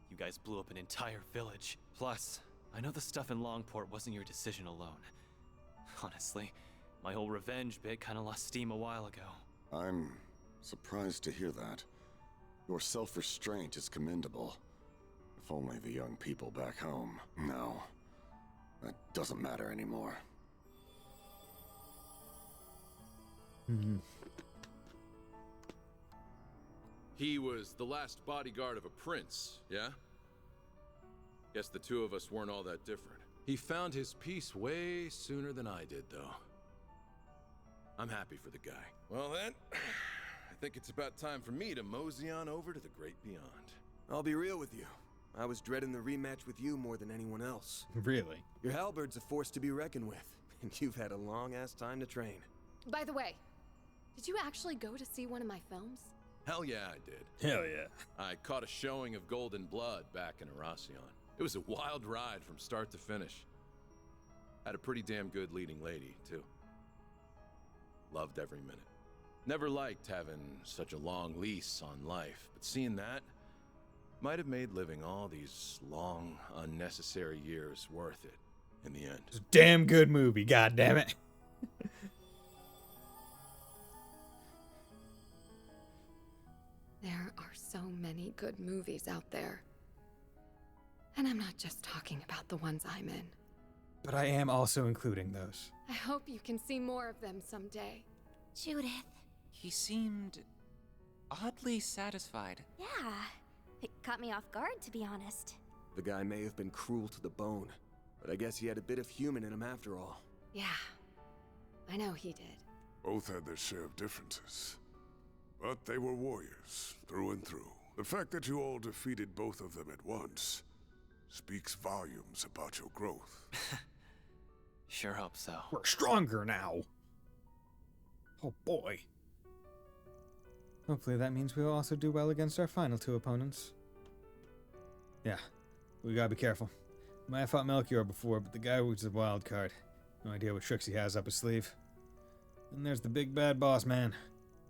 you guys blew up an entire village. Plus, I know the stuff in Longport wasn't your decision alone. Honestly, my whole revenge bit kinda lost steam a while ago. I'm surprised to hear that. Your self-restraint is commendable. If only the young people back home. No, that doesn't matter anymore. He was the last bodyguard of a prince, yeah? Guess the two of us weren't all that different. He found his peace way sooner than I did, though. I'm happy for the guy. Well then, I think it's about time for me to mosey on over to the great beyond. I'll be real with you. I was dreading the rematch with you more than anyone else. Really? Your halberd's a force to be reckoned with, and you've had a long-ass time to train. By the way, did you actually go to see one of my films? Hell yeah, I did. Hell yeah. I caught a showing of Golden Blood back in Arasion. It was a wild ride from start to finish. Had a pretty damn good leading lady, too. Loved every minute. Never liked having such a long lease on life, but seeing that might have made living all these long, unnecessary years worth it in the end. It's a damn good movie, goddammit. There are so many good movies out there. And I'm not just talking about the ones I'm in. But I am also including those. I hope you can see more of them someday. Judith. He seemed oddly satisfied. Yeah. It caught me off guard, to be honest. The guy may have been cruel to the bone, but I guess he had a bit of human in him after all. Yeah. I know he did. Both had their share of differences. But they were warriors, through and through. The fact that you all defeated both of them at once speaks volumes about your growth. Sure hope so. We're stronger now. Oh boy. Hopefully that means we'll also do well against our final two opponents. Yeah, we gotta be careful. Might have fought Melchior before, but the guy was a wild card. No idea what tricks he has up his sleeve. And there's the big bad boss man.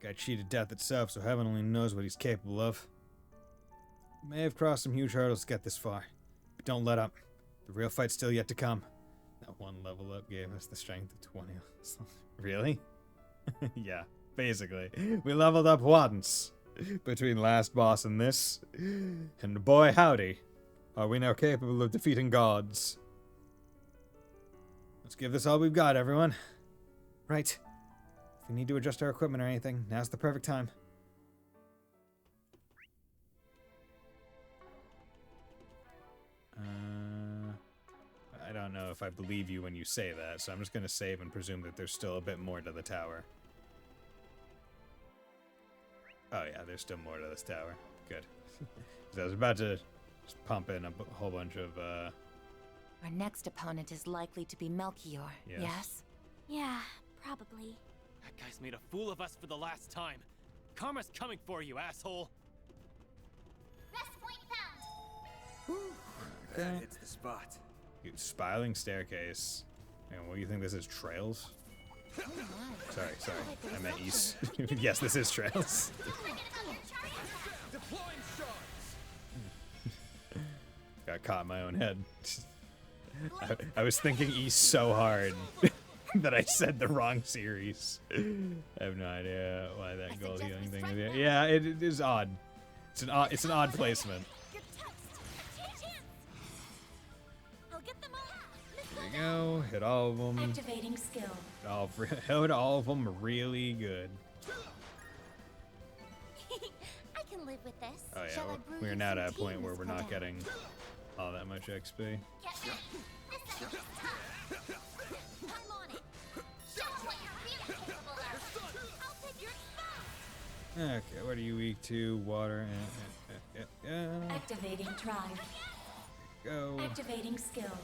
Guy cheated death itself, so heaven only knows what he's capable of. May have crossed some huge hurdles to get this far, but don't let up. The real fight's still yet to come. That one level up gave us the strength of 20. Really? Yeah, basically. We leveled up once between last boss and this. And boy howdy, are we now capable of defeating gods. Let's give this all we've got, everyone. Right. If we need to adjust our equipment or anything, now's the perfect time. I don't know if I believe you when you say that, so I'm just going to save and presume that there's still a bit more to the tower. Oh yeah, there's still more to this tower. Good. I was about to just pump in a whole bunch of, Our next opponent is likely to be Melchior, yes? Yeah, probably. That guy's made a fool of us for the last time. Karma's coming for you, asshole. Best point found. That hits the spot. Spiraling staircase. And what do you think this is? Trails? Sorry. I meant east. Yes, this is Trails. Got caught in my own head. I was thinking east so hard that I said the wrong series. I have no idea why that gold healing thing is here. Yeah, it is odd. It's an odd placement. There you go. Hit all of them. Activating skill. Hit all of them really good. I can live with this. Oh yeah, we're now at a point where we're not getting all that much XP. Okay, what are you weak to? Water and Activating drive. Go. Activating skill.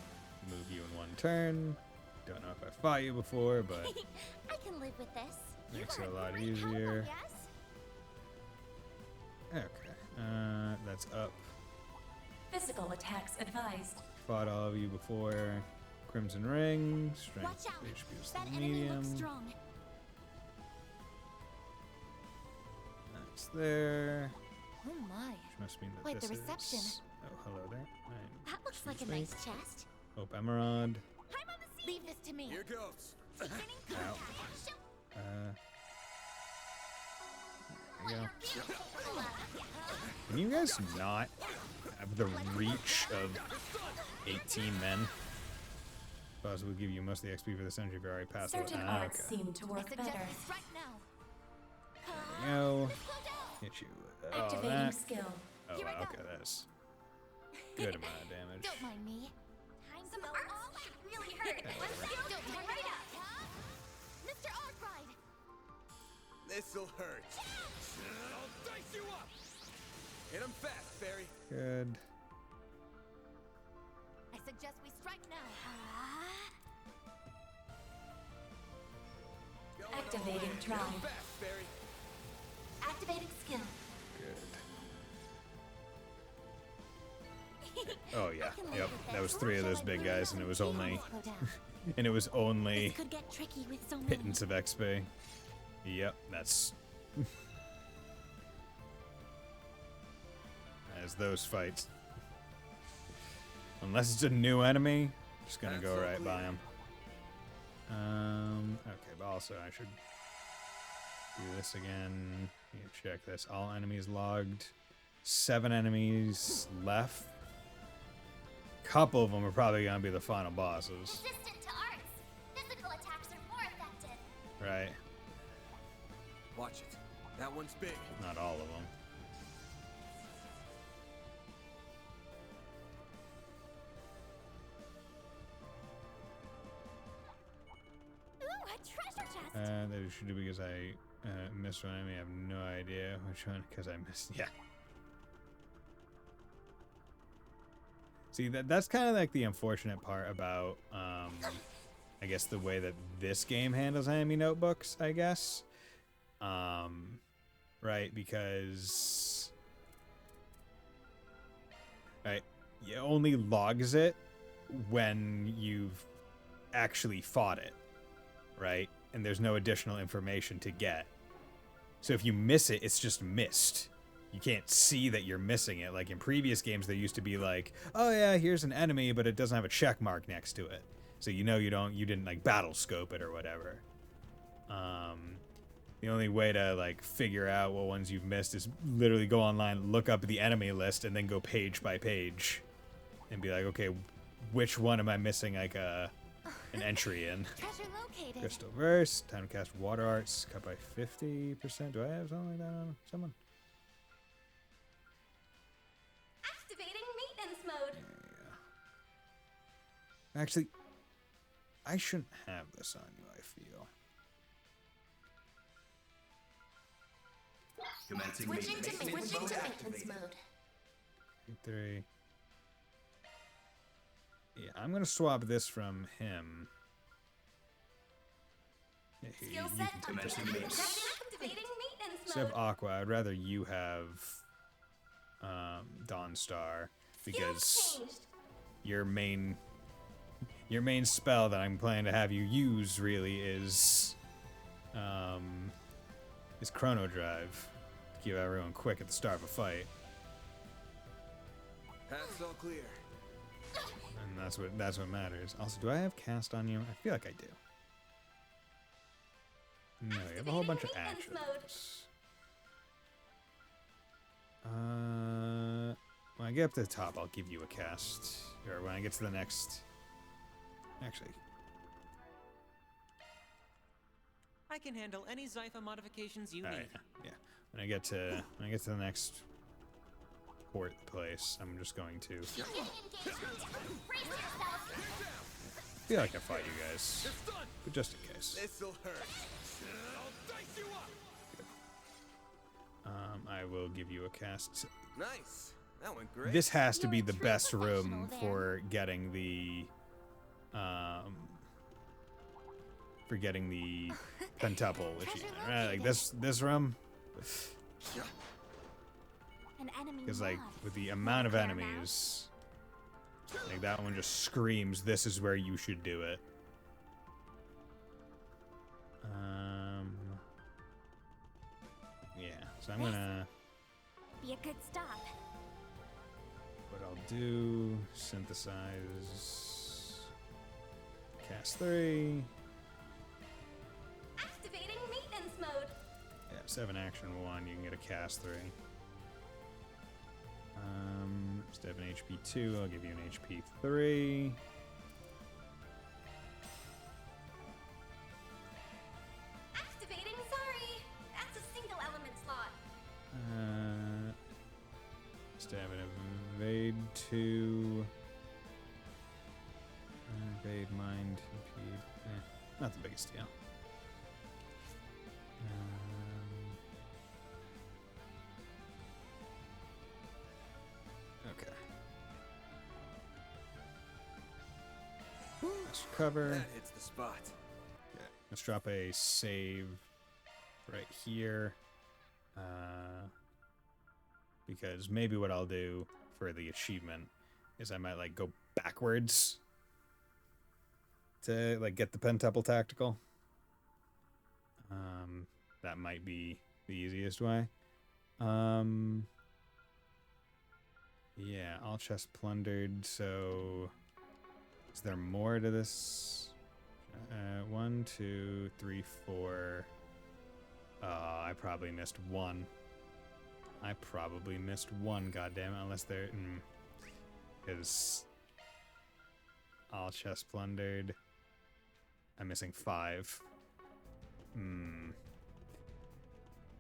Move you in one turn. Don't know if I fought you before, but I can live with this. makes it a lot easier. Okay. That's up. Physical attacks advised. Fought all of you before. Crimson Ring. Strength HP is the medium. That's there. Oh my. Which must mean that Wait, this the reception. is... Oh, hello there. That looks like a Excuse me. nice chest. Hope Emerald. Leave this to me. Here goes. Ow. There you go. Can you guys not have the reach of 18 men? Buzz will give you most of the XP for the century if you already passed it. Certain arts seem to work better. There you go. Hit you with Activating that. skill. Oh, wow, okay, that's good amount of damage. Don't mind me. Some arts really hurt. Don't turn right up. Mr. Arkwright. This'll hurt. I'll dice you up. Hit him fast, Barry. Good. I suggest we strike now. Activating try. Fast, Barry. Activating skill. Oh yeah, yep. That was 3 of those big guys, and it was only, and it was only Could get tricky with so many. pittance of XP. Yep, that's as those fights. Unless it's a new enemy, just gonna go right by him. Okay, but also I should do this again. Check this. All enemies logged. 7 enemies left. Couple of them are probably gonna be the final bosses. Resistant to arts. Physical attacks are more effective. Right? Watch it. That one's big. Not all of them. Ooh, a treasure chest. That should be because I missed one enemy. I have no idea which one, because I missed. Yeah. See, that's kind of like the unfortunate part about, I guess, the way that this game handles enemy notebooks, I guess. Right, because... Right, it only logs it when you've actually fought it, right? And there's no additional information to get. So if you miss it, it's just missed. You can't see that you're missing it. Like in previous games, there used to be like, oh yeah, here's an enemy, but it doesn't have a check mark next to it. So you know you didn't like battle scope it or whatever. The only way to like figure out what ones you've missed is literally go online, look up the enemy list, and then go page by page, and be like, okay, which one am I missing like an entry in? Treasure located. Crystal Verse, time to cast Water Arts, cut by 50%. Do I have something like that on someone? Activating maintenance mode. Actually, I shouldn't have this on you, I feel. Switching to maintenance mode. 3. Yeah, I'm gonna swap this from him. Yeah, here, Skill you set can take this one. activating maintenance Instead mode. of Aqua, I'd rather you have Dawnstar, because Changed. your main spell that I'm planning to have you use really is Chrono Drive to keep everyone quick at the start of a fight, Path's all clear. and that's what matters. Also, do I have cast on you? I feel like I do. No, you have a whole bunch of actions. When I get up to the top, I'll give you a cast. Or when I get to the next... Actually, I can handle any Zypha modifications you need. yeah. When I get to the next port place, I'm just going to... I feel like I fight you guys, but just in case. This'll hurt. I will give you a cast. Nice. That went great. This has to be the best room for getting the pentuple achievement. Right? Like this room. An enemy Because, like, loves. with the amount of Clear now. enemies, like, that one just screams, this is where you should do it. Yeah, so I'm gonna... Be a good stop. What I'll do, synthesize, cast 3. Activating maintenance mode. Yeah, 7 action 1, you can get a cast 3. Instead of an HP 2, I'll give you an HP 3. Activating, sorry. That's a single element slot. Instead of an evade 2. Evade, mind, impede. Not the biggest deal. Okay. Let's recover. That hits the spot. Okay. Let's drop a save right here. Because maybe what I'll do for the achievement is I might like go backwards to like get the pentuple tactical. That might be the easiest way. Yeah, all chests plundered, so is there more to this? 1, 2, 3, 4. I probably missed one. I probably missed one, goddammit, unless they're... Because... all chests plundered. I'm missing 5.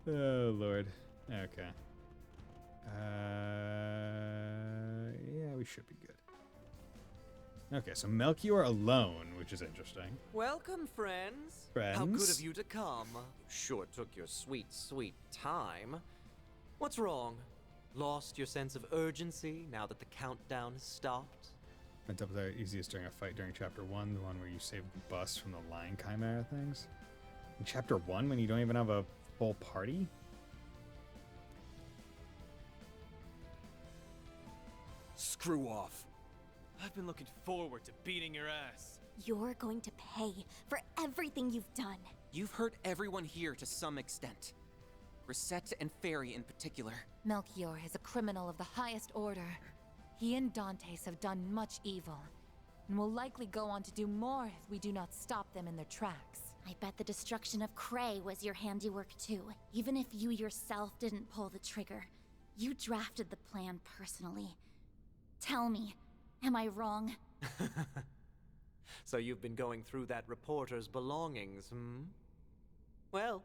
Oh, Lord. Okay. Yeah, we should be good. Okay, so Melchior alone, which is interesting. Welcome, friends. Friends? How good of you to come. Sure took your sweet, sweet time. What's wrong? Lost your sense of urgency now that the countdown has stopped? Pentuples are easiest during a fight during Chapter 1, the one where you save the bus from the Lion Chimera things. In Chapter 1, when you don't even have a full party? Screw off. I've been looking forward to beating your ass. You're going to pay for everything you've done. You've hurt everyone here to some extent. Rosette and Fairy in particular. Melchior is a criminal of the highest order. He and Dantes have done much evil, and will likely go on to do more if we do not stop them in their tracks. I bet the destruction of Cray was your handiwork too. Even if you yourself didn't pull the trigger, you drafted the plan personally. Tell me, am I wrong? So you've been going through that reporter's belongings, hmm? Well,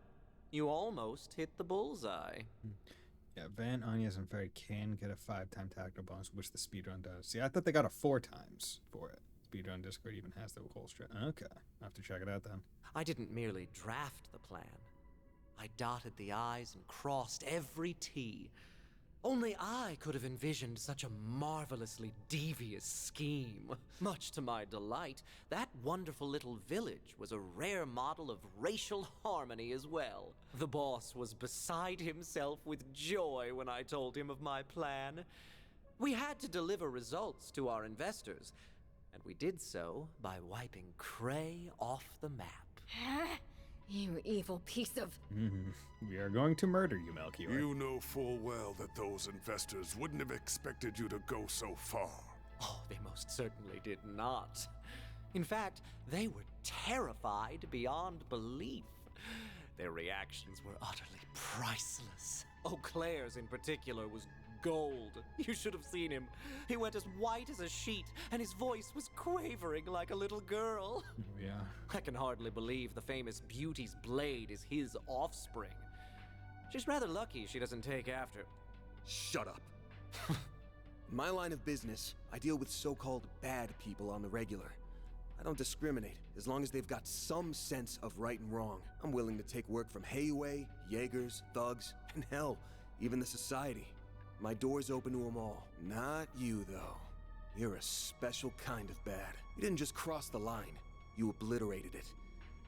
you almost hit the bullseye. Yeah, Van, Anya's, and Fairy can get a 5-time tactical bonus, which the speedrun does. See, I thought they got a 4 times for it. Speedrun Discord even has the whole strat. Okay, I'll have to check it out then. I didn't merely draft the plan. I dotted the I's and crossed every T. Only I could have envisioned such a marvelously devious scheme. Much to my delight, that wonderful little village was a rare model of racial harmony as well. The boss was beside himself with joy when I told him of my plan. We had to deliver results to our investors, and we did so by wiping Cray off the map. You evil piece of... We are going to murder you, Melchior. You know full well that those investors wouldn't have expected you to go so far. Oh, they most certainly did not. In fact, they were terrified beyond belief. Their reactions were utterly priceless. Eau Claire's in particular was gold. You should have seen him. He went as white as a sheet, and his voice was quavering like a little girl. Yeah. I can hardly believe the famous Beauty's blade is his offspring. She's rather lucky she doesn't take after... Shut up. In my line of business, I deal with so-called bad people on the regular. I don't discriminate, as long as they've got some sense of right and wrong. I'm willing to take work from Heiwei, Jaegers, thugs, and hell, even the society. My door's open to them all. Not you, though. You're a special kind of bad. You didn't just cross the line. You obliterated it.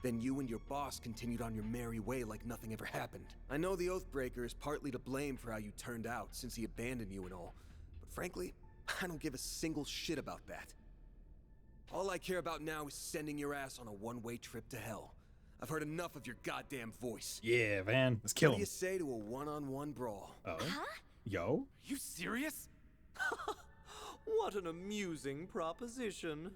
Then you and your boss continued on your merry way like nothing ever happened. I know the Oathbreaker is partly to blame for how you turned out since he abandoned you and all, but frankly, I don't give a single shit about that. All I care about now is sending your ass on a one-way trip to hell. I've heard enough of your goddamn voice. Yeah, man. Let's kill What do him. you say to a one-on-one brawl? Oh? Yo? You serious? What an amusing proposition.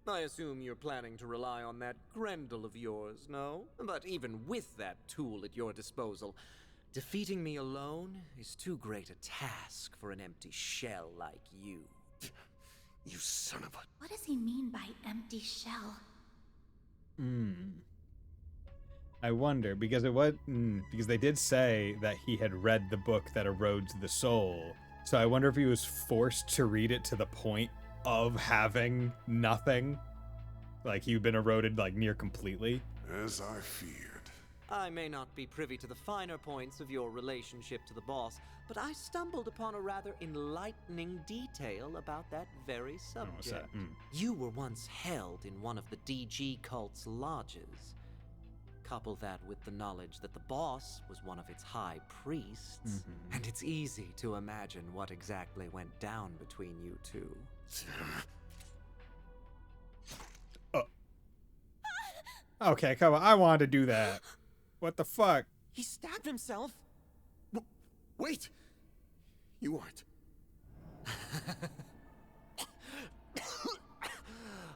I assume you're planning to rely on that Grendel of yours, no? But even with that tool at your disposal, defeating me alone is too great a task for an empty shell like you. You son of a... What does he mean by empty shell? I wonder, because it was because they did say that he had read the book that erodes the soul. So I wonder if he was forced to read it to the point of having nothing. Like he'd been eroded like near completely. As I feared. I may not be privy to the finer points of your relationship to the boss, but I stumbled upon a rather enlightening detail about that very subject. What's that? You were once held in one of the DG cult's lodges. Couple that with the knowledge that the boss was one of its high priests, and it's easy to imagine what exactly went down between you two. Okay, come on. I wanted to do that. What the fuck? He stabbed himself? Wait! You aren't.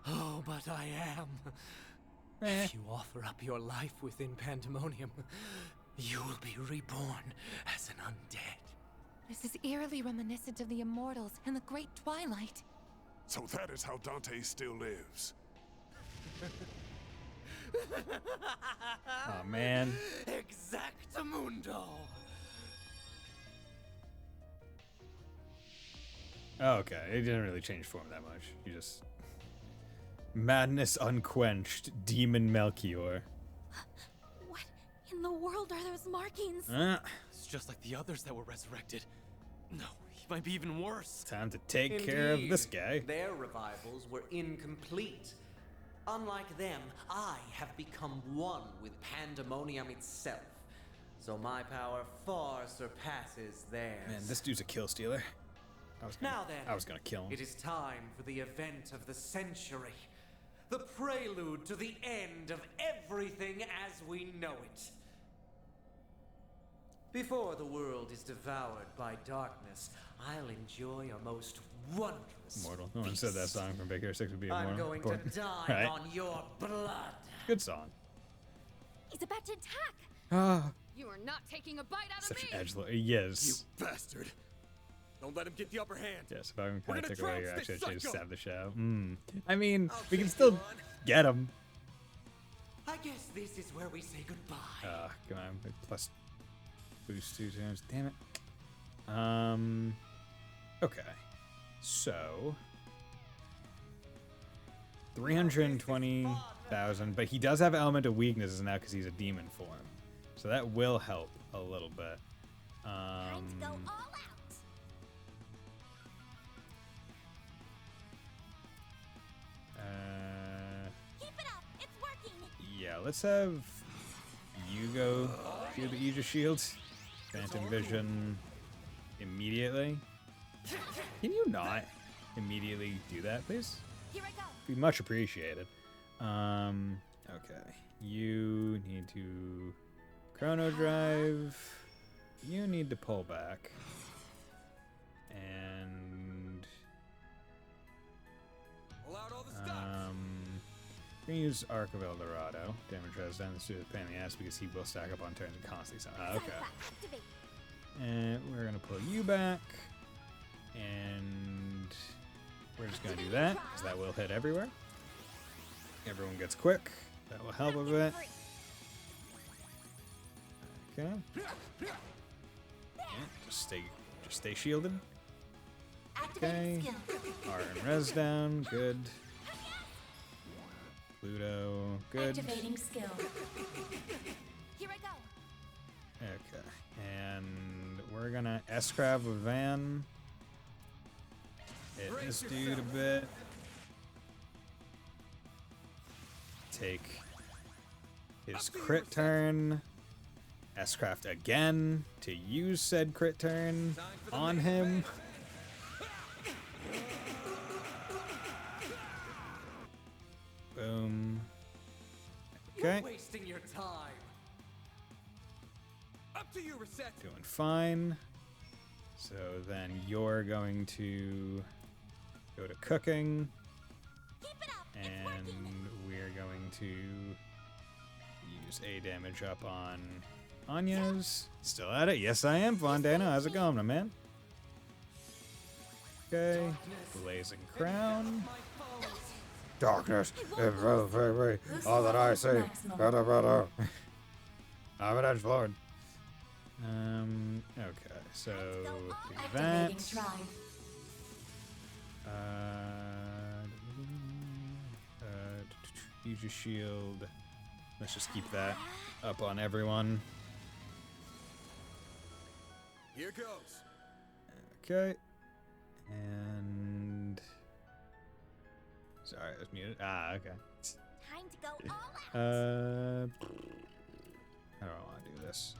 Oh, but I am. If you offer up your life within Pandemonium, you will be reborn as an undead. This is eerily reminiscent of the Immortals and the Great Twilight. So that is how Dante still lives. Oh, man. Exactamundo! Oh, okay. It didn't really change form that much. You just... Madness unquenched. Demon Melchior. What in the world are those markings? It's just like the others that were resurrected. No, he might be even worse. Time to take care of this guy. Their revivals were incomplete. Unlike them, I have become one with Pandemonium itself. So my power far surpasses theirs. Man, this dude's a kill stealer. Now then, I was gonna kill him. It is time for the event of the century. The prelude to the end of everything as we know it. Before the world is devoured by darkness, I'll enjoy a most wondrous Immortal. No one said that song from Big Hero 6 would be immortal. I'm going to dine Right. on your blood. Good song. He's about to attack. Ah. You are not taking a bite out Such of an me. edgelord. Yes. You bastard. Don't let him get the upper hand. Yes, if I can We're kind of gonna take away your trounce action, this just psycho. stab the show. I mean, we can still get him. I guess this is where we say goodbye. Come on. Plus boost 2 times. Damn it. Okay. So 320,000, but he does have element of weaknesses now because he's a demon form, so that will help a little bit. Time to go all out. Keep it up. It's working. Yeah, let's have you go do the Aegis Shield. Phantom Vision immediately. Can you not immediately do that, please? Here I go. Be much appreciated. Okay. You need to chrono drive. You need to pull back. And we're gonna use Arc of Eldorado. Damage resident. This is a pain in the ass because he will stack up on turns and constantly summon. Okay. And we're gonna pull you back. And we're just gonna do that, because that will hit everywhere. Everyone gets quick. That will help a bit. Okay. Yeah, just stay shielded. Okay. R and res down, good. Pluto, good. Activating skill. Here I go. Okay. And we're gonna S-Crab with Van. Hit this dude a bit. Take his crit turn. S-Craft again to use said crit turn on him. Boom. Okay. You're wasting your time. Up to you, Reset. Doing fine. So then you're going to go to cooking. And we're going to use A damage up on Anya's. Still at it? Yes, I am, Vondana. How's it going, my man? Okay. Blazing Crown. Darkness is very all that I see. I'm an edge lord. Okay, so do that. Use your shield. Let's just keep that up on everyone. Here goes. Okay. And sorry, I was muted. Ah, okay. Time to go all out. How do I want to do this?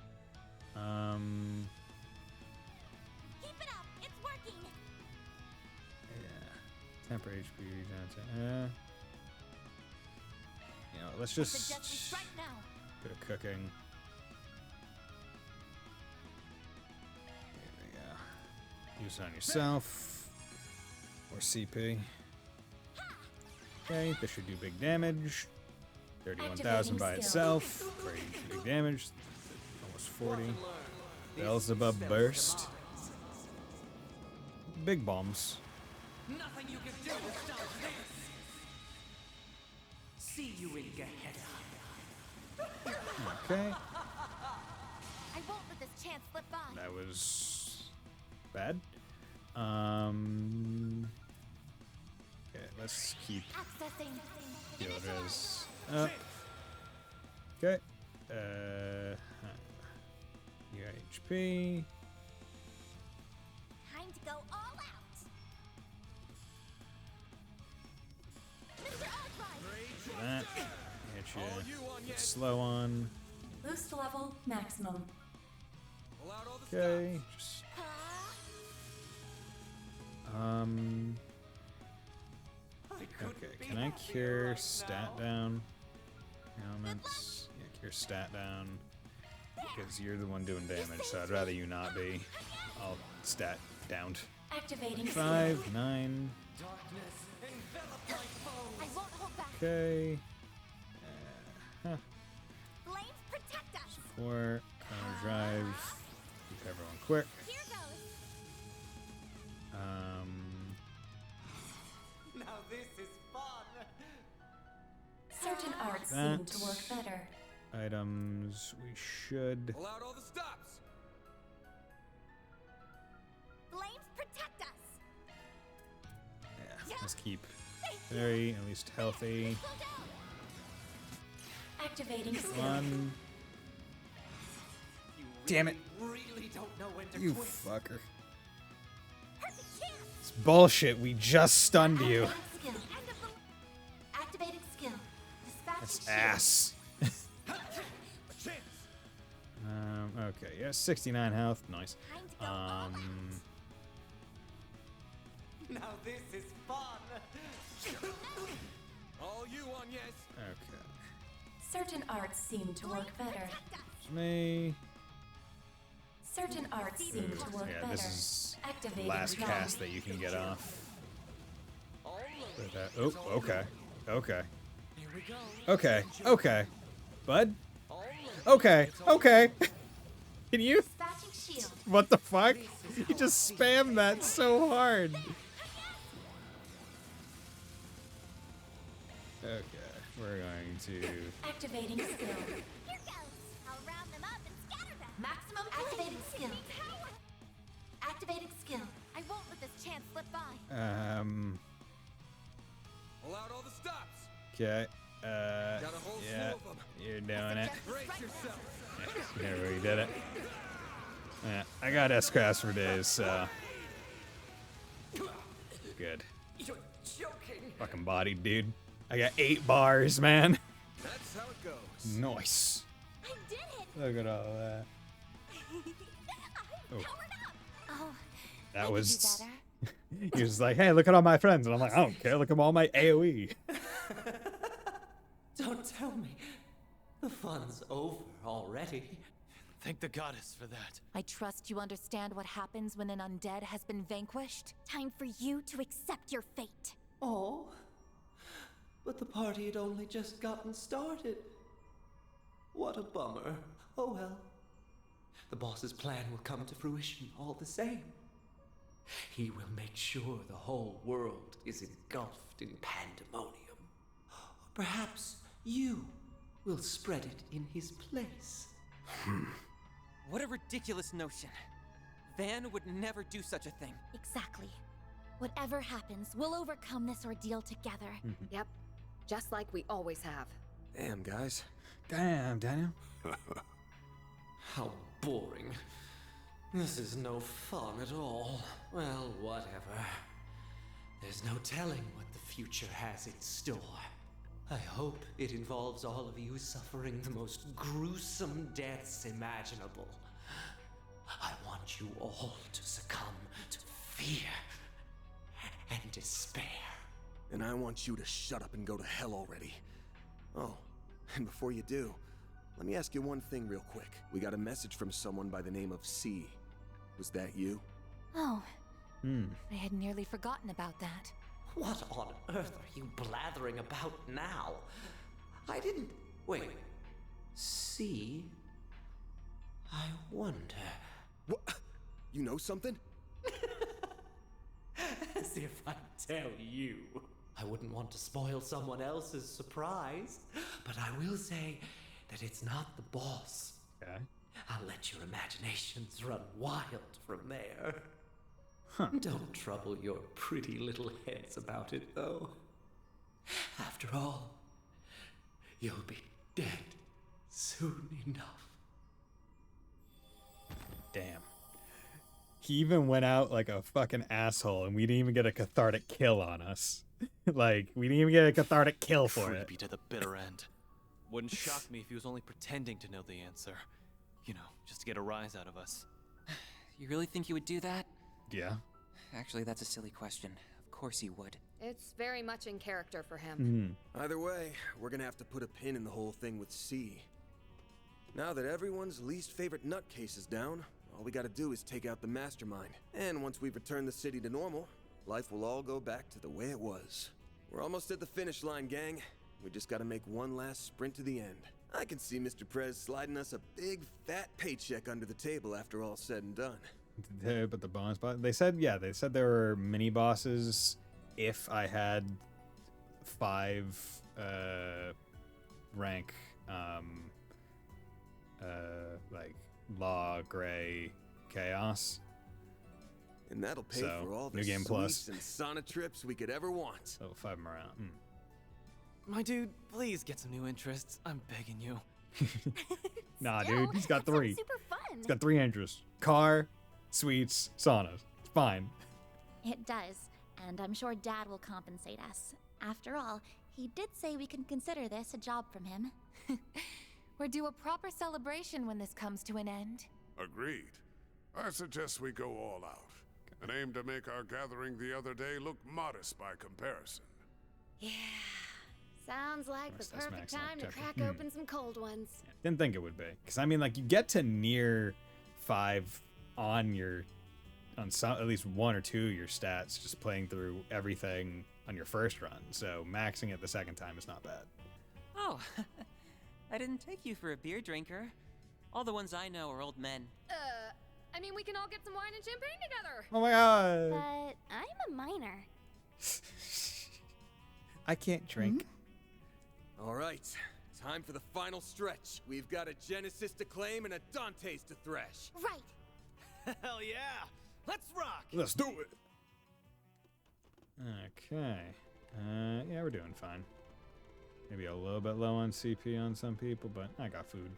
Keep it up. It's working. Yeah. Temporary HP regen. You know, let's just Right now. go to cooking. There we go. Use it on yourself. Or CP. Okay, this should do big damage. 31,000 by itself. Pretty big damage. Almost 40. Beelzebub burst. Big bombs. Nothing you can do to stop this. See you in Gehenna. Okay. I won't let this chance slip by. That was bad. Okay, let's keep Accessing. field res up. Okay. Your HP. Time to go all out. Mr. Oddride. That. Hit you. Slow on. Boost level maximum. Okay. Just. Okay, can I cure stat down? Elements. Yeah, cure stat down. Because you're the one doing damage, so I'd rather you not be. I'll stat downed. Activating 5, 9. I won't hold back. Okay. Flames protect us. 4. Counter drive. Keep everyone quick. Here goes. Now this is fun. Certain arts seem That. to work better. Items. We should. Pull out all the stops. Flames protect us. Yeah, let's keep very, at least healthy. Activating skill. 1. Damn it. Really don't know when to You quit. fucker. It's bullshit. We just stunned you. Skill. Activating skill. That's Dispatching ass. Okay, yeah, 69 health. Nice. Now this is fun. All you on, yes. Okay. Certain arts seem to work better. It's me. Certain arts seem to work Yeah, better. this is the Activating last drive. cast that you can get off. Put that. Oh, okay. Okay. Okay. Okay. Bud? Okay. Okay. Can you? Dispatching shield. What the fuck? You just spammed that so hard. Okay, we're going to. Activating skill. Here goes. I'll round them up and scatter them. Maximum activating skill. Activating skill. I won't let this chance slip by. Pull out all the stops. Okay. Got a whole Yeah, slew of them. you're doing it. Brace yourself. There we did it. Yeah, I got S-Craft for days, so. Good. You're joking. Fucking body, dude. I got 8 bars, man. That's how it goes. Nice. I did it! Look at all that. I Oh. powered up! Oh, That was. He was like, hey, look at all my friends. And I'm like, I don't care. Look at all my AoE. Don't tell me. The fun's over already. Thank the goddess for that. I trust you understand what happens when an undead has been vanquished. time for you to accept your fate. Oh, but the party had only just gotten started. What a bummer. Oh well. The boss's plan will come to fruition all the same. He will make sure the whole world is engulfed in pandemonium. Or perhaps you will spread it in his place. What a ridiculous notion. Van would never do such a thing. Exactly. Whatever happens, we'll overcome this ordeal together. Yep. Just like we always have. Damn, guys. Damn, Daniel. How boring. This is no fun at all. Well, whatever. There's no telling what the future has in store. I hope it involves all of you suffering the most gruesome deaths imaginable. I want you all to succumb to fear and despair. And I want you to shut up and go to hell already. Oh, and before you do, let me ask you one thing real quick. We got a message from someone by the name of C. Was that you? Oh. I had nearly forgotten about that. What on earth are you blathering about now? I didn't... Wait. See? I wonder... What? You know something? As if I tell you. I wouldn't want to spoil someone else's surprise, but I will say that it's not the boss. Okay. I'll let your imaginations run wild from there. Huh. Don't trouble your pretty little heads about it, though. After all, you'll be dead soon enough. Damn. He even went out like a fucking asshole, and we didn't even get a cathartic kill on us. Like, we didn't even get a cathartic kill for it. Creepy to the bitter end. Wouldn't shock me if he was only pretending to know the answer. You know, just to get a rise out of us. You really think he would do that? Yeah. Actually, that's a silly question. Of course he would. It's very much in character for him. Either way, we're gonna have to put a pin in the whole thing with C. Now that everyone's least favorite nutcase is down, all we gotta do is take out the mastermind. And once we've returned the city to normal, life will all go back to the way it was. We're almost at the finish line, gang. We just gotta make one last sprint to the end. I can see Mr. Prez sliding us a big, fat paycheck under the table after all's said and done. But the bonus boss, they said there were mini bosses if I had 5 rank like law, gray, chaos. And that'll pay So, for all the New Game sweets Plus. and sauna trips we could ever want. So 5 them around. My dude, please get some new interests. I'm begging you. Nah, Still, dude, he's got that 3. sounds super fun. He's got 3 interests: car, sweets, saunas. It's fine. It does, and I'm sure Dad will compensate us. After all, he did say we can consider this a job from him. We're due a proper celebration when this comes to an end. Agreed. I suggest we go all out and aim to make our gathering the other day look modest by comparison. Yeah. Sounds like the That's perfect maximum time to objective. crack open some cold ones. Didn't think it would be, because I mean, like, you get to near 5 on some, at least 1 or 2 of your stats just playing through everything on your first run. So maxing it the second time is not bad. Oh, I didn't take you for a beer drinker. All the ones I know are old men. I mean, we can all get some wine and champagne together. Oh my god! But I'm a minor. I can't drink. All right, time for the final stretch. We've got a Genesis to claim and a Dante's to thresh. Right. Hell yeah! Let's rock! Let's do it. Okay. Yeah, we're doing fine. Maybe a little bit low on CP on some people, but I got food.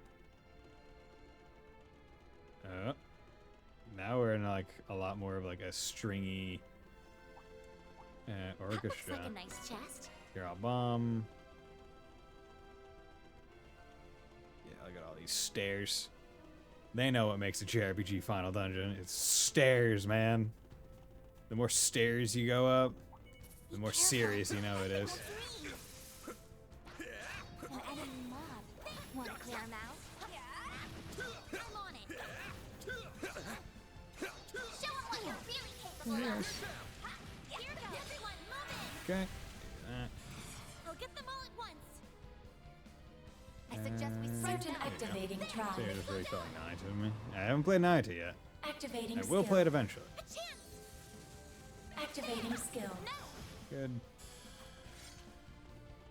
Now we're in like a lot more of like a stringy orchestra. That looks like a nice chest. Here, I'll bomb. look at all these stairs. They know what makes a JRPG final dungeon. It's stairs, man. The more stairs you go up, the more serious you know it is. An enemy mob. Want to clear him out? I'm on it. Show him what you're really capable of. Here goes. Everyone, move in. Okay. I'll get them all at once. I suggest we certain activating trial. So you're just really calling Naruto to me. I haven't played Naruto yet. Activating I will skill. play it eventually. Activating skill. Good.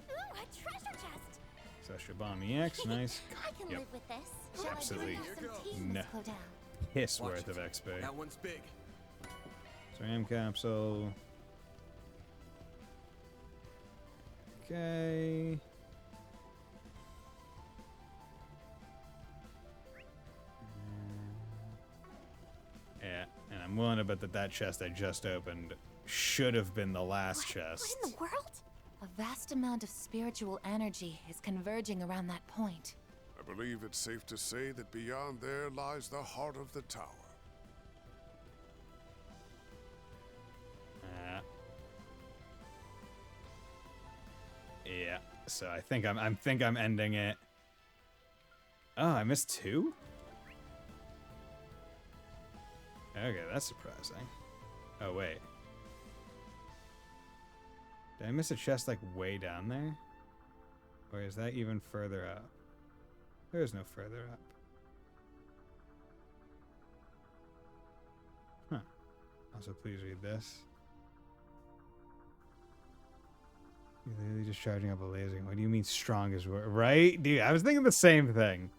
Ooh, a treasure chest. So Shabami X, nice. I can Yep. live with this. Absolutely No. piss worth of XP. That one's big. SRAM capsule. Okay. Yeah, and I'm willing to bet that that chest I just opened should have been the last chest. What in the world? A vast amount of spiritual energy is converging around that point. I believe it's safe to say that beyond there lies the heart of the tower. Yeah, so I think I'm ending it. Oh, I missed 2? Okay, that's surprising. Oh, wait. Did I miss a chest, like, way down there? Or is that even further up? There's no further up. Huh. Also, please read this. You're literally just charging up a laser. What do you mean strong as well? Right? Dude, I was thinking the same thing.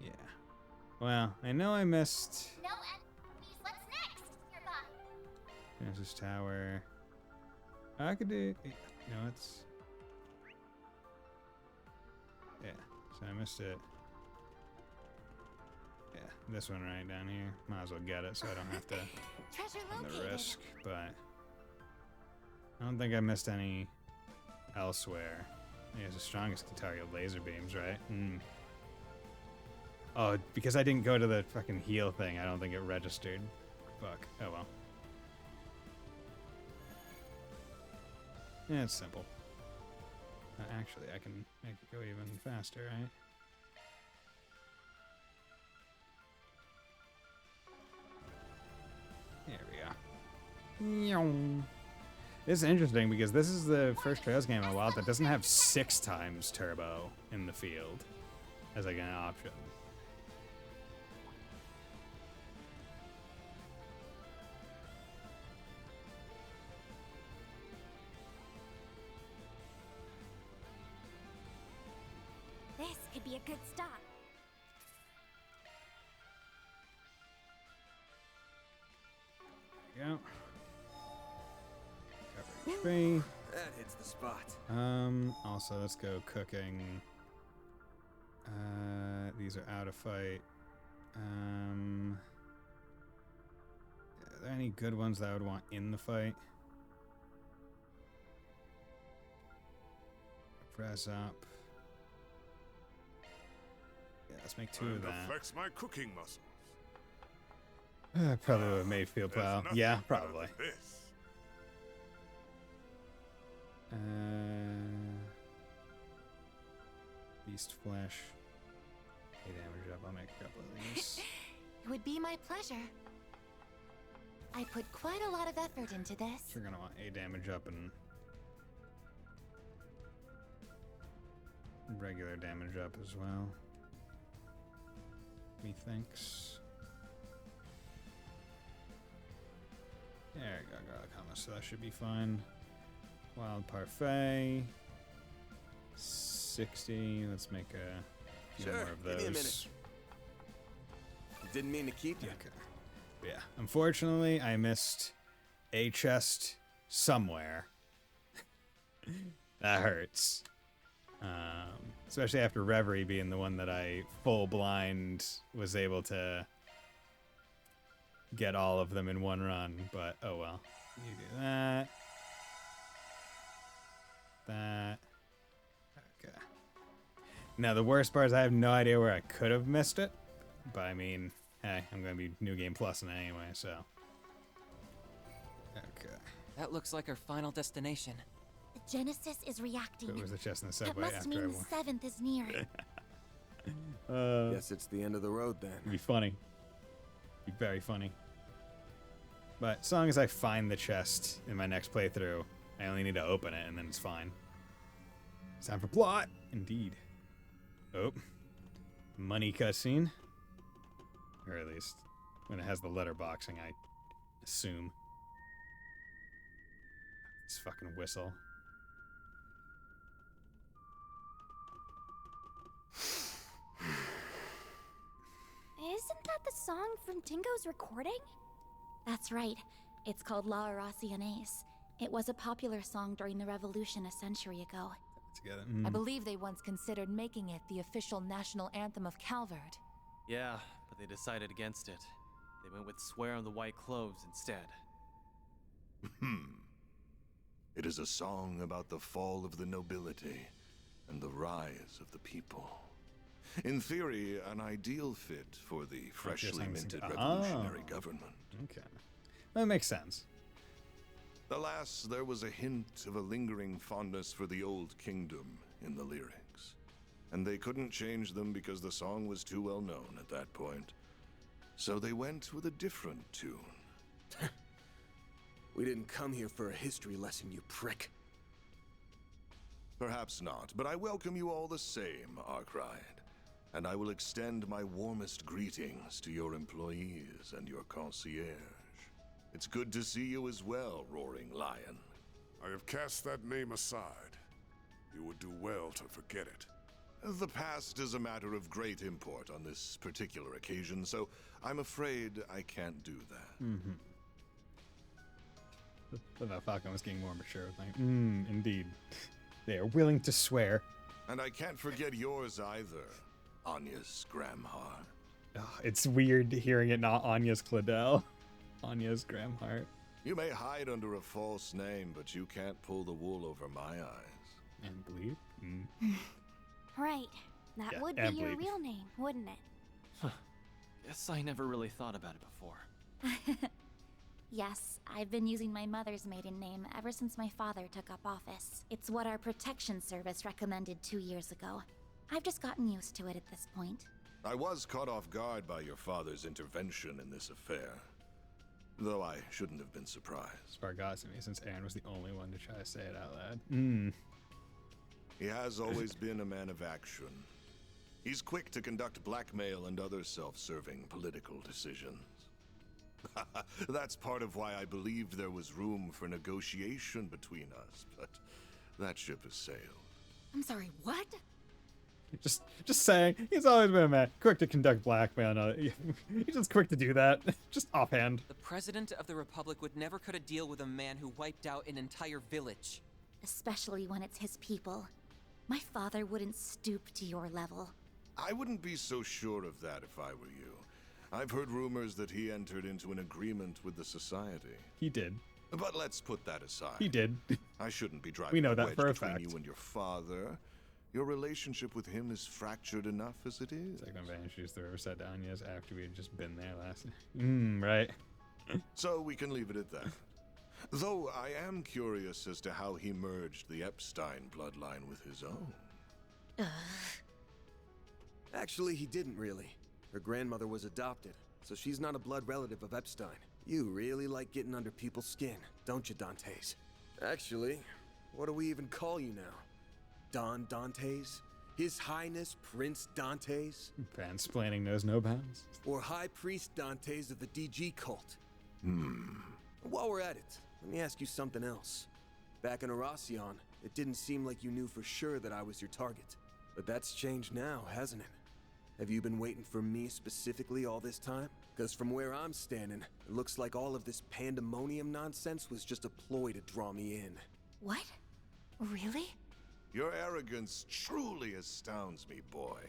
Yeah. Well, I know I missed... No enemies. What's next? Nearby. Genesis Tower. I could do... No, it's... Yeah, so I missed it. Yeah, this one right down here. Might as well get it so I don't have to run the risk, but... I don't think I missed any elsewhere. I guess the strongest can target laser beams, right? Hmm. Oh, because I didn't go to the fucking heal thing, I don't think it registered. Fuck. Oh well. Yeah, it's simple. Actually, I can make it go even faster, right? There we go. This is interesting because this is the first Trails game in a while that doesn't have 6 times turbo in the field as like an option. This could be a good stop. There we go. Cover HP. That hits the spot. Also, let's go cooking. These are out of fight. Are there any good ones that I would want in the fight? Press up. Yeah, let's make 2 of that. Flex my cooking muscles. Probably would have made field plow. Yeah, probably. Beast flesh. 8 damage up. I'll make a couple of these. It would be my pleasure. I put quite a lot of effort into this. You're gonna want 8 damage up and regular damage up as well. Methinks. There we go, garlic hummus, so that should be fine. Wild parfait. 60. Let's make a few more of those. Give me a minute. Didn't mean to keep you. Okay. Yeah. Unfortunately, I missed a chest somewhere. That hurts. Especially after Reverie being the one that I full blind was able to get all of them in one run, but oh well. You do that. that. Okay. Now, the worst part is I have no idea where I could have missed it. But, I mean, hey, I'm going to be New Game Plus in it anyway, so. Okay. That looks like our final destination. The Genesis is reacting. It was a chest in the That subway must after mean I the won. 7th is near. Guess it's the end of the road then. It'd be funny. Be very funny. But as long as I find the chest in my next playthrough, I only need to open it and then it's fine. It's time for plot. Indeed. Oh. Money cutscene. Or at least when it has the letterboxing, I assume. This fucking whistle. Isn't that the song from Tingo's recording? That's right. It's called La Oraciones. It was a popular song during the revolution a century ago. Together. I believe they once considered making it the official national anthem of Calvard. Yeah, but they decided against it. They went with Swear on the White Cloves instead. It is a song about the fall of the nobility and the rise of the people. In theory, an ideal fit for the freshly minted revolutionary government. Okay. That makes sense. Alas, there was a hint of a lingering fondness for the old kingdom in the lyrics. And they couldn't change them because the song was too well known at that point. So they went with a different tune. We didn't come here for a history lesson, you prick. Perhaps not, but I welcome you all the same, Arkride. And I will extend my warmest greetings to your employees and your concierge. It's good to see you as well, Roaring Lion. I have cast that name aside. You would do well to forget it. The past is a matter of great import on this particular occasion, so I'm afraid I can't do that. Mm-hmm. The Falcon was getting more mature. Like, indeed. They are willing to swear. And I can't forget yours either, Anya's Gramhar. Oh, it's weird hearing it not Anya's Claudel. Anya's Gramhart. You may hide under a false name, but you can't pull the wool over my eyes. And bleed? Right. That Yeah, would be and your bleed. real name, wouldn't it? Guess I never really thought about it before. Yes, I've been using my mother's maiden name ever since my father took up office. It's what our protection service recommended 2 years ago. I've just gotten used to it at this point. I was caught off guard by your father's intervention in this affair. Though I shouldn't have been surprised. Spargosamy, since Aaron was the only one to try to say it out loud. He has always been a man of action. He's quick to conduct blackmail and other self-serving political decisions. That's part of why I believed there was room for negotiation between us, but that ship has sailed. I'm sorry, what? Just saying, he's always been a man. Quick to conduct blackmail. No, he's just quick to do that. Just offhand. The president of the Republic would never cut a deal with a man who wiped out an entire village. Especially when it's his people. My father wouldn't stoop to your level. I wouldn't be so sure of that if I were you. I've heard rumors that he entered into an agreement with the Society. He did. But let's put that aside. He did. I shouldn't be driving We know a that wedge for a between fact. you and your father. Your relationship with him is fractured enough as it is. It's like when I introduced the Riverside to Anya's after we had just been there last. Right. So we can leave it at that. Though I am curious as to how he merged the Epstein bloodline with his own. Actually, he didn't really. Her grandmother was adopted, so she's not a blood relative of Epstein. You really like getting under people's skin, don't you, Dantes? Actually, what do we even call you now? Don Dantes? His Highness Prince Dantes? Mansplaining knows no bounds. Or High Priest Dantes of the DG cult? While we're at it, let me ask you something else. Back in Oracion, it didn't seem like you knew for sure that I was your target. But that's changed now, hasn't it? Have you been waiting for me specifically all this time? Because from where I'm standing, it looks like all of this pandemonium nonsense was just a ploy to draw me in. What? Really? Your arrogance truly astounds me, boy.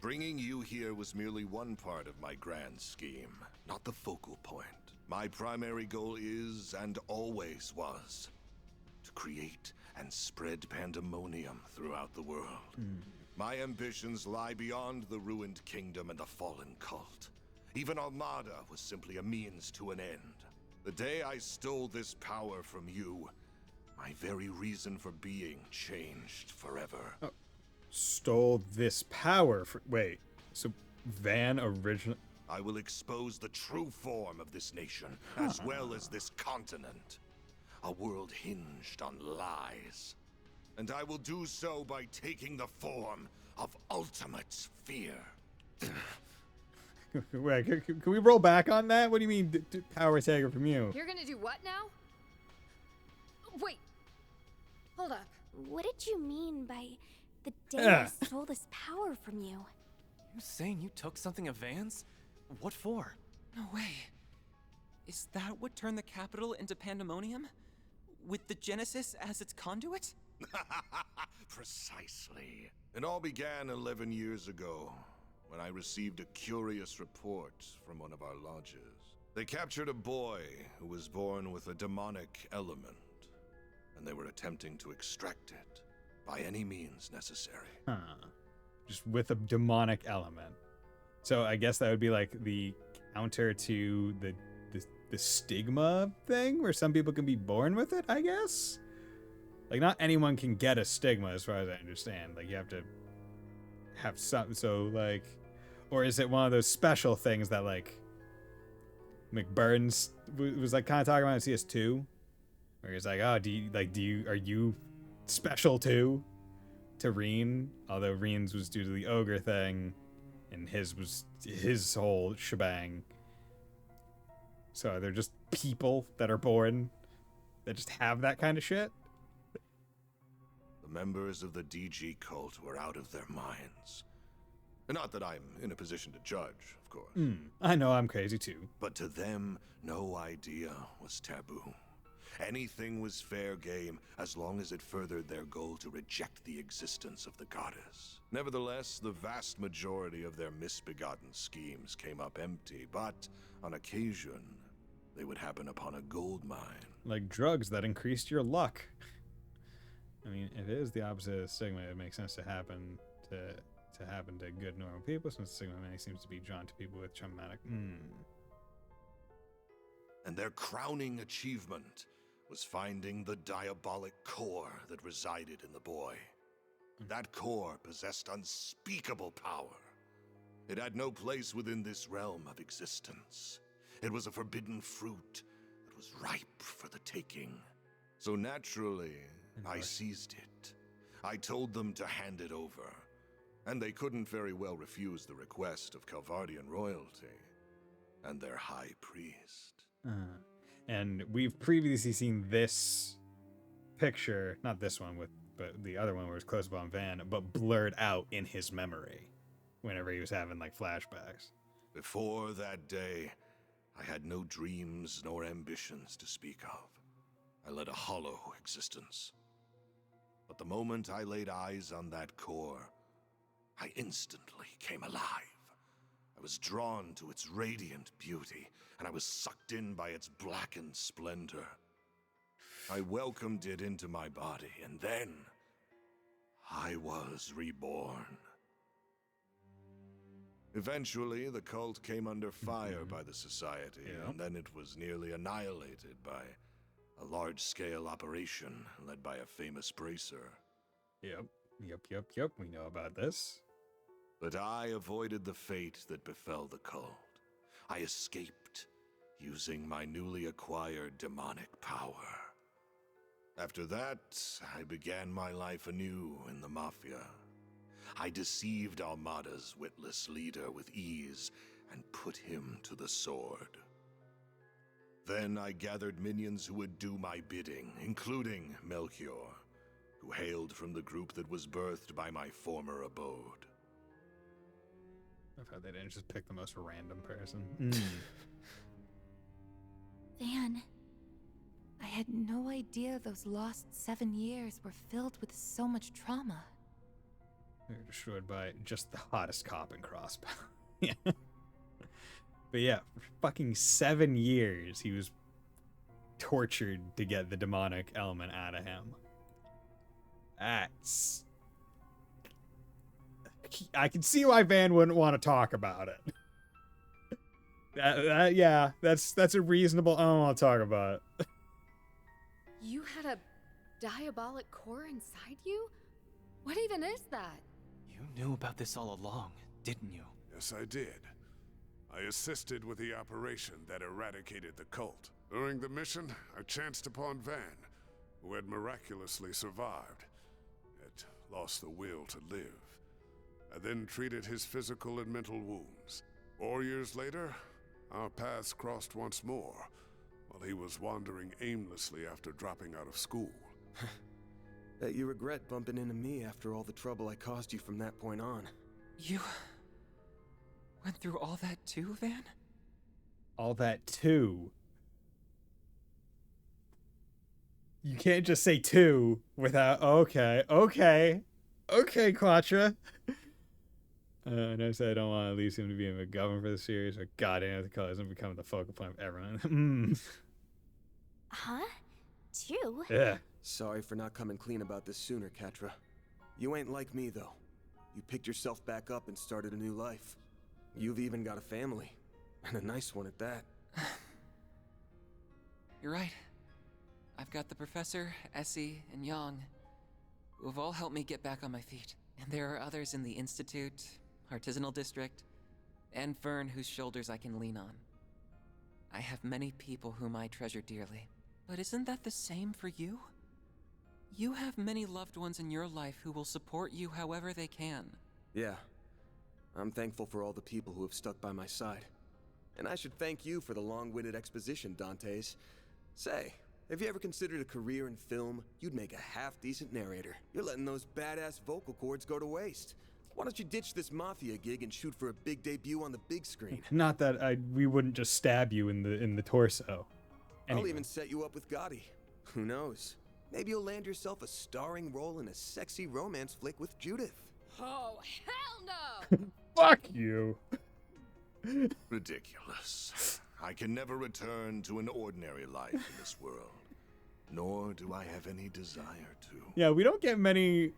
Bringing you here was merely one part of my grand scheme, not the focal point. My primary goal is, and always was, to create and spread pandemonium throughout the world. My ambitions lie beyond the ruined kingdom and the fallen cult. Even Armada was simply a means to an end. The day I stole this power from you, my very reason for being changed forever. Oh, stole this power for... Wait, so Van originally... I will expose the true form of this nation, as well as this continent. A world hinged on lies. And I will do so by taking the form of ultimate fear. Wait, can we roll back on that? What do you mean, power taker from you? You're gonna do what now? Wait. Hold up. What did you mean by the day I stole this power from you? You saying you took something of Van's? What for? No way. Is that what turned the capital into pandemonium? With the Genesis as its conduit? Precisely. It all began 11 years ago, when I received a curious report from one of our lodges. They captured a boy who was born with a demonic element, and they were attempting to extract it by any means necessary. Huh. Just with a demonic element. So I guess that would be like the counter to the stigma thing, where some people can be born with it, I guess? Like, not anyone can get a stigma, as far as I understand. Like, you have to have some, so, like... Or is it one of those special things that, like, McBurns was, like, kind of talking about in CS2? Where he's like, oh, are you special too? To Reen? Although Reen's was due to the ogre thing, and his was his whole shebang. So they're just people that are born that just have that kind of shit? The members of the DG cult were out of their minds. Not that I'm in a position to judge, of course. I know I'm crazy too. But to them, no idea was taboo. Anything was fair game as long as it furthered their goal to reject the existence of the goddess. Nevertheless, the vast majority of their misbegotten schemes came up empty, but on occasion, they would happen upon a gold mine. Like drugs that increased your luck. I mean, if it is the opposite of stigma, it makes sense to happen to good normal people, since stigma many seems to be drawn to people with traumatic. And their crowning achievement was finding the diabolic core that resided in the boy. That core possessed unspeakable power. It had no place within this realm of existence. It was a forbidden fruit that was ripe for the taking. So naturally, I seized it. I told them to hand it over, and they couldn't very well refuse the request of Calvardian royalty and their high priest. And we've previously seen this picture, not this one, but the other one where it's close up on Van, but blurred out in his memory whenever he was having like flashbacks. Before that day, I had no dreams nor ambitions to speak of. I led a hollow existence. But the moment I laid eyes on that core, I instantly came alive. I was drawn to its radiant beauty, and I was sucked in by its blackened splendor. I welcomed it into my body, and then I was reborn. Eventually, the cult came under fire by the Society, and then it was nearly annihilated by a large-scale operation led by a famous bracer. Yep. We know about this. But I avoided the fate that befell the cult. I escaped, using my newly acquired demonic power. After that, I began my life anew in the Mafia. I deceived Armada's witless leader with ease and put him to the sword. Then I gathered minions who would do my bidding, including Melchior, who hailed from the group that was birthed by my former abode. I've heard they didn't just pick the most random person. Van, I had no idea those lost 7 years were filled with so much trauma. They were destroyed by just the hottest cop in Crossbow. Yeah. But yeah, for fucking 7 years, he was tortured to get the demonic element out of him. That's... I can see why Van wouldn't want to talk about it. Yeah, that's a reasonable... I don't want to talk about it. You had a diabolic core inside you? What even is that? You knew about this all along, didn't you? Yes, I did. I assisted with the operation that eradicated the cult. During the mission, I chanced upon Van, who had miraculously survived, yet lost the will to live. I then treated his physical and mental wounds. 4 years later, our paths crossed once more, while he was wandering aimlessly after dropping out of school. Bet you regret bumping into me after all the trouble I caused you from that point on. You went through all that too, Van? All that too. You can't just say two without... Okay, Quatra. And I said I don't want to leave him to be in the government for the series, but goddamn, the colors and become the focal point of everyone. Huh? Two? Yeah. Sorry for not coming clean about this sooner, Catra. You ain't like me, though. You picked yourself back up and started a new life. You've even got a family. And a nice one at that. You're right. I've got the Professor, Essie, and Yang, who have all helped me get back on my feet. And there are others in the Institute, Artisanal District, and Fern whose shoulders I can lean on. I have many people whom I treasure dearly. But isn't that the same for you? You have many loved ones in your life who will support you however they can. Yeah. I'm thankful for all the people who have stuck by my side. And I should thank you for the long-winded exposition, Dantes. Say, have you ever considered a career in film? You'd make a half-decent narrator. You're letting those badass vocal cords go to waste. Why don't you ditch this Mafia gig and shoot for a big debut on the big screen? Not that we wouldn't just stab you in the torso. Anyway. I'll even set you up with Gotti. Who knows? Maybe you'll land yourself a starring role in a sexy romance flick with Judith. Oh, hell no! Fuck you. Ridiculous. I can never return to an ordinary life in this world. Nor do I have any desire to. Yeah, we don't get many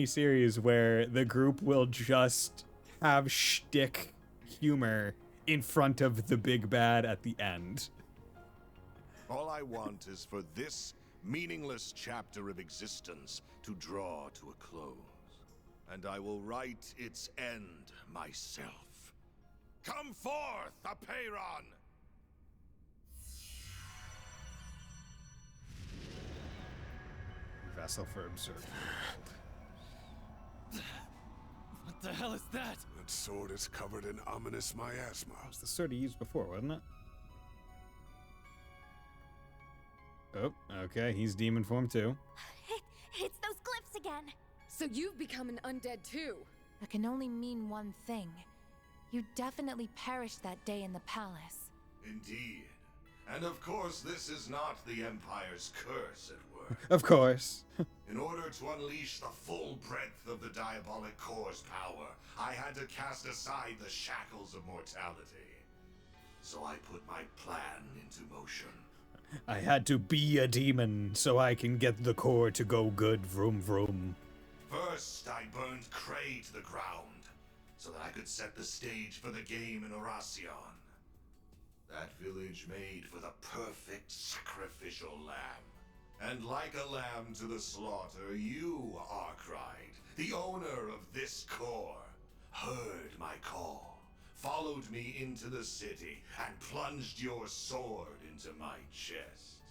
series where the group will just have shtick humor in front of the big bad at the end. All I want is for this meaningless chapter of existence to draw to a close. And I will write its end myself. Come forth, Apeiron! Vessel for observation. What the hell is that? That sword is covered in ominous miasma. It was the sword he used before, wasn't it? Oh, okay, he's demon form too. It's those glyphs again. So you've become an undead too. That can only mean one thing. You definitely perished that day in the palace. Indeed. And of course, this is not the Empire's curse at work. Of course. In order to unleash the full breadth of the Diabolic Core's power, I had to cast aside the shackles of mortality. So I put my plan into motion. I had to be a demon so I can get the core to go good, vroom vroom. First, I burned Cray to the ground, so that I could set the stage for the game in Oracion. That village made for the perfect sacrificial lamb. And like a lamb to the slaughter, you, Arkwright, the owner of this core, heard my call, followed me into the city, and plunged your sword into my chest.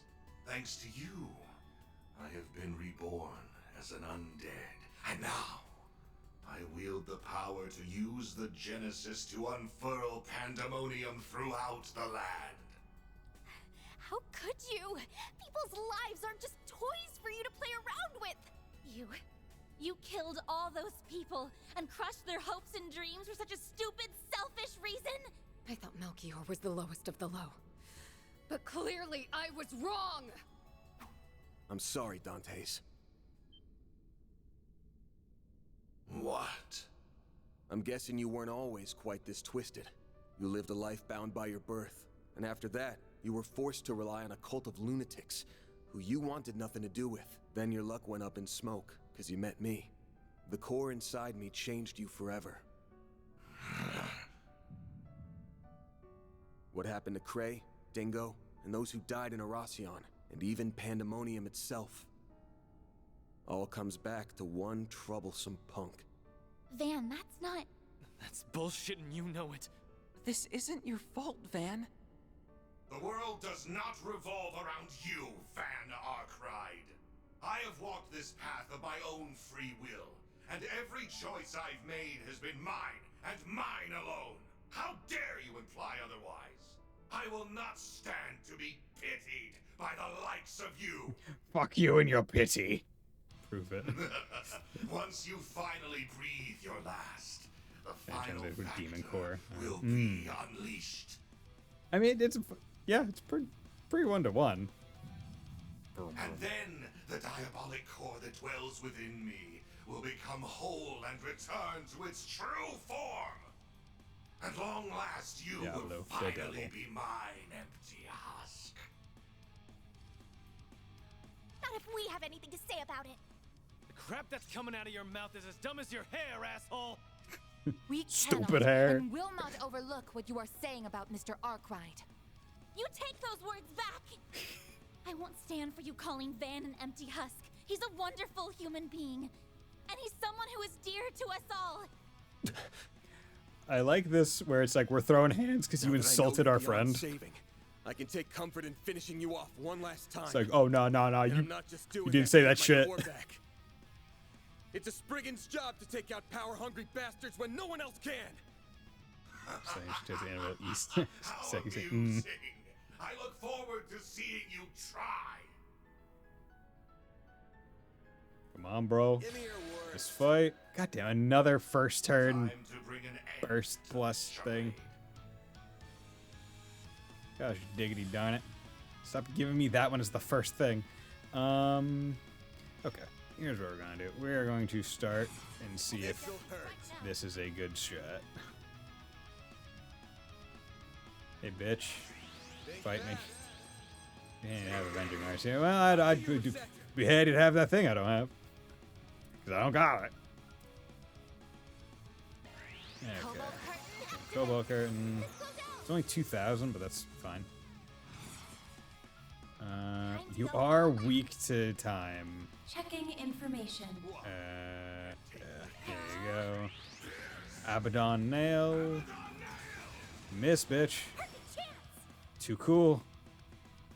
Thanks to you, I have been reborn as an undead, and now I wield the power to use the Genesis to unfurl pandemonium throughout the land. How could you? People's lives aren't just toys for you to play around with. You killed all those people and crushed their hopes and dreams for such a stupid, selfish reason? I thought Melchior was the lowest of the low. But clearly I was wrong! I'm sorry, Dantes. What? I'm guessing you weren't always quite this twisted. You lived a life bound by your birth, and after that, You were forced to rely on a cult of lunatics who you wanted nothing to do with. Then your luck went up in smoke, because you met me. The core inside me changed you forever. What happened to Cray, Dingo, and those who died in Arasion, and even Pandemonium itself, all comes back to one troublesome punk. Van, that's not... That's bullshit and you know it. This isn't your fault, Van. The world does not revolve around you, Van Arkride. I have walked this path of my own free will, and every choice I've made has been mine, and mine alone. How dare you imply otherwise? I will not stand to be pitied by the likes of you. Fuck you and your pity. Prove it. Once you finally breathe your last, the final with Demon Core. will be unleashed. I mean, it's pretty 1-to-1. And then the diabolic core that dwells within me will become whole and return to its true form. At long last, you will finally be mine, empty husk. Not if we have anything to say about it. The crap that's coming out of your mouth is as dumb as your hair, asshole. We Stupid cannot hair. and will not overlook what you are saying about Mr. Arkwright. You take those words back! I won't stand for you calling Van an empty husk. He's a wonderful human being. And he's someone who is dear to us all. I like this where it's like we're throwing hands because you insulted our friend. Saving, I can take comfort in finishing you off one last time. It's like, oh no, you you didn't say that shit. It's a Spriggan's job to take out power-hungry bastards when no one else can. So he should take the Annabelle East. How amusing. I look forward to seeing you try. Come on, bro. This fight. Goddamn, another first turn. Burst plus thing. Gosh, diggity darn it. Stop giving me that one as the first thing. Okay, here's what we're gonna do. We're going to start and see if this is a good shot. Hey, bitch. Fight me. You ain't have Avenging Mercy. Well, I'd be happy to have that thing I don't have. Because I don't got it. Okay. Cobalt Curtain. It's only 2,000, but that's fine. You are weak to time. Checking information. There you go. Abaddon Nail. Miss, bitch. Too cool.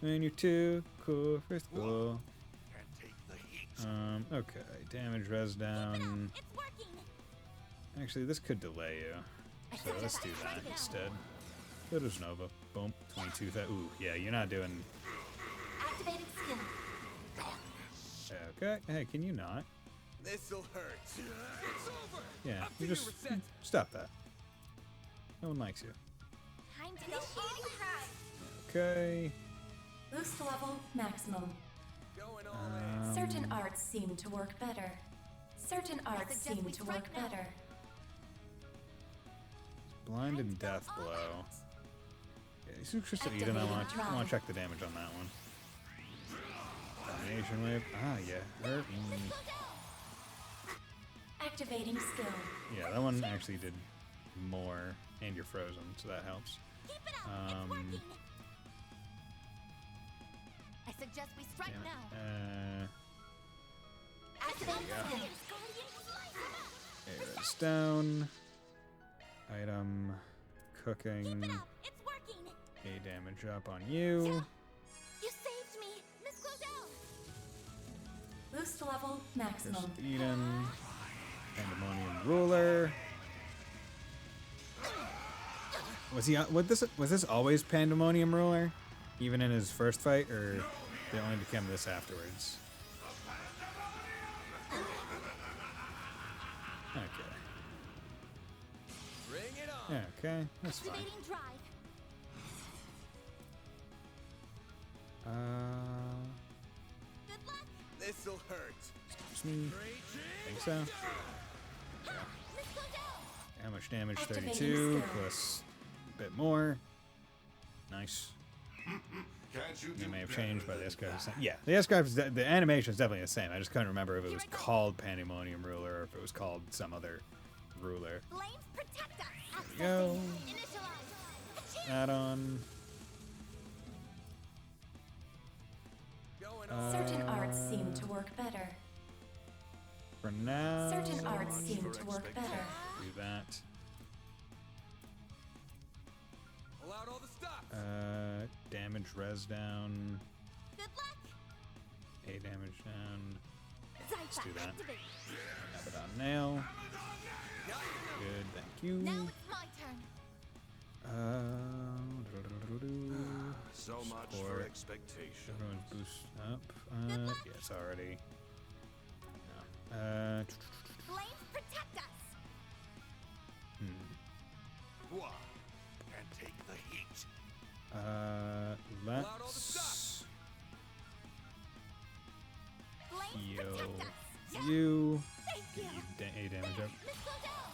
And you're too cool for school. Okay. Damage res down. Actually, this could delay you. So let's do that instead. Good as Nova. Boom. 22,000. Ooh, yeah, you're not doing... Activating skill. Okay. Hey, can you not? This'll hurt. It's over. Yeah, you just stop that. No one likes you. Time to go eating cry. Okay. Boost level maximum. Certain arts seem to work better. Certain arts seem to work better. Blind and Death Blow. Yeah, he's interested in Eden. I want to check the damage on that one. Domination Wave. Ah, yeah. Hurt. Activating skill. Yeah, that one actually did more. And you're frozen, so that helps. I suggest we strike now. Arrows down. Item. Cooking. It's working. A damage up on you. You saved me, Miss Claudel. Boost level maximum. First Eden. Pandemonium Ruler. Was this always Pandemonium Ruler? Even in his first fight, or they only became this afterwards? Okay. Bring it on. Yeah, okay, that's fine. Activating drive. Good luck. This'll hurt. Excuse me. Think so. Yeah. How much damage? 32 plus a bit more. Nice. They may have changed, but the S-Scribe is the same. Yeah, the S-Scribe is the animation is definitely the same. I just couldn't remember if it was called Pandemonium Ruler or if it was called some other ruler. There we go. Add-on. Certain arts seem to work better. For now. Certain arts seem to work better. Do that. Allowed all the stops. Damage res down. Good luck. A damage down. Let's do that. Abaddon nail. Good, thank you. Now it's my turn. So much for expectation. Everyone's boost up. Yes, already. No. Flames protect us. What? And take the heat. Let's Flames heal protect us. you. Thank Get you. you A damage up. Let's go down.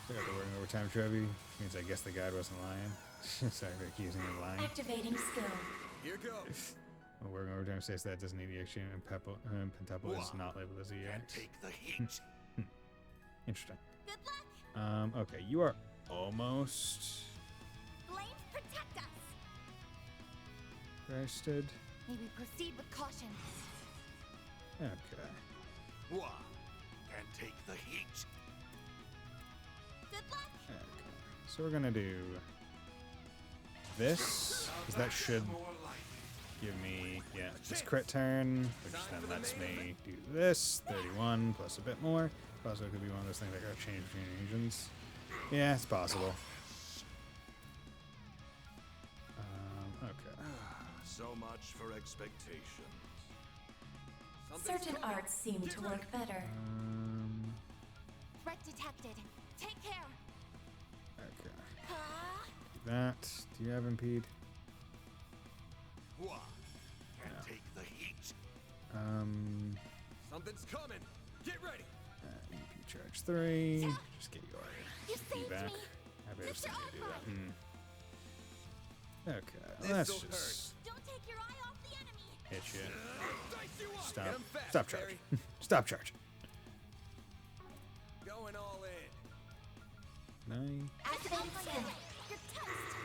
I got to work overtime, Trevi. Means I guess the guide wasn't lying. Sorry for accusing me of lying. Activating skill. Here goes. Working overtime states that doesn't need the exchange, and Pentaple is not labeled as a EX. Take the heat. Interesting. Good luck. Okay, you are almost Flames protect us. rested. May we proceed with caution. Okay. What? And take the heat. Good luck. Okay. So we're gonna do this, because that should give me, yeah, this crit turn, which then lets me do this, 31 plus a bit more. Also could be one of those things that gotta change between regions. Yeah, it's possible. Okay. So much for expectation. Certain arts seem to work better. Threat detected. Take care. Okay. Do that. Do you have impede? What? And take the heat. Something's coming. Get ready. EP charge 3. Just get your You EP saved back. me. I better still do that. Okay, This'll let's hurt. just Don't take your eye off the enemy. hit you. Dice you up. Stop. Get 'em fast, Stop Barry. charging. Stop charging. Going all in. 9. Activating skill. You're toast.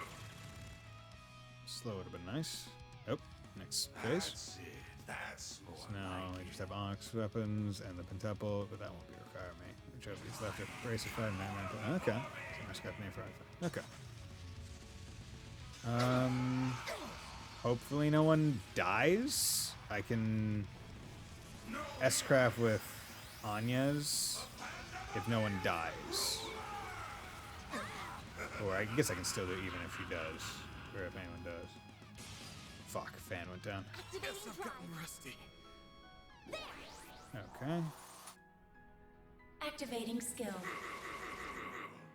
Slow would have been nice. Oh, next phase. That's it. That's more So now I just have Onyx weapons and the Pentuple, but that won't be required me. Which is left at Brace of 5 9 Okay. So I just got name for everything. Okay. Hopefully no one dies. I can S-craft with Anya's if no one dies. Or I guess I can still do it even if she does. Or if anyone does. Fuck, fan went down. Guess I've gotten rusty. Okay. Activating skill.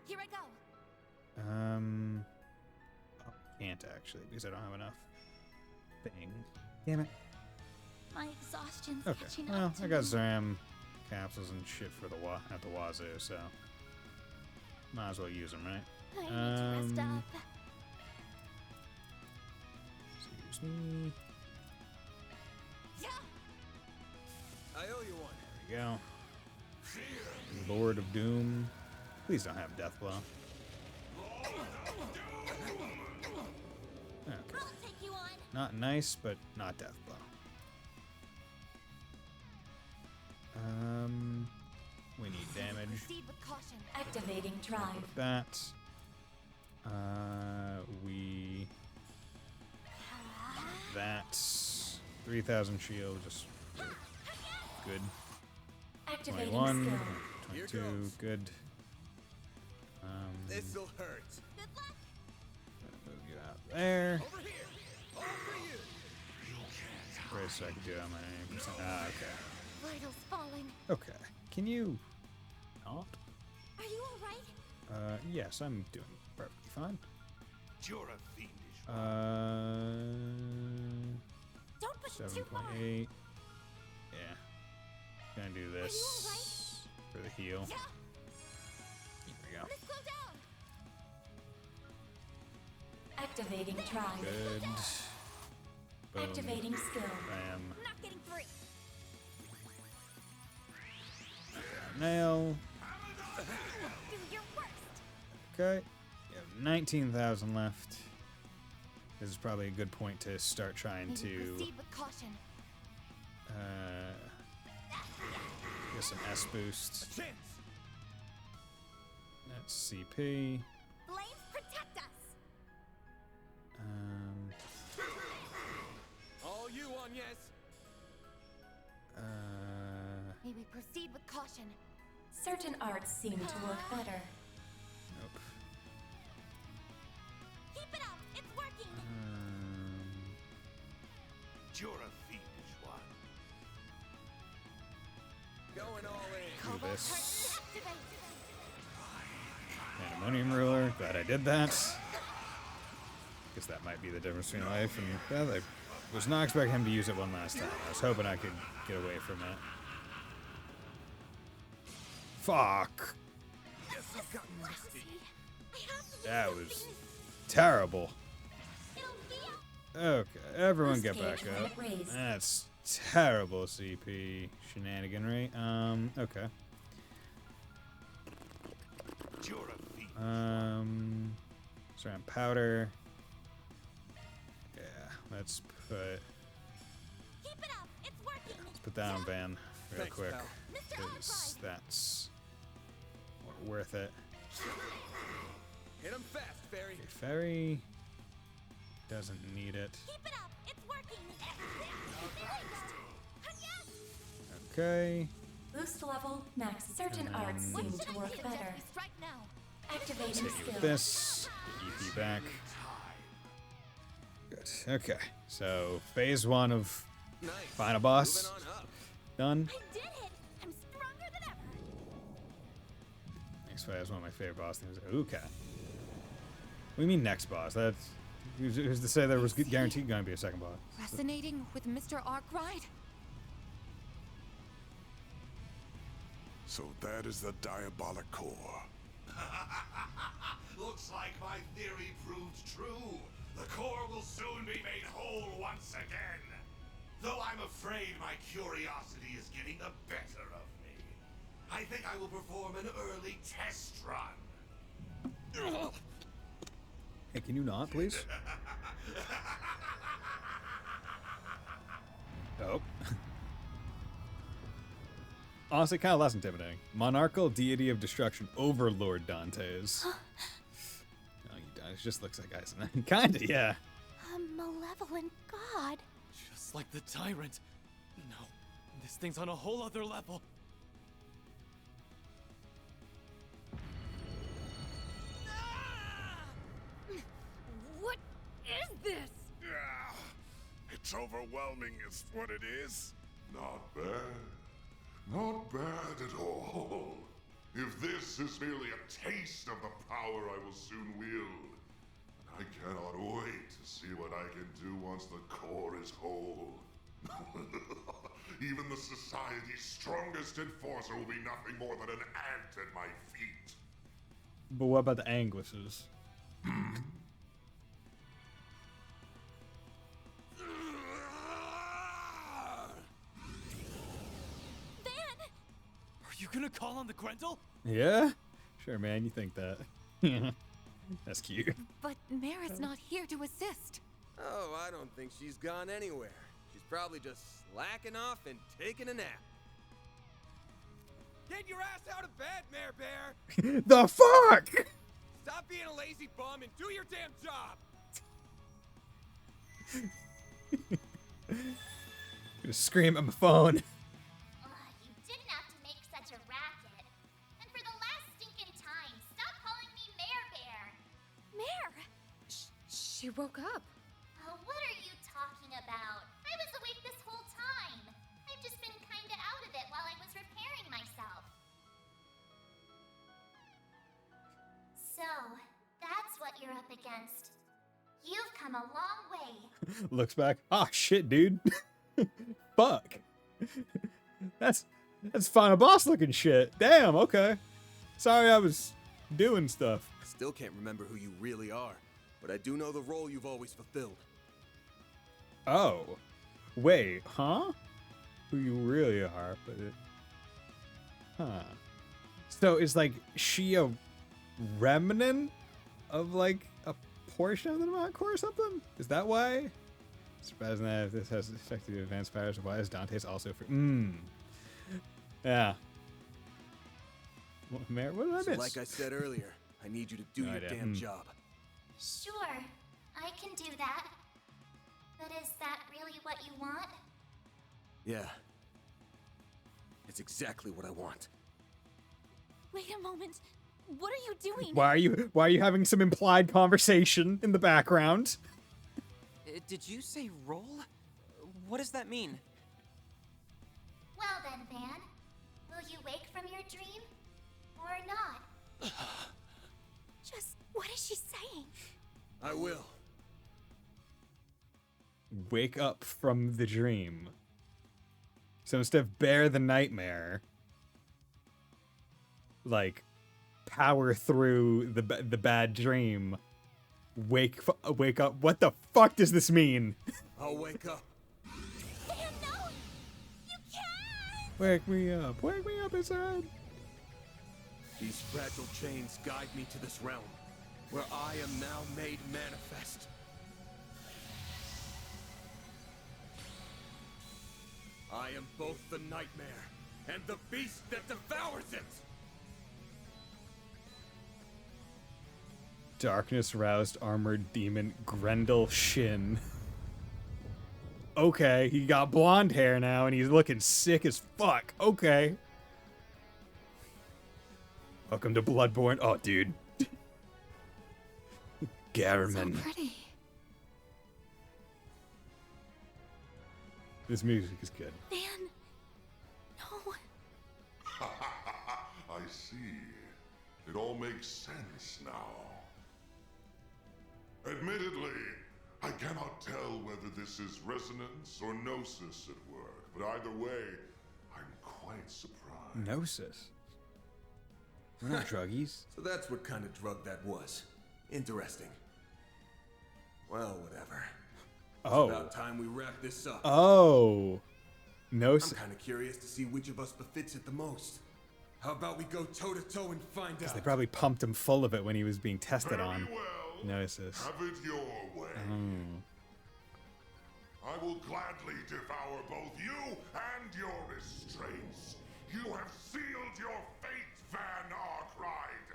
Here I go. Can't actually because I don't have enough thing. Damn it. My exhaustion's Okay. catching Well, up to I got me. Zram capsules and shit for the at the wazoo, so might as well use them, right? I need to rest up. Excuse me. Yeah. I owe you one. There we go. Lord of Doom. Please don't have Death Blow. Okay. I'll take you on. Not nice, but not Death Blow. We need damage. Proceed with caution. Activating drive. With that. We. That's 3,000 shield, just good. Activating 21, skill. 22, good. This'll hurt. Good luck. Move you out there. Over here. All for you. Wait, so I can do it on my percent. Ah, okay. Vitals falling. Okay. Can you not? Are you all right? Yes, I'm doing perfectly fine. You're a fiendish. Don't push it too far. 7.8. Yeah. Gonna do this Are you all right? for the heal. Yeah. There we go. Let's go down. Activating drive. Good. Boom. Activating skill. Bam. Not getting through. Nail. Do your worst. Okay. You have 19,000 left. This is probably a good point to start trying Maybe to proceed with caution. get some S boost. That's CP. Flames protect us. All you on, yes. May we proceed with caution. Certain arts seem to work better. Nope. Keep it up. It's working. You're a fiendish one. Going all in. Do this. Pandemonium ruler. Glad I did that. Guess that might be the difference between life and death. I was not expecting him to use it one last time. I was hoping I could get away from it. Fuck. That was terrible. Okay, everyone get back up. That's terrible CP shenaniganry. Okay. Ceramic powder. Yeah, let's put that on Van really quick. Because that's worth it. Hit him fast, Fairy. Okay, Fairy doesn't need it. Keep it up. It's working. Okay. Boost level max. Certain arts seem to work better. Right now. Activating Hit you skill. with this. Get EP back. Good. Okay. So phase 1 of final boss done. I did it. I'm stronger than ever. Next fight is one of my favorite boss things. Okay. What do you mean next boss? That's who's to say there was guaranteed going to be a second boss? Resonating with Mr. Arkwright? So that is the diabolic core. Looks like my theory proved true. The core will soon be made whole once again. Though I'm afraid my curiosity is getting the better of me. I think I will perform an early test run. Hey, can you not, please? Oh. Honestly, kind of less intimidating. Monarchical deity of destruction, Overlord Dantes. Oh, he does. Just looks like Bison. Kinda, yeah. A malevolent god. Just like the tyrant. No, this thing's on a whole other level. What is this? It's overwhelming is what it is. Not bad. Not bad at all. If this is merely a taste of the power I will soon wield, I cannot wait to see what I can do once the core is whole. Even the society's strongest enforcer will be nothing more than an ant at my feet. But what about the Anglisses? Are you gonna call on the Grendel? Yeah? Sure, man, you think that. That's cute. But Mara's not here to assist. Oh, I don't think she's gone anywhere. She's probably just slacking off and taking a nap. Get your ass out of bed, Mare Bear! The fuck? Stop being a lazy bum and do your damn job! Gonna scream at my phone. You didn't have to make such a racket. And for the last stinking time, stop calling me Mare Bear. Mare? She woke up. What are you talking about? I was awake this whole time. I've just been kinda out of it while I was repairing myself. So, that's what you're up against. You've come a long way. Looks back. Ah, shit, dude. Fuck. That's final boss looking shit. Damn, okay. Sorry I was doing stuff. Still can't remember who you really are. but I do know the role you've always fulfilled. Oh. Wait, huh? Who you really are, but it... Huh. So is, like, she a remnant of, like, a portion of the Demont Core or something? Is that why? Surprising that if this has effective advanced powers, why is Dante's also free? Yeah. What did I miss? So like I said earlier, I need you to do your damn job. Sure, I can do that. But is that really what you want? Yeah. It's exactly what I want. Wait a moment. What are you doing? Why are you having some implied conversation in the background? Did you say roll? What does that mean? Well then, Van. Will you wake from your dream? Or not? Just, what is she saying? I will. Wake up from the dream. So instead of bear the nightmare, like, power through the bad dream, wake up. What the fuck does this mean? I'll wake up. Van, no! You can't! Wake me up inside. These fragile chains guide me to this realm, where I am now made manifest. I am both the nightmare and the beast that devours it! Darkness roused armored demon Grendel Shin. Okay, he got blonde hair now and he's looking sick as fuck. Okay. Welcome to Bloodborne. Oh, dude. Garriman. So pretty. This music is good. Van, no. I see. It all makes sense now. Admittedly, I cannot tell whether this is resonance or gnosis at work, but either way, I'm quite surprised. Gnosis? We're not druggies. So that's what kind of drug that was. Interesting. Well, whatever. Oh. It's about time we wrap this up. Oh. Gnosis. I'm kind of curious to see which of us befits it the most. How about we go toe-to-toe and find out? They probably pumped him full of it when he was being tested on. Well, Gnosis. have it your way. I will gladly devour both you and your restraints. You have sealed your fate, Van Arkwright.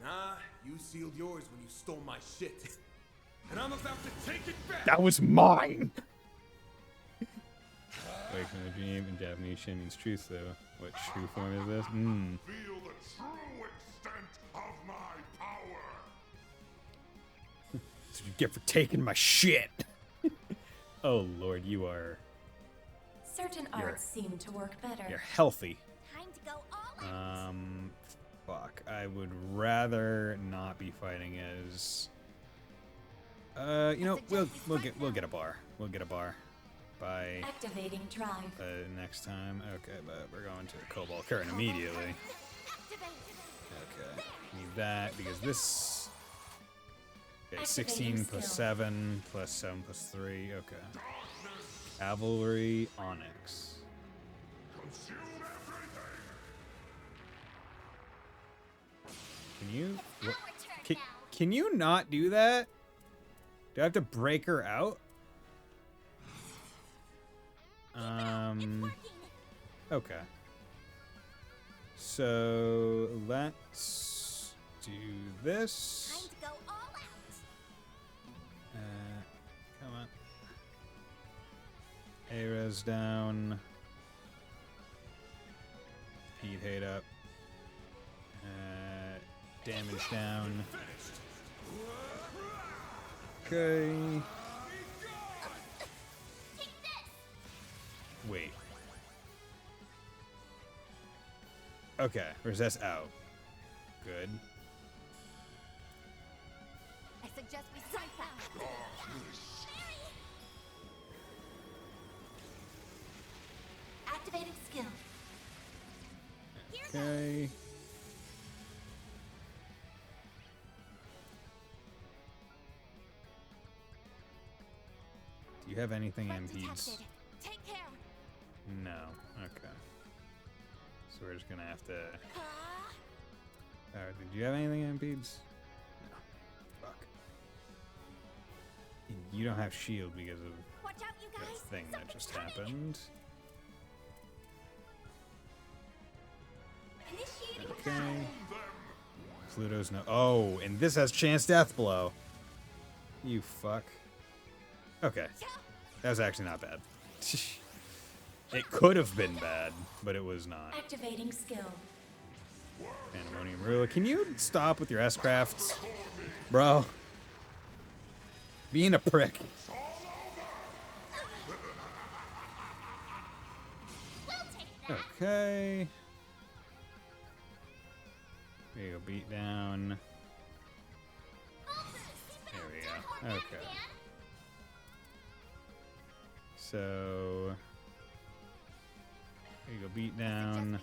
Nah, you sealed yours when you stole my shit. And I'm about to take it back! That was mine! Wake from the dream in Japanese Shin means truth, though. What true form is this? Feel the true extent of my power. That's what you get for taking my shit! Oh lord, you are... Certain arts seem to work better. You're healthy. Time to go all out. Fuck. I would rather not be fighting as... you know, we'll get a bar. We'll get a bar by Activating drive. Next time. Okay, but we're going to Cobalt Current immediately. Okay, need that because this. Okay, 16 plus 7 plus 7 plus 3. Okay. Cavalry Onyx. Can you? Can you not do that? Do I have to break her out? Okay. So let's do this. Time to go all out. Come on. Ares down. Heat hate up. Damage down. Okay. Wait. Okay, resist out. Good. I suggest we strike that. Activating skill. Okay. you have anything impedes? Detected. Take care. No. Okay. So we're just gonna have to. Alright, did you have anything impedes? No. Fuck. You don't have shield because of Watch out, you that guys. thing that just happened. Initiating Okay. Pluto's no. Oh, and this has chance death blow. You fuck. Okay. That was actually not bad. It could have been bad, but it was not. Activating skill. Pandemonium Ruler. Can you stop with your S-crafts? Bro. Being a prick. Okay. There you go, beat down. There we go. Okay. So there you go, beat down.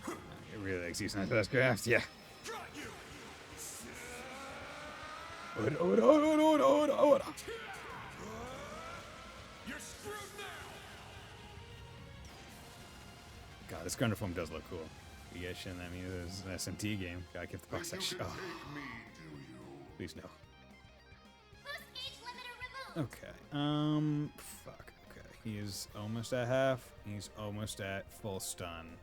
It really likes using that craft, yeah. God, this Grunder Form does look cool. You guys shouldn't that mean it's an S&T game. Gotta keep the boss section. Oh. Please no. Okay. Fuck. Okay. He's almost at half. He's almost at full stun.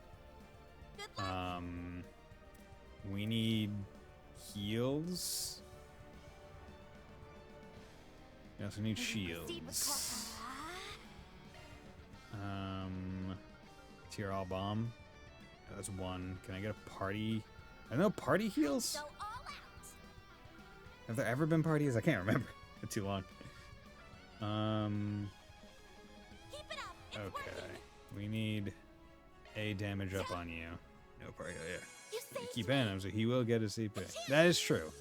We need heals. We also need shields. Tier all bomb. That's one. Can I get a party? I know party heals. Have there ever been parties? I can't remember. It's too long. Okay. We need a damage up on you. No party. Oh, yeah. You keep in him, so he will get a CP. That is true.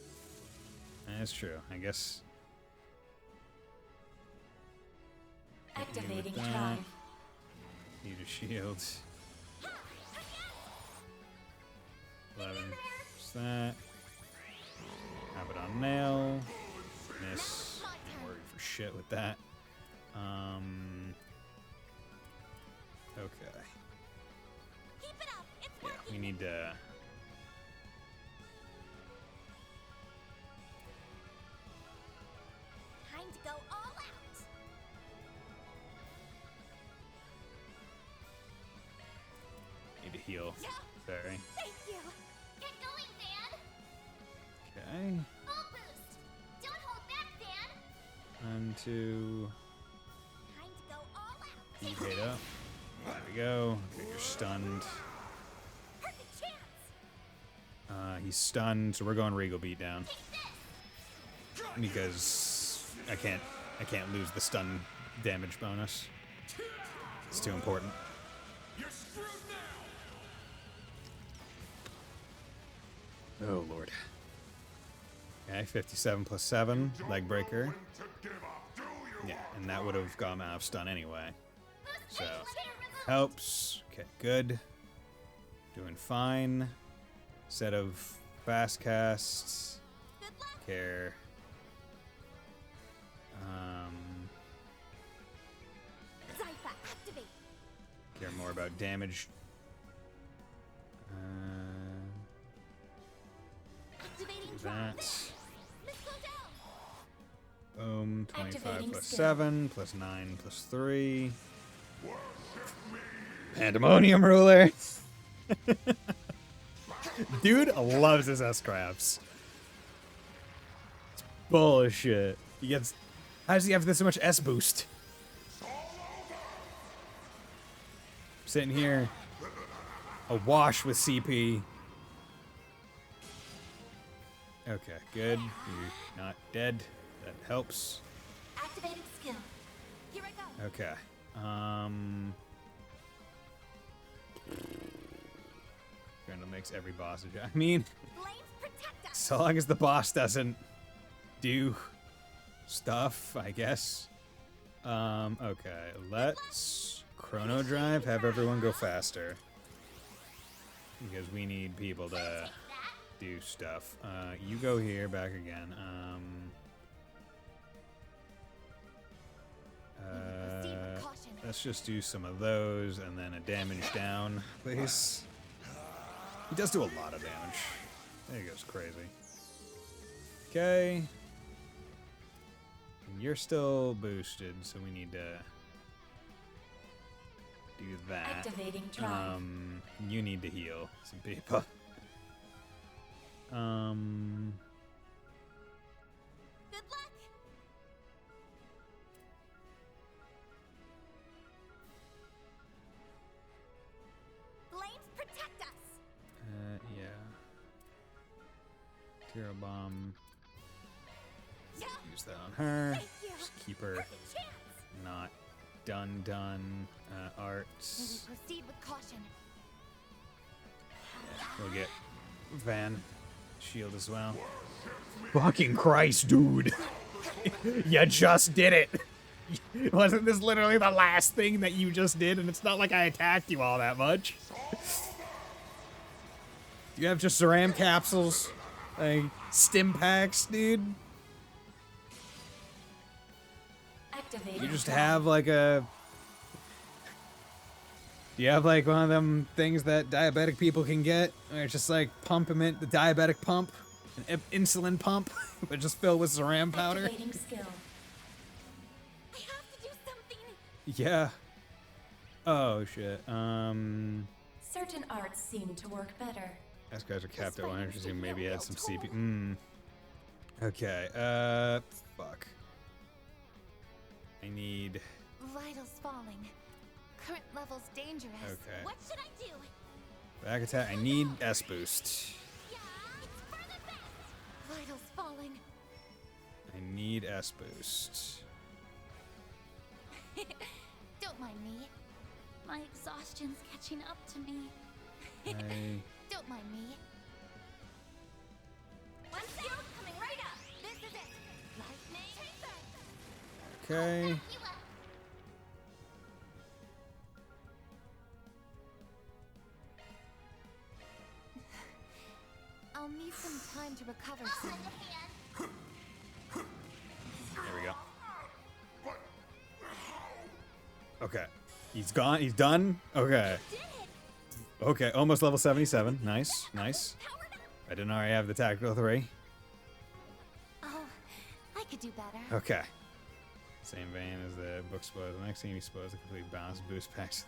That is true. I guess. Activating drive. Need a shield. 11. Just that. Have it on nail. Miss. Don't worry for shit with that. Okay. Yeah, we need to. Time to go all out. Need to heal. Sorry. Thank you. Get going, Van. Okay. Full boost. Don't hold back, Van. 1, 2. Time to go all out. Keep it up. There we go. Okay, you're stunned. Perfect chance. He's stunned, so we're going Regal Beatdown. Because I can't lose the stun damage bonus. It's too important. Oh lord. Okay, 57 plus 7, leg breaker. Yeah, and that would have got him out of stun anyway. So helps. Okay, good. Doing fine. Set of fast casts. Care. Care more about damage. Do that. Boom. 25 plus 7 plus 9 plus 3. Pandemonium Ruler. Dude loves his S-crafts. It's bullshit. He gets. How does he have this so much S boost? Sitting here, awash with CP. Okay, good. You're not dead. That helps. Activating skill. Here I go. Okay. Gonna makes every boss a job. I mean, so long as the boss doesn't do stuff, I guess. Okay, let's Chrono Drive, have everyone go faster. Because we need people to do stuff. You go here, back again. Let's just do some of those, and then a damage down, please. He does do a lot of damage. There he goes crazy. Okay. And you're still boosted, so we need to do that. Activating drive. You need to heal some people. Good luck. Flames protect us. Yeah. Tiro bomb. Yeah. Use that on her. Thank you. Just keep her Second chance. not done. Maybe Arts. proceed with caution. We'll get Van shield as well. Fucking Christ, dude. You just did it. Wasn't this literally the last thing that you just did? And it's not like I attacked you all that much. You have just Ceram capsules? Like, stim packs, dude? Activating You just drive. have like a... You have like one of them things that diabetic people can get, where it's just like pump them in the diabetic pump, an insulin pump, but just filled with Ceram powder. Activating skill. I have to do something. Yeah. Oh shit. Certain arts seem to work better. These guys are capped at 100, so maybe add some CP. Okay. Fuck. I need. Vitals falling. Current levels dangerous. Okay. What should I do? Back attack. I need S boost. Yeah, it's for the best. Vitals falling. I need S boost. Don't mind me. My exhaustion's catching up to me. Don't mind me. One skill coming right up. This is it. Lightning. Okay. You up. I'll need some time to recover I'll soon. lend a hand. There we go. Okay. He's gone. He's done. Okay. Okay. Almost level 77. Nice. Nice. I didn't already have the tactical 3. Oh, I could do better. Okay. Same vein as the book spoils. The next thing you spoils the complete balance boost packs.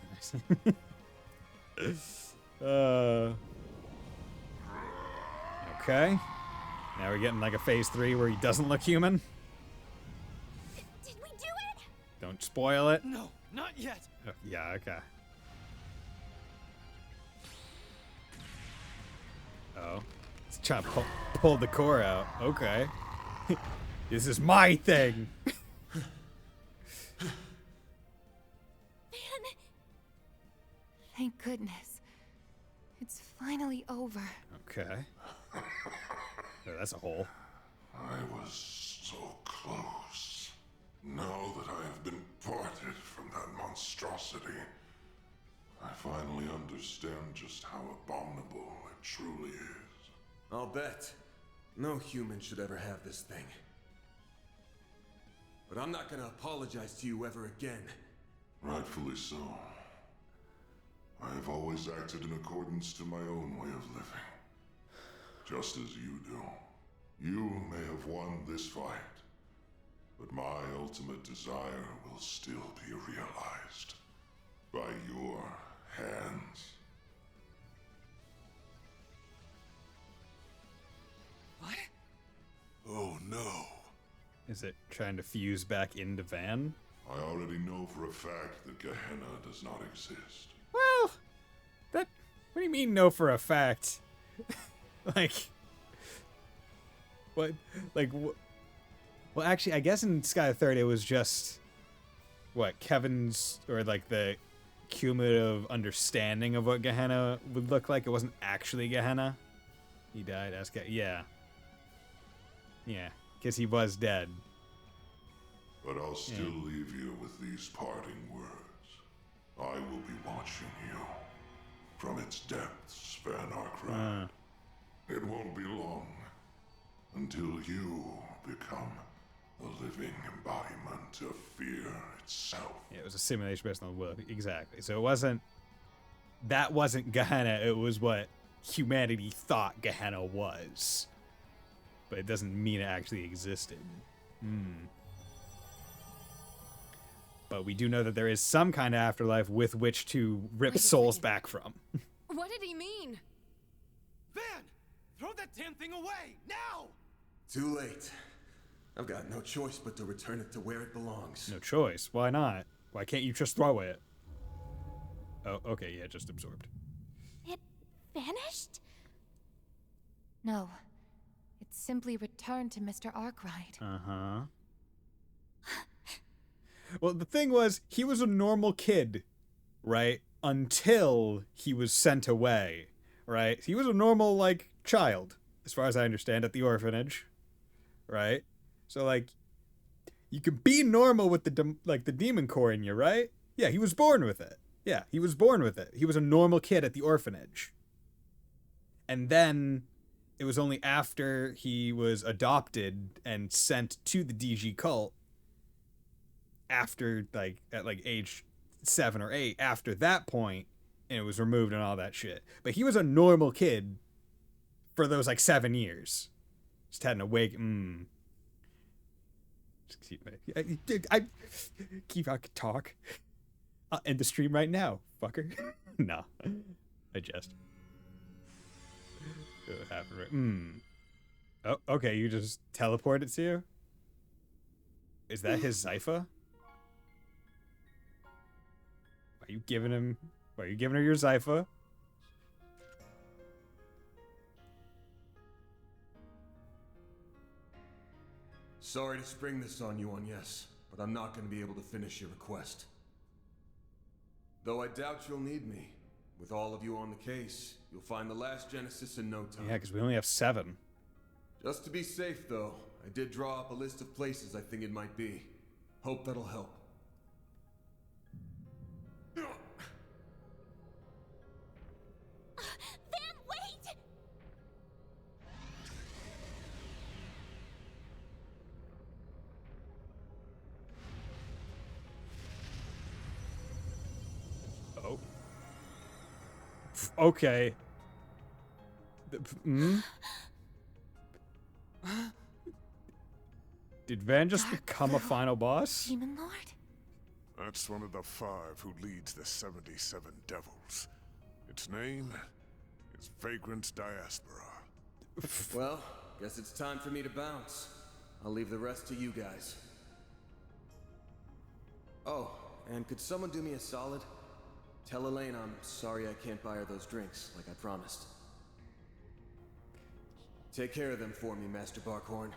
Okay. Now we're getting like a phase 3 where he doesn't look human. Did we do it? Don't spoil it. No, not yet. Oh, yeah, okay. Oh. He's trying to pull the core out. Okay. This is my thing. Thank goodness. It's finally over. Okay. Oh, that's a hole. I was so close. Now that I have been parted from that monstrosity, I finally understand just how abominable it truly is. I'll bet. No human should ever have this thing. But I'm not gonna apologize to you ever again. Rightfully so. I have always acted in accordance to my own way of living. Just as you do. You may have won this fight, but my ultimate desire will still be realized by your hands. What? Oh no. Is it trying to fuse back into Van? I already know for a fact that Gehenna does not exist. Well, that. What do you mean, know for a fact? Like. What? Like. Well, actually, I guess in Sky Third it was just. What? Kevin's. Or like the cumulative understanding of what Gehenna would look like. It wasn't actually Gehenna. He died as Yeah. Yeah. Because he was dead. But I'll still leave you with these parting words. I will be watching you from its depths, Van Arkran. It won't be long until you become the living embodiment of fear itself. Yeah, it was a simulation based on the will. Exactly. So it wasn't... That wasn't Gehenna. It was what humanity thought Gehenna was. But it doesn't mean it actually existed. But we do know that there is some kind of afterlife with which to rip souls back from. What did he mean? Van! Throw that damn thing away! Now! Too late. I've got no choice but to return it to where it belongs. No choice. Why not? Why can't you just throw it? Oh, okay, yeah, just absorbed. It vanished? No. It simply returned to Mr. Arkwright. Uh-huh. Well, the thing was, he was a normal kid, right? Until he was sent away, right? He was a normal, like, child, as far as I understand, at the orphanage, right? So, like, you can be normal with the demon core in you, right? Yeah, he was born with it. Yeah, he was born with it. He was a normal kid at the orphanage. And then it was only after he was adopted and sent to the DG cult, after, like, at, like, age 7 or 8, after that point, and it was removed and all that shit. But he was a normal kid for those, like, 7 years. Just had an awake... Excuse me. I keep I could talk. I'll end the stream right now, fucker. No. I just... What happened right... Oh, okay, you just teleport it to you? Is that his Zypha? Why are you giving her your Zypha? Sorry to spring this on you, yes, but I'm not going to be able to finish your request. Though I doubt you'll need me. With all of you on the case, you'll find the last Genesis in no time. Yeah, because we only have 7. Just to be safe, though, I did draw up a list of places I think it might be. Hope that'll help. Van, wait! Oh. Okay. Did Van just become a final boss? Demon Lord? That's one of the 5 who leads the 77 Devils. Its name is Vagrant's Diaspora. Well, guess it's time for me to bounce. I'll leave the rest to you guys. Oh, and could someone do me a solid? Tell Elaine I'm sorry I can't buy her those drinks, like I promised. Take care of them for me, Master Barkhorn.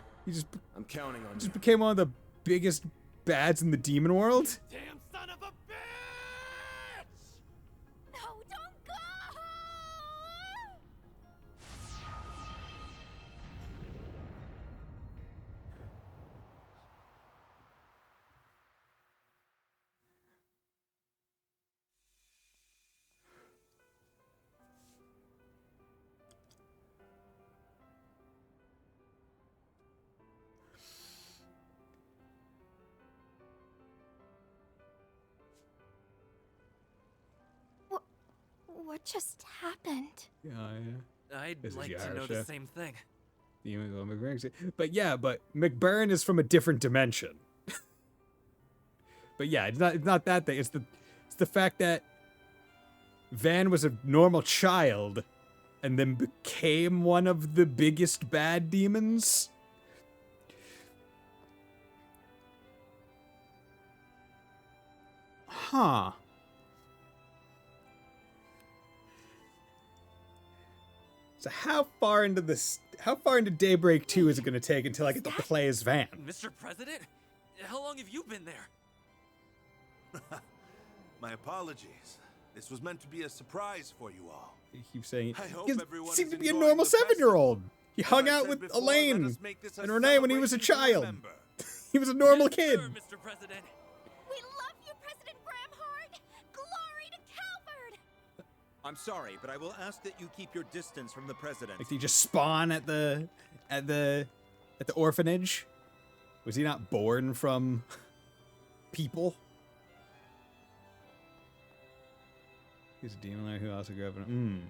I'm counting on you. Just became one of the biggest bads in the demon world? Damn son of a bitch! No, don't go! What just happened? Yeah. I'd This is like your to know house, the yeah. same thing. But yeah, but McBurn is from a different dimension. But yeah, it's not that thing. It's the fact that Van was a normal child and then became one of the biggest bad demons. Huh. So how far into Daybreak 2 is it going to take until I get to play as Van? Mr. President? How long have you been there? My apologies. This was meant to be a surprise for you all. You keep saying I hope he everyone seemed is to be a enjoying normal the festival. 7-year-old. He hung As I out said with before, Elaine let us make this a and Renee when he was a celebration to child. remember. He was a normal Yes, kid. sir, Mr. President. We love you, President Bramhard! Glory to Calvard! I'm sorry, but I will ask that you keep your distance from the president. Like, did he just spawn at the orphanage? Was he not born from people? He's a demon lord who also grew up in.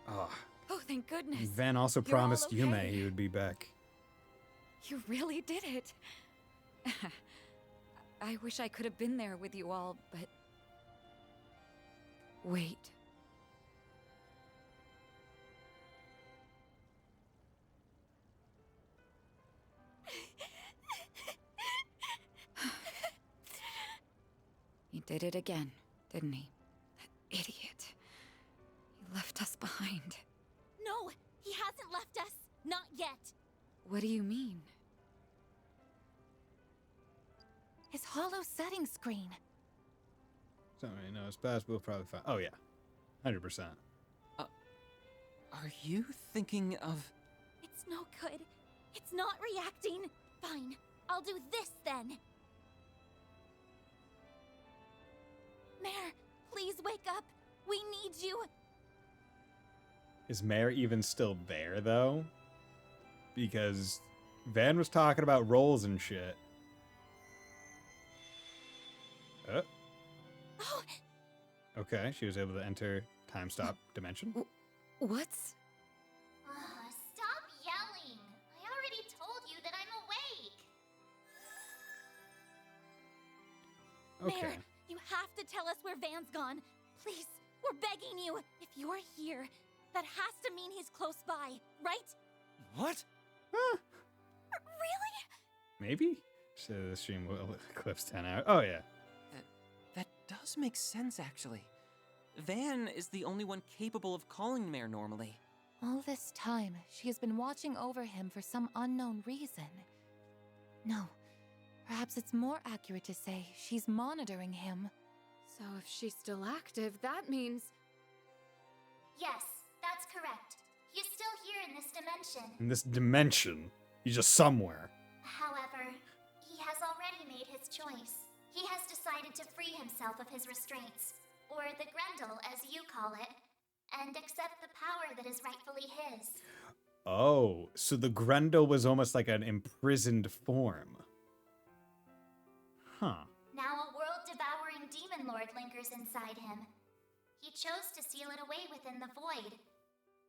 Oh. Oh, thank goodness. Van also You're all promised okay. Yume he would be back. You really did it. I wish I could have been there with you all, but... Wait. He did it again, didn't he? That idiot. He left us behind. No, he hasn't left us. Not yet. What do you mean? His hollow setting screen. Somebody knows best. We'll probably find. Oh yeah, 100%. Are you thinking of? It's no good. It's not reacting. Fine. I'll do this then. Mare, please wake up. We need you. Is Mare even still there though? Because Van was talking about roles and shit. Oh. Okay, she was able to enter time stop dimension. What's... Stop yelling. I already told you that I'm awake. Okay. Mare, you have to tell us where Van's gone. Please, we're begging you. If you're here, that has to mean he's close by, right? What? Really? Maybe? So the stream will eclipse 10 hours. Oh yeah. That does make sense, actually. Van is the only one capable of calling Mare normally. All this time, she has been watching over him for some unknown reason. No, perhaps it's more accurate to say she's monitoring him. So if she's still active, that means... Yes, that's correct. He's still here in this dimension. In this dimension, he's just somewhere. However, he has already made his choice. He has decided to free himself of his restraints, or the Grendel, as you call it, and accept the power that is rightfully his. Oh, so the Grendel was almost like an imprisoned form. Huh. Now a world-devouring demon lord lingers inside him. He chose to seal it away within the void,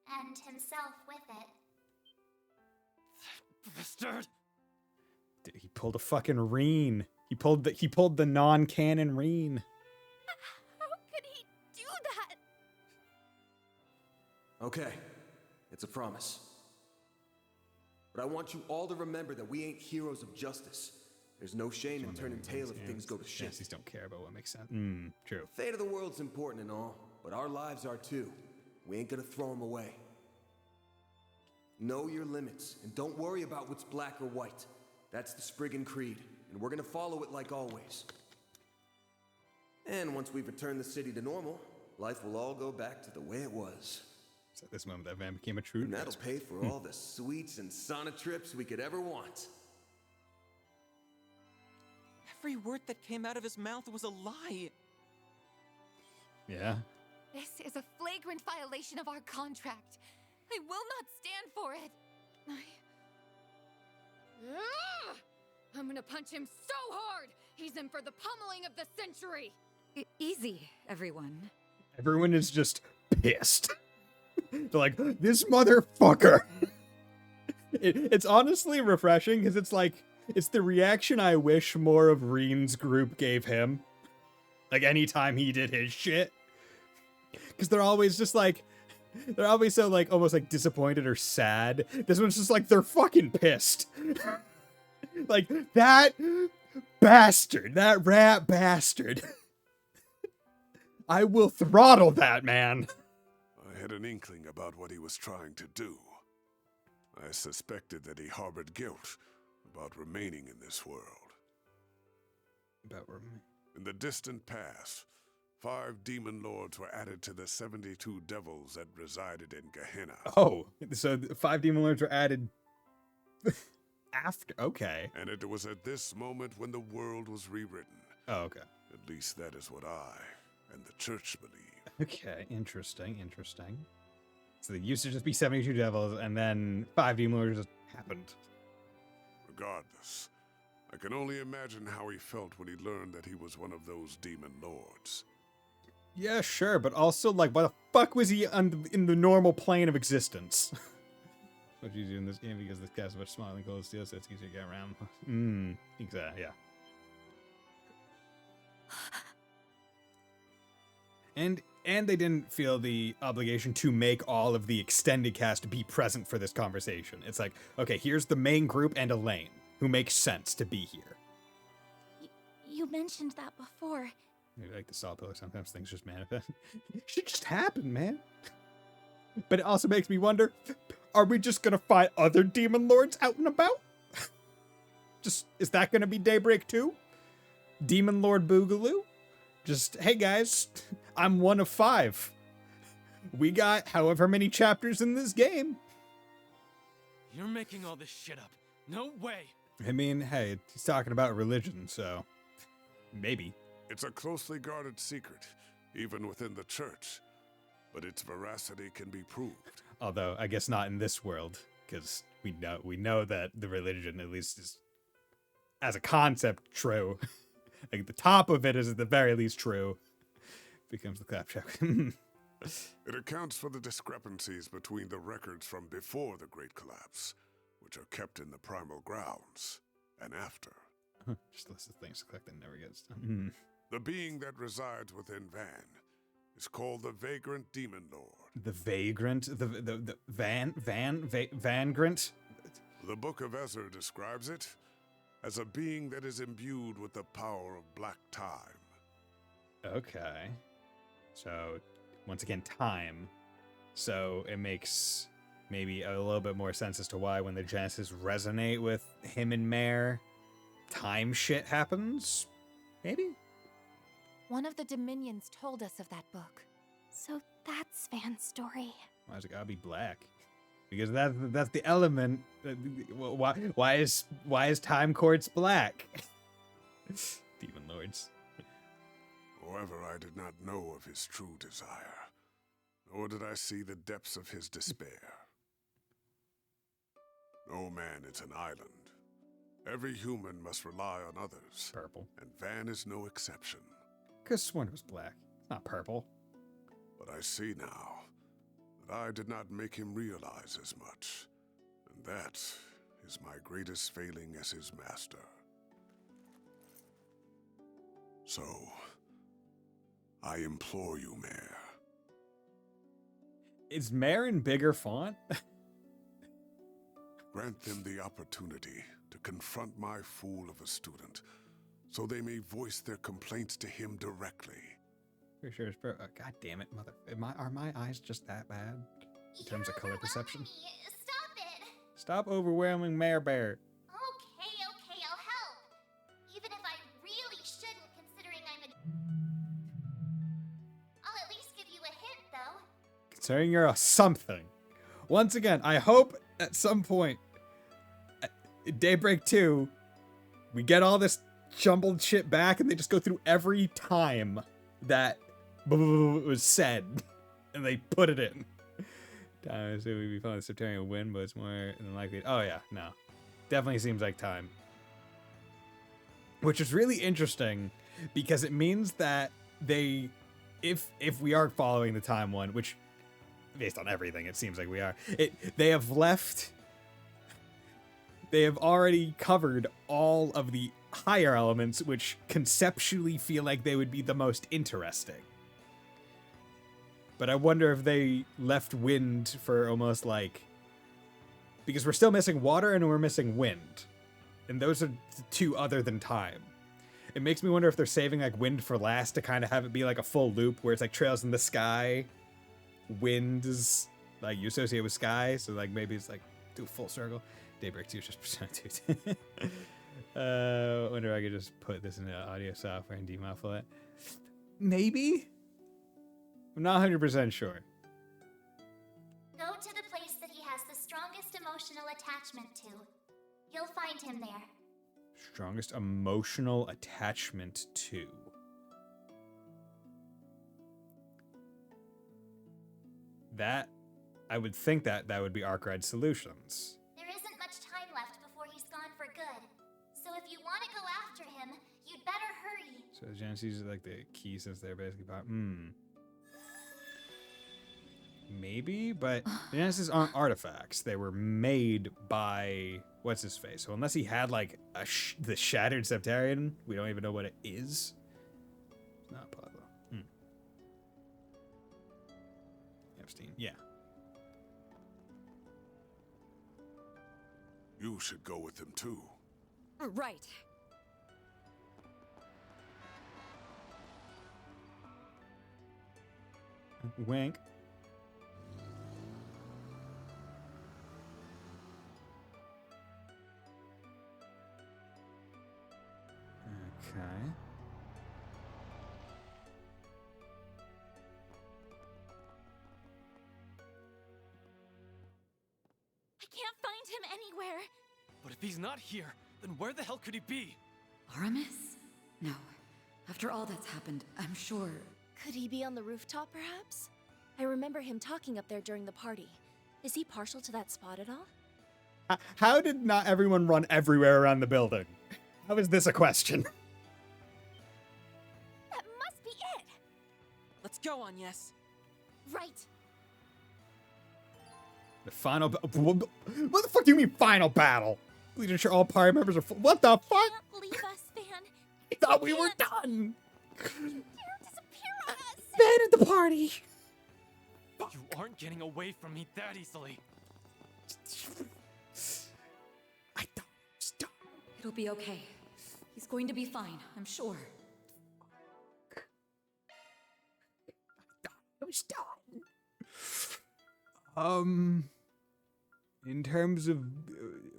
and himself with it. Bastard! Dude, he pulled a fucking Reen. He pulled the non-canon Reen. How could he do that? Okay, it's a promise. But I want you all to remember that we ain't heroes of justice. There's no shame in turning tail if things go to shit. Fancies don't care about what makes sense. True. Fate of the world's important and all, but our lives are too. We ain't gonna throw them away. Know your limits, and don't worry about what's black or white. That's the Spriggan Creed, and we're gonna follow it like always. And once we've returned the city to normal, life will all go back to the way it was. It's at this moment that Van became a true. And that'll pay for all the sweets and sauna trips we could ever want. Every word that came out of his mouth was a lie. Yeah. This is a flagrant violation of our contract. I will not stand for it. I'm gonna punch him so hard! He's in for the pummeling of the century! Easy, everyone. Everyone is just pissed. They're like, this motherfucker. It's honestly refreshing because it's like, it's the reaction I wish more of Reen's group gave him. Like anytime he did his shit. Because they're always just like, they're always so like, almost like disappointed or sad. This one's just like, they're fucking pissed. Like, that bastard, that rat bastard. I will throttle that man. I had an inkling about what he was trying to do. I suspected that he harbored guilt about remaining in this world. In the distant past, 5 demon lords were added to the 72 devils that resided in Gehenna. Oh, so 5 demon lords were added after. Okay. And it was at this moment when the world was rewritten, Oh, okay. At least that is what I and the church believe. Okay, interesting. So there used to just be 72 devils, and then 5 demon lords just happened. Regardless, I can only imagine how he felt when he learned that he was one of those demon lords. Yeah, sure, but also, like, why the fuck was he in the normal plane of existence? What you do in this game because this guy's much smaller than cold steel, so it's easier to get around. Exactly, yeah. And they didn't feel the obligation to make all of the extended cast be present for this conversation. It's like, okay, here's the main group and Elaine, who makes sense to be here. You mentioned that before. Maybe like the saw pillar, sometimes things just manifest. Shit just happen, man. But it also makes me wonder, are we just gonna find other demon lords out and about? Is that gonna be Daybreak 2? Demon Lord Boogaloo? Just, hey guys, I'm one of 5. We got however many chapters in this game. You're making all this shit up. No way. I mean, hey, he's talking about religion, so maybe. It's a closely guarded secret, even within the church, but its veracity can be proved. Although, I guess not in this world, because we know that the religion, at least, is, as a concept, true. Like, the top of it is at the very least true. Becomes the clap joke. It accounts for the discrepancies between the records from before the Great Collapse, which are kept in the primal grounds, and after. Just a list of things to collect that never gets done. The being that resides within Van is called the Vagrant Demon Lord. The Vagrant? The Vangrant? The Book of Ezra describes it as a being that is imbued with the power of black time. Okay. So, once again, time. So, it makes maybe a little bit more sense as to why when the Genesis resonate with him and Mare, time shit happens? Maybe? One of the Dominions told us of that book. So that's Van's story. Why's it gotta be black? Because that's the element. Why is time courts black? Demon lords. However, I did not know of his true desire, nor did I see the depths of his despair. No man is an island. Every human must rely on others. Purple. And Van is no exception. Because sworn it was black. It's not purple. But I see now that I did not make him realize as much. And that is my greatest failing as his master. So, I implore you, Mare. Is Mare in bigger font? Grant them the opportunity to confront my fool of a student, so they may voice their complaints to him directly. Pretty sure it's God damn it, mother. Are my eyes just that bad in terms of color perception? Stop it! Stop overwhelming Mare Bear. Okay, I'll help. Even if I really shouldn't, considering I'll at least give you a hint, though. Considering you're a something. Once again, I hope at some point, in Daybreak 2, we get all this jumbled shit back and they just go through every time that was said and they put it in. Time so we'd be following the Septarian wind, but it's more than likely. Oh yeah, no. Definitely seems like time. Which is really interesting because it means that they, if we are following the time one, which based on everything it seems like we are, they have already covered all of the higher elements which conceptually feel like they would be the most interesting. But I wonder if they left wind for almost like, because we're still missing water and we're missing wind. And those are the two other than time. It makes me wonder if they're saving like wind for last to kind of have it be like a full loop where it's like trails in the sky. Wind is like you associate with sky. So like maybe it's like do a full circle. Daybreak 2 is just percent 2. I wonder if I could just put this into audio software and demuffle it. Maybe? I'm not 100% sure. Go to the place that he has the strongest emotional attachment to. You'll find him there. Strongest emotional attachment to. That, I would think that would be Arkwright Solutions. There isn't much time left before he's gone for good. So if you want to go after him, you'd better hurry. So Genesis is like the key since they're basically maybe, but Genesis aren't artifacts. They were made by what's his face. So unless he had like the Shattered Septarian, we don't even know what it is. It's not Pablo. Epstein, yeah. You should go with him too. Right. Wink. Okay. I can't find him anywhere. But if he's not here, then where the hell could he be? Aramis? No. After all that's happened, I'm sure. Could he be on the rooftop, perhaps? I remember him talking up there during the party. Is he partial to that spot at all? How did not everyone run everywhere around the building? How is this a question? That must be it. Let's go, Agnes. Right. The final what the fuck do you mean final battle? Bleeding sure all party members are what the fuck? Can't leave us, Van. I thought we were done. Don't disappear on us. Van at the party. You aren't getting away from me that easily. I thought it was done. It'll be okay. He's going to be fine, I'm sure. It was done. In terms of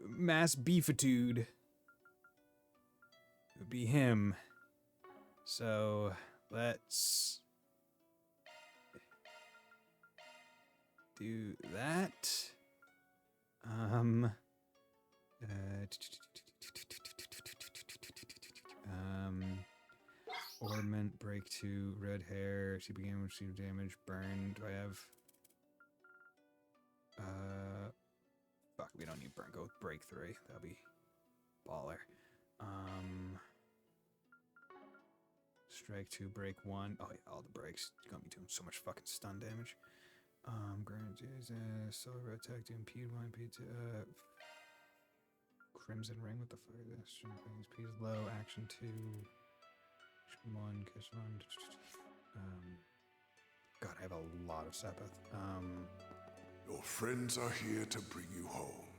mass beefitude, it would be him. So let's do that. Ornament, break 2, red hair, she began with receive damage, burn. Do I have fuck, we don't need burn. Go with break 3. That'll be baller. Strike 2, break 1. Oh yeah, all the breaks. You're gonna be doing so much fucking stun damage. Grant solar attack to impede 1, impede 2, Crimson Ring, what the fuck is this? P is low, action 2. 1, kiss 1. God, I have a lot of Sepith. Your friends are here to bring you home.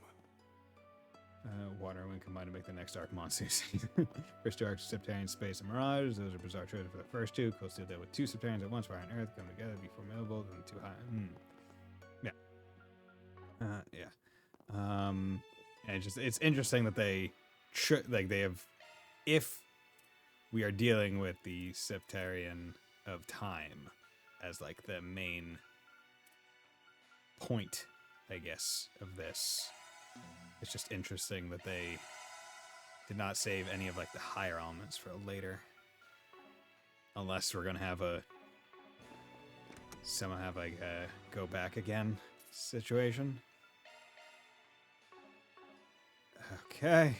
Water and wind combined to make the next arc monsters. First 2 arcs, Septarian, Space, and Mirage. Those are bizarre choices for the first 2. Cool Steel deal with 2 Septarians at once, Fire and Earth, come together, be formidable, then 2 high. Yeah. And it's interesting that they have, if we are dealing with the Septarian of Time as like the main point, I guess, of this. It's just interesting that they did not save any of like the higher elements for later. Unless we're gonna have somehow have like a go back again situation. Okay.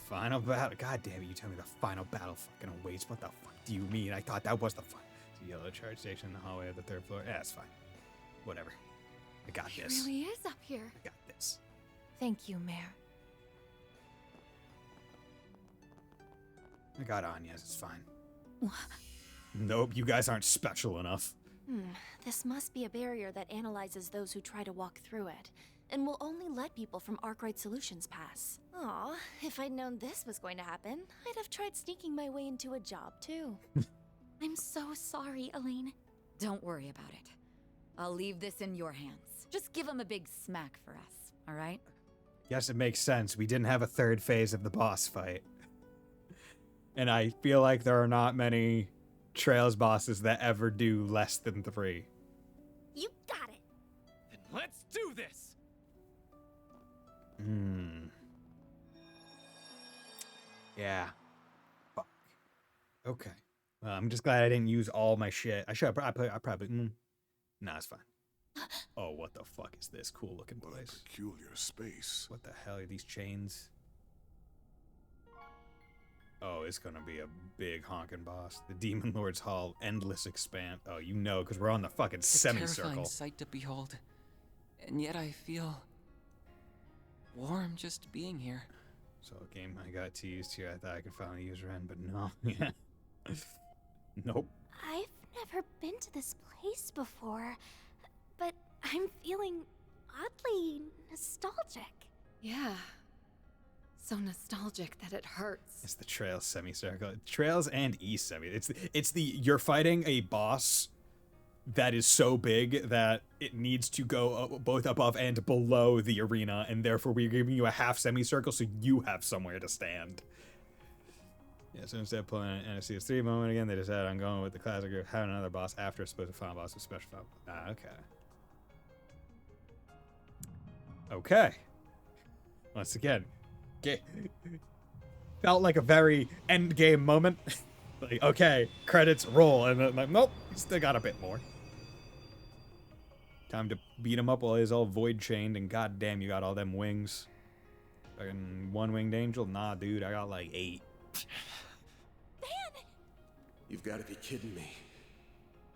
Final battle. God damn it, you tell me the final battle fucking awaits. What the fuck do you mean? I thought that was the fun. The yellow charge station in the hallway of the 3rd floor. Yeah, it's fine. Whatever. I got this. It really is up here. I got this. Thank you, Mayor. I got Agnes, it's fine. Nope, you guys aren't special enough. This must be a barrier that analyzes those who try to walk through it, and will only let people from Arkwright Solutions pass. Aw, if I'd known this was going to happen, I'd have tried sneaking my way into a job, too. I'm so sorry, Elaine. Don't worry about it. I'll leave this in your hands. Just give him a big smack for us, all right? Yes, it makes sense. We didn't have a 3rd phase of the boss fight. And I feel like there are not many Trails bosses that ever do less than 3. You got it. Then let's do this. Yeah. Fuck. Okay. Well, I'm just glad I didn't use all my shit. I should. I probably. Nah, it's fine. Oh, what the fuck is this cool looking place? What a peculiar space. What the hell are these chains? Oh, it's gonna be a big honking boss. The Demon Lord's Hall, endless expanse. Oh, you know, because we're on the fucking It's a semicircle. terrifying sight to behold, and yet I feel warm just being here. So, a game I got teased here. I thought I could finally use Ren, but no. Yeah. Nope. I've never been to this place before, but I'm feeling oddly nostalgic. Yeah. So nostalgic that it hurts. It's the Trails semicircle. Trails and East semi. It's the you're fighting a boss that is so big that it needs to go both above and below the arena, and therefore we're giving you a half semicircle so you have somewhere to stand. Yeah, so instead of pulling an NSCS3 moment again, they decided on going with the classic of having another boss after a supposed final boss with special final. Ah, okay. Okay. Once again, felt like a very end game moment. Like, okay, credits roll, and then like, nope, still got a bit more. Time to beat him up while he's all void chained, and goddamn, you got all them wings. Fucking one-winged angel? Nah, dude, I got like 8. You've got to be kidding me.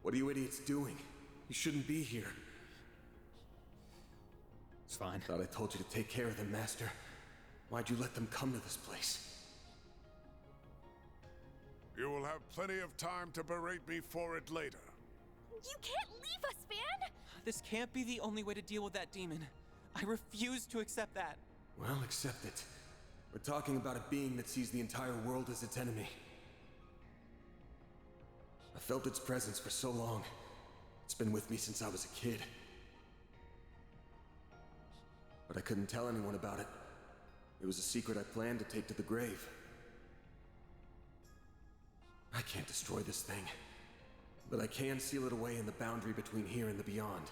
What are you idiots doing? You shouldn't be here. It's fine. Thought I told you to take care of them, Master. Why'd you let them come to this place? You will have plenty of time to berate me for it later. You can't leave us, Van! This can't be the only way to deal with that demon. I refuse to accept that. Well, accept it. We're talking about a being that sees the entire world as its enemy. I felt its presence for so long. It's been with me since I was a kid. But I couldn't tell anyone about it. It was a secret I planned to take to the grave. I can't destroy this thing, but I can seal it away in the boundary between here and the beyond.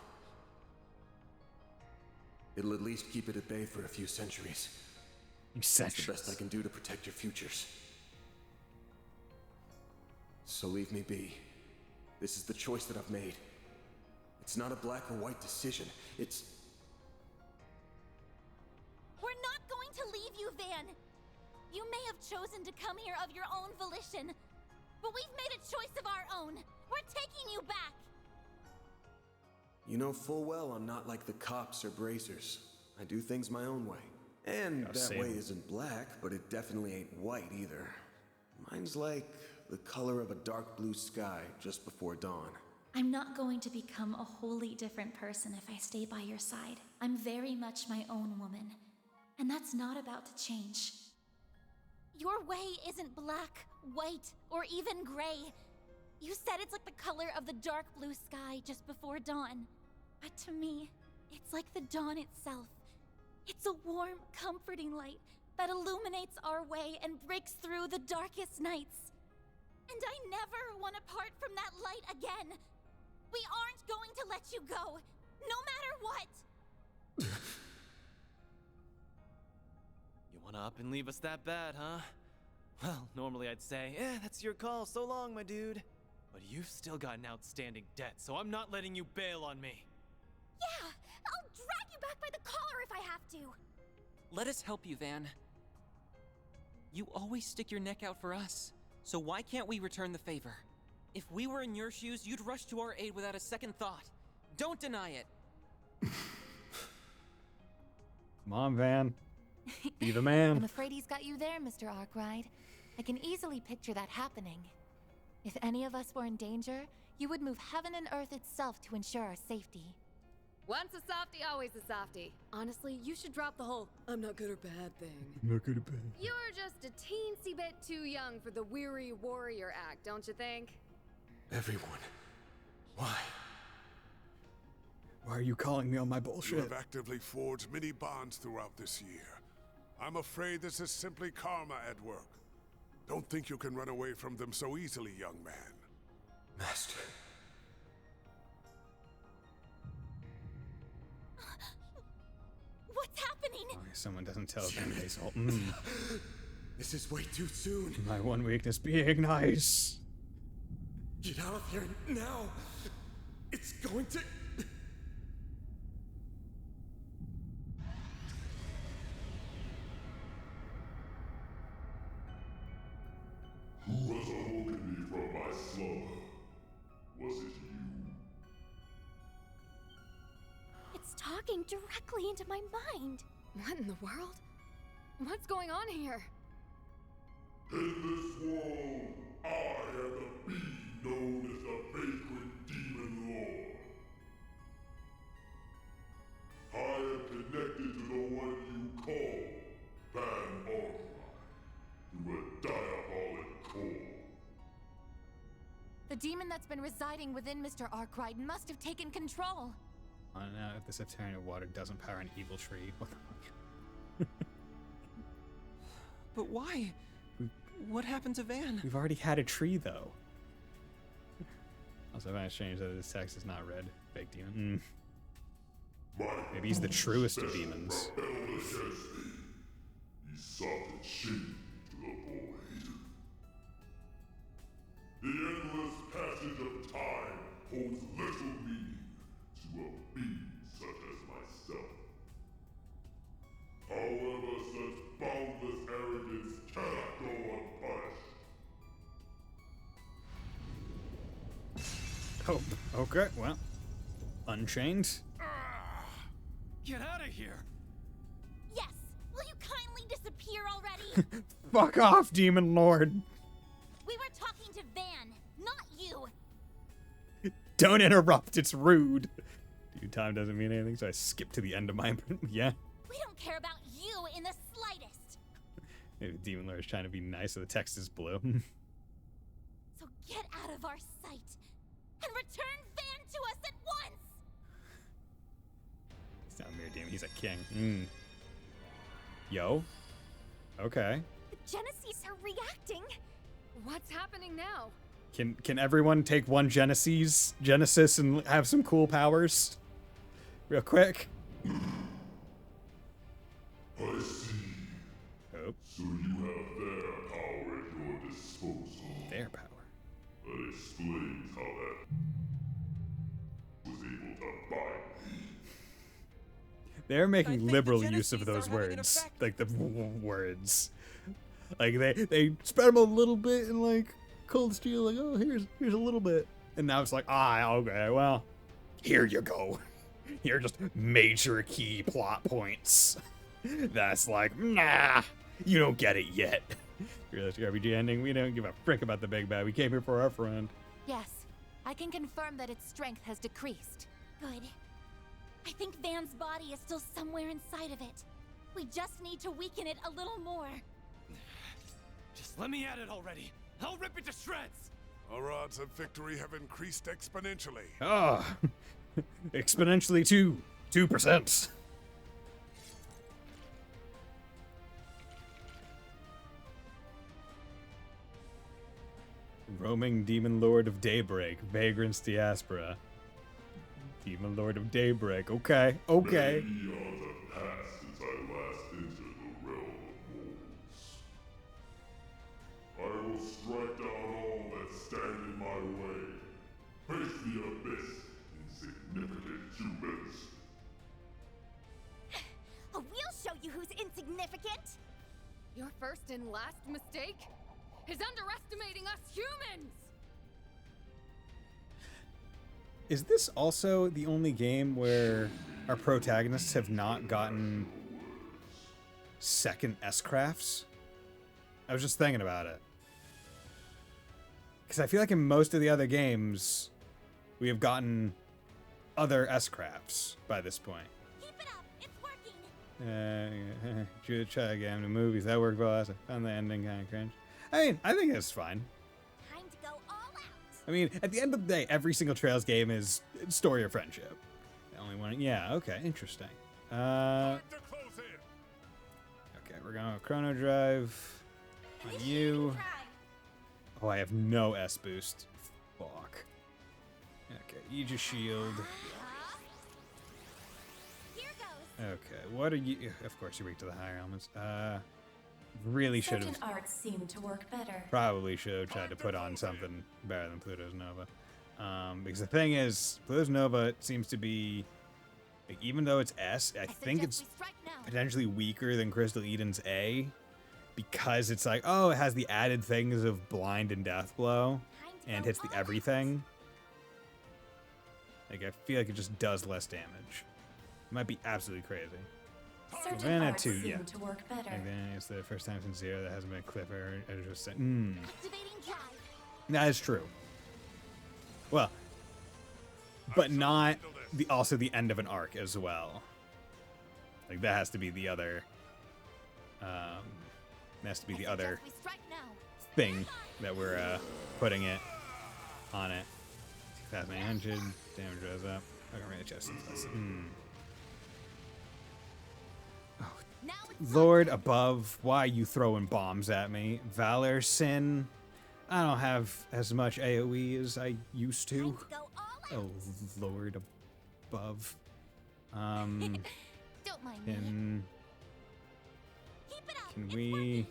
It'll at least keep it at bay for a few centuries. That's the best I can do to protect your futures. So leave me be. This is the choice that I've made. It's not a black or white decision. It's... We're not going to leave you, Van! You may have chosen to come here of your own volition, but we've made a choice of our own. We're taking you back! You know full well I'm not like the cops or bracers. I do things my own way. And that way isn't black, but it definitely ain't white either. Mine's like the color of a dark blue sky just before dawn. I'm not going to become a wholly different person if I stay by your side. I'm very much my own woman, and that's not about to change. Your way isn't black, white, or even gray. You said it's like the color of the dark blue sky just before dawn. But to me, it's like the dawn itself. It's a warm, comforting light that illuminates our way and breaks through the darkest nights. And I never want to part from that light again. We aren't going to let you go, no matter what. You wanna up and leave us that bad, huh? Well, normally I'd say, that's your call, so long, my dude. But you've still got an outstanding debt, so I'm not letting you bail on me. Yeah, I'll drag you back by the collar if I have to. Let us help you, Van. You always stick your neck out for us, so why can't we return the favor? If we were in your shoes, you'd rush to our aid without a second thought. Don't deny it. Come on, Van. Be the man. I'm afraid he's got you there, Mr. Arkwright. I can easily picture that happening. If any of us were in danger, you would move heaven and earth itself to ensure our safety. Once a softie, always a softie. Honestly, you should drop the whole I'm not good or bad thing. Not good or bad. You're just a teensy bit too young for the weary warrior act, don't you think? Everyone. Why? Why are you calling me on my bullshit? You have actively forged many bonds throughout this year. I'm afraid this is simply karma at work. Don't think you can run away from them so easily, young man. Master. What's happening? Oh, someone doesn't tell them. This is way too soon. My one weakness being nice. Get out of here now. It's going to... Who has awoken me from my slumber? Was it you? It's talking directly into my mind. What in the world? What's going on here? In this world, I am the being known as the Vagrant Demon Lord. I am connected to the one you call Van Arkwright through a diabolic core. The demon that's been residing within Mr. Arkwright must have taken control. I don't know if the subterranean water doesn't power an evil tree. What the fuck? But why? What happened to Van? We've already had a tree, though. Also, if I change that this text is not red. Fake demon. Maybe he's the truest of demons. He sought to chain me to the void. The endless passage of time holds little meaning to a being such as myself. However, such boundless arrogance cannot go unpunished. Oh, okay, well. Unchained. Get out of here! Yes! Will you kindly disappear already? Fuck off, Demon Lord! We were talking to Van, not you! Don't interrupt, it's rude. Dude, time doesn't mean anything, so I skip to the end of my... yeah. We don't care about you in the slightest! Maybe the Demon Lord is trying to be nice, so the text is blue. So get out of our sight, and return Van to us at once! He's not a mere demon, he's a king. Yo. Okay. The Genesees are reacting! What's happening now? Can everyone take one Genesis and have some cool powers? Real quick. I see. Oh. So you have their power at your disposal. Their power? That explains how that was able to bind me. They're making liberal use of those words. Like the words. Like they spread them a little bit in like Cold Steel, like, oh, here's a little bit. And now it's like, okay, well, here you go. Here are just major key plot points. That's like, nah, you don't get it yet. Realistic RPG ending, we don't give a frick about the big bad. We came here for our friend. Yes, I can confirm that its strength has decreased. Good. I think Van's body is still somewhere inside of it. We just need to weaken it a little more. Just let me at it already. I'll rip it to shreds. Our odds of victory have increased exponentially. Ah, exponentially to 2%. Roaming Demon Lord of Daybreak, Vagrant's Diaspora. Demon Lord of Daybreak, okay. Many eons have passed since I last entered the realm of wolves. I will strike down all that stand in my way. Face the abyss, insignificant humans. Oh, we'll show you who's insignificant! Your first and last mistake is underestimating us humans! Is this also the only game where our protagonists have not gotten second S-crafts? I was just thinking about it. Because I feel like in most of the other games, we have gotten other S-crafts by this point. Keep it up! It's working! Try again. The movies, that worked well. I found the ending kind of cringe. I mean, I think it's fine. Time to go all out! I mean, at the end of the day, every single Trails game is story of friendship. The only one, yeah, okay, interesting. Okay, we're going to Chrono Drive on you. Oh, I have no S boost. Fuck. Okay, Aegis Shield. Here goes! Okay, what are you? Of course, you're weak to the higher elements. Really should Certain have. arts seem to work better. Probably should have tried to put on something better than Pluto's Nova. Because the thing is, Pluto's Nova seems to be, like, even though it's S, I think it's potentially weaker than Crystal Eden's A. Because it's like, oh, it has the added things of Blind and Death Blow. And hits the everything. Like, I feel like it just does less damage. It might be absolutely crazy. Certain arts too, seem yeah. to work better. And then it's the first time since Zero that hasn't been a clipper. I just said, That is true. Well, but not also the end of an arc as well. Like, that has to be the other. Has to be the other thing that we're putting it on it. 2,800 damage goes up. I can really just Lord above, why are you throwing bombs at me? Valor, Sin. I don't have as much AoE as I used to. Oh, Lord above. Don't mind me. Can we?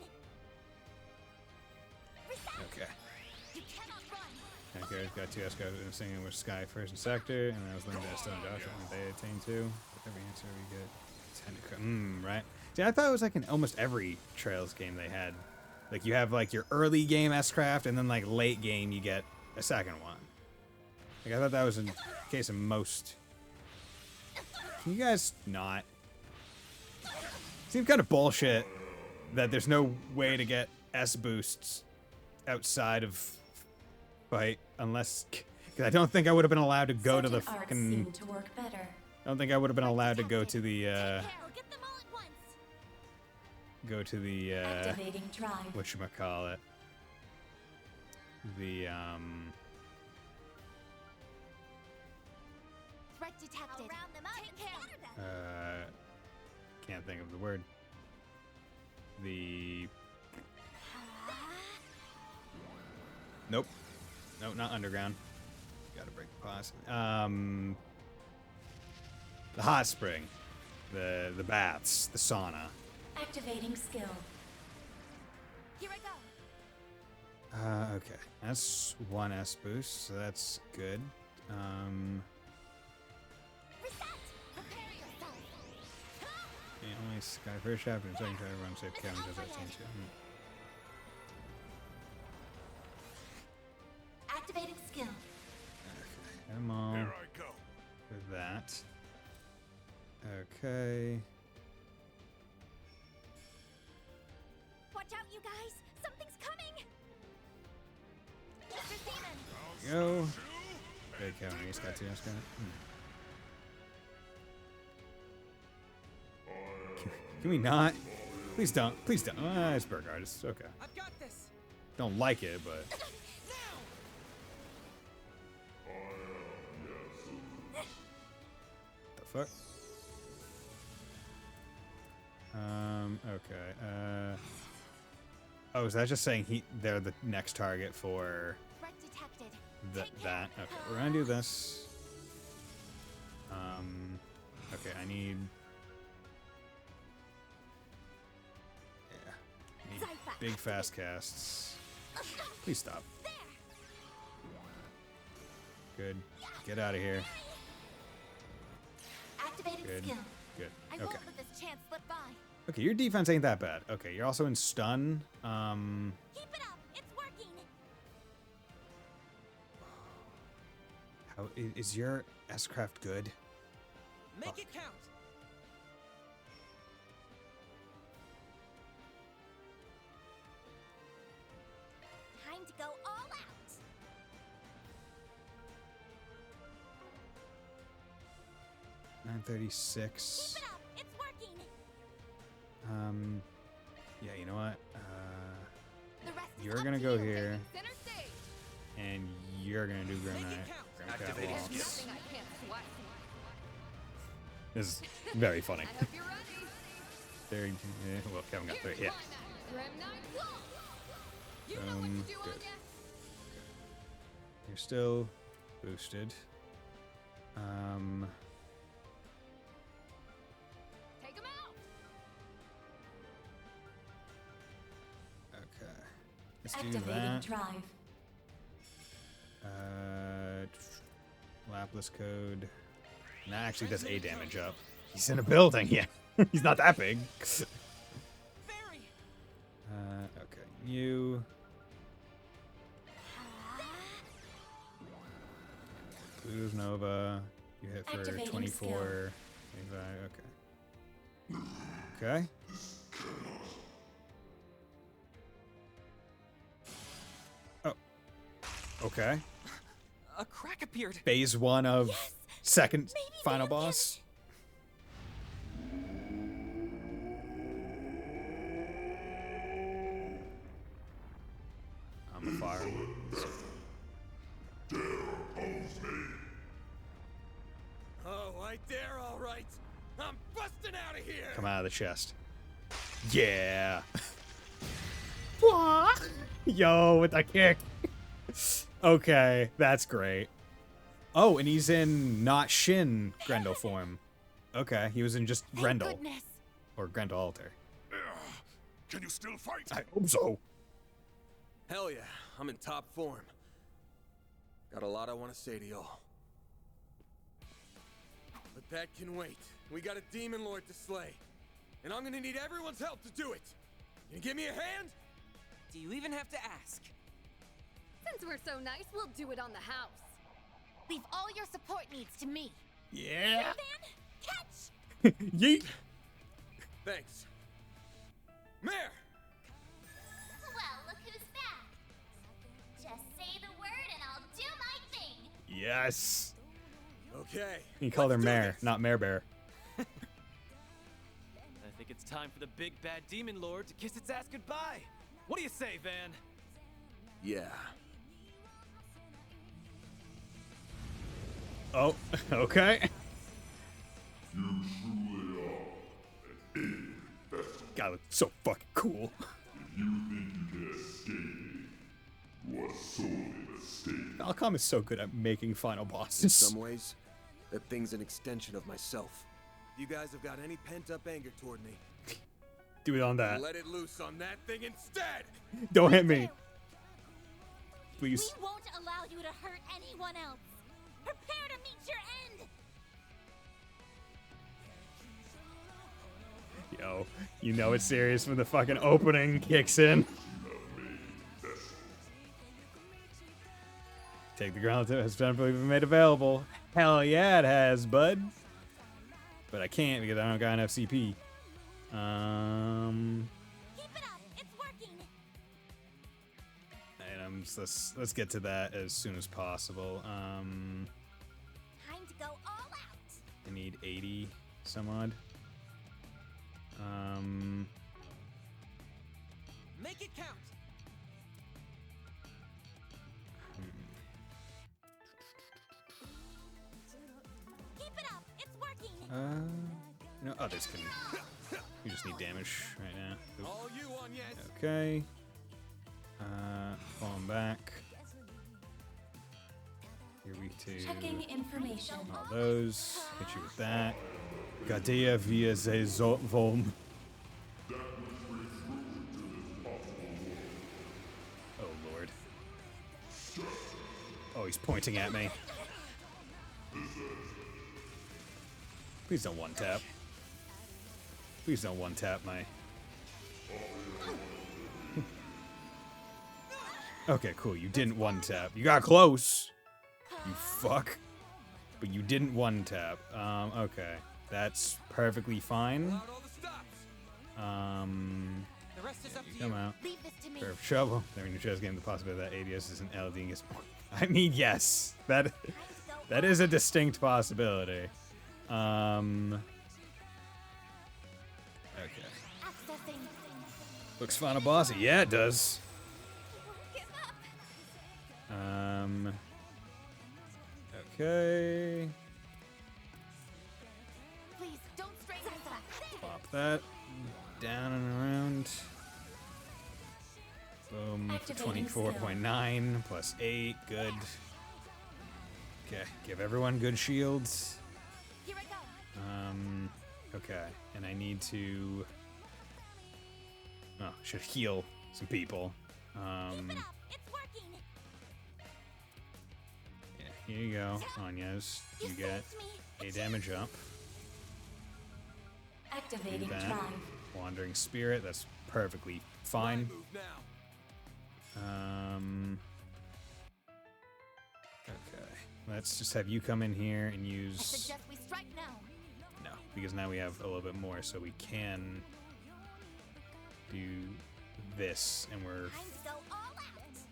Okay. Okay, we've got 2 escorts singing with Sky first and Sector, and that was Linda, Stone, Joshua, and they attain 2. With every answer we get 10 to right? See, I thought it was like in almost every Trails game they had. Like, you have like your early game S-Craft, and then like late game you get a second one. Like, I thought that was in case of most. Can you guys not? Seems kind of bullshit that there's no way to get S boosts outside of fight unless, because I don't think I would have been allowed to go to the fucking. I don't think I would have been allowed to go to the whatchamacallit, the Threat detected. Take care. can't think of the word. Nope. Nope, not underground. Gotta break the pause. The hot spring. The baths. The sauna. Activating skill. Here I go. Okay. That's 1 S boost, so that's good. Yeah, only Sky first chapter and second chapter run safe Kevin does that same too. Activating skill. Come on. Here I go. With that. Okay. Watch out, you guys! Something's coming! Mr. Seaman! Go. Okay, Kevin, he's got 2 S got it. Can we not? Please don't. Please don't. It's Burgard. It's okay. I've got this. Don't like it, but. The fuck? Okay. Oh, is that just saying they're the next target for Threat detected. that? Okay, we're gonna do this. Okay, I need. Yeah. Need big fast casts. Please stop. Good. Get out of here. Activating Good. skill. Good. I Okay. won't let this chance slip by. Okay, your defense ain't that bad. Okay, you're also in stun. Keep it up. It's working. How is your S-Craft good? Make it count. Time to go all out. $936. Keep it up. It's working. Yeah, you know what? The rest is You're up gonna to go you. here, Center stage. and you're gonna do Grim Knight. Grim Activating Catwalks. skill. Nothing I can't swipe. This is very funny. I hope you're ready. There, well, Kevin got 3 hits. Grim Knight Wall. You know what to do, Good. Anya. You're still boosted. Take him out. Let's do Activating that. drive. Lapis code. And that actually does A damage up. He's in a building, yeah. He's not that big. Okay, you. Blues Nova. You hit for Activating 24. 25, okay. Okay. Oh. Okay. A crack appeared. Phase 1 of second final boss. I'm a fire. Oh, I dare, all right. I'm busting out of here. Come out of the chest. Yeah. Yo, with the kick. Okay, that's great. Oh, and he's in not Shin Grendel form. Okay, he was in just Grendel. Goodness. Or Grendel Alter. Can you still fight? I hope so. Hell yeah, I'm in top form. Got a lot I want to say to y'all. But that can wait. We got a demon lord to slay. And I'm gonna need everyone's help to do it. Can you give me a hand? Do you even have to ask? Since we're so nice, we'll do it on the house. Leave all your support needs to me. Yeah. Catch! Yeet. Thanks. Mare! Well, look who's back. Just say the word and I'll do my thing. Yes. Okay. He called her Mare, not Mare Bear. I think it's time for the big bad demon lord to kiss its ass goodbye. What do you say, Van? Yeah. Oh, okay. God, that's so fucking cool. Falcom is so good at making final In bosses. some ways, that thing's an extension of myself. If you guys have got any pent-up anger toward me, Do it on that. Let it loose on that thing instead! Don't hit me. Please. We won't allow you to hurt anyone else. Prepare to meet your end. Yo, you know it's serious when the fucking opening kicks in. Take the ground that has been made available. Hell yeah, it has, bud. But I can't because I don't got enough CP. Keep it up. It's working. Items. Let's get to that as soon as possible. Time to go all out. I need 80 some odd. Make it count. Keep it up. It's working. No, others can. You just need damage right now. Oop. All you on yet? Okay. Falling back. Here we two. Checking information. All those. Hit you with that. Gadea via ze Volm. Oh lord. Oh, he's pointing at me. Please don't one tap. Please don't one tap my. Okay, cool. You didn't one tap. You got close. You fuck. But you didn't one tap. Okay. That's perfectly fine. The rest is up to Come you. out. Leave this to me. Fair trouble. Then when you just getting the possibility that ADS is an LD and gets more. I mean, yes. That is a distinct possibility. Okay. Accessing. Looks final bossy. Yeah, it does. Okay. Please don't strain this. Pop that. Down and around. Boom. Activating 24.9 plus 8. Good. Okay. Give everyone good shields. Here I go. Okay. And I need to. Oh, should heal some people. Yeah, here you go, Anya's. You get a damage up. Activating Do that. drive. Wandering Spirit, that's perfectly fine. Okay, let's just have you come in here and use... we strike now. No, because now we have a little bit more, so we can do this, and we're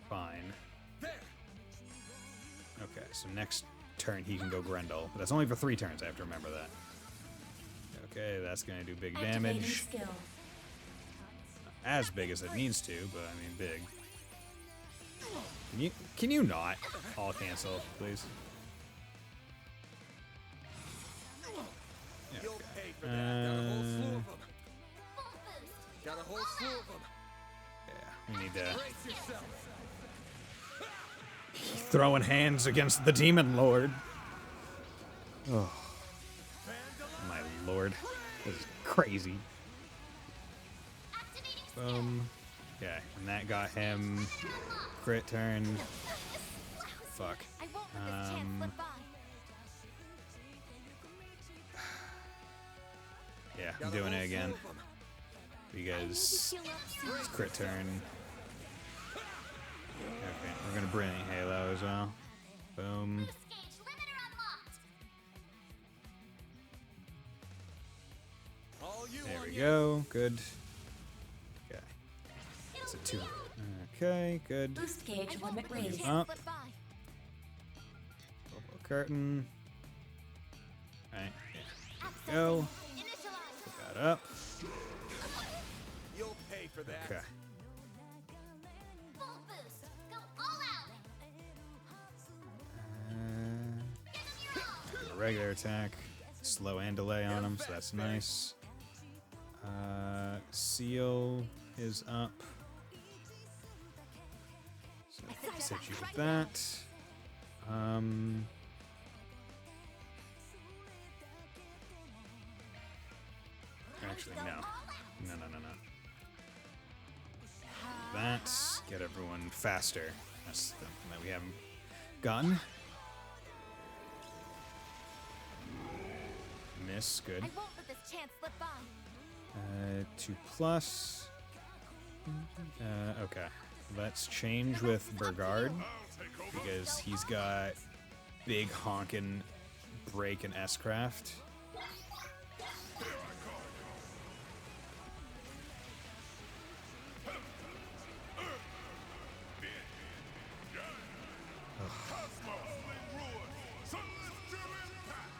fine. Okay, so next turn he can go Grendel, but that's only for 3 turns, I have to remember that. Okay, that's gonna do big damage. Skill. Not as big as it needs to, but I mean big. Can you not all cancel, please? Yeah, You'll okay. pay for that. Got a whole slew of them. Got a whole slew of them. Yeah, we need to... Brace yourself. Throwing hands against the Demon Lord. Oh. My lord. This is crazy. Boom. Okay, and that got him crit turn. Fuck. Yeah, I'm doing it again. Because it's crit turn. Okay, we're gonna Brilliant Halo as well. Boom. There we go. Good. Okay. It's a 2. Okay, good. Boost gauge limit raised. Up. Purple curtain. Alright. Yeah. Go. Put that up. You'll pay for that. Okay. A regular attack. Slow and delay on him, so that's nice. Seal is up. So let's hit you with that. Actually, no. No. That's get everyone faster. That's something that we haven't gotten. Miss, good. 2+. Okay. Let's change with Burgard because he's got big honkin' break and S-craft.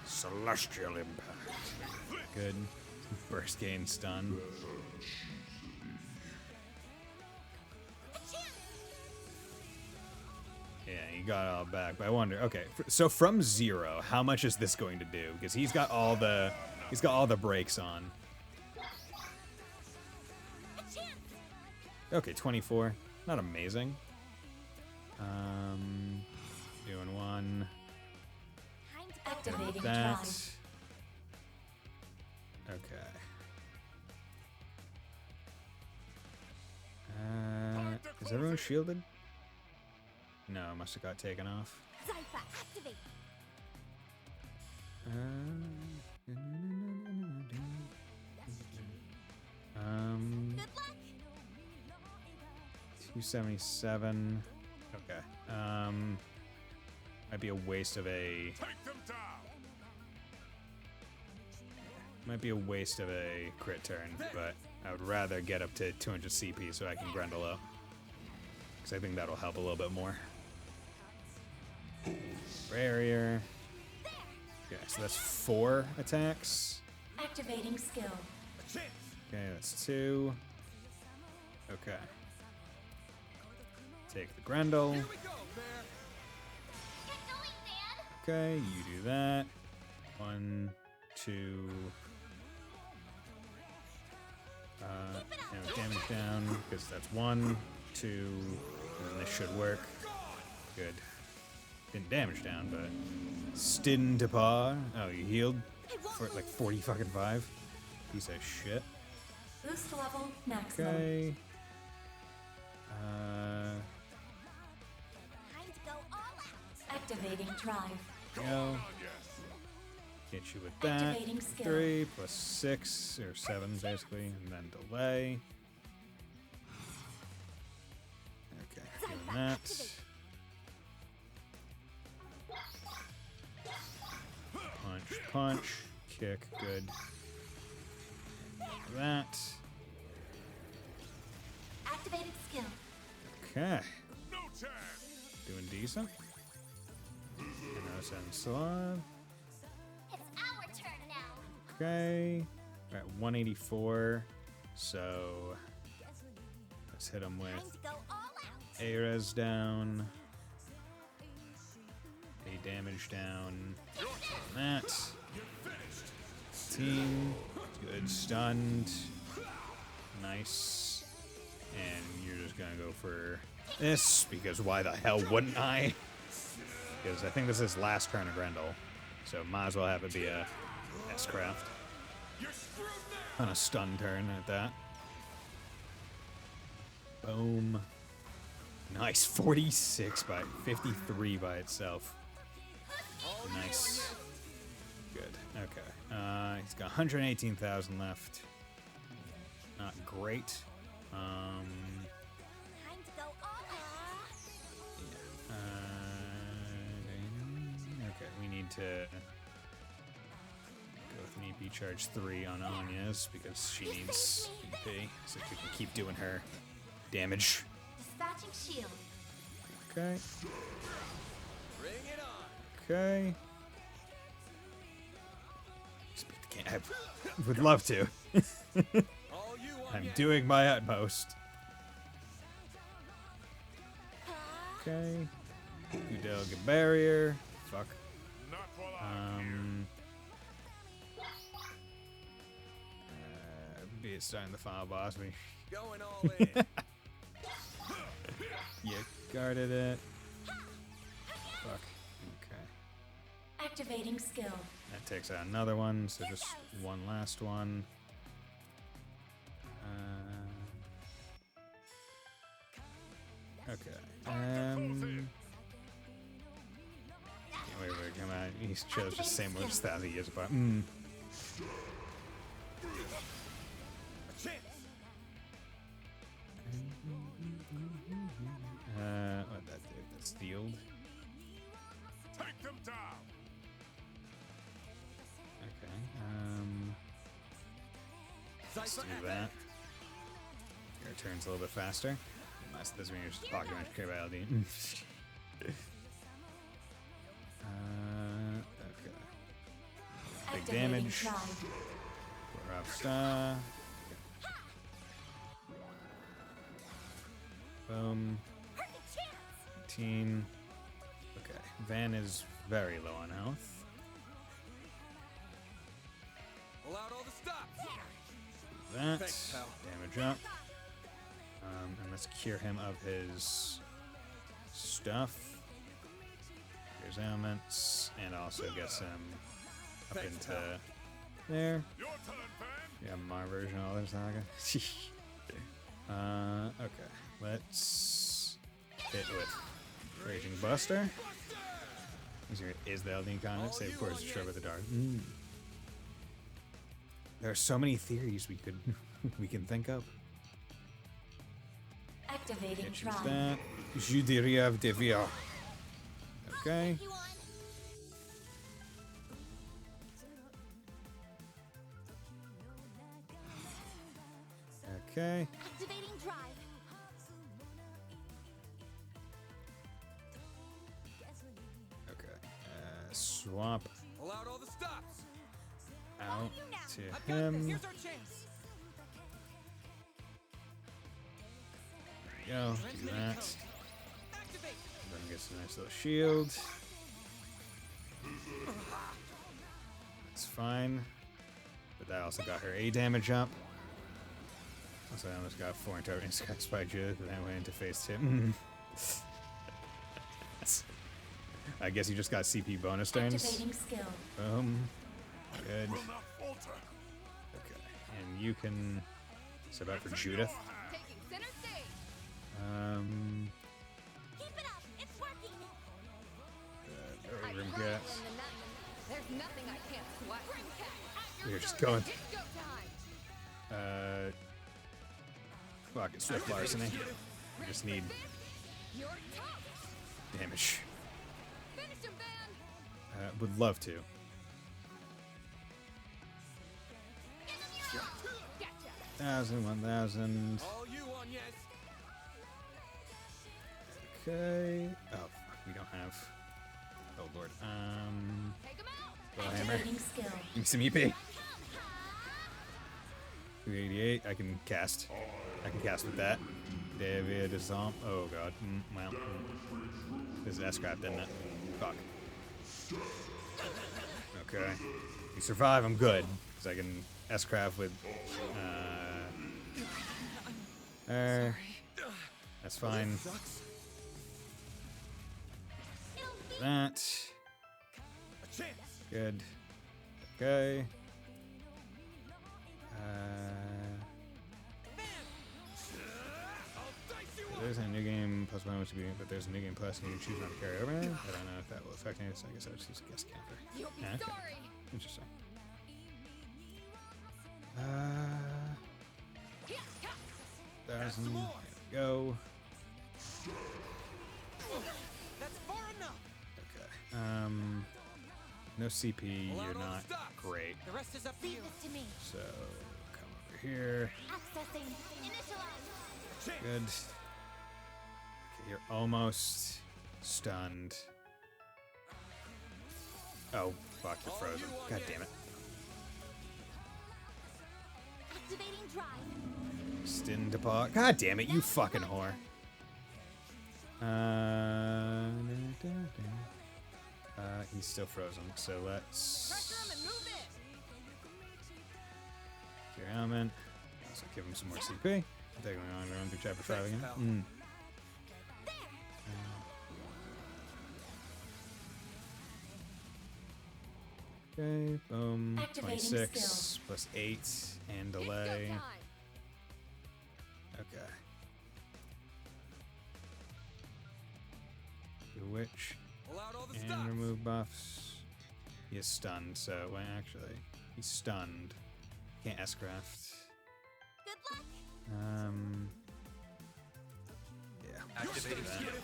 Celestial Impact. Good. Burst gain stun. Yeah, he got it all back. But I wonder. Okay, so from 0, how much is this going to do? Because he's got all the breaks on. Okay, 24. Not amazing. Doing 1. Activating That. drive. Okay. Is everyone shielded? No, must have got taken off. Um. 277. Okay. Might be a waste of a. Might be a waste of a crit turn, but I would rather get up to 200 CP so I can Grendel up. Because I think that'll help a little bit more. Barrier. Okay, so that's 4 attacks. Activating skill. Okay, that's 2. Okay. Take the Grendel. Okay, you do that. 1, 2. And damage down, because that's 1, 2, and then this should work. Good. Didn't damage down, but Stin to par. Oh, you healed for like 40 fucking 5. Piece of shit. Boost level maximum. Okay. Time to go all out. Activating drive. Go. Hit you with that. Activating skill. 3 plus 6 or 7 basically, and then delay. Okay, doing that. Punch, punch, kick, good. That. Activated skill. Okay. Doing decent. And slot. It's our turn now. Okay. We're at 184. So let's hit him Time with to go all out. A res down. A damage down. That. Team. Good. Stunned. Nice. And you're just gonna go for this, because why the hell wouldn't I? Because I think this is last turn of Grendel. So might as well have it be a S-Craft. On a stun turn at that. Boom. Nice. 46 by 53 by itself. Nice. Good. Okay. He's got 118,000 left. Not great. Time to go all out. Okay, we need to go with an EP charge 3 on Anya's because she needs EP so she can keep doing her damage. Dispatching shield. Okay. Bring it on. Okay. Speed the game. I would love to. I'm doing my utmost. Okay. Udelga barrier. Fuck. Be it starting the final boss. We Going all in. you guarded it. Fuck. Okay. Activating skill. That takes out another one, so just one last one. Okay. Wait, come on. He chose the same moves 1,000 years apart. What that do? That's healed. Take them down. Okay. Let's do that. Your turn's a little bit faster. Unless this means you're just pocket much capability. Okay. Big damage. We're off star. Boom. 18. Okay. Van is very low on health. Pull out all the stops. That. Thanks, pal. Damage up. And let's cure him of his stuff. Here's ailments. And also gets him up into there. Yeah, my version of this saga. Okay. Let's hit with Raging Buster. Is the Elden Incarnate? Save of course, Shrub of the Dark. There are so many theories we can think of. Activating Choose drive. that. Je dirais de VR. Okay. Okay. Activating drive. Okay. Swap Pull out all the stops. out to I've got this. him. Here's our chance. There we go. Do that. Then gets a nice little shield. That's fine. But that also got her A damage up. Also, I almost got 4 into Sky Spy Judith, and then went into phase 2. I guess you just got CP bonus turns. Activating skill. Boom. Good. Okay. And you can step out for Judith. Taking center stage. Keep it up. It's working. Room gas. There's nothing I can't sweat. We're just going. It's go time. Fuck it, swift larceny. We just need You're tough. damage. Finish him, Van. Would love to. Gotcha. 1,000. All you on, yes. Okay. Oh, fuck, we don't have. Oh lord. Hammer. Activating skill. Give me some EP. 288. I can cast. I can cast with that. David is on. Oh god. Well. This is S-Crap, didn't it? Fuck. Okay. You survive, I'm good. Because I can S-Craft with. That's fine. That. Good. Okay. There's a new game plus one, which would be, but there's a new game plus, and you can choose not to carry over. I don't know if that will affect anything. So I guess I just use a guest counter. You'll be Okay. sorry. Interesting. Thousand. There we go. That's far enough. Okay. No CP. You're not great. The rest is up to you. Leave this to me. So come over here. Accessing. Initialize. Good. Okay, you're almost stunned. Oh, fuck, you're frozen. God damn it. Activating drive. Stin to pot. God damn it, you fucking whore. He's still frozen, so let's. Cure element. Also give him some more CP. I think I'm going to run through chapter 5 again. Okay, boom. Activating 26 skill. plus 8 and delay. Okay. Bewitch and remove buffs. He is stunned, so well, actually, he's stunned. Can't S-Craft. Good luck. Yeah. Activating skill.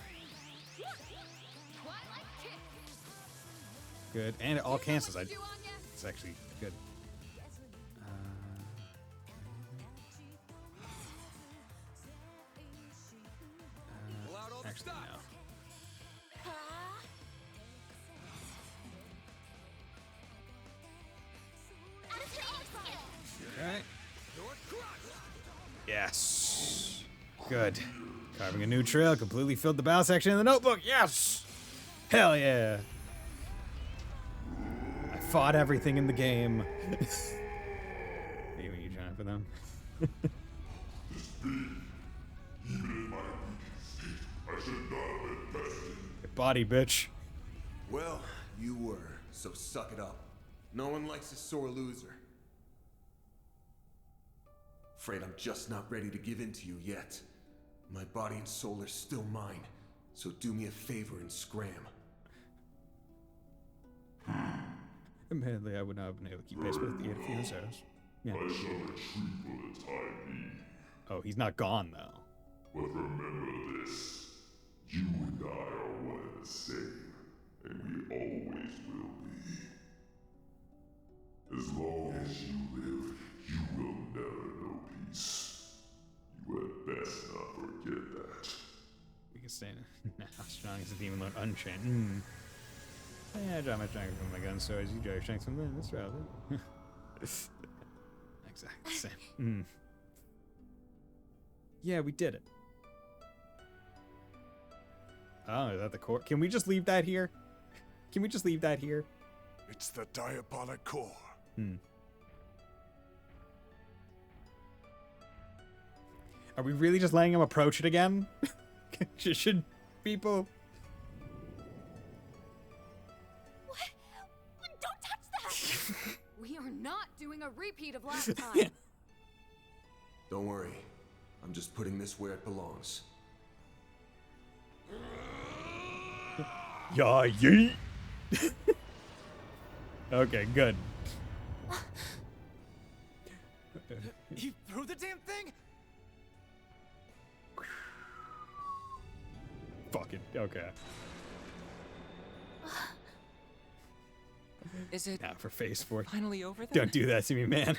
Good, and it all cancels. It's actually good. Actually, no. Okay. Yes. Good. Carving a new trail completely filled the battle section in the notebook. Yes. Hell yeah. I fought everything in the game. Hey, when you trying for them? Get body, bitch. Well, you were, so suck it up. No one likes a sore loser. Afraid I'm just not ready to give in to you yet. My body and soul are still mine, so do me a favor and scram. Admittedly, I would not have been able to keep pace with the 8 Fianceros. Yeah. I shall retreat for the time being. Oh, he's not gone, though. But remember this. You and I are one and the same, and we always will be. As long as you live, you will never know peace. You had best not forget that. We can stay in. How strong is the demon lord Unchained? Yeah, I draw my strength from my gun swords. You draw your strength from them. That's relevant. Exactly the same. Yeah, we did it. Oh, is that the core? Can we just leave that here? Can we just leave that here? It's the diabolic core. Are we really just letting him approach it again? Should people... Don't touch that! We are not doing a repeat of last time. Don't worry. I'm just putting this where it belongs. Yeah, yeet. Okay, good. You threw the damn thing? Fucking okay. Is it now for phase 4? Finally over then? Don't do that to me, man.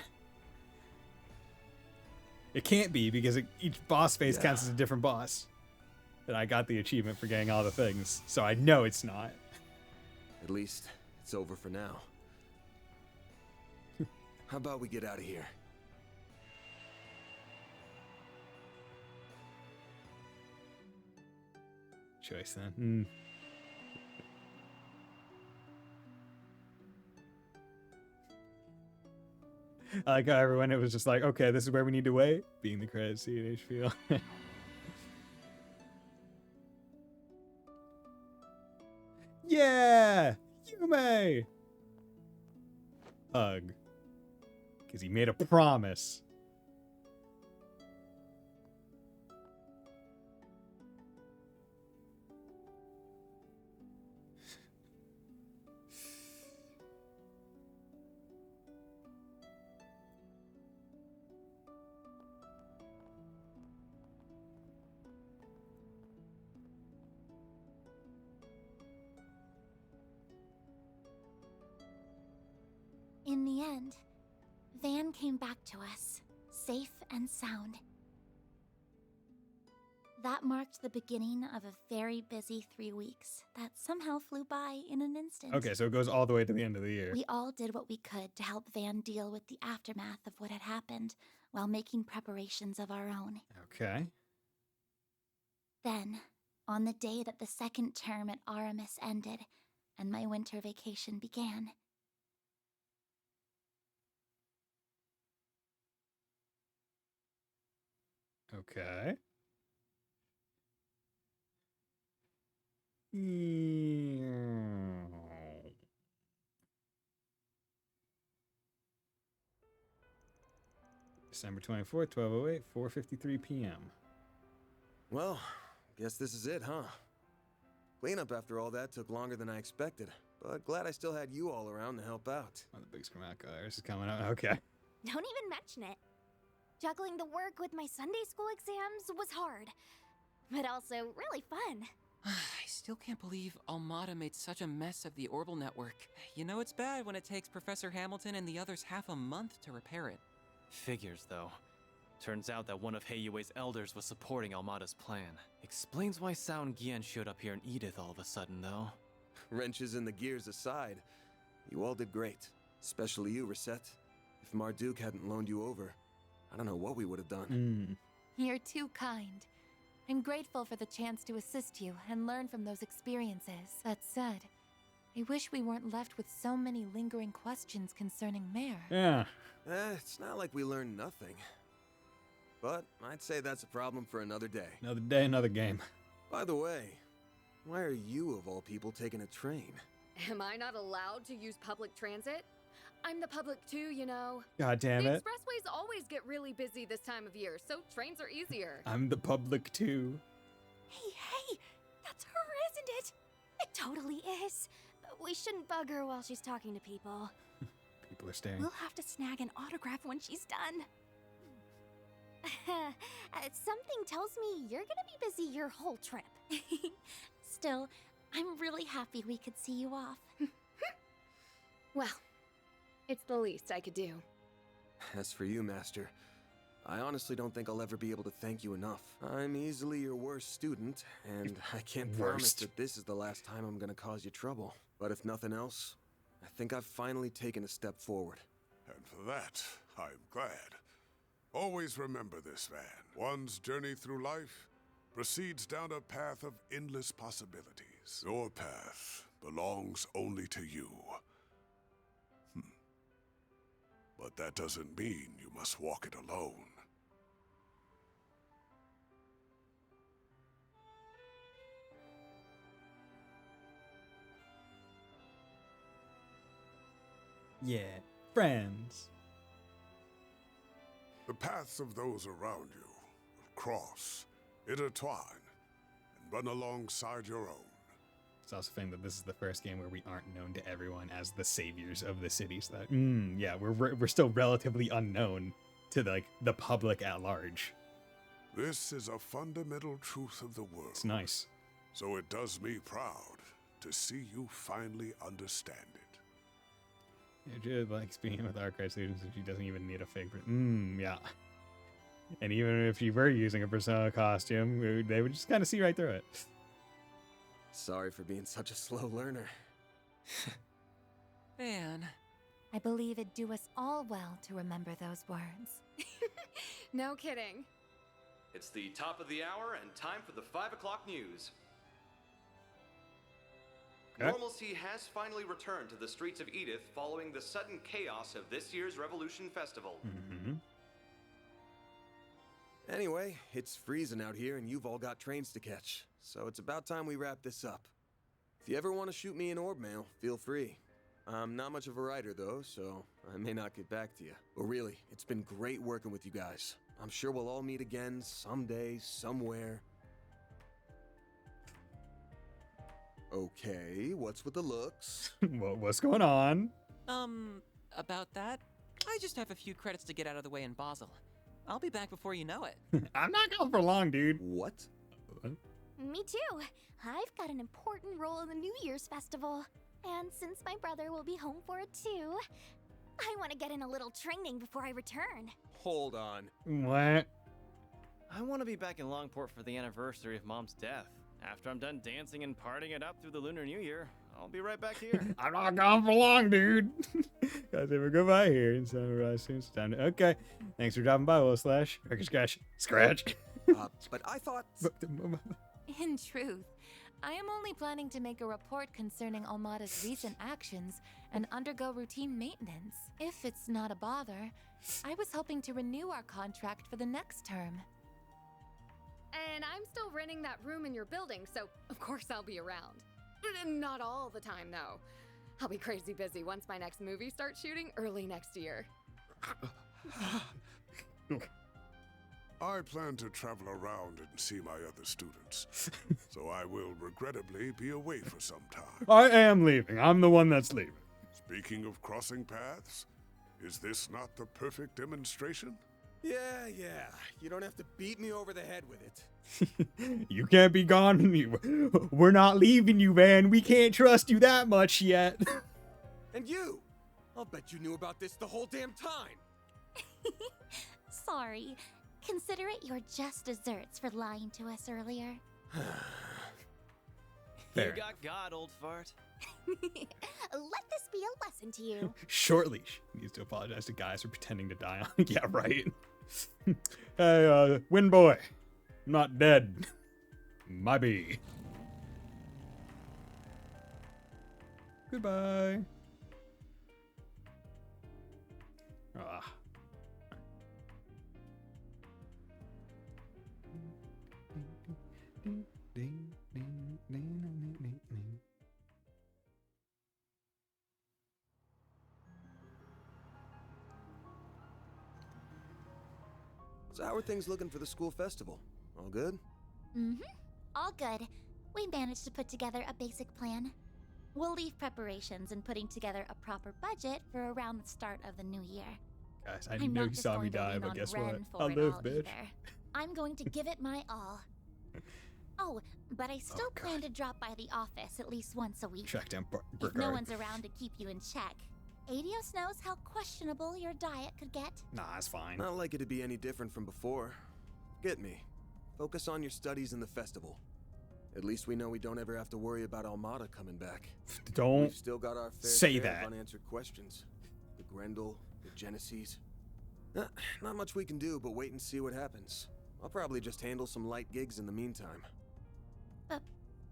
It can't be because each boss phase counts as a different boss. And I got the achievement for getting all the things, so I know it's not. At least it's over for now. How about we get out of here? Choice then. I like how everyone, it was just like, okay, this is where we need to wait. Being the credit scene, HBO. Yeah! Yume! Hug. Because he made a promise. In the end, Van came back to us, safe and sound. That marked the beginning of a very busy 3 weeks that somehow flew by in an instant. Okay, so it goes all the way to the end of the year. We all did what we could to help Van deal with the aftermath of what had happened while making preparations of our own. Okay. Then, on the day that the second term at Aramis ended and my winter vacation began, Okay. December 24th, 12:08, 4:53 p.m. Well, guess this is it, huh? Cleanup after all that took longer than I expected, but glad I still had you all around to help out. Oh, the big schematic is coming out. Okay. Don't even mention it. Juggling the work with my Sunday school exams was hard, but also really fun. I still can't believe Almada made such a mess of the Orbital network. You know it's bad when it takes Professor Hamilton and the others half a month to repair it. Figures, though. Turns out that one of Heiyue's elders was supporting Almada's plan. Explains why Sound Gian showed up here in Edith all of a sudden, though. Wrenches in the gears aside, you all did great. Especially you, Reset. If Marduk hadn't loaned you over, I don't know what we would have done. You're too kind. I'm grateful for the chance to assist you and learn from those experiences. That said, I wish we weren't left with so many lingering questions concerning Mare. Yeah. It's not like we learned nothing. But I'd say that's a problem for another day. Another day, another game. By the way, why are you, of all people, taking a train? Am I not allowed to use public transit? I'm the public too, you know. God damn The it. expressways always get really busy this time of year, so trains are easier. I'm the public too. Hey, that's her, isn't it? It totally is. But we shouldn't bug her while she's talking to people. People are staring. We'll have to snag an autograph when she's done. Something tells me you're gonna be busy your whole trip. Still, I'm really happy we could see you off. Well, it's the least I could do. As for you, Master, I honestly don't think I'll ever be able to thank you enough. I'm easily your worst student, and I can't promise that this is the last time I'm gonna cause you trouble. But if nothing else, I think I've finally taken a step forward. And for that, I'm glad. Always remember this, Van. One's journey through life proceeds down a path of endless possibilities. Your path belongs only to you. But that doesn't mean you must walk it alone. Yeah, friends. The paths of those around you will cross, intertwine, and run alongside your own. It's also a thing that this is the first game where we aren't known to everyone as the saviors of the city. So that, yeah, we're still relatively unknown to the public at large. This is a fundamental truth of the world. It's nice. So it does me proud to see you finally understand it. Jude likes being with Arkwright students and she doesn't even need a fake. Yeah. And even if she were using a persona costume, they would just kind of see right through it. Sorry for being such a slow learner. Man. I believe it'd do us all well to remember those words. No kidding. It's the top of the hour and time for the 5 o'clock news. Okay. Normalcy has finally returned to the streets of Edith following the sudden chaos of this year's Revolution Festival. Anyway, it's freezing out here and you've all got trains to catch, so it's about time we wrap this up. If you ever want to shoot me an orb mail, feel free. I'm not much of a writer though, so I may not get back to you. But really, it's been great working with you guys. I'm sure we'll all meet again someday, somewhere. Okay, what's with the looks? What's going on? About that, I just have a few credits to get out of the way in Basel. I'll be back before you know it. I'm not going for long, dude. What? Me too. I've got an important role in the New Year's festival. And since my brother will be home for it too, I want to get in a little training before I return. Hold on. What? I want to be back in Longport for the anniversary of Mom's death. After I'm done dancing and partying it up through the Lunar New Year, I'll be right back here. I'm not gone for long, dude. Guys, ever go by here and sunrise soon. It's time to. Okay. Thanks for dropping by, Will Slash. Scratch. But I thought. In truth, I am only planning to make a report concerning Almada's recent actions and undergo routine maintenance. If it's not a bother, I was hoping to renew our contract for the next term. And I'm still renting that room in your building, so of course I'll be around. Not all the time, though. I'll be crazy busy once my next movie starts shooting early next year. I plan to travel around and see my other students, so I will regrettably be away for some time. I am leaving. I'm the one that's leaving. Speaking of crossing paths, is this not the perfect demonstration? Yeah. You don't have to beat me over the head with it. You can't be gone. We're not leaving you, man. We can't trust you that much yet. And you! I'll bet you knew about this the whole damn time. Sorry. Consider it your just desserts for lying to us earlier. You got God, old fart. Let this be a lesson to you. Shortly, she needs to apologize to guys for pretending to die on. Yeah, right. Hey, Wind Boy. I'm not dead. My bee. Goodbye. Ah. So how are things looking for the school festival? All good? All good. We managed to put together a basic plan. We'll leave preparations and putting together a proper budget for around the start of the new year. Guys, I know you saw me die, but guess what? I live, bitch. I'm going to give it my all. Oh, but I still plan to drop by the office at least once a week. Track down If no one's around to keep you in check. Adios knows how questionable your diet could get. Nah, it's fine. Not like it'd be any different from before. Get me. Focus on your studies and the festival. At least we know we don't ever have to worry about Almada coming back. Don't We've still got our fair say share that. of unanswered questions. The Grendel, the Genesees. Not much we can do, but wait and see what happens. I'll probably just handle some light gigs in the meantime.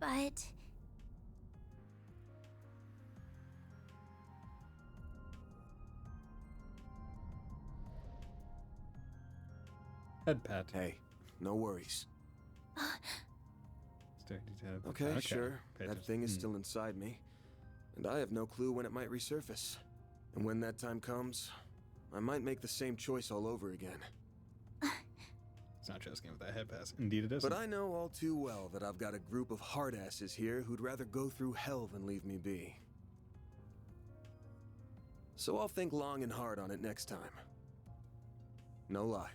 But... Head pat. Hey, no worries. Okay, sure. That thing is still inside me. And I have no clue when it might resurface. And when that time comes, I might make the same choice all over again. It's not just game with that head pass. Indeed it isn't. But I know all too well that I've got a group of hardasses here who'd rather go through hell than leave me be. So I'll think long and hard on it next time. No lie.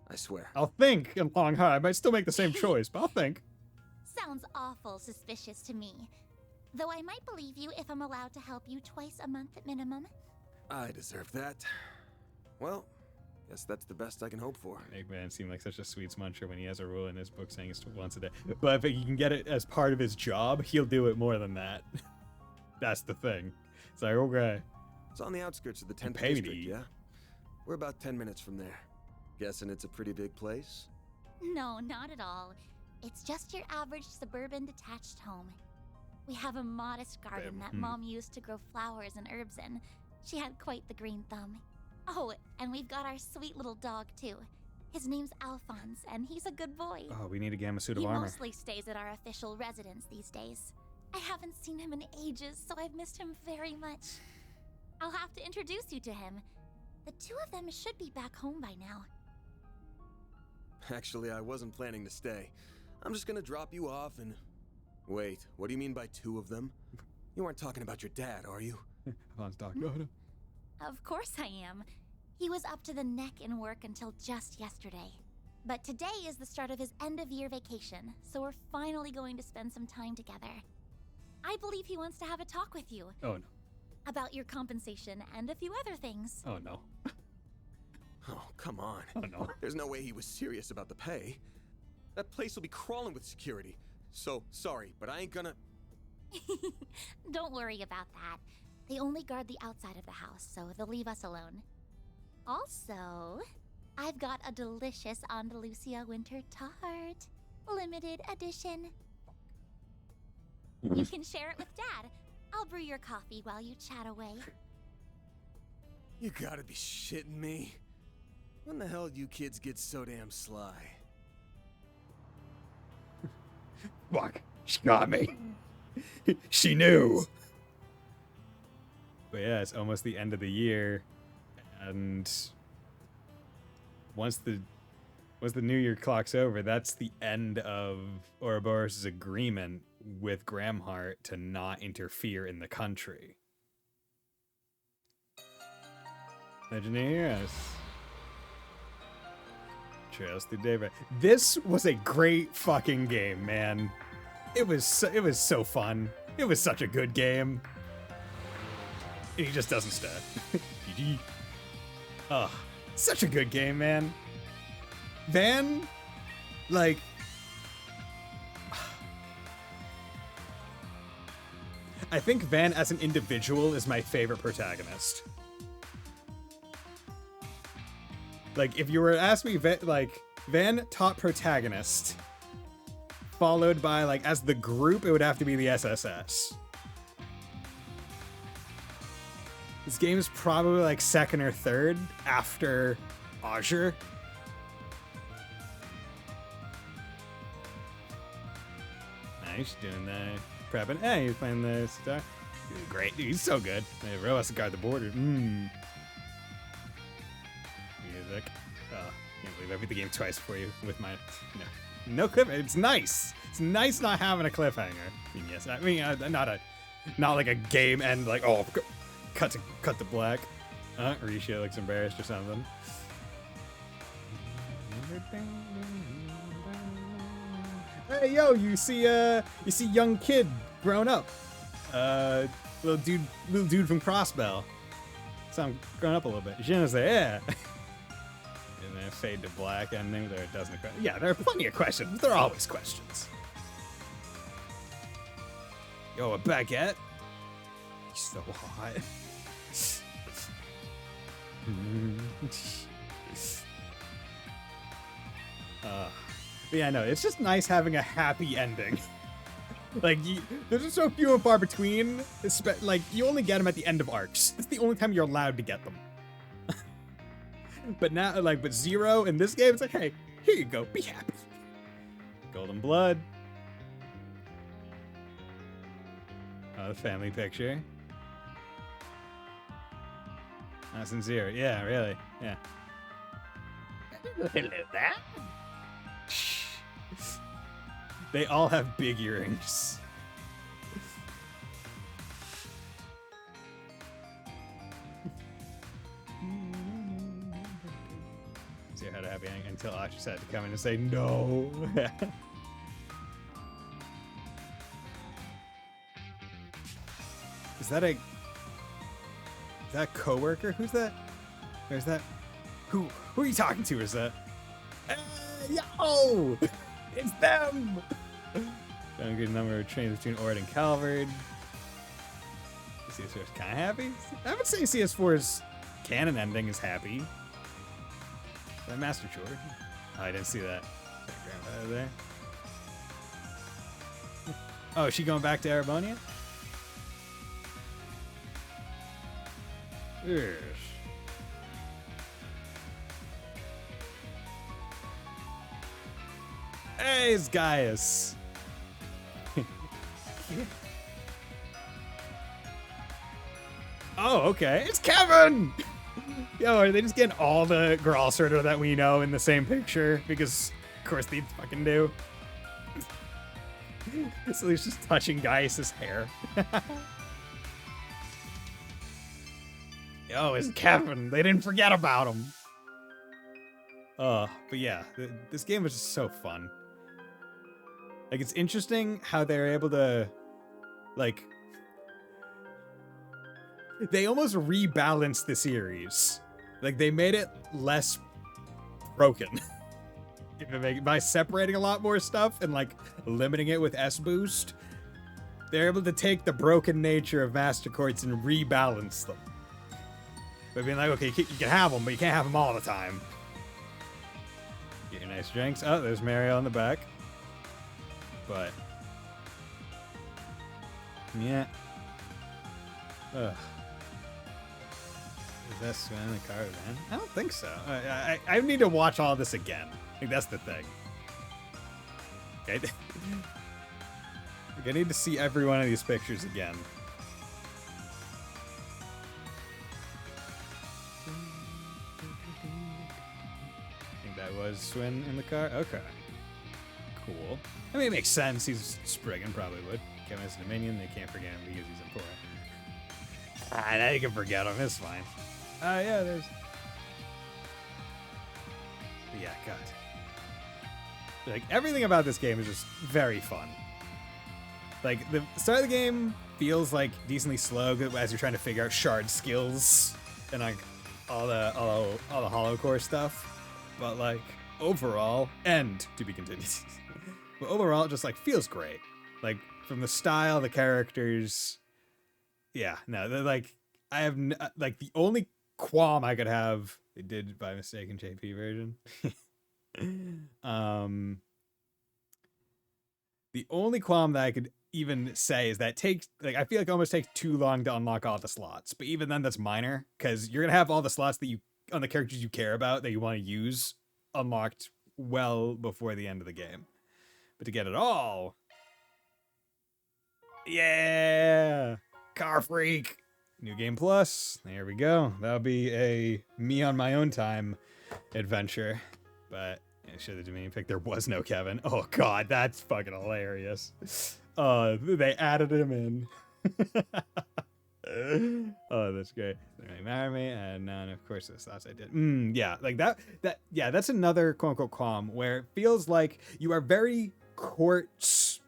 I swear. I'll think and long hard. I might still make the same choice, but I'll think. Sounds awful suspicious to me. Though I might believe you if I'm allowed to help you twice a month at minimum. I deserve that. Well, guess that's the best I can hope for. Make Man seem like such a sweet muncher when he has a rule in his book saying it's once a day. But if he can get it as part of his job, he'll do it more than that. That's the thing. It's like, okay. It's on the outskirts of the 10th pay me to district, eat. yeah? We're about 10 minutes from there. Guessing it's a pretty big place? No, not at all. It's just your average suburban detached home. We have a modest garden that Mom used to grow flowers and herbs in. She had quite the green thumb. Oh, and we've got our sweet little dog, too. His name's Alphonse, and he's a good boy. Oh, we need to get him a suit of He armor. mostly stays at our official residence these days. I haven't seen him in ages, so I've missed him very much. I'll have to introduce you to him. The two of them should be back home by now. Actually, I wasn't planning to stay. I'm just gonna drop you off and... Wait, what do you mean by two of them? You aren't talking about your dad, are you? Alphonse talking about him. Of course I am. He was up to the neck in work until just yesterday. But today is the start of his end-of-year vacation, so we're finally going to spend some time together. I believe he wants to have a talk with you. Oh, no. About your compensation and a few other things. Oh, no. Oh, come on. Oh, no. There's no way he was serious about the pay. That place will be crawling with security. So, sorry, but I ain't gonna... Don't worry about that. They only guard the outside of the house, so they'll leave us alone. Also, I've got a delicious Andalusia winter tart. Limited edition. You can share it with Dad. I'll brew your coffee while you chat away. You gotta be shitting me. When the hell do you kids get so damn sly? Fuck. She got me. She knew. But yeah, it's almost the end of the year. And once the new year clock's over, that's the end of Ouroboros' agreement with Gramhart to not interfere in the country. Legendary Heroes. Trails through Daybreak. This was a great fucking game, man. It was so fun. It was such a good game. And he just doesn't stay. GG. Oh, such a good game, man. Van, like, I think Van as an individual is my favorite protagonist. Like, if you were to ask me, Van top protagonist, followed by, like, as the group, it would have to be the SSS. This game is probably, like, second or third after Azure. Nice, doing that. Prepping. Hey, he's playing the star. He's great, dude. He's so good. He really wants to guard the border. Music. Can't believe I beat the game twice for you with my no cliffhanger. It's nice. It's nice not having a cliffhanger. I mean, yes. I mean, not like a game end. Like, oh, cut to black. Risha looks embarrassed or something. Hey, yo, you see young kid grown up. Little dude from Crossbell. So I'm grown up a little bit. Jenna's there, yeah. And then fade to black ending. There are dozen questions. Yeah, there are plenty of questions. There are always questions. Yo, a baguette. He's so hot. But yeah, no, it's just nice having a happy ending. Like, there's just so few and far between. Like, you only get them at the end of arcs. It's the only time you're allowed to get them. But now, like, with Zero in this game, it's like, hey, here you go, be happy. Golden Blood. Oh, the family picture. That's in Zero. Yeah, really. Yeah. Hello there. They all have big earrings. See how to happy ending until Ashi's had to come in and say no. Is that a coworker? Who's that? Or is that who are you talking to? Is that yo? It's them. Found a good number of trains between Ord and Calvard. CS4 is kind of happy. I would say CS4's canon ending is happy. That Master Chore. Oh, I didn't see that. There. Oh, is she going back to Arabonia? Yes. Hey, it's Gaius. Oh, okay. It's Kevin! Yo, are they just getting all the Grawl Sorter that we know in the same picture? Because, of course, they fucking do. So he's just touching Gaius' hair. Yo, it's Kevin. They didn't forget about him. But yeah, this game was just so fun. Like, it's interesting how they're able to, like, they almost rebalanced the series. Like, they made it less broken. By separating a lot more stuff and, like, limiting it with S-Boost, they're able to take the broken nature of Master Courts and rebalance them. By being like, okay, you can have them, but you can't have them all the time. Get your nice drinks. Oh, there's Mariel in the back. But yeah. Ugh. Is that Sven in the car, man? I don't think so. I need to watch all this again. I think that's the thing. Okay. I need to see every one of these pictures again. I think that was Swin in the car? Okay. Cool. I mean, it makes sense. He's Spriggan, probably would. Kevin has a Dominion. They can't forget him because he's important. Ah, now you can forget him. It's fine. Yeah, there's... But yeah, God. Like, everything about this game is just very fun. Like, the start of the game feels, like, decently slow as you're trying to figure out shard skills and, like, all the hollow core stuff. But, like, overall, and to be continued. But overall, it just, like, feels great. Like, from the style, the characters. Yeah, no, they're, like, I have, like, the only qualm I could have, they did by mistake in JP version. The only qualm that I could even say is that it takes, like, I feel like it almost takes too long to unlock all the slots. But even then, that's minor, because you're going to have all the slots that you, on the characters you care about, that you want to use, unlocked well before the end of the game. But to get it all, yeah, Car Freak, New Game Plus, there we go. That'll be a me on my own time adventure. But yeah, should the Dominion pick, there was no Kevin. Oh god, that's fucking hilarious. They added him in. Oh, that's great. They marry me, and none, of course, the thoughts I did. Yeah, like yeah, that's another quote unquote qualm where it feels like you are very courts.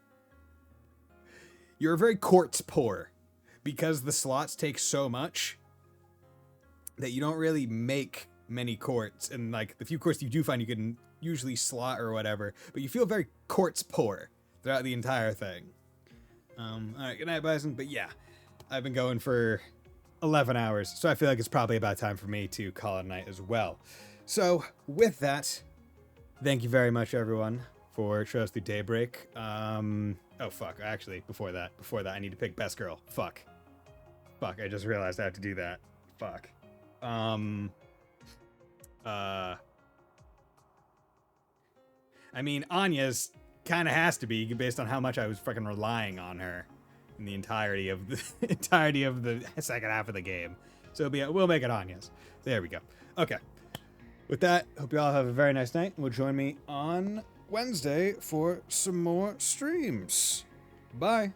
You're very courts poor because the slots take so much that you don't really make many courts, and like the few courts you do find, you can usually slot or whatever, but you feel very courts poor throughout the entire thing. All right, good night, Bison. But yeah, I've been going for 11 hours, so I feel like it's probably about time for me to call it a night as well. So with that, thank you very much, everyone, for showing us through Daybreak. Oh fuck, actually, before that, I need to pick best girl. Fuck, I just realized I have to do that. Fuck. I mean, Anya's kind of has to be based on how much I was fucking relying on her in the entirety of the second half of the game. So we'll make it Anya's. There we go. Okay. With that, hope you all have a very nice night. Will join me on Wednesday for some more streams. Bye.